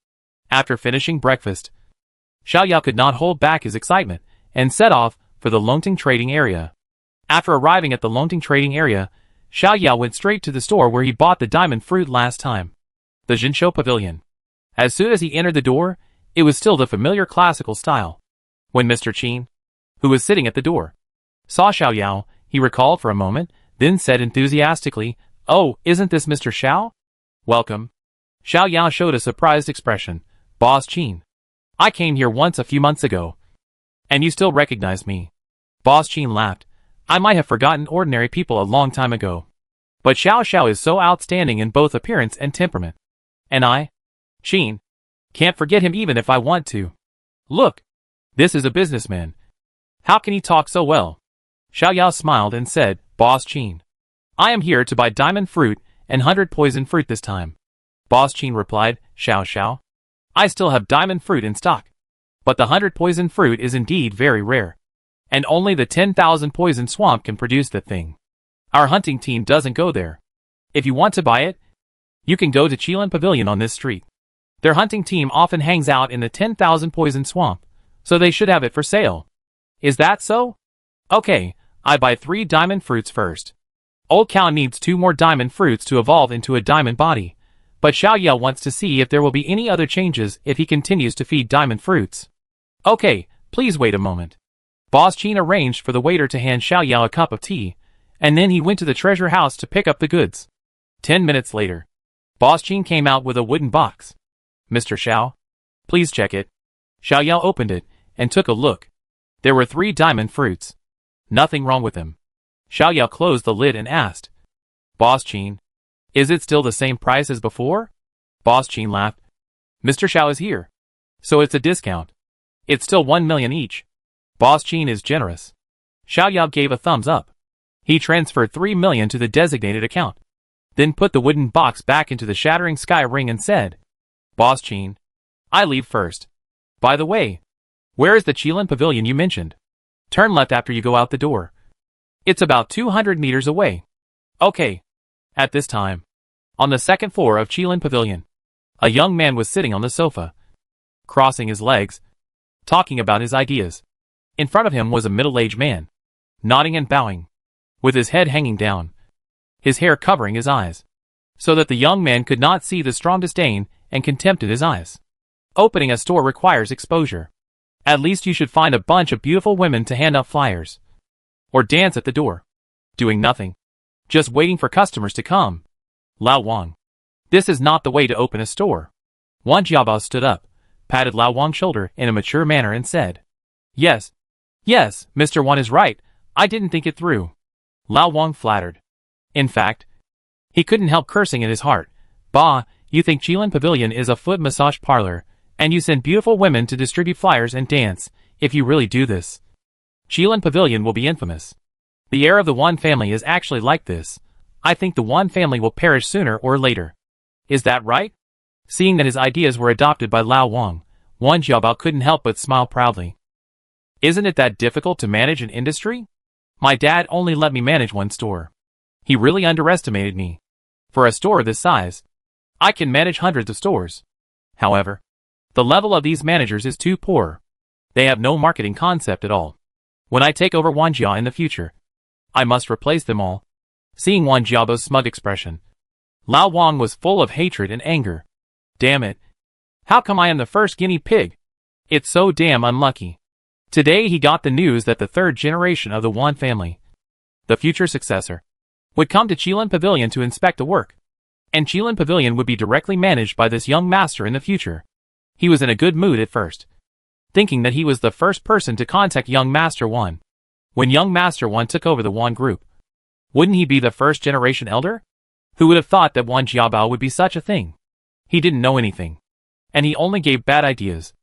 After finishing breakfast, Xiao Yao could not hold back his excitement, and set off for the Longting trading area. After arriving at the Longting trading area, Xiao Yao went straight to the store where he bought the diamond fruit last time. The Jinsho Pavilion. As soon as he entered the door, it was still the familiar classical style. When Mr. Qin, who was sitting at the door, saw Xiao Yao, he recalled for a moment, then said enthusiastically, "Oh, isn't this Mr. Xiao? Welcome." Xiao Yao showed a surprised expression. "Boss Qin, I came here once a few months ago. And you still recognize me." Boss Qin laughed. "I might have forgotten ordinary people a long time ago. But Xiao Xiao is so outstanding in both appearance and temperament. And I, Qin, can't forget him even if I want to. Look, this is a businessman. How can he talk so well?" Xiao Yao smiled and said, "Boss Qin, I am here to buy diamond fruit and 100 poison fruit this time." Boss Qin replied, "Xiao Xiao, I still have diamond fruit in stock. But the 100 poison fruit is indeed very rare. And only the 10,000 poison swamp can produce the thing. Our hunting team doesn't go there. If you want to buy it, you can go to Qilin Pavilion on this street. Their hunting team often hangs out in the 10,000 poison swamp, so they should have it for sale. Is that so? Okay, I buy 3 diamond fruits first. Old Cow needs 2 more diamond fruits to evolve into a diamond body, but Xiao Yao wants to see if there will be any other changes if he continues to feed diamond fruits. Okay, please wait a moment." Boss Qin arranged for the waiter to hand Xiao Yao a cup of tea, and then he went to the treasure house to pick up the goods. 10 minutes later, Boss Qin came out with a wooden box. "Mr. Xiao, please check it." Xiao Yao opened it and took a look. There were 3 diamond fruits. Nothing wrong with them. Xiao Yao closed the lid and asked, "Boss Qin, is it still the same price as before?" Boss Qin laughed. "Mr. Xiao is here, so it's a discount. It's still 1 million each." Boss Qin is generous. Xiao Yao gave a thumbs up. He transferred 3 million to the designated account, then put the wooden box back into the shattering sky ring and said, "Boss Qin, I leave first. By the way, where is the Qilin Pavilion you mentioned? Turn left after you go out the door. It's about 200 meters away." Okay. At this time, on the second floor of Qilin Pavilion, a young man was sitting on the sofa, crossing his legs, talking about his ideas. In front of him was a middle-aged man, nodding and bowing, with his head hanging down, his hair covering his eyes, so that the young man could not see the strong disdain and contempt in his eyes. Opening a store requires exposure. At least you should find a bunch of beautiful women to hand out flyers, or dance at the door, doing nothing, just waiting for customers to come. Lao Wang. This is not the way to open a store. Wang Jiabao stood up, patted Lao Wang's shoulder in a mature manner and said, Yes, Mr. Wang is right, I didn't think it through." Lao Wang flattered. In fact, he couldn't help cursing in his heart. "Bah, you think Qilin Pavilion is a foot massage parlor, and you send beautiful women to distribute flyers and dance. If you really do this, Qilin Pavilion will be infamous. The heir of the Wan family is actually like this. I think the Wan family will perish sooner or later. Is that right?" Seeing that his ideas were adopted by Lao Wang, Wang Jiabao couldn't help but smile proudly. "Isn't it that difficult to manage an industry? My dad only let me manage one store. He really underestimated me. For a store this size, I can manage hundreds of stores. However, the level of these managers is too poor. They have no marketing concept at all. When I take over Wanjia in the future, I must replace them all." Seeing Wang Jiabao's smug expression, Lao Wang was full of hatred and anger. Damn it. How come I am the first guinea pig? It's so damn unlucky. Today he got the news that the third generation of the Wan family, the future successor, would come to Qilin Pavilion to inspect the work. And Qilin Pavilion would be directly managed by this young master in the future. He was in a good mood at first, thinking that he was the first person to contact young Master Wan. When young Master Wan took over the Wan group, wouldn't he be the first generation elder? Who would have thought that Wang Jiabao would be such a thing? He didn't know anything, and he only gave bad ideas.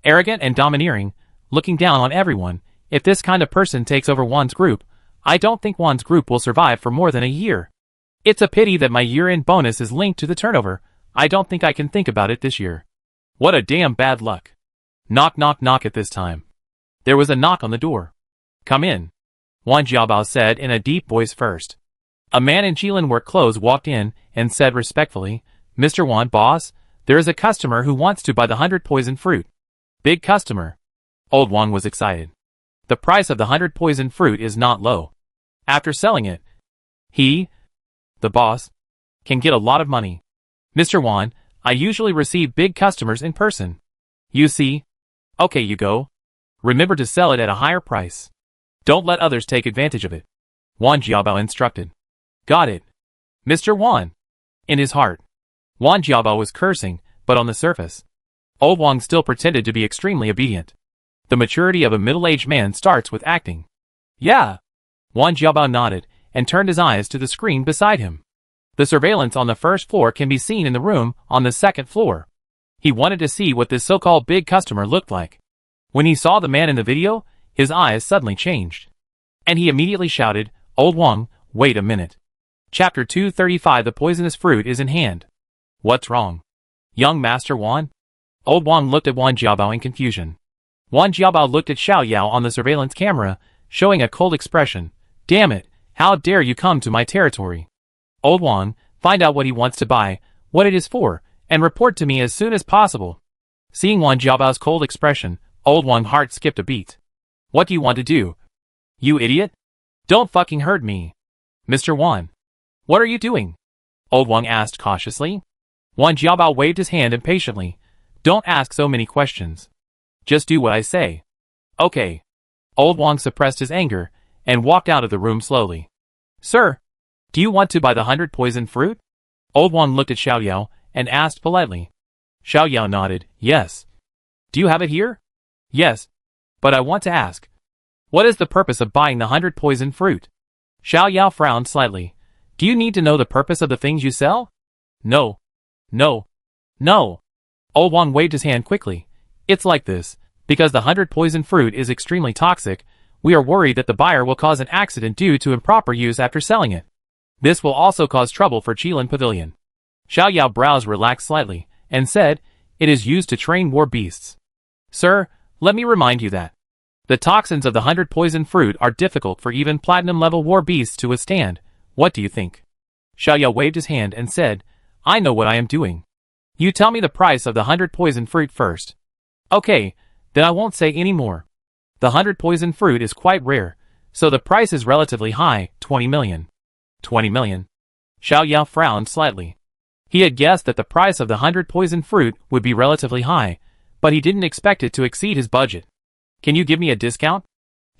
Arrogant and domineering, looking down on everyone. If this kind of person takes over Wan's group, I don't think Wan's group will survive for more than a year. It's a pity that my year-end bonus is linked to the turnover. I don't think I can think about it this year. What a damn bad luck. Knock knock knock. At this time, there was a knock on the door. "Come in," Wang Jiabao said in a deep voice first. A man in Qilin work clothes walked in and said respectfully, "Mr. Wan, boss, there is a customer who wants to buy the 100 poison fruit." Big customer. Old Wang was excited. The price of the 100 poison fruit is not low. After selling it, he, the boss, can get a lot of money. Mr. Wan, I usually receive big customers in person. You see? Okay, you go. Remember to sell it at a higher price. Don't let others take advantage of it. Wan Jiabao instructed. Got it. Mr. Wan. In his heart, Wan Jiabao was cursing, but on the surface, Old Wang still pretended to be extremely obedient. The maturity of a middle-aged man starts with acting. Yeah. Wan Jiabao nodded and turned his eyes to the screen beside him. The surveillance on the first floor can be seen in the room on the second floor. He wanted to see what this so-called big customer looked like. When he saw the man in the video, his eyes suddenly changed. And he immediately shouted, Old Wang, wait a minute. Chapter 235 The poisonous fruit is in hand. What's wrong? Young Master Wan? Old Wang looked at Wan Jiabao in confusion. Wan Jiabao looked at Xiao Yao on the surveillance camera, showing a cold expression. Damn it, how dare you come to my territory? Old Wang, find out what he wants to buy, what it is for, and report to me as soon as possible. Seeing Wan Jiabao's cold expression, Old Wang's heart skipped a beat. What do you want to do? You idiot? Don't fucking hurt me. Mr. Wan. What are you doing? Old Wang asked cautiously. Wan Jiabao waved his hand impatiently. Don't ask so many questions. Just do what I say. Okay. Old Wang suppressed his anger and walked out of the room slowly. Sir, do you want to buy the 100 poison fruit? Old Wang looked at Xiao Yao and asked politely. Xiao Yao nodded, yes. Do you have it here? Yes. But I want to ask. What is the purpose of buying the 100 poison fruit? Xiao Yao frowned slightly. Do you need to know the purpose of the things you sell? No. No. No. Old Wang waved his hand quickly. It's like this. Because the 100 poison fruit is extremely toxic, we are worried that the buyer will cause an accident due to improper use after selling it. This will also cause trouble for Qilin Pavilion. Xiao Yao's brows relaxed slightly, and said, it is used to train war beasts. Sir, let me remind you that the toxins of the 100 poison fruit are difficult for even platinum-level war beasts to withstand. What do you think? Xiao Yao waved his hand and said, I know what I am doing. You tell me the price of the 100 poison fruit first. Okay, then I won't say any more. The 100 poison fruit is quite rare, so the price is relatively high, 20 million. 20 million. Xiao Yao frowned slightly. He had guessed that the price of the 100 poison fruit would be relatively high, but he didn't expect it to exceed his budget. Can you give me a discount?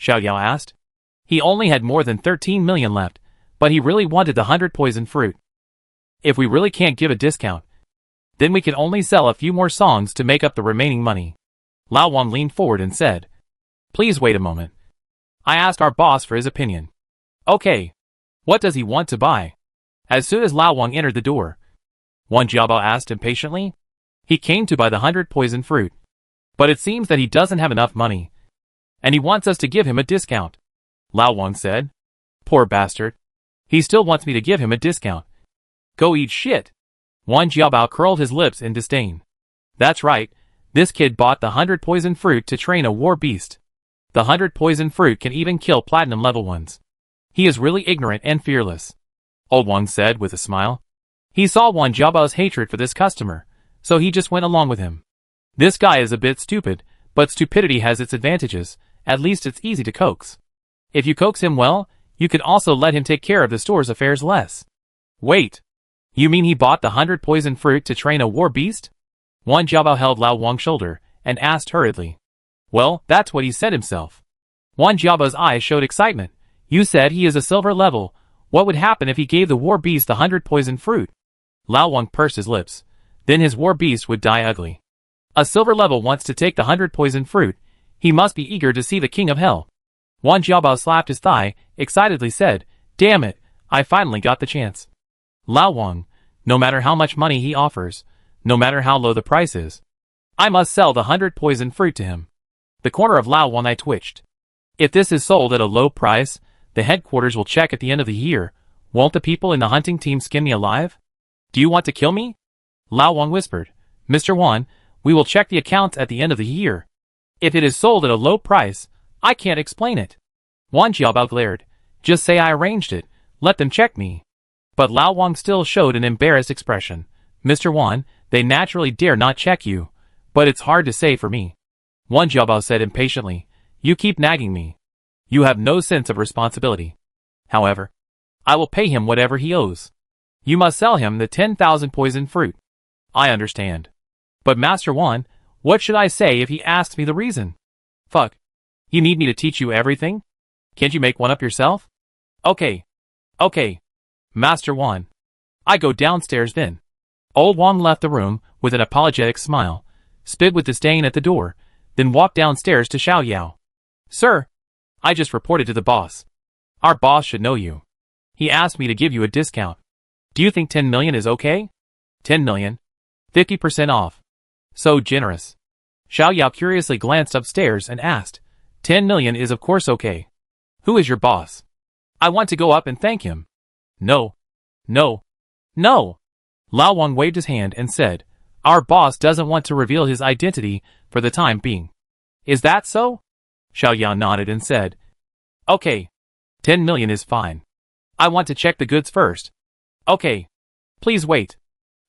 Xiao Yao asked. He only had more than 13 million left, but he really wanted the 100 poison fruit. If we really can't give a discount, then we can only sell a few more songs to make up the remaining money. Lao Wang leaned forward and said, Please wait a moment. I asked our boss for his opinion. Okay. What does he want to buy? As soon as Lao Wang entered the door, Wan Jiabao asked impatiently. He came to buy the 100 poison fruit. But it seems that he doesn't have enough money. And he wants us to give him a discount. Lao Wang said. Poor bastard. He still wants me to give him a discount. Go eat shit. Wan Jiabao curled his lips in disdain. That's right. This kid bought the 100 poison fruit to train a war beast. The 100 poison fruit can even kill platinum level ones. He is really ignorant and fearless. Old Wang said with a smile. He saw Wan Jiabao's hatred for this customer, so he just went along with him. This guy is a bit stupid, but stupidity has its advantages. At least it's easy to coax. If you coax him well, you can also let him take care of the store's affairs less. Wait. You mean he bought the 100 poison fruit to train a war beast? Wan Jiabao held Lao Wang's shoulder and asked hurriedly. Well, that's what he said himself. Wan Jiabao's eyes showed excitement. You said he is a silver level. What would happen if he gave the war beast the 100 poison fruit? Lao Wang pursed his lips. Then his war beast would die ugly. A silver level wants to take the 100 poison fruit. He must be eager to see the king of hell. Wan Jiabao slapped his thigh, excitedly said, Damn it, I finally got the chance. Lao Wang, no matter how much money he offers, no matter how low the price is, I must sell the 100 poison fruit to him. The corner of Lao Wang's eye twitched. If this is sold at a low price, the headquarters will check at the end of the year. Won't the people in the hunting team skin me alive? Do you want to kill me? Lao Wang whispered. Mr. Wan, we will check the accounts at the end of the year. If it is sold at a low price, I can't explain it. Wan Jiabao glared. Just say I arranged it. Let them check me. But Lao Wang still showed an embarrassed expression. Mr. Wan, they naturally dare not check you. But it's hard to say for me. Wan Jiabao said impatiently. You keep nagging me. You have no sense of responsibility. However, I will pay him whatever he owes. You must sell him the 10,000 poison fruit. I understand. But Master Wan, what should I say if he asks me the reason? Fuck. You need me to teach you everything? Can't you make one up yourself? Okay. Okay. Master Wan. I go downstairs then. Old Wang left the room with an apologetic smile, spit with disdain at the door, then walked downstairs to Xiao Yao. Sir, I just reported to the boss. Our boss should know you. He asked me to give you a discount. Do you think 10 million is okay? 10 million? 50% off. So generous. Xiao Yao curiously glanced upstairs and asked, 10 million is of course okay. Who is your boss? I want to go up and thank him. No. No. No. Lao Wang waved his hand and said, our boss doesn't want to reveal his identity for the time being. Is that so? Xiao Yao nodded and said, okay. 10 million is fine. I want to check the goods first. Okay. Please wait.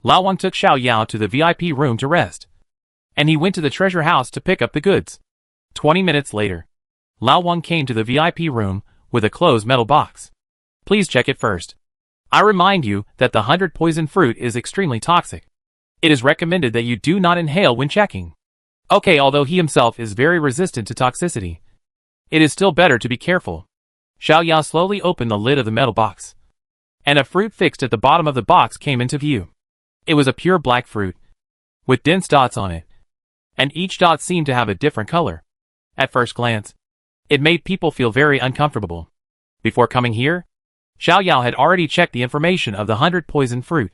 Lao Wang took Xiao Yao to the VIP room to rest. And he went to the treasure house to pick up the goods. 20 minutes later, Lao Wang came to the VIP room with a closed metal box. Please check it first. I remind you that the 100 poison fruit is extremely toxic. It is recommended that you do not inhale when checking. Okay, although he himself is very resistant to toxicity, it is still better to be careful. Xiao Yao slowly opened the lid of the metal box. And a fruit fixed at the bottom of the box came into view. It was a pure black fruit, with dense dots on it, and each dot seemed to have a different color. At first glance, it made people feel very uncomfortable. Before coming here, Xiao Yao had already checked the information of the 100 poison fruit.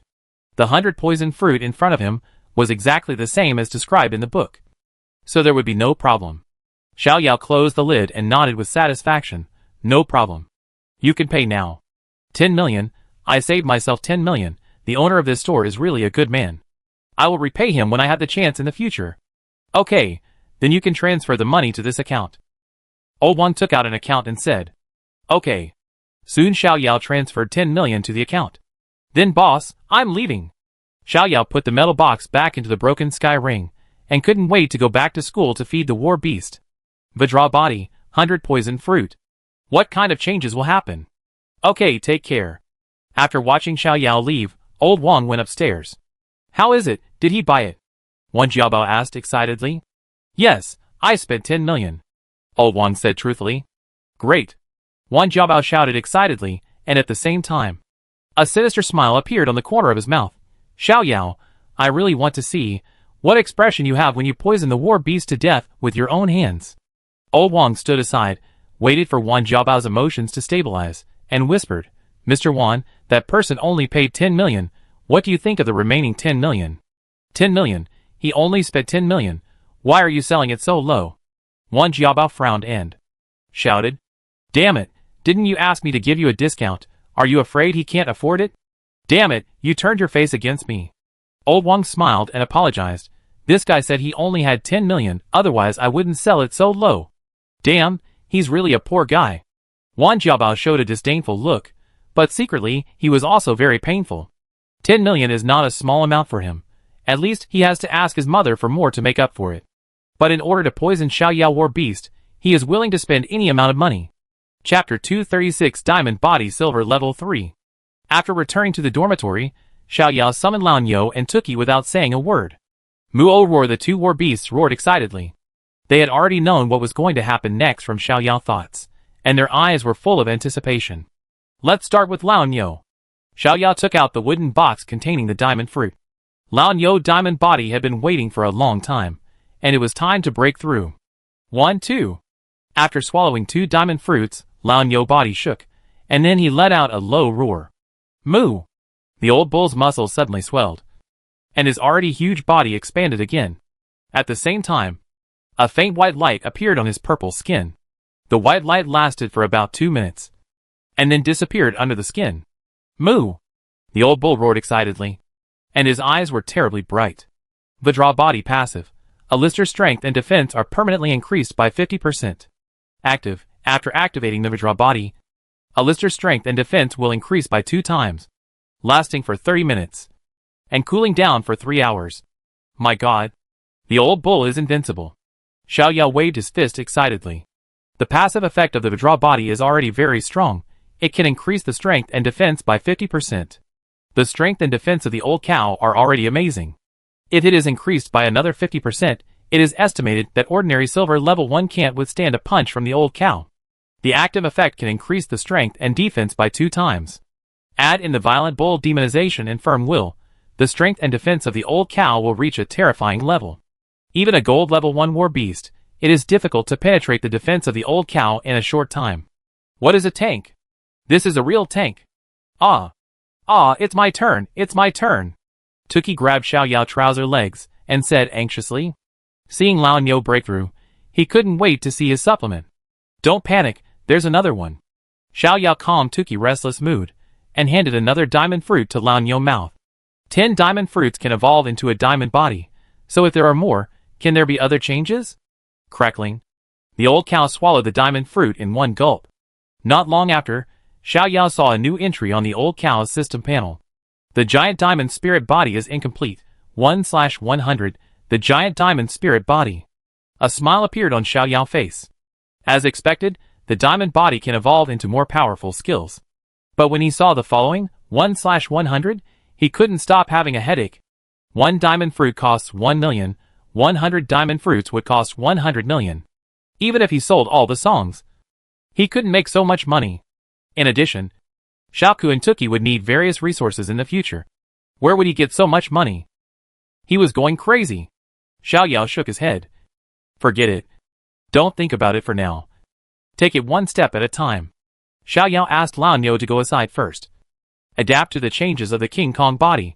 The 100 poison fruit in front of him was exactly the same as described in the book. So there would be no problem. Xiao Yao closed the lid and nodded with satisfaction. No problem. You can pay now. 10 million, I saved myself 10 million. The owner of this store is really a good man. I will repay him when I have the chance in the future. Okay, then you can transfer the money to this account. Old Wang took out an account and said, okay. Soon Xiao Yao transferred 10 million to the account. Then boss, I'm leaving. Xiao Yao put the metal box back into the broken sky ring, and couldn't wait to go back to school to feed the war beast. Vajra body, 100 poison fruit. What kind of changes will happen? Okay, take care. After watching Xiao Yao leave, Old Wang went upstairs. How is it, did he buy it? Wan Jiabao asked excitedly. Yes, I spent 10 million. Old Wang said truthfully. Great. Wan Jiabao shouted excitedly, and at the same time, a sinister smile appeared on the corner of his mouth. Xiao Yao, I really want to see what expression you have when you poison the war beast to death with your own hands. Old Wang stood aside, waited for Wan Jiabao's emotions to stabilize, and whispered, Mr. Wan, that person only paid 10 million. What do you think of the remaining 10 million? 10 million? He only spent 10 million. Why are you selling it so low? Wan Jiabao frowned and shouted, Damn it, didn't you ask me to give you a discount? Are you afraid he can't afford it? Damn it, you turned your face against me. Old Wang smiled and apologized. This guy said he only had 10 million, otherwise I wouldn't sell it so low. Damn, he's really a poor guy. Wan Jiabao showed a disdainful look, but secretly he was also very painful. 10 million is not a small amount for him. At least he has to ask his mother for more to make up for it. But in order to poison Xiao Yao War Beast, he is willing to spend any amount of money. Chapter 236 Diamond Body Silver Level 3. After returning to the dormitory, Xiao Yao summoned Lao Nyo and Tuki without saying a word. Mu-O Roar, the two war beasts, roared excitedly. They had already known what was going to happen next from Xiao Yao thoughts, and their eyes were full of anticipation. Let's start with Lao Nyo. Xiao Yao took out the wooden box containing the diamond fruit. Lao Nyo diamond body had been waiting for a long time, and it was time to break through. 1, 2. After swallowing 2 diamond fruits, Lao Nyo body shook, and then he let out a low roar. Moo! The old bull's muscles suddenly swelled, and his already huge body expanded again. At the same time, a faint white light appeared on his purple skin. The white light lasted for about 2 minutes, and then disappeared under the skin. Moo! The old bull roared excitedly, and his eyes were terribly bright. Vajra body passive. Alistair's strength and defense are permanently increased by 50%. Active. After activating the Vajra body, Alistair's strength and defense will increase by 2 times, lasting for 30 minutes, and cooling down for 3 hours. My god, the old bull is invincible. Xiao Yao waved his fist excitedly. The passive effect of the withdraw body is already very strong. It can increase the strength and defense by 50%. The strength and defense of the old cow are already amazing. If it is increased by another 50%, it is estimated that ordinary silver level 1 can't withstand a punch from the old cow. The active effect can increase the strength and defense by 2 times. Add in the violent bold demonization and firm will, the strength and defense of the old cow will reach a terrifying level. Even a gold level 1 war beast, it is difficult to penetrate the defense of the old cow in a short time. What is a tank? This is a real tank. Ah, it's my turn, it's my turn. Tuki grabbed Xiao Yao's trouser legs and said anxiously. Seeing Lao Niu break through, he couldn't wait to see his supplement. Don't panic, there's another one. Xiao Yao calmed Tuki's restless mood and handed another diamond fruit to Lao Niu's mouth. 10 diamond fruits can evolve into a diamond body, so if there are more, can there be other changes? Crackling. The old cow swallowed the diamond fruit in one gulp. Not long after, Xiao Yao saw a new entry on the old cow's system panel. The giant diamond spirit body is incomplete. 1/100, the giant diamond spirit body. A smile appeared on Xiao Yao's face. As expected, the diamond body can evolve into more powerful skills. But when he saw the following, 1/100, he couldn't stop having a headache. 1 diamond fruit costs 1 million, 100 diamond fruits would cost 100 million. Even if he sold all the songs, he couldn't make so much money. In addition, Xiaoku and Tuki would need various resources in the future. Where would he get so much money? He was going crazy. Xiao Yao shook his head. Forget it. Don't think about it for now. Take it one step at a time. Xiao Yao asked Lao Niu to go aside first. Adapt to the changes of the King Kong body.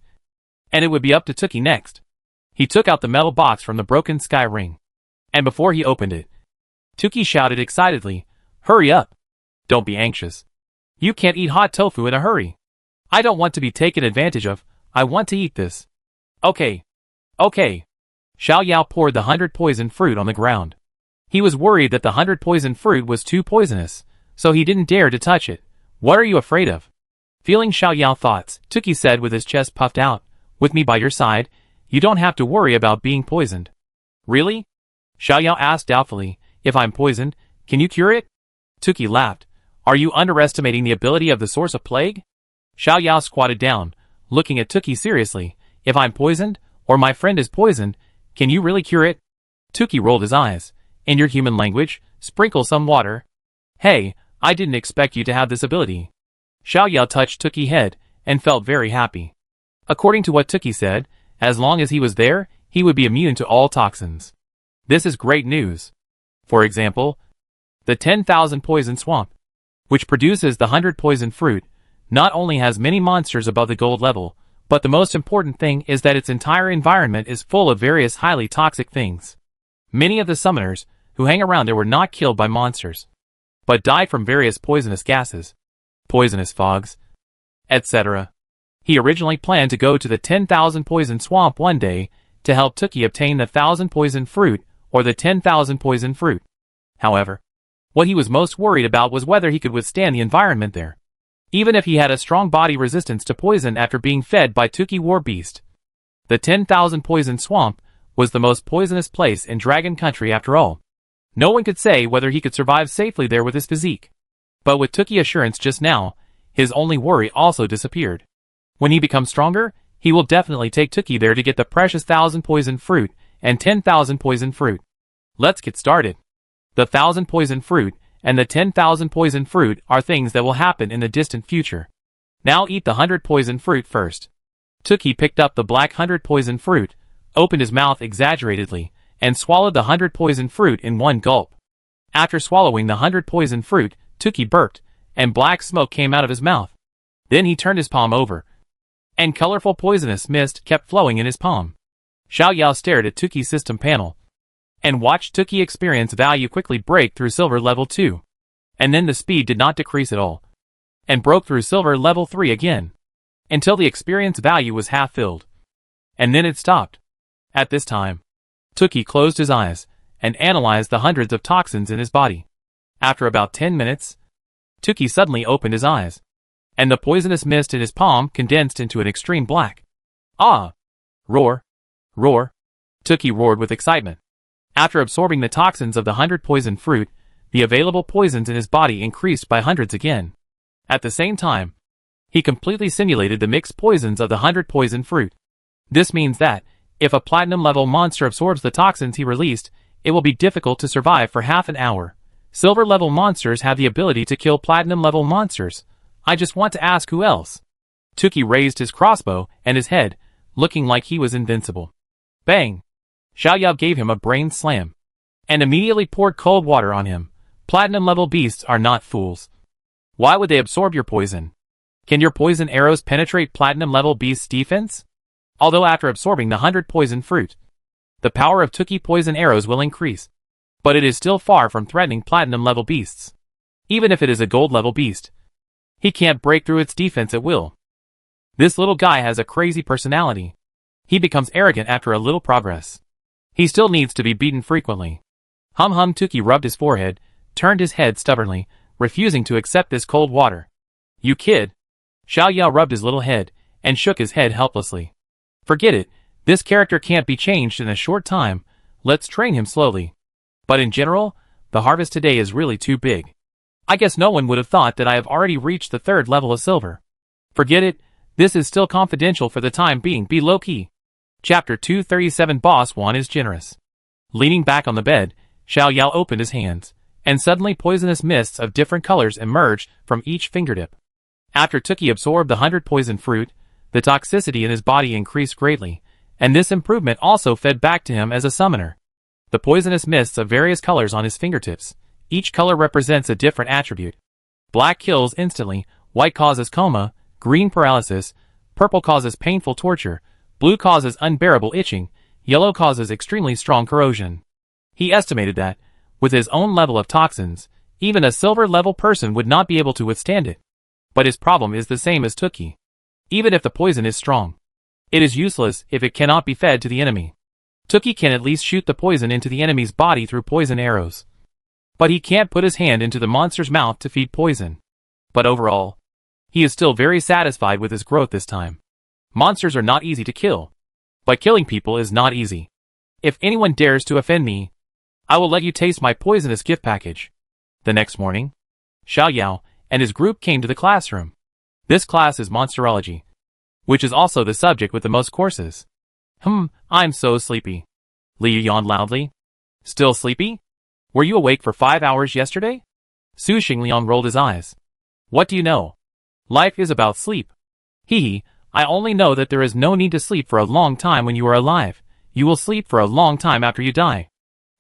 And it would be up to Tuki next. He took out the metal box from the broken sky ring. And before he opened it, Tuki shouted excitedly, Hurry up! Don't be anxious. You can't eat hot tofu in a hurry. I don't want to be taken advantage of, I want to eat this. Okay. Xiao Yao poured the 100 poison fruit on the ground. He was worried that the 100 poison fruit was too poisonous, so he didn't dare to touch it. What are you afraid of? Feeling Xiao Yao's thoughts, Tuki said with his chest puffed out, With me by your side, you don't have to worry about being poisoned. Really? Xiao Yao asked doubtfully, If I'm poisoned, can you cure it? Tuki laughed. Are you underestimating the ability of the source of plague? Xiao Yao squatted down, looking at Tuki seriously. If I'm poisoned, or my friend is poisoned, can you really cure it? Tuki rolled his eyes. In your human language, sprinkle some water. Hey, I didn't expect you to have this ability. Xiao Yao touched Tuki's head, and felt very happy. According to what Tuki said, as long as he was there, he would be immune to all toxins. This is great news. For example, the 10,000 poison swamp, which produces the 100 poison fruit, not only has many monsters above the gold level, but the most important thing is that its entire environment is full of various highly toxic things. Many of the summoners who hang around there were not killed by monsters, but died from various poisonous gases, poisonous fogs, etc. He originally planned to go to the 10,000 poison swamp one day to help Tuki obtain the 1,000 poison fruit or the 10,000 poison fruit. However, what he was most worried about was whether he could withstand the environment there, even if he had a strong body resistance to poison after being fed by Tuki War Beast. The 10,000 poison swamp was the most poisonous place in Dragon Country after all. No one could say whether he could survive safely there with his physique. But with Tuki's assurance just now, his only worry also disappeared. When he becomes stronger, he will definitely take Tuki there to get the precious 1,000 poison fruit and 10,000 poison fruit. Let's get started. The 1,000 poison fruit and the 10,000 poison fruit are things that will happen in the distant future. Now eat the 100 poison fruit first. Tuki picked up the black 100 poison fruit, opened his mouth exaggeratedly, and swallowed the 100 poison fruit in one gulp. After swallowing the 100 poison fruit, Tuki burped, and black smoke came out of his mouth. Then he turned his palm over, and colorful poisonous mist kept flowing in his palm. Xiao Yao stared at Tuki's system panel, and watched Tuki experience value quickly break through silver level 2. And then the speed did not decrease at all, and broke through silver level 3 again, until the experience value was half filled. And then it stopped. At this time, Tuki closed his eyes, and analyzed the hundreds of toxins in his body. After about 10 minutes, Tuki suddenly opened his eyes, and the poisonous mist in his palm condensed into an extreme black. Ah! Roar! Roar! Tuki roared with excitement. After absorbing the toxins of the 100 poison fruit, the available poisons in his body increased by hundreds again. At the same time, he completely simulated the mixed poisons of the 100 poison fruit. This means that, if a platinum-level monster absorbs the toxins he released, it will be difficult to survive for half an hour. Silver-level monsters have the ability to kill platinum-level monsters. I just want to ask who else. Tuki raised his crossbow and his head, looking like he was invincible. Bang! Xiaoyao gave him a brain slam, and immediately poured cold water on him. Platinum-level beasts are not fools. Why would they absorb your poison? Can your poison arrows penetrate platinum-level beasts' defense? Although after absorbing the 100 poison fruit, the power of Tuki poison arrows will increase, but it is still far from threatening platinum-level beasts. Even if it is a gold-level beast, he can't break through its defense at will. This little guy has a crazy personality. He becomes arrogant after a little progress. He still needs to be beaten frequently. Tuki rubbed his forehead, turned his head stubbornly, refusing to accept this cold water. You kid! Xiaoyao rubbed his little head, and shook his head helplessly. Forget it, this character can't be changed in a short time, let's train him slowly. But in general, the harvest today is really too big. I guess no one would have thought that I have already reached the 3rd level of silver. Forget it, this is still confidential for the time being, be low-key. Chapter 237 Boss 1 is generous. Leaning back on the bed, Xiaoyao opened his hands, and suddenly poisonous mists of different colors emerged from each fingertip. After Tuki absorbed the 100 poison fruit, the toxicity in his body increased greatly, and this improvement also fed back to him as a summoner. The poisonous mists of various colors on his fingertips, each color represents a different attribute. Black kills instantly, white causes coma, green paralysis, purple causes painful torture, blue causes unbearable itching, yellow causes extremely strong corrosion. He estimated that, with his own level of toxins, even a silver-level person would not be able to withstand it. But his problem is the same as Tuki. Even if the poison is strong, it is useless if it cannot be fed to the enemy. Tuki can at least shoot the poison into the enemy's body through poison arrows. But he can't put his hand into the monster's mouth to feed poison. But overall, he is still very satisfied with his growth this time. Monsters are not easy to kill, but killing people is not easy. If anyone dares to offend me, I will let you taste my poisonous gift package. The next morning, Xiaoyao and his group came to the classroom. This class is Monsterology, which is also the subject with the most courses. I'm so sleepy. Liu yawned loudly. Still sleepy? Were you awake for 5 hours yesterday? Su Xingliang rolled his eyes. What do you know? Life is about sleep. Hee, I only know that there is no need to sleep for a long time when you are alive. You will sleep for a long time after you die.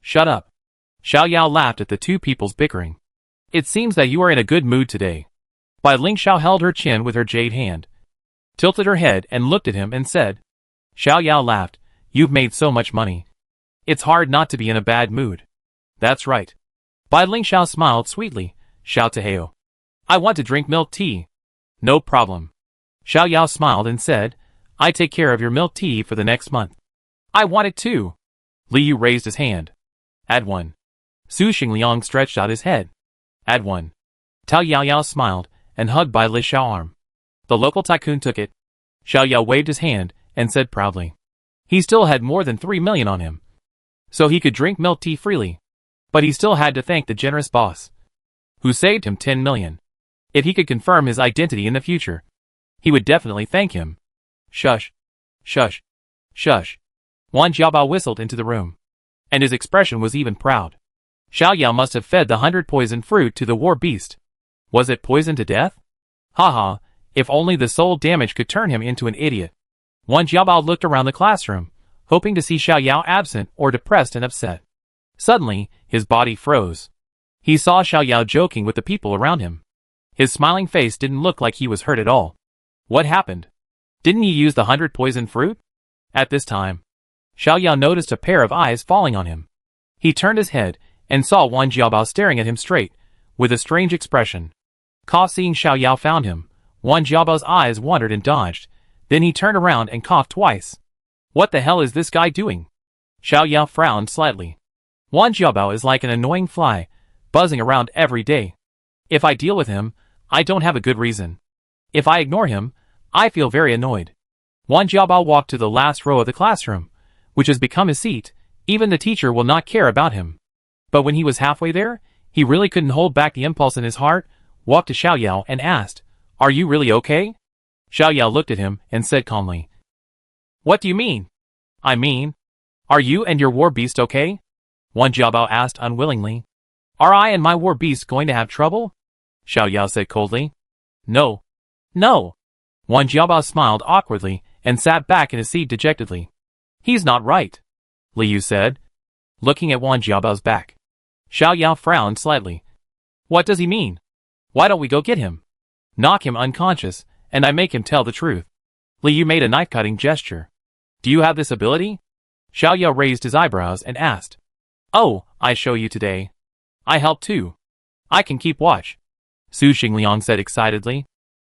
Shut up. Xiaoyao laughed at the two people's bickering. It seems that you are in a good mood today. Bai Lingxiao held her chin with her jade hand, tilted her head and looked at him and said. Xiaoyao laughed. You've made so much money. It's hard not to be in a bad mood. That's right. Bai Lingxiao smiled sweetly. Xiao Teheo. I want to drink milk tea. No problem. Xiaoyao smiled and said, I take care of your milk tea for the next month. I want it too. Liu raised his hand. Add one. Su Xingliang stretched out his head. Add one. Tao Yaoyao smiled and hugged Bai Lingxiao arm. The local tycoon took it. Xiaoyao waved his hand and said proudly. He still had more than 3 million on him, so he could drink milk tea freely. But he still had to thank the generous boss, who saved him 10 million. If he could confirm his identity in the future, he would definitely thank him. Shush. Shush. Shush. Wan Jiabao whistled into the room, and his expression was even proud. Xiaoyao must have fed the 100 poison fruit to the war beast. Was it poisoned to death? Haha, if only the soul damage could turn him into an idiot. Wan Jiabao looked around the classroom, hoping to see Xiaoyao absent or depressed and upset. Suddenly, his body froze. He saw Xiaoyao joking with the people around him. His smiling face didn't look like he was hurt at all. What happened? Didn't he use the 100 poison fruit? At this time, Xiaoyao noticed a pair of eyes falling on him. He turned his head and saw Wan Jiabao staring at him straight, with a strange expression. Seeing Xiaoyao found him, Wan Jiabao's eyes wandered and dodged. Then he turned around and coughed twice. What the hell is this guy doing? Xiaoyao frowned slightly. Wan Jiabao is like an annoying fly, buzzing around every day. If I deal with him, I don't have a good reason. If I ignore him, I feel very annoyed. Wan Jiabao walked to the last row of the classroom, which has become his seat, Even the teacher will not care about him. But when he was halfway there, he really couldn't hold back the impulse in his heart, walked to Xiao Yao and asked, "Are you really okay?" Xiao Yao looked at him and said calmly, "What do you mean?" "I mean, are you and your war beast okay?" Wan Jiabao asked unwillingly. "Are I and my war beast going to have trouble?" Xiao Yao said coldly. "No. No." Wan Jiabao smiled awkwardly and sat back in his seat dejectedly. "He's not right," Li Yu said, looking at Wan Jiabao's back. Xiao Yao frowned slightly. "What does he mean? Why don't we go get him? Knock him unconscious, and I make him tell the truth." Li Yu made a knife-cutting gesture. "Do you have this ability?" Xiao Yao raised his eyebrows and asked. "Oh, I show you today. I help too. I can keep watch," Su Xingliang said excitedly.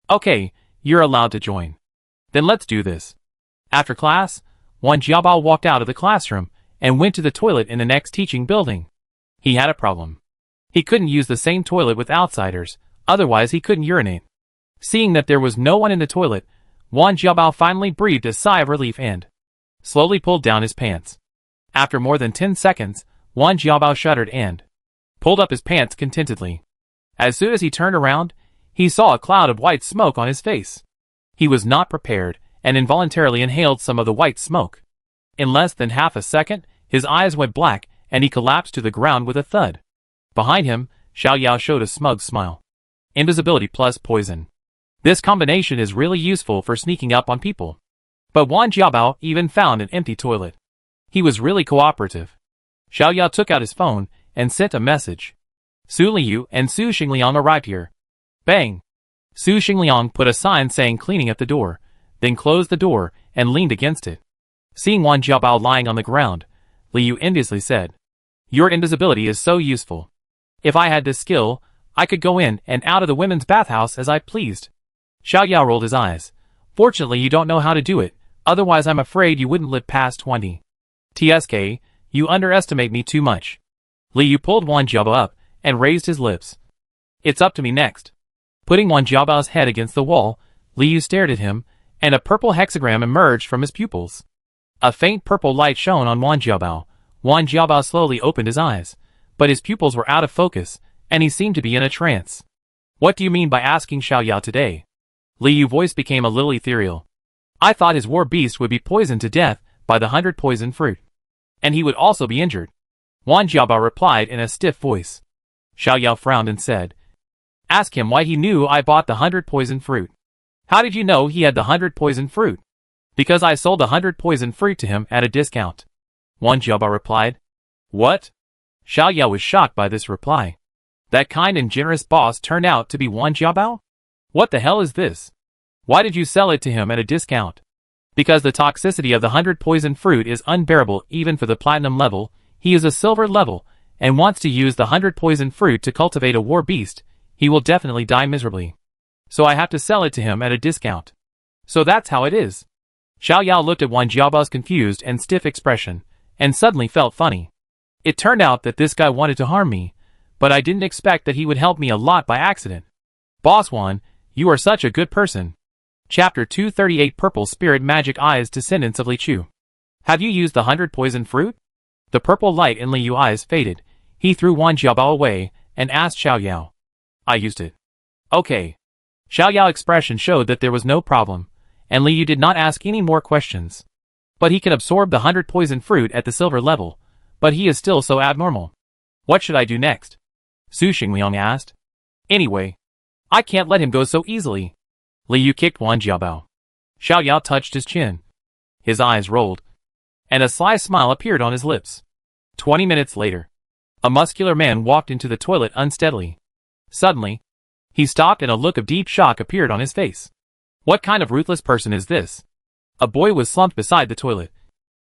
"Okay, you're allowed to join. Then let's do this." After class, Wan Jiabao walked out of the classroom and went to the toilet in the next teaching building. He had a problem. He couldn't use the same toilet with outsiders, otherwise he couldn't urinate. Seeing that there was no one in the toilet, Wan Jiabao finally breathed a sigh of relief and slowly pulled down his pants. After more than 10 seconds, Wan Jiabao shuddered and pulled up his pants contentedly. As soon as he turned around, he saw a cloud of white smoke on his face. He was not prepared and involuntarily inhaled some of the white smoke. In less than half a second, his eyes went black and he collapsed to the ground with a thud. Behind him, Xiao Yao showed a smug smile. Invisibility plus poison. This combination is really useful for sneaking up on people. But Wan Jiabao even found an empty toilet. He was really cooperative. Xiao Yao took out his phone and sent a message. Su Liu and Su Xingliang arrived here. Bang! Su Xingliang put a sign saying cleaning at the door, then closed the door and leaned against it. Seeing Wan Jiabao lying on the ground, Liu enviously said, "Your invisibility is so useful. If I had this skill, I could go in and out of the women's bathhouse as I pleased." Xiao Yao rolled his eyes. "Fortunately you don't know how to do it, otherwise I'm afraid you wouldn't live past 20. TSK, you underestimate me too much." Liu pulled Wan Jiabao up and raised his lips. "It's up to me next." Putting Wan Jiabao's head against the wall, Liu stared at him, and a purple hexagram emerged from his pupils. A faint purple light shone on Wan Jiabao. Wan Jiabao slowly opened his eyes, but his pupils were out of focus, and he seemed to be in a trance. "What do you mean by asking Xiao Yao today?" Liu's voice became a little ethereal. "I thought his war beast would be poisoned to death by the 100 poison fruit. And he would also be injured." Wan Jiabao replied in a stiff voice. Xiao Yao frowned and said, "Ask him why he knew I bought the 100 poison fruit." "How did you know he had the 100 poison fruit?" "Because I sold the 100 poison fruit to him at a discount," Wan Jiabao replied. "What?" Xiao Yao was shocked by this reply. That kind and generous boss turned out to be Wan Jiabao? What the hell is this? Why did you sell it to him at a discount? Because the toxicity of the 100 poison fruit is unbearable even for the platinum level. He is a silver level, and wants to use the 100 poison fruit to cultivate a war beast. He will definitely die miserably. So I have to sell it to him at a discount. So that's how it is. Xiao Yao looked at Wan Jiabao's confused and stiff expression, and suddenly felt funny. It turned out that this guy wanted to harm me, but I didn't expect that he would help me a lot by accident. Boss Wan, you are such a good person. Chapter 238 Purple Spirit Magic Eyes Descendants of Li Chu. Have you used the 100 poison fruit? The purple light in Liu's eyes faded. He threw Wan Jiabao away and asked Xiao Yao. I used it. Okay. Xiao Yao's expression showed that there was no problem, and Liu did not ask any more questions. But he can absorb the 100 poison fruit at the silver level, but he is still so abnormal. What should I do next? Su Xingliang asked. Anyway, I can't let him go so easily. Liu kicked Wan Jiabao. Xiao Yao touched his chin. His eyes rolled, and a sly smile appeared on his lips. 20 minutes later, a muscular man walked into the toilet unsteadily. Suddenly, he stopped and a look of deep shock appeared on his face. What kind of ruthless person is this? A boy was slumped beside the toilet.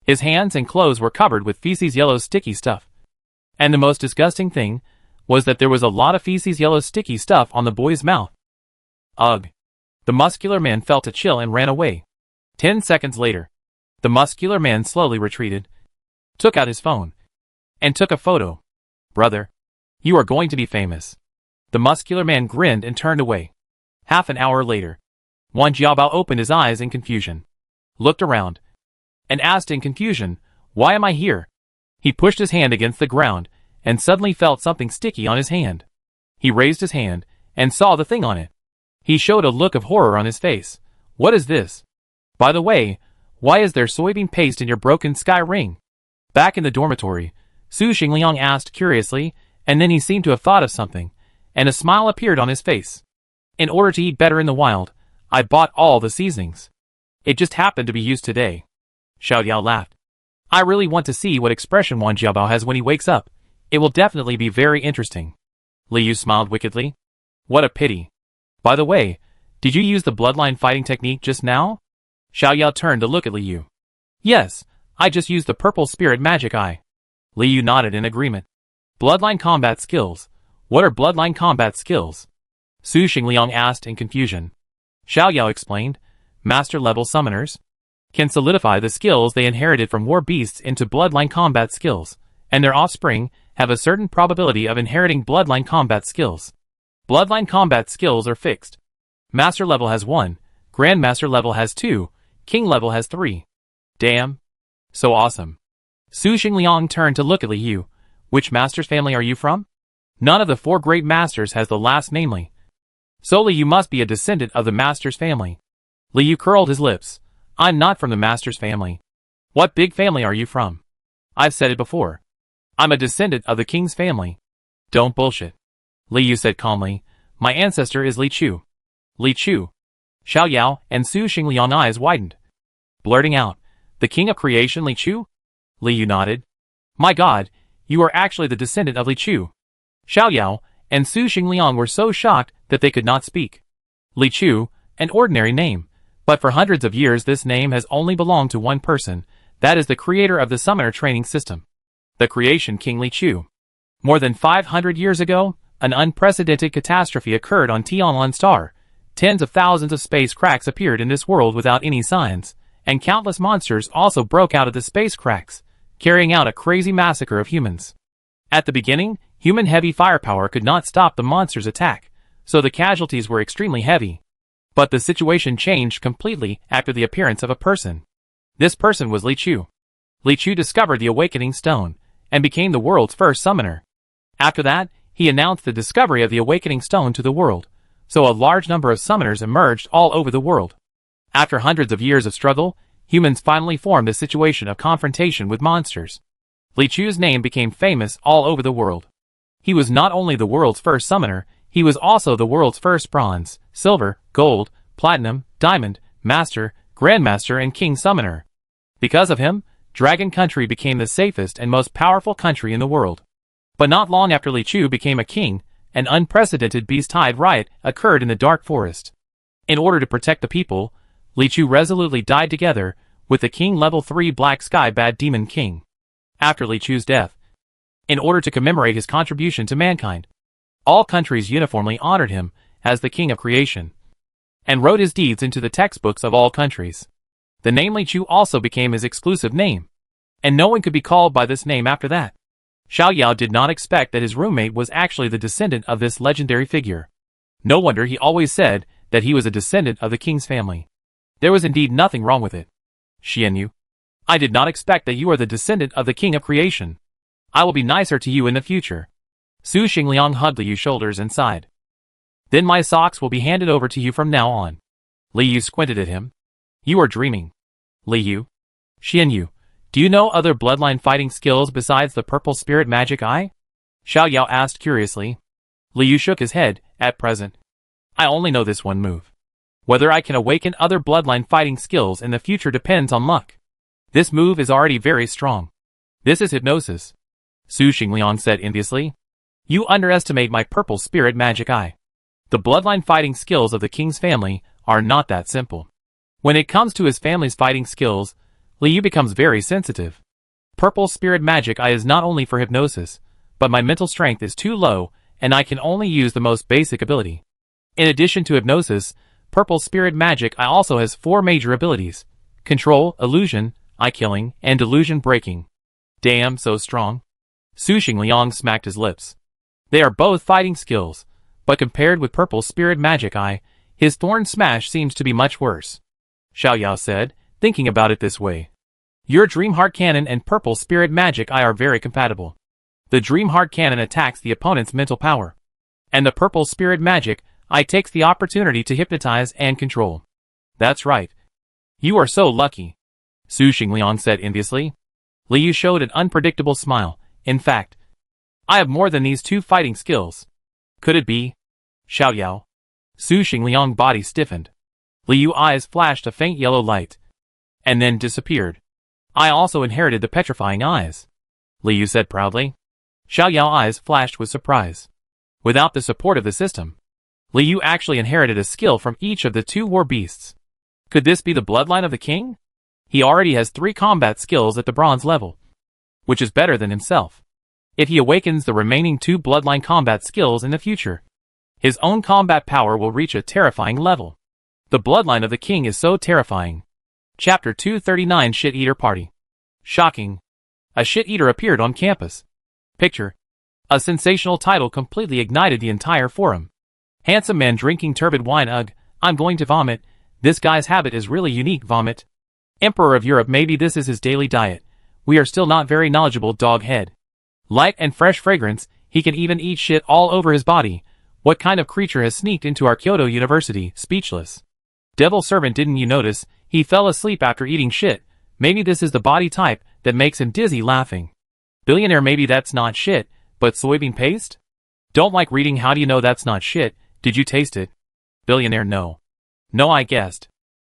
His hands and clothes were covered with feces yellow sticky stuff. And the most disgusting thing was that there was a lot of feces yellow sticky stuff on the boy's mouth. Ugh. The muscular man felt a chill and ran away. 10 seconds later, the muscular man slowly retreated, took out his phone, and took a photo. Brother, you are going to be famous. The muscular man grinned and turned away. Half an hour later, Wan Jiabao opened his eyes in confusion, looked around, and asked in confusion, why am I here? He pushed his hand against the ground, and suddenly felt something sticky on his hand. He raised his hand, and saw the thing on it. He showed a look of horror on his face. What is this? By the way, why is there soybean paste in your broken sky ring? Back in the dormitory, Su Xingliang asked curiously, and then he seemed to have thought of something, and a smile appeared on his face. In order to eat better in the wild, I bought all the seasonings. It just happened to be used today. Xiao Yao laughed. I really want to see what expression Wang Jiabao has when he wakes up. It will definitely be very interesting. Li Yu smiled wickedly. What a pity. By the way, did you use the bloodline fighting technique just now? Xiao Yao turned to look at Li Yu. Yes, I just used the purple spirit magic eye. Li Yu nodded in agreement. Bloodline combat skills. What are bloodline combat skills? Su Xingliang asked in confusion. Xiao Yao explained. Master-level summoners can solidify the skills they inherited from war beasts into bloodline combat skills, and their offspring have a certain probability of inheriting bloodline combat skills. Bloodline combat skills are fixed. Master level has 1, Grandmaster level has 2, King level has 3. Damn. So awesome. Su Xingliang turned to look at Li Yu. Which master's family are you from? None of the 4 great masters has the last namely. So Li Yu must be a descendant of the master's family. Li Yu curled his lips. I'm not from the master's family. What big family are you from? I've said it before. I'm a descendant of the king's family. Don't bullshit. Li Yu said calmly. My ancestor is Li Chu. Li Chu. Xiao Yao and Su Xingliang's eyes widened, blurting out, the king of creation Li Chu? Li Yu nodded. My god, you are actually the descendant of Li Chu. Xiao Yao and Su Xingliang were so shocked that they could not speak. Li Chu, an ordinary name, but for hundreds of years this name has only belonged to one person, that is the creator of the summoner training system. The creation king Li Chu. More than 500 years ago, an unprecedented catastrophe occurred on Tianlan Star. Tens of thousands of space cracks appeared in this world without any signs, and countless monsters also broke out of the space cracks, carrying out a crazy massacre of humans. At the beginning, human heavy firepower could not stop the monsters' attack, so the casualties were extremely heavy. But the situation changed completely after the appearance of a person. This person was Li Chu. Li Chu discovered the Awakening Stone, and became the world's first summoner. After that, he announced the discovery of the Awakening Stone to the world, so a large number of summoners emerged all over the world. After hundreds of years of struggle, humans finally formed a situation of confrontation with monsters. Li Chu's name became famous all over the world. He was not only the world's first summoner, he was also the world's first bronze, silver, gold, platinum, diamond, master, grandmaster and king summoner. Because of him, Dragon Country became the safest and most powerful country in the world. But not long after Li Chu became a king, an unprecedented beast-tide riot occurred in the Dark Forest. In order to protect the people, Li Chu resolutely died together with the King Level 3 Black Sky Bad Demon King. After Li Chu's death, in order to commemorate his contribution to mankind, all countries uniformly honored him as the King of Creation, and wrote his deeds into the textbooks of all countries. The name Li Chu also became his exclusive name, and no one could be called by this name after that. Xiao Yao did not expect that his roommate was actually the descendant of this legendary figure. No wonder he always said that he was a descendant of the king's family. There was indeed nothing wrong with it. Xianyu, I did not expect that you are the descendant of the king of creation. I will be nicer to you in the future. Su Xingliang hugged Li Yu's shoulders and sighed. Then my socks will be handed over to you from now on. Li Yu squinted at him. You are dreaming. Li Yu. Xianyu, do you know other bloodline fighting skills besides the purple spirit magic eye? Xiao Yao asked curiously. Li Yu shook his head. At present, I only know this one move. Whether I can awaken other bloodline fighting skills in the future depends on luck. This move is already very strong. This is hypnosis. Su Xingliang said enviously. You underestimate my purple spirit magic eye. The bloodline fighting skills of the king's family are not that simple. When it comes to his family's fighting skills, Li Yu becomes very sensitive. Purple spirit magic eye is not only for hypnosis, but my mental strength is too low and I can only use the most basic ability. In addition to hypnosis, purple spirit magic eye also has 4 major abilities: control, illusion, eye killing, and delusion breaking. Damn, so strong. Su Xingliang smacked his lips. They are both fighting skills, but compared with purple spirit magic eye, his thorn smash seems to be much worse. Xiao Yao said, thinking about it this way. Your Dream Heart Cannon and Purple Spirit Magic Eye are very compatible. The Dream Heart Cannon attacks the opponent's mental power, and the Purple Spirit Magic Eye takes the opportunity to hypnotize and control. That's right. You are so lucky, Su Xingliang said enviously. Liu showed an unpredictable smile. In fact, I have more than these two fighting skills. Could it be Xiao Yao? Su Xingliang's body stiffened. Liu's eyes flashed a faint yellow light, and then disappeared. I also inherited the petrifying eyes, Liu said proudly. Xiao Yao's eyes flashed with surprise. Without the support of the system, Liu actually inherited a skill from each of the two war beasts. Could this be the bloodline of the king? He already has 3 combat skills at the bronze level, which is better than himself. If he awakens the remaining 2 bloodline combat skills in the future, his own combat power will reach a terrifying level. The bloodline of the king is so terrifying. Chapter 239 Shit-Eater Party. Shocking. A shit-eater appeared on campus. Picture. A sensational title completely ignited the entire forum. Handsome man drinking turbid wine. Ugh, I'm going to vomit. This guy's habit is really unique. Vomit. Emperor of Europe. Maybe this is his daily diet. We are still not very knowledgeable. Dog head. Light and fresh fragrance. He can even eat shit all over his body. What kind of creature has sneaked into our Kyoto University? Speechless. Devil servant. Didn't you notice? He fell asleep after eating shit. Maybe this is the body type that makes him dizzy. Laughing. Billionaire. Maybe that's not shit, but soybean paste? Don't like reading. How do you know that's not shit? Did you taste it? Billionaire. No. No, I guessed.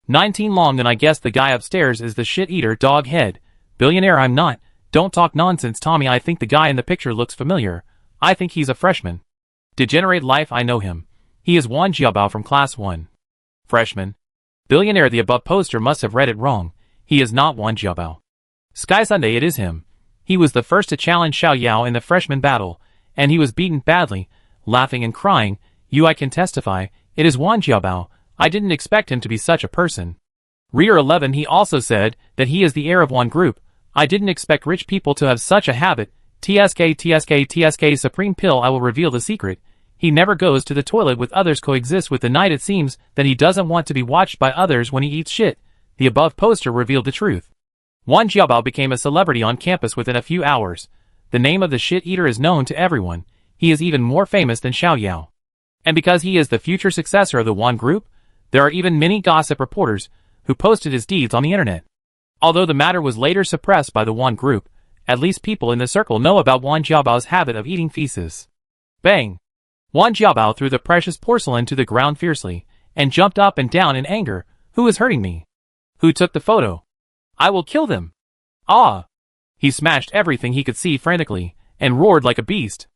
19 long. Then I guess the guy upstairs is the shit eater. Dog head. Billionaire. I'm not. Don't talk nonsense, Tommy. I think the guy in the picture looks familiar. I think he's a freshman. Degenerate life. I know him. He is Wan Jiabao from class 1. Freshman. Billionaire. The above poster must have read it wrong. He is not Wan Jiabao. Sky Sunday. It is him. He was the first to challenge Xiao Yao in the freshman battle, and he was beaten badly. Laughing and crying. I can testify. It is Wan Jiabao. I didn't expect him to be such a person. Reader 11. He also said that he is the heir of one group. I didn't expect rich people to have such a habit. TSK Supreme Pill. I will reveal the secret. He never goes to the toilet with others. Coexist with the night. It seems that he doesn't want to be watched by others when he eats shit. The above poster revealed the truth. Wan Jiabao became a celebrity on campus within a few hours. The name of the shit eater is known to everyone. He is even more famous than Xiao Yao. And because he is the future successor of the Wan group, there are even many gossip reporters who posted his deeds on the internet. Although the matter was later suppressed by the Wan group, at least people in the circle know about Wan Jiabao's habit of eating feces. Bang! Wan Jiabao threw the precious porcelain to the ground fiercely, and jumped up and down in anger. Who is hurting me? Who took the photo? I will kill them! Ah! He smashed everything he could see frantically, and roared like a beast.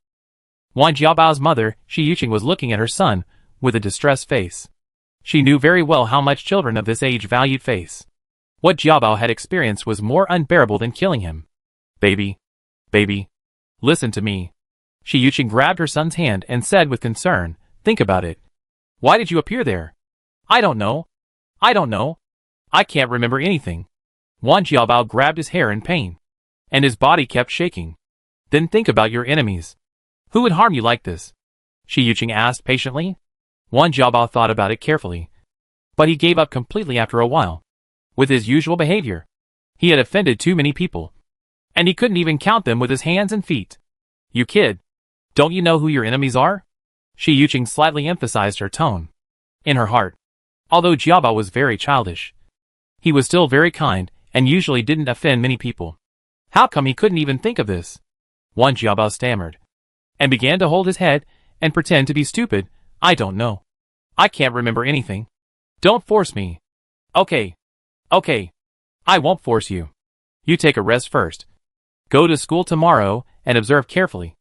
Wan Jiabao's mother, Shi Yuqing, was looking at her son with a distressed face. She knew very well how much children of this age valued face. What Jiabao had experienced was more unbearable than killing him. Baby. Listen to me. Shi Yuqing grabbed her son's hand and said with concern, think about it. Why did you appear there? I don't know. I can't remember anything. Wan Jiabao grabbed his hair in pain, and his body kept shaking. Then think about your enemies. Who would harm you like this? Shi Yuqing asked patiently. Wan Jiabao thought about it carefully, but he gave up completely after a while. With his usual behavior, he had offended too many people, and he couldn't even count them with his hands and feet. You kid, don't you know who your enemies are? Shi Yuqing slightly emphasized her tone. In her heart, although Jiabao was very childish, he was still very kind and usually didn't offend many people. How come he couldn't even think of this? Wan Jiabao stammered, and began to hold his head and pretend to be stupid. I don't know. I can't remember anything. Don't force me. Okay. I won't force you. You take a rest first. Go to school tomorrow and observe carefully.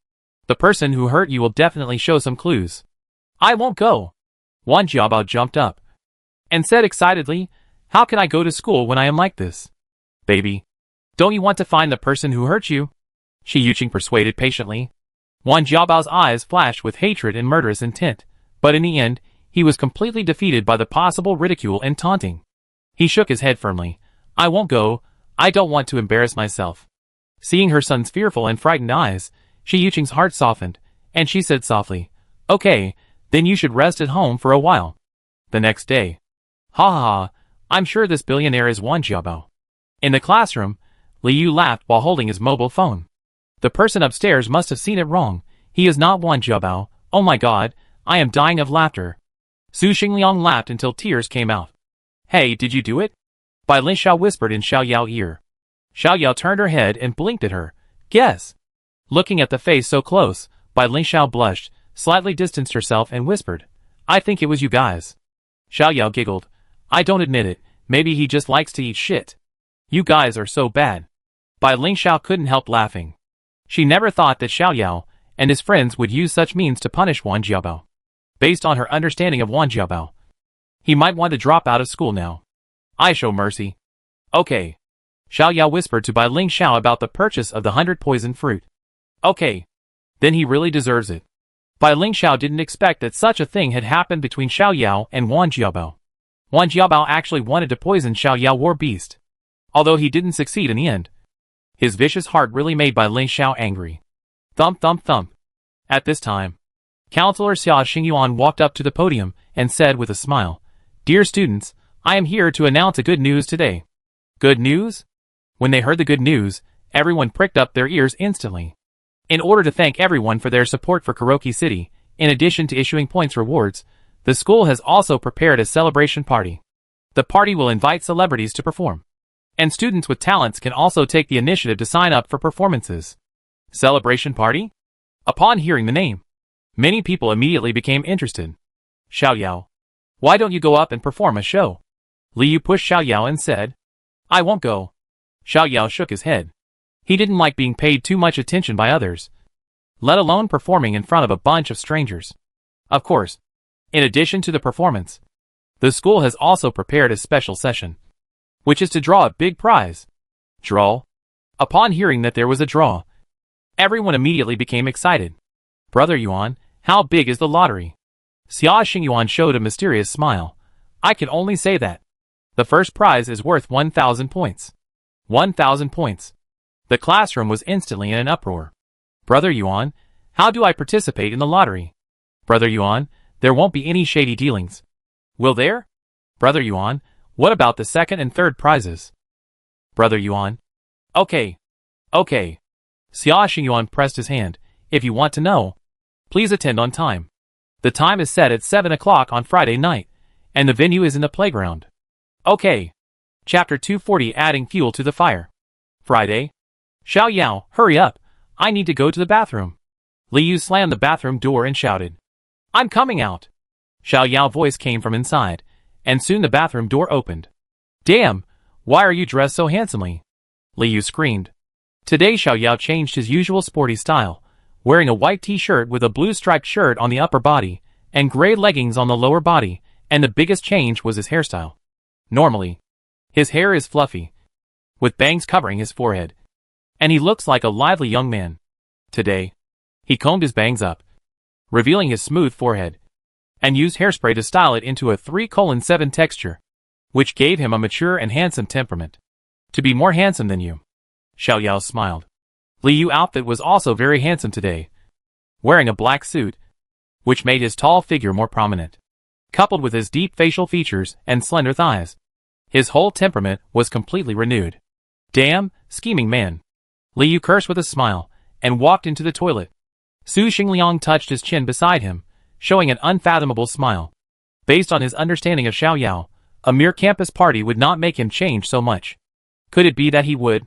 The person who hurt you will definitely show some clues. I won't go. Wan Jiabao jumped up and said excitedly, how can I go to school when I am like this? Baby, don't you want to find the person who hurt you? Shi Yuqing persuaded patiently. Wan Jiabao's eyes flashed with hatred and murderous intent, but in the end, he was completely defeated by the possible ridicule and taunting. He shook his head firmly. I won't go. I don't want to embarrass myself. Seeing her son's fearful and frightened eyes, Shi Yuqing's heart softened, and she said softly, okay, then you should rest at home for a while. The next day. Ha ha ha, I'm sure this billionaire is Wan Jiabao. In the classroom, Li Yu laughed while holding his mobile phone. The person upstairs must have seen it wrong. He is not Wan Jiabao. Oh my god, I am dying of laughter. Su Xingliang laughed until tears came out. Hey, did you do it? Bai Lin Xiao whispered in Xiao Yao's ear. Xiao Yao turned her head and blinked at her. Guess. Looking at the face so close, Bai Lin Xiao blushed, slightly distanced herself and whispered. I think it was you guys. Xiao Yao giggled. I don't admit it, maybe he just likes to eat shit. You guys are so bad. Bai Lin Xiao couldn't help laughing. She never thought that Xiao Yao and his friends would use such means to punish Wan Jiabao. Based on her understanding of Wan Jiabao, he might want to drop out of school now. I show mercy. Okay. Xiao Yao whispered to Bai Ling Xiao about the purchase of the 100 poison fruit. Okay. Then he really deserves it. Bai Ling Xiao didn't expect that such a thing had happened between Xiao Yao and Wan Jiabao. Wan Jiabao actually wanted to poison Xiao Yao war beast. Although he didn't succeed in the end. His vicious heart really made Bai Ling Xiao angry. Thump thump thump. At this time, Counselor Xia Xingyuan walked up to the podium and said with a smile, Dear students, I am here to announce a good news today. Good news? When they heard the good news, everyone pricked up their ears instantly. In order to thank everyone for their support for Kuroki City, in addition to issuing points rewards, the school has also prepared a celebration party. The party will invite celebrities to perform. And students with talents can also take the initiative to sign up for performances. Celebration party? Upon hearing the name, many people immediately became interested. Xiao Yao, why don't you go up and perform a show? Li Yu pushed Xiao Yao and said, I won't go. Xiao Yao shook his head. He didn't like being paid too much attention by others, let alone performing in front of a bunch of strangers. Of course, in addition to the performance, the school has also prepared a special session, which is to draw a big prize. Draw? Upon hearing that there was a draw, everyone immediately became excited. Brother Yuan, how big is the lottery? Xia Xingyuan showed a mysterious smile. I can only say that the first prize is worth 1,000 points. 1,000 points. The classroom was instantly in an uproar. Brother Yuan, how do I participate in the lottery? Brother Yuan, there won't be any shady dealings. Will there? Brother Yuan, what about the second and third prizes? Brother Yuan. Okay. Okay. Xia Xingyuan pressed his hand. If you want to know, please attend on time. The time is set at 7 o'clock on Friday night, and the venue is in the playground. Okay. Chapter 240 Adding Fuel to the Fire. Friday. Xiao Yao, hurry up. I need to go to the bathroom. Li Yu slammed the bathroom door and shouted. I'm coming out. Xiao Yao's voice came from inside, and soon the bathroom door opened. Damn, why are you dressed so handsomely? Li Yu screamed. Today Xiao Yao changed his usual sporty style, wearing a white t-shirt with a blue striped shirt on the upper body, and gray leggings on the lower body, and the biggest change was his hairstyle. Normally, his hair is fluffy, with bangs covering his forehead, and he looks like a lively young man. Today, he combed his bangs up, revealing his smooth forehead, and used hairspray to style it into a 3:7 texture, which gave him a mature and handsome temperament. To be more handsome than you. Xiao Yao smiled. Li Yu's outfit was also very handsome today, wearing a black suit, which made his tall figure more prominent. Coupled with his deep facial features and slender thighs, his whole temperament was completely renewed. Damn, scheming man. Li Yu cursed with a smile, and walked into the toilet. Su Xingliang touched his chin beside him, showing an unfathomable smile. Based on his understanding of Xiao Yao, a mere campus party would not make him change so much. Could it be that he would?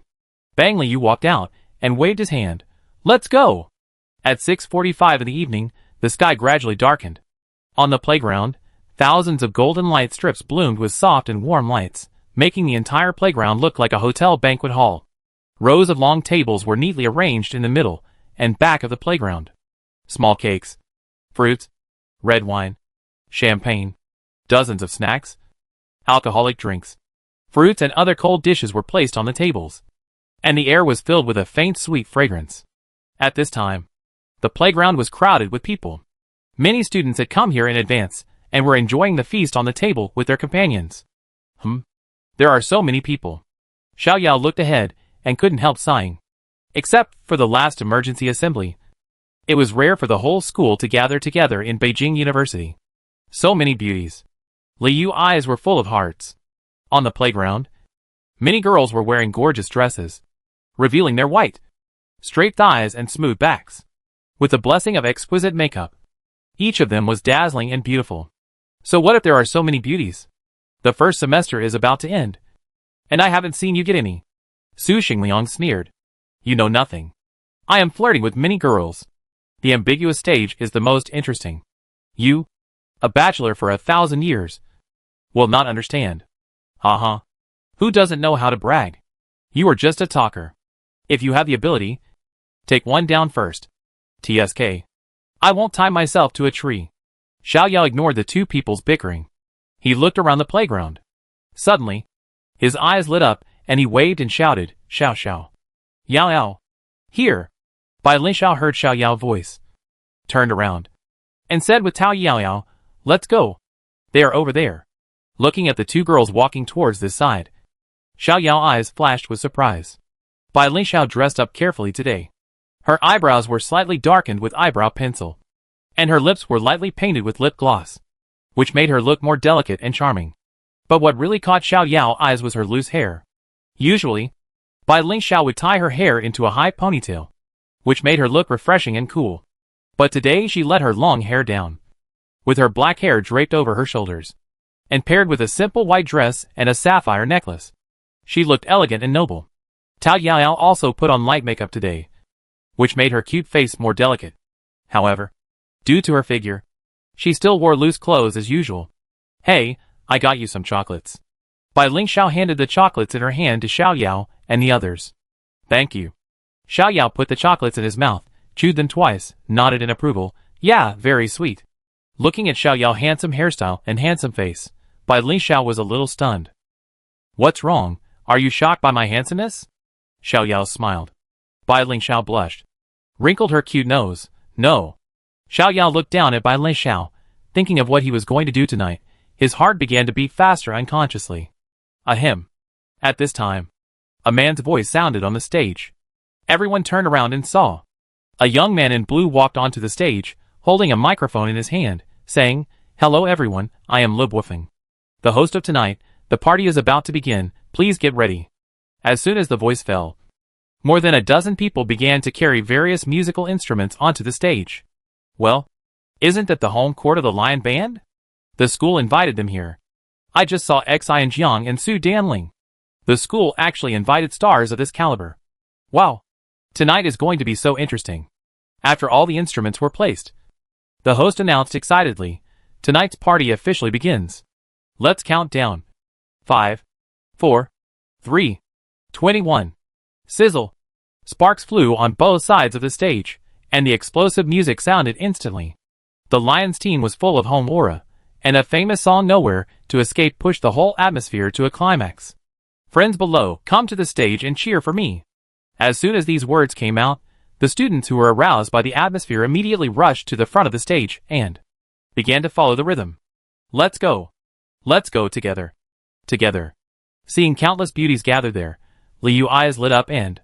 Bang Li Yu walked out, and waved his hand. Let's go! At 6:45 in the evening, the sky gradually darkened. On the playground, thousands of golden light strips bloomed with soft and warm lights, making the entire playground look like a hotel banquet hall. Rows of long tables were neatly arranged in the middle and back of the playground. Small cakes, fruits, red wine, champagne, dozens of snacks, alcoholic drinks, fruits and other cold dishes were placed on the tables, and the air was filled with a faint sweet fragrance. At this time, the playground was crowded with people. Many students had come here in advance and were enjoying the feast on the table with their companions. There are so many people. Xiao Yao looked ahead and couldn't help sighing. Except for the last emergency assembly, it was rare for the whole school to gather together in Beijing University. So many beauties. Li Yu's eyes were full of hearts. On the playground, many girls were wearing gorgeous dresses, revealing their white, straight thighs and smooth backs. With the blessing of exquisite makeup, each of them was dazzling and beautiful. So what if there are so many beauties? The first semester is about to end, and I haven't seen you get any. Su Xingliang sneered. You know nothing. I am flirting with many girls. The ambiguous stage is the most interesting. You, a bachelor for 1,000 years, will not understand. Haha. Who doesn't know how to brag? You are just a talker. If you have the ability, take one down first. TSK. I won't tie myself to a tree. Xiao Yao ignored the two people's bickering. He looked around the playground. Suddenly, his eyes lit up and he waved and shouted, Xiao Xiao. Yao Yao. Here. Bai Lin Xiao heard Xiao Yao's voice, turned around, and said with Tao Yao Yao, let's go. They are over there. Looking at the two girls walking towards this side, Xiao Yao's eyes flashed with surprise. Bai Lin Xiao dressed up carefully today. Her eyebrows were slightly darkened with eyebrow pencil, and her lips were lightly painted with lip gloss, which made her look more delicate and charming. But what really caught Xiao Yao's eyes was her loose hair. Usually, Bai Lin Xiao would tie her hair into a high ponytail, which made her look refreshing and cool. But today she let her long hair down, with her black hair draped over her shoulders, and paired with a simple white dress and a sapphire necklace. She looked elegant and noble. Tao Yao also put on light makeup today, which made her cute face more delicate. However, due to her figure, she still wore loose clothes as usual. Hey, I got you some chocolates. Bai Ling Xiao handed the chocolates in her hand to Xiao Yao and the others. Thank you. Xiao Yao put the chocolates in his mouth, chewed them twice, nodded in approval. Yeah, very sweet. Looking at Xiao Yao's handsome hairstyle and handsome face, Bai Ling Xiao was a little stunned. What's wrong? Are you shocked by my handsomeness? Xiao Yao smiled. Bai Ling Xiao blushed, wrinkled her cute nose. No. Xiao Yao looked down at Bai Ling Xiao, thinking of what he was going to do tonight. His heart began to beat faster unconsciously. Ahem. At this time, a man's voice sounded on the stage. Everyone turned around and saw. A young man in blue walked onto the stage, holding a microphone in his hand, saying, Hello everyone, I am Lu Buofeng, the host of tonight. The party is about to begin, please get ready. As soon as the voice fell, more than a dozen people began to carry various musical instruments onto the stage. Well, isn't that the home court of the Lion Band? The school invited them here. I just saw Xian Jiang and Su Danling. The school actually invited stars of this caliber. Wow. Tonight is going to be so interesting. After all the instruments were placed, the host announced excitedly, tonight's party officially begins. Let's count down. 5, 4, 3, 21. Sizzle. Sparks flew on both sides of the stage, and the explosive music sounded instantly. The Lions team was full of home aura, and a famous song Nowhere to Escape pushed the whole atmosphere to a climax. Friends below, come to the stage and cheer for me. As soon as these words came out, the students who were aroused by the atmosphere immediately rushed to the front of the stage and began to follow the rhythm. Let's go. Let's go together. Together. Seeing countless beauties gathered there, Liu's eyes lit up and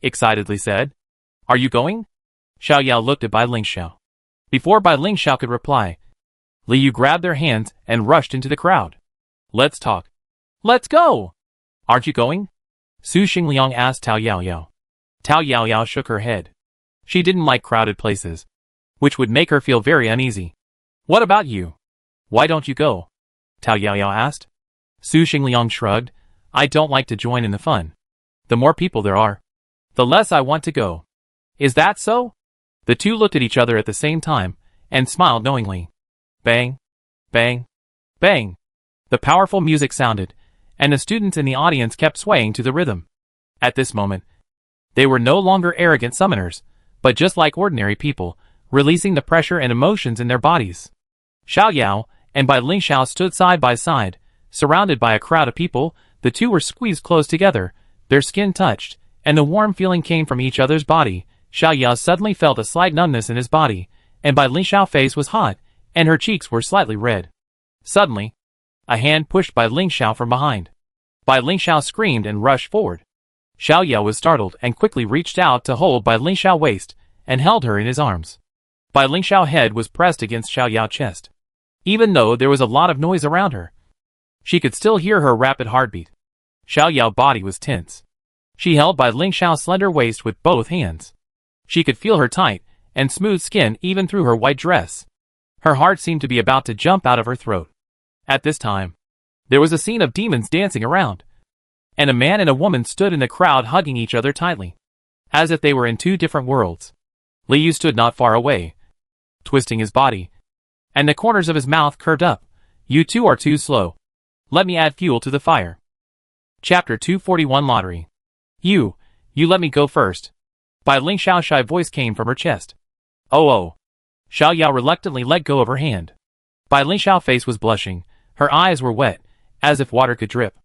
excitedly said, Are you going? Xiao Yao looked at Bai Ling Xiao. Before Bai Ling Xiao could reply, Liu grabbed their hands and rushed into the crowd. Let's talk. Let's go. Aren't you going? Su Xingliang asked Tao Yao Yao. Tao Yao Yao shook her head. She didn't like crowded places, which would make her feel very uneasy. What about you? Why don't you go? Tao Yao Yao asked. Su Xingliang shrugged. I don't like to join in the fun. The more people there are, the less I want to go. Is that so? The two looked at each other at the same time and smiled knowingly. Bang, bang, bang. The powerful music sounded, and the students in the audience kept swaying to the rhythm. At this moment, they were no longer arrogant summoners, but just like ordinary people, releasing the pressure and emotions in their bodies. Xiao Yao and Bai Ling Xiao stood side by side, surrounded by a crowd of people. The two were squeezed close together, their skin touched, and the warm feeling came from each other's body. Xiao Yao suddenly felt a slight numbness in his body, and Bai Ling Xiao's face was hot, and her cheeks were slightly red. Suddenly, a hand pushed Bai Ling Xiao from behind. Bai Ling Xiao screamed and rushed forward. Xiao Yao was startled and quickly reached out to hold Bai Ling Xiao's waist and held her in his arms. Bai Ling Xiao's head was pressed against Xiao Yao's chest. Even though there was a lot of noise around her, she could still hear her rapid heartbeat. Xiao Yao's body was tense. She held by Ling Xiao's slender waist with both hands. She could feel her tight and smooth skin even through her white dress. Her heart seemed to be about to jump out of her throat. At this time, there was a scene of demons dancing around, and a man and a woman stood in the crowd hugging each other tightly, as if they were in two different worlds. Liu stood not far away, twisting his body, and the corners of his mouth curved up. You two are too slow. Let me add fuel to the fire. Chapter 241 Lottery. You let me go first. Bai Ling Xiao's shy voice came from her chest. Oh. Xiao Yao reluctantly let go of her hand. Bai Ling Xiao's face was blushing. Her eyes were wet, as if water could drip.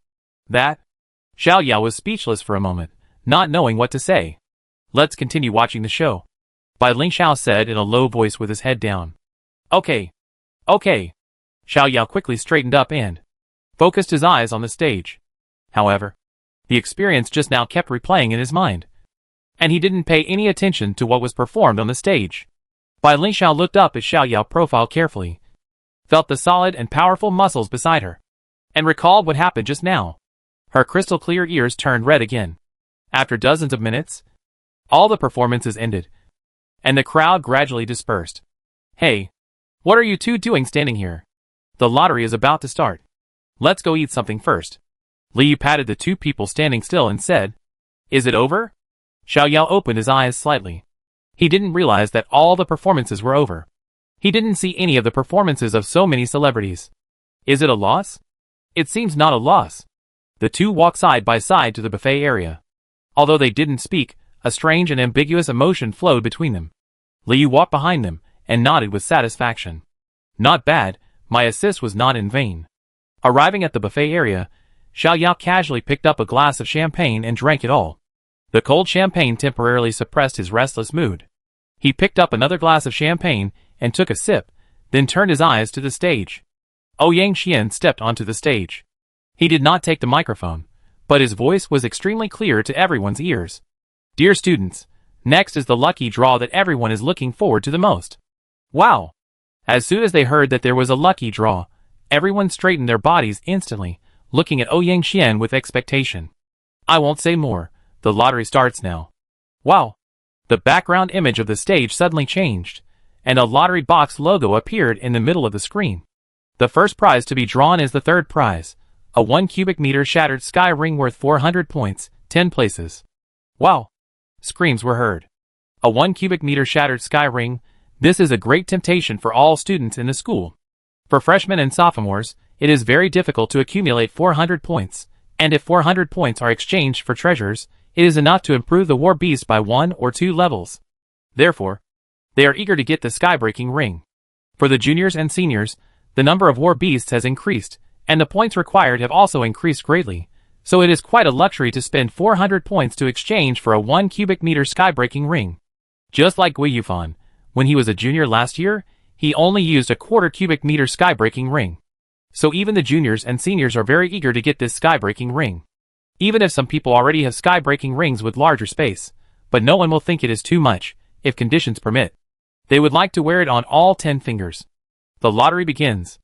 That? Xiao Yao was speechless for a moment, not knowing what to say. Let's continue watching the show. Bai Ling Xiao said in a low voice with his head down. Okay. Xiao Yao quickly straightened up and focused his eyes on the stage. However, the experience just now kept replaying in his mind, and he didn't pay any attention to what was performed on the stage. Bai Ling Xiao looked up at Xiao Yao's profile carefully, felt the solid and powerful muscles beside her, and recalled what happened just now. Her crystal clear ears turned red again. After dozens of minutes, all the performances ended, and the crowd gradually dispersed. Hey, what are you two doing standing here? The lottery is about to start. Let's go eat something first. Liu patted the two people standing still and said, Is it over? Xiao Yao opened his eyes slightly. He didn't realize that all the performances were over. He didn't see any of the performances of so many celebrities. Is it a loss? It seems not a loss. The two walked side by side to the buffet area. Although they didn't speak, a strange and ambiguous emotion flowed between them. Liu walked behind them and nodded with satisfaction. Not bad, my assist was not in vain. Arriving at the buffet area, Xiao Yao casually picked up a glass of champagne and drank it all. The cold champagne temporarily suppressed his restless mood. He picked up another glass of champagne and took a sip, then turned his eyes to the stage. Ouyang Xian stepped onto the stage. He did not take the microphone, but his voice was extremely clear to everyone's ears. Dear students, next is the lucky draw that everyone is looking forward to the most. Wow! As soon as they heard that there was a lucky draw, everyone straightened their bodies instantly, looking at Ouyang Xian with expectation. I won't say more, the lottery starts now. Wow! The background image of the stage suddenly changed, and a lottery box logo appeared in the middle of the screen. The first prize to be drawn is the third prize, a 1 cubic meter shattered sky ring worth 400 points, 10 places. Wow! Screams were heard. A 1 cubic meter shattered sky ring, this is a great temptation for all students in the school. For freshmen and sophomores, it is very difficult to accumulate 400 points, and if 400 points are exchanged for treasures, it is enough to improve the war beast by 1 or 2 levels. Therefore, they are eager to get the sky-breaking ring. For the juniors and seniors, the number of war beasts has increased, and the points required have also increased greatly, so it is quite a luxury to spend 400 points to exchange for a 1 cubic meter sky-breaking ring. Just like Gui Yufan, when he was a junior last year, he only used a quarter cubic meter sky-breaking ring. So even the juniors and seniors are very eager to get this sky-breaking ring. Even if some people already have sky-breaking rings with larger space, but no one will think it is too much, if conditions permit. They would like to wear it on all 10 fingers. The lottery begins.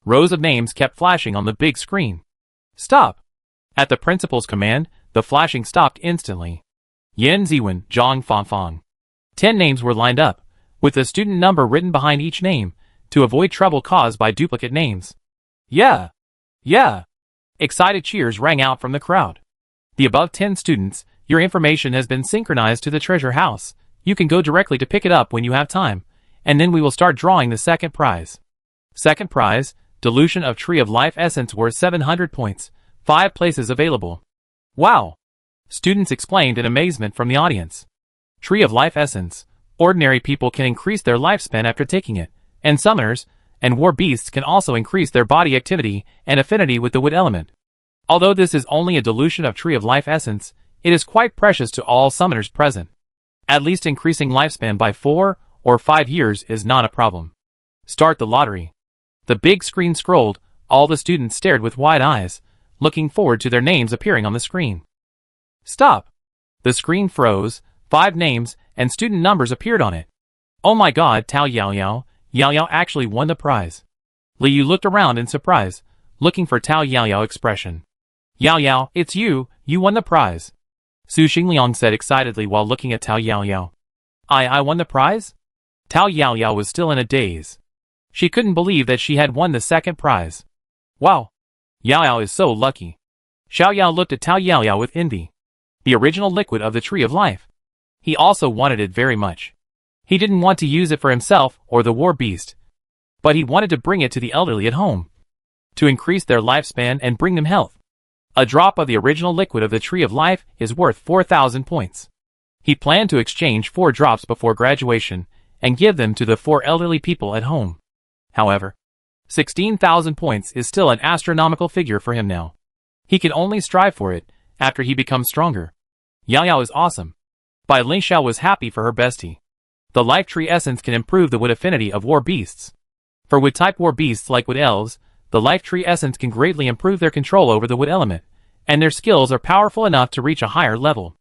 Rows of names kept flashing on the big screen. Stop! At the principal's command, the flashing stopped instantly. Yan Ziwen, Zhang Fanfang. 10 names were lined up, with the student number written behind each name, to avoid trouble caused by duplicate names. Yeah! Excited cheers rang out from the crowd. The above 10 students, your information has been synchronized to the treasure house. You can go directly to pick it up when you have time, and then we will start drawing the second prize. Second prize, dilution of Tree of Life essence worth 700 points, 5 places available. Wow! Students exclaimed in amazement from the audience. Tree of Life essence. Ordinary people can increase their lifespan after taking it, and summoners and war beasts can also increase their body activity and affinity with the wood element. Although this is only a dilution of Tree of Life essence, it is quite precious to all summoners present. At least increasing lifespan by 4 or 5 years is not a problem. Start the lottery. The big screen scrolled, all the students stared with wide eyes, looking forward to their names appearing on the screen. Stop! The screen froze, 5 names and student numbers appeared on it. Oh my god, Tao Yao actually won the prize. Liu looked around in surprise, looking for Tao Yao expression. Yao, it's you won the prize. Su Xingliang said excitedly while looking at Tao Yaoyao. I won the prize? Tao Yaoyao was still in a daze. She couldn't believe that she had won the second prize. Wow! Yaoyao is so lucky. Xiao Yao looked at Tao Yaoyao with envy. The original liquid of the Tree of Life. He also wanted it very much. He didn't want to use it for himself or the war beast, but he wanted to bring it to the elderly at home, to increase their lifespan and bring them health. A drop of the original liquid of the Tree of Life is worth 4,000 points. He planned to exchange 4 drops before graduation and give them to the 4 elderly people at home. However, 16,000 points is still an astronomical figure for him now. He can only strive for it after he becomes stronger. Yao Yao is awesome. Bai Ling Xiao was happy for her bestie. The life tree essence can improve the wood affinity of war beasts. For wood-type war beasts like wood elves, the life tree essence can greatly improve their control over the wood element, and their skills are powerful enough to reach a higher level.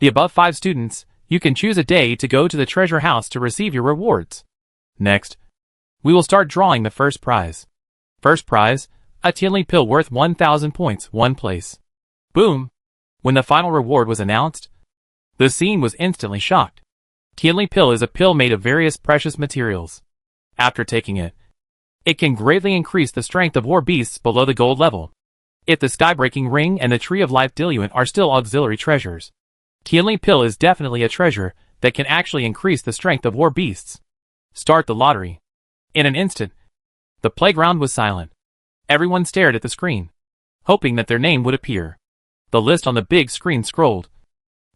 The above 5 students, you can choose a day to go to the treasure house to receive your rewards. Next, we will start drawing the first prize. First prize, a Tianli pill worth 1,000 points, 1 place. Boom! When the final reward was announced, the scene was instantly shocked. Tianli pill is a pill made of various precious materials. After taking it, it can greatly increase the strength of war beasts below the gold level. If the sky-breaking ring and the Tree of Life diluent are still auxiliary treasures, Tianli pill is definitely a treasure that can actually increase the strength of war beasts. Start the lottery. In an instant, the playground was silent. Everyone stared at the screen, hoping that their name would appear. The list on the big screen scrolled,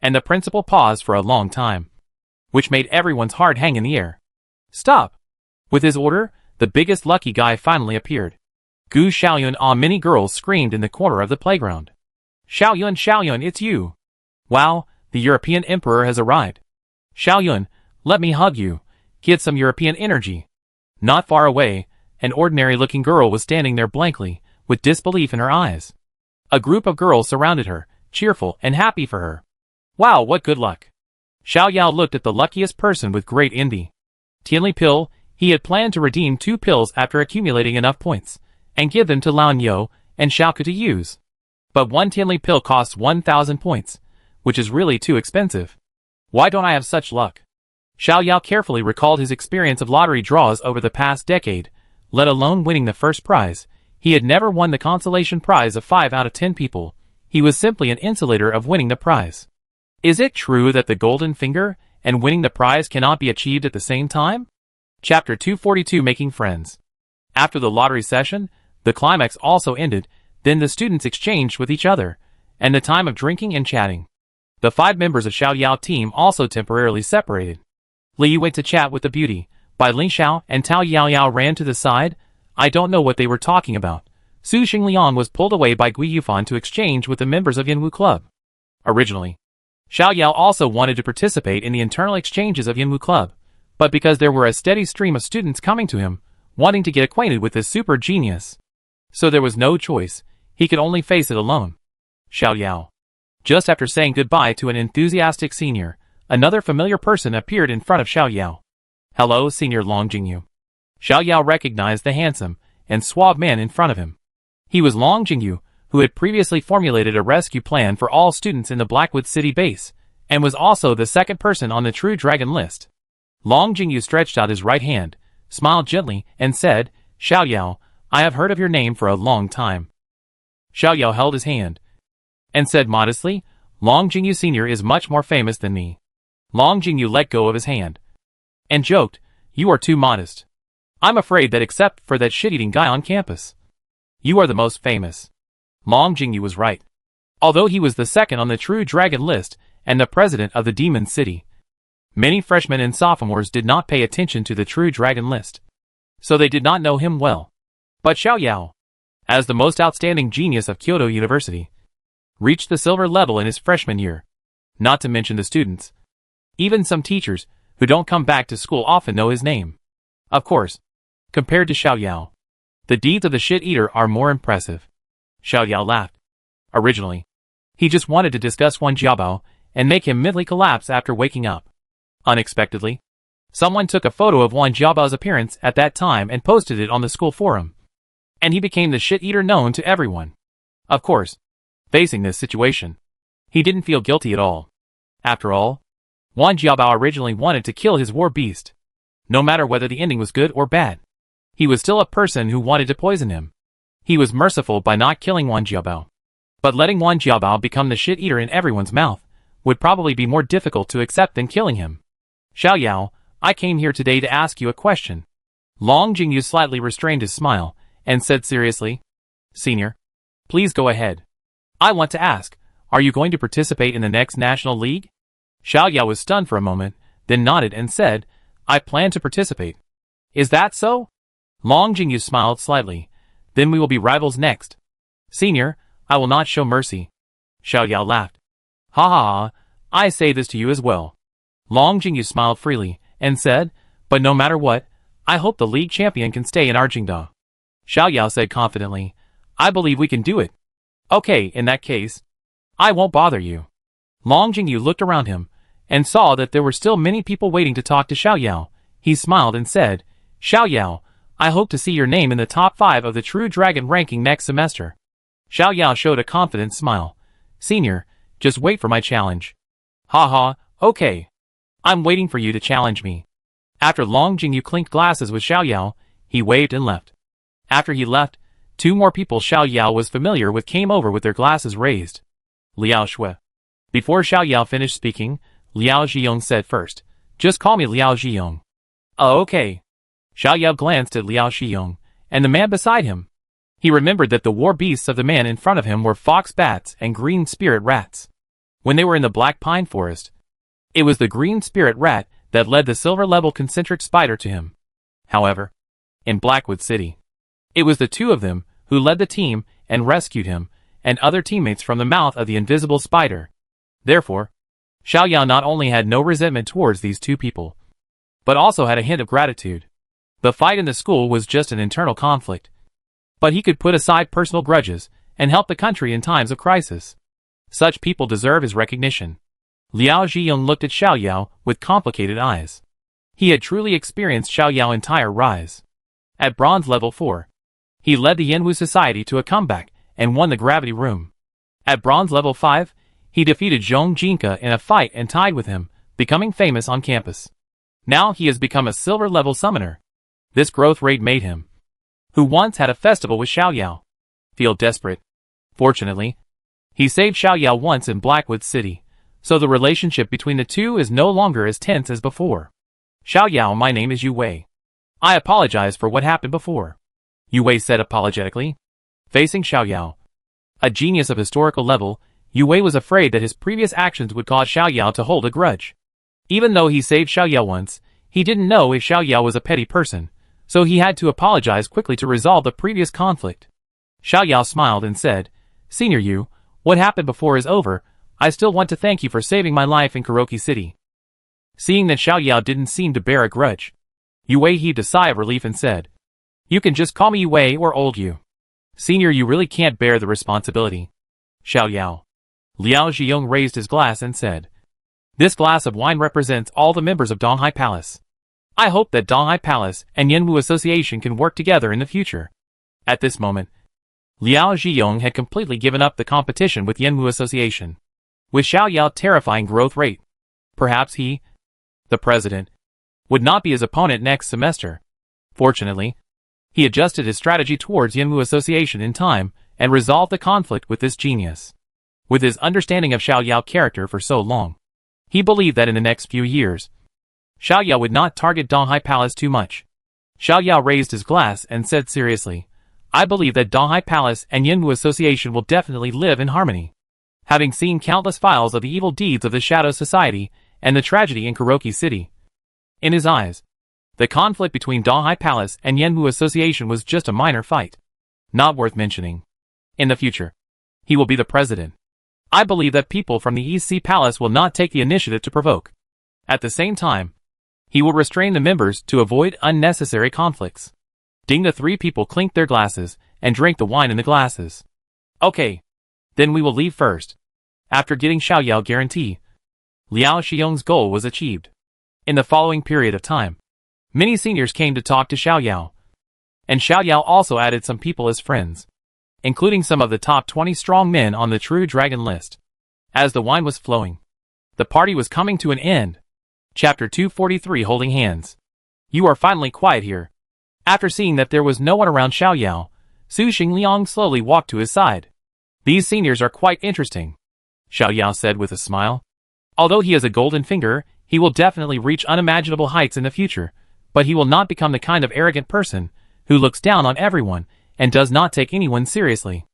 and the principal paused for a long time, which made everyone's heart hang in the air. Stop! With his order, the biggest lucky guy finally appeared. Gu Xiaoyun, many girls screamed in the corner of the playground. Xiaoyun, it's you! Wow, the European Emperor has arrived. Xiaoyun, let me hug you. Get some European energy. Not far away, an ordinary-looking girl was standing there blankly, with disbelief in her eyes. A group of girls surrounded her, cheerful and happy for her. Wow, what good luck! Xiao Yao looked at the luckiest person with great envy. Tianli pill, he had planned to redeem 2 pills after accumulating enough points, and give them to Lan Yo and Xiaoku to use. But 1 Tianli pill costs 1,000 points, which is really too expensive. Why don't I have such luck? Xiao Yao carefully recalled his experience of lottery draws over the past decade. Let alone winning the first prize, he had never won the consolation prize of 5 out of 10 people. He was simply an insulator of winning the prize. Is it true that the golden finger and winning the prize cannot be achieved at the same time? Chapter 242, Making Friends. After the lottery session, the climax also ended, then the students exchanged with each other, and the time of drinking and chatting. The 5 members of Xiao Yao team also temporarily separated. Li went to chat with the beauty. Bai Ling Xiao and Tao Yaoyao ran to the side. I don't know what they were talking about. Su Xingliang was pulled away by Gui Yufan to exchange with the members of Yanwu Club. Originally, Xiao Yao also wanted to participate in the internal exchanges of Yanwu Club, but because there were a steady stream of students coming to him, wanting to get acquainted with this super genius, so there was no choice, he could only face it alone. Xiao Yao. Just after saying goodbye to an enthusiastic senior, another familiar person appeared in front of Xiao Yao. Hello, Senior Long Jingyu. Xiao Yao recognized the handsome and suave man in front of him. He was Long Jingyu, who had previously formulated a rescue plan for all students in the Blackwood City base, and was also the second person on the True Dragon list. Long Jingyu stretched out his right hand, smiled gently, and said, Xiao Yao, I have heard of your name for a long time. Xiao Yao held his hand, and said modestly, Long Jingyu Sr. is much more famous than me. Long Jingyu let go of his hand, and joked, You are too modest. I'm afraid that except for that shit-eating guy on campus, you are the most famous. Long Jingyu was right. Although he was the second on the True Dragon list and the president of the Demon City, many freshmen and sophomores did not pay attention to the True Dragon list, so they did not know him well. But Xiao Yao, as the most outstanding genius of Kyoto University, reached the silver level in his freshman year. Not to mention the students. Even some teachers, who don't come back to school often know his name. Of course, compared to Xiao Yao, the deeds of the shit-eater are more impressive. Xiao Yao laughed. Originally, he just wanted to discuss Wan Jiabao and make him mentally collapse after waking up. Unexpectedly, someone took a photo of Wan Jiabao's appearance at that time and posted it on the school forum, and he became the shit-eater known to everyone. Of course, facing this situation, He didn't feel guilty at all. After all, Wan Jiabao originally wanted to kill his war beast. No matter whether the ending was good or bad, he was still a person who wanted to poison him. He was merciful by not killing Wan Jiabao. But letting Wan Jiabao become the shit-eater in everyone's mouth would probably be more difficult to accept than killing him. Xiao Yao, I came here today to ask you a question. Long Jingyu slightly restrained his smile and said seriously, Senior, please go ahead. I want to ask, are you going to participate in the next National League? Xiao Yao was stunned for a moment, then nodded and said, I plan to participate. Is that so? Long Jingyu smiled slightly. Then we will be rivals next. Senior, I will not show mercy. Xiao Yao laughed. Ha ha ha, I say this to you as well. Long Jingyu smiled freely and said, but no matter what, I hope the league champion can stay in our Jingda. Xiao Yao said confidently, I believe we can do it. Okay, in that case, I won't bother you. Long Jingyu looked around him and saw that there were still many people waiting to talk to Xiao Yao. He smiled and said, Xiao Yao, I hope to see your name in the top 5 of the True Dragon ranking next semester. Xiao Yao showed a confident smile. Senior, just wait for my challenge. Ha ha, okay. I'm waiting for you to challenge me. After Long Jingyu clinked glasses with Xiao Yao, he waved and left. After he left, 2 more people Xiao Yao was familiar with came over with their glasses raised. Liao Shui. Before Xiao Yao finished speaking, Liao Zhiyong said first, just call me Liao Zhiyong. Oh, okay. Xiao Yao glanced at Liao Zhiyong and the man beside him. He remembered that the war beasts of the man in front of him were fox bats and green spirit rats. When they were in the black pine forest, it was the green spirit rat that led the silver-level concentric spider to him. However, in Blackwood City, it was the 2 of them who led the team and rescued him and other teammates from the mouth of the invisible spider. Therefore, Xiao Yao not only had no resentment towards these 2 people, but also had a hint of gratitude. The fight in the school was just an internal conflict, but he could put aside personal grudges and help the country in times of crisis. Such people deserve his recognition. Liao Zhiyong looked at Xiao Yao with complicated eyes. He had truly experienced Xiao Yao's entire rise. At bronze level 4, he led the Yanwu Society to a comeback and won the Gravity Room. At bronze level 5, he defeated Zhong Jinka in a fight and tied with him, becoming famous on campus. Now he has become a silver level summoner. This growth rate made him, who once had a festival with Xiao Yao, feel desperate. Fortunately, he saved Xiao Yao once in Blackwood City, so the relationship between the 2 is no longer as tense as before. Xiao Yao, my name is Yu Wei. I apologize for what happened before. Yu Wei said apologetically. Facing Xiao Yao, a genius of historical level, Yu Wei was afraid that his previous actions would cause Xiao Yao to hold a grudge. Even though he saved Xiao Yao once, he didn't know if Xiao Yao was a petty person, so he had to apologize quickly to resolve the previous conflict. Xiao Yao smiled and said, Senior Yu, what happened before is over. I still want to thank you for saving my life in Kuroki City. Seeing that Xiao Yao didn't seem to bear a grudge, Yu Wei heaved a sigh of relief and said, You can just call me Yu Wei or Old Yu. Senior, you really can't bear the responsibility. Xiao Yao. Liao Zhiyong raised his glass and said, This glass of wine represents all the members of Donghai Palace. I hope that Donghai Palace and Yanwu Association can work together in the future. At this moment, Liao Zhiyong had completely given up the competition with Yanwu Association. With Xiao Yao's terrifying growth rate, perhaps he, the president, would not be his opponent next semester. Fortunately, he adjusted his strategy towards Yanwu Association in time and resolved the conflict with this genius. With his understanding of Xiao Yao's character for so long, he believed that in the next few years, Xiao Yao would not target Donghai Palace too much. Xiao Yao raised his glass and said seriously, I believe that Donghai Palace and Yanwu Association will definitely live in harmony. Having seen countless files of the evil deeds of the Shadow Society and the tragedy in Kuroki City, in his eyes, the conflict between Donghai Palace and Yanwu Association was just a minor fight, not worth mentioning. In the future, he will be the president. I believe that people from the East Sea Palace will not take the initiative to provoke. At the same time, he will restrain the members to avoid unnecessary conflicts. Ding, the 3 people clinked their glasses and drank the wine in the glasses. Okay. Then we will leave first. After getting Xiao Yao's guarantee, Liao Zhiyong's goal was achieved. In the following period of time, many seniors came to talk to Xiao Yao. And Xiao Yao also added some people as friends, including some of the top 20 strong men on the True Dragon list. As the wine was flowing, the party was coming to an end. Chapter 243 Holding Hands. You are finally quiet here. After seeing that there was no one around Xiao Yao, Su Xingliang slowly walked to his side. These seniors are quite interesting, Xiao Yao said with a smile. Although he has a golden finger, he will definitely reach unimaginable heights in the future, but he will not become the kind of arrogant person who looks down on everyone and does not take anyone seriously.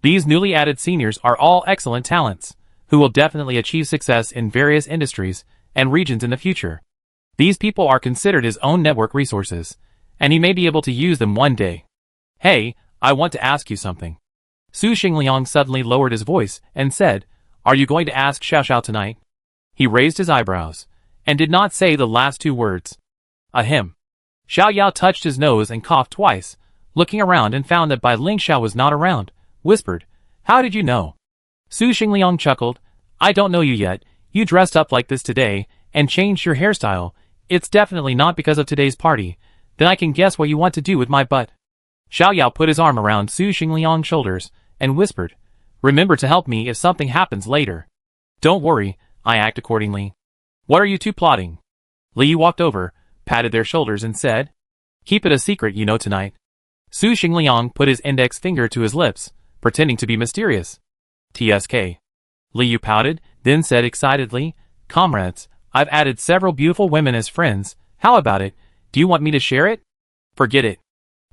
These newly added seniors are all excellent talents, who will definitely achieve success in various industries and regions in the future. These people are considered his own network resources, and he may be able to use them one day. Hey, I want to ask you something. Su Xingliang suddenly lowered his voice and said, Are you going to ask Xiao Xiao tonight? He raised his eyebrows, and did not say the last two words. Ahem. Xiao Yao touched his nose and coughed twice, looking around and found that Bai Lingxiao was not around, whispered, How did you know? Su Xingliang chuckled, I don't know you yet, you dressed up like this today, and changed your hairstyle, it's definitely not because of today's party, then I can guess what you want to do with my butt. Xiao Yao put his arm around Su Xingliang's shoulders, and whispered, Remember to help me if something happens later. Don't worry, I act accordingly. What are you two plotting? Li walked over, patted their shoulders and said, Keep it a secret tonight. Su Xingliang put his index finger to his lips, pretending to be mysterious. TSK. Liu pouted, then said excitedly, Comrades, I've added several beautiful women as friends, how about it? Do you want me to share it? Forget it.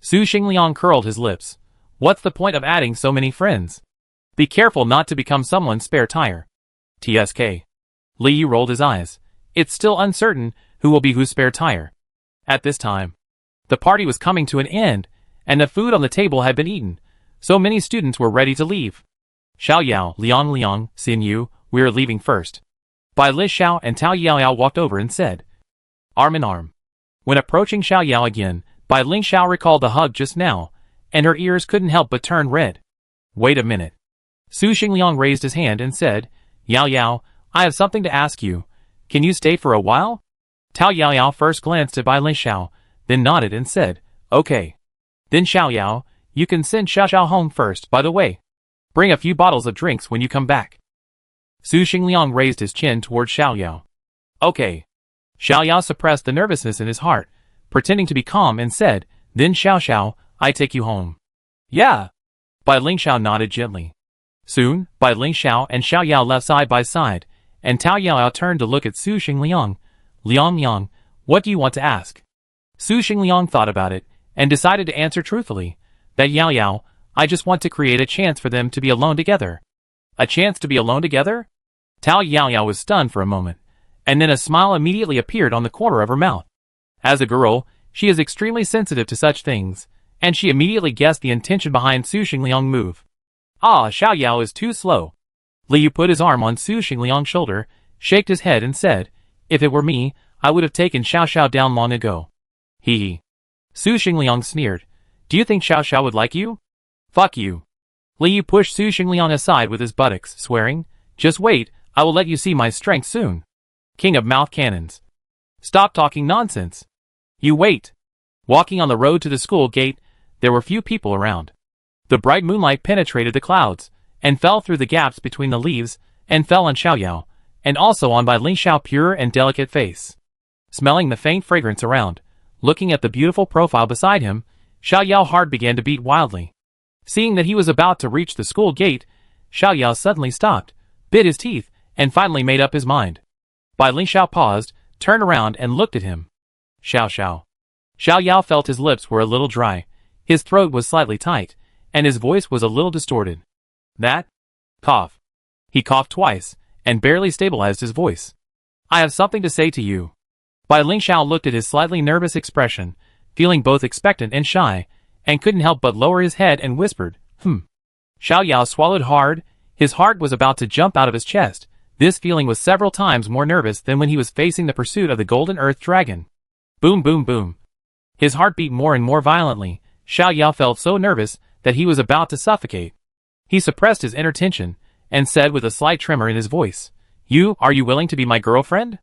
Su Xingliang curled his lips. What's the point of adding so many friends? Be careful not to become someone's spare tire. TSK. Liu rolled his eyes. It's still uncertain who will be whose spare tire. At this time, the party was coming to an end, and the food on the table had been eaten, so many students were ready to leave. Xiao Yao, Liang, Xin Yu, we are leaving first. Bai Li Xiao and Tao Yao walked over and said, Arm in arm. When approaching Xiao Yao again, Bai Ling Xiao recalled the hug just now, and her ears couldn't help but turn red. Wait a minute. Su Xingliang raised his hand and said, Yao Yao, I have something to ask you. Can you stay for a while? Tao Yao first glanced at Bai Ling Xiao, then nodded and said, Okay. Then Xiao Yao, you can send Xiao Xiao home first, by the way. Bring a few bottles of drinks when you come back. Su Xingliang raised his chin toward Xiao Yao. Okay. Xiao Yao suppressed the nervousness in his heart, pretending to be calm and said, Then Xiao Xiao, I take you home. Yeah. Bai Ling Xiao nodded gently. Soon, Bai Ling Xiao and Xiao Yao left side by side, and Tao Yao turned to look at Su Xingliang. Liang, what do you want to ask? Su Xingliang thought about it, and decided to answer truthfully, that Yao, I just want to create a chance for them to be alone together. A chance to be alone together? Tao Yao was stunned for a moment, and then a smile immediately appeared on the corner of her mouth. As a girl, she is extremely sensitive to such things, and she immediately guessed the intention behind Su Xingliang's move. Ah, Xiao Yao is too slow. Liu put his arm on Su Xingliang's shoulder, shook his head and said, If it were me, I would have taken Xiao Xiao down long ago. Hee. Su Xingliang sneered. Do you think Xiao Xiao would like you? Fuck you. Liu pushed Su Xingliang aside with his buttocks, swearing, Just wait, I will let you see my strength soon. King of mouth cannons. Stop talking nonsense. You wait. Walking on the road to the school gate, there were few people around. The bright moonlight penetrated the clouds, and fell through the gaps between the leaves, and fell on Xiao Yao, and also on Bai Ling Xiao's pure and delicate face. Smelling the faint fragrance around, looking at the beautiful profile beside him, Xiao Yao's heart began to beat wildly. Seeing that he was about to reach the school gate, Xiao Yao suddenly stopped, bit his teeth, and finally made up his mind. Bai Ling Xiao paused, turned around and looked at him. Xiao. Xiao Yao felt his lips were a little dry, his throat was slightly tight, and his voice was a little distorted. That? Cough. He coughed twice, and barely stabilized his voice. I have something to say to you. Bai Ling Xiao looked at his slightly nervous expression, feeling both expectant and shy, and couldn't help but lower his head and whispered, Xiao Yao swallowed hard, his heart was about to jump out of his chest. This feeling was several times more nervous than when he was facing the pursuit of the Golden Earth Dragon. Boom boom boom. His heart beat more and more violently. Xiao Yao felt so nervous that he was about to suffocate. He suppressed his inner tension, and said with a slight tremor in his voice, Are you willing to be my girlfriend?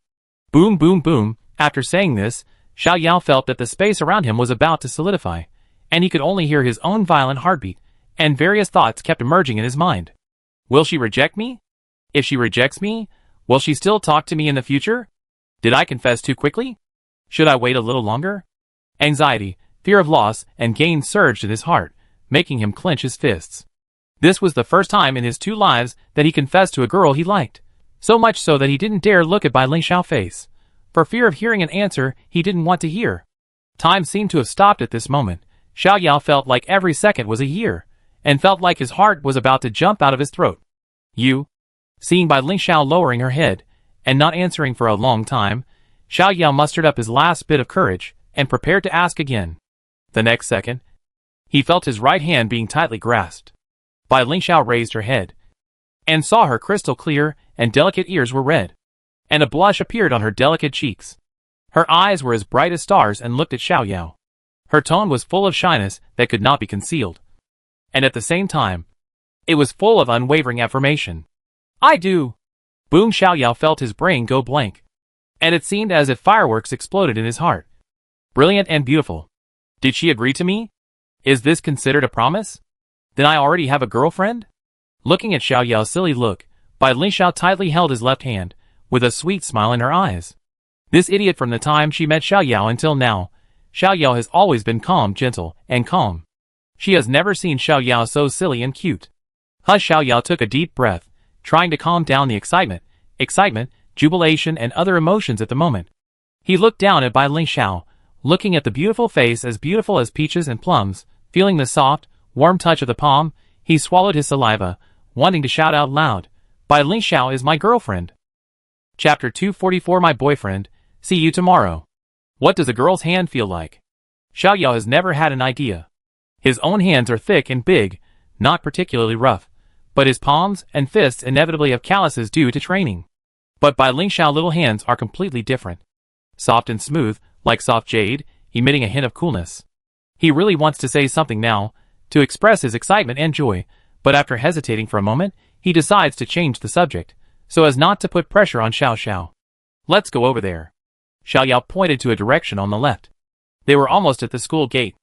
Boom boom boom. After saying this, Xiao Yao felt that the space around him was about to solidify, and he could only hear his own violent heartbeat, and various thoughts kept emerging in his mind. Will she reject me? If she rejects me, will she still talk to me in the future? Did I confess too quickly? Should I wait a little longer? Anxiety, fear of loss, and gain surged in his heart, making him clench his fists. This was the first time in his 2 lives that he confessed to a girl he liked, so much so that he didn't dare look at Bai Lingxiao's face, for fear of hearing an answer he didn't want to hear. Time seemed to have stopped at this moment. Xiao Yao felt like every second was a year, and felt like his heart was about to jump out of his throat. You? Seeing Bai Lingxiao lowering her head, and not answering for a long time, Xiao Yao mustered up his last bit of courage, and prepared to ask again. The next second, he felt his right hand being tightly grasped. Bai Lingxiao raised her head, and saw her crystal clear and delicate ears were red, and a blush appeared on her delicate cheeks. Her eyes were as bright as stars and looked at Xiao Yao. Her tone was full of shyness that could not be concealed. And at the same time, it was full of unwavering affirmation. I do. Boom! Xiao Yao felt his brain go blank, and it seemed as if fireworks exploded in his heart. Brilliant and beautiful. Did she agree to me? Is this considered a promise? Then I already have a girlfriend? Looking at Xiao Yao's silly look, Bai Lingxiao tightly held his left hand, with a sweet smile in her eyes. This idiot, from the time she met Xiao Yao until now, Xiao Yao has always been calm, gentle, and calm. She has never seen Xiao Yao so silly and cute. Hush! Xiao Yao took a deep breath, trying to calm down the excitement, jubilation, and other emotions at the moment. He looked down at Bai Lingxiao, looking at the beautiful face as beautiful as peaches and plums, feeling the soft, warm touch of the palm. He swallowed his saliva, wanting to shout out loud, Bai Lingxiao is my girlfriend. Chapter 244 My boyfriend, see you tomorrow. What does a girl's hand feel like? Xiao Yao has never had an idea. His own hands are thick and big, not particularly rough, but his palms and fists inevitably have calluses due to training. But Bai Lingxiao's little hands are completely different. Soft and smooth, like soft jade, emitting a hint of coolness. He really wants to say something now, to express his excitement and joy, but after hesitating for a moment, he decides to change the subject, so as not to put pressure on Xiao Xiao. Let's go over there. Xiao Yao pointed to a direction on the left. They were almost at the school gate,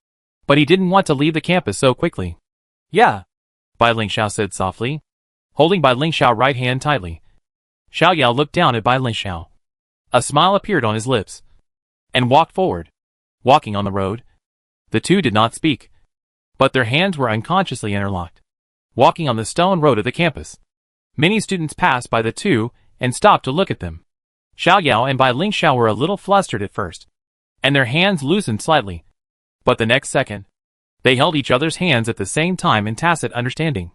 but he didn't want to leave the campus so quickly. Yeah, Bai Lingxiao said softly, holding Bai Lingxiao's right hand tightly. Xiao Yao looked down at Bai Lingxiao. A smile appeared on his lips, and walked forward. Walking on the road, the two did not speak, but their hands were unconsciously interlocked. Walking on the stone road of the campus, many students passed by the two and stopped to look at them. Xiao Yao and Bai Lingxiao were a little flustered at first, and their hands loosened slightly. But the next second, they held each other's hands at the same time in tacit understanding.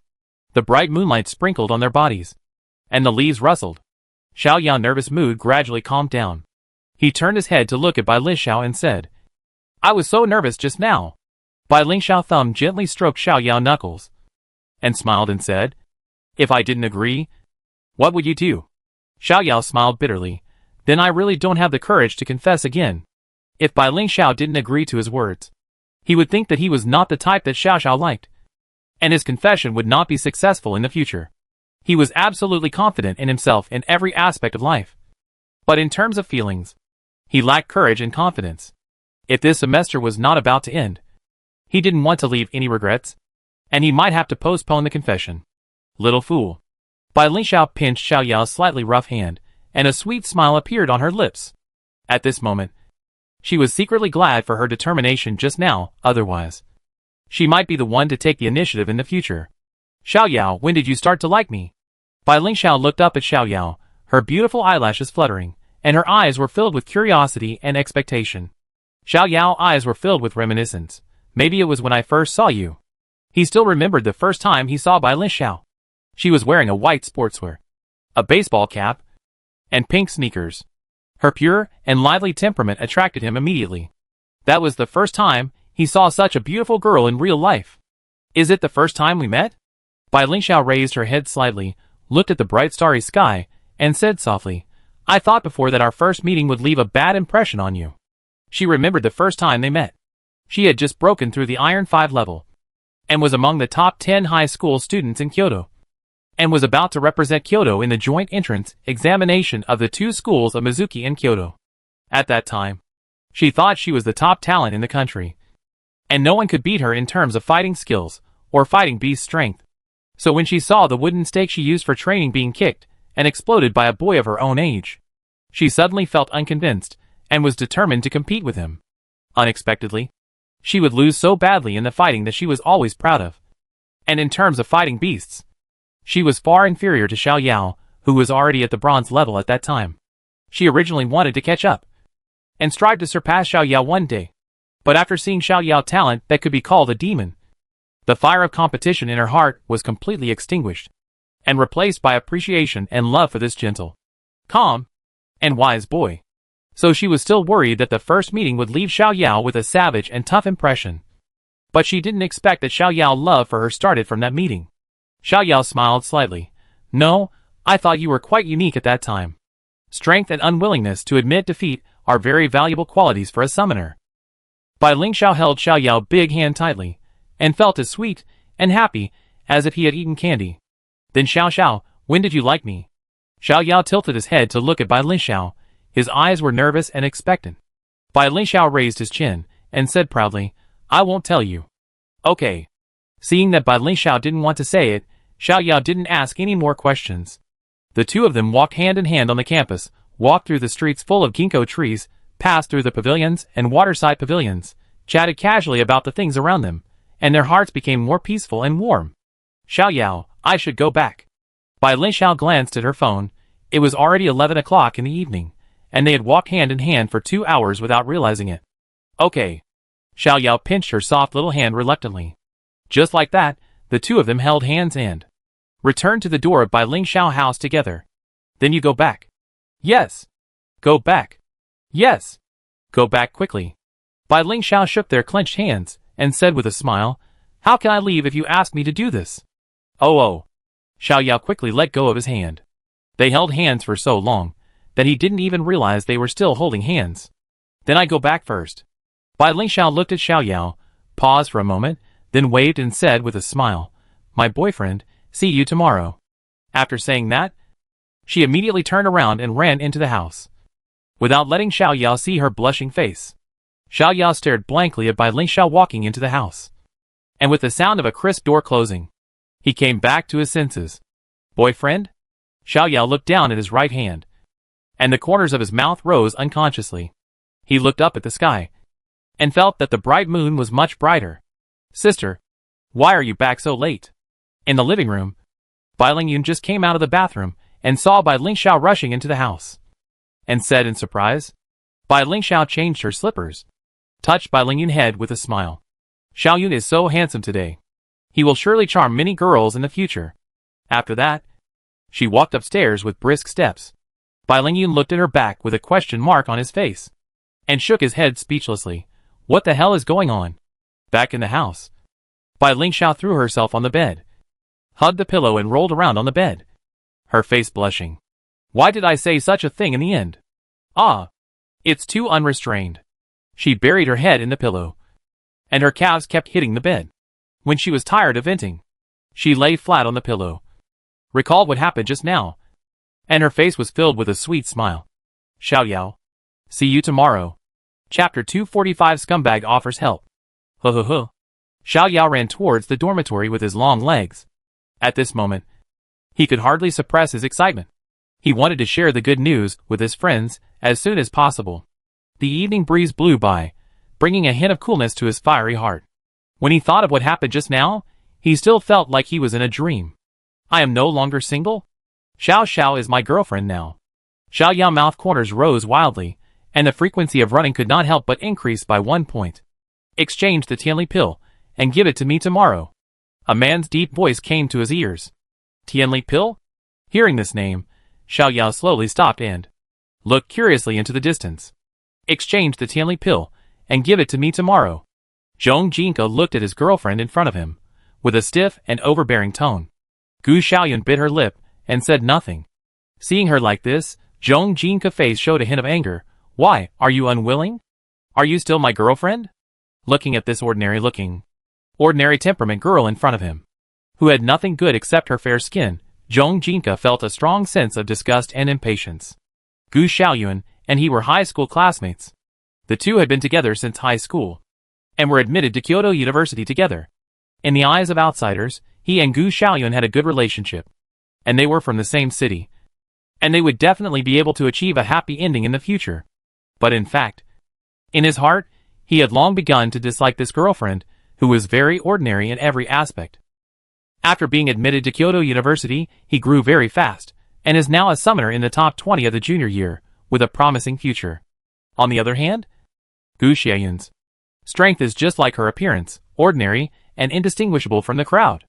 The bright moonlight sprinkled on their bodies, and the leaves rustled. Xiao Yao's nervous mood gradually calmed down. He turned his head to look at Bai Lingxiao and said, I was so nervous just now. Bai Lingxiao's thumb gently stroked Xiao Yao's knuckles, and smiled and said, If I didn't agree, what would you do? Xiao Yao smiled bitterly. Then I really don't have the courage to confess again. If Bai Lingxiao didn't agree to his words, he would think that he was not the type that Xiao Xiao liked, and his confession would not be successful in the future. He was absolutely confident in himself in every aspect of life. But in terms of feelings, he lacked courage and confidence. If this semester was not about to end, he didn't want to leave any regrets, and he might have to postpone the confession. Little fool. Bai Lingxiao pinched Xiao Yao's slightly rough hand, and a sweet smile appeared on her lips. At this moment, she was secretly glad for her determination just now, otherwise she might be the one to take the initiative in the future. Xiao Yao, when did you start to like me? Bai Lingxiao looked up at Xiao Yao, her beautiful eyelashes fluttering, and her eyes were filled with curiosity and expectation. Xiao Yao's eyes were filled with reminiscence. Maybe it was when I first saw you. He still remembered the first time he saw Bai Lingxiao. She was wearing a white sportswear, a baseball cap, and pink sneakers. Her pure and lively temperament attracted him immediately. That was the first time he saw such a beautiful girl in real life. Is it the first time we met? Bai Lingxiao raised her head slightly, looked at the bright starry sky, and said softly, I thought before that our first meeting would leave a bad impression on you. She remembered the first time they met. She had just broken through the Iron 5 level, and was among the top 10 high school students in Kyoto, and was about to represent Kyoto in the joint entrance examination of the two schools of Mizuki and Kyoto. At that time, she thought she was the top talent in the country, and no one could beat her in terms of fighting skills, or fighting beast strength. So when she saw the wooden stake she used for training being kicked, and exploded by a boy of her own age. She suddenly felt unconvinced, and was determined to compete with him. Unexpectedly, she would lose so badly in the fighting that she was always proud of. And in terms of fighting beasts, she was far inferior to Xiao Yao, who was already at the bronze level at that time. She originally wanted to catch up and strive to surpass Xiao Yao one day. But after seeing Xiao Yao's talent that could be called a demon, the fire of competition in her heart was completely extinguished and replaced by appreciation and love for this gentle, calm, and wise boy. So she was still worried that the first meeting would leave Xiao Yao with a savage and tough impression. But she didn't expect that Xiao Yao's love for her started from that meeting. Xiao Yao smiled slightly. No, I thought you were quite unique at that time. Strength and unwillingness to admit defeat are very valuable qualities for a summoner. Bai Lingxiao held Xiao Yao's big hand tightly, and felt as sweet and happy as if he had eaten candy. Then Xiao, when did you like me? Xiao Yao tilted his head to look at Bai Lingxiao. His eyes were nervous and expectant. Bai Lingxiao raised his chin, and said proudly, I won't tell you. Okay. Seeing that Bai Lingxiao didn't want to say it, Xiao Yao didn't ask any more questions. The two of them walked hand in hand on the campus, walked through the streets full of ginkgo trees, passed through the pavilions and waterside pavilions, chatted casually about the things around them, and their hearts became more peaceful and warm. Xiao Yao, I should go back. Bai Lingxiao glanced at her phone. It was already 11 o'clock in the evening, and they had walked hand in hand for 2 hours without realizing it. Okay. Xiao Yao pinched her soft little hand reluctantly. Just like that, the two of them held hands and returned to the door of Bai Lingxiao's house together. Then you go back. Yes. Go back. Yes. Go back quickly. Bai Lingxiao shook their clenched hands, and said with a smile, How can I leave if you ask me to do this? Oh. Xiao Yao quickly let go of his hand. They held hands for so long, that he didn't even realize they were still holding hands. Then I go back first. Bai Lingxiao looked at Xiao Yao, paused for a moment, then waved and said with a smile, My boyfriend, see you tomorrow. After saying that, she immediately turned around and ran into the house, without letting Xiao Yao see her blushing face. Xiao Yao stared blankly at Bai Lingxiao walking into the house, and with the sound of a crisp door closing, he came back to his senses. Boyfriend? Xiao Yao looked down at his right hand, and the corners of his mouth rose unconsciously. He looked up at the sky, and felt that the bright moon was much brighter. Sister, why are you back so late? In the living room, Bai Lingyun just came out of the bathroom, and saw Bai Lingxiao rushing into the house, and said in surprise. Bai Lingxiao changed her slippers, touched Bai Lingyun's head with a smile. Xiaoyun is so handsome today. He will surely charm many girls in the future. After that, she walked upstairs with brisk steps. Bai Lingyun looked at her back with a question mark on his face, and shook his head speechlessly. What the hell is going on? Back in the house, Bai Lingxiao threw herself on the bed, hugged the pillow and rolled around on the bed, her face blushing. Why did I say such a thing in the end? It's too unrestrained. She buried her head in the pillow, and her calves kept hitting the bed. When she was tired of venting, she lay flat on the pillow, recalled what happened just now, and her face was filled with a sweet smile. Xiao Yao. See you tomorrow. Chapter 245 Scumbag offers help. Xiao Yao ran towards the dormitory with his long legs. At this moment, he could hardly suppress his excitement. He wanted to share the good news with his friends as soon as possible. The evening breeze blew by, bringing a hint of coolness to his fiery heart. When he thought of what happened just now, he still felt like he was in a dream. I am no longer single? Xiao is my girlfriend now. Xiao Yao's mouth corners rose wildly, and the frequency of running could not help but increase by 1 point. Exchange the Tianli pill, and give it to me tomorrow. A man's deep voice came to his ears. Tianli pill? Hearing this name, Xiao Yao slowly stopped and looked curiously into the distance. Exchange the Tianli pill, and give it to me tomorrow. Zhong Jinke looked at his girlfriend in front of him, with a stiff and overbearing tone. Gu Xiaoyun bit her lip, and said nothing. Seeing her like this, Zhong Jinke's face showed a hint of anger. Why, are you unwilling? Are you still my girlfriend? Looking at this ordinary temperament girl in front of him, who had nothing good except her fair skin, Zhong Jinke felt a strong sense of disgust and impatience. Gu Xiaoyun and he were high school classmates. The two had been together since high school, and were admitted to Kyoto University together. In the eyes of outsiders, he and Gu Xiaoyun had a good relationship, and they were from the same city. and they would definitely be able to achieve a happy ending in the future. But in fact, in his heart, he had long begun to dislike this girlfriend, who was very ordinary in every aspect. After being admitted to Kyoto University, he grew very fast, and is now a summoner in the top 20 of the junior year, with a promising future. On the other hand, Gu Xiaoyun's strength is just like her appearance, ordinary and indistinguishable from the crowd.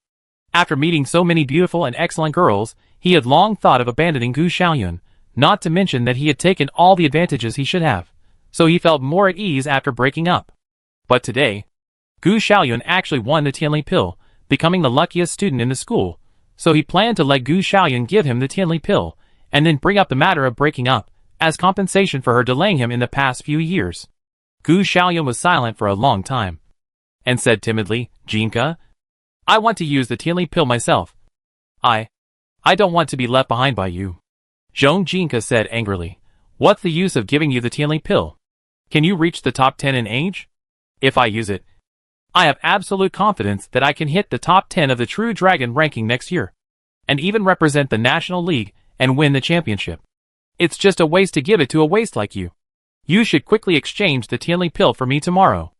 After meeting so many beautiful and excellent girls, he had long thought of abandoning Gu Xiaoyun, not to mention that he had taken all the advantages he should have, so he felt more at ease after breaking up. But today, Gu Xiaoyun actually won the Tianli pill, becoming the luckiest student in the school, so he planned to let Gu Xiaoyun give him the Tianli pill, and then bring up the matter of breaking up, as compensation for her delaying him in the past few years. Gu Xiaoyun was silent for a long time, and said timidly, "Jinka, I want to use the Tianli pill myself. I don't want to be left behind by you." Zhong Jinka said angrily, "What's the use of giving you the Tianli pill? Can you reach the top 10 in age? If I use it, I have absolute confidence that I can hit the top 10 of the True Dragon ranking next year, and even represent the National League and win the championship. It's just a waste to give it to a waste like you. You should quickly exchange the Tianli pill for me tomorrow."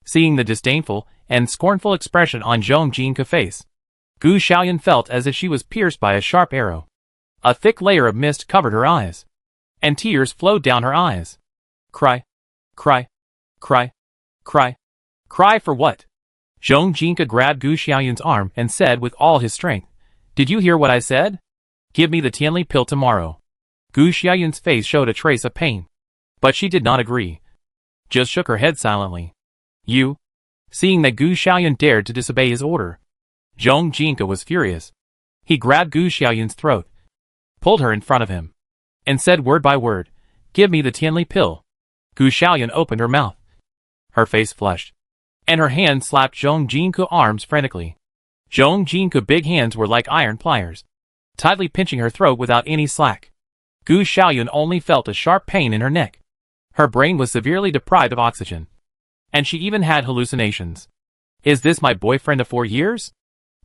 Seeing the disdainful and scornful expression on Zhong Jinka's face, Gu Xiaoyun felt as if she was pierced by a sharp arrow. A thick layer of mist covered her eyes, and tears flowed down her eyes. Cry, cry, cry, cry, cry for what? Zhong Jinka grabbed Gu Xiaoyun's arm and said with all his strength, "Did you hear what I said? Give me the Tianli pill tomorrow." Gu Xiaoyun's face showed a trace of pain, but she did not agree, just shook her head silently. "You?" Seeing that Gu Xiaoyun dared to disobey his order, Zhong Jinka was furious. He grabbed Gu Xiaoyun's throat, pulled her in front of him, and said word by word, "Give me the Tianli pill." Gu Xiaoyun opened her mouth. Her face flushed, and her hand slapped Zhong Jinka's arms frantically. Zhong Jinka's big hands were like iron pliers, tightly pinching her throat without any slack. Gu Xiaoyun only felt a sharp pain in her neck. Her brain was severely deprived of oxygen, and she even had hallucinations. Is this my boyfriend of 4 years?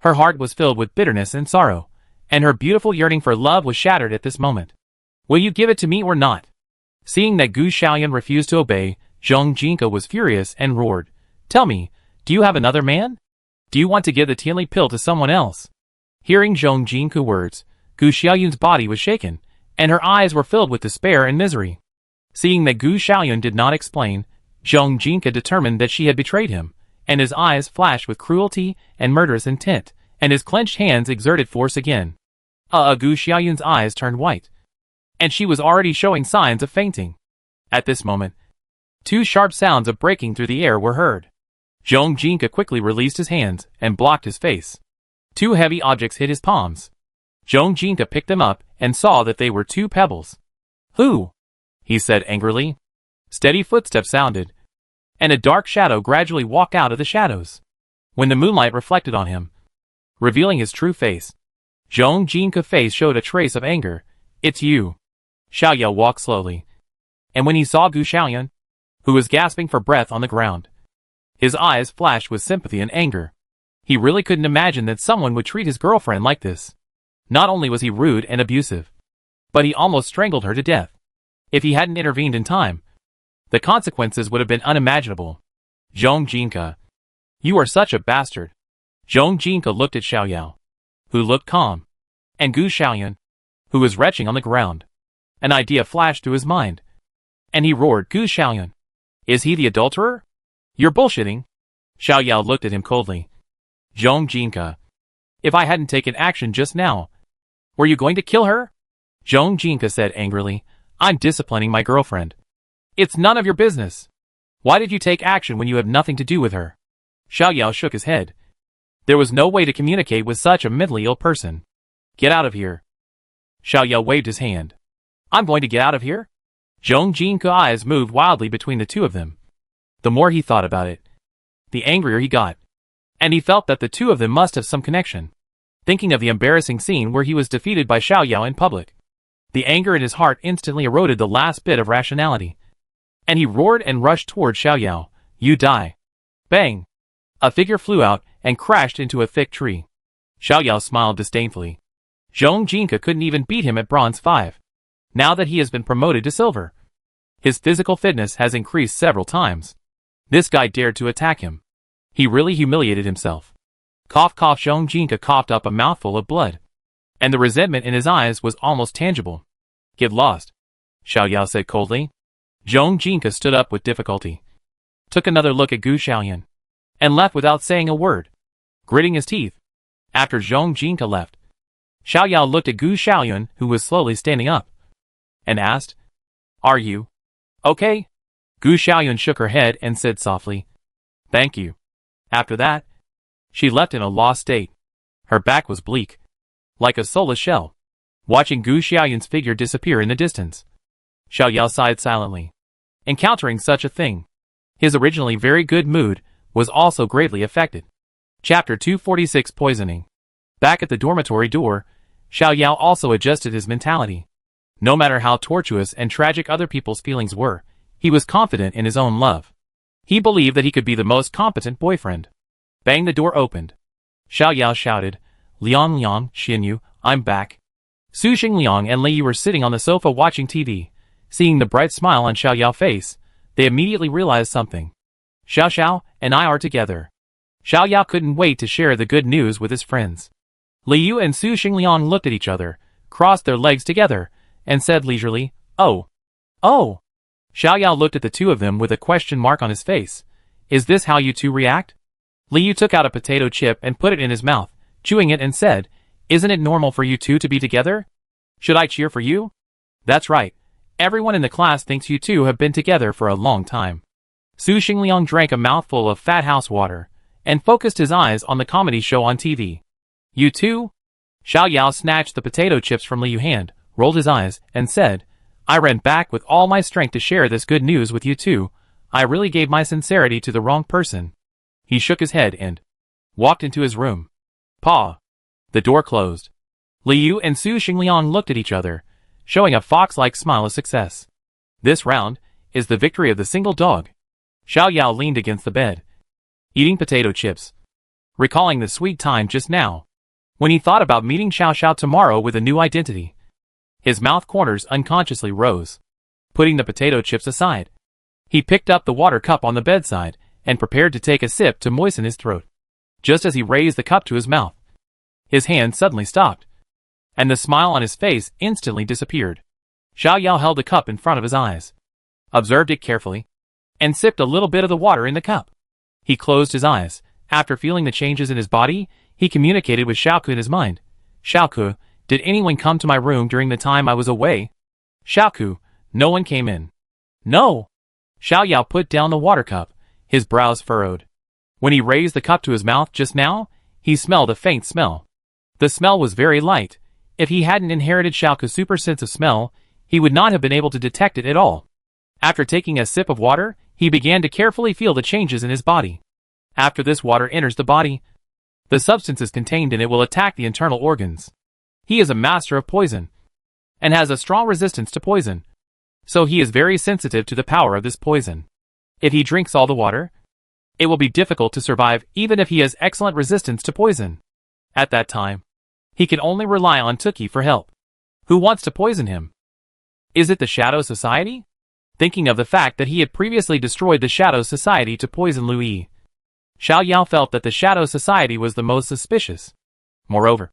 Her heart was filled with bitterness and sorrow, and her beautiful yearning for love was shattered at this moment. Will you give it to me or not? Seeing that Gu Xiaoyun refused to obey, Zhong Jinka was furious and roared, "Tell me, do you have another man? Do you want to give the Tianli pill to someone else?" Hearing Zhong Jinka's words, Gu Xiaoyun's body was shaken, and her eyes were filled with despair and misery. Seeing that Gu Xiaoyun did not explain, Zhong Jinka determined that she had betrayed him, and his eyes flashed with cruelty and murderous intent, and his clenched hands exerted force again. Gu Xiaoyun's eyes turned white, and she was already showing signs of fainting. At this moment, 2 sharp sounds of breaking through the air were heard. Zhong Jinka quickly released his hands and blocked his face. 2 heavy objects hit his palms. Zhong Jinka picked them up and saw that they were 2 pebbles. "Who?" he said angrily. Steady footsteps sounded, and a dark shadow gradually walked out of the shadows. When the moonlight reflected on him, revealing his true face, Zhong Jinka's face showed a trace of anger. "It's you." Xiaoyao walked slowly, and when he saw Gu Xiaoyun, who was gasping for breath on the ground, his eyes flashed with sympathy and anger. He really couldn't imagine that someone would treat his girlfriend like this. Not only was he rude and abusive, but he almost strangled her to death. If he hadn't intervened in time, the consequences would have been unimaginable. "Zhong Jinka, you are such a bastard." Zhong Jinka looked at Xiaoyao, who looked calm, and Gu Xiaoyun, who was retching on the ground. An idea flashed through his mind, and he roared, "Gu Xiaoyun, is he the adulterer? You're bullshitting." Xiaoyao looked at him coldly. "Zhong Jinka, if I hadn't taken action just now, were you going to kill her?" Zhong Jinka said angrily, "I'm disciplining my girlfriend. It's none of your business. Why did you take action when you have nothing to do with her?" Xiaoyao shook his head. There was no way to communicate with such a mentally ill person. "Get out of here." Xiaoyao waved his hand. "I'm going to get out of here?" Zhong Jinka's eyes moved wildly between the 2 of them. The more he thought about it, the angrier he got, and he felt that the 2 of them must have some connection. Thinking of the embarrassing scene where he was defeated by Xiaoyao in public, the anger in his heart instantly eroded the last bit of rationality, and he roared and rushed toward Xiaoyao. "You die." Bang! A figure flew out and crashed into a thick tree. Xiaoyao smiled disdainfully. Zhong Jinka couldn't even beat him at Bronze 5. now that he has been promoted to silver. His physical fitness has increased several times. This guy dared to attack him. He really humiliated himself. Cough cough. Zhong Jinka coughed up a mouthful of blood, and the resentment in his eyes was almost tangible. Get lost, Xiao Yao said coldly. Zhong Jinka stood up with difficulty, took another look at Gu Xiaoyun, and left without saying a word, gritting his teeth. After Zhong Jinka left, Xiao Yao looked at Gu Xiaoyun, who was slowly standing up, and asked, "Are you okay?" Gu Xiaoyun shook her head and said softly, "Thank you." After that, she left in a lost state. Her back was bleak, like a soulless shell, watching Gu Xiaoyun's figure disappear in the distance. Xiao Yao sighed silently. Encountering such a thing, his originally very good mood was also greatly affected. Chapter 246 Poisoning. Back at the dormitory door, Xiao Yao also adjusted his mentality. No matter how tortuous and tragic other people's feelings were, he was confident in his own love. He believed that he could be the most competent boyfriend. Bang, the door opened. Xiao Yao shouted, "Liang Liang, Xinyu, I'm back." Su Xingliang and Liu were sitting on the sofa watching TV. Seeing the bright smile on Xiao Yao's face, they immediately realized something. Xiao Xiao and I are together. Xiao Yao couldn't wait to share the good news with his friends. Liu and Su Xingliang looked at each other, crossed their legs together, and said leisurely, "Oh. Oh." Xiao Yao looked at the two of them with a question mark on his face. "Is this how you two react?" Liu took out a potato chip and put it in his mouth, chewing it, and said, "Isn't it normal for you two to be together? Should I cheer for you?" "That's right. Everyone in the class thinks you two have been together for a long time." Su Xingliang drank a mouthful of fat house water, and focused his eyes on the comedy show on TV. "You two?" Xiao Yao snatched the potato chips from Liu's hand, rolled his eyes, and said, "I ran back with all my strength to share this good news with you two. I really gave my sincerity to the wrong person." He shook his head and walked into his room. Pa. The door closed. Liu and Su Xingliang looked at each other, showing a fox-like smile of success. This round is the victory of the single dog. Xiao Yao leaned against the bed, eating potato chips, recalling the sweet time just now, when he thought about meeting Xiao Xiao tomorrow with a new identity. His mouth corners unconsciously rose. Putting the potato chips aside, he picked up the water cup on the bedside and prepared to take a sip to moisten his throat. Just as he raised the cup to his mouth, his hand suddenly stopped, and the smile on his face instantly disappeared. Xiao Yao held the cup in front of his eyes, observed it carefully, and sipped a little bit of the water in the cup. He closed his eyes. After feeling the changes in his body, he communicated with Xiaoku in his mind. "Xiaoku, did anyone come to my room during the time I was away?" "Xiaoku, no one came in." "No." Xiao Yao put down the water cup, his brows furrowed. When he raised the cup to his mouth just now, he smelled a faint smell. The smell was very light. If he hadn't inherited Xiaoku's super sense of smell, he would not have been able to detect it at all. After taking a sip of water, he began to carefully feel the changes in his body. After this water enters the body, the substances contained in it will attack the internal organs. He is a master of poison, and has a strong resistance to poison, so he is very sensitive to the power of this poison. If he drinks all the water, it will be difficult to survive even if he has excellent resistance to poison. At that time, he can only rely on Tuki for help. Who wants to poison him? Is it the Shadow Society? Thinking of the fact that he had previously destroyed the Shadow Society to poison Lui, Xiao Yao felt that the Shadow Society was the most suspicious. Moreover,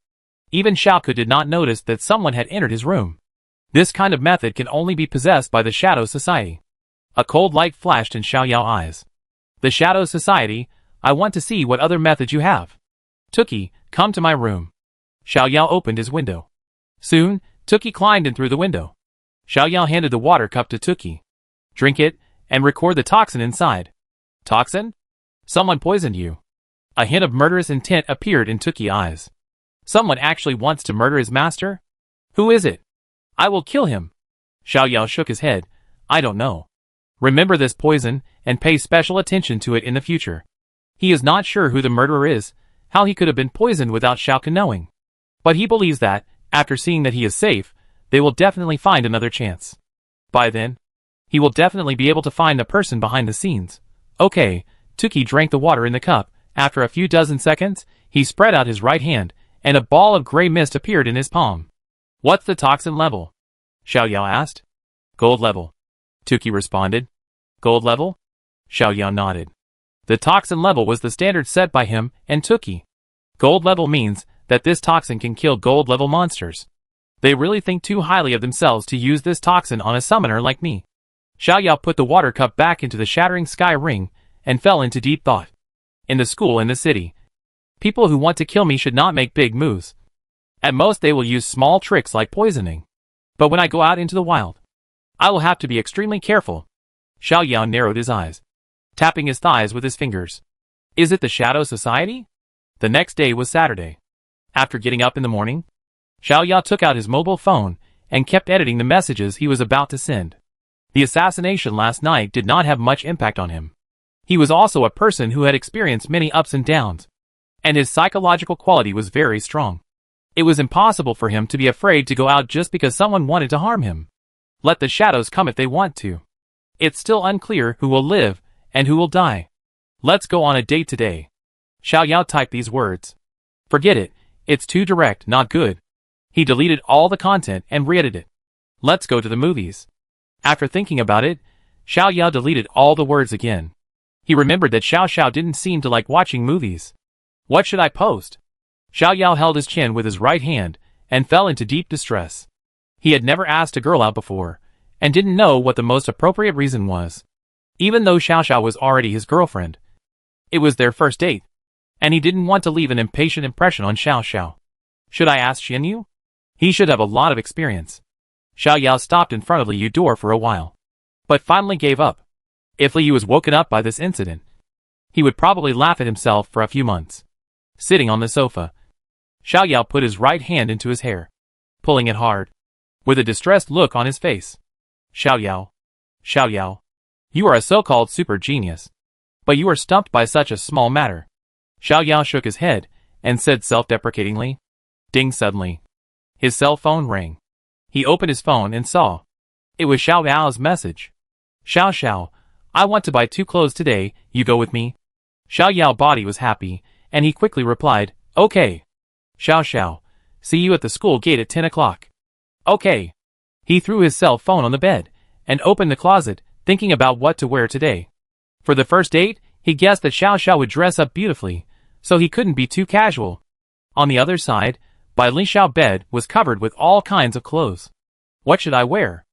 even Xiaoku did not notice that someone had entered his room. This kind of method can only be possessed by the Shadow Society. A cold light flashed in Xiao Yao's eyes. "The Shadow Society, I want to see what other methods you have. Tuki, come to my room." Xiao Yao opened his window. Soon, Tuki climbed in through the window. Xiao Yao handed the water cup to Tuki. "Drink it, and record the toxin inside." "Toxin? Someone poisoned you." A hint of murderous intent appeared in Tuki's eyes. "Someone actually wants to murder his master? Who is it? I will kill him." Xiao Yao shook his head. "I don't know. Remember this poison, and pay special attention to it in the future." He is not sure who the murderer is, how he could have been poisoned without Xiaoku knowing. But he believes that, after seeing that he is safe, they will definitely find another chance. By then, he will definitely be able to find the person behind the scenes. Okay, Tuki drank the water in the cup. After a few dozen seconds, he spread out his right hand, and a ball of gray mist appeared in his palm. "What's the toxin level?" Xiao Yao asked. Gold level. Tuki responded. Gold level? Xiao Yao nodded. The toxin level was the standard set by him and Tuki. Gold level means that this toxin can kill gold level monsters. They really think too highly of themselves to use this toxin on a summoner like me. Xiao Yao put the water cup back into the shattering sky ring and fell into deep thought. In the school in the city, people who want to kill me should not make big moves. At most they will use small tricks like poisoning. But when I go out into the wild, I will have to be extremely careful. Xiao Yao narrowed his eyes, tapping his thighs with his fingers. Is it the Shadow Society? The next day was Saturday. After getting up in the morning, Xiao Yao took out his mobile phone and kept editing the messages he was about to send. The assassination last night did not have much impact on him. He was also a person who had experienced many ups and downs, and his psychological quality was very strong. It was impossible for him to be afraid to go out just because someone wanted to harm him. Let the shadows come if they want to. It's still unclear who will live and who will die. Let's go on a date today. Xiao Yao typed these words. Forget it, it's too direct, not good. He deleted all the content and re-edited it. Let's go to the movies. After thinking about it, Xiao Yao deleted all the words again. He remembered that Xiao Xiao didn't seem to like watching movies. What should I post? Xiao Yao held his chin with his right hand and fell into deep distress. He had never asked a girl out before, and didn't know what the most appropriate reason was. Even though Xiao Xiao was already his girlfriend, it was their first date, and he didn't want to leave an impatient impression on Xiao Xiao. Should I ask Xianyu? He should have a lot of experience. Xiao Yao stopped in front of Liu door for a while, but finally gave up. If Liu was woken up by this incident, he would probably laugh at himself for a few months. Sitting on the sofa, Xiao Yao put his right hand into his hair, pulling it hard, with a distressed look on his face. Xiao Yao, you are a so-called super genius, but you are stumped by such a small matter. Xiao Yao shook his head and said self-deprecatingly. Ding suddenly. His cell phone rang. He opened his phone and saw. It was Xiao Yao's message. Xiao Xiao, I want to buy 2 clothes today, you go with me? Xiao Yao's body was happy, and he quickly replied, okay. Xiao Xiao, see you at the school gate at 10 o'clock. Okay. He threw his cell phone on the bed, and opened the closet, thinking about what to wear today. For the first date, he guessed that Xiao Xiao would dress up beautifully, so he couldn't be too casual. On the other side, Bai Lingxiao's bed was covered with all kinds of clothes. What should I wear?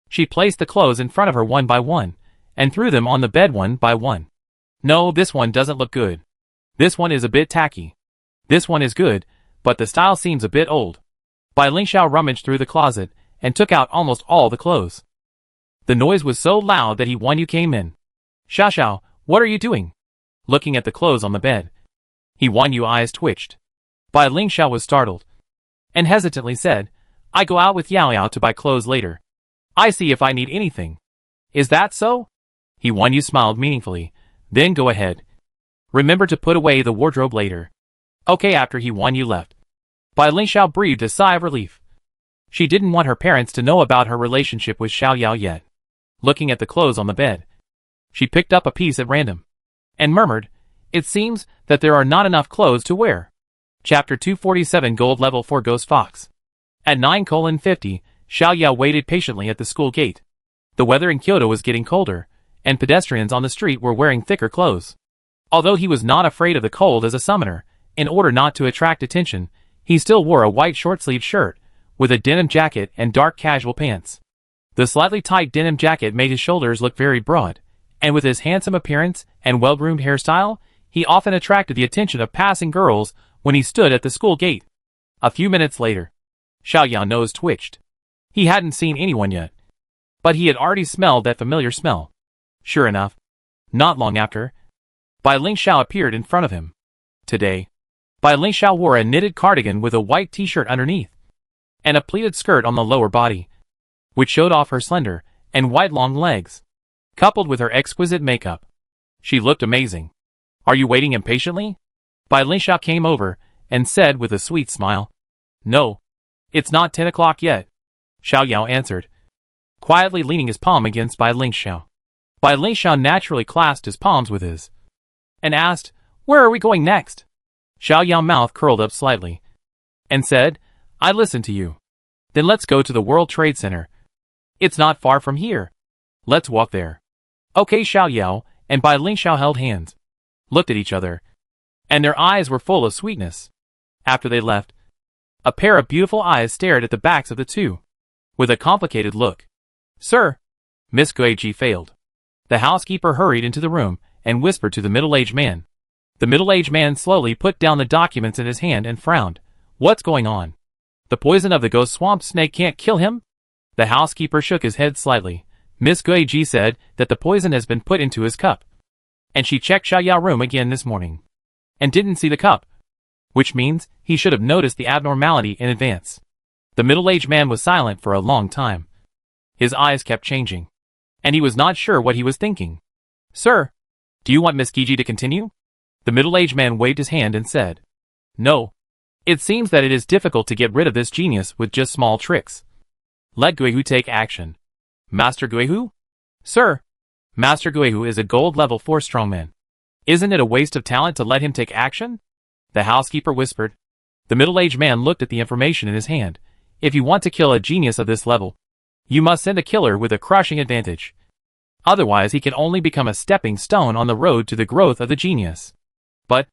She placed the clothes in front of her one by one, and threw them on the bed one by one. No, this one doesn't look good. This one is a bit tacky. This one is good, but the style seems a bit old. Bai Lingxiao rummaged through the closet, and took out almost all the clothes. The noise was so loud that Wanyu came in. Xiao Xiao, what are you doing? Looking at the clothes on the bed. Wanyu eyes twitched. Bai Lingxiao was startled, and hesitantly said, I go out with Yao Yao to buy clothes later. I see if I need anything. Is that so? Wanyu smiled meaningfully. Then go ahead. Remember to put away the wardrobe later. Okay. After Wanyu left, Bai Lingxiao breathed a sigh of relief. She didn't want her parents to know about her relationship with Xiao Yao yet. Looking at the clothes on the bed, she picked up a piece at random, and murmured, it seems that there are not enough clothes to wear. Chapter 247 Gold Level 4 Ghost Fox. At 9:50, Xiao Yao waited patiently at the school gate. The weather in Kyoto was getting colder, and pedestrians on the street were wearing thicker clothes. Although he was not afraid of the cold as a summoner, in order not to attract attention, he still wore a white short-sleeved shirt, with a denim jacket and dark casual pants. The slightly tight denim jacket made his shoulders look very broad, and with his handsome appearance and well-groomed hairstyle, he often attracted the attention of passing girls when he stood at the school gate. A few minutes later, Xiao Yao's nose twitched. He hadn't seen anyone yet, but he had already smelled that familiar smell. Sure enough, not long after, Bai Lingxiao appeared in front of him. Today, Bai Lingxiao wore a knitted cardigan with a white t-shirt underneath, and a pleated skirt on the lower body, which showed off her slender and white long legs, coupled with her exquisite makeup. She looked amazing. Are you waiting impatiently? Bai Lingxiao came over and said with a sweet smile. No, it's not 10 o'clock yet, Xiao Yao answered, quietly leaning his palm against Bai Lingxiao. Bai Lingxiao naturally clasped his palms with his, and asked, where are we going next? Xiao Yao's mouth curled up slightly, and said, I listen to you. Then let's go to the World Trade Center, It's not far from here. Let's walk there. Okay, Xiao Yao and Bai Lingxiao held hands, looked at each other, and their eyes were full of sweetness. After they left, a pair of beautiful eyes stared at the backs of the two, with a complicated look. Sir, Miss Guiji failed. The housekeeper hurried into the room and whispered to the middle-aged man. The middle-aged man slowly put down the documents in his hand and frowned. What's going on? The poison of the ghost swamp snake can't kill him? The housekeeper shook his head slightly. Miss Guiji said that the poison has been put into his cup. And she checked Xiao Yao's room again this morning, and didn't see the cup, which means he should have noticed the abnormality in advance. The middle-aged man was silent for a long time. His eyes kept changing, and he was not sure what he was thinking. Sir, do you want Miss Guiji to continue? The middle-aged man waved his hand and said, No. It seems that it is difficult to get rid of this genius with just small tricks. Let Guihu take action. Master Guihu? Sir, Master Guihu is a gold level 4 strongman. Isn't it a waste of talent to let him take action? The housekeeper whispered. The middle-aged man looked at the information in his hand. If you want to kill a genius of this level, you must send a killer with a crushing advantage. Otherwise he can only become a stepping stone on the road to the growth of the genius. But,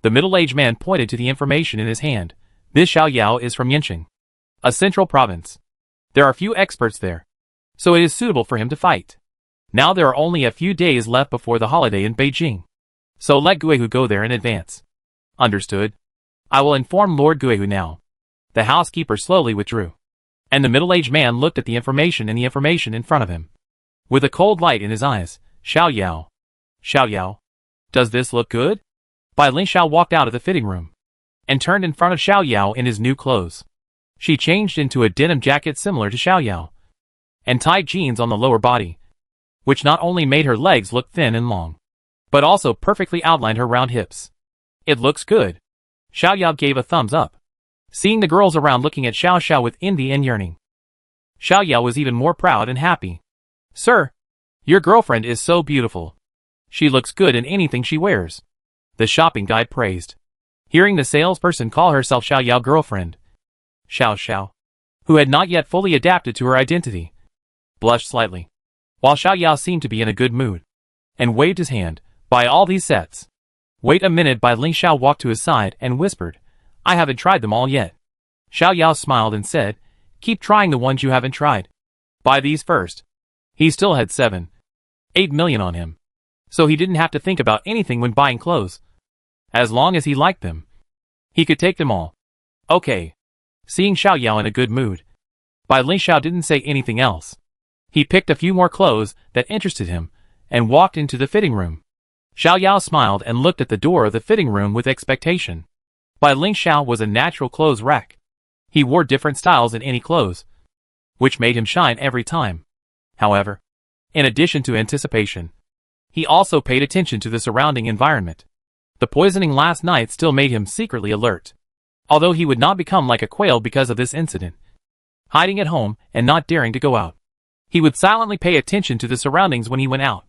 the middle-aged man pointed to the information in his hand. This Xiao Yao is from Yanqing, a central province. There are few experts there, so it is suitable for him to fight. Now there are only a few days left before the holiday in Beijing, so let Guihu go there in advance. Understood. I will inform Lord Guihu now. The housekeeper slowly withdrew, and the middle-aged man looked at the information in front of him, with a cold light in his eyes. Xiao Yao. Xiao Yao. Does this look good? Bai Lingxiao walked out of the fitting room, and turned in front of Xiao Yao in his new clothes. She changed into a denim jacket similar to Xiao Yao, and tight jeans on the lower body, which not only made her legs look thin and long, but also perfectly outlined her round hips. It looks good. Xiao Yao gave a thumbs up, seeing the girls around looking at Xiao Xiao with envy and yearning. Xiao Yao was even more proud and happy. Sir, your girlfriend is so beautiful. She looks good in anything she wears. The shopping guide praised, hearing the salesperson call herself Xiao Yao girlfriend. Xiao Xiao, who had not yet fully adapted to her identity, blushed slightly, while Xiao Yao seemed to be in a good mood, and waved his hand. Buy all these sets. Wait a minute. Bai Lingxiao walked to his side and whispered, I haven't tried them all yet. Xiao Yao smiled and said, keep trying the ones you haven't tried. Buy these first. He still had 7, 8 million on him, so he didn't have to think about anything when buying clothes. As long as he liked them, he could take them all. Okay. Seeing Xiao Yao in a good mood, Bai Lingxiao didn't say anything else. He picked a few more clothes that interested him and walked into the fitting room. Xiao Yao smiled and looked at the door of the fitting room with expectation. Bai Lingxiao was a natural clothes rack. He wore different styles in any clothes, which made him shine every time. However, in addition to anticipation, he also paid attention to the surrounding environment. The poisoning last night still made him secretly alert, although he would not become like a quail because of this incident, hiding at home and not daring to go out. He would silently pay attention to the surroundings when he went out.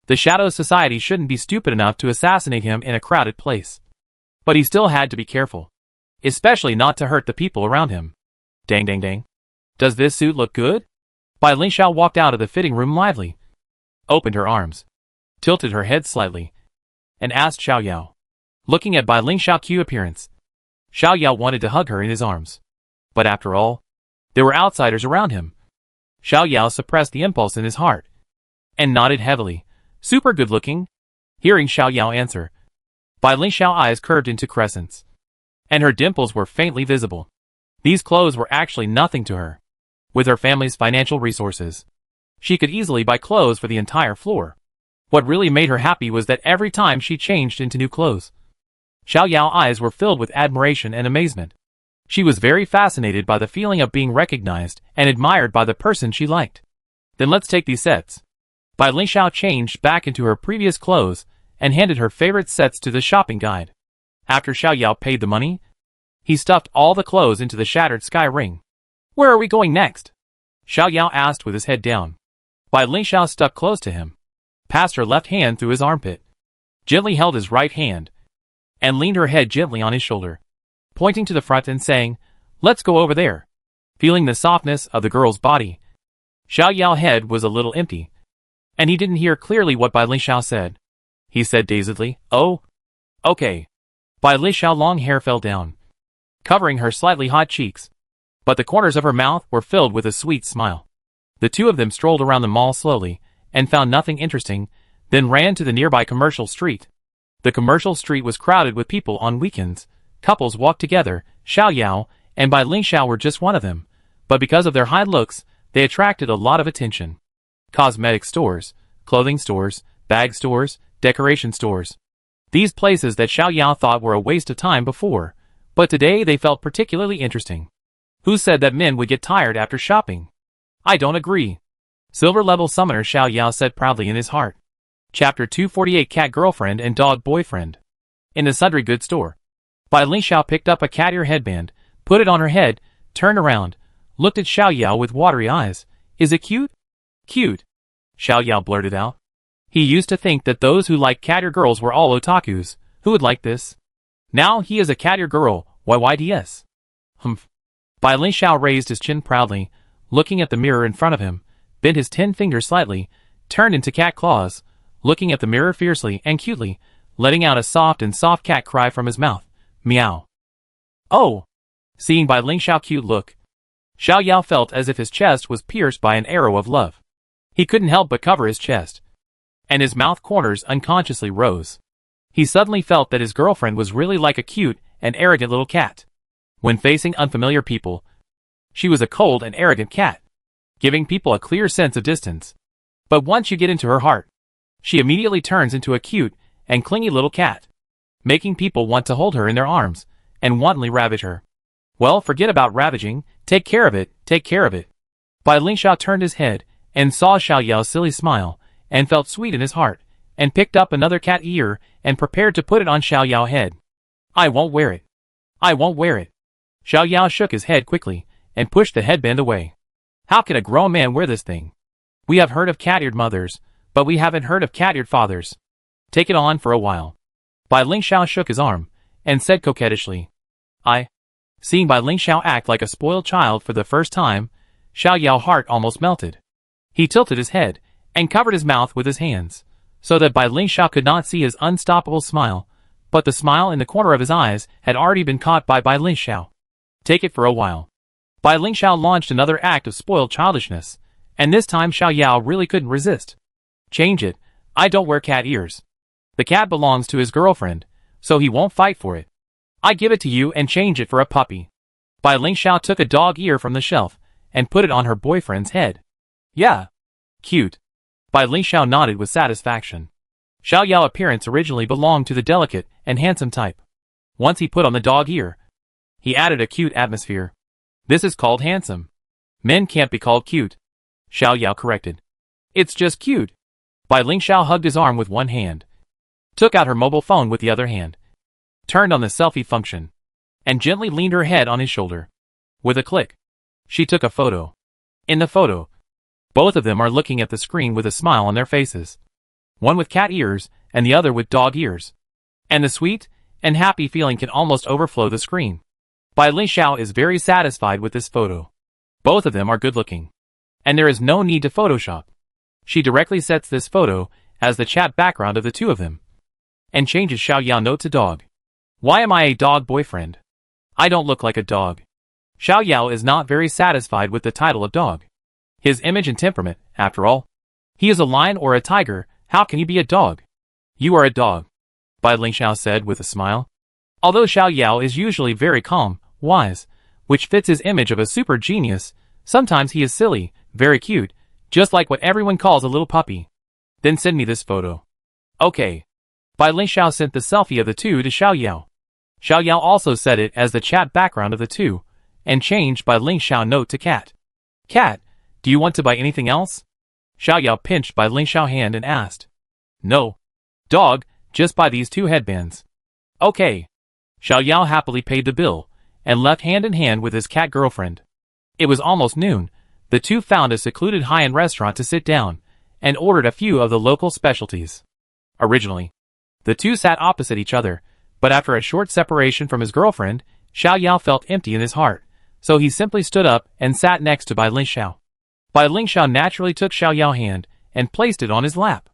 The Shadow Society shouldn't be stupid enough to assassinate him in a crowded place. But he still had to be careful, especially not to hurt the people around him. Dang dang dang. Does this suit look good? Bai Lingxiao walked out of the fitting room lively, opened her arms, tilted her head slightly, and asked Xiao Yao. Looking at Bai Lingxiao's cute appearance, Xiao Yao wanted to hug her in his arms. But after all, there were outsiders around him. Xiao Yao suppressed the impulse in his heart, and nodded heavily. Super good looking. Hearing Xiao Yao answer, Bai Lingxiao's eyes curved into crescents, and her dimples were faintly visible. These clothes were actually nothing to her. With her family's financial resources, she could easily buy clothes for the entire floor. What really made her happy was that every time she changed into new clothes, Xiao Yao's eyes were filled with admiration and amazement. She was very fascinated by the feeling of being recognized and admired by the person she liked. Then let's take these sets. Bai Lingxiao changed back into her previous clothes and handed her favorite sets to the shopping guide. After Xiao Yao paid the money, he stuffed all the clothes into the shattered sky ring. Where are we going next? Xiao Yao asked with his head down. Bai Lingxiao stuck close to him, passed her left hand through his armpit, gently held his right hand, and leaned her head gently on his shoulder, pointing to the front and saying, Let's go over there. Feeling the softness of the girl's body, Xiao Yao's head was a little empty, and he didn't hear clearly what Bai Lingxiao said. He said dazedly, "Oh, okay." Bai Lingxiao's long hair fell down, covering her slightly hot cheeks, but the corners of her mouth were filled with a sweet smile. The two of them strolled around the mall slowly, and found nothing interesting, then ran to the nearby commercial street. The commercial street was crowded with people on weekends. Couples walked together. Xiao Yao and Bai Lingxiao were just one of them, but because of their high looks, they attracted a lot of attention. Cosmetic stores, clothing stores, bag stores, decoration stores. These places that Xiao Yao thought were a waste of time before, but today they felt particularly interesting. Who said that men would get tired after shopping? I don't agree. Silver level summoner Xiao Yao said proudly in his heart. Chapter 248 Cat Girlfriend and Dog Boyfriend. In the sundry goods store, Bai Lingxiao picked up a cat ear headband, put it on her head, turned around, looked at Xiao Yao with watery eyes. Is it cute? Cute, Xiao Yao blurted out. He used to think that those who liked cat ear girls were all otakus. Who would like this? Now he is a cat ear girl. YYDS. Humph. Bai Lingxiao raised his chin proudly, looking at the mirror in front of him, bent his 10 fingers slightly, turned into cat claws, looking at the mirror fiercely and cutely, letting out a soft cat cry from his mouth. Meow. Oh! Seeing Bai Lingxiao's cute look, Xiao Yao felt as if his chest was pierced by an arrow of love. He couldn't help but cover his chest, and his mouth corners unconsciously rose. He suddenly felt that his girlfriend was really like a cute and arrogant little cat. When facing unfamiliar people, she was a cold and arrogant cat, giving people a clear sense of distance. But once you get into her heart, she immediately turns into a cute and clingy little cat, making people want to hold her in their arms and wantonly ravage her. Well, forget about ravaging, take care of it, take care of it. Bai Lingxiao turned his head and saw Xiao Yao's silly smile and felt sweet in his heart, and picked up another cat ear and prepared to put it on Xiao Yao's head. I won't wear it. I won't wear it. Xiao Yao shook his head quickly and pushed the headband away. How can a grown man wear this thing? We have heard of cat-eared mothers, but we haven't heard of cat-eared fathers. Take it on for a while. Bai Lingxiao shook his arm and said coquettishly. Seeing Bai Lingxiao act like a spoiled child for the first time, Xiao Yao's heart almost melted. He tilted his head and covered his mouth with his hands, so that Bai Lingxiao could not see his unstoppable smile, but the smile in the corner of his eyes had already been caught by Bai Lingxiao. Take it for a while. Bai Lingxiao launched another act of spoiled childishness, and this time Xiao Yao really couldn't resist. Change it. I don't wear cat ears. The cat belongs to his girlfriend, so he won't fight for it. I give it to you and change it for a puppy. Bai Lingxiao took a dog ear from the shelf and put it on her boyfriend's head. Yeah. Cute. Bai Lingxiao nodded with satisfaction. Xiao Yao's appearance originally belonged to the delicate and handsome type. Once he put on the dog ear, he added a cute atmosphere. This is called handsome. Men can't be called cute, Xiao Yao corrected. It's just cute. Bai Lingxiao hugged his arm with one hand, took out her mobile phone with the other hand, turned on the selfie function, and gently leaned her head on his shoulder. With a click, she took a photo. In the photo, both of them are looking at the screen with a smile on their faces. One with cat ears and the other with dog ears. And the sweet and happy feeling can almost overflow the screen. Bai Lingxiao is very satisfied with this photo. Both of them are good looking, and there is no need to Photoshop. She directly sets this photo as the chat background of the two of them, and changes Xiao Yao note to dog. Why am I a dog boyfriend? I don't look like a dog. Xiao Yao is not very satisfied with the title of dog. His image and temperament, after all. He is a lion or a tiger, how can he be a dog? You are a dog, Bai Lingxiao said with a smile. Although Xiao Yao is usually very calm, wise, which fits his image of a super genius, sometimes he is silly, very cute, just like what everyone calls a little puppy. Then send me this photo. Okay. Bai Lingxiao sent the selfie of the two to Xiao Yao. Xiao Yao also set it as the chat background of the two, and changed Bai Lingxiao note to cat. Cat, do you want to buy anything else? Xiao Yao pinched Bai Lingxiao hand and asked. No. Dog, just buy these two headbands. Okay. Xiao Yao happily paid the bill, and left hand in hand with his cat girlfriend. It was almost noon. The two found a secluded high-end restaurant to sit down, and ordered a few of the local specialties. Originally, the two sat opposite each other, but after a short separation from his girlfriend, Xiao Yao felt empty in his heart, so he simply stood up and sat next to Bai Lingxiao. Bai Lingxiao naturally took Xiao Yao's hand and placed it on his lap,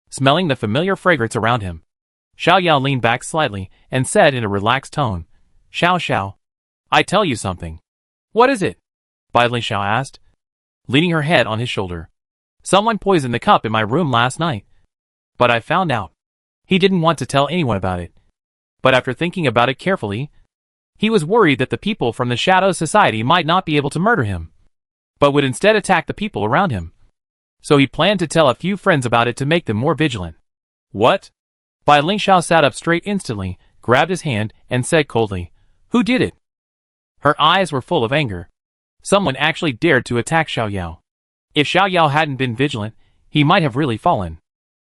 smelling the familiar fragrance around him. Xiao Yao leaned back slightly and said in a relaxed tone, "Xiao Xiao, I tell you something." "What is it?" Bai Lingxiao asked, leaning her head on his shoulder. "Someone poisoned the cup in my room last night. But I found out." He didn't want to tell anyone about it. But after thinking about it carefully, he was worried that the people from the Shadow Society might not be able to murder him, but would instead attack the people around him. So he planned to tell a few friends about it to make them more vigilant. "What?" Bai Lingxiao sat up straight instantly, grabbed his hand, and said coldly, "Who did it?" Her eyes were full of anger. Someone actually dared to attack Xiao Yao. If Xiao Yao hadn't been vigilant, he might have really fallen.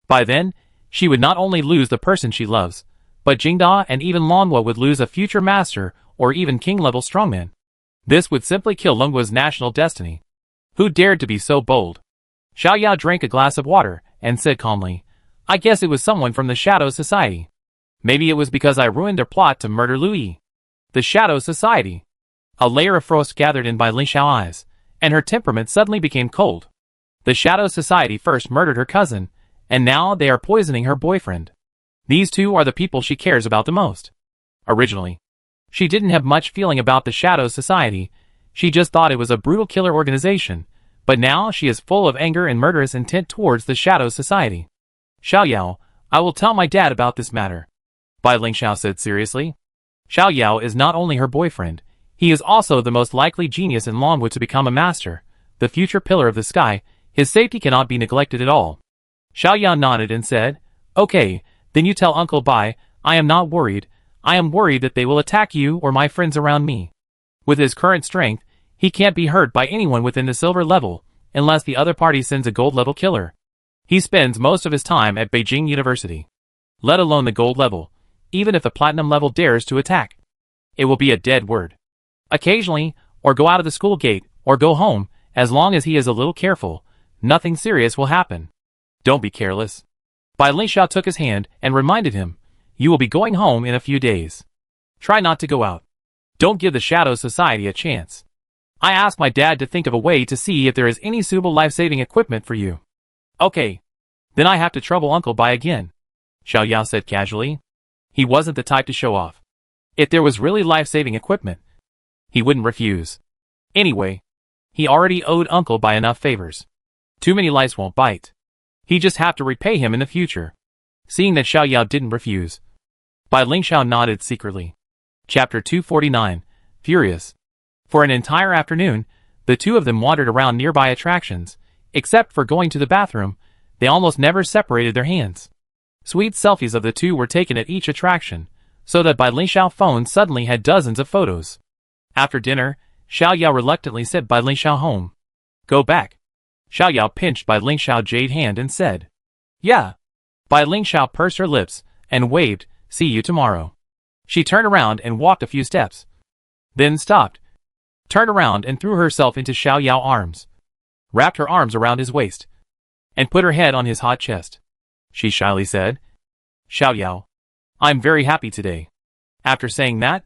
By then, she would not only lose the person she loves, but Jingda and even Longhua would lose a future master or even king-level strongman. This would simply kill Longhua's national destiny. Who dared to be so bold? Xiao Yao drank a glass of water and said calmly, "I guess it was someone from the Shadow Society. Maybe it was because I ruined their plot to murder Lu Yi." The Shadow Society. A layer of frost gathered in Bai Lingxiao's eyes, and her temperament suddenly became cold. The Shadow Society first murdered her cousin, and now they are poisoning her boyfriend. These two are the people she cares about the most. Originally, she didn't have much feeling about the Shadow Society. She just thought it was a brutal killer organization, but now she is full of anger and murderous intent towards the Shadow Society. "Xiao Yao, I will tell my dad about this matter," Bai Lingxiao said seriously. Xiao Yao is not only her boyfriend, he is also the most likely genius in Longhua to become a master, the future pillar of the sky. His safety cannot be neglected at all. Xiao Yao nodded and said, "Okay, then you tell Uncle Bai, I am not worried. I am worried that they will attack you or my friends around me. With his current strength, he can't be hurt by anyone within the silver level, unless the other party sends a gold level killer. He spends most of his time at Beijing University. Let alone the gold level. Even if the platinum level dares to attack, it will be a dead word. Occasionally, or go out of the school gate, or go home, as long as he is a little careful, nothing serious will happen. Don't be careless." Bai Lingxiao took his hand and reminded him, "You will be going home in a few days. Try not to go out. Don't give the Shadow Society a chance. I asked my dad to think of a way to see if there is any suitable life-saving equipment for you." "Okay. Then I have to trouble Uncle Bai again," Xiao Yao said casually. He wasn't the type to show off. If there was really life-saving equipment, he wouldn't refuse. Anyway, he already owed Uncle Bai enough favors. Too many lice won't bite. He just have to repay him in the future. Seeing that Xiao Yao didn't refuse, Bai Lingxiao nodded secretly. Chapter 249, Furious. For an entire afternoon, the two of them wandered around nearby attractions. Except for going to the bathroom, they almost never separated their hands. Sweet selfies of the two were taken at each attraction, so that Bai Lingxiao's phone suddenly had dozens of photos. After dinner, Xiao Yao reluctantly sent Bai Lingxiao home. "Go back." Xiao Yao pinched Bai Lingxiao's jade hand and said, "Yeah." Bai Lingxiao pursed her lips and waved, "See you tomorrow." She turned around and walked a few steps, then stopped, turned around and threw herself into Xiao Yao's arms, wrapped her arms around his waist, and put her head on his hot chest. She shyly said, "Xiao Yao, I'm very happy today." After saying that,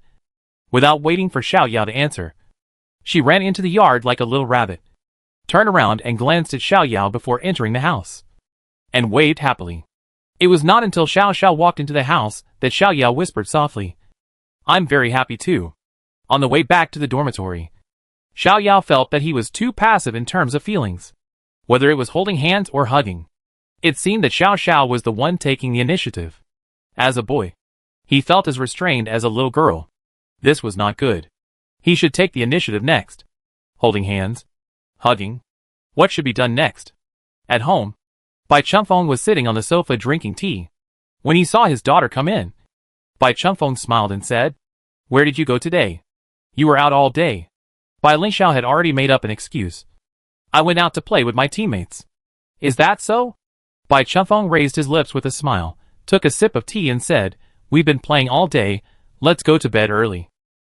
without waiting for Xiao Yao to answer, she ran into the yard like a little rabbit, turned around and glanced at Xiao Yao before entering the house, and waved happily. It was not until Xiao Xiao walked into the house that Xiao Yao whispered softly, "I'm very happy too." On the way back to the dormitory, Xiao Yao felt that he was too passive in terms of feelings, whether it was holding hands or hugging. It seemed that Xiao Xiao was the one taking the initiative. As a boy, he felt as restrained as a little girl. This was not good. He should take the initiative next. Holding hands, hugging. What should be done next? At home, Bai Chengfeng was sitting on the sofa drinking tea. When he saw his daughter come in, Bai Chengfeng smiled and said, "Where did you go today? You were out all day." Bai Lingxiao had already made up an excuse. "I went out to play with my teammates." "Is that so?" Bai Chengfeng raised his lips with a smile, took a sip of tea and said, "We've been playing all day, let's go to bed early."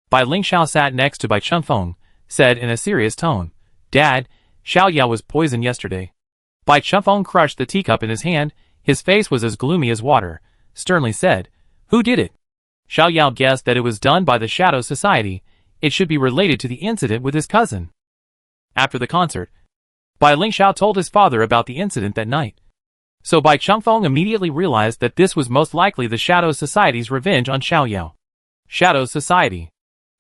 Bai Lingxiao sat next to Bai Chengfeng, said in a serious tone, "Dad, Xiao Yao was poisoned yesterday." Bai Chengfeng crushed the teacup in his hand, his face was as gloomy as water, sternly said, "Who did it?" Xiao Yao guessed that it was done by the Shadow Society. It should be related to the incident with his cousin. After the concert, Bai Lingxiao told his father about the incident that night. So Bai Chengfeng immediately realized that this was most likely the Shadow Society's revenge on Xiaoyao. Shadow Society.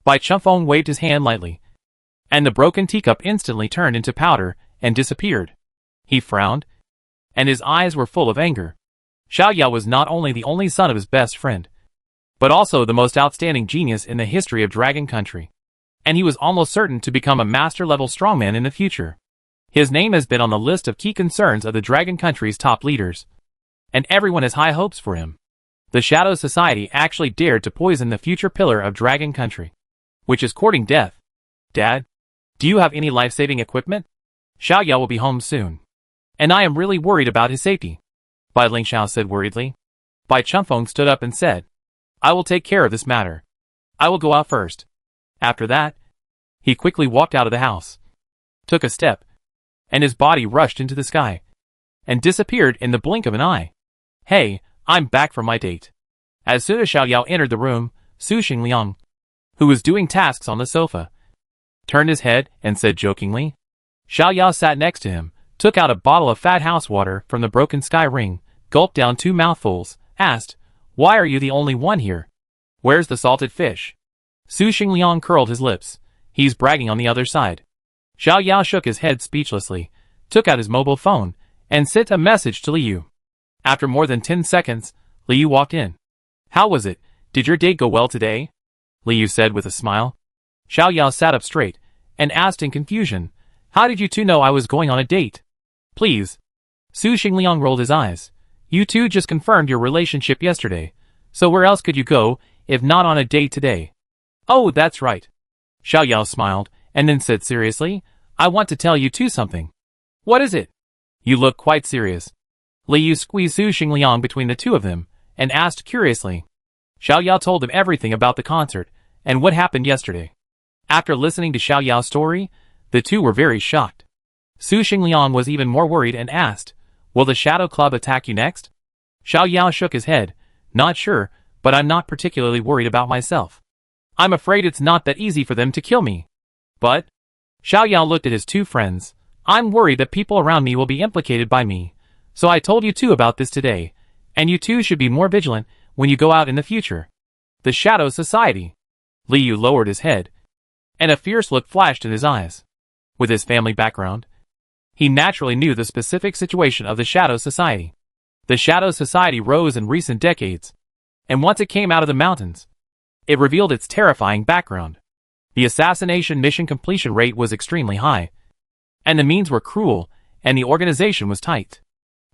Bai Chengfeng waved his hand lightly, and the broken teacup instantly turned into powder and disappeared. He frowned, and his eyes were full of anger. Xiaoyao was not only the only son of his best friend, but also the most outstanding genius in the history of Dragon Country. And he was almost certain to become a master-level strongman in the future. His name has been on the list of key concerns of the Dragon Country's top leaders, and everyone has high hopes for him. The Shadow Society actually dared to poison the future pillar of Dragon Country, which is courting death. Dad, do you have any life-saving equipment? Xiaoyao will be home soon, and I am really worried about his safety, Bai Lingxiao said worriedly. Bai Chengfeng stood up and said, I will take care of this matter. I will go out first. After that, he quickly walked out of the house, took a step, and his body rushed into the sky, and disappeared in the blink of an eye. Hey, I'm back from my date. As soon as Xiaoyao entered the room, Su Xingliang, who was doing tasks on the sofa, turned his head and said jokingly. Xiaoyao sat next to him, took out a bottle of fat house water from the broken sky ring, gulped down 2 mouthfuls, asked, Why are you the only one here? Where's the salted fish? Su Xingliang curled his lips. He's bragging on the other side. Xiaoyao shook his head speechlessly, took out his mobile phone, and sent a message to Liu. After more than 10 seconds, Liu walked in. How was it? Did your date go well today? Liu said with a smile. Xiaoyao sat up straight, and asked in confusion, How did you two know I was going on a date? Please. Su Xingliang rolled his eyes. You two just confirmed your relationship yesterday, so where else could you go, if not on a date today? Oh, that's right. Xiaoyao smiled, and then said seriously, I want to tell you two something. What is it? You look quite serious. Liu squeezed Su Xingliang between the two of them, and asked curiously. Xiaoyao told him everything about the concert, and what happened yesterday. After listening to Xiaoyao's story, the two were very shocked. Su Xingliang was even more worried and asked, Will the Shadow Club attack you next? Xiaoyao shook his head, Not sure, but I'm not particularly worried about myself. I'm afraid it's not that easy for them to kill me. But? Xiaoyao looked at his two friends. I'm worried that people around me will be implicated by me, so I told you two about this today, and you two should be more vigilant when you go out in the future. The Shadow Society. Liu lowered his head, and a fierce look flashed in his eyes. With his family background, he naturally knew the specific situation of the Shadow Society. The Shadow Society rose in recent decades, and once it came out of the mountains, it revealed its terrifying background. The assassination mission completion rate was extremely high, and the means were cruel, and the organization was tight.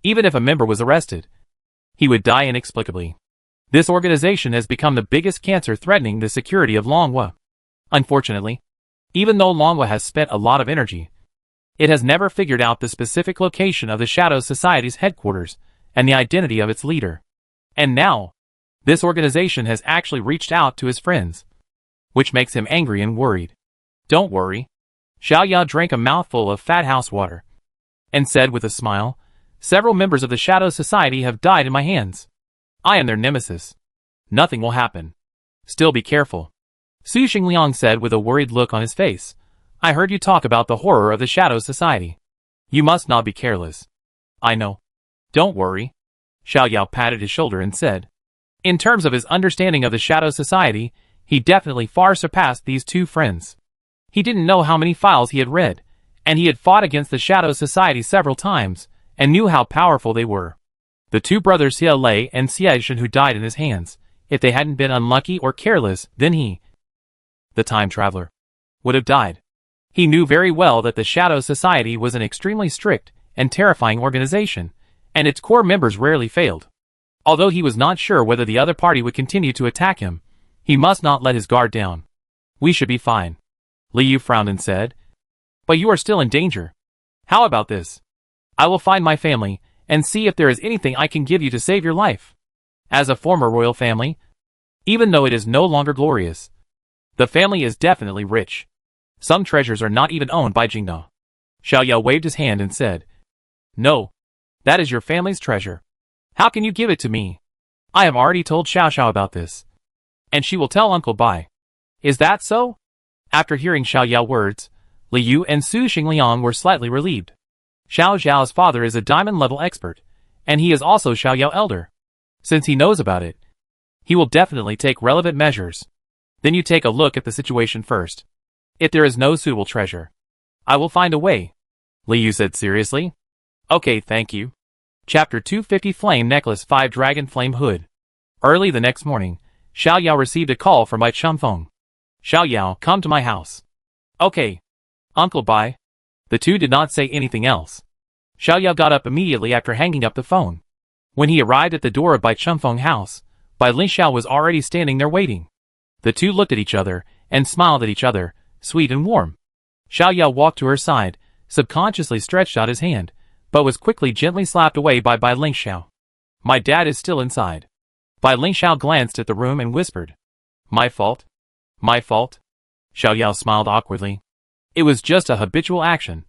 Even if a member was arrested, he would die inexplicably. This organization has become the biggest cancer threatening the security of Longhua. Unfortunately, even though Longhua has spent a lot of energy, it has never figured out the specific location of the Shadow Society's headquarters and the identity of its leader. And now, this organization has actually reached out to his friends, which makes him angry and worried. Don't worry. Xiaoyao drank a mouthful of fat house water, and said with a smile, Several members of the Shadow Society have died in my hands. I am their nemesis. Nothing will happen. Still be careful. Su Xingliang said with a worried look on his face. I heard you talk about the horror of the Shadow Society. You must not be careless. I know. Don't worry. Xiaoyao patted his shoulder and said. In terms of his understanding of the Shadow Society, he definitely far surpassed these two friends. He didn't know how many files he had read, and he had fought against the Shadow Society several times, and knew how powerful they were. The two brothers Xie Lei and Xie Shen who died in his hands, if they hadn't been unlucky or careless, then he, the time traveler, would have died. He knew very well that the Shadow Society was an extremely strict and terrifying organization, and its core members rarely failed. Although he was not sure whether the other party would continue to attack him, he must not let his guard down. We should be fine. Liu frowned and said. But you are still in danger. How about this? I will find my family, and see if there is anything I can give you to save your life. As a former royal family, even though it is no longer glorious, the family is definitely rich. Some treasures are not even owned by Jingna. Xiaoyao waved his hand and said, No, that is your family's treasure. How can you give it to me? I have already told Xiao about this, and she will tell Uncle Bai. Is that so? After hearing Xiaoyao's words, Liu and Su Xingliang were slightly relieved. Xiao Xiao's father is a diamond-level expert, and he is also Xiao Yao elder. Since he knows about it, he will definitely take relevant measures. Then you take a look at the situation first. If there is no suitable treasure, I will find a way, Liu said seriously. Okay, thank you. Chapter 250 Flame Necklace 5 Dragon Flame Hood. Early the next morning, Xiao Yao received a call from Bai Chunfeng. Xiao Yao, come to my house. Okay. Uncle Bai. The two did not say anything else. Xiao Yao got up immediately after hanging up the phone. When he arrived at the door of Bai Chunfeng's house, Bai Lingxiao was already standing there waiting. The two looked at each other and smiled at each other, sweet and warm. Xiao Yao walked to her side, subconsciously stretched out his hand, but was quickly gently slapped away by Bai Lingxiao. My dad is still inside. Bai Lingxiao glanced at the room and whispered. My fault? My fault? Xiao Yao smiled awkwardly. It was just a habitual action.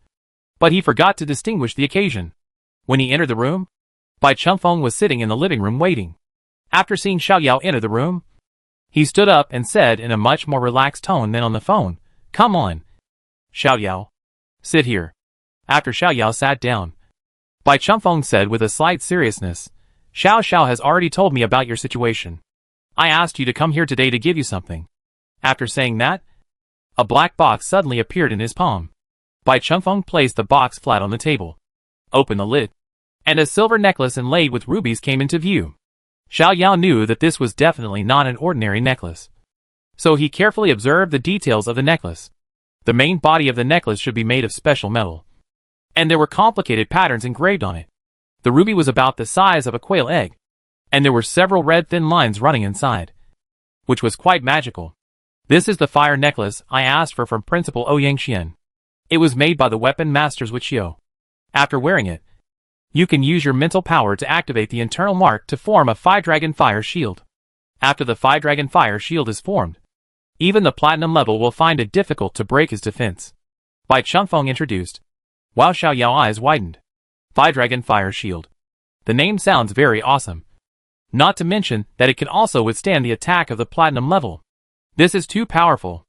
But he forgot to distinguish the occasion. When he entered the room, Bai Chunfeng was sitting in the living room waiting. After seeing Xiao Yao enter the room, he stood up and said in a much more relaxed tone than on the phone, Come on. Xiao Yao. Sit here. After Xiao Yao sat down, Bai Chunfeng said with a slight seriousness, Xiao Xiao has already told me about your situation. I asked you to come here today to give you something. After saying that, a black box suddenly appeared in his palm. Bai Chunfeng placed the box flat on the table, opened the lid, and a silver necklace inlaid with rubies came into view. Xiao Yao knew that this was definitely not an ordinary necklace. So he carefully observed the details of the necklace. The main body of the necklace should be made of special metal, and there were complicated patterns engraved on it. The ruby was about the size of a quail egg, and there were several red thin lines running inside, which was quite magical. This is the fire necklace I asked for from Principal Ouyang Xian. It was made by the weapon masters Wuqiu. After wearing it, you can use your mental power to activate the internal mark to form a 5-dragon fire shield. After the 5-dragon fire shield is formed, even the platinum level will find it difficult to break his defense. Bai Chunfeng introduced, while Xiao Yao's eyes widened. 5-dragon fire shield. The name sounds very awesome. Not to mention that it can also withstand the attack of the platinum level. This is too powerful.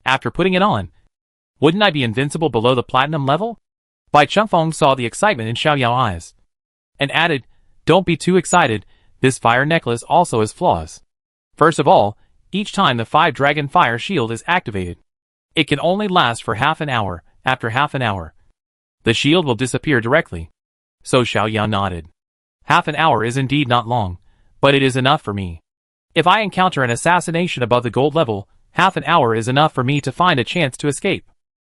After putting it on, wouldn't I be invincible below the platinum level? Bai Chunfeng saw the excitement in Xiao Yao's eyes, and added, Don't be too excited, this fire necklace also has flaws. First of all, each time the 5-dragon fire shield is activated, it can only last for half an hour. After half an hour, the shield will disappear directly. So Xiao Yao nodded. Half an hour is indeed not long, but it is enough for me. If I encounter an assassination above the gold level, half an hour is enough for me to find a chance to escape.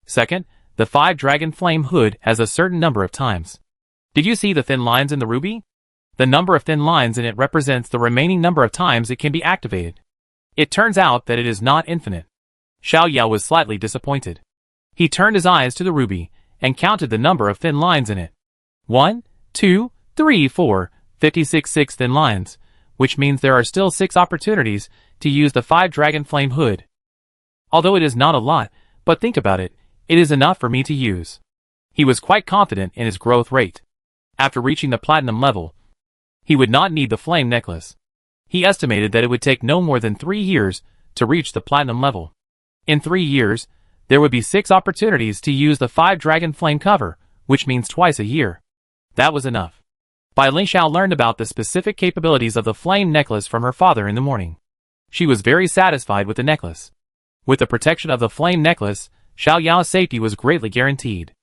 Second, the 5-dragon flame hood has a certain number of times. Did you see the thin lines in the ruby? The number of thin lines in it represents the remaining number of times it can be activated. It turns out that it is not infinite. Xiao Yao was slightly disappointed. He turned his eyes to the ruby and counted the number of thin lines in it. 1, 2, 3, 4, 56 6 thin lines, which means there are still 6 opportunities to use the 5-dragon flame hood. Although it is not a lot, but think about it, it is enough for me to use. He was quite confident in his growth rate. After reaching the platinum level, he would not need the flame necklace. He estimated that it would take no more than 3 years to reach the platinum level. In 3 years, there would be 6 opportunities to use the 5-dragon flame cover, which means twice a year. That was enough. Bai Lingxiao learned about the specific capabilities of the flame necklace from her father in the morning. She was very satisfied with the necklace. With the protection of the flame necklace, Xiao Yao's safety was greatly guaranteed.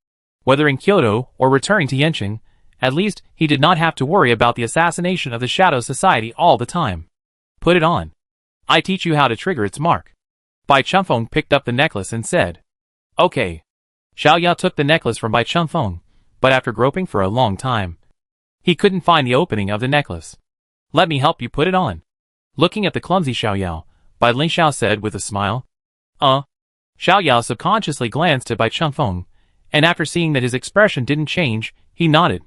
Whether in Kyoto or returning to Yanqing, at least he did not have to worry about the assassination of the Shadow Society all the time. Put it on. I teach you how to trigger its mark. Bai Chunfeng picked up the necklace and said, Okay. Xiao Yao took the necklace from Bai Chunfeng, but after groping for a long time, he couldn't find the opening of the necklace. Let me help you put it on. Looking at the clumsy Xiao Yao, Bai Lingxiao said with a smile. Xiao Yao subconsciously glanced at Bai Chunfeng, and after seeing that his expression didn't change, he nodded.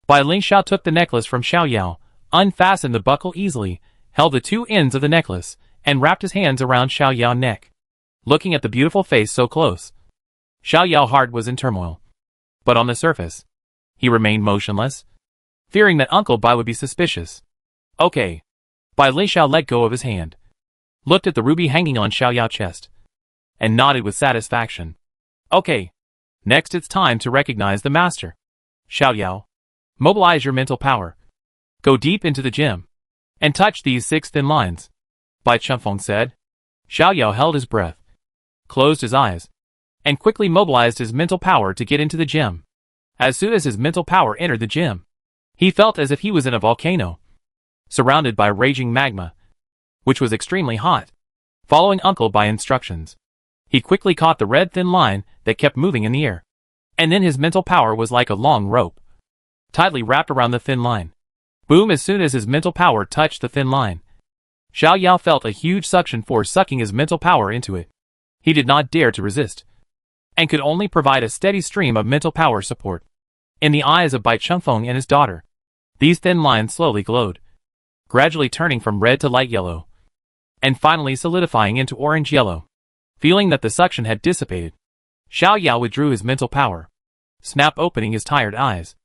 Bai Lingxiao took the necklace from Xiao Yao, unfastened the buckle easily, held the 2 ends of the necklace, and wrapped his hands around Xiao Yao's neck. Looking at the beautiful face so close, Xiao Yao's heart was in turmoil. But on the surface, he remained motionless, fearing that Uncle Bai would be suspicious. Okay. Bai Lingxiao let go of his hand, looked at the ruby hanging on Xiao Yao's chest, and nodded with satisfaction. Okay. Next it's time to recognize the master. Xiao Yao. Mobilize your mental power. Go deep into the gym. And touch these 6 thin lines. Bai Chunfeng said. Xiao Yao held his breath, closed his eyes, and quickly mobilized his mental power to get into the gym. As soon as his mental power entered the gym, he felt as if he was in a volcano, surrounded by raging magma, which was extremely hot. Following Uncle Bai instructions, he quickly caught the red thin line that kept moving in the air. And then his mental power was like a long rope, tightly wrapped around the thin line. Boom! As soon as his mental power touched the thin line, Xiao Yao felt a huge suction force sucking his mental power into it. He did not dare to resist, and could only provide a steady stream of mental power support. In the eyes of Bai Chunfeng and his daughter, these thin lines slowly glowed, gradually turning from red to light yellow, and finally solidifying into orange yellow. Feeling that the suction had dissipated, Xiao Yao withdrew his mental power, opening his tired eyes.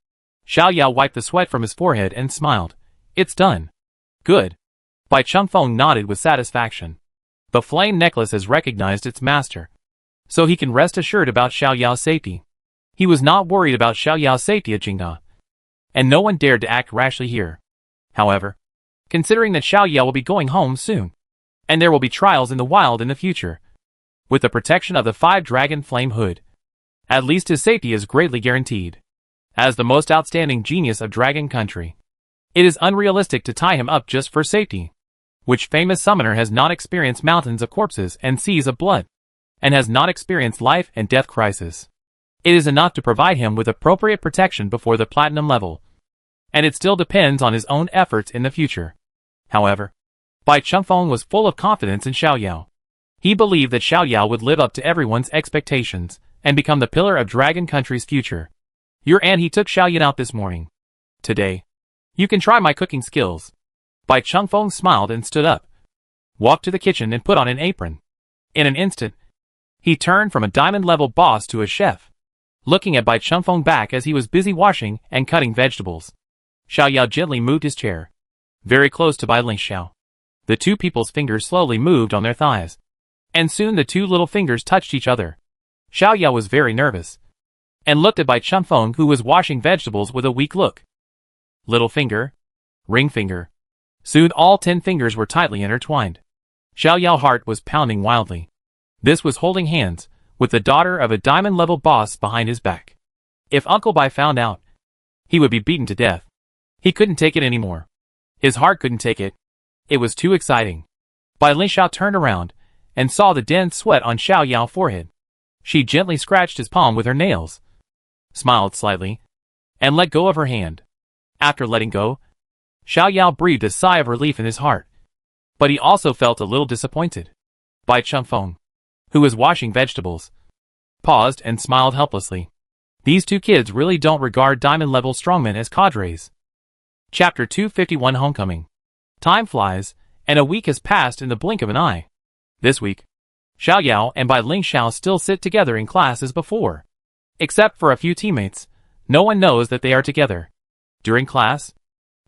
Xiao Yao wiped the sweat from his forehead and smiled. It's done. Good. Bai Chunfeng nodded with satisfaction. The flame necklace has recognized its master, so he can rest assured about Xiao Yao's safety. He was not worried about Xiao Yao's safety at Jingda, and no one dared to act rashly here. However, considering that Xiao Yao will be going home soon, and there will be trials in the wild in the future, with the protection of the 5-dragon flame hood, at least his safety is greatly guaranteed. As the most outstanding genius of Dragon Country, it is unrealistic to tie him up just for safety. Which famous summoner has not experienced mountains of corpses and seas of blood, and has not experienced life and death crisis? It is enough to provide him with appropriate protection before the platinum level, and it still depends on his own efforts in the future. However, Bai Chunfeng was full of confidence in Xiao Yao. He believed that Xiao Yao would live up to everyone's expectations and become the pillar of Dragon Country's future. He took Xiao Yan out this morning. Today, you can try my cooking skills. Bai Chunfeng smiled and stood up, walked to the kitchen and put on an apron. In an instant, he turned from a diamond-level boss to a chef, looking at Bai Chunfeng back as he was busy washing and cutting vegetables. Xiao Yao gently moved his chair, very close to Bai Lingxiao. The two people's fingers slowly moved on their thighs, and soon the two little fingers touched each other. Xiao Yao was very nervous, and looked at Bai Chunfeng, who was washing vegetables, with a weak look. Little finger, ring finger. Soon all 10 fingers were tightly intertwined. Xiao Yao's heart was pounding wildly. This was holding hands with the daughter of a diamond-level boss behind his back. If Uncle Bai found out, he would be beaten to death. He couldn't take it anymore. His heart couldn't take it. It was too exciting. Bai Lingxiao turned around and saw the dense sweat on Xiao Yao's forehead. She gently scratched his palm with her nails, smiled slightly, and let go of her hand. After letting go, Xiao Yao breathed a sigh of relief in his heart. But he also felt a little disappointed. Bai Chunfeng, who was washing vegetables, paused and smiled helplessly. These two kids really don't regard diamond-level strongmen as cadres. Chapter 251 Homecoming. Time flies, and a week has passed in the blink of an eye. This week, Xiao Yao and Bai Lingxiao still sit together in class as before. Except for a few teammates, no one knows that they are together. During class,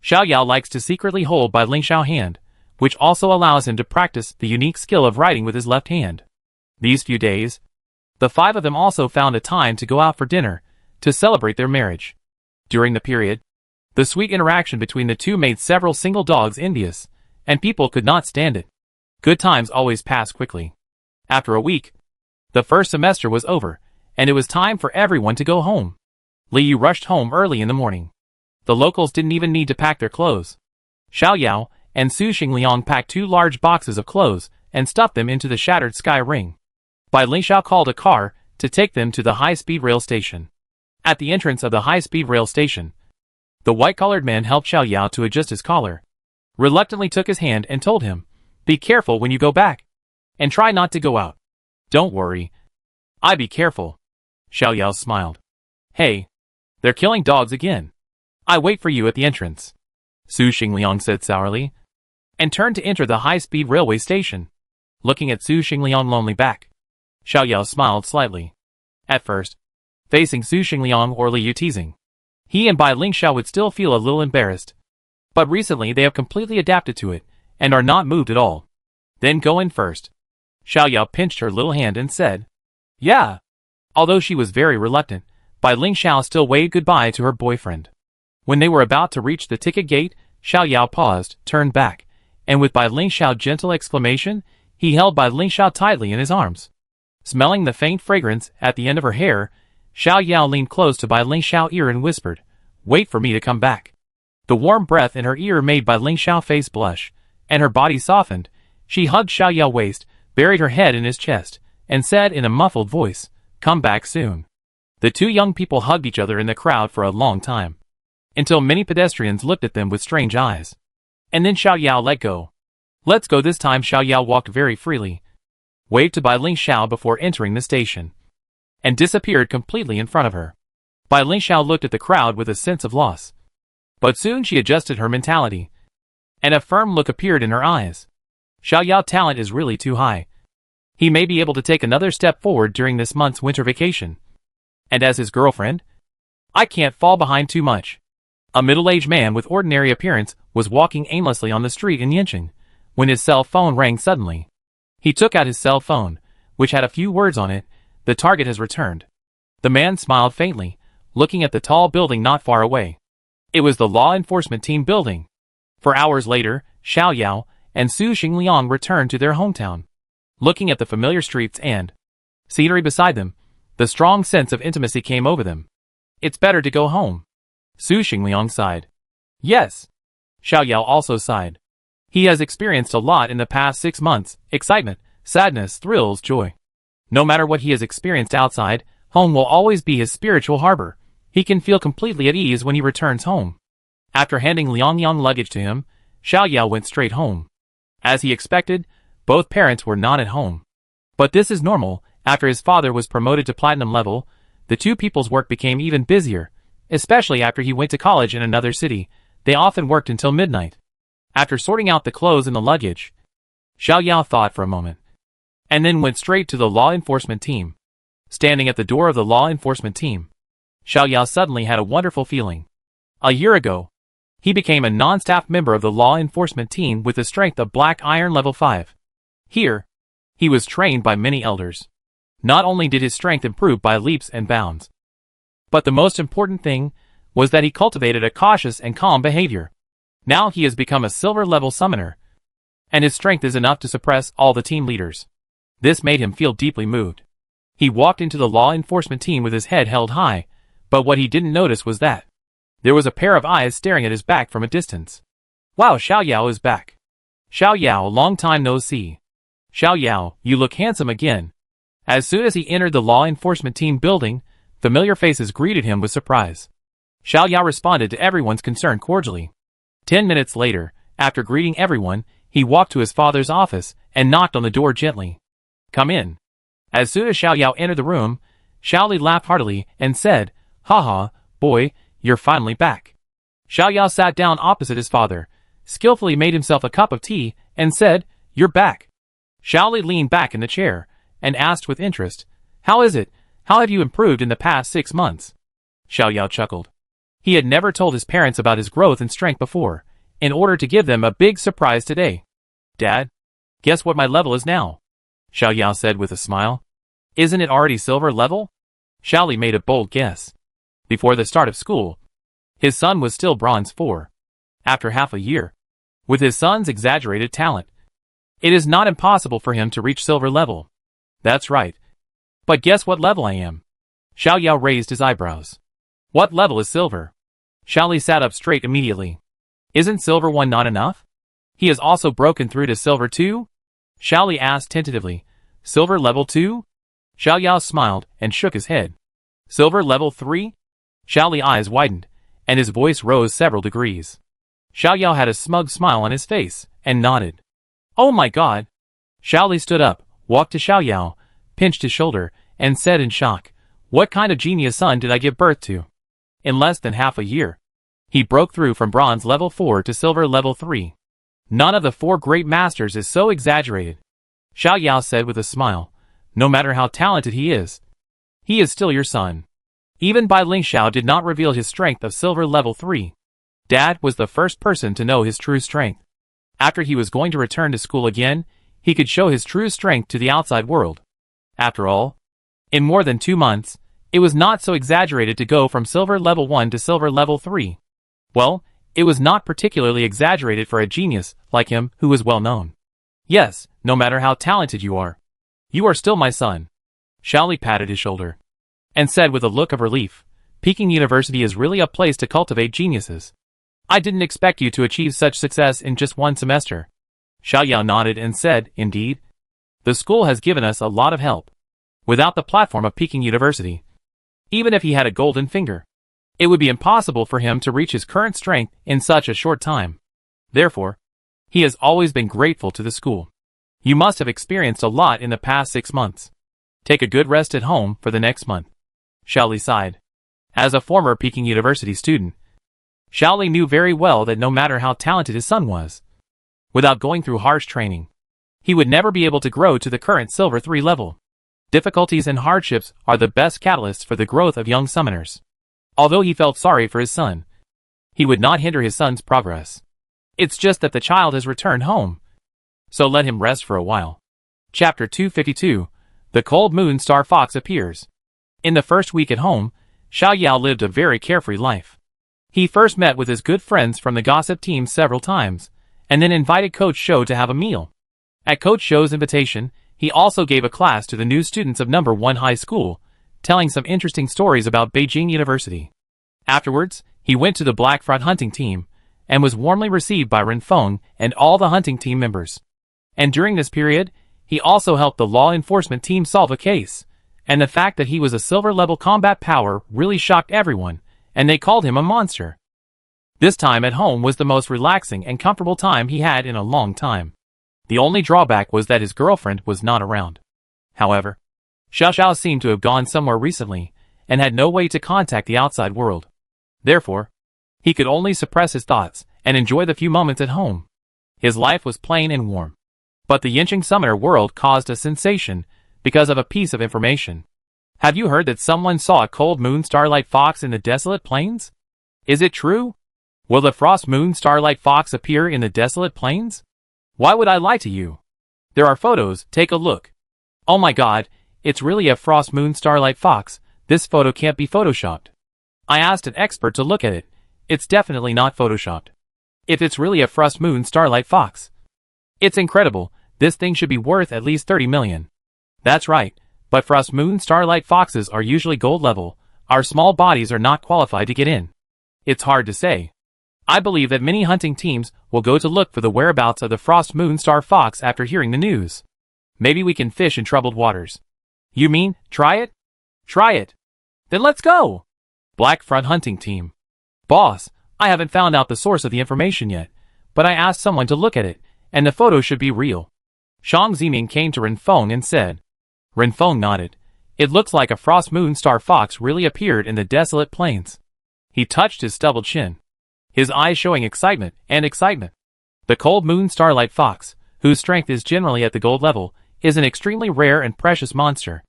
Xiao Yao likes to secretly hold Bai Lingxiao's hand, which also allows him to practice the unique skill of writing with his left hand. These few days, the 5 of them also found a time to go out for dinner to celebrate their marriage. During the period, the sweet interaction between the two made several single dogs envious, and people could not stand it. Good times always pass quickly. After a week, the first semester was over, and it was time for everyone to go home. Li Yu rushed home early in the morning. The locals didn't even need to pack their clothes. Xiao Yao and Su Xingliang packed 2 large boxes of clothes and stuffed them into the shattered sky ring. Bai Lingxiao called a car to take them to the high-speed rail station. At the entrance of the high-speed rail station, the white-collared man helped Xiao Yao to adjust his collar, reluctantly took his hand and told him, "Be careful when you go back, and try not to go out." "Don't worry. I be careful." Xiao Yao smiled. "Hey, they're killing dogs again. I wait for you at the entrance," Su Xingliang said sourly, and turned to enter the high-speed railway station. Looking at Su Xingliang's lonely back, Xiao Yao smiled slightly. At first, facing Su Xingliang or Li Yu teasing, he and Bai Lingxiao would still feel a little embarrassed. But recently they have completely adapted to it, and are not moved at all. "Then go in first." Xiao Yao pinched her little hand and said, "Yeah." Although she was very reluctant, Bai Ling Xiao still waved goodbye to her boyfriend. When they were about to reach the ticket gate, Xiao Yao paused, turned back, and with Bai Ling Xiao's gentle exclamation, he held Bai Ling Xiao tightly in his arms. Smelling the faint fragrance at the end of her hair, Xiao Yao leaned close to Bai Ling Xiao's ear and whispered, "Wait for me to come back." The warm breath in her ear made Bai Ling Xiao's face blush, and her body softened. She hugged Xiao Yao's waist, buried her head in his chest, and said in a muffled voice, "Come back soon." The two young people hugged each other in the crowd for a long time, until many pedestrians looked at them with strange eyes. And then Xiao Yao let go. "Let's go." This time Xiao Yao walked very freely, waved to Bai Ling Xiao before entering the station, and disappeared completely in front of her. Bai Ling Xiao looked at the crowd with a sense of loss. But soon she adjusted her mentality, and a firm look appeared in her eyes. Xiao Yao's talent is really too high. He may be able to take another step forward during this month's winter vacation. And as his girlfriend, I can't fall behind too much. A middle-aged man with ordinary appearance was walking aimlessly on the street in Yanqing, when his cell phone rang suddenly. He took out his cell phone, which had a few words on it. "The target has returned." The man smiled faintly, looking at the tall building not far away. It was the law enforcement team building. 4 hours later, Xiao Yao and Su Xingliang returned to their hometown. Looking at the familiar streets and scenery beside them, the strong sense of intimacy came over them. "It's better to go home." Su Xingliang sighed. "Yes." Xiao Yao also sighed. He has experienced a lot in the past 6 months: excitement, sadness, thrills, joy. No matter what he has experienced outside, home will always be his spiritual harbor. He can feel completely at ease when he returns home. After handing Liang Yang luggage to him, Xiao Yao went straight home. As he expected, both parents were not at home. But this is normal. After his father was promoted to platinum level, the two people's work became even busier, especially after he went to college in another city. They often worked until midnight. After sorting out the clothes and the luggage, Xiao Yao thought for a moment, and then went straight to the law enforcement team. Standing at the door of the law enforcement team, Xiao Yao suddenly had a wonderful feeling. A year ago, he became a non-staff member of the law enforcement team with the strength of Black Iron Level 5. Here, he was trained by many elders. Not only did his strength improve by leaps and bounds, but the most important thing was that he cultivated a cautious and calm behavior. Now he has become a silver-level summoner, and his strength is enough to suppress all the team leaders. This made him feel deeply moved. He walked into the law enforcement team with his head held high, but what he didn't notice was that there was a pair of eyes staring at his back from a distance. "Wow, Xiao Yao is back." "Xiao Yao, long time no see." "Xiao Yao, you look handsome again." As soon as he entered the law enforcement team building, familiar faces greeted him with surprise. Xiao Yao responded to everyone's concern cordially. 10 minutes later, after greeting everyone, he walked to his father's office and knocked on the door gently. "Come in." As soon as Xiao Yao entered the room, Xiao Li laughed heartily and said, "Haha, boy, you're finally back." Xiao Yao sat down opposite his father, skillfully made himself a cup of tea, and said, "You're back." Xiao Li leaned back in the chair and asked with interest, "How is it? How have you improved in the past 6 months?" Xiao Yao chuckled. He had never told his parents about his growth and strength before, in order to give them a big surprise today. "Dad, guess what my level is now?" Xiao Yao said with a smile. "Isn't it already silver level?" Xiao Li made a bold guess. Before the start of school, his son was still bronze 4. After half a year, with his son's exaggerated talent, it is not impossible for him to reach silver level. "That's right. But guess what level I am?" Xiao Yao raised his eyebrows. "What level is silver?" Xiao Li sat up straight immediately. "Isn't silver 1 not enough? He has also broken through to silver 2? Xiao Li asked tentatively. "Silver level 2? Xiao Yao smiled and shook his head. "Silver level 3? Xiao Li's eyes widened, and his voice rose several degrees. Xiao Yao had a smug smile on his face, and nodded. "Oh my god!" Xiao Li stood up, walked to Xiao Yao, pinched his shoulder, and said in shock, "What kind of genius son did I give birth to?" In less than half a year, he broke through from bronze level 4 to silver level 3. None of the 4 great masters is so exaggerated. Xiao Yao said with a smile, "No matter how talented he is still your son." Even Bai Ling Xiao did not reveal his strength of silver level 3. Dad was the first person to know his true strength. After he was going to return to school again, he could show his true strength to the outside world. After all, in more than 2 months, It was not so exaggerated to go from silver level 1 to silver level 3. Well, it was not particularly exaggerated for a genius like him who was well known. Yes, no matter how talented you are still my son. Xiaoli patted his shoulder and said with a look of relief, Peking University is really a place to cultivate geniuses. I didn't expect you to achieve such success in just one semester. Xiaoyao nodded and said, indeed. The school has given us a lot of help. Without the platform of Peking University, even if he had a golden finger, it would be impossible for him to reach his current strength in such a short time. Therefore, he has always been grateful to the school. You must have experienced a lot in the past 6 months. Take a good rest at home for the next month. Xiaoli sighed. As a former Peking University student, Xiaoli knew very well that no matter how talented his son was, without going through harsh training, he would never be able to grow to the current Silver 3 level. Difficulties and hardships are the best catalysts for the growth of young summoners. Although he felt sorry for his son, he would not hinder his son's progress. It's just that the child has returned home, so let him rest for a while. Chapter 252. The Cold Moon Star Fox Appears. In the first week at home, Xiaoyao lived a very carefree life. He first met with his good friends from the gossip team several times, and then invited Coach Shou to have a meal. At Coach Shou's invitation, he also gave a class to the new students of number 1 high school, telling some interesting stories about Beijing University. Afterwards, he went to the Black Front hunting team, and was warmly received by Ren Feng and all the hunting team members. And during this period, he also helped the law enforcement team solve a case, and the fact that he was a silver-level combat power really shocked everyone, and they called him a monster. This time at home was the most relaxing and comfortable time he had in a long time. The only drawback was that his girlfriend was not around. However, Xiao seemed to have gone somewhere recently, and had no way to contact the outside world. Therefore, he could only suppress his thoughts, and enjoy the few moments at home. His life was plain and warm. But the Yinqing Summoner world caused a sensation, because of a piece of information. Have you heard that someone saw a cold moon starlight fox in the desolate plains? Is it true? Will the frost moon starlight fox appear in the desolate plains? Why would I lie to you? There are photos, take a look. Oh my god, it's really a frost moon starlight fox, this photo can't be photoshopped. I asked an expert to look at it, it's definitely not photoshopped. If it's really a frost moon starlight fox, it's incredible, this thing should be worth at least 30 million. That's right, but frost moon starlight foxes are usually gold level, our small bodies are not qualified to get in. It's hard to say. I believe that many hunting teams will go to look for the whereabouts of the frost moon star fox after hearing the news. Maybe we can fish in troubled waters. You mean, try it? Try it. Then let's go! Black Front Hunting Team. Boss, I haven't found out the source of the information yet, but I asked someone to look at it, and the photo should be real. Shang Ziming came to Ren Feng and said. Ren Feng nodded. It looks like a frost moon star fox really appeared in the desolate plains. He touched his stubbled chin, his eyes showing excitement and excitement. The cold moon starlight fox, whose strength is generally at the gold level, is an extremely rare and precious monster.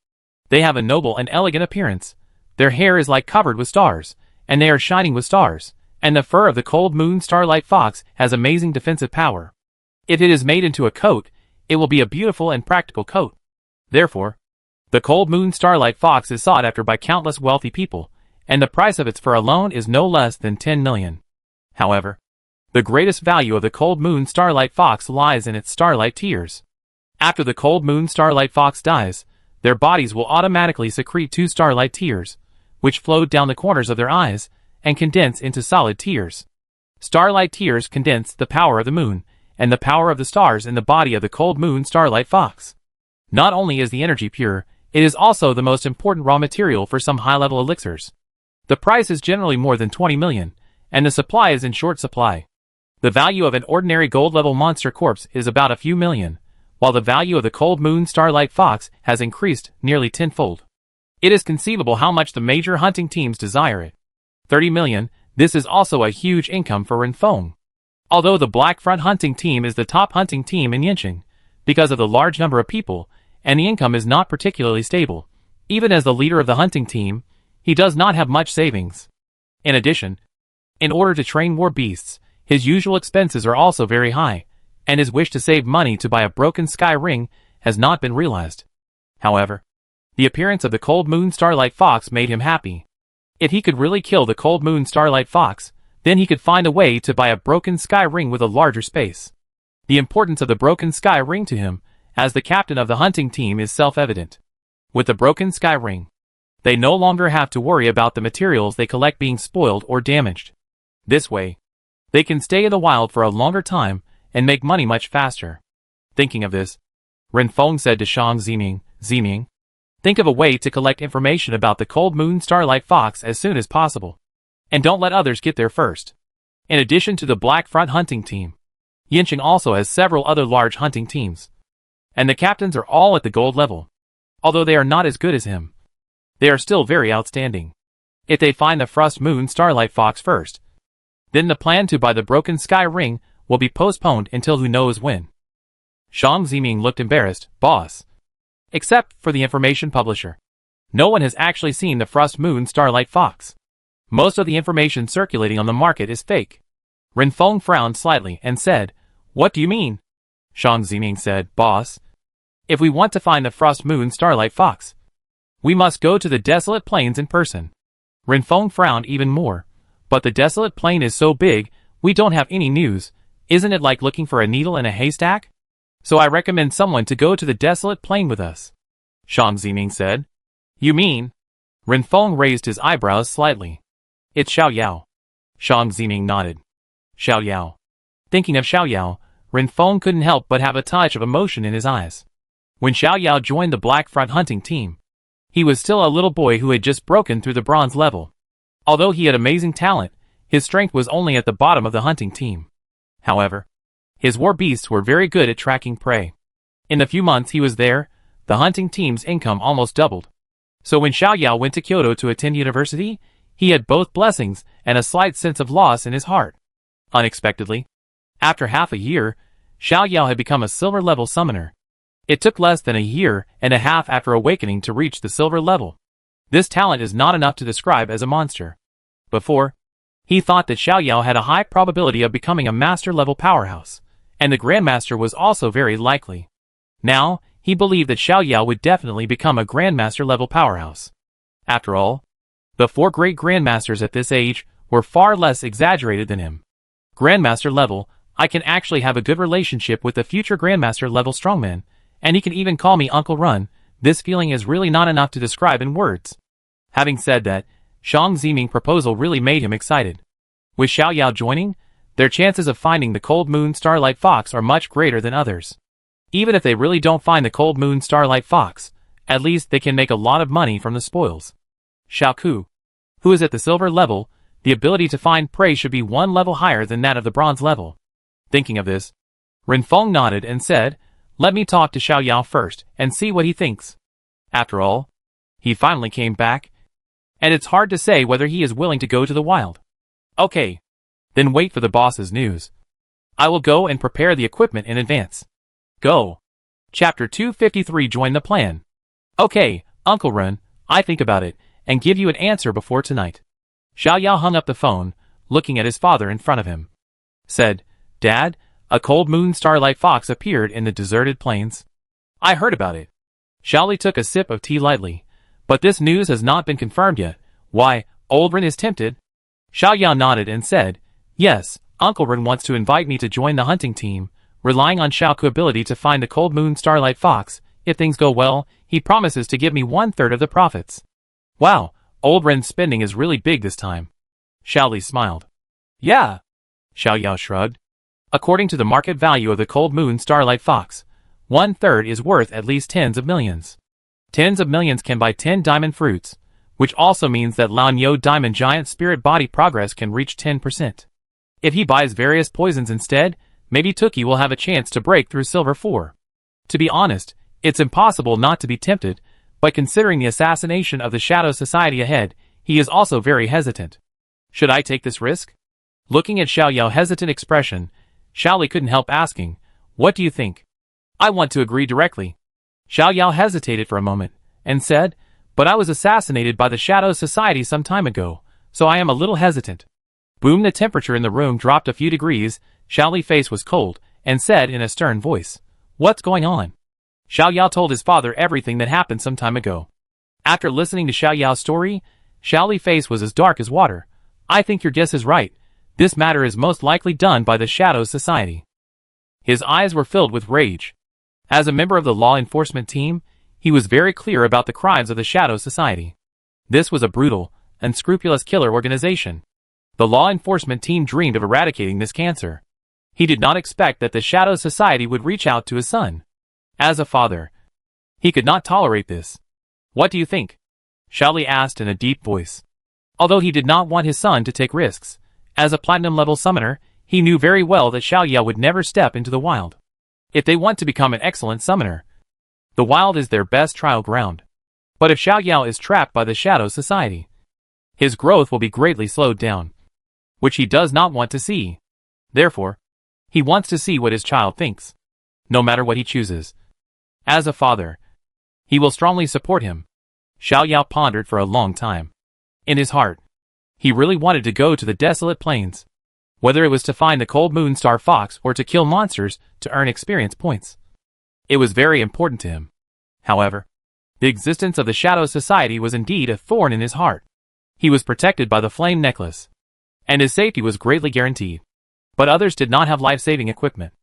They have a noble and elegant appearance. Their hair is like covered with stars, and they are shining with stars, and the fur of the cold moon starlight fox has amazing defensive power. If it is made into a coat, it will be a beautiful and practical coat. Therefore, the cold moon starlight fox is sought after by countless wealthy people, and the price of its fur alone is no less than 10 million. However, the greatest value of the cold moon starlight fox lies in its starlight tears. After the cold moon starlight fox dies, their bodies will automatically secrete 2 starlight tears, which float down the corners of their eyes and condense into solid tears. Starlight tears condense the power of the moon and the power of the stars in the body of the cold moon starlight fox. Not only is the energy pure, it is also the most important raw material for some high-level elixirs. The price is generally more than 20 million, and the supply is in short supply. The value of an ordinary gold-level monster corpse is about a few million, while the value of the cold moon starlight fox has increased nearly tenfold. It is conceivable how much the major hunting teams desire it. 30 million, this is also a huge income for Ren Feng. Although the Black Front hunting team is the top hunting team in Yinqing, because of the large number of people, and the income is not particularly stable, even as the leader of the hunting team, he does not have much savings. In addition, in order to train more beasts, his usual expenses are also very high, and his wish to save money to buy a broken sky ring has not been realized. However, The appearance of the Cold Moon Starlight Fox made him happy. If he could really kill the Cold Moon Starlight Fox, then he could find a way to buy a broken sky ring with a larger space. The importance of the broken sky ring to him, as the captain of the hunting team, is self-evident. With the broken sky ring, they no longer have to worry about the materials they collect being spoiled or damaged. This way, they can stay in the wild for a longer time and make money much faster. Thinking of this, Renfeng said to Shang Ziming, "Ziming, think of a way to collect information about the Cold Moon Starlight Fox as soon as possible. And don't let others get there first." In addition to the Black Front hunting team, Yincheng also has several other large hunting teams. And the captains are all at the gold level. Although they are not as good as him, they are still very outstanding. If they find the Frost Moon Starlight Fox first, then the plan to buy the broken sky ring will be postponed until who knows when. Shang Ziming looked embarrassed. "Boss. Except for the information publisher, no one has actually seen the Frost Moon Starlight Fox. Most of the information circulating on the market is fake." Renfeng frowned slightly and said, "What do you mean?" Shang Ziming said, "Boss, if we want to find the Frost Moon Starlight Fox, we must go to the desolate plains in person." Renfeng frowned even more. "But the desolate plain is so big, we don't have any news. Isn't it like looking for a needle in a haystack? So I recommend someone to go to the desolate plain with us," Shang Ziming said. "You mean?" Renfeng raised his eyebrows slightly. "It's Xiao Yao." Shang Ziming nodded. Xiao Yao. Thinking of Xiao Yao, Renfeng couldn't help but have a touch of emotion in his eyes. When Xiao Yao joined the Black Front hunting team, he was still a little boy who had just broken through the bronze level. Although he had amazing talent, his strength was only at the bottom of the hunting team. However, his war beasts were very good at tracking prey. In the few months he was there, the hunting team's income almost doubled. So when Xiao Yao went to Kyoto to attend university, he had both blessings and a slight sense of loss in his heart. Unexpectedly, after half a year, Xiao Yao had become a silver-level summoner. It took less than a year and a half after awakening to reach the silver level. This talent is not enough to describe as a monster. Before, he thought that Xiao Yao had a high probability of becoming a master-level powerhouse, and the Grandmaster was also very likely. Now, he believed that Xiao Yao would definitely become a Grandmaster-level powerhouse. After all, the 4 great Grandmasters at this age were far less exaggerated than him. Grandmaster level, I can actually have a good relationship with the future Grandmaster level strongman, and he can even call me Uncle Run. This feeling is really not enough to describe in words. Having said that, Shang Ziming's proposal really made him excited. With Xiao Yao joining, their chances of finding the Cold Moon Starlight Fox are much greater than others. Even if they really don't find the Cold Moon Starlight Fox, at least they can make a lot of money from the spoils. Xiao Ku, who is at the silver level, the ability to find prey should be 1 level higher than that of the bronze level. Thinking of this, Renfeng nodded and said, "Let me talk to Xiao Yao first and see what he thinks." After all, he finally came back, and it's hard to say whether he is willing to go to the wild. "Okay. Then wait for the boss's news. I will go and prepare the equipment in advance. Go." Chapter 253. Join the plan. "Okay, Uncle Run, I think about it, and give you an answer before tonight." Xiao Yao hung up the phone, looking at his father in front of him. Said, "Dad, a Cold Moon Starlight Fox appeared in the deserted plains. I heard about it." Xiaoli took a sip of tea lightly. "But this news has not been confirmed yet. Why, Old Ren is tempted?" Xiao Yao nodded and said, "Yes, Uncle Ren wants to invite me to join the hunting team, relying on Xiao Ku's ability to find the Cold Moon Starlight Fox. If things go well, he promises to give me 1/3 of the profits." "Wow, Old Ren's spending is really big this time." Xiaoli smiled. "Yeah." Xiao Yao shrugged. "According to the market value of the Cold Moon Starlight Fox, 1/3 is worth at least tens of millions. Tens of millions can buy 10 diamond fruits, which also means that Lanyo Diamond Giant Spirit Body Progress can reach 10%. If he buys various poisons instead, maybe Tuki will have a chance to break through Silver 4. To be honest, it's impossible not to be tempted, but considering the assassination of the Shadow Society ahead, he is also very hesitant. Should I take this risk? Looking at Xiao Yao's hesitant expression, Xiaoli couldn't help asking, "What do you think?" "I want to agree directly." Xiao Yao hesitated for a moment, and said, "But I was assassinated by the Shadow Society some time ago, so I am a little hesitant." Boom! The temperature in the room dropped a few degrees. Xiaoli's face was cold, and said in a stern voice, "What's going on?" Xiao Yao told his father everything that happened some time ago. After listening to Xiao Yao's story, Xiao Li's face was as dark as water. I think your guess is right. This matter is most likely done by the Shadow Society. His eyes were filled with rage. As a member of the law enforcement team, he was very clear about the crimes of the Shadow Society. This was a brutal, unscrupulous killer organization. The law enforcement team dreamed of eradicating this cancer. He did not expect that the Shadow Society would reach out to his son. As a father, he could not tolerate this. What do you think? Xiao Li asked in a deep voice. Although he did not want his son to take risks, as a platinum-level summoner, he knew very well that Xiao Yao would never step into the wild. If they want to become an excellent summoner, the wild is their best trial ground. But if Xiao Yao is trapped by the Shadow Society, his growth will be greatly slowed down, which he does not want to see. Therefore, he wants to see what his child thinks, no matter what he chooses. As a father, he will strongly support him. Xiao Yao pondered for a long time. In his heart, he really wanted to go to the desolate plains, whether it was to find the cold moon star fox or to kill monsters to earn experience points. It was very important to him. However, the existence of the Shadow Society was indeed a thorn in his heart. He was protected by the flame necklace, and his safety was greatly guaranteed. But others did not have life-saving equipment.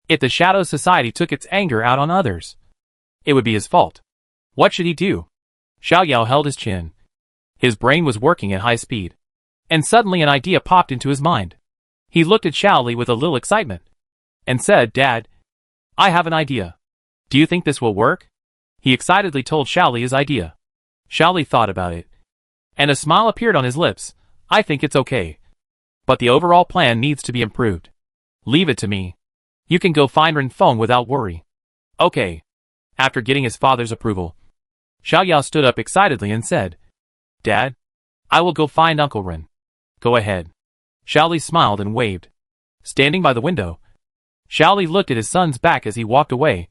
If the Shadow Society took its anger out on others, it would be his fault. What should he do? Xiao Yao held his chin. His brain was working at high speed. And suddenly an idea popped into his mind. He looked at Xiao Li with a little excitement, and said, "Dad, I have an idea. Do you think this will work?" He excitedly told Xiao Li his idea. Xiao Li thought about it, and a smile appeared on his lips. "I think it's okay. But the overall plan needs to be improved. Leave it to me. You can go find Ren Feng without worry." "Okay." After getting his father's approval, Xiao Yao stood up excitedly and said, "Dad, I will go find Uncle Ren." "Go ahead." Xiao Li smiled and waved. Standing by the window, Xiao Li looked at his son's back as he walked away,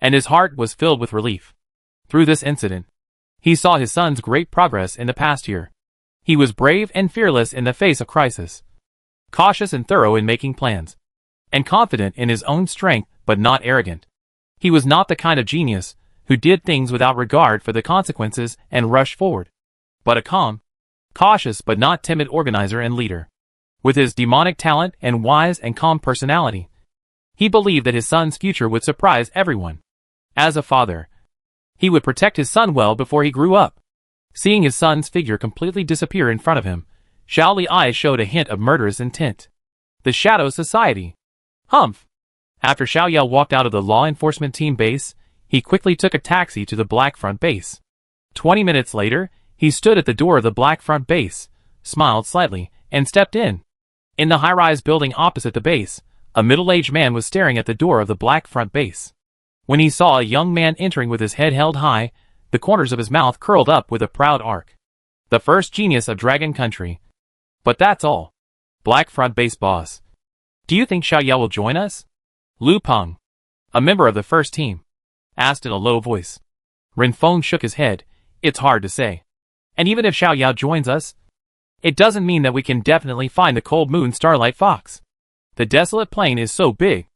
and his heart was filled with relief. Through this incident, he saw his son's great progress in the past year. He was brave and fearless in the face of crisis, cautious and thorough in making plans, and confident in his own strength but not arrogant. He was not the kind of genius who did things without regard for the consequences and rushed forward, but a calm, cautious but not timid organizer and leader. With his demonic talent and wise and calm personality, he believed that his son's future would surprise everyone. As a father, he would protect his son well before he grew up. Seeing his son's figure completely disappear in front of him, Xiao Li's eyes showed a hint of murderous intent. The Shadow Society. Humph! After Xiao Yao walked out of the law enforcement team base, he quickly took a taxi to the Black Front base. 20 minutes later, he stood at the door of the Black Front base, smiled slightly, and stepped in. In the high-rise building opposite the base, a middle-aged man was staring at the door of the Black Front base. When he saw a young man entering with his head held high, the corners of his mouth curled up with a proud arc. The first genius of Dragon Country. But that's all. Black Front base boss. Do you think Xiao Yao will join us? Lu Peng, a member of the first team, asked in a low voice. Ren Feng shook his head. It's hard to say. And even if Xiao Yao joins us, it doesn't mean that we can definitely find the cold moon starlight fox. The desolate plain is so big.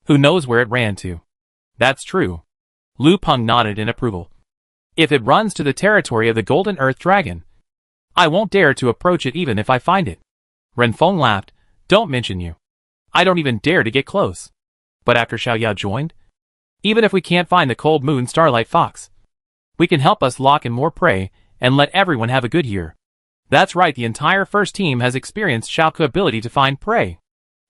Who knows where it ran to? That's true. Lu Peng nodded in approval. If it runs to the territory of the Golden Earth Dragon, I won't dare to approach it even if I find it. Ren Feng laughed. Don't mention you. I don't even dare to get close. But after Xiao Yao joined, even if we can't find the cold moon starlight fox, we can help us lock in more prey and let everyone have a good year. That's right, the entire first team has experienced Xiao's ability to find prey.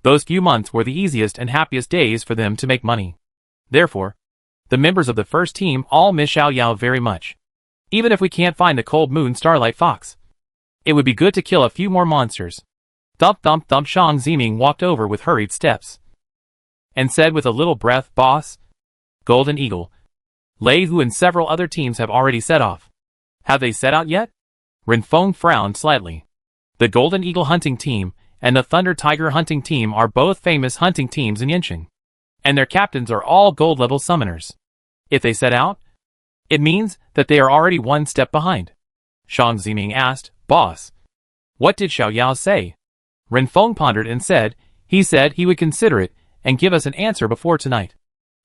Those few months were the easiest and happiest days for them to make money. Therefore, the members of the first team all miss Xiao Yao very much. Even if we can't find the cold moon starlight fox, it would be good to kill a few more monsters. Thump thump thump. Shang Ziming walked over with hurried steps and said with a little breath, "Boss, Golden Eagle, Lei Hu and several other teams have already set off." "Have they set out yet?" Ren Feng frowned slightly. The Golden Eagle hunting team and the Thunder Tiger hunting team are both famous hunting teams in Yanqing, and their captains are all gold-level summoners. If they set out, it means that they are already one step behind. Shang Ziming asked, "Boss, what did Xiao Yao say?" Ren Feng pondered and said, "He said he would consider it and give us an answer before tonight."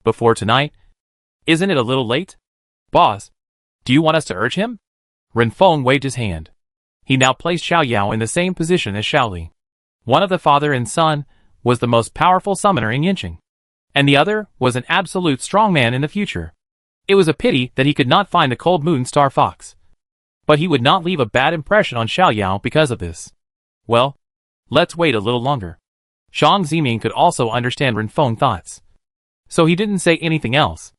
"Before tonight? Isn't it a little late?" "Boss, do you want us to urge him?" Renfeng waved his hand. He now placed Xiao Yao in the same position as Shaoli. One of the father and son was the most powerful summoner in Yinqing, and the other was an absolute strongman in the future. It was a pity that he could not find the Cold Moon Star Fox. But he would not leave a bad impression on Xiao Yao because of this. Well, let's wait a little longer. Zhang Ziming could also understand Renfeng's thoughts, so he didn't say anything else.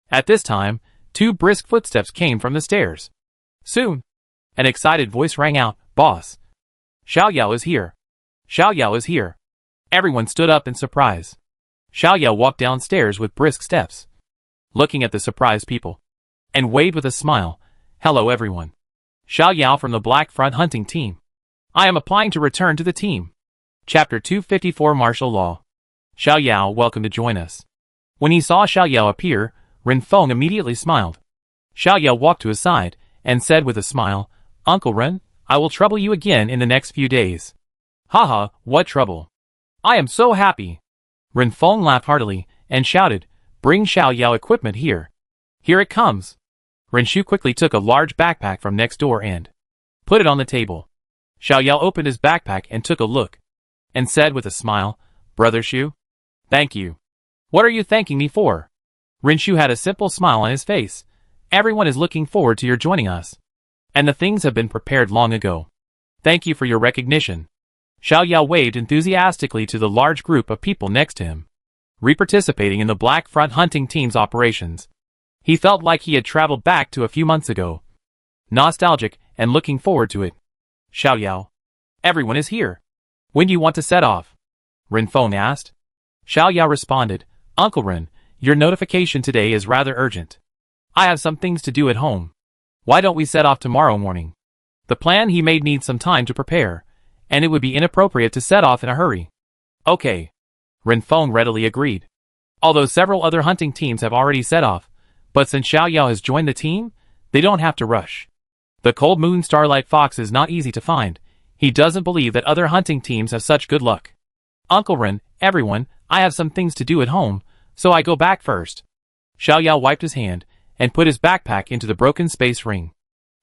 At this time, 2 brisk footsteps came from the stairs. Soon, an excited voice rang out, "Boss! Xiao Yao is here! Xiao Yao is here!" Everyone stood up in surprise. Xiao Yao walked downstairs with brisk steps, looking at the surprised people, and waved with a smile. "Hello everyone. Xiao Yao from the Black Front Hunting Team. I am applying to return to the team." Chapter 254 Martial Law. Xiao Yao, welcome to join us. When he saw Xiao Yao appear, Renfeng immediately smiled. Xiao Yao walked to his side, and said with a smile, "Uncle Ren, I will trouble you again in the next few days." "Haha, what trouble? I am so happy." Renfeng laughed heartily, and shouted, "Bring Xiao Yao equipment here." "Here it comes." Renshu quickly took a large backpack from next door and put it on the table. Xiao Yao opened his backpack and took a look, and said with a smile, "Brother Shu? Thank you." "What are you thanking me for?" Renshu had a simple smile on his face. "Everyone is looking forward to your joining us, and the things have been prepared long ago. Thank you for your recognition." Xiao Yao waved enthusiastically to the large group of people next to him, reparticipating in the Black Front Hunting Team's operations. He felt like he had traveled back to a few months ago, nostalgic and looking forward to it. "Xiao Yao, everyone is here. When do you want to set off?" Renfeng asked. Xiao Yao responded, "Uncle Ren, your notification today is rather urgent. I have some things to do at home. Why don't we set off tomorrow morning?" The plan he made needs some time to prepare, and it would be inappropriate to set off in a hurry. "Okay." Renfeng readily agreed. Although several other hunting teams have already set off, but since Xiao Yao has joined the team, they don't have to rush. The Cold Moon Starlight Fox is not easy to find. He doesn't believe that other hunting teams have such good luck. "Uncle Ren, everyone, I have some things to do at home, so I go back first." Xiao Yao wiped his hand, and put his backpack into the broken space ring.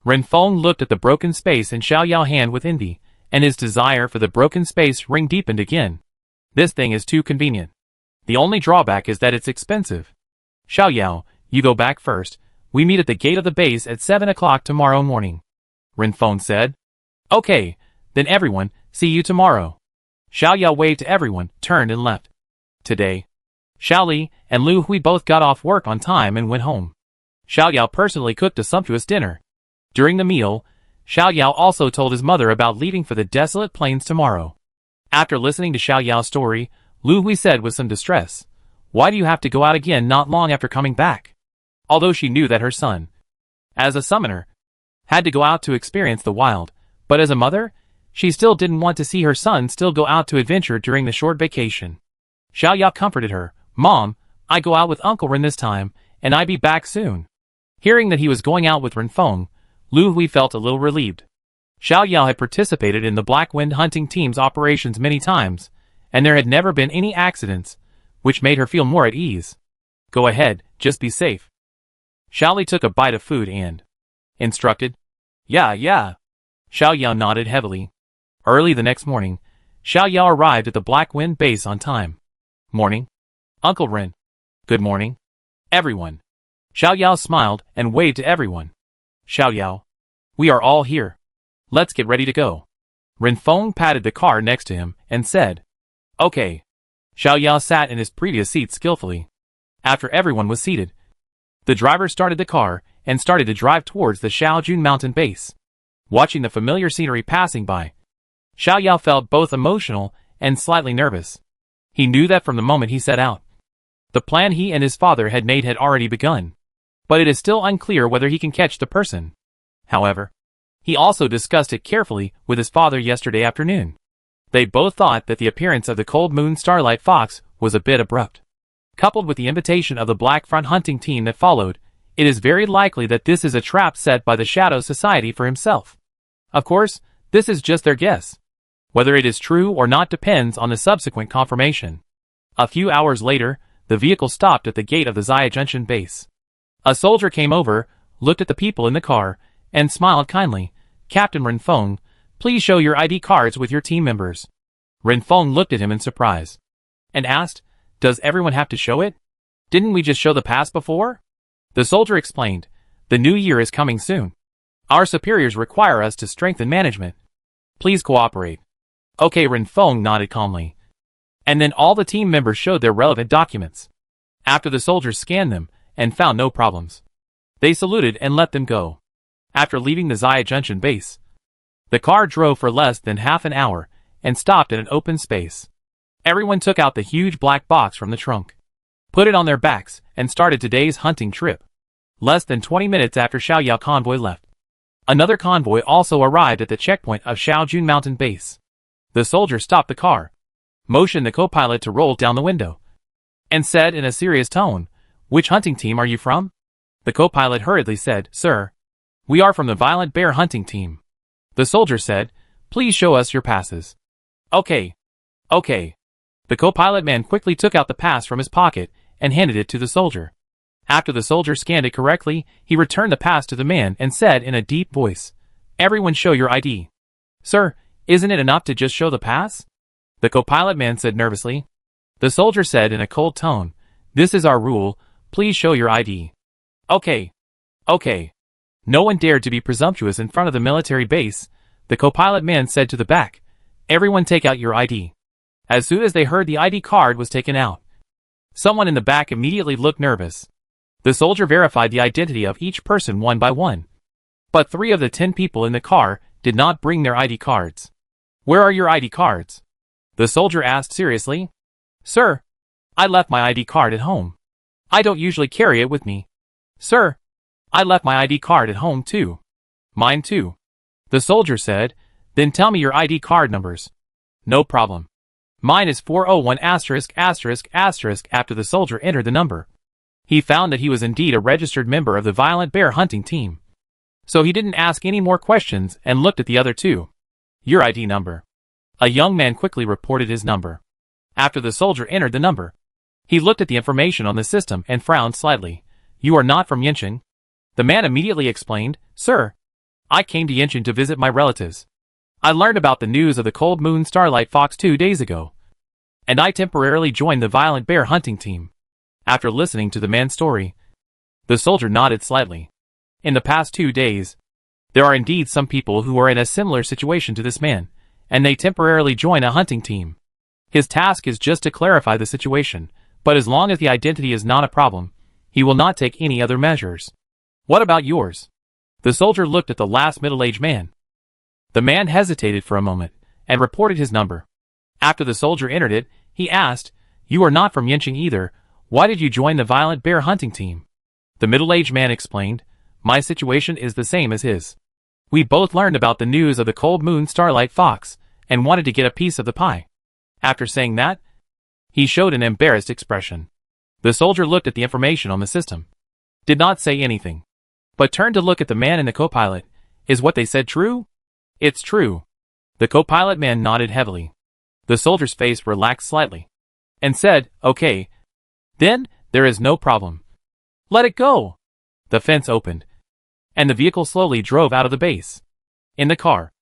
Renfeng looked at the broken space in Xiao Yao's hand with envy, and his desire for the broken space ring deepened again. This thing is too convenient. The only drawback is that it's expensive. "Xiao Yao, you go back first. We meet at the gate of the base at 7 o'clock tomorrow morning," Renfeng said. "Okay, then everyone, see you tomorrow." Xiao Yao waved to everyone, turned and left. Today, Shaoli and Lu Hui both got off work on time and went home. Xiao Yao personally cooked a sumptuous dinner. During the meal, Xiao Yao also told his mother about leaving for the desolate plains tomorrow. After listening to Xiao Yao's story, Lu Hui said with some distress, "Why do you have to go out again not long after coming back?" Although she knew that her son, as a summoner, had to go out to experience the wild, but as a mother, she still didn't want to see her son still go out to adventure during the short vacation. Xiao Yao comforted her, "Mom, I go out with Uncle Ren this time, and I be back soon." Hearing that he was going out with Renfeng, Lu Hui felt a little relieved. Xiao Yao had participated in the Black Wind hunting team's operations many times, and there had never been any accidents, which made her feel more at ease. "Go ahead, just be safe." Shaoli took a bite of food and instructed. Yeah. Xiao Yao nodded heavily. Early the next morning, Xiao Yao arrived at the Black Wind base on time. "Morning, Uncle Ren." "Good morning, everyone." Xiao Yao smiled and waved to everyone. "Xiao Yao, we are all here. Let's get ready to go." Renfeng patted the car next to him and said, "Okay." Xiao Yao sat in his previous seat skillfully. After everyone was seated, the driver started the car and started to drive towards the Shaojun mountain base. Watching the familiar scenery passing by, Xiao Yao felt both emotional and slightly nervous. He knew that from the moment he set out, the plan he and his father had made had already begun. But it is still unclear whether he can catch the person. However, he also discussed it carefully with his father yesterday afternoon. They both thought that the appearance of the Cold Moon Starlight Fox was a bit abrupt. Coupled with the invitation of the Black Front hunting team that followed, it is very likely that this is a trap set by the Shadow Society for himself. Of course, this is just their guess. Whether it is true or not depends on the subsequent confirmation. A few hours later, the vehicle stopped at the gate of the Zaya Junction base. A soldier came over, looked at the people in the car, and smiled kindly. Captain Renfeng, please show your ID cards with your team members. Renfeng looked at him in surprise and asked, does everyone have to show it? Didn't we just show the pass before? The soldier explained, the new year is coming soon. Our superiors require us to strengthen management. Please cooperate. Okay, Renfeng nodded calmly. And then all the team members showed their relevant documents. After the soldiers scanned them and found no problems, they saluted and let them go. After leaving the Zaya Junction base, the car drove for less than half an hour and stopped at an open space. Everyone took out the huge black box from the trunk, put it on their backs, and started today's hunting trip. Less than 20 minutes after Xiaoyao convoy left, another convoy also arrived at the checkpoint of Shaojun Mountain Base. The soldier stopped the car, motioned the co-pilot to roll down the window, and said in a serious tone, which hunting team are you from? The co-pilot hurriedly said, sir, we are from the Violent Bear hunting team. The soldier said, please show us your passes. Okay. The co-pilot man quickly took out the pass from his pocket and handed it to the soldier. After the soldier scanned it correctly, he returned the pass to the man and said in a deep voice, everyone show your ID. Sir, isn't it enough to just show the pass? The co-pilot man said nervously. The soldier said in a cold tone, this is our rule, please show your ID. Okay. No one dared to be presumptuous in front of the military base. The co-pilot man said to the back, everyone take out your ID. As soon as they heard the ID card was taken out, someone in the back immediately looked nervous. The soldier verified the identity of each person one by one. But 3 of the 10 people in the car did not bring their ID cards. Where are your ID cards? The soldier asked seriously. Sir, I left my ID card at home. I don't usually carry it with me. Sir, I left my ID card at home too. Mine too. The soldier said, then tell me your ID card numbers. No problem. Mine is 401 *****. After the soldier entered the number, he found that he was indeed a registered member of the Violent Bear hunting team. So he didn't ask any more questions and looked at the other 2. Your ID number. A young man quickly reported his number. After the soldier entered the number, he looked at the information on the system and frowned slightly. You are not from Yanqing? The man immediately explained, sir, I came to Yanqing to visit my relatives. I learned about the news of the Cold Moon Starlight Fox 2 days ago, and I temporarily joined the Violent Bear hunting team. After listening to the man's story, the soldier nodded slightly. In the past 2 days, there are indeed some people who are in a similar situation to this man, and they temporarily join a hunting team. His task is just to clarify the situation, but as long as the identity is not a problem, he will not take any other measures. What about yours? The soldier looked at the last middle-aged man. The man hesitated for a moment and reported his number. After the soldier entered it, he asked, you are not from Yanqing either. Why did you join the Violent Bear hunting team? The middle-aged man explained, my situation is the same as his. We both learned about the news of the Cold Moon Starlight Fox and wanted to get a piece of the pie. After saying that, he showed an embarrassed expression. The soldier looked at the information on the system, did not say anything, but turned to look at the man and the co-pilot. Is what they said true? It's true. The co-pilot man nodded heavily. The soldier's face relaxed slightly and said, okay, then there is no problem. Let it go. The fence opened, and the vehicle slowly drove out of the base. In the car,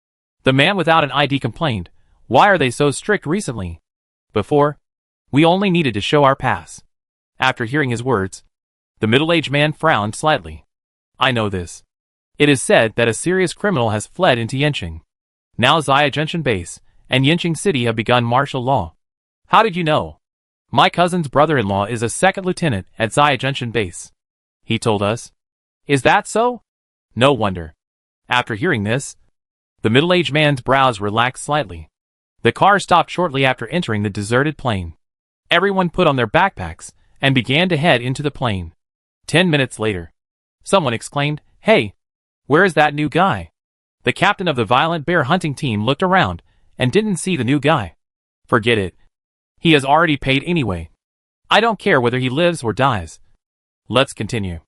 the man without an ID complained, why are they so strict recently? Before, we only needed to show our pass. After hearing his words, the middle-aged man frowned slightly. I know this. It is said that a serious criminal has fled into Yanqing. Now Zaya Junction Base and Yanqing City have begun martial law. How did you know? My cousin's brother-in-law is a second lieutenant at Zaya Junction Base. He told us. Is that so? No wonder. After hearing this, the middle-aged man's brows relaxed slightly. The car stopped shortly after entering the deserted plain. Everyone put on their backpacks and began to head into the plain. 10 minutes later, someone exclaimed, hey, where is that new guy? The captain of the Violent Bear hunting team looked around and didn't see the new guy. Forget it. He has already paid anyway. I don't care whether he lives or dies. Let's continue.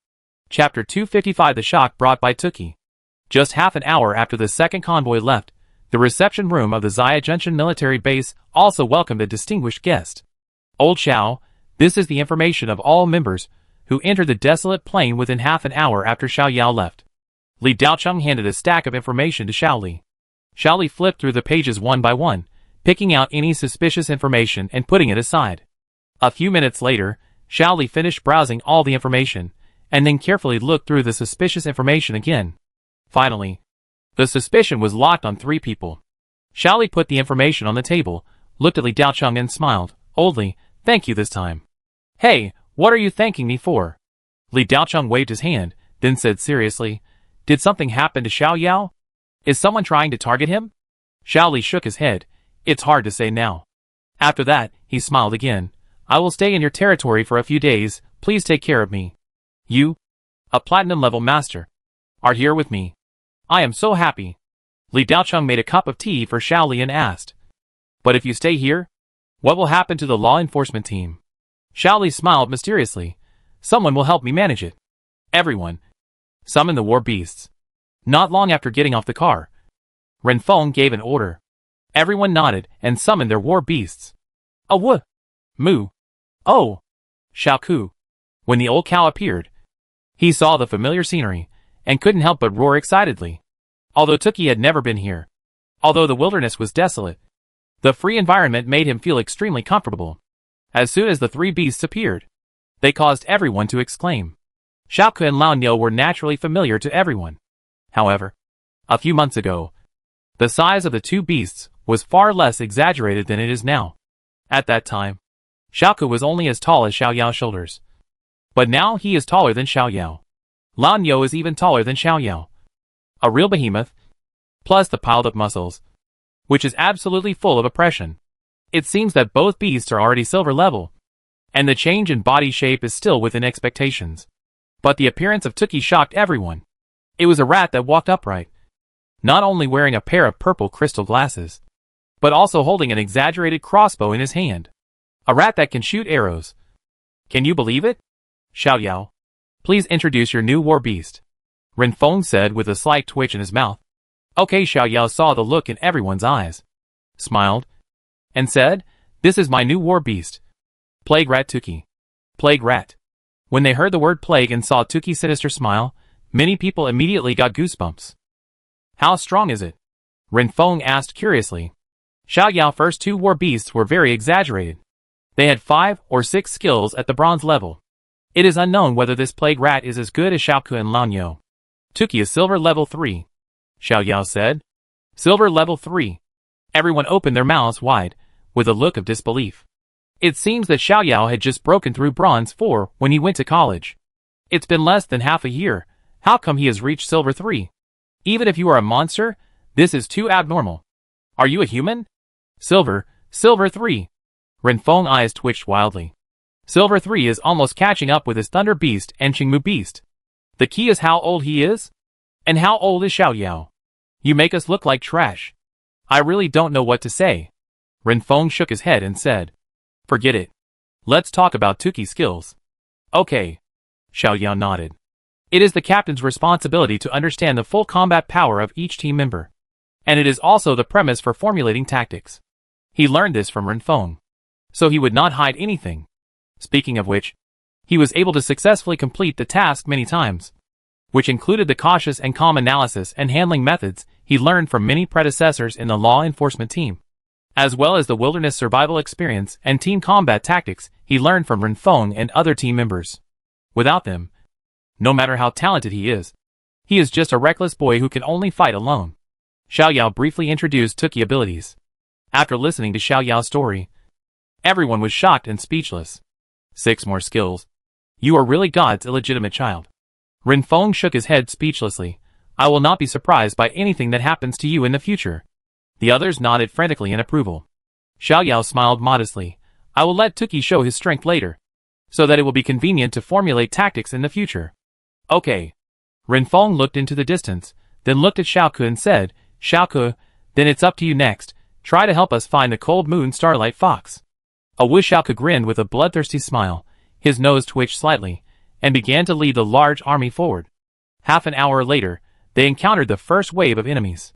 Chapter 255 The Shock Brought by Tuki. Just half an hour after the second convoy left, the reception room of the Zaya Junction military base also welcomed a distinguished guest. Old Xiao, this is the information of all members who entered the desolate plain within half an hour after Xiao Yao left. Li Daocheng handed a stack of information to Xiao Li. Xiao Li flipped through the pages one by one, picking out any suspicious information and putting it aside. A few minutes later, Xiao Li finished browsing all the information, and then carefully looked through the suspicious information again. Finally, the suspicion was locked on 3 people. Xiao Li put the information on the table, looked at Li Daocheng and smiled. Oldly, thank you this time. Hey, what are you thanking me for? Li Daocheng waved his hand, then said seriously, did something happen to Xiao Yao? Is someone trying to target him? Xiao Li shook his head. It's hard to say now. After that, he smiled again. I will stay in your territory for a few days, please take care of me. You, a platinum-level master, are here with me. I am so happy. Li Daocheng made a cup of tea for Xiao Li and asked, but if you stay here, what will happen to the law enforcement team? Xiao Li smiled mysteriously. Someone will help me manage it. Everyone. Summon the war beasts. Not long after getting off the car, Renfeng gave an order. Everyone nodded and summoned their war beasts. A wu, mu, oh, Xiaoku. When the old cow appeared, he saw the familiar scenery and couldn't help but roar excitedly. Although Tuki had never been here, although the wilderness was desolate, the free environment made him feel extremely comfortable. As soon as the 3 beasts appeared, they caused everyone to exclaim. Xiaoku and Lao Niu were naturally familiar to everyone. However, a few months ago, the size of the 2 beasts was far less exaggerated than it is now. At that time, Xiaoku was only as tall as Xiao Yao's shoulders. But now he is taller than Xiao Yao. Lao Niu is even taller than Xiao Yao. A real behemoth, plus the piled-up muscles, which is absolutely full of oppression. It seems that both beasts are already silver level, and the change in body shape is still within expectations. But the appearance of Tuki shocked everyone. It was a rat that walked upright, not only wearing a pair of purple crystal glasses, but also holding an exaggerated crossbow in his hand. A rat that can shoot arrows. Can you believe it? Xiao Yao, please introduce your new war beast, Renfeng said with a slight twitch in his mouth. Okay, Xiao Yao saw the look in everyone's eyes, smiled, and said, this is my new war beast. Plague Rat Tuki. Plague Rat. When they heard the word plague and saw Tuki's sinister smile, many people immediately got goosebumps. How strong is it? Renfeng asked curiously. Xiao Yao's first 2 war beasts were very exaggerated. They had 5 or 6 skills at the bronze level. It is unknown whether this plague rat is as good as Xiaoku and Lao Niu. Tuki is silver level 3. Xiao Yao said. Silver level 3. Everyone opened their mouths wide, with a look of disbelief. It seems that Xiao Yao had just broken through bronze 4 when he went to college. It's been less than half a year. How come he has reached silver 3? Even if you are a monster, this is too abnormal. Are you a human? Silver 3. Renfeng's eyes twitched wildly. Silver 3 is almost catching up with his Thunder Beast and Qingmu Beast. The key is how old he is? And how old is Xiao Yao? You make us look like trash. I really don't know what to say. Renfeng shook his head and said, forget it. Let's talk about Tuki's skills. Okay. Xiao Yao nodded. It is the captain's responsibility to understand the full combat power of each team member. And it is also the premise for formulating tactics. He learned this from Renfeng, so he would not hide anything. Speaking of which, he was able to successfully complete the task many times, which included the cautious and calm analysis and handling methods he learned from many predecessors in the law enforcement team, as well as the wilderness survival experience and team combat tactics he learned from Renfeng and other team members. Without them, no matter how talented he is just a reckless boy who can only fight alone. Xiao Yao briefly introduced Tuki abilities. After listening to Xiao Yao's story, everyone was shocked and speechless. 6 more skills. You are really God's illegitimate child. Renfeng shook his head speechlessly. I will not be surprised by anything that happens to you in the future. The others nodded frantically in approval. Xiao Yao smiled modestly. I will let Tuki show his strength later, so that it will be convenient to formulate tactics in the future. Okay. Renfeng looked into the distance, then looked at Xiaoku and said, Xiaoku, then it's up to you next. Try to help us find the cold moon starlight fox. Xiaoku grinned with a bloodthirsty smile. His nose twitched slightly, and began to lead the large army forward. Half an hour later, they encountered the first wave of enemies.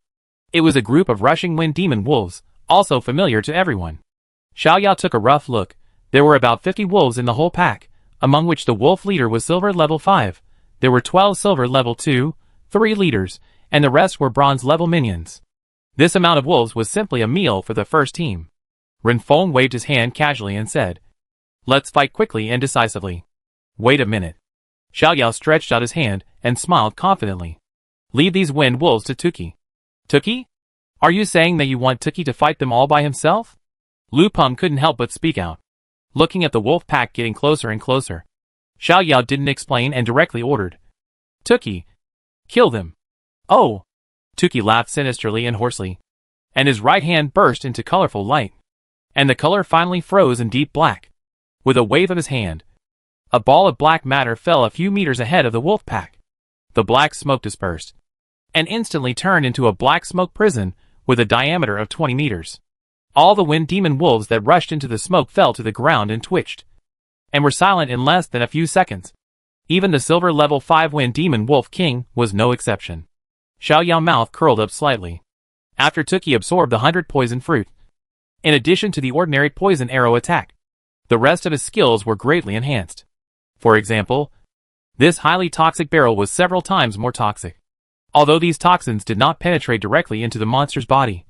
It was a group of rushing wind demon wolves, also familiar to everyone. Xiao Yao took a rough look. There were about 50 wolves in the whole pack, among which the wolf leader was silver level 5. There were 12 silver level 2, 3 leaders, and the rest were bronze-level minions. This amount of wolves was simply a meal for the first team. Renfeng waved his hand casually and said, "Let's fight quickly and decisively." "Wait a minute." Xiao Yao stretched out his hand and smiled confidently. "Leave these wind wolves to Tuki." "Tuki? Are you saying that you want Tuki to fight them all by himself?" Lu Peng couldn't help but speak out. Looking at the wolf pack getting closer and closer, Xiao Yao didn't explain and directly ordered, "Tuki, kill them." "Oh!" Tuki laughed sinisterly and hoarsely, and his right hand burst into colorful light, and the color finally froze in deep black. With a wave of his hand, a ball of black matter fell a few meters ahead of the wolf pack. The black smoke dispersed, and instantly turned into a black smoke prison with a diameter of 20 meters. All the wind demon wolves that rushed into the smoke fell to the ground and twitched, and were silent in less than a few seconds. Even the silver level 5 wind demon wolf king was no exception. Xiao Yao's mouth curled up slightly. After Tuki absorbed the 100 poison fruit, in addition to the ordinary poison arrow attack, the rest of his skills were greatly enhanced. For example, this highly toxic barrel was several times more toxic. Although these toxins did not penetrate directly into the monster's body,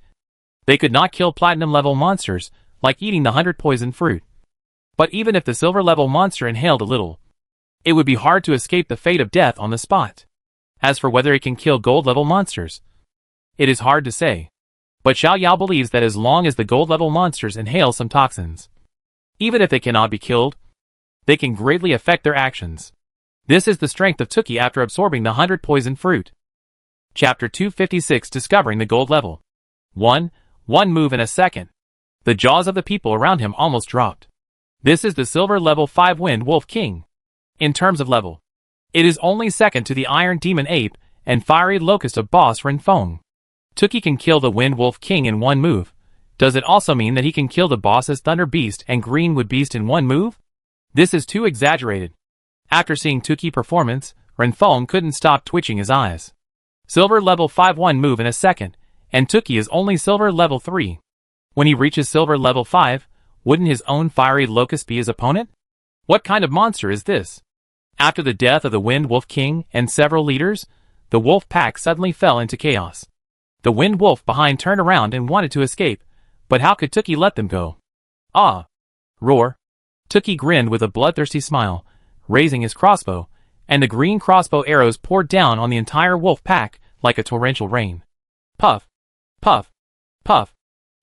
they could not kill platinum-level monsters, like eating the 100 poison fruit. But even if the silver-level monster inhaled a little, it would be hard to escape the fate of death on the spot. As for whether it can kill gold-level monsters, it is hard to say. But Xiao Yao believes that as long as the gold-level monsters inhale some toxins, even if they cannot be killed, they can greatly affect their actions. This is the strength of Tuki after absorbing the 100 poison fruit. Chapter 256, Discovering the Gold Level. 1 move in a second. The jaws of the people around him almost dropped. This is the silver level 5 wind wolf king. In terms of level, it is only second to the iron demon ape and fiery locust of boss Renfeng. Tuki can kill the wind wolf king in 1 move. Does it also mean that he can kill the bosses thunder beast and greenwood beast in 1 move? This is too exaggerated. After seeing Tuki's performance, Renfeng couldn't stop twitching his eyes. Silver level 5 1 move in a second, and Tuki is only silver level 3. When he reaches silver level 5, wouldn't his own fiery locust be his opponent? What kind of monster is this? After the death of the Wind Wolf King and several leaders, the wolf pack suddenly fell into chaos. The Wind Wolf behind turned around and wanted to escape, but how could Tuki let them go? "Ah!" Roar. Tuki grinned with a bloodthirsty smile, raising his crossbow, and the green crossbow arrows poured down on the entire wolf pack like a torrential rain. Puff! Puff! Puff!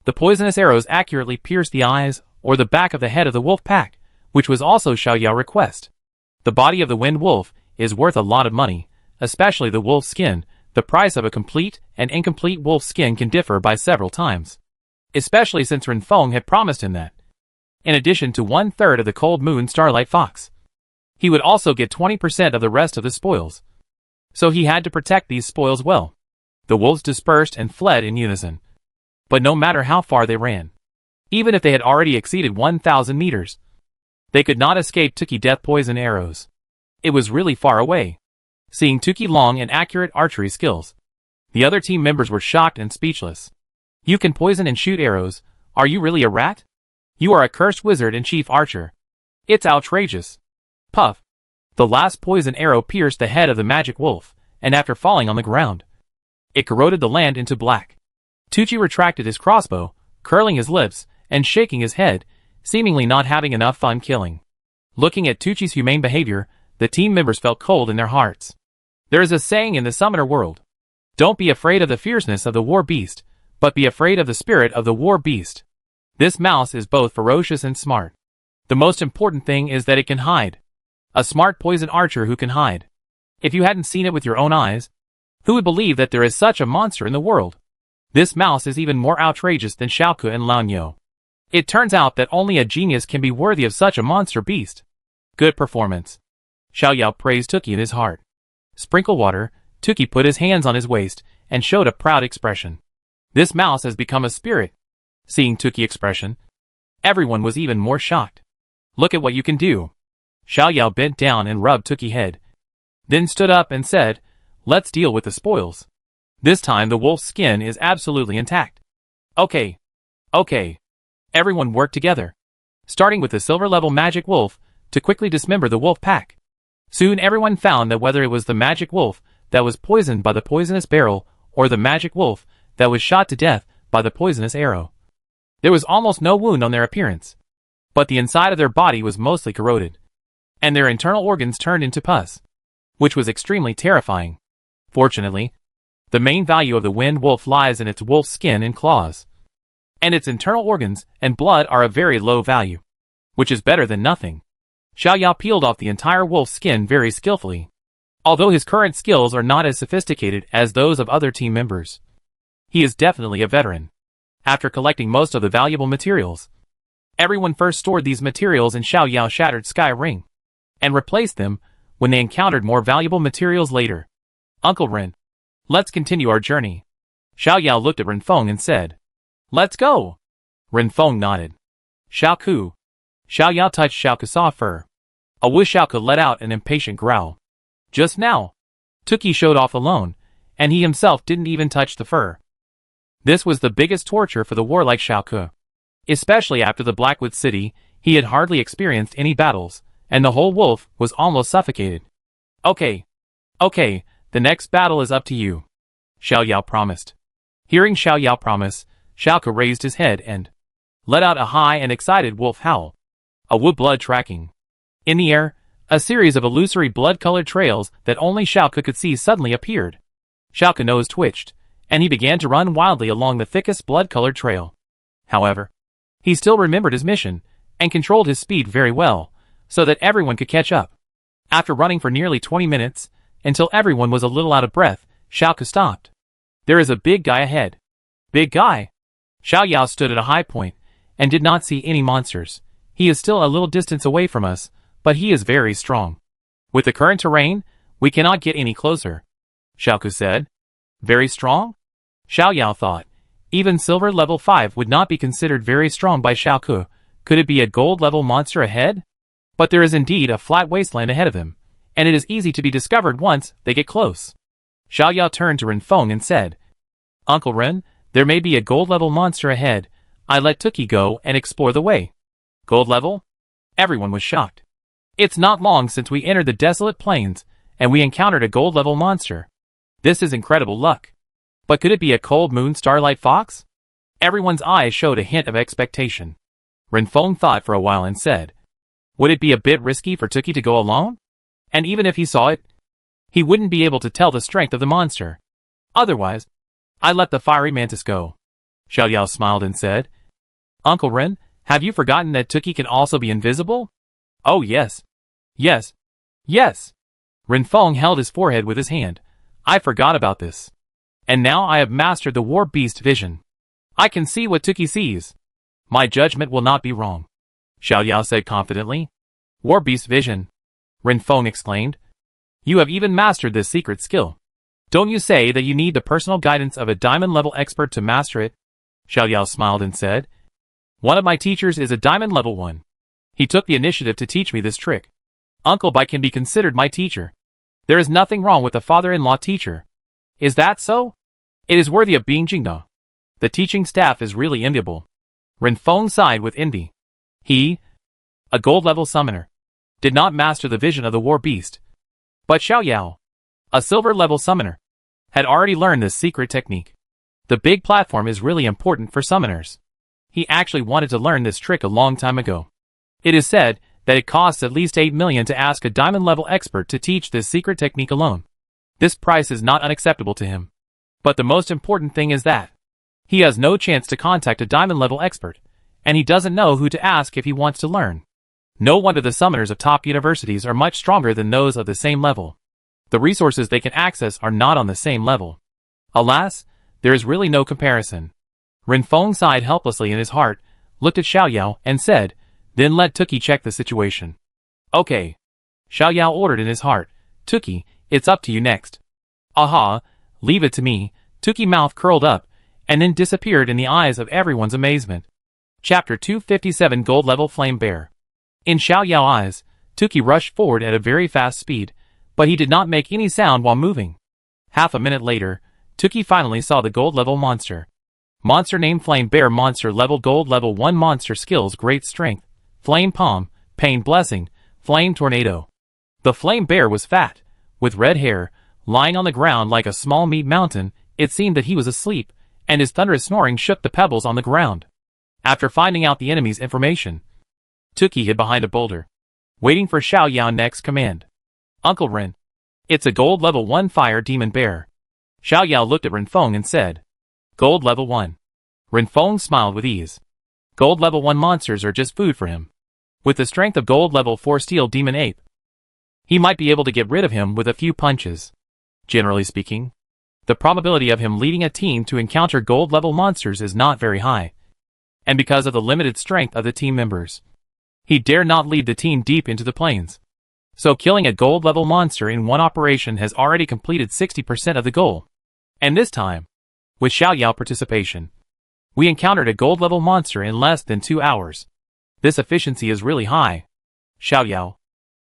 The poisonous arrows accurately pierced the eyes or the back of the head of the wolf pack, which was also Xiao Yao's request. The body of the wind wolf is worth a lot of money, especially the wolf skin. The price of a complete and incomplete wolf skin can differ by several times, especially since Renfeng had promised him that, in addition to 1/3 of the cold moon starlight fox, he would also get 20% of the rest of the spoils. So he had to protect these spoils well. The wolves dispersed and fled in unison. But no matter how far they ran, even if they had already exceeded 1,000 meters, they could not escape Tuki death poison arrows. It was really far away. Seeing Tuki long and accurate archery skills, the other team members were shocked and speechless. "You can poison and shoot arrows. Are you really a rat? You are a cursed wizard and chief archer. It's outrageous." Puff! The last poison arrow pierced the head of the magic wolf, and after falling on the ground, it corroded the land into black. Tuki retracted his crossbow, curling his lips and shaking his head, seemingly not having enough fun killing. Looking at Tuki's humane behavior, the team members felt cold in their hearts. There is a saying in the summoner world: "Don't be afraid of the fierceness of the war beast, but be afraid of the spirit of the war beast." This mouse is both ferocious and smart. The most important thing is that it can hide. A smart poison archer who can hide. If you hadn't seen it with your own eyes, who would believe that there is such a monster in the world? This mouse is even more outrageous than Xiaoku and Lanyo. It turns out that only a genius can be worthy of such a monster beast. Good performance. Xiao Yao praised Tuki in his heart. Sprinkle water. Tuki put his hands on his waist and showed a proud expression. This mouse has become a spirit. Seeing Tuki's expression, everyone was even more shocked. "Look at what you can do." Xiao Yao bent down and rubbed Tuki's head, then stood up and said, "Let's deal with the spoils. This time the wolf's skin is absolutely intact." Okay. Everyone worked together, starting with the silver-level magic wolf, to quickly dismember the wolf pack. Soon everyone found that whether it was the magic wolf, that was poisoned by the poisonous barrel, or the magic wolf that was shot to death by the poisonous arrow. There was almost no wound on their appearance, but the inside of their body was mostly corroded, and their internal organs turned into pus, which was extremely terrifying. Fortunately, the main value of the wind wolf lies in its wolf skin and claws, and its internal organs and blood are of very low value, which is better than nothing. Xiao Yao peeled off the entire wolf's skin very skillfully, although his current skills are not as sophisticated as those of other team members. He is definitely a veteran. After collecting most of the valuable materials, everyone first stored these materials in Xiao Yao's shattered sky ring, and replaced them when they encountered more valuable materials later. Uncle Ren, let's continue our journey. Xiao Yao looked at Ren Feng and said, "Let's go." Ren Feng nodded. Xiao Ku. Xiao Yao touched Xiao Ku's soft fur. A whoosh. Xiao Ku let out an impatient growl. Just now, Tuki showed off alone, and he himself didn't even touch the fur. This was the biggest torture for the warlike Xiao Ku. Especially after the Blackwood City, he had hardly experienced any battles, and the whole wolf was almost suffocated. Okay, the next battle is up to you, Xiao Yao promised. Hearing Xiao Yao promise, Xiao Ku raised his head and let out a high and excited wolf howl. A wood blood tracking. In the air, a series of illusory blood-colored trails that only Xiao Ku could see suddenly appeared. Xiao Ku's nose twitched, and he began to run wildly along the thickest blood-colored trail. However, he still remembered his mission, and controlled his speed very well, so that everyone could catch up. After running for nearly 20 minutes, until everyone was a little out of breath, Xiao Ku stopped. There is a big guy ahead. Big guy? Xiao Yao stood at a high point, and did not see any monsters. He is still a little distance away from us, but he is very strong. With the current terrain, we cannot get any closer, Xiao Ku said. Very strong? Xiao Yao thought. Even silver level 5 would not be considered very strong by Xiao Ku. Could it be a gold level monster ahead? But there is indeed a flat wasteland ahead of him, and it is easy to be discovered once they get close. Xiao Yao turned to Ren Feng and said, Uncle Ren, there may be a gold level monster ahead. I let Tuki go and explore the way. Gold level? Everyone was shocked. It's not long since we entered the desolate plains, and we encountered a gold level monster. This is incredible luck. But could it be a cold moon starlight fox? Everyone's eyes showed a hint of expectation. Ren Feng thought for a while and said, would it be a bit risky for Tuki to go alone? And even if he saw it, he wouldn't be able to tell the strength of the monster. Otherwise, I let the fiery mantis go. Xiao Yao smiled and said, Uncle Ren, have you forgotten that Tuki can also be invisible? Oh yes. Yes. Yes. Ren Feng held his forehead with his hand. I forgot about this. And now I have mastered the war beast vision. I can see what Tuki sees. My judgment will not be wrong, Xiao Yao said confidently. War beast vision, Ren Feng exclaimed. You have even mastered this secret skill. Don't you say that you need the personal guidance of a diamond level expert to master it? Xiao Yao smiled and said, one of my teachers is a diamond level 1. He took the initiative to teach me this trick. Uncle Bai can be considered my teacher. There is nothing wrong with a father-in-law teacher. Is that so? It is worthy of being Jingda. The teaching staff is really enviable. Ren Feng sighed with envy. He, a gold level summoner, did not master the vision of the war beast. But Xiao Yao, a silver level summoner, had already learned this secret technique. The big platform is really important for summoners. He actually wanted to learn this trick a long time ago. It is said that it costs at least 8 million to ask a diamond level expert to teach this secret technique alone. This price is not unacceptable to him. But the most important thing is that he has no chance to contact a diamond level expert, and he doesn't know who to ask if he wants to learn. No wonder the summoners of top universities are much stronger than those of the same level. The resources they can access are not on the same level. Alas, there is really no comparison. Ren Feng sighed helplessly in his heart, looked at Xiao Yao, and said, then let Tuki check the situation. Okay. Xiao Yao ordered in his heart, Tuki, it's up to you next. Aha, leave it to me. Tuki's mouth curled up, and then disappeared in the eyes of everyone's amazement. Chapter 257 Gold Level Flame Bear. In Xiao Yao's eyes, Tuki rushed forward at a very fast speed, but he did not make any sound while moving. Half a minute later, Tuki finally saw the gold level monster. Monster name Flame Bear. Monster level gold level 1. Monster skills great strength, flame palm, pain blessing, flame tornado. The Flame Bear was fat, with red hair, Lying on the ground like a small meat mountain, it seemed that he was asleep, and his thunderous snoring shook the pebbles on the ground. After finding out the enemy's information, Tuki hid behind a boulder, waiting for Xiao Yao's next command. Uncle Ren. It's a gold level 1 fire demon bear. Xiao Yao looked at Renfeng and said, Gold level 1. Renfeng smiled with ease. Gold level 1 monsters are just food for him. With the strength of gold level 4 steel demon ape, he might be able to get rid of him with a few punches. Generally speaking, the probability of him leading a team to encounter gold level monsters is not very high. And because of the limited strength of the team members, he dare not lead the team deep into the plains. So killing a gold level monster in one operation has already completed 60% of the goal. And this time, with Xiao Yao participation, we encountered a gold level monster in less than 2 hours. This efficiency is really high. Xiao Yao.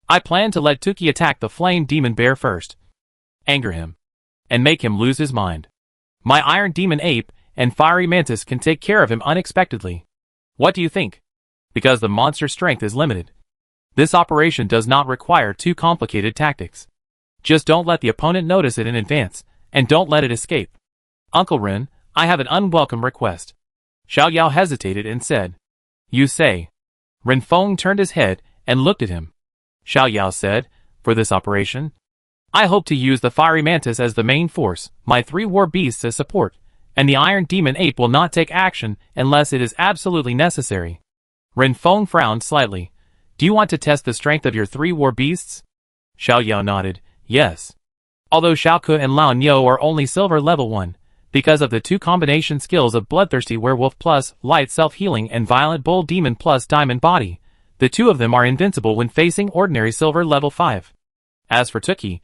I plan to let Tuki attack the flame demon bear first. Anger him. And make him lose his mind. My iron demon ape and fiery mantis can take care of him unexpectedly. What do you think? Because the monster's strength is limited, this operation does not require too complicated tactics. Just don't let the opponent notice it in advance, and don't let it escape. Uncle Ren, I have an unwelcome request. Xiao Yao hesitated and said, You say. Renfeng turned his head and looked at him. Xiao Yao said, For this operation, I hope to use the fiery mantis as the main force, my 3 war beasts as support, and the iron demon ape will not take action unless it is absolutely necessary. Renfeng frowned slightly. Do you want to test the strength of your 3 war beasts? Xiao Yao nodded, yes. Although Xiaoke and Lao Niu are only silver level 1, because of the 2 combination skills of Bloodthirsty Werewolf plus Light Self-Healing and Violent Bull Demon plus Diamond Body, the 2 of them are invincible when facing ordinary silver level 5. As for Tuki,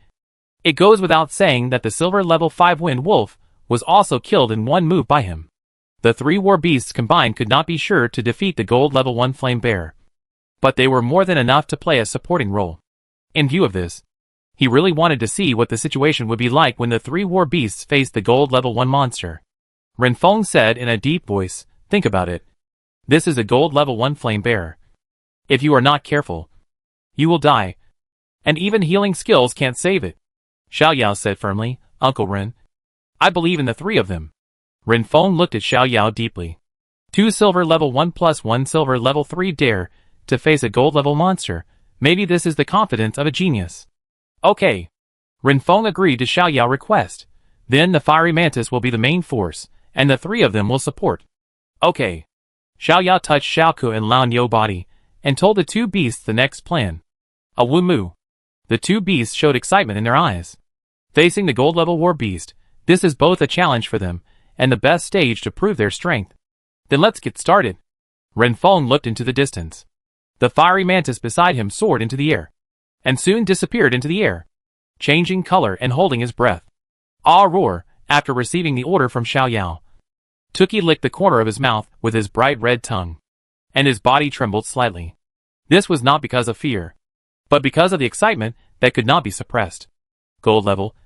it goes without saying that the silver level 5 Wind Wolf was also killed in one move by him. The 3 war beasts combined could not be sure to defeat the gold level 1 Flame Bear, but they were more than enough to play a supporting role. In view of this, he really wanted to see what the situation would be like when the 3 war beasts faced the gold level 1 monster. Renfeng said in a deep voice, Think about it. This is a gold level 1 Flame Bear. If you are not careful, you will die. And even healing skills can't save it. Xiao Yao said firmly, Uncle Ren, I believe in the 3 of them. Renfeng looked at Xiao Yao deeply. 2 silver level 1 plus 1 silver level 3 dare to face a gold level monster. Maybe this is the confidence of a genius. Okay. Renfeng agreed to Xiao Yao's request. Then the fiery mantis will be the main force, and the 3 of them will support. Okay. Xiao Yao touched Xiaoke and Lao Niu's body, and told the 2 beasts the next plan. A Wu Mu. The 2 beasts showed excitement in their eyes. Facing the gold level war beast, this is both a challenge for them, and the best stage to prove their strength. Then let's get started. Renfeng looked into the distance. The fiery mantis beside him soared into the air, and soon disappeared into the air, changing color and holding his breath. Ah roar, after receiving the order from Xiao Yao. Tuki licked the corner of his mouth with his bright red tongue, and his body trembled slightly. This was not because of fear, but because of the excitement that could not be suppressed. Gold level.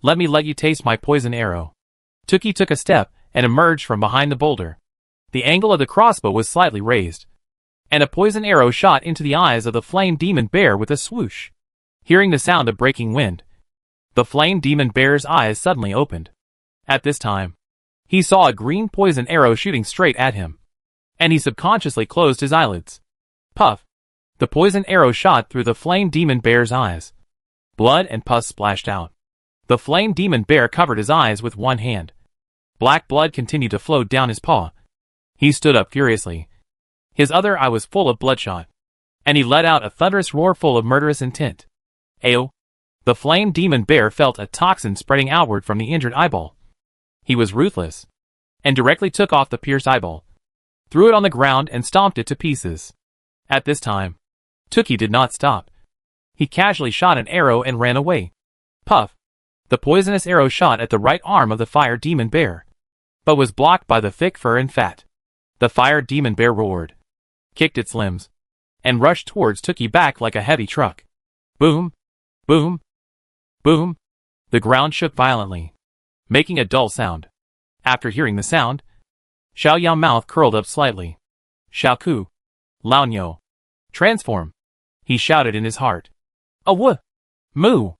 Let me let you taste my poison arrow. Tuki took a step and emerged from behind the boulder. The angle of the crossbow was slightly raised, and a poison arrow shot into the eyes of the flame demon bear with a swoosh. Hearing the sound of breaking wind, the flame demon bear's eyes suddenly opened. At this time, he saw a green poison arrow shooting straight at him, and he subconsciously closed his eyelids. Puff! The poison arrow shot through the flame demon bear's eyes. Blood and pus splashed out. The flame demon bear covered his eyes with one hand. Black blood continued to flow down his paw. He stood up furiously. His other eye was full of bloodshot, and he let out a thunderous roar full of murderous intent. Ayo! The flame demon bear felt a toxin spreading outward from the injured eyeball. He was ruthless, and directly took off the pierced eyeball, threw it on the ground and stomped it to pieces. At this time, Tuki did not stop. He casually shot an arrow and ran away. Puff! The poisonous arrow shot at the right arm of the fire demon bear, but was blocked by the thick fur and fat. The fire demon bear roared, kicked its limbs, and rushed towards Tuki back like a heavy truck. Boom! Boom! Boom! The ground shook violently, making a dull sound. After hearing the sound, Xiao Yao's mouth curled up slightly. Xiaoku! Lao Niu! Transform! He shouted in his heart. A Wu! Moo!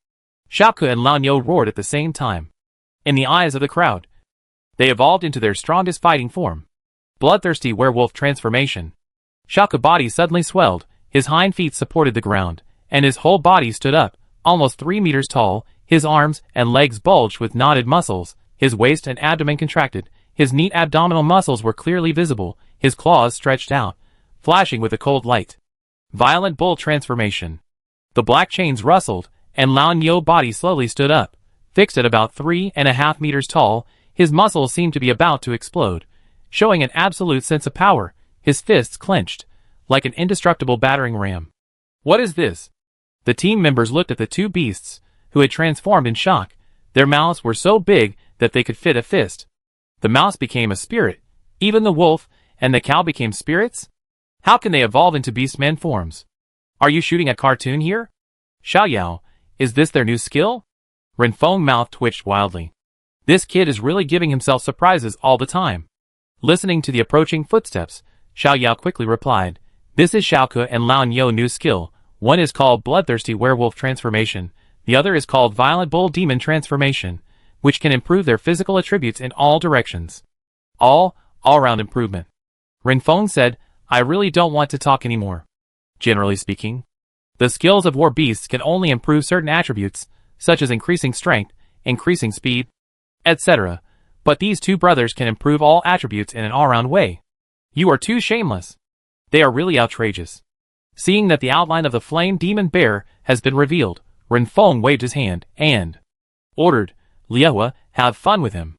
Xiaoke and Lanyo roared at the same time. In the eyes of the crowd, they evolved into their strongest fighting form. Bloodthirsty werewolf transformation. Xiaoke's body suddenly swelled, his hind feet supported the ground, and his whole body stood up, almost 3 meters tall. His arms and legs bulged with knotted muscles, his waist and abdomen contracted, his neat abdominal muscles were clearly visible, his claws stretched out, flashing with a cold light. Violent bull transformation. The black chains rustled, and Lanyo's body slowly stood up, fixed at about 3.5 meters tall. His muscles seemed to be about to explode, showing an absolute sense of power. His fists clenched, like an indestructible battering ram. What is this? The team members looked at the two beasts, who had transformed in shock. Their mouths were so big that they could fit a fist. The mouse became a spirit. Even the wolf and the cow became spirits? How can they evolve into beastman forms? Are you shooting a cartoon here? Xiaoyao, is this their new skill? Renfeng's mouth twitched wildly. This kid is really giving himself surprises all the time. Listening to the approaching footsteps, Xiaoyao quickly replied, "This is Xiaoke and Lanyo's new skill. One is called Bloodthirsty Werewolf Transformation. The other is called Violent Bull Demon Transformation, which can improve their physical attributes in all directions. All-round improvement." Renfeng said, "I really don't want to talk anymore. Generally speaking, the skills of war beasts can only improve certain attributes, such as increasing strength, increasing speed, etc. But these two brothers can improve all attributes in an all-round way. You are too shameless. They are really outrageous." Seeing that the outline of the flame demon bear has been revealed, Renfeng waved his hand and ordered, "Liuhua, have fun with him."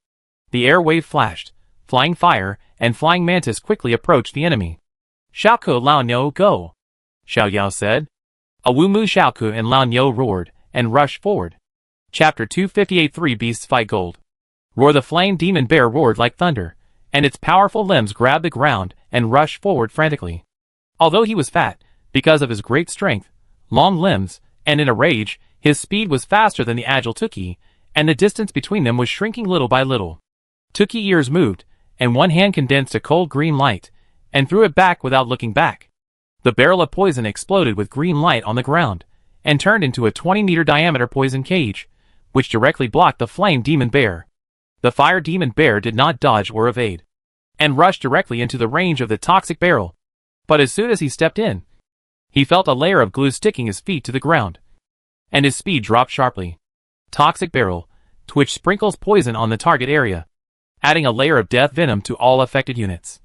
The air wave flashed, flying fire and flying mantis quickly approached the enemy. "Xiaoke, Lanyo, go!" Xiaoyao said. Awumu Xiaoke and Lanyo roared and rushed forward. Chapter 258. Three Beasts Fight Gold. Roar. The flame demon bear roared like thunder, and its powerful limbs grabbed the ground and rushed forward frantically. Although he was fat, because of his great strength, long limbs, and in a rage, his speed was faster than the agile Tuki, and the distance between them was shrinking little by little. Tuki's ears moved, and one hand condensed a cold green light, and threw it back without looking back. The barrel of poison exploded with green light on the ground, and turned into a 20-meter diameter poison cage, which directly blocked the flame demon bear. The fire demon bear did not dodge or evade, and rushed directly into the range of the toxic barrel. But as soon as he stepped in, he felt a layer of glue sticking his feet to the ground, and his speed dropped sharply. Toxic barrel, which sprinkles poison on the target area, adding a layer of death venom to all affected units,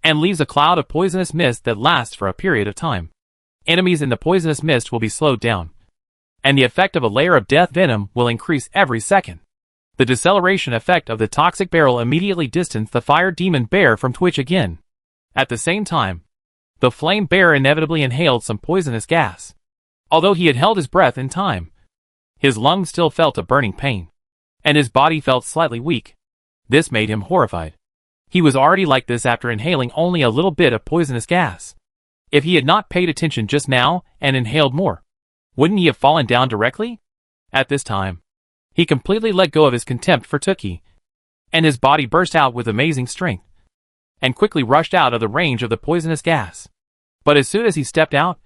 and leaves a cloud of poisonous mist that lasts for a period of time. Enemies in the poisonous mist will be slowed down, and the effect of a layer of death venom will increase every second. The deceleration effect of the toxic barrel immediately distanced the fire demon bear from Twitch again. At the same time, the flame bear inevitably inhaled some poisonous gas. Although he had held his breath in time, his lungs still felt a burning pain, and his body felt slightly weak. This made him horrified. He was already like this after inhaling only a little bit of poisonous gas. If he had not paid attention just now and inhaled more, wouldn't he have fallen down directly? At this time, he completely let go of his contempt for Tuki, and his body burst out with amazing strength, and quickly rushed out of the range of the poisonous gas. But as soon as he stepped out,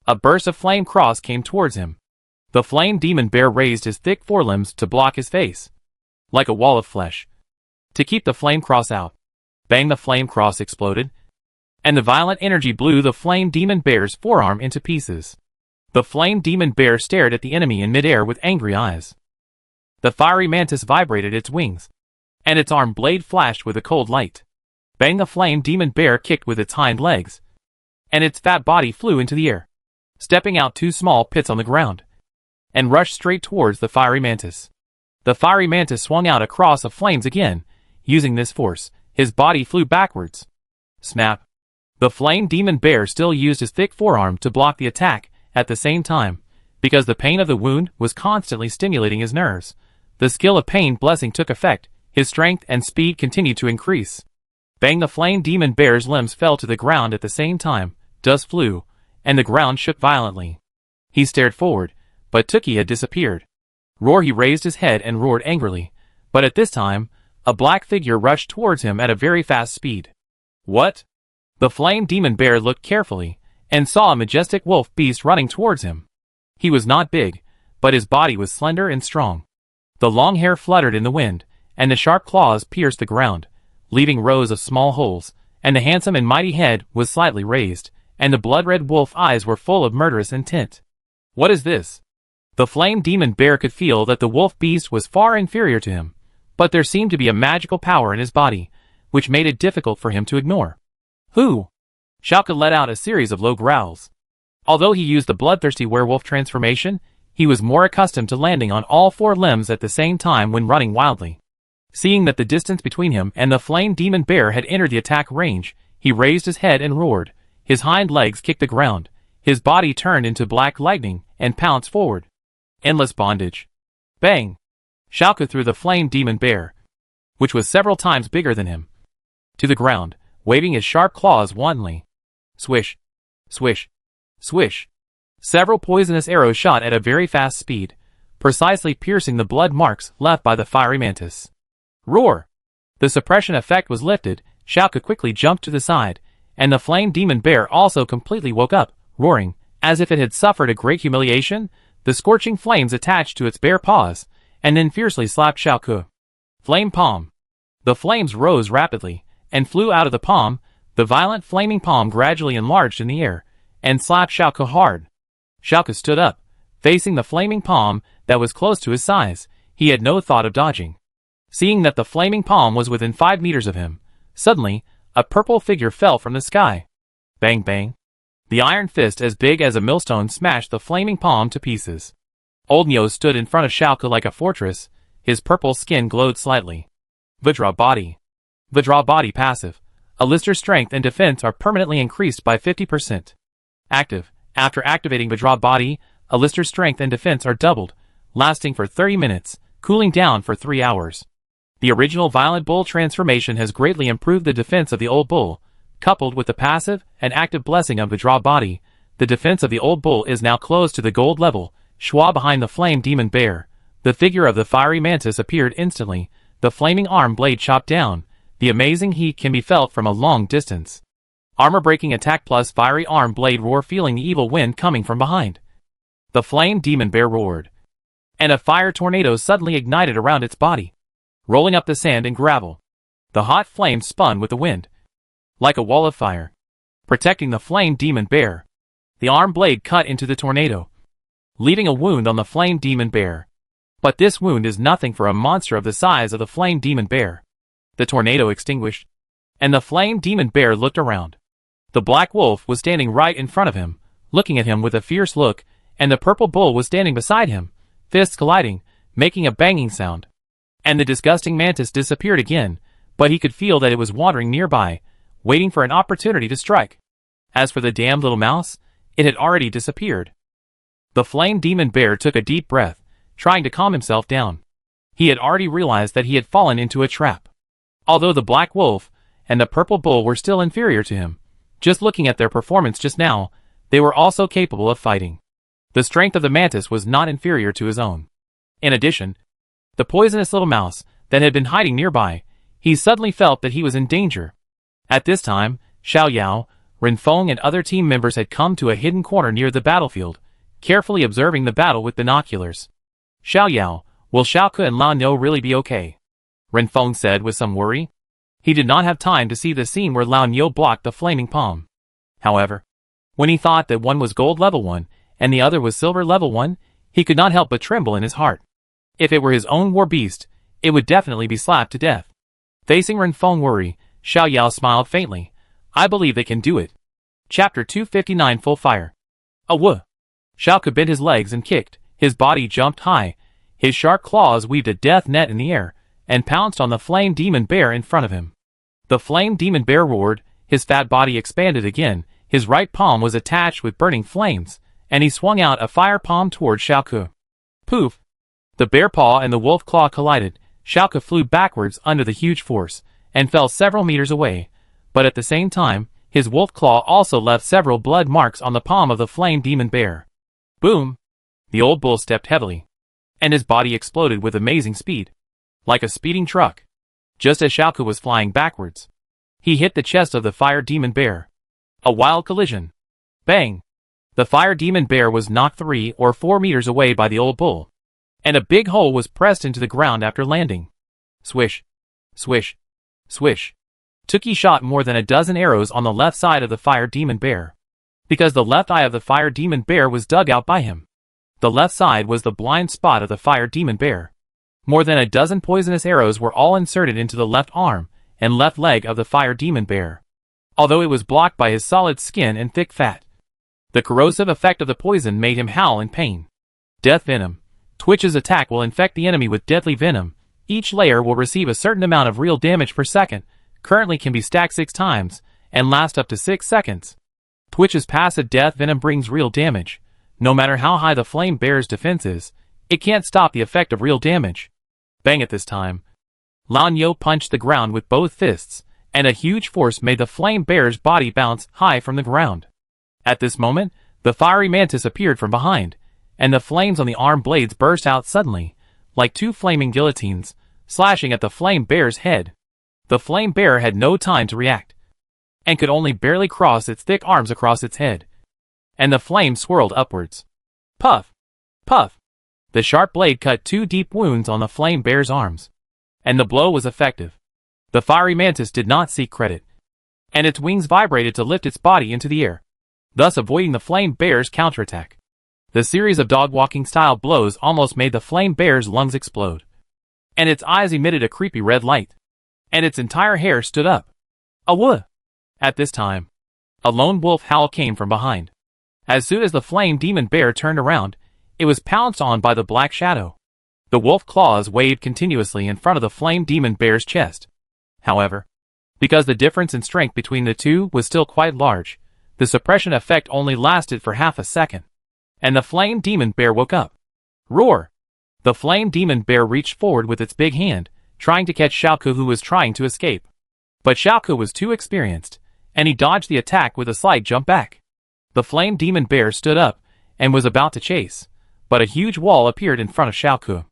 a burst of flame cross came towards him. The flame demon bear raised his thick forelimbs to block his face, like a wall of flesh, to keep the flame cross out. Bang! The flame cross exploded, and the violent energy blew the flame demon bear's forearm into pieces. The flame demon bear stared at the enemy in midair with angry eyes. The fiery mantis vibrated its wings, and its arm blade flashed with a cold light. Bang! The flame demon bear kicked with its hind legs, and its fat body flew into the air, stepping out two small pits on the ground, and rushed straight towards the fiery mantis. The fiery mantis swung out across the flames again. Using this force, his body flew backwards. Snap! The flame demon bear still used his thick forearm to block the attack at the same time, because the pain of the wound was constantly stimulating his nerves. The skill of pain blessing took effect, his strength and speed continued to increase. Bang! The flame demon bear's limbs fell to the ground at the same time, dust flew, and the ground shook violently. He stared forward, but Tuki had disappeared. Roar! He raised his head and roared angrily, but at this time, a black figure rushed towards him at a very fast speed. What? The flame demon bear looked carefully, and saw a majestic wolf beast running towards him. He was not big, but his body was slender and strong. The long hair fluttered in the wind, and the sharp claws pierced the ground, leaving rows of small holes, and the handsome and mighty head was slightly raised, and the blood-red wolf eyes were full of murderous intent. What is this? The flame demon bear could feel that the wolf beast was far inferior to him, but there seemed to be a magical power in his body, which made it difficult for him to ignore. Who? Xiaoke let out a series of low growls. Although he used the bloodthirsty werewolf transformation, he was more accustomed to landing on all four limbs at the same time when running wildly. Seeing that the distance between him and the flame demon bear had entered the attack range, he raised his head and roared. His hind legs kicked the ground, his body turned into black lightning, and pounced forward. Endless bondage. Bang! Xiaoke threw the flame demon bear, which was several times bigger than him, to the ground, waving his sharp claws wantonly. Swish! Swish! Swish! Several poisonous arrows shot at a very fast speed, precisely piercing the blood marks left by the fiery mantis. Roar! The suppression effect was lifted, Xiaoke quickly jumped to the side, and the flame demon bear also completely woke up, roaring, as if it had suffered a great humiliation. The scorching flames attached to its bare paws, and then fiercely slapped Xiaoke. Flame palm. The flames rose rapidly, and flew out of the palm. The violent flaming palm gradually enlarged in the air, and slapped Xiaoke hard. Xiaoke stood up, facing the flaming palm that was close to his size. He had no thought of dodging. Seeing that the flaming palm was within 5 meters of him, suddenly, a purple figure fell from the sky. Bang bang. The iron fist as big as a millstone smashed the flaming palm to pieces. Old Neo stood in front of Xiaoke like a fortress. His purple skin glowed slightly. Vidra body. Vidra body passive. Alistair's strength and defense are permanently increased by 50%. Active. After activating Vidra body, Alistair's strength and defense are doubled, lasting for 30 minutes, cooling down for 3 hours. The original Violent Bull transformation has greatly improved the defense of the Old Bull. Coupled with the passive and active blessing of Vidra body, the defense of the Old Bull is now close to the gold level. Schwa behind the flame demon bear. The figure of the fiery mantis appeared instantly. The flaming arm blade chopped down. The amazing heat can be felt from a long distance. Armor-breaking attack plus fiery arm blade roar, feeling the evil wind coming from behind. The flame demon bear roared, and a fire tornado suddenly ignited around its body, rolling up the sand and gravel. The hot flames spun with the wind, like a wall of fire, protecting the flame demon bear. The arm blade cut into the tornado, leaving a wound on the flame demon bear. But this wound is nothing for a monster of the size of the flame demon bear. The tornado extinguished, and the flame demon bear looked around. The black wolf was standing right in front of him, looking at him with a fierce look, and the purple bull was standing beside him, fists colliding, making a banging sound. And the disgusting mantis disappeared again, but he could feel that it was wandering nearby, waiting for an opportunity to strike. As for the damned little mouse, it had already disappeared. The flame demon bear took a deep breath, trying to calm himself down. He had already realized that he had fallen into a trap. Although the black wolf and the purple bull were still inferior to him, just looking at their performance just now, they were also capable of fighting. The strength of the mantis was not inferior to his own. In addition, the poisonous little mouse that had been hiding nearby, he suddenly felt that he was in danger. At this time, Xiao Yao, Ren Feng and other team members had come to a hidden corner near the battlefield, carefully observing the battle with binoculars. Xiao Yao, will Xiaoke and Lao Niu really be okay? Ren Feng said with some worry. He did not have time to see the scene where Lao Niu blocked the flaming palm. However, when he thought that one was gold level 1 and the other was silver level 1, he could not help but tremble in his heart. If it were his own war beast, it would definitely be slapped to death. Facing Ren Feng worry, Xiao Yao smiled faintly. I believe they can do it. Chapter 259 Full Fire. Awoo! Xiaoke bent his legs and kicked. His body jumped high. His sharp claws weaved a death net in the air, and pounced on the flame demon bear in front of him. The flame demon bear roared, his fat body expanded again, his right palm was attached with burning flames, and he swung out a fire palm toward Xiaoke. Poof! The bear paw and the wolf claw collided. Xiaoke flew backwards under the huge force, and fell several meters away, but at the same time, his wolf claw also left several blood marks on the palm of the flame demon bear. Boom! The old bull stepped heavily, and his body exploded with amazing speed, like a speeding truck. Just as Xiaoke was flying backwards, he hit the chest of the fire demon bear. A wild collision. Bang! The fire demon bear was knocked 3 or 4 meters away by the old bull, and a big hole was pressed into the ground after landing. Swish, swish, swish. Tookie shot more than a dozen arrows on the left side of the fire demon bear, because the left eye of the fire demon bear was dug out by him. The left side was the blind spot of the fire demon bear. More than a dozen poisonous arrows were all inserted into the left arm and left leg of the fire demon bear, although it was blocked by his solid skin and thick fat. The corrosive effect of the poison made him howl in pain. Death Venom. Twitch's attack will infect the enemy with deadly venom. Each layer will receive a certain amount of real damage per second, currently can be stacked 6 times, and last up to 6 seconds. Twitch's passive Death Venom brings real damage. No matter how high the flame bear's defense is, it can't stop the effect of real damage. Bang at this time. Lan Yo punched the ground with both fists, and a huge force made the flame bear's body bounce high from the ground. At this moment, the fiery mantis appeared from behind, and the flames on the arm blades burst out suddenly, like 2 flaming guillotines, slashing at the flame bear's head. The flame bear had no time to react, and could only barely cross its thick arms across its head. And the flame swirled upwards. Puff! Puff! The sharp blade cut 2 deep wounds on the flame bear's arms, and the blow was effective. The fiery mantis did not seek credit, and its wings vibrated to lift its body into the air, thus avoiding the flame bear's counterattack. The series of dog-walking style blows almost made the flame bear's lungs explode, and its eyes emitted a creepy red light, and its entire hair stood up. Awoo! At this time, a lone wolf howl came from behind. As soon as the flame demon bear turned around, it was pounced on by the black shadow. The wolf claws waved continuously in front of the flame demon bear's chest. However, because the difference in strength between the two was still quite large, the suppression effect only lasted for half a second, and the flame demon bear woke up. Roar! The flame demon bear reached forward with its big hand, trying to catch Xiaoku, who was trying to escape. But Xiaoku was too experienced, and he dodged the attack with a slight jump back. The flame demon bear stood up and was about to chase, but a huge wall appeared in front of Xiaoku.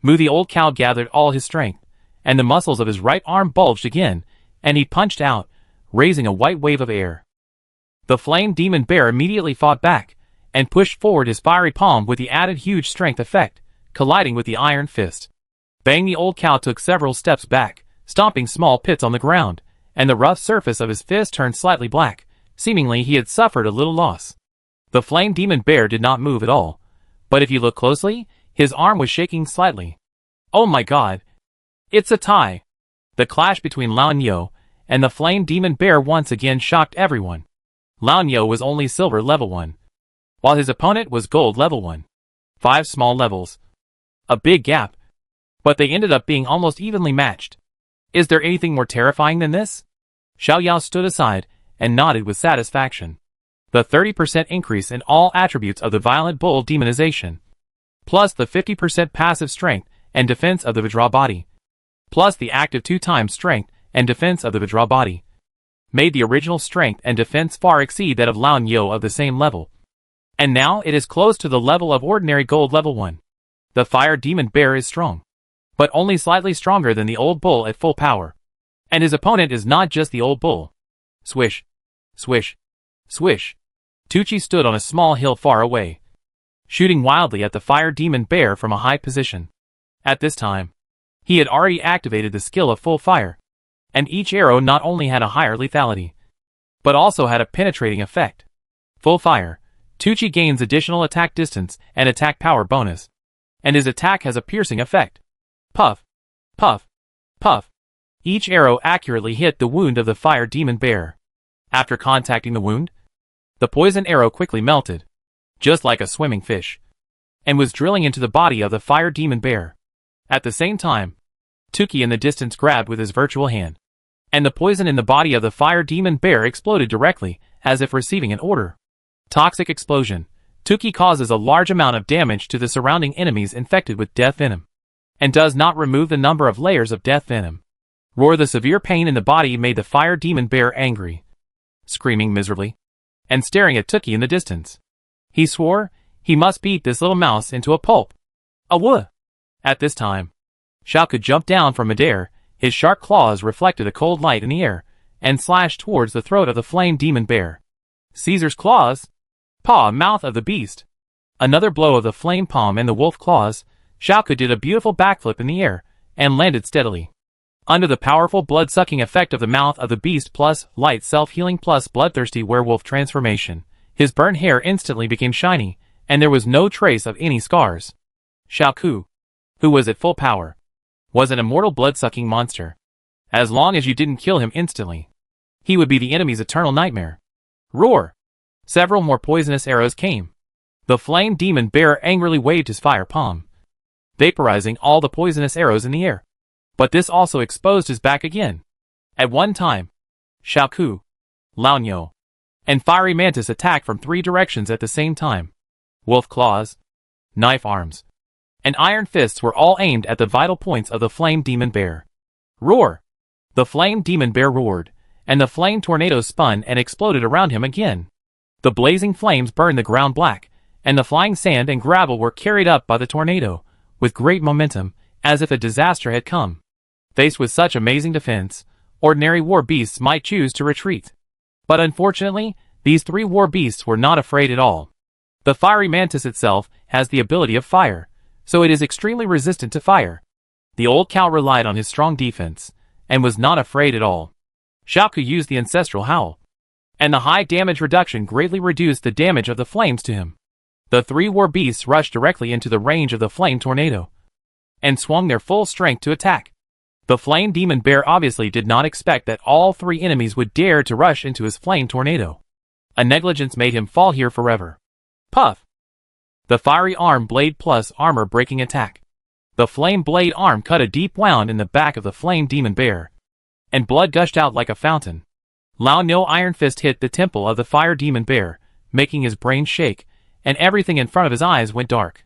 The old cow gathered all his strength, and the muscles of his right arm bulged again, and he punched out, raising a white wave of air. The flame demon bear immediately fought back, and pushed forward his fiery palm with the added huge strength effect, colliding with the iron fist. Bang! The old cow took several steps back, stomping small pits on the ground, and the rough surface of his fist turned slightly black. Seemingly he had suffered a little loss. The flame demon bear did not move at all, but if you look closely, his arm was shaking slightly. Oh my god! It's a tie! The clash between Lan Yo and the flame demon bear once again shocked everyone. Lan Yo was only silver level 1, while his opponent was gold level 1. 5 small levels. A big gap. But they ended up being almost evenly matched. Is there anything more terrifying than this? Xiao Yao stood aside and nodded with satisfaction. The 30% increase in all attributes of the violent bull demonization, plus the 50% passive strength and defense of the Vajra body, plus the active 2 times strength and defense of the Vajra body, made the original strength and defense far exceed that of Lan Yo of the same level. And now it is close to the level of ordinary gold level 1. The fire demon bear is strong, but only slightly stronger than the old bull at full power. And his opponent is not just the old bull. Swish, swish, swish. Tucci stood on a small hill far away, shooting wildly at the fire demon bear from a high position. At this time, he had already activated the skill of full fire, and each arrow not only had a higher lethality, but also had a penetrating effect. Full fire, Tucci gains additional attack distance and attack power bonus, and his attack has a piercing effect. Puff, puff, puff. Each arrow accurately hit the wound of the fire demon bear. After contacting the wound, the poison arrow quickly melted, just like a swimming fish, and was drilling into the body of the fire demon bear. At the same time, Tuki in the distance grabbed with his virtual hand, and the poison in the body of the fire demon bear exploded directly, as if receiving an order. Toxic explosion. Tuki causes a large amount of damage to the surrounding enemies infected with death venom, and does not remove the number of layers of death venom. Roar! The severe pain in the body made the fire demon bear angry, screaming miserably, and staring at Tuki in the distance. He swore he must beat this little mouse into a pulp. Awoo! At this time, Xiao could jump down from midair. His sharp claws reflected a cold light in the air, and slashed towards the throat of the flame demon bear. Caesar's claws! paw, mouth of the beast. Another blow of the flame palm and the wolf claws. Xiaoke did a beautiful backflip in the air and landed steadily. Under the powerful blood-sucking effect of the mouth of the beast plus light self-healing plus bloodthirsty werewolf transformation, his burnt hair instantly became shiny, and there was no trace of any scars. Xiaoke, who was at full power, was an immortal blood-sucking monster. As long as you didn't kill him instantly, he would be the enemy's eternal nightmare. Roar! Several more poisonous arrows came. The flame demon bear angrily waved his fire palm, vaporizing all the poisonous arrows in the air. But this also exposed his back again. At one time, Xiaoke, Laonyo, and Fiery Mantis attacked from 3 directions at the same time. Wolf claws, knife arms, and iron fists were all aimed at the vital points of the flame demon bear. Roar! The flame demon bear roared, and the flame tornado spun and exploded around him again. The blazing flames burned the ground black, and the flying sand and gravel were carried up by the tornado, with great momentum, as if a disaster had come. Faced with such amazing defense, ordinary war beasts might choose to retreat. But unfortunately, these 3 war beasts were not afraid at all. The fiery mantis itself has the ability of fire, so it is extremely resistant to fire. The old cow relied on his strong defense, and was not afraid at all. Xiaoke used the ancestral howl, and the high damage reduction greatly reduced the damage of the flames to him. The 3 war beasts rushed directly into the range of the flame tornado, and swung their full strength to attack. The flame demon bear obviously did not expect that all 3 enemies would dare to rush into his flame tornado. A negligence made him fall here forever. Puff! The fiery arm blade plus armor breaking attack. The flame blade arm cut a deep wound in the back of the flame demon bear, and blood gushed out like a fountain. Laonyo iron fist hit the temple of the fire demon bear, making his brain shake, and everything in front of his eyes went dark.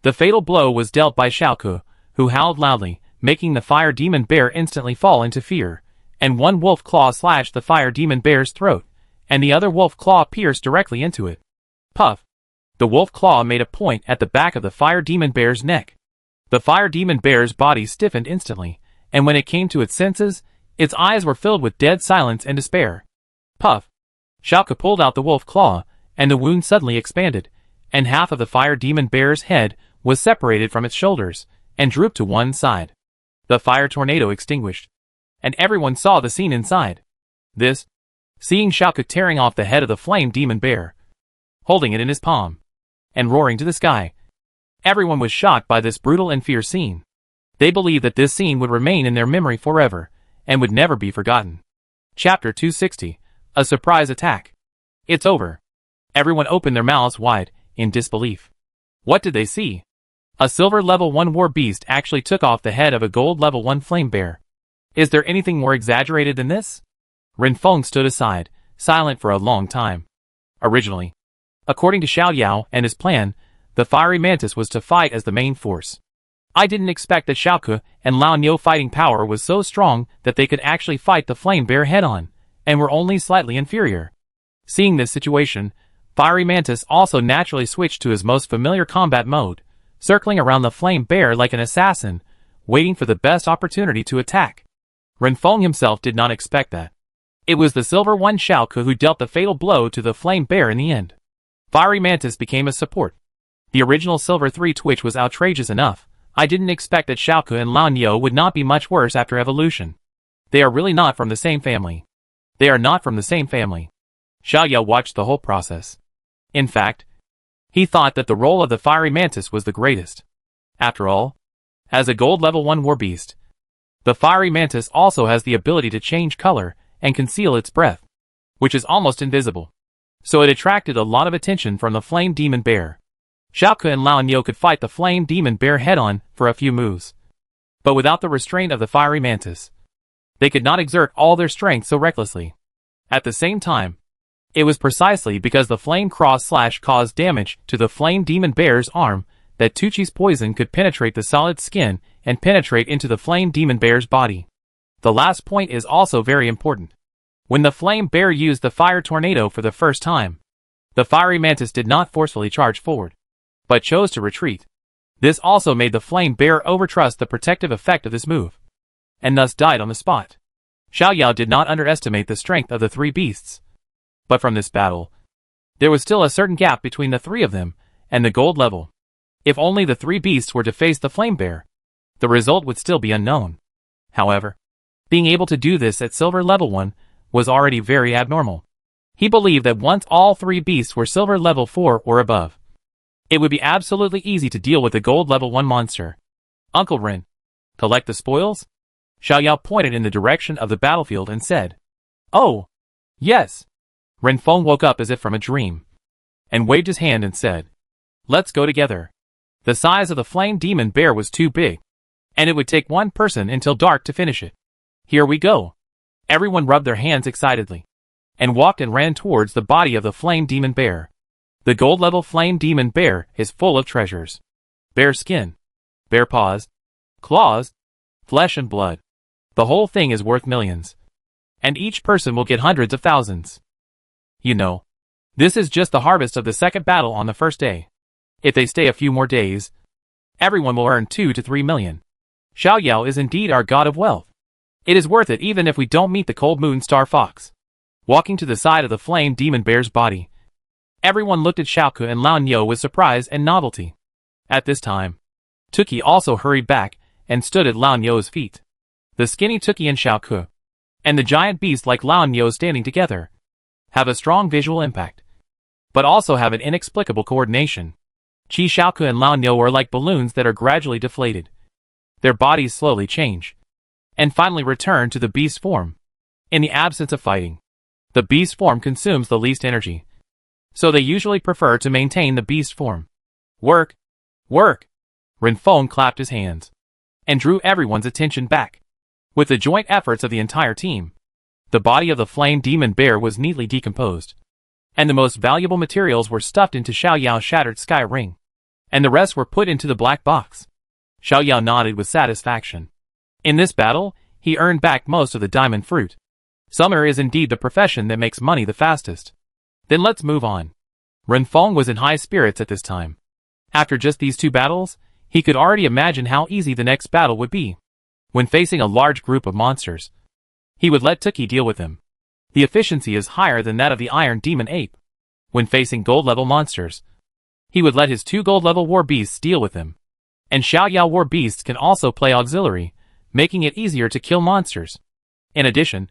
The fatal blow was dealt by Xiaoke, who howled loudly, making the fire demon bear instantly fall into fear, and one wolf claw slashed the fire demon bear's throat, and the other wolf claw pierced directly into it. Puff! The wolf claw made a point at the back of the fire demon bear's neck. The fire demon bear's body stiffened instantly, and when it came to its senses, its eyes were filled with dead silence and despair. Puff! Xiaoke pulled out the wolf claw, and the wound suddenly expanded, and half of the fire demon bear's head was separated from its shoulders, and drooped to one side. The fire tornado extinguished, and everyone saw the scene inside. This, seeing Xiaoke tearing off the head of the flame demon bear, holding it in his palm, and roaring to the sky. Everyone was shocked by this brutal and fierce scene. They believed that this scene would remain in their memory forever, and would never be forgotten. Chapter 260, A Surprise Attack. It's over. Everyone opened their mouths wide, in disbelief. What did they see? A silver level 1 war beast actually took off the head of a gold level 1 flame bear. Is there anything more exaggerated than this? Renfeng stood aside, silent for a long time. Originally, according to Xiao Yao and his plan, the fiery mantis was to fight as the main force. I didn't expect that Xiaoke and Laonyo fighting power was so strong that they could actually fight the flame bear head-on, and were only slightly inferior. Seeing this situation, Fiery Mantis also naturally switched to his most familiar combat mode, circling around the flame bear like an assassin, waiting for the best opportunity to attack. Renfeng himself did not expect that. It was the Silver One Xiaoke who dealt the fatal blow to the flame bear in the end. Fiery Mantis became a support. The original Silver 3 Twitch was outrageous enough. I didn't expect that Xiaoke and Laonyo would not be much worse after evolution. They are really not from the same family. They are not from the same family. Xiao Yao watched the whole process. In fact, he thought that the role of the Fiery Mantis was the greatest. After all, as a gold level 1 war beast, the Fiery Mantis also has the ability to change color and conceal its breath, which is almost invisible. So it attracted a lot of attention from the Flame Demon Bear. Xiaoke and Laonyo could fight the Flame Demon Bear head-on for a few moves. But without the restraint of the Fiery Mantis, they could not exert all their strength so recklessly. At the same time, it was precisely because the Flame Cross Slash caused damage to the Flame Demon Bear's arm that Tuchi's poison could penetrate the solid skin and penetrate into the Flame Demon Bear's body. The last point is also very important. When the Flame Bear used the Fire Tornado for the first time, the Fiery Mantis did not forcefully charge forward, but chose to retreat. This also made the Flame Bear overtrust the protective effect of this move, and thus died on the spot. Xiao Yao did not underestimate the strength of the three beasts. But from this battle, There was still a certain gap between the three of them and the gold level. If only the three beasts were to face the flame bear, the result would still be unknown. However, being able to do this at silver level 1 was already very abnormal. He believed that once all three beasts were silver level 4 or above, it would be absolutely easy to deal with the gold level 1 monster. Uncle Ren, collect the spoils? Xiao Yao pointed in the direction of the battlefield and said, "Oh, yes." Ren Feng woke up as if from a dream, and waved his hand and said, "Let's go together." The size of the flame demon bear was too big, and it would take one person until dark to finish it. Here we go. Everyone rubbed their hands excitedly, and walked and ran towards the body of the flame demon bear. The gold level flame demon bear is full of treasures. Bear skin, bear paws, claws, flesh and blood. The whole thing is worth millions, and each person will get hundreds of thousands. You know, this is just the harvest of the second battle on the first day. If they stay a few more days, everyone will earn 2 to 3 million. Xiao Yao is indeed our god of wealth. It is worth it even if we don't meet the cold moon star fox. Walking to the side of the flame demon bear's body, everyone looked at Xiaoke and Lao Niu with surprise and novelty. At this time, Tuki also hurried back and stood at Lao Niu's feet. The skinny Tuki and Xiaoke, and the giant beast like Lao Niu standing together, have a strong visual impact, but also have an inexplicable coordination. Qi Xiaoke and Lao Niu are like balloons that are gradually deflated. Their bodies slowly change, and finally return to the beast form. In the absence of fighting, the beast form consumes the least energy, so they usually prefer to maintain the beast form. Work! Work! Ren Feng clapped his hands, and drew everyone's attention back. With the joint efforts of the entire team, the body of the flame demon bear was neatly decomposed, and the most valuable materials were stuffed into Xiao Yao's shattered sky ring, and the rest were put into the black box. Xiao Yao nodded with satisfaction. In this battle, he earned back most of the diamond fruit. Summer is indeed the profession that makes money the fastest. Then let's move on. Ren Feng was in high spirits at this time. After just these 2 battles, he could already imagine how easy the next battle would be. When facing a large group of monsters, he would let Tuki deal with them. The efficiency is higher than that of the Iron Demon Ape. When facing gold-level monsters, he would let his 2 gold-level war beasts deal with them. And Xiao Yao war beasts can also play auxiliary, making it easier to kill monsters. In addition,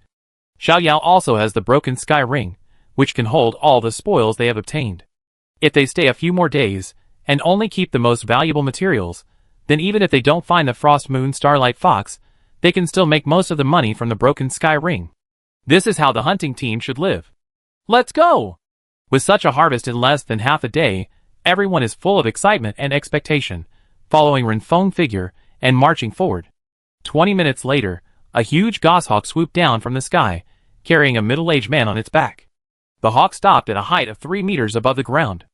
Xiao Yao also has the broken sky ring, which can hold all the spoils they have obtained. If they stay a few more days, and only keep the most valuable materials, then even if they don't find the Frost Moon Starlight Fox, they can still make most of the money from the broken sky ring. This is how the hunting team should live. Let's go! With such a harvest in less than half a day, everyone is full of excitement and expectation, following Ren Feng's figure and marching forward. 20 minutes later, a huge goshawk swooped down from the sky, carrying a middle-aged man on its back. The hawk stopped at a height of 3 meters above the ground.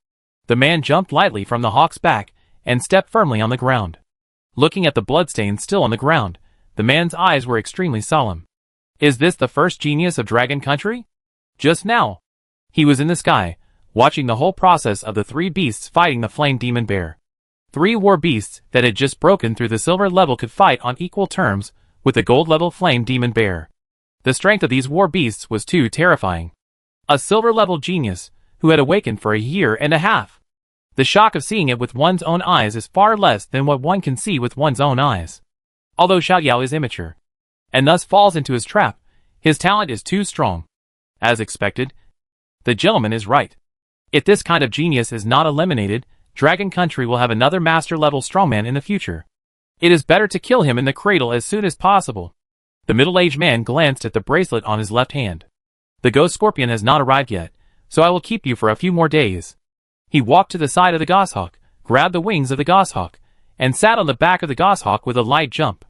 The man jumped lightly from the hawk's back and stepped firmly on the ground. Looking at the bloodstains still on the ground, the man's eyes were extremely solemn. Is this the first genius of Dragon Country? Just now, he was in the sky, watching the whole process of the 3 beasts fighting the flame demon bear. 3 war beasts that had just broken through the silver level could fight on equal terms with the gold level flame demon bear. The strength of these war beasts was too terrifying. A silver level genius who had awakened for a year and a half. The shock of seeing it with one's own eyes is far less than what one can see with one's own eyes. Although Xiao Yao is immature, and thus falls into his trap, his talent is too strong. As expected, the gentleman is right. If this kind of genius is not eliminated, Dragon Country will have another master-level strongman in the future. It is better to kill him in the cradle as soon as possible. The middle-aged man glanced at the bracelet on his left hand. The ghost scorpion has not arrived yet, so I will keep you for a few more days. He walked to the side of the goshawk, grabbed the wings of the goshawk, and sat on the back of the goshawk with a light jump.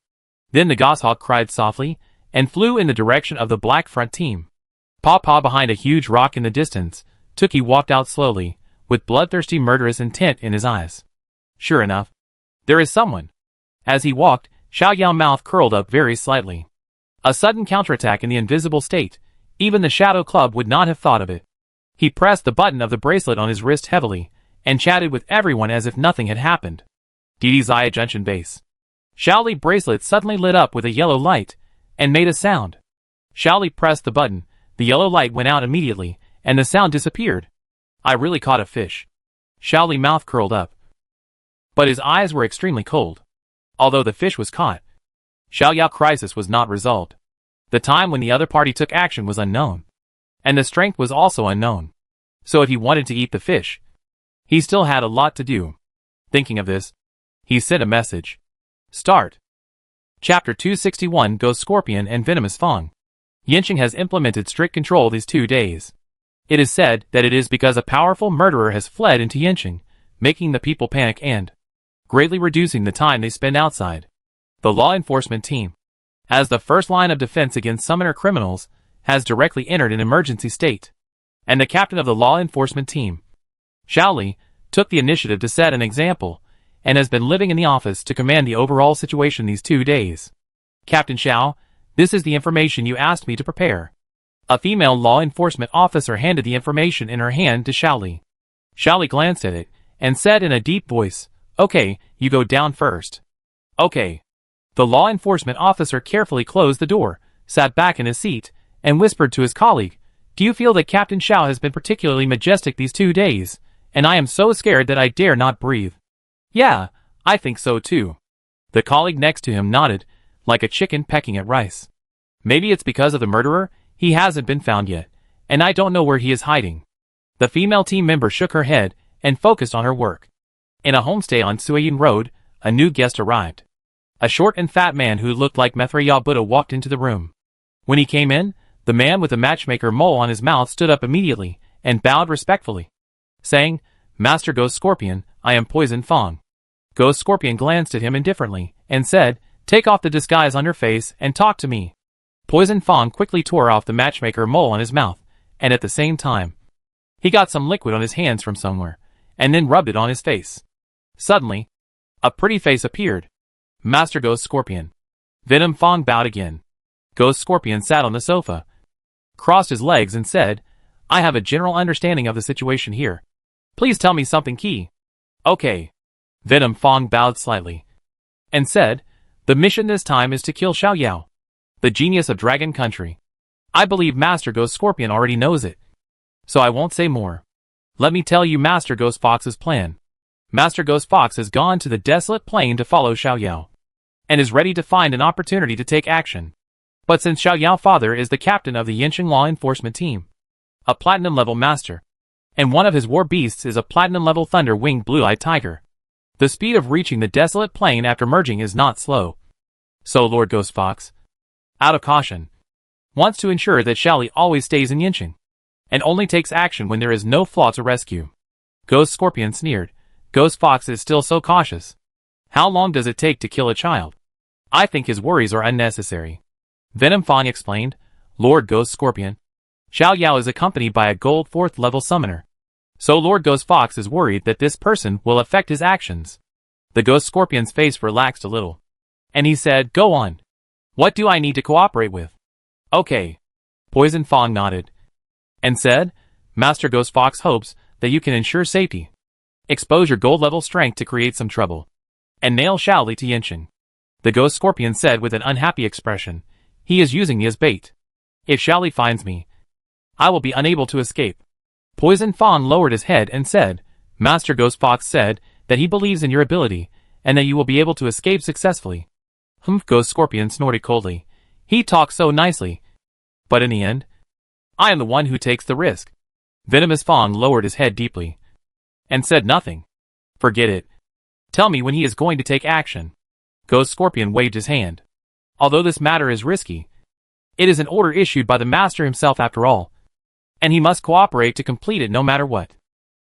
Then the goshawk cried softly, and flew in the direction of the black front team. Paw behind a huge rock in the distance, Tuki walked out slowly, with bloodthirsty murderous intent in his eyes. Sure enough, there is someone. As he walked, Xiao Yao's mouth curled up very slightly. A sudden counterattack in the invisible state, even the Shadow Club would not have thought of it. He pressed the button of the bracelet on his wrist heavily, and chatted with everyone as if nothing had happened. Didi's Eye Junction Base. Shaoli bracelet suddenly lit up with a yellow light, and made a sound. Shaoli pressed the button, the yellow light went out immediately, and the sound disappeared. I really caught a fish. Xiao Li's mouth curled up. But his eyes were extremely cold. Although the fish was caught, Xiao Yao's crisis was not resolved. The time when the other party took action was unknown. And the strength was also unknown. So if he wanted to eat the fish, he still had a lot to do. Thinking of this, he sent a message. Start. Chapter 261 Ghost Scorpion and Venomous Fang. Yanqing has implemented strict control these 2 days. It is said that it is because a powerful murderer has fled into Yanqing, making the people panic and greatly reducing the time they spend outside. The law enforcement team, as the first line of defense against summoner criminals, has directly entered an emergency state. And the captain of the law enforcement team, Xiao Li, took the initiative to set an example, and has been living in the office to command the overall situation these 2 days. Captain Xiao, this is the information you asked me to prepare. A female law enforcement officer handed the information in her hand to Xiao Li. Xiao Li glanced at it, and said in a deep voice, Okay, you go down first. Okay. The law enforcement officer carefully closed the door, sat back in his seat, and whispered to his colleague, Do you feel that Captain Xiao has been particularly majestic these 2 days, and I am so scared that I dare not breathe? Yeah, I think so too. The colleague next to him nodded, like a chicken pecking at rice. Maybe it's because of the murderer, he hasn't been found yet, and I don't know where he is hiding. The female team member shook her head, and focused on her work. In a homestay on Suiyun Road, a new guest arrived. A short and fat man who looked like Maitreya Buddha walked into the room. When he came in, the man with the matchmaker mole on his mouth stood up immediately, and bowed respectfully, saying, Master Ghost Scorpion, I am Poison Fang. Ghost Scorpion glanced at him indifferently, and said, Take off the disguise on your face, and talk to me. Poison Fang quickly tore off the matchmaker mole on his mouth, and at the same time, he got some liquid on his hands from somewhere, and then rubbed it on his face. Suddenly, a pretty face appeared. Master Ghost Scorpion. Venom Fang bowed again. Ghost Scorpion sat on the sofa, crossed his legs and said, I have a general understanding of the situation here. Please tell me something key. Okay. Venom Fang bowed slightly, and said, The mission this time is to kill Xiao Yao, the genius of Dragon Country. I believe Master Ghost Scorpion already knows it, so I won't say more. Let me tell you Master Ghost Fox's plan. Master Ghost Fox has gone to the desolate plain to follow Xiao Yao, and is ready to find an opportunity to take action. But since Xiao Yao's father is the captain of the Yanqing law enforcement team, a platinum-level master, and one of his war beasts is a platinum-level thunder-winged blue-eyed tiger, the speed of reaching the desolate plain after merging is not slow. So Lord Ghost Fox, out of caution, wants to ensure that Xiao Li always stays in Yanqing, and only takes action when there is no flaw to rescue. Ghost Scorpion sneered, Ghost Fox is still so cautious. How long does it take to kill a child? I think his worries are unnecessary. Venom Fang explained, Lord Ghost Scorpion, Xiao Yao is accompanied by a gold 4th level summoner. So Lord Ghost Fox is worried that this person will affect his actions. The Ghost Scorpion's face relaxed a little, and he said, Go on. What do I need to cooperate with? Okay. Poison Fang nodded, and said, Master Ghost Fox hopes that you can ensure safety. Expose your gold level strength to create some trouble, and nail Xiao Li to Yanqing. The Ghost Scorpion said with an unhappy expression, He is using me as bait. If Xiao Li finds me, I will be unable to escape. Poison Fang lowered his head and said, Master Ghost Fox said that he believes in your ability, and that you will be able to escape successfully. Ghost Scorpion snorted coldly. He talks so nicely. But in the end, I am the one who takes the risk. Venomous Fang lowered his head deeply, and said nothing. Forget it. Tell me when he is going to take action. Ghost Scorpion waved his hand. Although this matter is risky, it is an order issued by the master himself after all, and he must cooperate to complete it no matter what.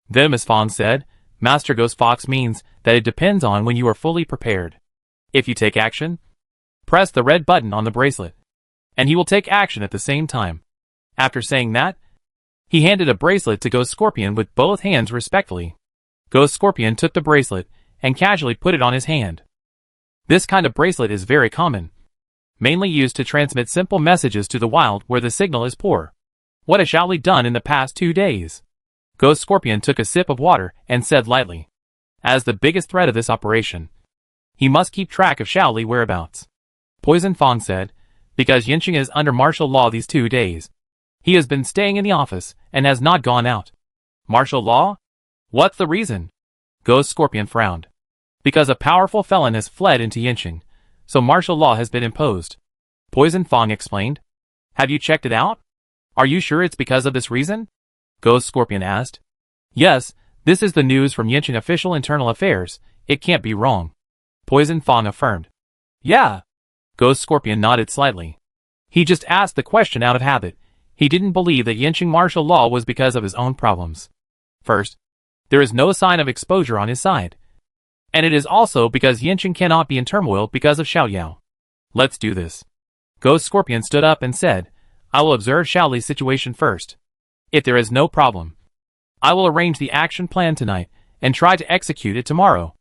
Venomous Fang said, Master Ghost Fox means that it depends on when you are fully prepared. If you take action, press the red button on the bracelet, and he will take action at the same time. After saying that, he handed a bracelet to Ghost Scorpion with both hands respectfully. Ghost Scorpion took the bracelet and casually put it on his hand. This kind of bracelet is very common, mainly used to transmit simple messages to the wild where the signal is poor. What has Xiao Li done in the past 2 days? Ghost Scorpion took a sip of water and said lightly, As the biggest threat of this operation, he must keep track of Xiao Li's whereabouts. Poison Fang said, Because Yanqing is under martial law these 2 days, he has been staying in the office and has not gone out. Martial law? What's the reason? Ghost Scorpion frowned. Because a powerful felon has fled into Yinqing, so martial law has been imposed. Poison Fang explained. Have you checked it out? Are you sure it's because of this reason? Ghost Scorpion asked. Yes, this is the news from Yinqing official internal affairs. It can't be wrong. Poison Fang affirmed. Yeah. Ghost Scorpion nodded slightly. He just asked the question out of habit. He didn't believe that Yinqing martial law was because of his own problems. First, there is no sign of exposure on his side. And it is also because Yinqing cannot be in turmoil because of Xiaoyao. Let's do this. Ghost Scorpion stood up and said, I will observe Xiaoli's situation first. If there is no problem, I will arrange the action plan tonight and try to execute it tomorrow.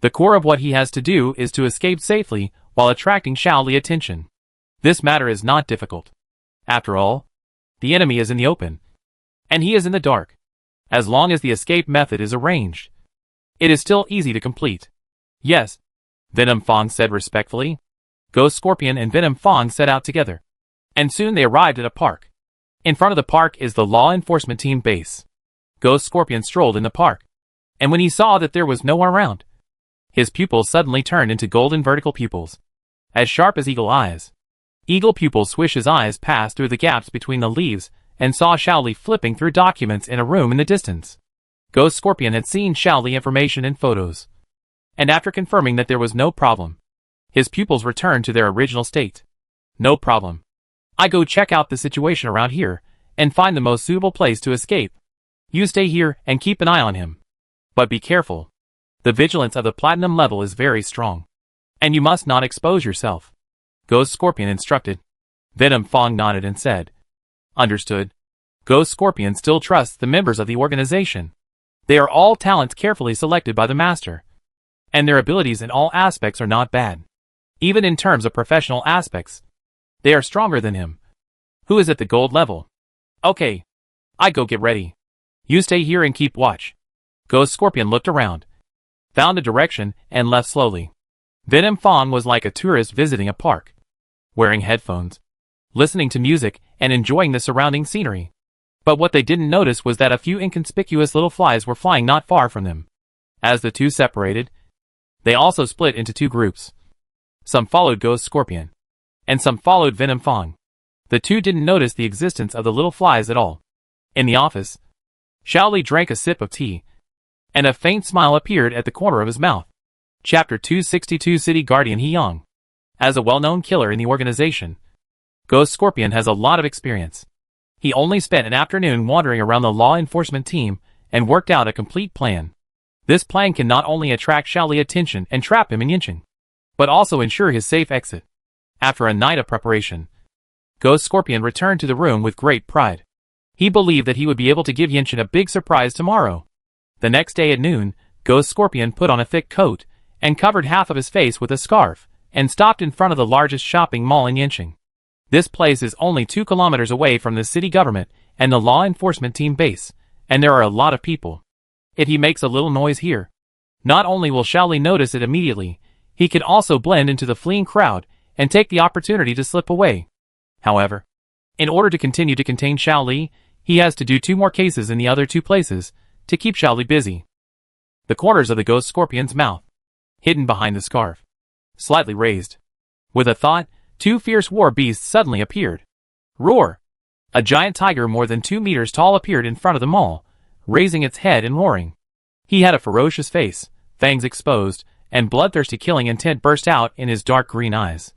The core of what he has to do is to escape safely while attracting Xiaoli attention. This matter is not difficult. After all, the enemy is in the open, and he is in the dark. As long as the escape method is arranged, it is still easy to complete. Yes, Venom Fang said respectfully. Ghost Scorpion and Venom Fang set out together, and soon they arrived at a park. In front of the park is the law enforcement team base. Ghost Scorpion strolled in the park, and when he saw that there was no one around, his pupils suddenly turned into golden vertical pupils, as sharp as eagle eyes. Eagle pupils swish his eyes passed through the gaps between the leaves and saw Xiaoli flipping through documents in a room in the distance. Ghost Scorpion had seen Xiaoli information in photos, and after confirming that there was no problem, his pupils returned to their original state. No problem. I go check out the situation around here and find the most suitable place to escape. You stay here and keep an eye on him. But be careful. The vigilance of the platinum level is very strong, and you must not expose yourself. Ghost Scorpion instructed. Venom Fang nodded and said, Understood. Ghost Scorpion still trusts the members of the organization. They are all talents carefully selected by the master, and their abilities in all aspects are not bad. Even in terms of professional aspects, they are stronger than him, who is at the gold level. Okay, I go get ready. You stay here and keep watch. Ghost Scorpion looked around, found a direction, and left slowly. Venom Fang was like a tourist visiting a park, wearing headphones, listening to music, and enjoying the surrounding scenery. But what they didn't notice was that a few inconspicuous little flies were flying not far from them. As the two separated, they also split into two groups. Some followed Ghost Scorpion, and some followed Venom Fang. The two didn't notice the existence of the little flies at all. In the office, Xiaoli drank a sip of tea, and a faint smile appeared at the corner of his mouth. Chapter 262 City Guardian Heyong. As a well-known killer in the organization, Ghost Scorpion has a lot of experience. He only spent an afternoon wandering around the law enforcement team and worked out a complete plan. This plan can not only attract Xiaoli attention and trap him in Yinqing, but also ensure his safe exit. After a night of preparation, Ghost Scorpion returned to the room with great pride. He believed that he would be able to give Yinqing a big surprise tomorrow. The next day at noon, Ghost Scorpion put on a thick coat and covered half of his face with a scarf and stopped in front of the largest shopping mall in Yinqing. This place is only 2 kilometers away from the city government and the law enforcement team base, and there are a lot of people. If he makes a little noise here, not only will Xiaoli notice it immediately, he can also blend into the fleeing crowd and take the opportunity to slip away. However, in order to continue to contain Xiaoli, he has to do 2 more cases in the other 2 places to keep Xiaoli busy. The corners of the Ghost Scorpion's mouth, hidden behind the scarf, slightly raised. With a thought, 2 fierce war beasts suddenly appeared. Roar! A giant tiger more than 2 meters tall appeared in front of the mall, raising its head and roaring. He had a ferocious face, fangs exposed, and bloodthirsty killing intent burst out in his dark green eyes.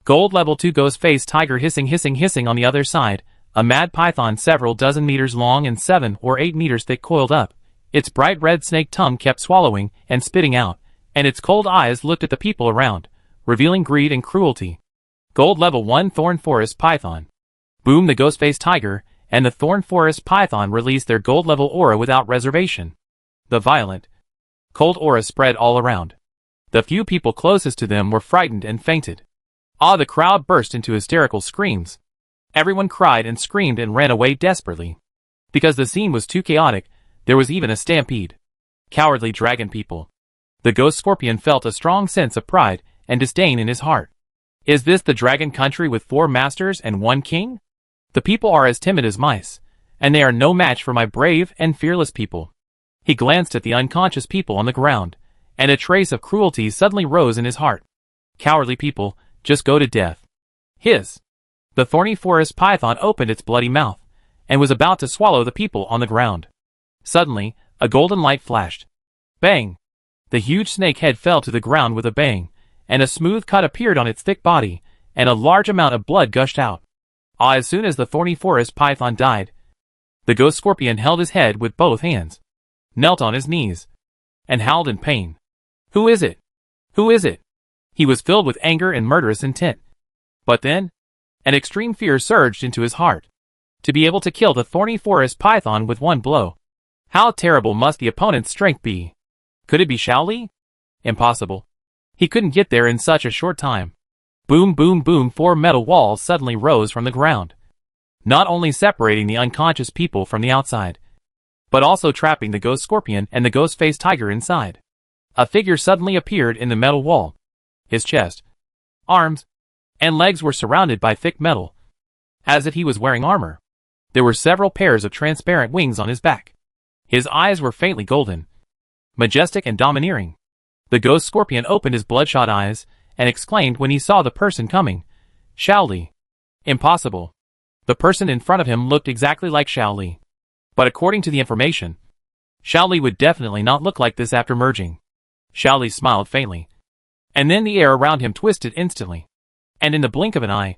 Gold level 2 ghost face tiger hissing on the other side, a mad python several dozen meters long and 7 or 8 meters thick coiled up. Its bright red snake tongue kept swallowing and spitting out, and its cold eyes looked at the people around, revealing greed and cruelty. Gold level 1 thorn forest python. Boom! The ghost face tiger and the thorn forest python released their gold level aura without reservation. The violent, cold aura spread all around. The few people closest to them were frightened and fainted. The crowd burst into hysterical screams. Everyone cried and screamed and ran away desperately. Because the scene was too chaotic, there was even a stampede. Cowardly dragon people. The Ghost Scorpion felt a strong sense of pride and disdain in his heart. Is this the dragon country with 4 masters and 1 king? The people are as timid as mice, and they are no match for my brave and fearless people. He glanced at the unconscious people on the ground, and a trace of cruelty suddenly rose in his heart. Cowardly people, just go to death. Hiss. The thorny forest python opened its bloody mouth, and was about to swallow the people on the ground. Suddenly, a golden light flashed. Bang! The huge snake head fell to the ground with a bang, and a smooth cut appeared on its thick body, and a large amount of blood gushed out. As soon as the thorny forest python died, the ghost scorpion held his head with both hands, knelt on his knees, and howled in pain. Who is it? Who is it? He was filled with anger and murderous intent. But then, an extreme fear surged into his heart. To be able to kill the thorny forest python with one blow. How terrible must the opponent's strength be? Could it be Shaoli? Impossible. He couldn't get there in such a short time. Boom, boom, boom, 4 metal walls suddenly rose from the ground, not only separating the unconscious people from the outside, but also trapping the ghost scorpion and the ghost-faced tiger inside. A figure suddenly appeared in the metal wall. His chest, arms, and legs were surrounded by thick metal, as if he was wearing armor. There were several pairs of transparent wings on his back. His eyes were faintly golden, majestic and domineering. The ghost scorpion opened his bloodshot eyes and exclaimed when he saw the person coming, Shaoli. Impossible. The person in front of him looked exactly like Shaoli. But according to the information, Shaoli would definitely not look like this after merging. Shaoli smiled faintly, and then the air around him twisted instantly, and in the blink of an eye,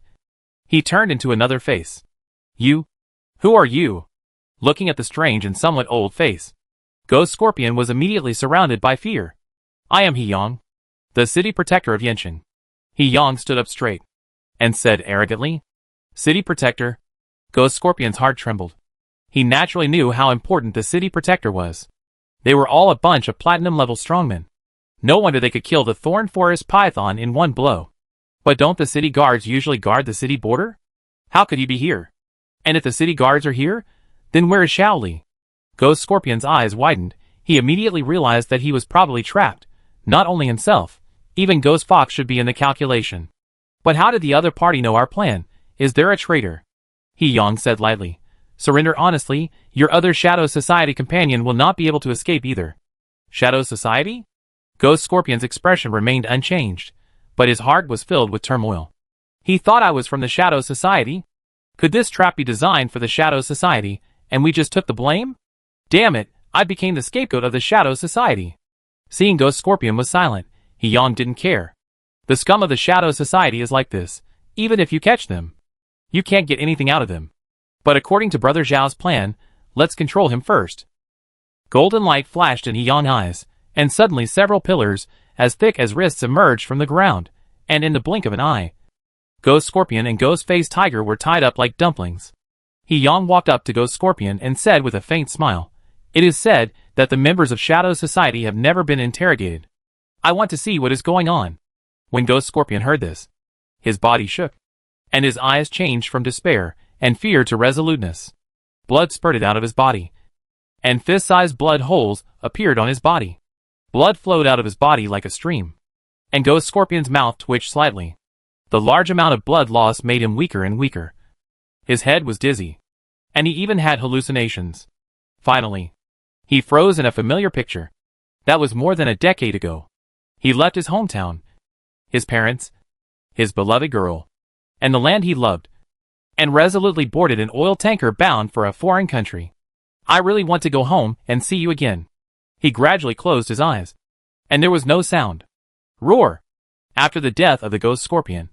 he turned into another face. You? Who are you? Looking at the strange and somewhat old face, Ghost Scorpion was immediately surrounded by fear. I am He Yang, the city protector of Yenshin. He Yang stood up straight, and said arrogantly, City protector? Ghost Scorpion's heart trembled. He naturally knew how important the city protector was. They were all a bunch of platinum-level strongmen. No wonder they could kill the Thorn Forest Python in one blow. But don't the city guards usually guard the city border? How could he be here? And if the city guards are here, then where is Shaoli? Ghost Scorpion's eyes widened. He immediately realized that he was probably trapped. Not only himself, even Ghost Fox should be in the calculation. But how did the other party know our plan? Is there a traitor? He Yang said lightly. Surrender honestly, your other Shadow Society companion will not be able to escape either. Shadow Society? Ghost Scorpion's expression remained unchanged, but his heart was filled with turmoil. He thought I was from the Shadow Society? Could this trap be designed for the Shadow Society, and we just took the blame? Damn it, I became the scapegoat of the Shadow Society. Seeing Ghost Scorpion was silent, He Yang didn't care. The scum of the Shadow Society is like this. Even if you catch them, you can't get anything out of them. But according to Brother Zhao's plan, let's control him first. Golden light flashed in He Yang's eyes, and suddenly several pillars, as thick as wrists, emerged from the ground, and in the blink of an eye, Ghost Scorpion and Ghost-Faced Tiger were tied up like dumplings. He Yang walked up to Ghost Scorpion and said with a faint smile, It is said that the members of Shadow Society have never been interrogated. I want to see what is going on. When Ghost Scorpion heard this, his body shook, and his eyes changed from despair and fear to resoluteness. Blood spurted out of his body, and fist-sized blood holes appeared on his body. Blood flowed out of his body like a stream, and Ghost Scorpion's mouth twitched slightly. The large amount of blood loss made him weaker and weaker. His head was dizzy, and he even had hallucinations. Finally, he froze in a familiar picture. That was more than a decade ago. He left his hometown, his parents, his beloved girl, and the land he loved, and resolutely boarded an oil tanker bound for a foreign country. I really want to go home and see you again. He gradually closed his eyes, and there was no sound. Roar! After the death of the Ghost Scorpion,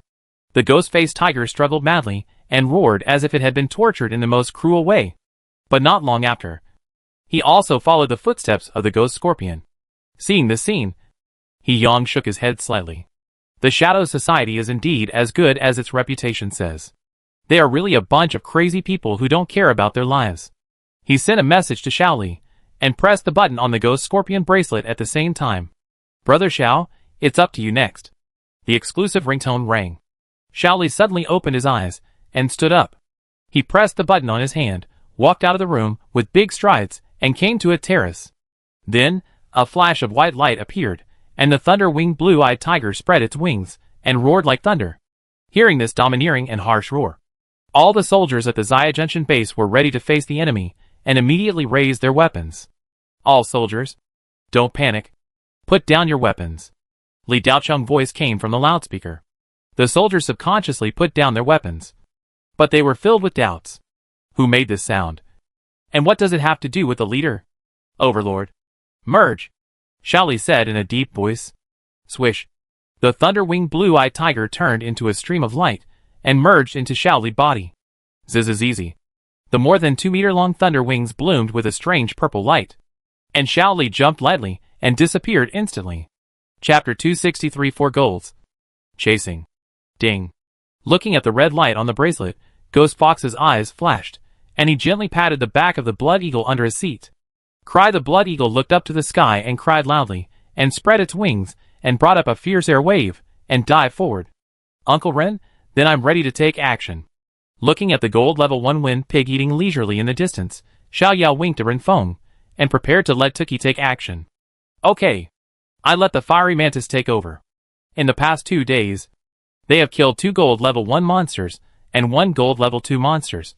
the Ghost-Faced Tiger struggled madly and roared as if it had been tortured in the most cruel way. But not long after, he also followed the footsteps of the Ghost Scorpion. Seeing this scene, He Yang shook his head slightly. The Shadow Society is indeed as good as its reputation says. They are really a bunch of crazy people who don't care about their lives. He sent a message to Shaoli, and pressed the button on the Ghost Scorpion bracelet at the same time. Brother Xiao, it's up to you next. The exclusive ringtone rang. Shaoli suddenly opened his eyes, and stood up. He pressed the button on his hand, walked out of the room with big strides, and came to a terrace. Then, a flash of white light appeared, and the thunder-winged blue-eyed tiger spread its wings, and roared like thunder. Hearing this domineering and harsh roar, All the soldiers at the Xia Junction base were ready to face the enemy, and immediately raised their weapons. All soldiers, don't panic. Put down your weapons. Li Daocheng's voice came from the loudspeaker. The soldiers subconsciously put down their weapons. But they were filled with doubts. Who made this sound? And what does it have to do with the leader? Overlord. Merge, Xiao Li said in a deep voice. Swish. The thunder-winged blue-eyed tiger turned into a stream of light, and merged into Xiao Li's body. Zizizizi. The more than 2-meter-long thunder wings bloomed with a strange purple light. And Xiao Li jumped lightly, and disappeared instantly. Chapter 263 4 Golds. Chasing. Ding. Looking at the red light on the bracelet, Ghost Fox's eyes flashed, and he gently patted the back of the blood eagle under his seat. Cry the blood eagle looked up to the sky and cried loudly, and spread its wings, and brought up a fierce air wave, and dived forward. Uncle Ren, then I'm ready to take action. Looking at the gold level 1 wind pig eating leisurely in the distance, Xiao Yao winked to Ren Feng, and prepared to let Tuki take action. Okay. I let the fiery mantis take over. In the past 2 days, they have killed 2 gold level 1 monsters, and 1 gold level 2 monsters.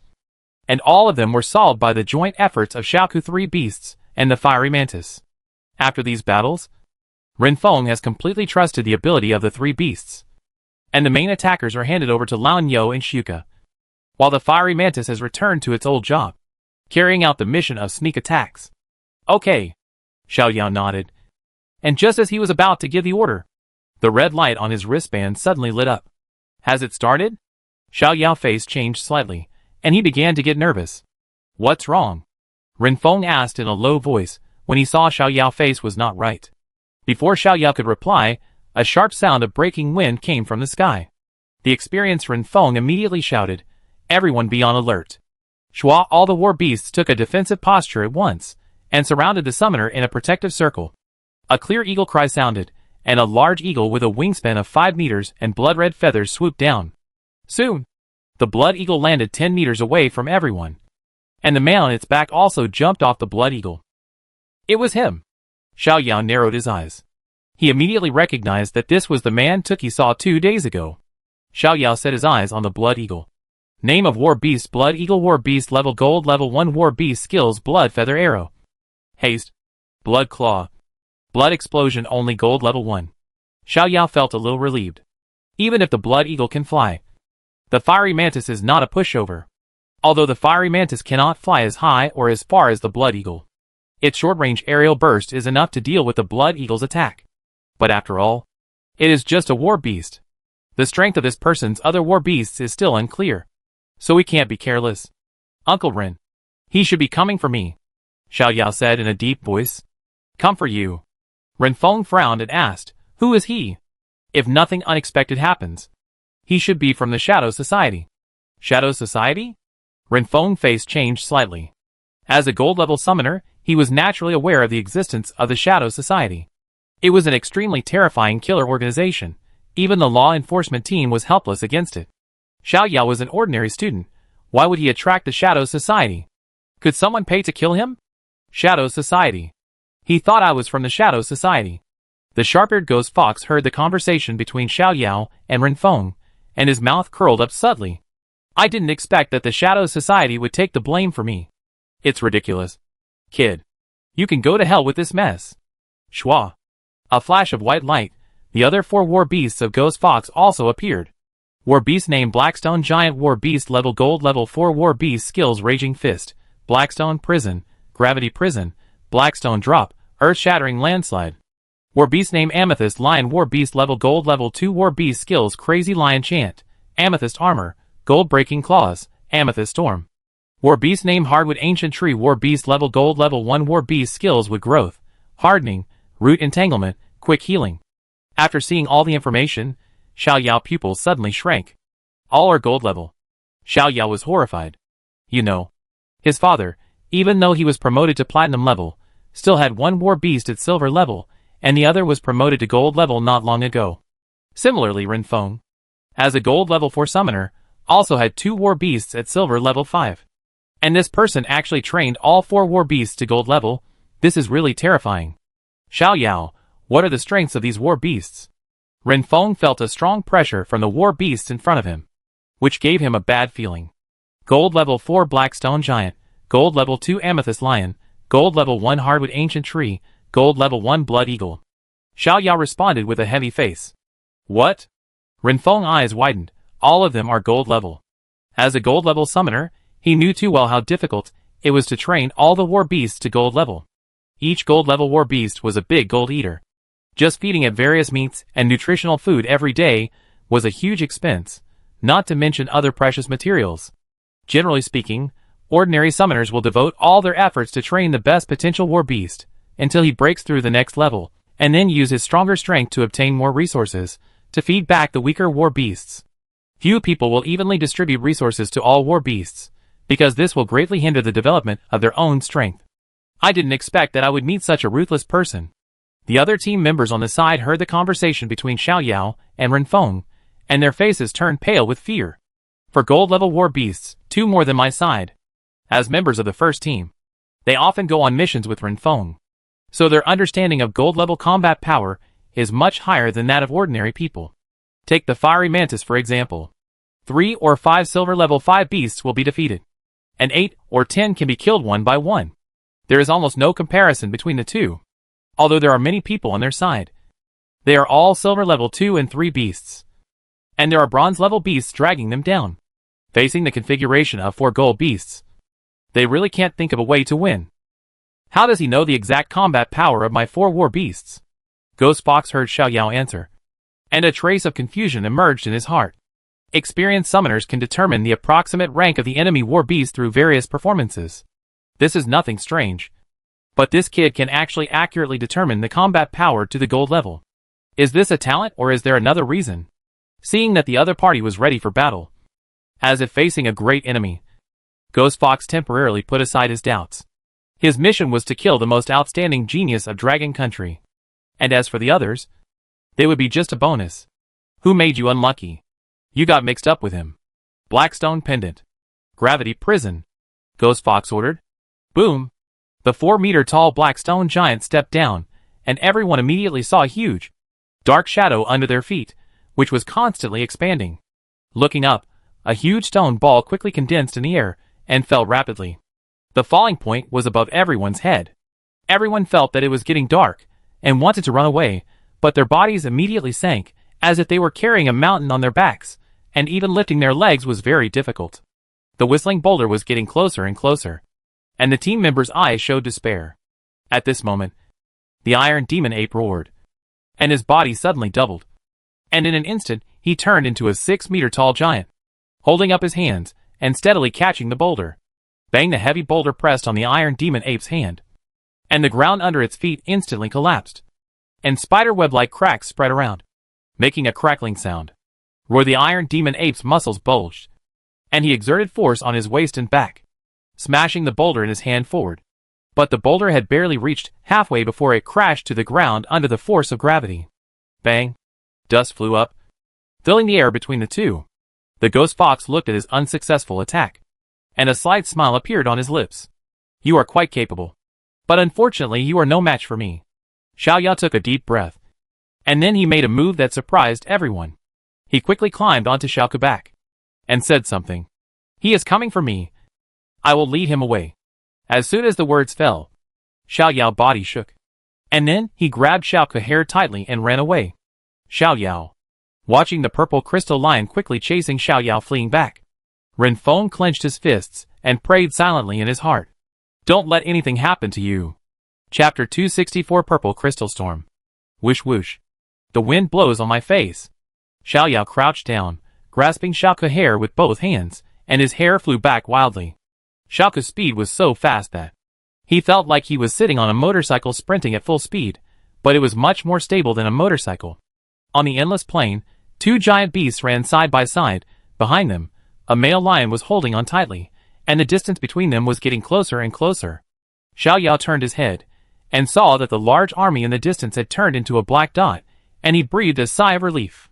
And all of them were solved by the joint efforts of Xiaoku 3 beasts, and the fiery mantis. After these battles, Ren Feng has completely trusted the ability of the 3 beasts. And the main attackers are handed over to Lan Yo and Shuka, while the fiery mantis has returned to its old job, carrying out the mission of sneak attacks. Okay. Xiao Yao nodded. And just as he was about to give the order, the red light on his wristband suddenly lit up. Has it started? Xiao Yao's face changed slightly, and he began to get nervous. What's wrong? Ren Feng asked in a low voice, when he saw Xiao Yao's face was not right. Before Xiao Yao could reply, a sharp sound of breaking wind came from the sky. The experienced Ren Feng immediately shouted, Everyone be on alert. Shua, all the war beasts took a defensive posture at once, and surrounded the summoner in a protective circle. A clear eagle cry sounded, and a large eagle with a wingspan of 5 meters and blood-red feathers swooped down. Soon, the blood eagle landed 10 meters away from everyone. And the man on its back also jumped off the blood eagle. It was him. Xiao Yao narrowed his eyes. He immediately recognized that this was the man Tuki saw 2 days ago. Xiao Yao set his eyes on the blood eagle. Name of War Beast Blood Eagle War Beast Level Gold Level 1 War Beast Skills Blood Feather Arrow. Haste. Blood Claw. Blood Explosion only Gold Level 1. Xiao Yao felt a little relieved. Even if the blood eagle can fly, the fiery mantis is not a pushover. Although the fiery mantis cannot fly as high or as far as the blood eagle, its short-range aerial burst is enough to deal with the blood eagle's attack. But after all, it is just a war beast. The strength of this person's other war beasts is still unclear, so we can't be careless. Uncle Ren, he should be coming for me, Xiao Yao said in a deep voice. Come for you. Ren Feng frowned and asked, who is he? If nothing unexpected happens, he should be from the Shadow Society. Shadow Society? Ren Feng's face changed slightly. As a gold-level summoner, he was naturally aware of the existence of the Shadow Society. It was an extremely terrifying killer organization. Even the law enforcement team was helpless against it. Xiao Yao was an ordinary student. Why would he attract the Shadow Society? Could someone pay to kill him? Shadow Society. He thought I was from the Shadow Society. The sharp-eared ghost fox heard the conversation between Xiao Yao and Ren Feng, and his mouth curled up subtly. I didn't expect that the Shadow Society would take the blame for me. It's ridiculous. Kid, you can go to hell with this mess. Shua. A flash of white light, the other 4 war beasts of Ghost Fox also appeared. War beast named Blackstone Giant War Beast Level Gold Level 4 War Beast Skills Raging Fist, Blackstone Prison, Gravity Prison, Blackstone Drop, Earth-Shattering Landslide. War Beast named Amethyst Lion War Beast Level Gold Level 2 War Beast Skills Crazy Lion Chant, Amethyst Armor, Gold Breaking Claws, Amethyst Storm. War Beast named Hardwood Ancient Tree War Beast Level Gold Level 1 War Beast Skills with Growth, Hardening, Root Entanglement, Quick Healing. After seeing all the information, Xiao Yao's pupils suddenly shrank. All are gold level. Xiao Yao was horrified. You know, his father, even though he was promoted to platinum level, still had 1 war beast at silver level, and the other was promoted to gold level not long ago. Similarly, Ren Feng, as a gold level 4 summoner, also had 2 war beasts at silver level 5. And this person actually trained all 4 war beasts to gold level. This is really terrifying. Xiao Yao, what are the strengths of these war beasts? Ren Feng felt a strong pressure from the war beasts in front of him, which gave him a bad feeling. Gold level 4 Blackstone Giant, Gold level 2 Amethyst Lion, Gold level 1 Hardwood Ancient Tree, Gold level 1 Blood Eagle. Xiao Yao responded with a heavy face. What? Renfeng's eyes widened. All of them are gold level. As a gold level summoner, he knew too well how difficult it was to train all the war beasts to gold level. Each gold level war beast was a big gold eater. Just feeding it various meats and nutritional food every day was a huge expense, not to mention other precious materials. Generally speaking, ordinary summoners will devote all their efforts to train the best potential war beast until he breaks through the next level, and then use his stronger strength to obtain more resources to feed back the weaker war beasts. Few people will evenly distribute resources to all war beasts, because this will greatly hinder the development of their own strength. I didn't expect that I would meet such a ruthless person. The other team members on the side heard the conversation between Xiao Yao and Renfeng, and their faces turned pale with fear. For gold-level war beasts, 2 more than my side. As members of the first team, they often go on missions with Renfeng, so their understanding of gold-level combat power is much higher than that of ordinary people. Take the fiery mantis for example. 3 or 5 silver level 5 beasts will be defeated, and 8 or 10 can be killed one by one. There is almost no comparison between the two, although there are many people on their side. They are all silver level 2 and 3 beasts, and there are bronze level beasts dragging them down. Facing the configuration of 4 gold beasts, they really can't think of a way to win. How does he know the exact combat power of my 4 war beasts? Ghost Fox heard Xiao Yao answer, and a trace of confusion emerged in his heart. Experienced summoners can determine the approximate rank of the enemy war beast through various performances. This is nothing strange. But this kid can actually accurately determine the combat power to the gold level. Is this a talent or is there another reason? Seeing that the other party was ready for battle, as if facing a great enemy, Ghost Fox temporarily put aside his doubts. His mission was to kill the most outstanding genius of Dragon Country. And as for the others, they would be just a bonus. Who made you unlucky? You got mixed up with him. Blackstone Pendant. Gravity Prison. Ghost Fox ordered. Boom. The 4-meter-tall Blackstone Giant stepped down, and everyone immediately saw a huge, dark shadow under their feet, which was constantly expanding. Looking up, a huge stone ball quickly condensed in the air and fell rapidly. The falling point was above everyone's head. Everyone felt that it was getting dark and wanted to run away, but their bodies immediately sank, as if they were carrying a mountain on their backs, and even lifting their legs was very difficult. The whistling boulder was getting closer and closer, and the team member's eyes showed despair. At this moment, the Iron Demon Ape roared, and his body suddenly doubled, and in an instant he turned into a 6-meter-tall giant, holding up his hands and steadily catching the boulder. Bang! The heavy boulder pressed on the Iron Demon Ape's hand, and the ground under its feet instantly collapsed, and spiderweb-like cracks spread around, making a crackling sound. Roar! The Iron Demon Ape's muscles bulged, and he exerted force on his waist and back, smashing the boulder in his hand forward. But the boulder had barely reached halfway before it crashed to the ground under the force of gravity. Bang! Dust flew up, filling the air between the two. The Ghost Fox looked at his unsuccessful attack, and a slight smile appeared on his lips. You are quite capable, but unfortunately you are no match for me. Xiao Yao took a deep breath, and then he made a move that surprised everyone. He quickly climbed onto Xiao's back, and said something. He is coming for me. I will lead him away. As soon as the words fell, Xiao Yao's body shook, and then he grabbed Xiao's hair tightly and ran away. Xiao Yao, watching the purple crystal lion quickly chasing Xiao Yao fleeing back, Renfeng clenched his fists and prayed silently in his heart. Don't let anything happen to you. Chapter 264 Purple Crystal Storm. Whoosh whoosh. The wind blows on my face. Xiao Yao crouched down, grasping Xiao's hair with both hands, and his hair flew back wildly. Xiao's speed was so fast that he felt like he was sitting on a motorcycle sprinting at full speed, but it was much more stable than a motorcycle. On the endless plain, 2 giant beasts ran side by side. Behind them, a male lion was holding on tightly, and the distance between them was getting closer and closer. Xiao Yao turned his head, and saw that the large army in the distance had turned into a black dot, and he breathed a sigh of relief.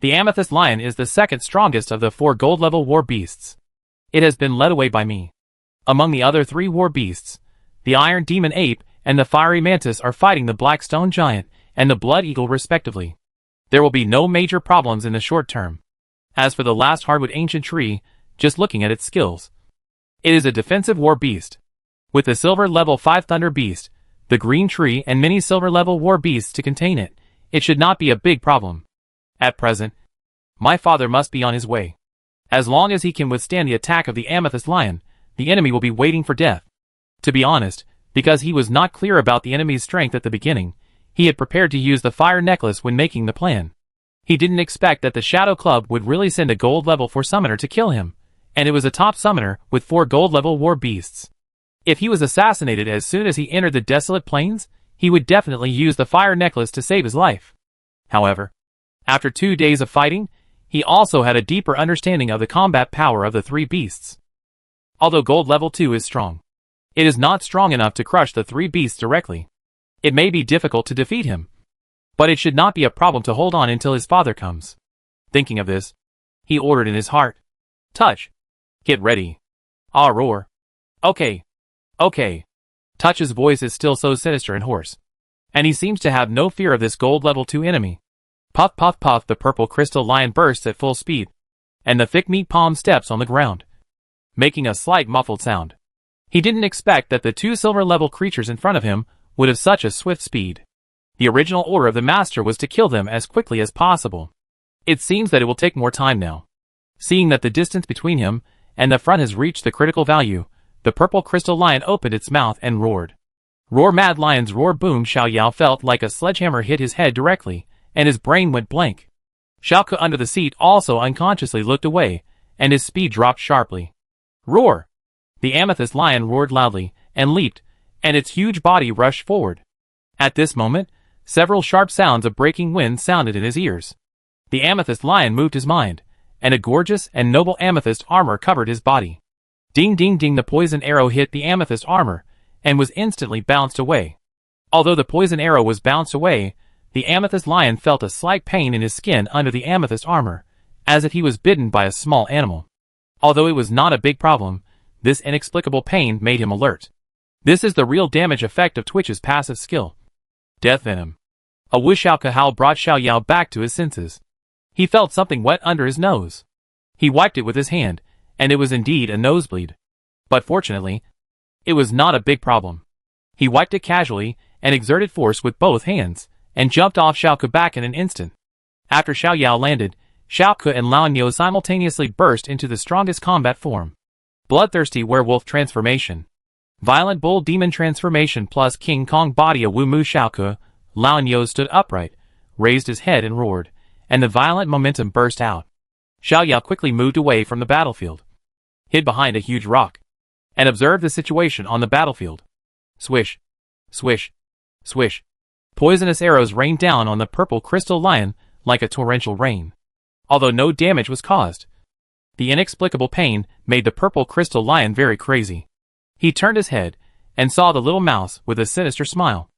The Amethyst Lion is the second strongest of the 4 gold-level war beasts. It has been led away by me. Among the other 3 war beasts, the Iron Demon Ape and the Fiery Mantis are fighting the Blackstone Giant and the Blood Eagle respectively. There will be no major problems in the short term. As for the last Hardwood Ancient Tree, just looking at its skills, It is a defensive war beast. With the silver level 5 thunder beast, the green tree and many silver level war beasts to contain it, it should not be a big problem. At present, my father must be on his way. As long as he can withstand the attack of the amethyst lion, the enemy will be waiting for death. To be honest, because he was not clear about the enemy's strength at the beginning, he had prepared to use the fire necklace when making the plan. He didn't expect that the Shadow Club would really send a gold level 4 summoner to kill him, and it was a top summoner with 4 gold level war beasts. If he was assassinated as soon as he entered the desolate plains, he would definitely use the fire necklace to save his life. However, after 2 days of fighting, he also had a deeper understanding of the combat power of the 3 beasts. Although gold level 2 is strong, it is not strong enough to crush the 3 beasts directly. It may be difficult to defeat him, but it should not be a problem to hold on until his father comes. Thinking of this, he ordered in his heart, "Touch! Get ready! Ah, roar! Okay! Okay!" Touch's voice is still so sinister and hoarse, and he seems to have no fear of this gold level 2 enemy. Puff puff puff, the purple crystal lion bursts at full speed, and the thick meat palm steps on the ground, making a slight muffled sound. He didn't expect that the 2 silver level creatures in front of him would have such a swift speed. The original order of the master was to kill them as quickly as possible. It seems that it will take more time now. Seeing that the distance between him and the front has reached the critical value, the purple crystal lion opened its mouth and roared. Roar, mad lion's roar, boom. Xiao Yao felt like a sledgehammer hit his head directly, and his brain went blank. Xiao Ke under the seat also unconsciously looked away, and his speed dropped sharply. Roar! The amethyst lion roared loudly, and leaped, and its huge body rushed forward. At this moment, several sharp sounds of breaking wind sounded in his ears. The amethyst lion moved his mind, and a gorgeous and noble amethyst armor covered his body. Ding ding ding, the poison arrow hit the amethyst armor, and was instantly bounced away. Although the poison arrow was bounced away, the amethyst lion felt a slight pain in his skin under the amethyst armor, as if he was bitten by a small animal. Although it was not a big problem, this inexplicable pain made him alert. This is the real damage effect of Twitch's passive skill. Death Venom. A whoosh Xiao Ke howl brought Xiao Yao back to his senses. He felt something wet under his nose. He wiped it with his hand, and it was indeed a nosebleed. But fortunately, it was not a big problem. He wiped it casually, and exerted force with both hands, and jumped off Xiao Ke back in an instant. After Xiao Yao landed, Xiao Ke and Lao Niu simultaneously burst into the strongest combat form. Bloodthirsty werewolf transformation. Violent bull demon transformation plus King Kong body. A Wu Mu. Xiao Ke, Lao Niu stood upright, raised his head and roared, and the violent momentum burst out. Xiao Yao quickly moved away from the battlefield, hid behind a huge rock, and observed the situation on the battlefield. Swish, swish, swish. Poisonous arrows rained down on the purple crystal lion like a torrential rain. Although no damage was caused, the inexplicable pain made the purple crystal lion very crazy. He turned his head and saw the little mouse with a sinister smile.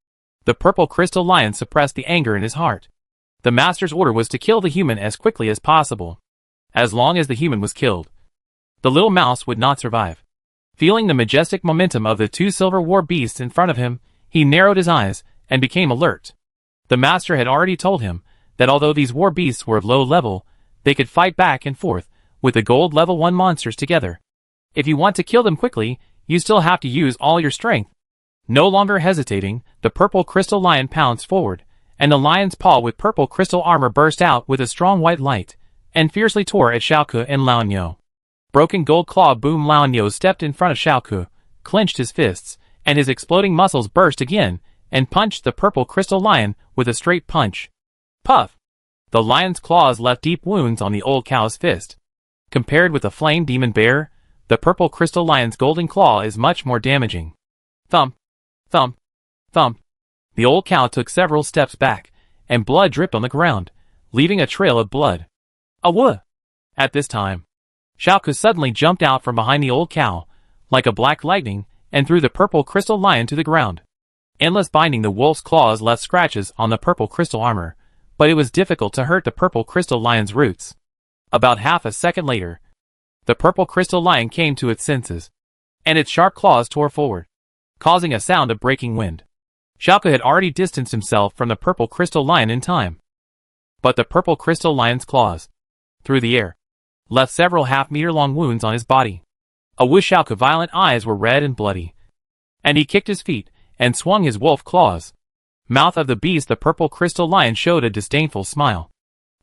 The purple crystal lion suppressed the anger in his heart. The master's order was to kill the human as quickly as possible. As long as the human was killed, the little mouse would not survive. Feeling the majestic momentum of the 2 silver war beasts in front of him, he narrowed his eyes and became alert. The master had already told him that although these war beasts were of low level, they could fight back and forth with the gold level 1 monsters together. If you want to kill them quickly, you still have to use all your strength. No longer hesitating, the purple crystal lion pounced forward, and the lion's paw with purple crystal armor burst out with a strong white light, and fiercely tore at Xiao Ke and Lao Niu. Broken gold claw boom. Lao Niu stepped in front of Xiao Ke, clenched his fists, and his exploding muscles burst again, and punched the purple crystal lion with a straight punch. Puff! The lion's claws left deep wounds on the old cow's fist. Compared with the flame demon bear, the purple crystal lion's golden claw is much more damaging. Thump! Thump! Thump! The old cow took several steps back, and blood dripped on the ground, leaving a trail of blood. Awoo! At this time, Xiao Ke suddenly jumped out from behind the old cow, like a black lightning, and threw the purple crystal lion to the ground. Endless binding. The wolf's claws left scratches on the purple crystal armor, but it was difficult to hurt the purple crystal lion's roots. About half a second later, the purple crystal lion came to its senses, and its sharp claws tore forward, causing a sound of breaking wind. Xiao Ke had already distanced himself from the purple crystal lion in time. But the purple crystal lion's claws, through the air, left several half-meter-long wounds on his body. Xiaoke's violent eyes were red and bloody, and he kicked his feet and swung his wolf claws. Mouth of the beast, the purple crystal lion showed a disdainful smile,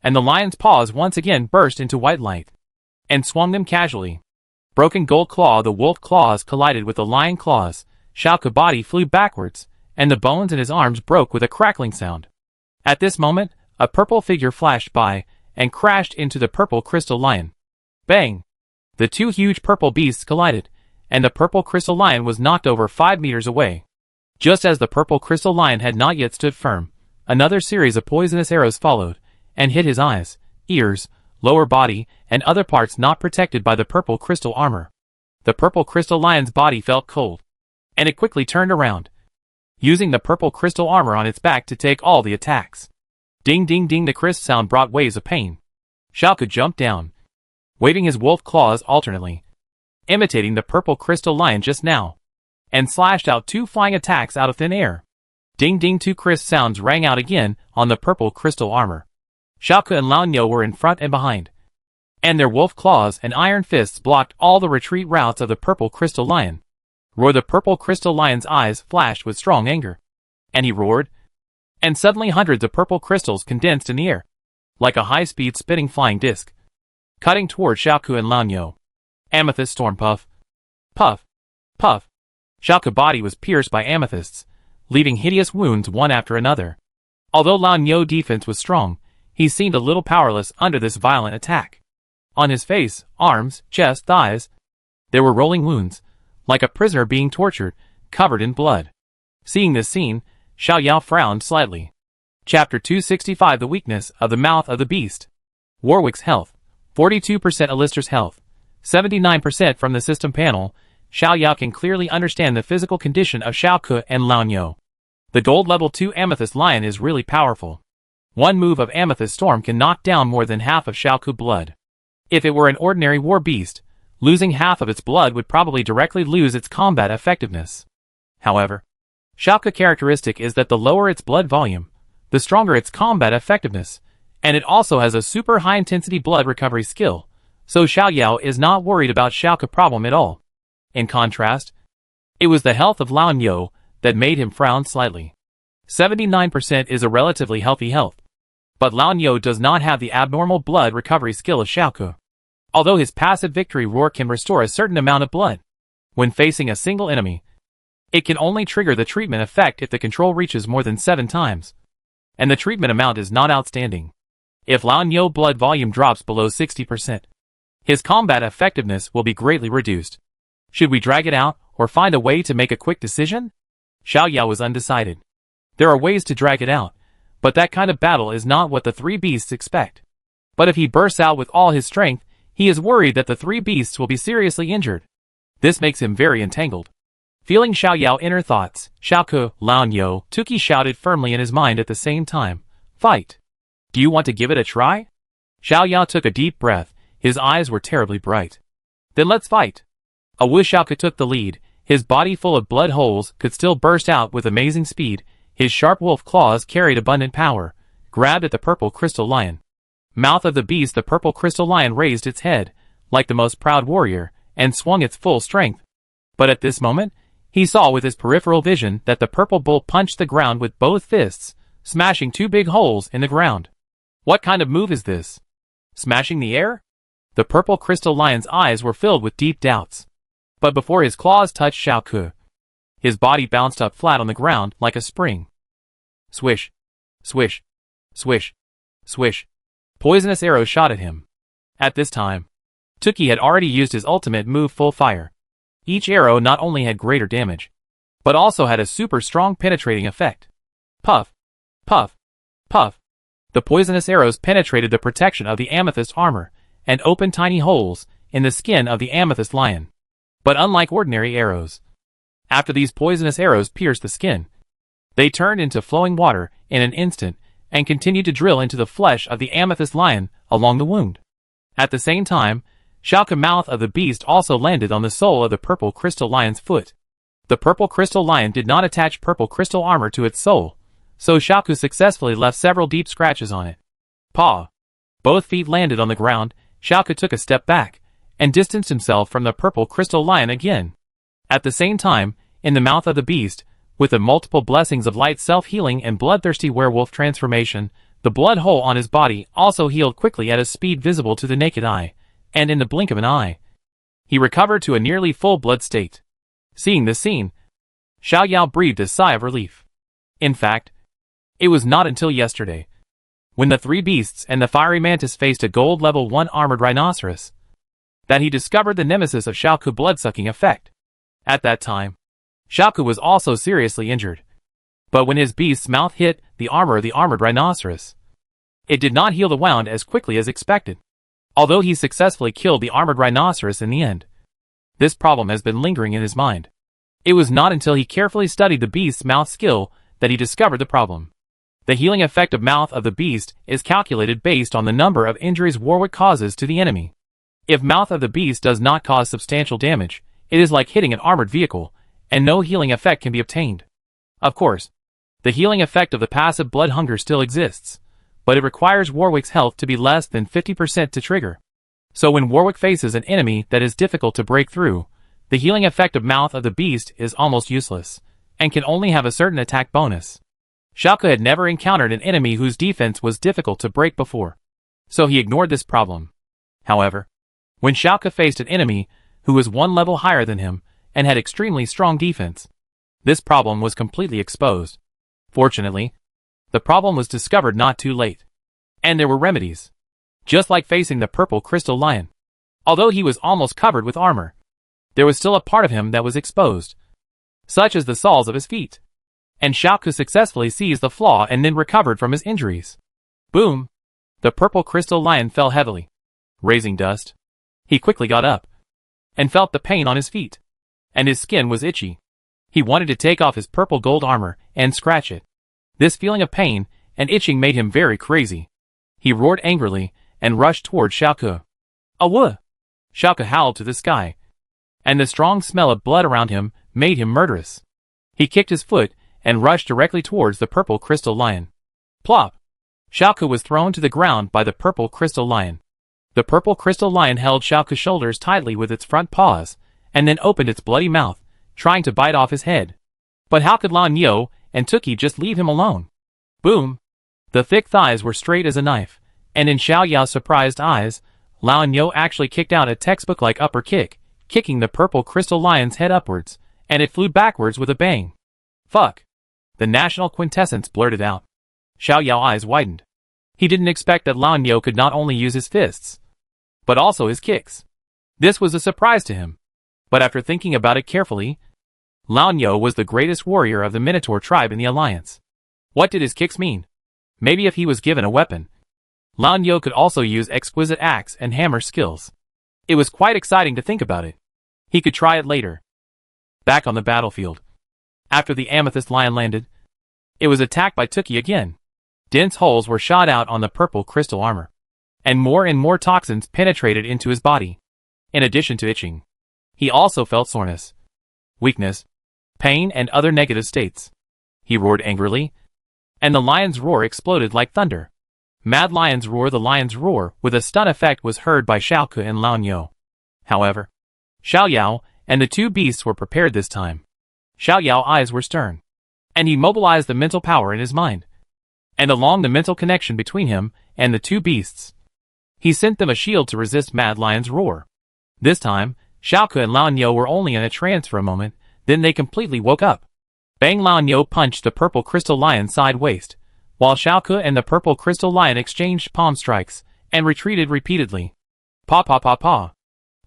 and the lion's paws once again burst into white light and swung them casually. Broken gold claw, the wolf claws collided with the lion claws. Xiaoke's body flew backwards, and the bones in his arms broke with a crackling sound. At this moment, a purple figure flashed by and crashed into the purple crystal lion. Bang! The two huge purple beasts collided, and the purple crystal lion was knocked over 5 meters away. Just as the purple crystal lion had not yet stood firm, another series of poisonous arrows followed, and hit his eyes, ears, lower body, and other parts not protected by the purple crystal armor. The purple crystal lion's body felt cold, and it quickly turned around, using the purple crystal armor on its back to take all the attacks. Ding ding ding, the crisp sound brought waves of pain. Xiaoke jumped down, waving his wolf claws alternately, imitating the purple crystal lion just now, and slashed out 2 flying attacks out of thin air. Ding ding, 2 crisp sounds rang out again on the purple crystal armor. Xiaoke and Lanyo were in front and behind, and their wolf claws and iron fists blocked all the retreat routes of the purple crystal lion. Roar! The purple crystal lion's eyes flashed with strong anger, and he roared, and suddenly hundreds of purple crystals condensed in the air, like a high-speed spinning flying disc, cutting toward Xiaoke and Lanyo. Amethyst storm, puff, puff, puff. Xiaoke's body was pierced by amethysts, leaving hideous wounds one after another. Although Lanyo's defense was strong, he seemed a little powerless under this violent attack. On his face, arms, chest, thighs, there were rolling wounds, like a prisoner being tortured, covered in blood. Seeing this scene, Xiao Yao frowned slightly. Chapter 265, The Weakness of the Mouth of the Beast. Warwick's health, 42%. Alistair's health, 79% from the system panel. Xiao Yao can clearly understand the physical condition of Xiaoke and Lanyo. The gold level 2 amethyst lion is really powerful. One move of amethyst storm can knock down more than half of Xiaoke's blood. If it were an ordinary war beast, losing half of its blood would probably directly lose its combat effectiveness. However, Xiaoke's characteristic is that the lower its blood volume, the stronger its combat effectiveness, and it also has a super high-intensity blood recovery skill, so Xiao Yao is not worried about Xiaoke's problem at all. In contrast, it was the health of Lanyo that made him frown slightly. 79% is a relatively healthy health, but Lanyo does not have the abnormal blood recovery skill of Xiaoke. Although his passive victory roar can restore a certain amount of blood when facing a single enemy, it can only trigger the treatment effect if the control reaches more than 7 times, and the treatment amount is not outstanding. If Lanyo's blood volume drops below 60%, his combat effectiveness will be greatly reduced. Should we drag it out, or find a way to make a quick decision? Xiao Yao was undecided. There are ways to drag it out, but that kind of battle is not what the 3 beasts expect. But if he bursts out with all his strength, he is worried that the 3 beasts will be seriously injured. This makes him very entangled. Feeling Xiao Yao's inner thoughts, Xiaoke, Lanyo, Tuki shouted firmly in his mind at the same time, "Fight! Do you want to give it a try?" Xiao Yao took a deep breath, his eyes were terribly bright. "Then let's fight." Xiaoke took the lead, his body full of blood holes could still burst out with amazing speed, his sharp wolf claws carried abundant power, grabbed at the purple crystal lion. Mouth of the beast, the purple crystal lion raised its head, like the most proud warrior, and swung its full strength. But at this moment, he saw with his peripheral vision that the purple bull punched the ground with both fists, smashing 2 big holes in the ground. What kind of move is this? Smashing the air? The purple crystal lion's eyes were filled with deep doubts. But before his claws touched Xiaoke, his body bounced up flat on the ground like a spring. Swish, swish, swish, swish. Poisonous arrows shot at him. At this time, Tuki had already used his ultimate move, Full Fire. Each arrow not only had greater damage, but also had a super strong penetrating effect. Puff, puff, puff. The poisonous arrows penetrated the protection of the amethyst armor, and opened tiny holes in the skin of the amethyst lion. But unlike ordinary arrows, after these poisonous arrows pierced the skin, they turned into flowing water in an instant and continued to drill into the flesh of the amethyst lion along the wound. At the same time, Xiaoke's mouth of the beast also landed on the sole of the purple crystal lion's foot. The purple crystal lion did not attach purple crystal armor to its sole, so Xiaoke successfully left several deep scratches on it. Paw! Both feet landed on the ground. Xiaoke took a step back, and distanced himself from the purple crystal lion again. At the same time, in the mouth of the beast, with the multiple blessings of light self-healing and bloodthirsty werewolf transformation, the blood hole on his body also healed quickly at a speed visible to the naked eye, and in the blink of an eye, he recovered to a nearly full blood state. Seeing this scene, Xiao Yao breathed a sigh of relief. In fact, it was not until yesterday, when the three beasts and the fiery mantis faced a gold level 1 armored rhinoceros, that he discovered the nemesis of Xiaoku blood-sucking effect. At that time, Xiaoku was also seriously injured. But when his beast's mouth hit the armor of the armored rhinoceros, it did not heal the wound as quickly as expected. Although he successfully killed the armored rhinoceros in the end, this problem has been lingering in his mind. It was not until he carefully studied the beast's mouth skill that he discovered the problem. The healing effect of mouth of the beast is calculated based on the number of injuries Warwick causes to the enemy. If mouth of the beast does not cause substantial damage, it is like hitting an armored vehicle, and no healing effect can be obtained. Of course, the healing effect of the passive blood hunger still exists, but it requires Warwick's health to be less than 50% to trigger. So when Warwick faces an enemy that is difficult to break through, the healing effect of mouth of the beast is almost useless, and can only have a certain attack bonus. Xiaoku had never encountered an enemy whose defense was difficult to break before, so he ignored this problem. However, when Xiaoku faced an enemy who was one level higher than him and had extremely strong defense, this problem was completely exposed. Fortunately, the problem was discovered not too late, and there were remedies. Just like facing the purple crystal lion, although he was almost covered with armor, there was still a part of him that was exposed, such as the soles of his feet. And Xiaoku successfully seized the flaw and then recovered from his injuries. Boom! The purple crystal lion fell heavily, raising dust. He quickly got up, and felt the pain on his feet, and his skin was itchy. He wanted to take off his purple gold armor and scratch it. This feeling of pain and itching made him very crazy. He roared angrily and rushed toward Xiaoku. Awah! Xiaoku howled to the sky, and the strong smell of blood around him made him murderous. He kicked his foot and rushed directly towards the purple crystal lion. Plop! Xiaoku was thrown to the ground by the purple crystal lion. The purple crystal lion held Xiaoku's shoulders tightly with its front paws, and then opened its bloody mouth, trying to bite off his head. But how could Lan Yo and Tuki just leave him alone? Boom! The thick thighs were straight as a knife, and in Xiao Yao's surprised eyes, Lan Yo actually kicked out a textbook-like upper kick, kicking the purple crystal lion's head upwards, and it flew backwards with a bang. Fuck! The national quintessence blurted out. Xiao Yao's eyes widened. He didn't expect that Lan Yo could not only use his fists, but also his kicks. This was a surprise to him. But after thinking about it carefully, Lan Yo was the greatest warrior of the Minotaur tribe in the Alliance. What did his kicks mean? Maybe if he was given a weapon, Lan Yo could also use exquisite axe and hammer skills. It was quite exciting to think about it. He could try it later. Back on the battlefield, after the amethyst lion landed, it was attacked by Tuki again. Dense holes were shot out on the purple crystal armor, and more toxins penetrated into his body. In addition to itching, he also felt soreness, weakness, pain, and other negative states. He roared angrily, and the lion's roar exploded like thunder. Mad Lion's roar. The lion's roar with a stun effect was heard by Xiaoku and Lan Yo. However, Xiao Yao and the two beasts were prepared this time. Xiao Yao's eyes were stern, and he mobilized the mental power in his mind. And along the mental connection between him and the two beasts, he sent them a shield to resist Mad Lion's roar. This time, Xiaoku and Lan Yo were only in a trance for a moment, then they completely woke up. Bang! Lan Yo punched the purple crystal lion sideways, while Xiaoku and the purple crystal lion exchanged palm strikes and retreated repeatedly. Paw paw paw paw.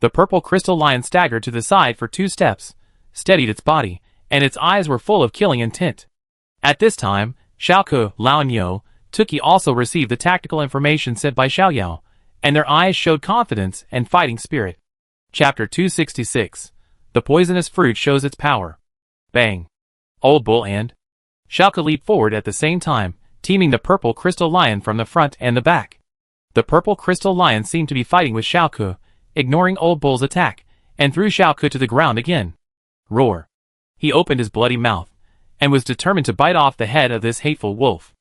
The purple crystal lion staggered to the side for 2 steps, steadied its body, and its eyes were full of killing intent. At this time, Xiaoku, Lan Yo, Tuki also received the tactical information sent by Xiao Yao, and their eyes showed confidence and fighting spirit. Chapter 266. The poisonous fruit shows its power. Bang! Old Bull and Xiaoku leaped forward at the same time, teaming the purple crystal lion from the front and the back. The purple crystal lion seemed to be fighting with Xiaoku, ignoring Old Bull's attack, and threw Xiaoku to the ground again. Roar! He opened his bloody mouth, and was determined to bite off the head of this hateful wolf.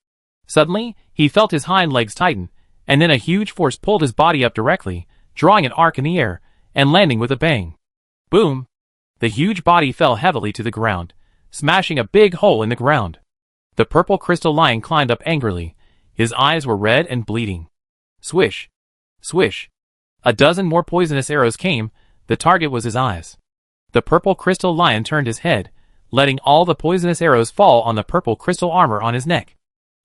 Suddenly, he felt his hind legs tighten, and then a huge force pulled his body up directly, drawing an arc in the air, and landing with a bang. Boom! The huge body fell heavily to the ground, smashing a big hole in the ground. The purple crystal lion climbed up angrily. His eyes were red and bleeding. Swish! Swish! A dozen more poisonous arrows came. The target was his eyes. The purple crystal lion turned his head, letting all the poisonous arrows fall on the purple crystal armor on his neck.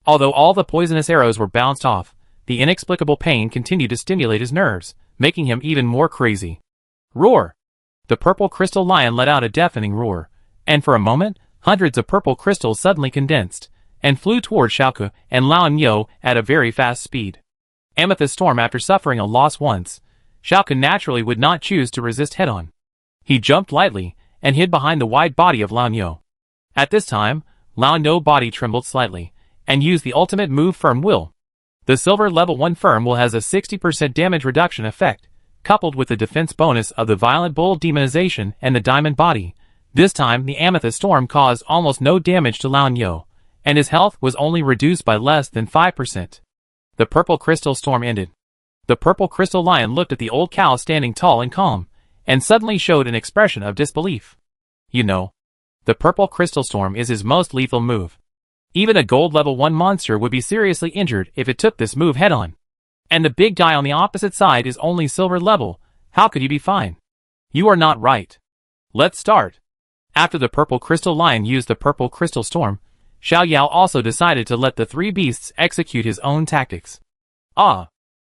Although all the poisonous arrows were bounced off, the inexplicable pain continued to stimulate his nerves, making him even more crazy. Roar! The purple crystal lion let out a deafening roar, and for a moment, hundreds of purple crystals suddenly condensed, and flew toward Xiaoke and Lan Yo at a very fast speed. Amethyst Storm. After suffering a loss once, Xiaoke naturally would not choose to resist head-on. He jumped lightly, and hid behind the wide body of Lan Yo. At this time, Lan Yo's body trembled slightly, and used the ultimate move Firm Will. The Silver Level 1 Firm Will has a 60% damage reduction effect, coupled with the defense bonus of the Violent Bull Demonization and the Diamond Body. This time the Amethyst Storm caused almost no damage to Lan Yo, and his health was only reduced by less than 5%. The Purple Crystal Storm ended. The Purple Crystal Lion looked at the old cow standing tall and calm, and suddenly showed an expression of disbelief. You know, the Purple Crystal Storm is his most lethal move. Even a gold level 1 monster would be seriously injured if it took this move head-on. And the big guy on the opposite side is only silver level. How could he be fine? You are not right. Let's start. After the Purple Crystal Lion used the Purple Crystal Storm, Xiao Yao also decided to let the three beasts execute his own tactics. Ah!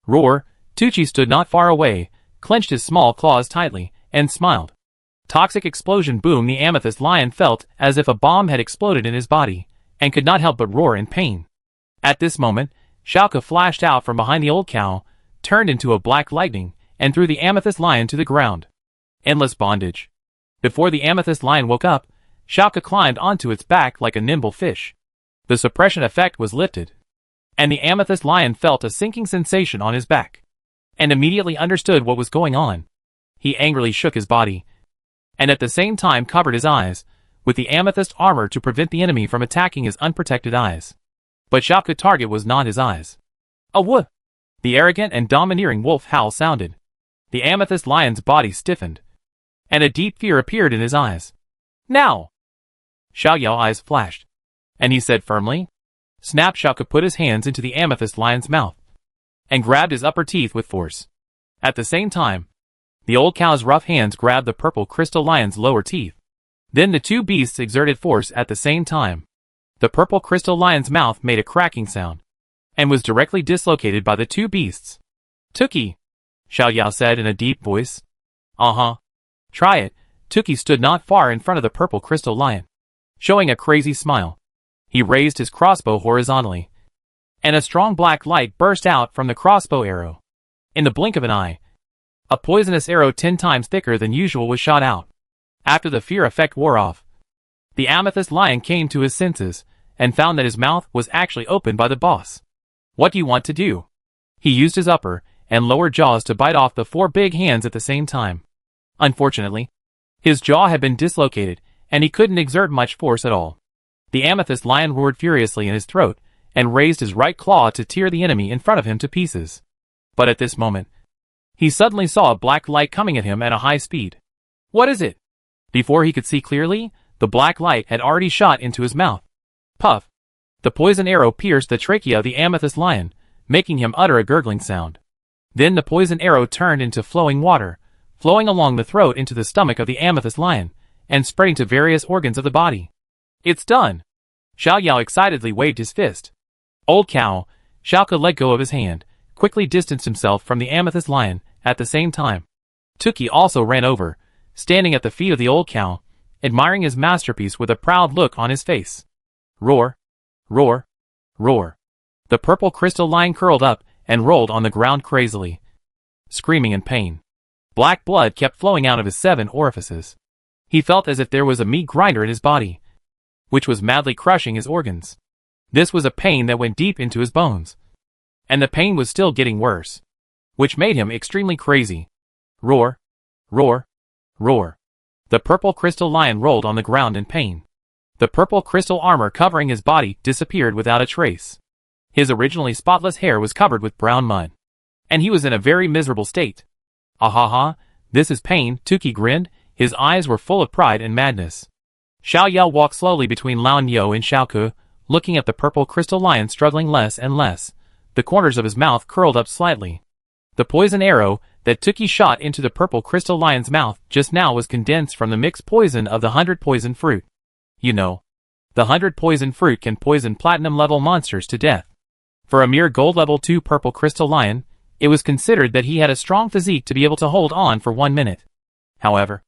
Roar! Tucci stood not far away, clenched his small claws tightly, and smiled. Toxic explosion. Boom! The Amethyst Lion felt as if a bomb had exploded in his body, and could not help but roar in pain. At this moment, Xiaoke flashed out from behind the old cow, turned into a black lightning, and threw the Amethyst Lion to the ground. Endless bondage. Before the Amethyst Lion woke up, Xiaoke climbed onto its back like a nimble fish. The suppression effect was lifted, and the Amethyst Lion felt a sinking sensation on his back, and immediately understood what was going on. He angrily shook his body, and at the same time covered his eyes with the amethyst armor to prevent the enemy from attacking his unprotected eyes. But Xiaoke's target was not his eyes. A woof! The arrogant and domineering wolf howl sounded. The Amethyst Lion's body stiffened, and a deep fear appeared in his eyes. Now! Xiao Yao's eyes flashed, and he said firmly. Snap! Xiaoke put his hands into the Amethyst Lion's mouth, and grabbed his upper teeth with force. At the same time, the old cow's rough hands grabbed the Purple Crystal Lion's lower teeth. Then the two beasts exerted force at the same time. The Purple Crystal Lion's mouth made a cracking sound, and was directly dislocated by the two beasts. Tuki! Xiao Yao said in a deep voice. Uh-huh. Try it. Tuki stood not far in front of the Purple Crystal Lion, showing a crazy smile. He raised his crossbow horizontally, and a strong black light burst out from the crossbow arrow. In the blink of an eye, a poisonous arrow 10 times thicker than usual was shot out. After the fear effect wore off, the Amethyst Lion came to his senses, and found that his mouth was actually opened by the boss. What do you want to do? He used his upper and lower jaws to bite off the 4 big hands at the same time. Unfortunately, his jaw had been dislocated, and he couldn't exert much force at all. The Amethyst Lion roared furiously in his throat, and raised his right claw to tear the enemy in front of him to pieces. But at this moment, he suddenly saw a black light coming at him at a high speed. What is it? Before he could see clearly, the black light had already shot into his mouth. Puff! The poison arrow pierced the trachea of the Amethyst Lion, making him utter a gurgling sound. Then the poison arrow turned into flowing water, flowing along the throat into the stomach of the Amethyst Lion, and spreading to various organs of the body. It's done! Xiao Yao excitedly waved his fist. Old cow! Xiaoke let go of his hand, quickly distanced himself from the Amethyst Lion. At the same time, Tuki also ran over, standing at the feet of the old cow, admiring his masterpiece with a proud look on his face. Roar! Roar! Roar! The Purple Crystal Lion curled up and rolled on the ground crazily, screaming in pain. Black blood kept flowing out of his 7 orifices. He felt as if there was a meat grinder in his body, which was madly crushing his organs. This was a pain that went deep into his bones, and the pain was still getting worse, which made him extremely crazy. Roar! Roar! Roar! The Purple Crystal Lion rolled on the ground in pain. The purple crystal armor covering his body disappeared without a trace. His originally spotless hair was covered with brown mud, and he was in a very miserable state. Ah ha ha, This is pain, Tuki grinned. His eyes were full of pride and madness. Xiao Yao walked slowly between Lan Yo and Xiao Ke, looking at the purple crystal lion struggling less and less. The corners of his mouth curled up slightly. The poison arrow that Tuki shot into the purple crystal lion's mouth just now was condensed from the mixed poison of the 100 poison fruit. You know, the 100 poison fruit can poison platinum-level monsters to death. For a mere gold level 2 purple crystal lion, it was considered that he had a strong physique to be able to hold on for 1 minute. However,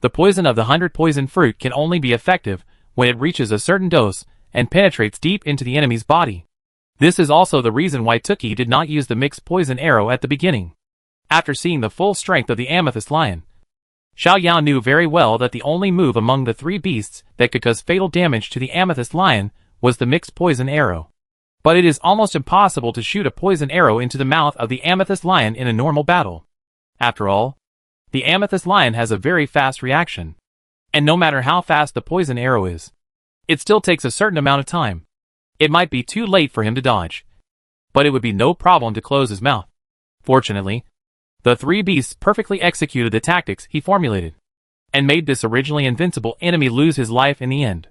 the poison of the 100 poison fruit can only be effective when it reaches a certain dose and penetrates deep into the enemy's body. This is also the reason why Tuki did not use the mixed poison arrow at the beginning. After seeing the full strength of the amethyst lion, Xiao Yao knew very well that the only move among the 3 beasts that could cause fatal damage to the amethyst lion was the mixed poison arrow. But it is almost impossible to shoot a poison arrow into the mouth of the amethyst lion in a normal battle. After all, the amethyst lion has a very fast reaction. And no matter how fast the poison arrow is, it still takes a certain amount of time. It might be too late for him to dodge, but it would be no problem to close his mouth. Fortunately, the 3 beasts perfectly executed the tactics he formulated, and made this originally invincible enemy lose his life in the end.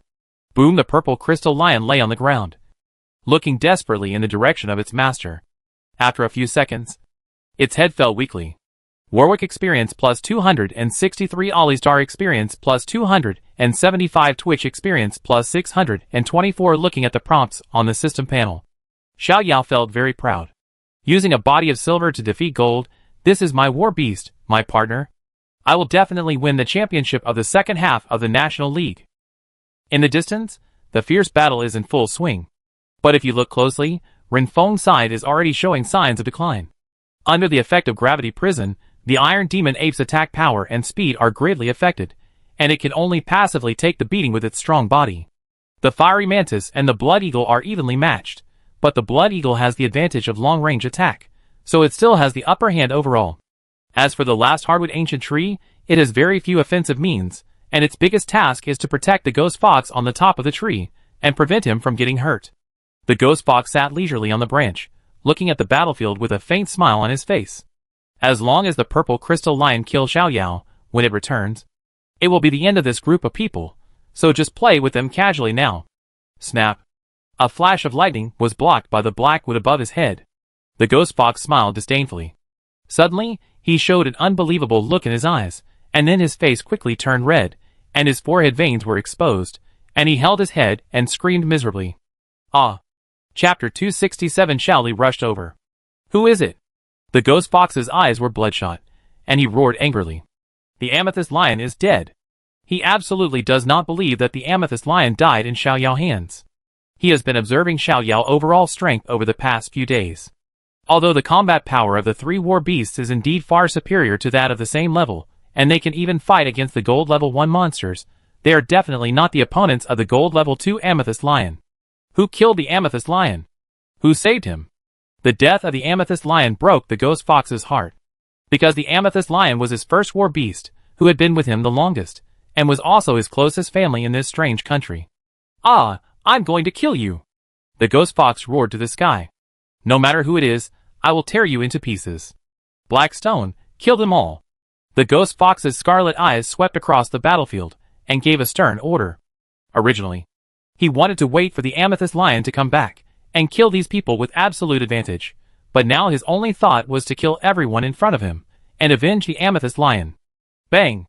Boom! The purple crystal lion lay on the ground, looking desperately in the direction of its master. After a few seconds, its head fell weakly. Warwick experience plus 263, Ollie Star experience plus 275, Twitch experience plus 624. Looking at the prompts on the system panel, Xiao Yao felt very proud. Using a body of silver to defeat gold, this is my war beast, my partner. I will definitely win the championship of the second half of the National League. In the distance, the fierce battle is in full swing. But if you look closely, Renfeng's side is already showing signs of decline. Under the effect of gravity prison, the Iron Demon Ape's attack power and speed are greatly affected, and it can only passively take the beating with its strong body. The Fiery Mantis and the Blood Eagle are evenly matched, but the Blood Eagle has the advantage of long-range attack, so it still has the upper hand overall. As for the last hardwood ancient tree, it has very few offensive means, and its biggest task is to protect the ghost fox on the top of the tree, and prevent him from getting hurt. The ghost fox sat leisurely on the branch, looking at the battlefield with a faint smile on his face. As long as the purple crystal lion kills Xiao Yao, when it returns, it will be the end of this group of people, so just play with them casually now. Snap! A flash of lightning was blocked by the black wood above his head. The ghost fox smiled disdainfully. Suddenly, he showed an unbelievable look in his eyes, and then his face quickly turned red, and his forehead veins were exposed, and he held his head and screamed miserably. Ah! Chapter 267. Xiaoli rushed over. Who is it? The ghost fox's eyes were bloodshot, and he roared angrily. The amethyst lion is dead. He absolutely does not believe that the amethyst lion died in Xiao Yao's hands. He has been observing Xiao Yao's overall strength over the past few days. Although the combat power of the 3 war beasts is indeed far superior to that of the same level, and they can even fight against the gold level 1 monsters, they are definitely not the opponents of the gold level 2 amethyst lion. Who killed the amethyst lion? Who saved him? The death of the amethyst lion broke the ghost fox's heart, because the amethyst lion was his first war beast, who had been with him the longest, and was also his closest family in this strange country. Ah, I'm going to kill you! The ghost fox roared to the sky. No matter who it is, I will tear you into pieces. Black Stone, kill them all. The ghost fox's scarlet eyes swept across the battlefield, and gave a stern order. Originally, he wanted to wait for the amethyst lion to come back, and kill these people with absolute advantage, but now his only thought was to kill everyone in front of him, and avenge the amethyst lion. Bang!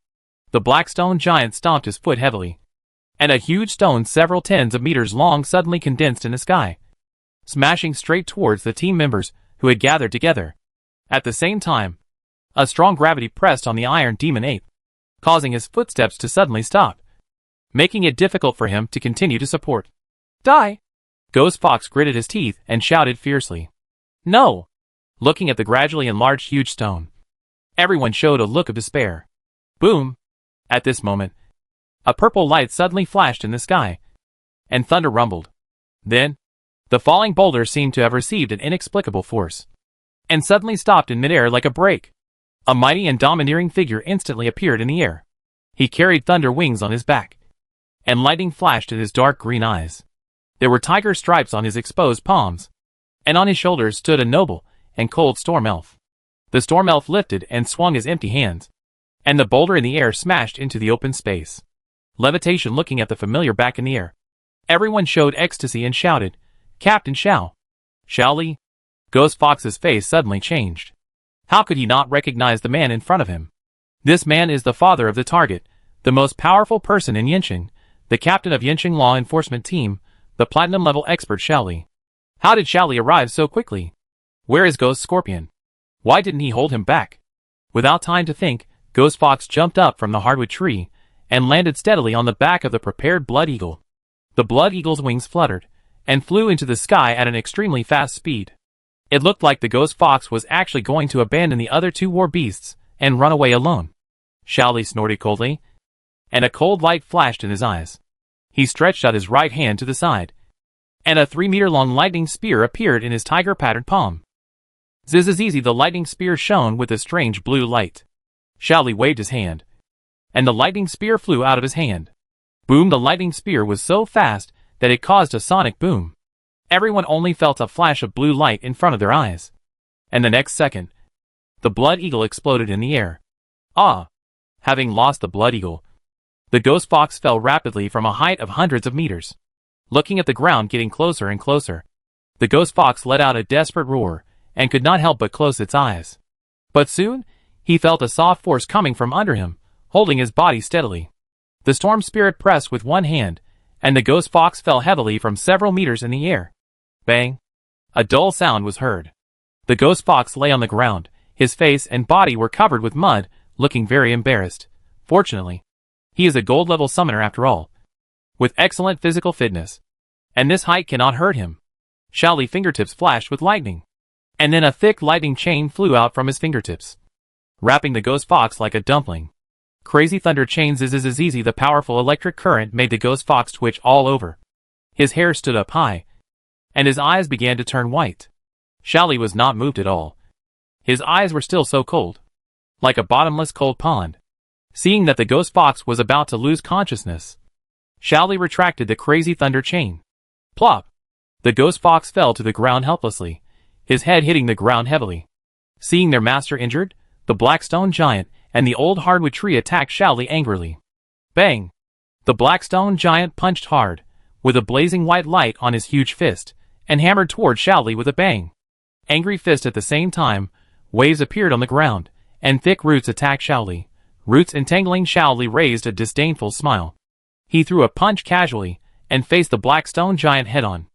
The black stone giant stomped his foot heavily, and a huge stone several tens of meters long suddenly condensed in the sky, smashing straight towards the team members who had gathered together. At the same time, a strong gravity pressed on the Iron Demon Ape, causing his footsteps to suddenly stop, making it difficult for him to continue to support. Die! Ghost Fox gritted his teeth and shouted fiercely. No! Looking at the gradually enlarged huge stone, everyone showed a look of despair. Boom! At this moment, a purple light suddenly flashed in the sky, and thunder rumbled. Then, the falling boulder seemed to have received an inexplicable force, and suddenly stopped in midair like a break. A mighty and domineering figure instantly appeared in the air. He carried thunder wings on his back, and lightning flashed in his dark green eyes. There were tiger stripes on his exposed palms, and on his shoulders stood a noble and cold storm elf. The storm elf lifted and swung his empty hands, and the boulder in the air smashed into the open space. Levitation looking at the familiar back in the air. Everyone showed ecstasy and shouted, "Captain Xiao! Xiao Li!" Ghost Fox's face suddenly changed. How could he not recognize the man in front of him? This man is the father of the target, the most powerful person in Yanqing, the captain of Yanqing Law Enforcement Team, the platinum-level expert Xiao Li. How did Xiao Li arrive so quickly? Where is Ghost Scorpion? Why didn't he hold him back? Without time to think, Ghost Fox jumped up from the hardwood tree and landed steadily on the back of the prepared Blood Eagle. The Blood Eagle's wings fluttered and flew into the sky at an extremely fast speed. It looked like the Ghost Fox was actually going to abandon the other two war beasts and run away alone. Xiao Li snorted coldly, and a cold light flashed in his eyes. He stretched out his right hand to the side, and a 3-meter-long lightning spear appeared in his tiger-patterned palm. Zizizizi, the lightning spear shone with a strange blue light. Xiao Li waved his hand, and the lightning spear flew out of his hand. Boom! The lightning spear was so fast that it caused a sonic boom. Everyone only felt a flash of blue light in front of their eyes. And the next second, the Blood Eagle exploded in the air. Ah! Having lost the Blood Eagle, the Ghost Fox fell rapidly from a height of hundreds of meters. Looking at the ground getting closer and closer, the Ghost Fox let out a desperate roar and could not help but close its eyes. But soon, he felt a soft force coming from under him, holding his body steadily. The Storm Spirit pressed with one hand, and the Ghost Fox fell heavily from several meters in the air. Bang! A dull sound was heard. The Ghost Fox lay on the ground. His face and body were covered with mud, looking very embarrassed. Fortunately, he is a gold-level summoner after all, with excellent physical fitness, and this height cannot hurt him. Xiao Li's fingertips flashed with lightning, and then a thick lightning chain flew out from his fingertips, wrapping the Ghost Fox like a dumpling. Crazy thunder chain zizizizizi. The powerful electric current made the Ghost Fox twitch all over. His hair stood up high, and his eyes began to turn white. Xiao Li was not moved at all. His eyes were still so cold, like a bottomless cold pond. Seeing that the Ghost Fox was about to lose consciousness, Xiao Li retracted the crazy thunder chain. Plop! The Ghost Fox fell to the ground helplessly, his head hitting the ground heavily. Seeing their master injured, the Black Stone Giant and the old hardwood tree attacked Xiao Li angrily. Bang! The Black Stone Giant punched hard, with a blazing white light on his huge fist, and hammered toward Xiao Li with a bang. Angry fist at the same time, waves appeared on the ground, and thick roots attacked Xiao Li. Roots entangling Xiao Li raised a disdainful smile. He threw a punch casually, and faced the Black Stone Giant head-on.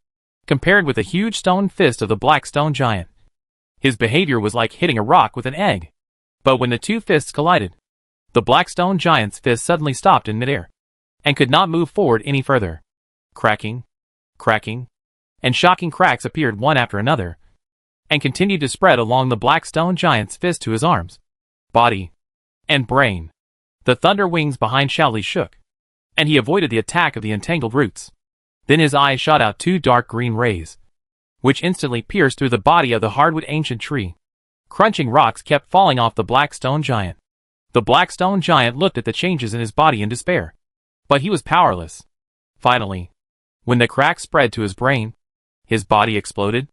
Compared with the huge stone fist of the Black Stone Giant, his behavior was like hitting a rock with an egg. But when the two fists collided, the Black Stone Giant's fist suddenly stopped in midair, and could not move forward any further. Cracking, cracking, and shocking cracks appeared one after another, and continued to spread along the Black Stone Giant's fist to his arms, body, and brain. The thunder wings behind Xiao Li shook, and he avoided the attack of the entangled roots. Then his eyes shot out two dark green rays, which instantly pierced through the body of the hardwood ancient tree. Crunching rocks kept falling off the Black Stone Giant. The Black Stone Giant looked at the changes in his body in despair, but he was powerless. Finally, when the crack spread to his brain, his body exploded.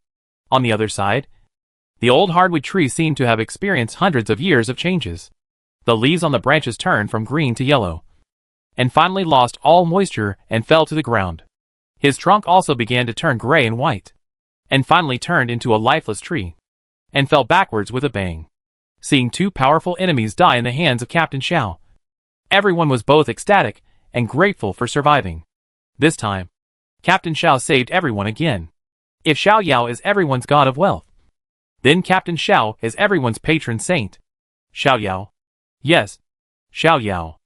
On the other side, the old hardwood tree seemed to have experienced hundreds of years of changes. The leaves on the branches turned from green to yellow, and finally lost all moisture and fell to the ground. His trunk also began to turn gray and white, and finally turned into a lifeless tree, and fell backwards with a bang. Seeing two powerful enemies die in the hands of Captain Xiao, everyone was both ecstatic and grateful for surviving. This time, Captain Xiao saved everyone again. If Xiao Yao is everyone's god of wealth, then Captain Xiao is everyone's patron saint. Xiao Yao. Yes, Xiao Yao.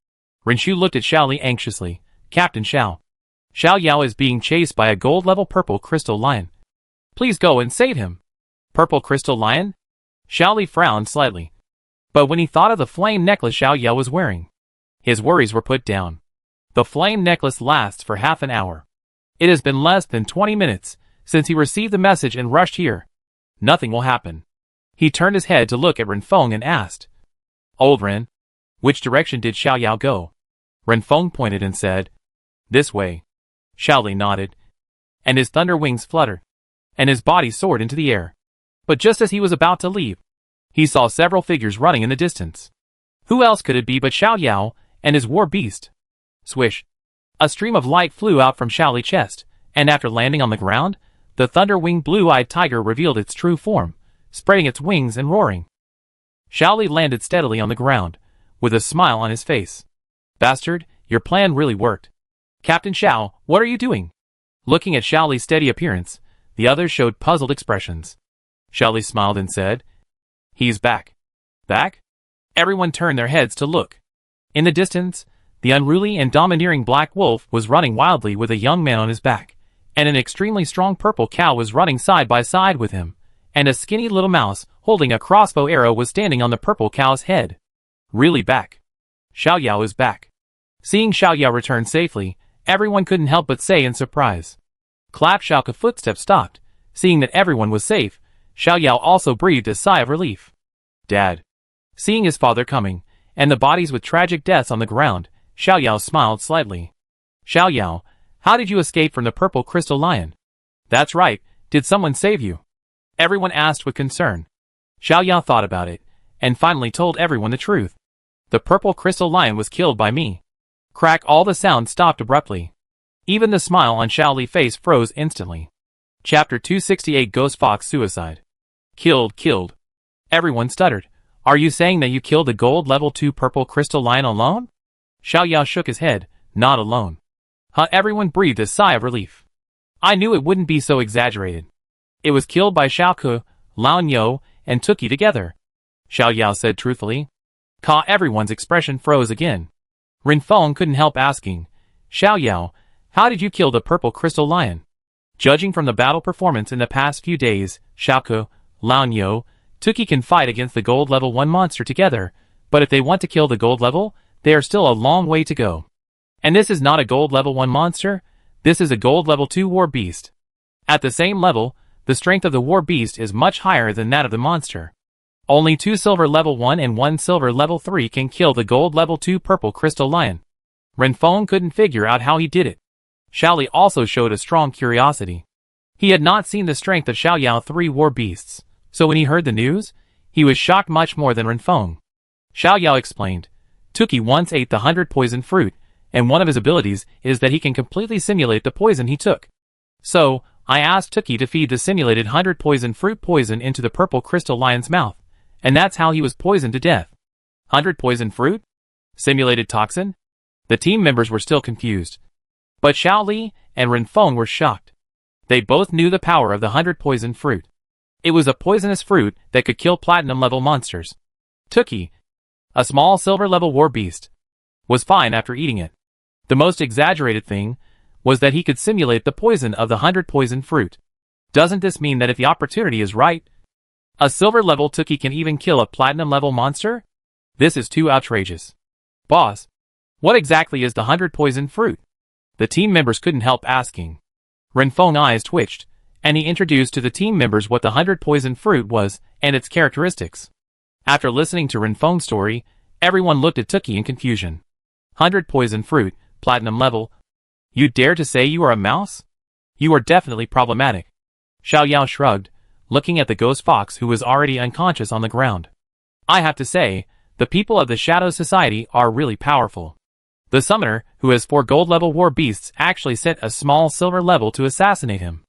Renshu looked at Xiao Li anxiously. Captain Xiao. Xiao Yao is being chased by a gold-level purple crystal lion. Please go and save him. Purple crystal lion? Xiao Li frowned slightly. But when he thought of the flame necklace Xiao Yao was wearing, his worries were put down. The flame necklace lasts for half an hour. It has been less than 20 minutes since he received the message and rushed here. Nothing will happen. He turned his head to look at Renfeng and asked, Old Ren, which direction did Xiao Yao go? Renfeng pointed and said, This way. Xiao Li nodded, and his thunder wings fluttered, and his body soared into the air. But just as he was about to leave, he saw several figures running in the distance. Who else could it be but Xiao Yao and his war beast? Swish. A stream of light flew out from Xiao Li's chest, and after landing on the ground, the thunder-winged blue-eyed tiger revealed its true form, spreading its wings and roaring. Xiao Li landed steadily on the ground, with a smile on his face. Bastard, your plan really worked. Captain Xiao, what are you doing? Looking at Xiao Li's steady appearance, the others showed puzzled expressions. Xiao Li smiled and said, He's back. Back? Everyone turned their heads to look. In the distance, the unruly and domineering black wolf was running wildly with a young man on his back, and an extremely strong purple cow was running side by side with him, and a skinny little mouse holding a crossbow arrow was standing on the purple cow's head. Really back. Xiao Yao is back. Seeing Xiao Yao return safely, everyone couldn't help but say in surprise. Clap Xiao's footsteps stopped. Seeing that everyone was safe, Xiao Yao also breathed a sigh of relief. Dad. Seeing his father coming, and the bodies with tragic deaths on the ground, Xiao Yao smiled slightly. Xiao Yao, how did you escape from the purple crystal lion? That's right, did someone save you? Everyone asked with concern. Xiao Yao thought about it, and finally told everyone the truth. The purple crystal lion was killed by me. Crack, all the sound stopped abruptly. Even the smile on Xiao Li's face froze instantly. Chapter 268 Ghost Fox Suicide. Killed. Everyone stuttered. Are you saying that you killed the gold level 2 purple crystal lion alone? Xiao Yao shook his head, not alone. Huh, everyone breathed a sigh of relief. I knew it wouldn't be so exaggerated. It was killed by Xiaoke, Lan Yo, and Tuki together. Xiao Yao said truthfully. Everyone's expression froze again. Renfeng couldn't help asking, Xiao Yao, how did you kill the purple crystal lion? Judging from the battle performance in the past few days, Xiaoke, Lan Yo, Tuki can fight against the gold level 1 monster together, but if they want to kill the gold level, they are still a long way to go. And this is not a gold level 1 monster, this is a gold level 2 war beast. At the same level, the strength of the war beast is much higher than that of the monster. Only 2 silver level 1 and 1 silver level 3 can kill the gold level 2 purple crystal lion. Renfeng couldn't figure out how he did it. Xiao Li also showed a strong curiosity. He had not seen the strength of Xiao Yao 3 war beasts, so when he heard the news, he was shocked much more than Renfeng. Xiao Yao explained, Tuki once ate the 100 poison fruit, and one of his abilities is that he can completely simulate the poison he took. So, I asked Tuki to feed the simulated 100 poison fruit poison into the purple crystal lion's mouth, and that's how he was poisoned to death. 100 poison fruit? Simulated toxin? The team members were still confused. But Xiao Li and Renfeng were shocked. They both knew the power of the 100 poison fruit. It was a poisonous fruit that could kill platinum-level monsters. Tuki, a small silver-level war beast, was fine after eating it. The most exaggerated thing was that he could simulate the poison of the 100 poison fruit. Doesn't this mean that if the opportunity is right, a silver-level Tuki can even kill a platinum-level monster? This is too outrageous. Boss, what exactly is the 100 poison fruit? The team members couldn't help asking. Renfeng's eyes twitched, and he introduced to the team members what the 100 poison fruit was and its characteristics. After listening to Renfeng's story, everyone looked at Tuki in confusion. 100 poison fruit, platinum level. You dare to say you are a mouse? You are definitely problematic. Xiao Yao shrugged, looking at the ghost fox who was already unconscious on the ground. I have to say, the people of the Shadow Society are really powerful. The summoner, who has 4 gold level war beasts, actually sent a small silver level to assassinate him.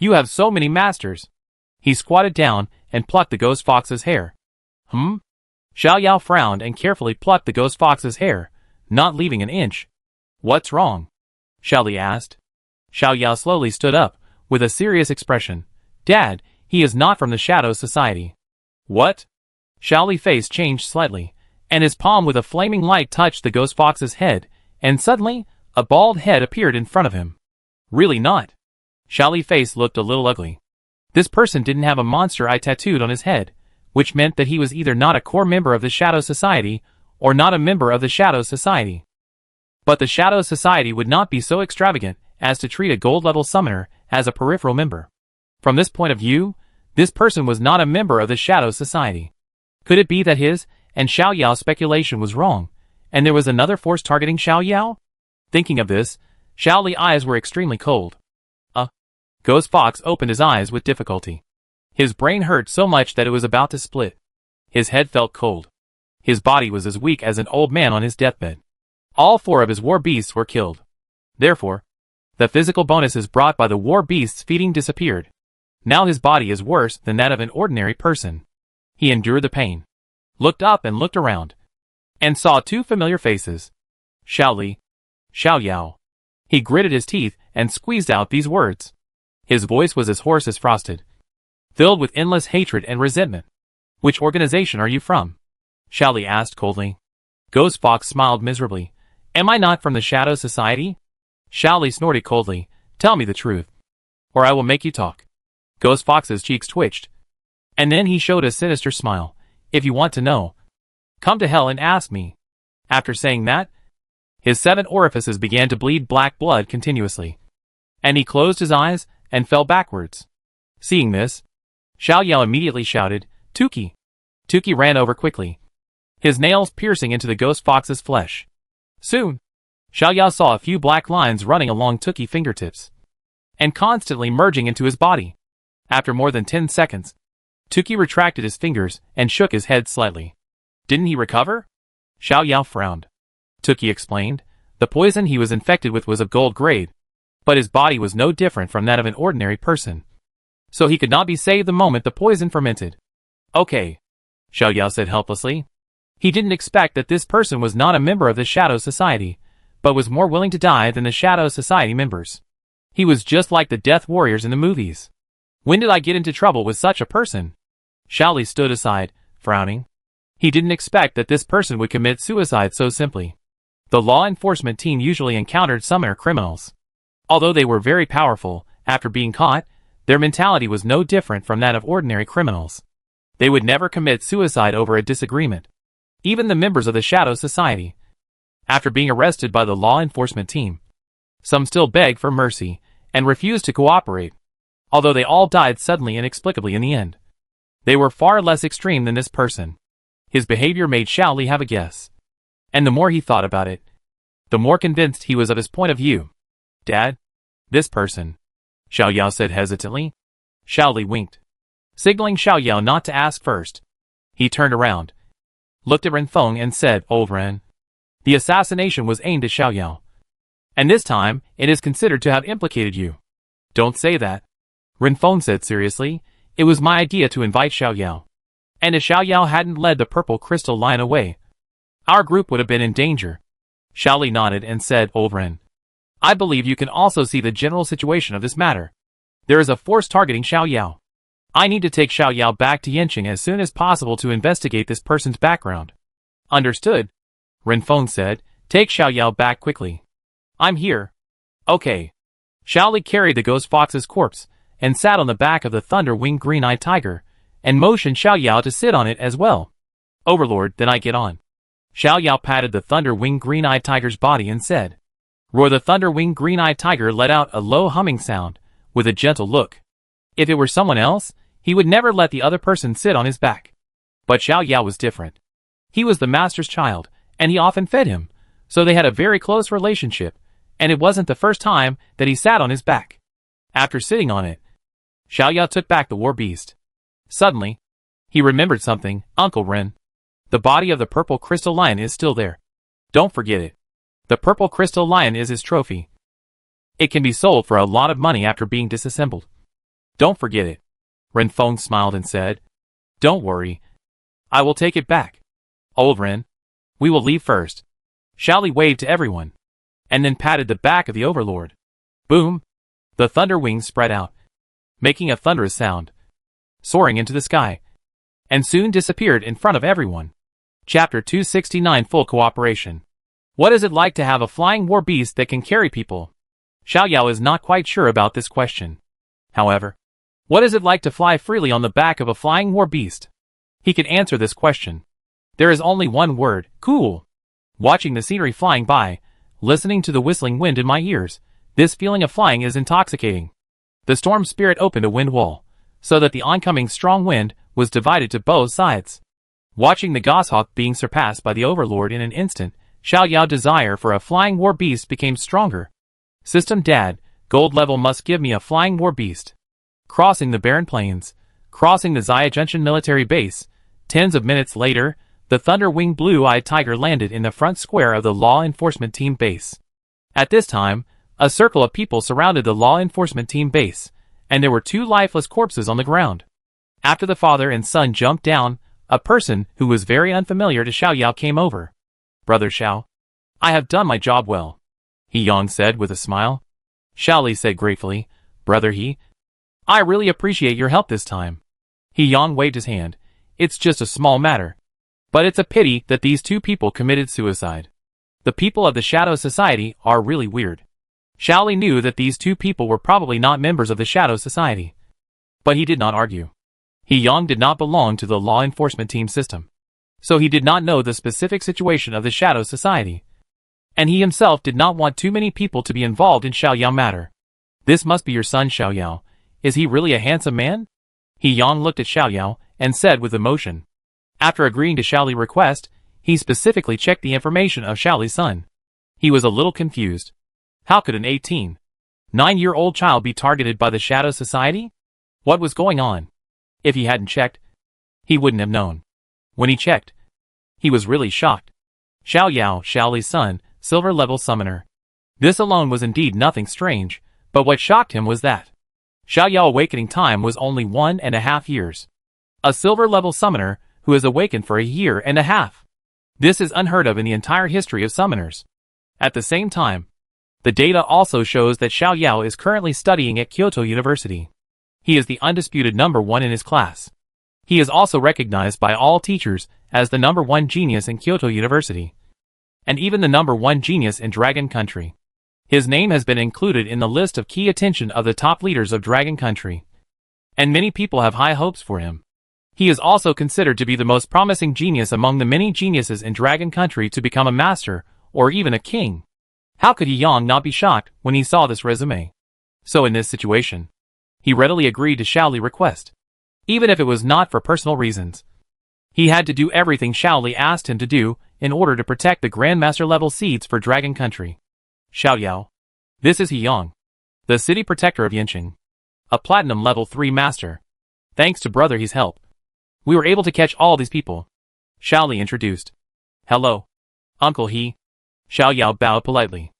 You have so many masters. He squatted down and plucked the ghost fox's hair. Xiao Yao frowned and carefully plucked the ghost fox's hair, not leaving an inch. What's wrong? Xiao Li asked. Xiao Yao slowly stood up, with a serious expression. Dad, he is not from the Shadow Society. What? Xiao Li's face changed slightly, and his palm with a flaming light touched the ghost fox's head, and suddenly, a bald head appeared in front of him. Really not. Xiao Li's face looked a little ugly. This person didn't have a monster eye tattooed on his head, which meant that he was either not a core member of the Shadow Society, or not a member of the Shadow Society. But the Shadow Society would not be so extravagant as to treat a gold-level summoner as a peripheral member. From this point of view, this person was not a member of the Shadow Society. Could it be that his and Xiao Yao's speculation was wrong, and there was another force targeting Xiao Yao? Thinking of this, Xiao Li's eyes were extremely cold. Ghost Fox opened his eyes with difficulty. His brain hurt so much that it was about to split. His head felt cold. His body was as weak as an old man on his deathbed. All 4 of his war beasts were killed. Therefore, the physical bonuses brought by the war beasts feeding disappeared. Now his body is worse than that of an ordinary person. He endured the pain, looked up and looked around, and saw 2 familiar faces. Xiao Li, Xiao Yao. He gritted his teeth and squeezed out these words. His voice was as hoarse as frosted, filled with endless hatred and resentment. Which organization are you from? Xiao Li asked coldly. Ghost Fox smiled miserably. Am I not from the Shadow Society? Xiao Li snorted coldly. Tell me the truth, or I will make you talk. Ghost Fox's cheeks twitched, and then he showed a sinister smile. If you want to know, come to hell and ask me. After saying that, his 7 orifices began to bleed black blood continuously, and he closed his eyes and fell backwards. Seeing this, Xiao Yao immediately shouted, Tuki! Tuki ran over quickly, his nails piercing into the Ghost Fox's flesh. Soon, Xiao Yao saw a few black lines running along Tuki's fingertips, and constantly merging into his body. After more than 10 seconds, Tuki retracted his fingers and shook his head slightly. Didn't he recover? Xiao Yao frowned. Tuki explained. The poison he was infected with was of gold grade, but his body was no different from that of an ordinary person, so he could not be saved the moment the poison fermented. Okay, Xiao Yao said helplessly. He didn't expect that this person was not a member of the Shadow Society, but was more willing to die than the Shadow Society members. He was just like the Death Warriors in the movies. When did I get into trouble with such a person? Xiao Li stood aside, frowning. He didn't expect that this person would commit suicide so simply. The law enforcement team usually encountered some air criminals. Although they were very powerful, after being caught, their mentality was no different from that of ordinary criminals. They would never commit suicide over a disagreement. Even the members of the Shadow Society, after being arrested by the law enforcement team, some still begged for mercy and refused to cooperate, although they all died suddenly and inexplicably in the end. They were far less extreme than this person. His behavior made Xiao Li have a guess, and the more he thought about it, the more convinced he was of his point of view. Dad? This person, Xiao Yao said hesitantly. Xiao Li winked, signaling Xiao Yao not to ask first. He turned around, looked at Ren Feng and said, Old Ren, the assassination was aimed at Xiao Yao, and this time it is considered to have implicated you. Don't say that, Ren Feng said seriously. It was my idea to invite Xiao Yao, and if Xiao Yao hadn't led the purple crystal lion away, our group would have been in danger. Xiao Li nodded and said, Old Ren, I believe you can also see the general situation of this matter. There is a force targeting Xiao Yao. I need to take Xiao Yao back to Yanqing as soon as possible to investigate this person's background. Understood, Ren Feng said. Take Xiao Yao back quickly. I'm here. Okay. Xiao Li carried the Ghost Fox's corpse and sat on the back of the thunder-winged green-eyed tiger, and motioned Xiao Yao to sit on it as well. Overlord, then I get on. Xiao Yao patted the thunder-winged green-eyed tiger's body and said. Roar. The thunder-winged green-eyed tiger let out a low humming sound, with a gentle look. If it were someone else, he would never let the other person sit on his back. But Xiao Yao was different. He was the master's child, and he often fed him, so they had a very close relationship, and it wasn't the first time that he sat on his back. After sitting on it, Xiao Yao took back the war beast. Suddenly, he remembered something. Uncle Ren, the body of the purple crystal lion is still there. Don't forget it. The purple crystal lion is his trophy. It can be sold for a lot of money after being disassembled. Don't forget it. Ren Feng smiled and said, Don't worry. I will take it back. Old Ren, we will leave first. Xiao Li waved to everyone, and then patted the back of the overlord. Boom! The thunder wings spread out, making a thunderous sound, soaring into the sky, and soon disappeared in front of everyone. Chapter 269 Full Cooperation. What is it like to have a flying war beast that can carry people? Xiao Yao is not quite sure about this question. However, what is it like to fly freely on the back of a flying war beast? He can answer this question. There is only one word: cool. Watching the scenery flying by, listening to the whistling wind in my ears, this feeling of flying is intoxicating. The storm spirit opened a wind wall, so that the oncoming strong wind was divided to both sides. Watching the goshawk being surpassed by the overlord in an instant, Xiao Yao's desire for a flying war beast became stronger. System Dad, gold level must give me a flying war beast. Crossing the barren plains, crossing the Zaya Junction military base, tens of minutes later, The thunder-winged blue-eyed tiger landed in the front square of the law enforcement team base. At this time, a circle of people surrounded the law enforcement team base, and there were 2 lifeless corpses on the ground. After the father and son jumped down, a person who was very unfamiliar to Xiao Yao came over. "Brother Xiao, I have done my job well," He Yang said with a smile. Xiao Li said gratefully, "Brother He, I really appreciate your help this time." He Yang waved his hand. "It's just a small matter. But it's a pity that these 2 people committed suicide. The people of the Shadow Society are really weird." Xiao Li knew that these 2 people were probably not members of the Shadow Society. But he did not argue. He Yang did not belong to the law enforcement team system. So he did not know the specific situation of the Shadow Society. And he himself did not want too many people to be involved in Xiao Yao matter. "This must be your son Xiao Yao. Is he really a handsome man?" He Yang looked at Xiao Yao and said with emotion. After agreeing to Xiao Li's request, he specifically checked the information of Xiao Li's son. He was a little confused. How could an 18-9-year-old child be targeted by the Shadow Society? What was going on? If he hadn't checked, he wouldn't have known. When he checked, he was really shocked. Xiao Yao, Xiao Li's son, silver-level summoner. This alone was indeed nothing strange, but what shocked him was that Xiao Yao awakening time was only 1.5 years. A silver-level summoner who has awakened for a year and a half. This is unheard of in the entire history of summoners. At the same time, the data also shows that Xiao Yao is currently studying at Kyoto University. He is the undisputed #1 in his class. He is also recognized by all teachers as the #1 genius in Kyoto University. And even the #1 genius in Dragon Country. His name has been included in the list of key attention of the top leaders of Dragon Country. And many people have high hopes for him. He is also considered to be the most promising genius among the many geniuses in Dragon Country to become a master, or even a king. How could He Yang not be shocked when he saw this resume? So in this situation, he readily agreed to Xiao Li's request. Even if it was not for personal reasons. He had to do everything Xiao Li asked him to do in order to protect the Grandmaster level seeds for Dragon Country. Xiao Yao. This is He Yang, the city protector of Yanqing. A platinum level 3 master. Thanks to Brother He's help, we were able to catch all these people. Xiao Li introduced. Hello, Uncle He. Xiao Yao bowed politely.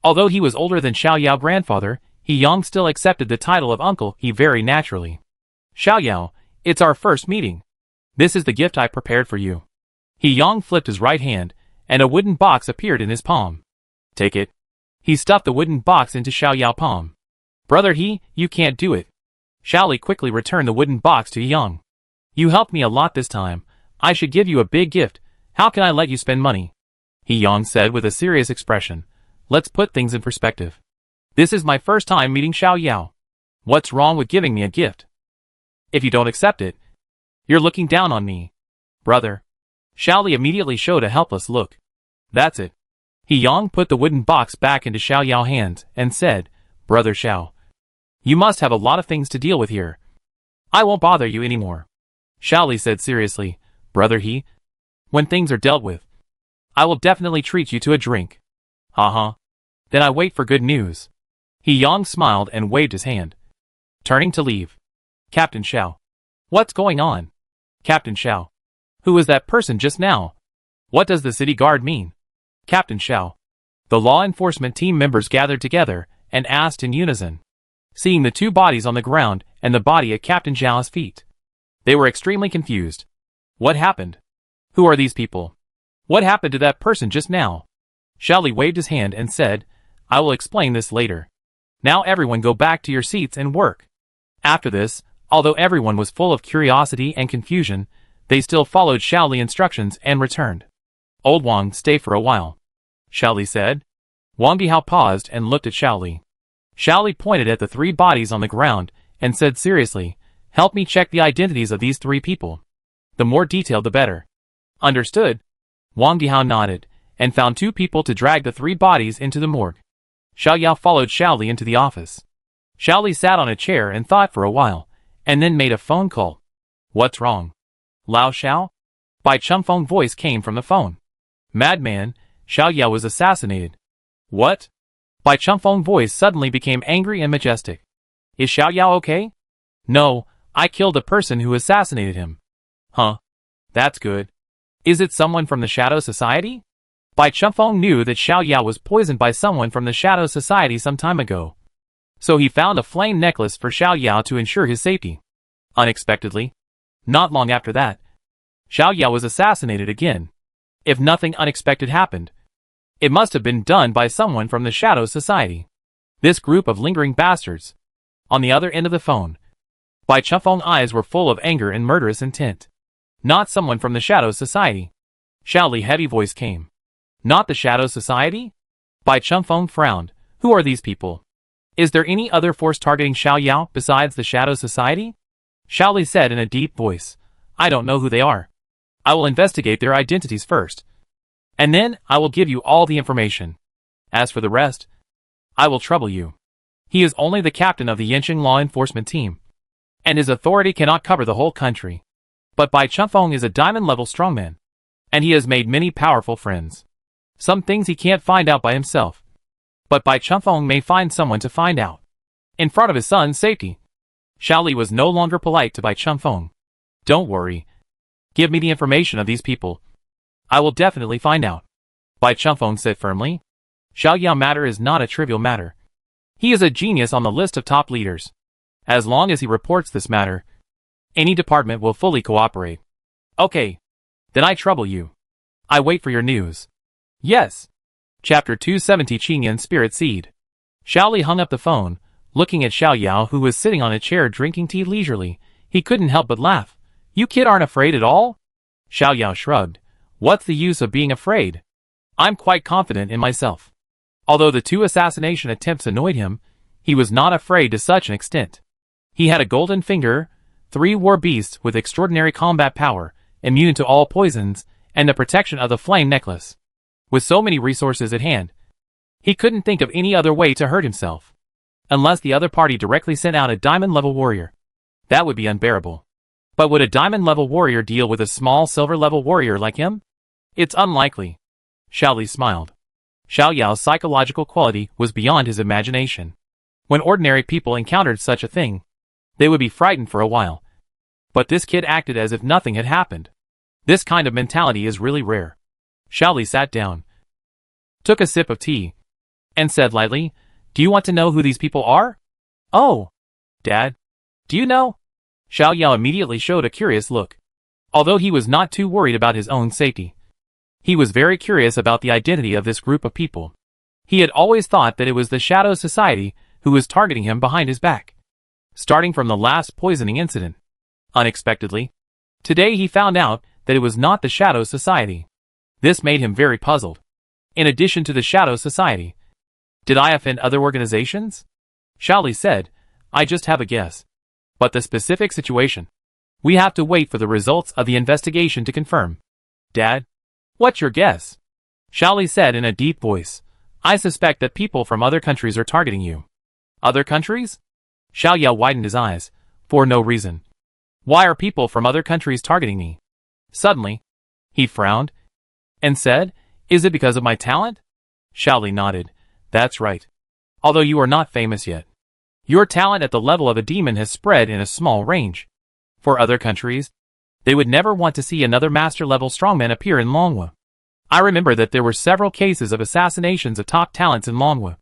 Although he was older than Xiao Yao's grandfather, He Yang still accepted the title of Uncle He very naturally. Xiao Yao, it's our first meeting. This is the gift I prepared for you. He Yang flipped his right hand, and a wooden box appeared in his palm. Take it. He stuffed the wooden box into Xiao Yao's palm. Brother He, you can't do it. Xiao Li quickly returned the wooden box to He Yang. You helped me a lot this time. I should give you a big gift. How can I let you spend money? He Yang said with a serious expression. Let's put things in perspective. This is my first time meeting Xiao Yao. What's wrong with giving me a gift? If you don't accept it, you're looking down on me. Brother. Xiao Li immediately showed a helpless look. That's it. He Yang put the wooden box back into Xiao Yao's hands and said, Brother Xiao, you must have a lot of things to deal with here. I won't bother you anymore. Xiao Li said seriously, Brother He, when things are dealt with, I will definitely treat you to a drink. Haha. Then I wait for good news. He Yang smiled and waved his hand. Turning to leave. Captain Xiao. What's going on? Captain Xiao. Who was that person just now? What does the city guard mean? Captain Xiao. The law enforcement team members gathered together and asked in unison, seeing the 2 bodies on the ground and the body at Captain Xiao's feet. They were extremely confused. What happened? Who are these people? What happened to that person just now? Xiao Li waved his hand and said, I will explain this later. Now everyone go back to your seats and work. After this, although everyone was full of curiosity and confusion, they still followed Xiao Li's instructions and returned. Old Wang, stay for a while. Xiao Li said. Wang Dihao paused and looked at Xiao Li. Xiao Li pointed at the 3 bodies on the ground and said seriously, help me check the identities of these 3 people. The more detailed the better. Understood. Wang Dihao nodded and found 2 people to drag the 3 bodies into the morgue. Xiao Yao followed Xiao Li into the office. Xiao Li sat on a chair and thought for a while, and then made a phone call. What's wrong? Lao Xiao? Bai Chengfeng's voice came from the phone. Madman, Xiao Yao was assassinated. What? Bai Chengfeng's voice suddenly became angry and majestic. Is Xiao Yao okay? No, I killed the person who assassinated him. Huh? That's good. Is it someone from the Shadow Society? Bai Chunfeng knew that Xiao Yao was poisoned by someone from the Shadow Society some time ago. So he found a flame necklace for Xiao Yao to ensure his safety. Unexpectedly, not long after that, Xiao Yao was assassinated again. If nothing unexpected happened, it must have been done by someone from the Shadow Society. This group of lingering bastards. On the other end of the phone, Bai Chunfeng's eyes were full of anger and murderous intent. Not someone from the Shadow Society. Xiao Li's heavy voice came. Not the Shadow Society? Bai Chunfeng frowned. Who are these people? Is there any other force targeting Xiao Yao besides the Shadow Society? Xiao Li said in a deep voice. I don't know who they are. I will investigate their identities first. And then I will give you all the information. As for the rest, I will trouble you. He is only the captain of the Yanqing law enforcement team, and his authority cannot cover the whole country. But Bai Chunfeng is a diamond-level strongman, and he has made many powerful friends. Some things he can't find out by himself, but Bai Chunfeng may find someone to find out. In front of his son's safety, Xiao Li was no longer polite to Bai Chunfeng. Don't worry. Give me the information of these people. I will definitely find out. Bai Chunfeng said firmly. Xiao Yao matter is not a trivial matter. He is a genius on the list of top leaders. As long as he reports this matter, any department will fully cooperate. Okay. Then I trouble you. I wait for your news. Yes. Chapter 270 Qingyan Spirit Seed. Xiao Li hung up the phone, looking at Xiao Yao who was sitting on a chair drinking tea leisurely. He couldn't help but laugh. You kid aren't afraid at all? Xiao Yao shrugged. What's the use of being afraid? I'm quite confident in myself. Although the 2 assassination attempts annoyed him, he was not afraid to such an extent. He had a golden finger, 3 war beasts with extraordinary combat power, immune to all poisons, and the protection of the flame necklace. With so many resources at hand, he couldn't think of any other way to hurt himself. Unless the other party directly sent out a diamond-level warrior. That would be unbearable. But would a diamond-level warrior deal with a small silver-level warrior like him? It's unlikely. Xiao Li smiled. Xiao Yao's psychological quality was beyond his imagination. When ordinary people encountered such a thing, they would be frightened for a while. But this kid acted as if nothing had happened. This kind of mentality is really rare. Xiao Li sat down, took a sip of tea, and said lightly, Do you want to know who these people are? Oh, Dad, do you know? Xiao Yao immediately showed a curious look. Although he was not too worried about his own safety, he was very curious about the identity of this group of people. He had always thought that it was the Shadow Society who was targeting him behind his back. Starting from the last poisoning incident. Unexpectedly, today he found out that it was not the Shadow Society. This made him very puzzled. In addition to the Shadow Society, did I offend other organizations? Xiao Li said, I just have a guess. But the specific situation, we have to wait for the results of the investigation to confirm. Dad, what's your guess? Xiao Li said in a deep voice, I suspect that people from other countries are targeting you. Other countries? Xiao Yao widened his eyes, for no reason. Why are people from other countries targeting me? Suddenly, he frowned, and said, Is it because of my talent? Xiao Li nodded. That's right. Although you are not famous yet, your talent at the level of a demon has spread in a small range. For other countries, they would never want to see another master-level strongman appear in Longhua. I remember that there were several cases of assassinations of top talents in Longhua.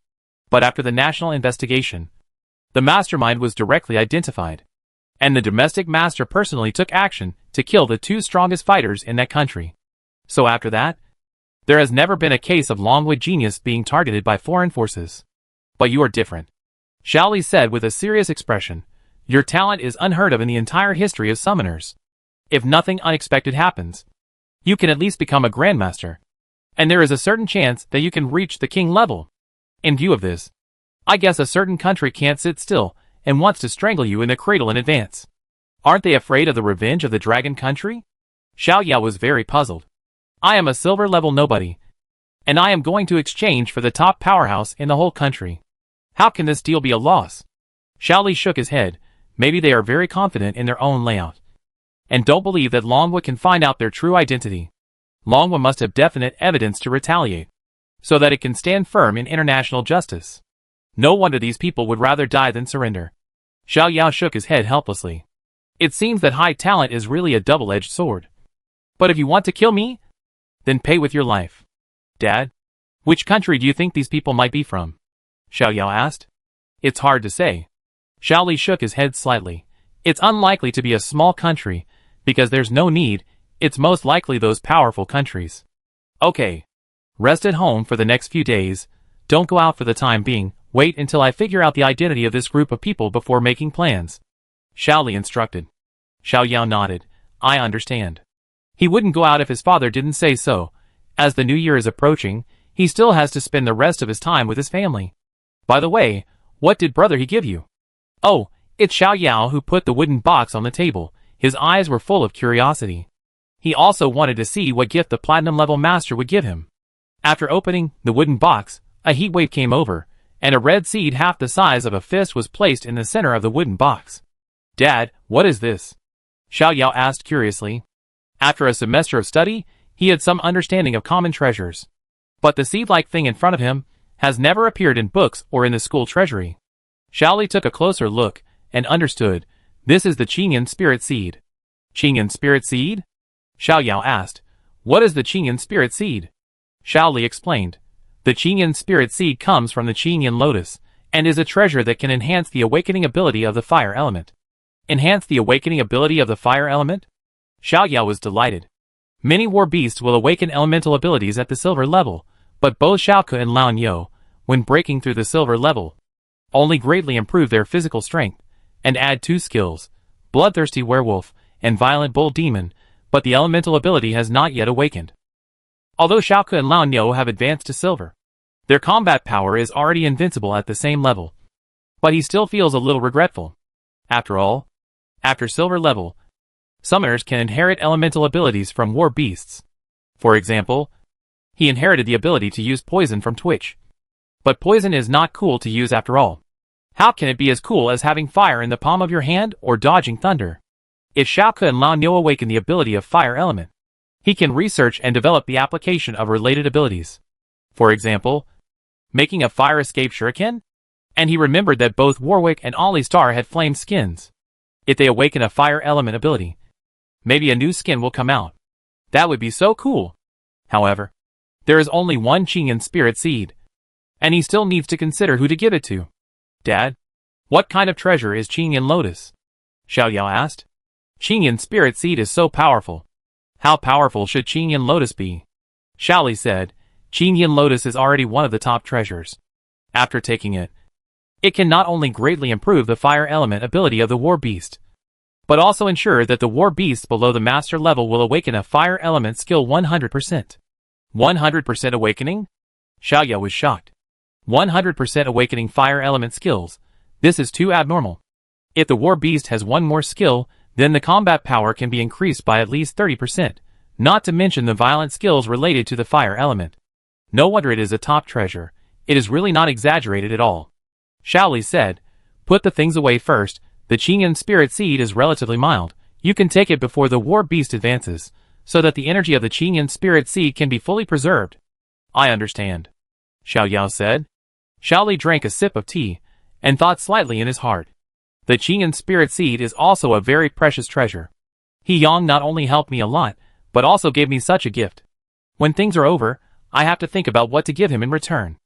But after the national investigation, the mastermind was directly identified, and the domestic master personally took action to kill the 2 strongest fighters in that country. So after that, there has never been a case of Longhua genius being targeted by foreign forces. But you are different. Xiao Li said with a serious expression, Your talent is unheard of in the entire history of summoners. If nothing unexpected happens, you can at least become a grandmaster. And there is a certain chance that you can reach the king level. In view of this, I guess a certain country can't sit still and wants to strangle you in the cradle in advance. Aren't they afraid of the revenge of the dragon country? Xiao Yao was very puzzled. I am a silver-level nobody, and I am going to exchange for the top powerhouse in the whole country. How can this deal be a loss? Xiao Li shook his head. Maybe they are very confident in their own layout, and don't believe that Longhua can find out their true identity. Longhua must have definite evidence to retaliate, so that it can stand firm in international justice. No wonder these people would rather die than surrender. Xiao Yao shook his head helplessly. It seems that high talent is really a double-edged sword. But if you want to kill me, then pay with your life. Dad, which country do you think these people might be from? Xiao Yao asked. It's hard to say. Xiao Li shook his head slightly. It's unlikely to be a small country, because there's no need. It's most likely those powerful countries. Okay. Rest at home for the next few days. Don't go out for the time being. Wait until I figure out the identity of this group of people before making plans. Xiao Li instructed. Xiao Yao nodded. I understand. He wouldn't go out if his father didn't say so. As the new year is approaching, he still has to spend the rest of his time with his family. By the way, what did brother he give you? Oh, it's Xiao Yao who put the wooden box on the table. His eyes were full of curiosity. He also wanted to see what gift the platinum level master would give him. After opening the wooden box, a heat wave came over, and a red seed half the size of a fist was placed in the center of the wooden box. Dad, what is this? Xiao Yao asked curiously. After a semester of study, he had some understanding of common treasures. But the seed-like thing in front of him has never appeared in books or in the school treasury. Xiao Li took a closer look and understood. This is the Qingyan spirit seed. Qingyan spirit seed? Xiao Yao asked. What is the Qingyan spirit seed? Xiao Li explained. The Qingyan spirit seed comes from the Qingyan lotus, and is a treasure that can enhance the awakening ability of the fire element. Enhance the awakening ability of the fire element? Xiao Yao was delighted. Many war beasts will awaken elemental abilities at the silver level, but both Xiaoke and Lan Yo, when breaking through the silver level, only greatly improve their physical strength, and add 2 skills, Bloodthirsty Werewolf and Violent Bull Demon, but the elemental ability has not yet awakened. Although Xiaoke and Lan Yo have advanced to silver, their combat power is already invincible at the same level. But he still feels a little regretful. After all, after silver level, summoners can inherit elemental abilities from war beasts. For example, he inherited the ability to use poison from Twitch. But poison is not cool to use after all. How can it be as cool as having fire in the palm of your hand or dodging thunder? If Xiaoke and Lan Yo awaken the ability of fire element, he can research and develop the application of related abilities. For example, making a fire escape shuriken? And he remembered that both Warwick and Ollie Star had flame skins. If they awaken a fire element ability, maybe a new skin will come out. That would be so cool. However, there is only one Qingyan spirit seed, and he still needs to consider who to give it to. Dad, what kind of treasure is Qingyan Lotus? Xiao Yao asked. Qingyan spirit seed is so powerful. How powerful should Qingyan Lotus be? Xiao Li said, Qingyan Lotus is already one of the top treasures. After taking it, it can not only greatly improve the fire element ability of the war beast, but also ensure that the war beasts below the master level will awaken a fire element skill 100%. 100% awakening? Xiao Yao was shocked. 100% awakening fire element skills. This is too abnormal. If the war beast has one more skill, then the combat power can be increased by at least 30%, not to mention the violent skills related to the fire element. No wonder it is a top treasure. It is really not exaggerated at all. Xiao Li said, put the things away first. The Qingyan spirit seed is relatively mild. You can take it before the war beast advances, so that the energy of the Qingyan spirit seed can be fully preserved. I understand, Xiao Yao said. Xiao Li drank a sip of tea, and thought slightly in his heart. The Qingyan spirit seed is also a very precious treasure. He Yang not only helped me a lot, but also gave me such a gift. When things are over, I have to think about what to give him in return.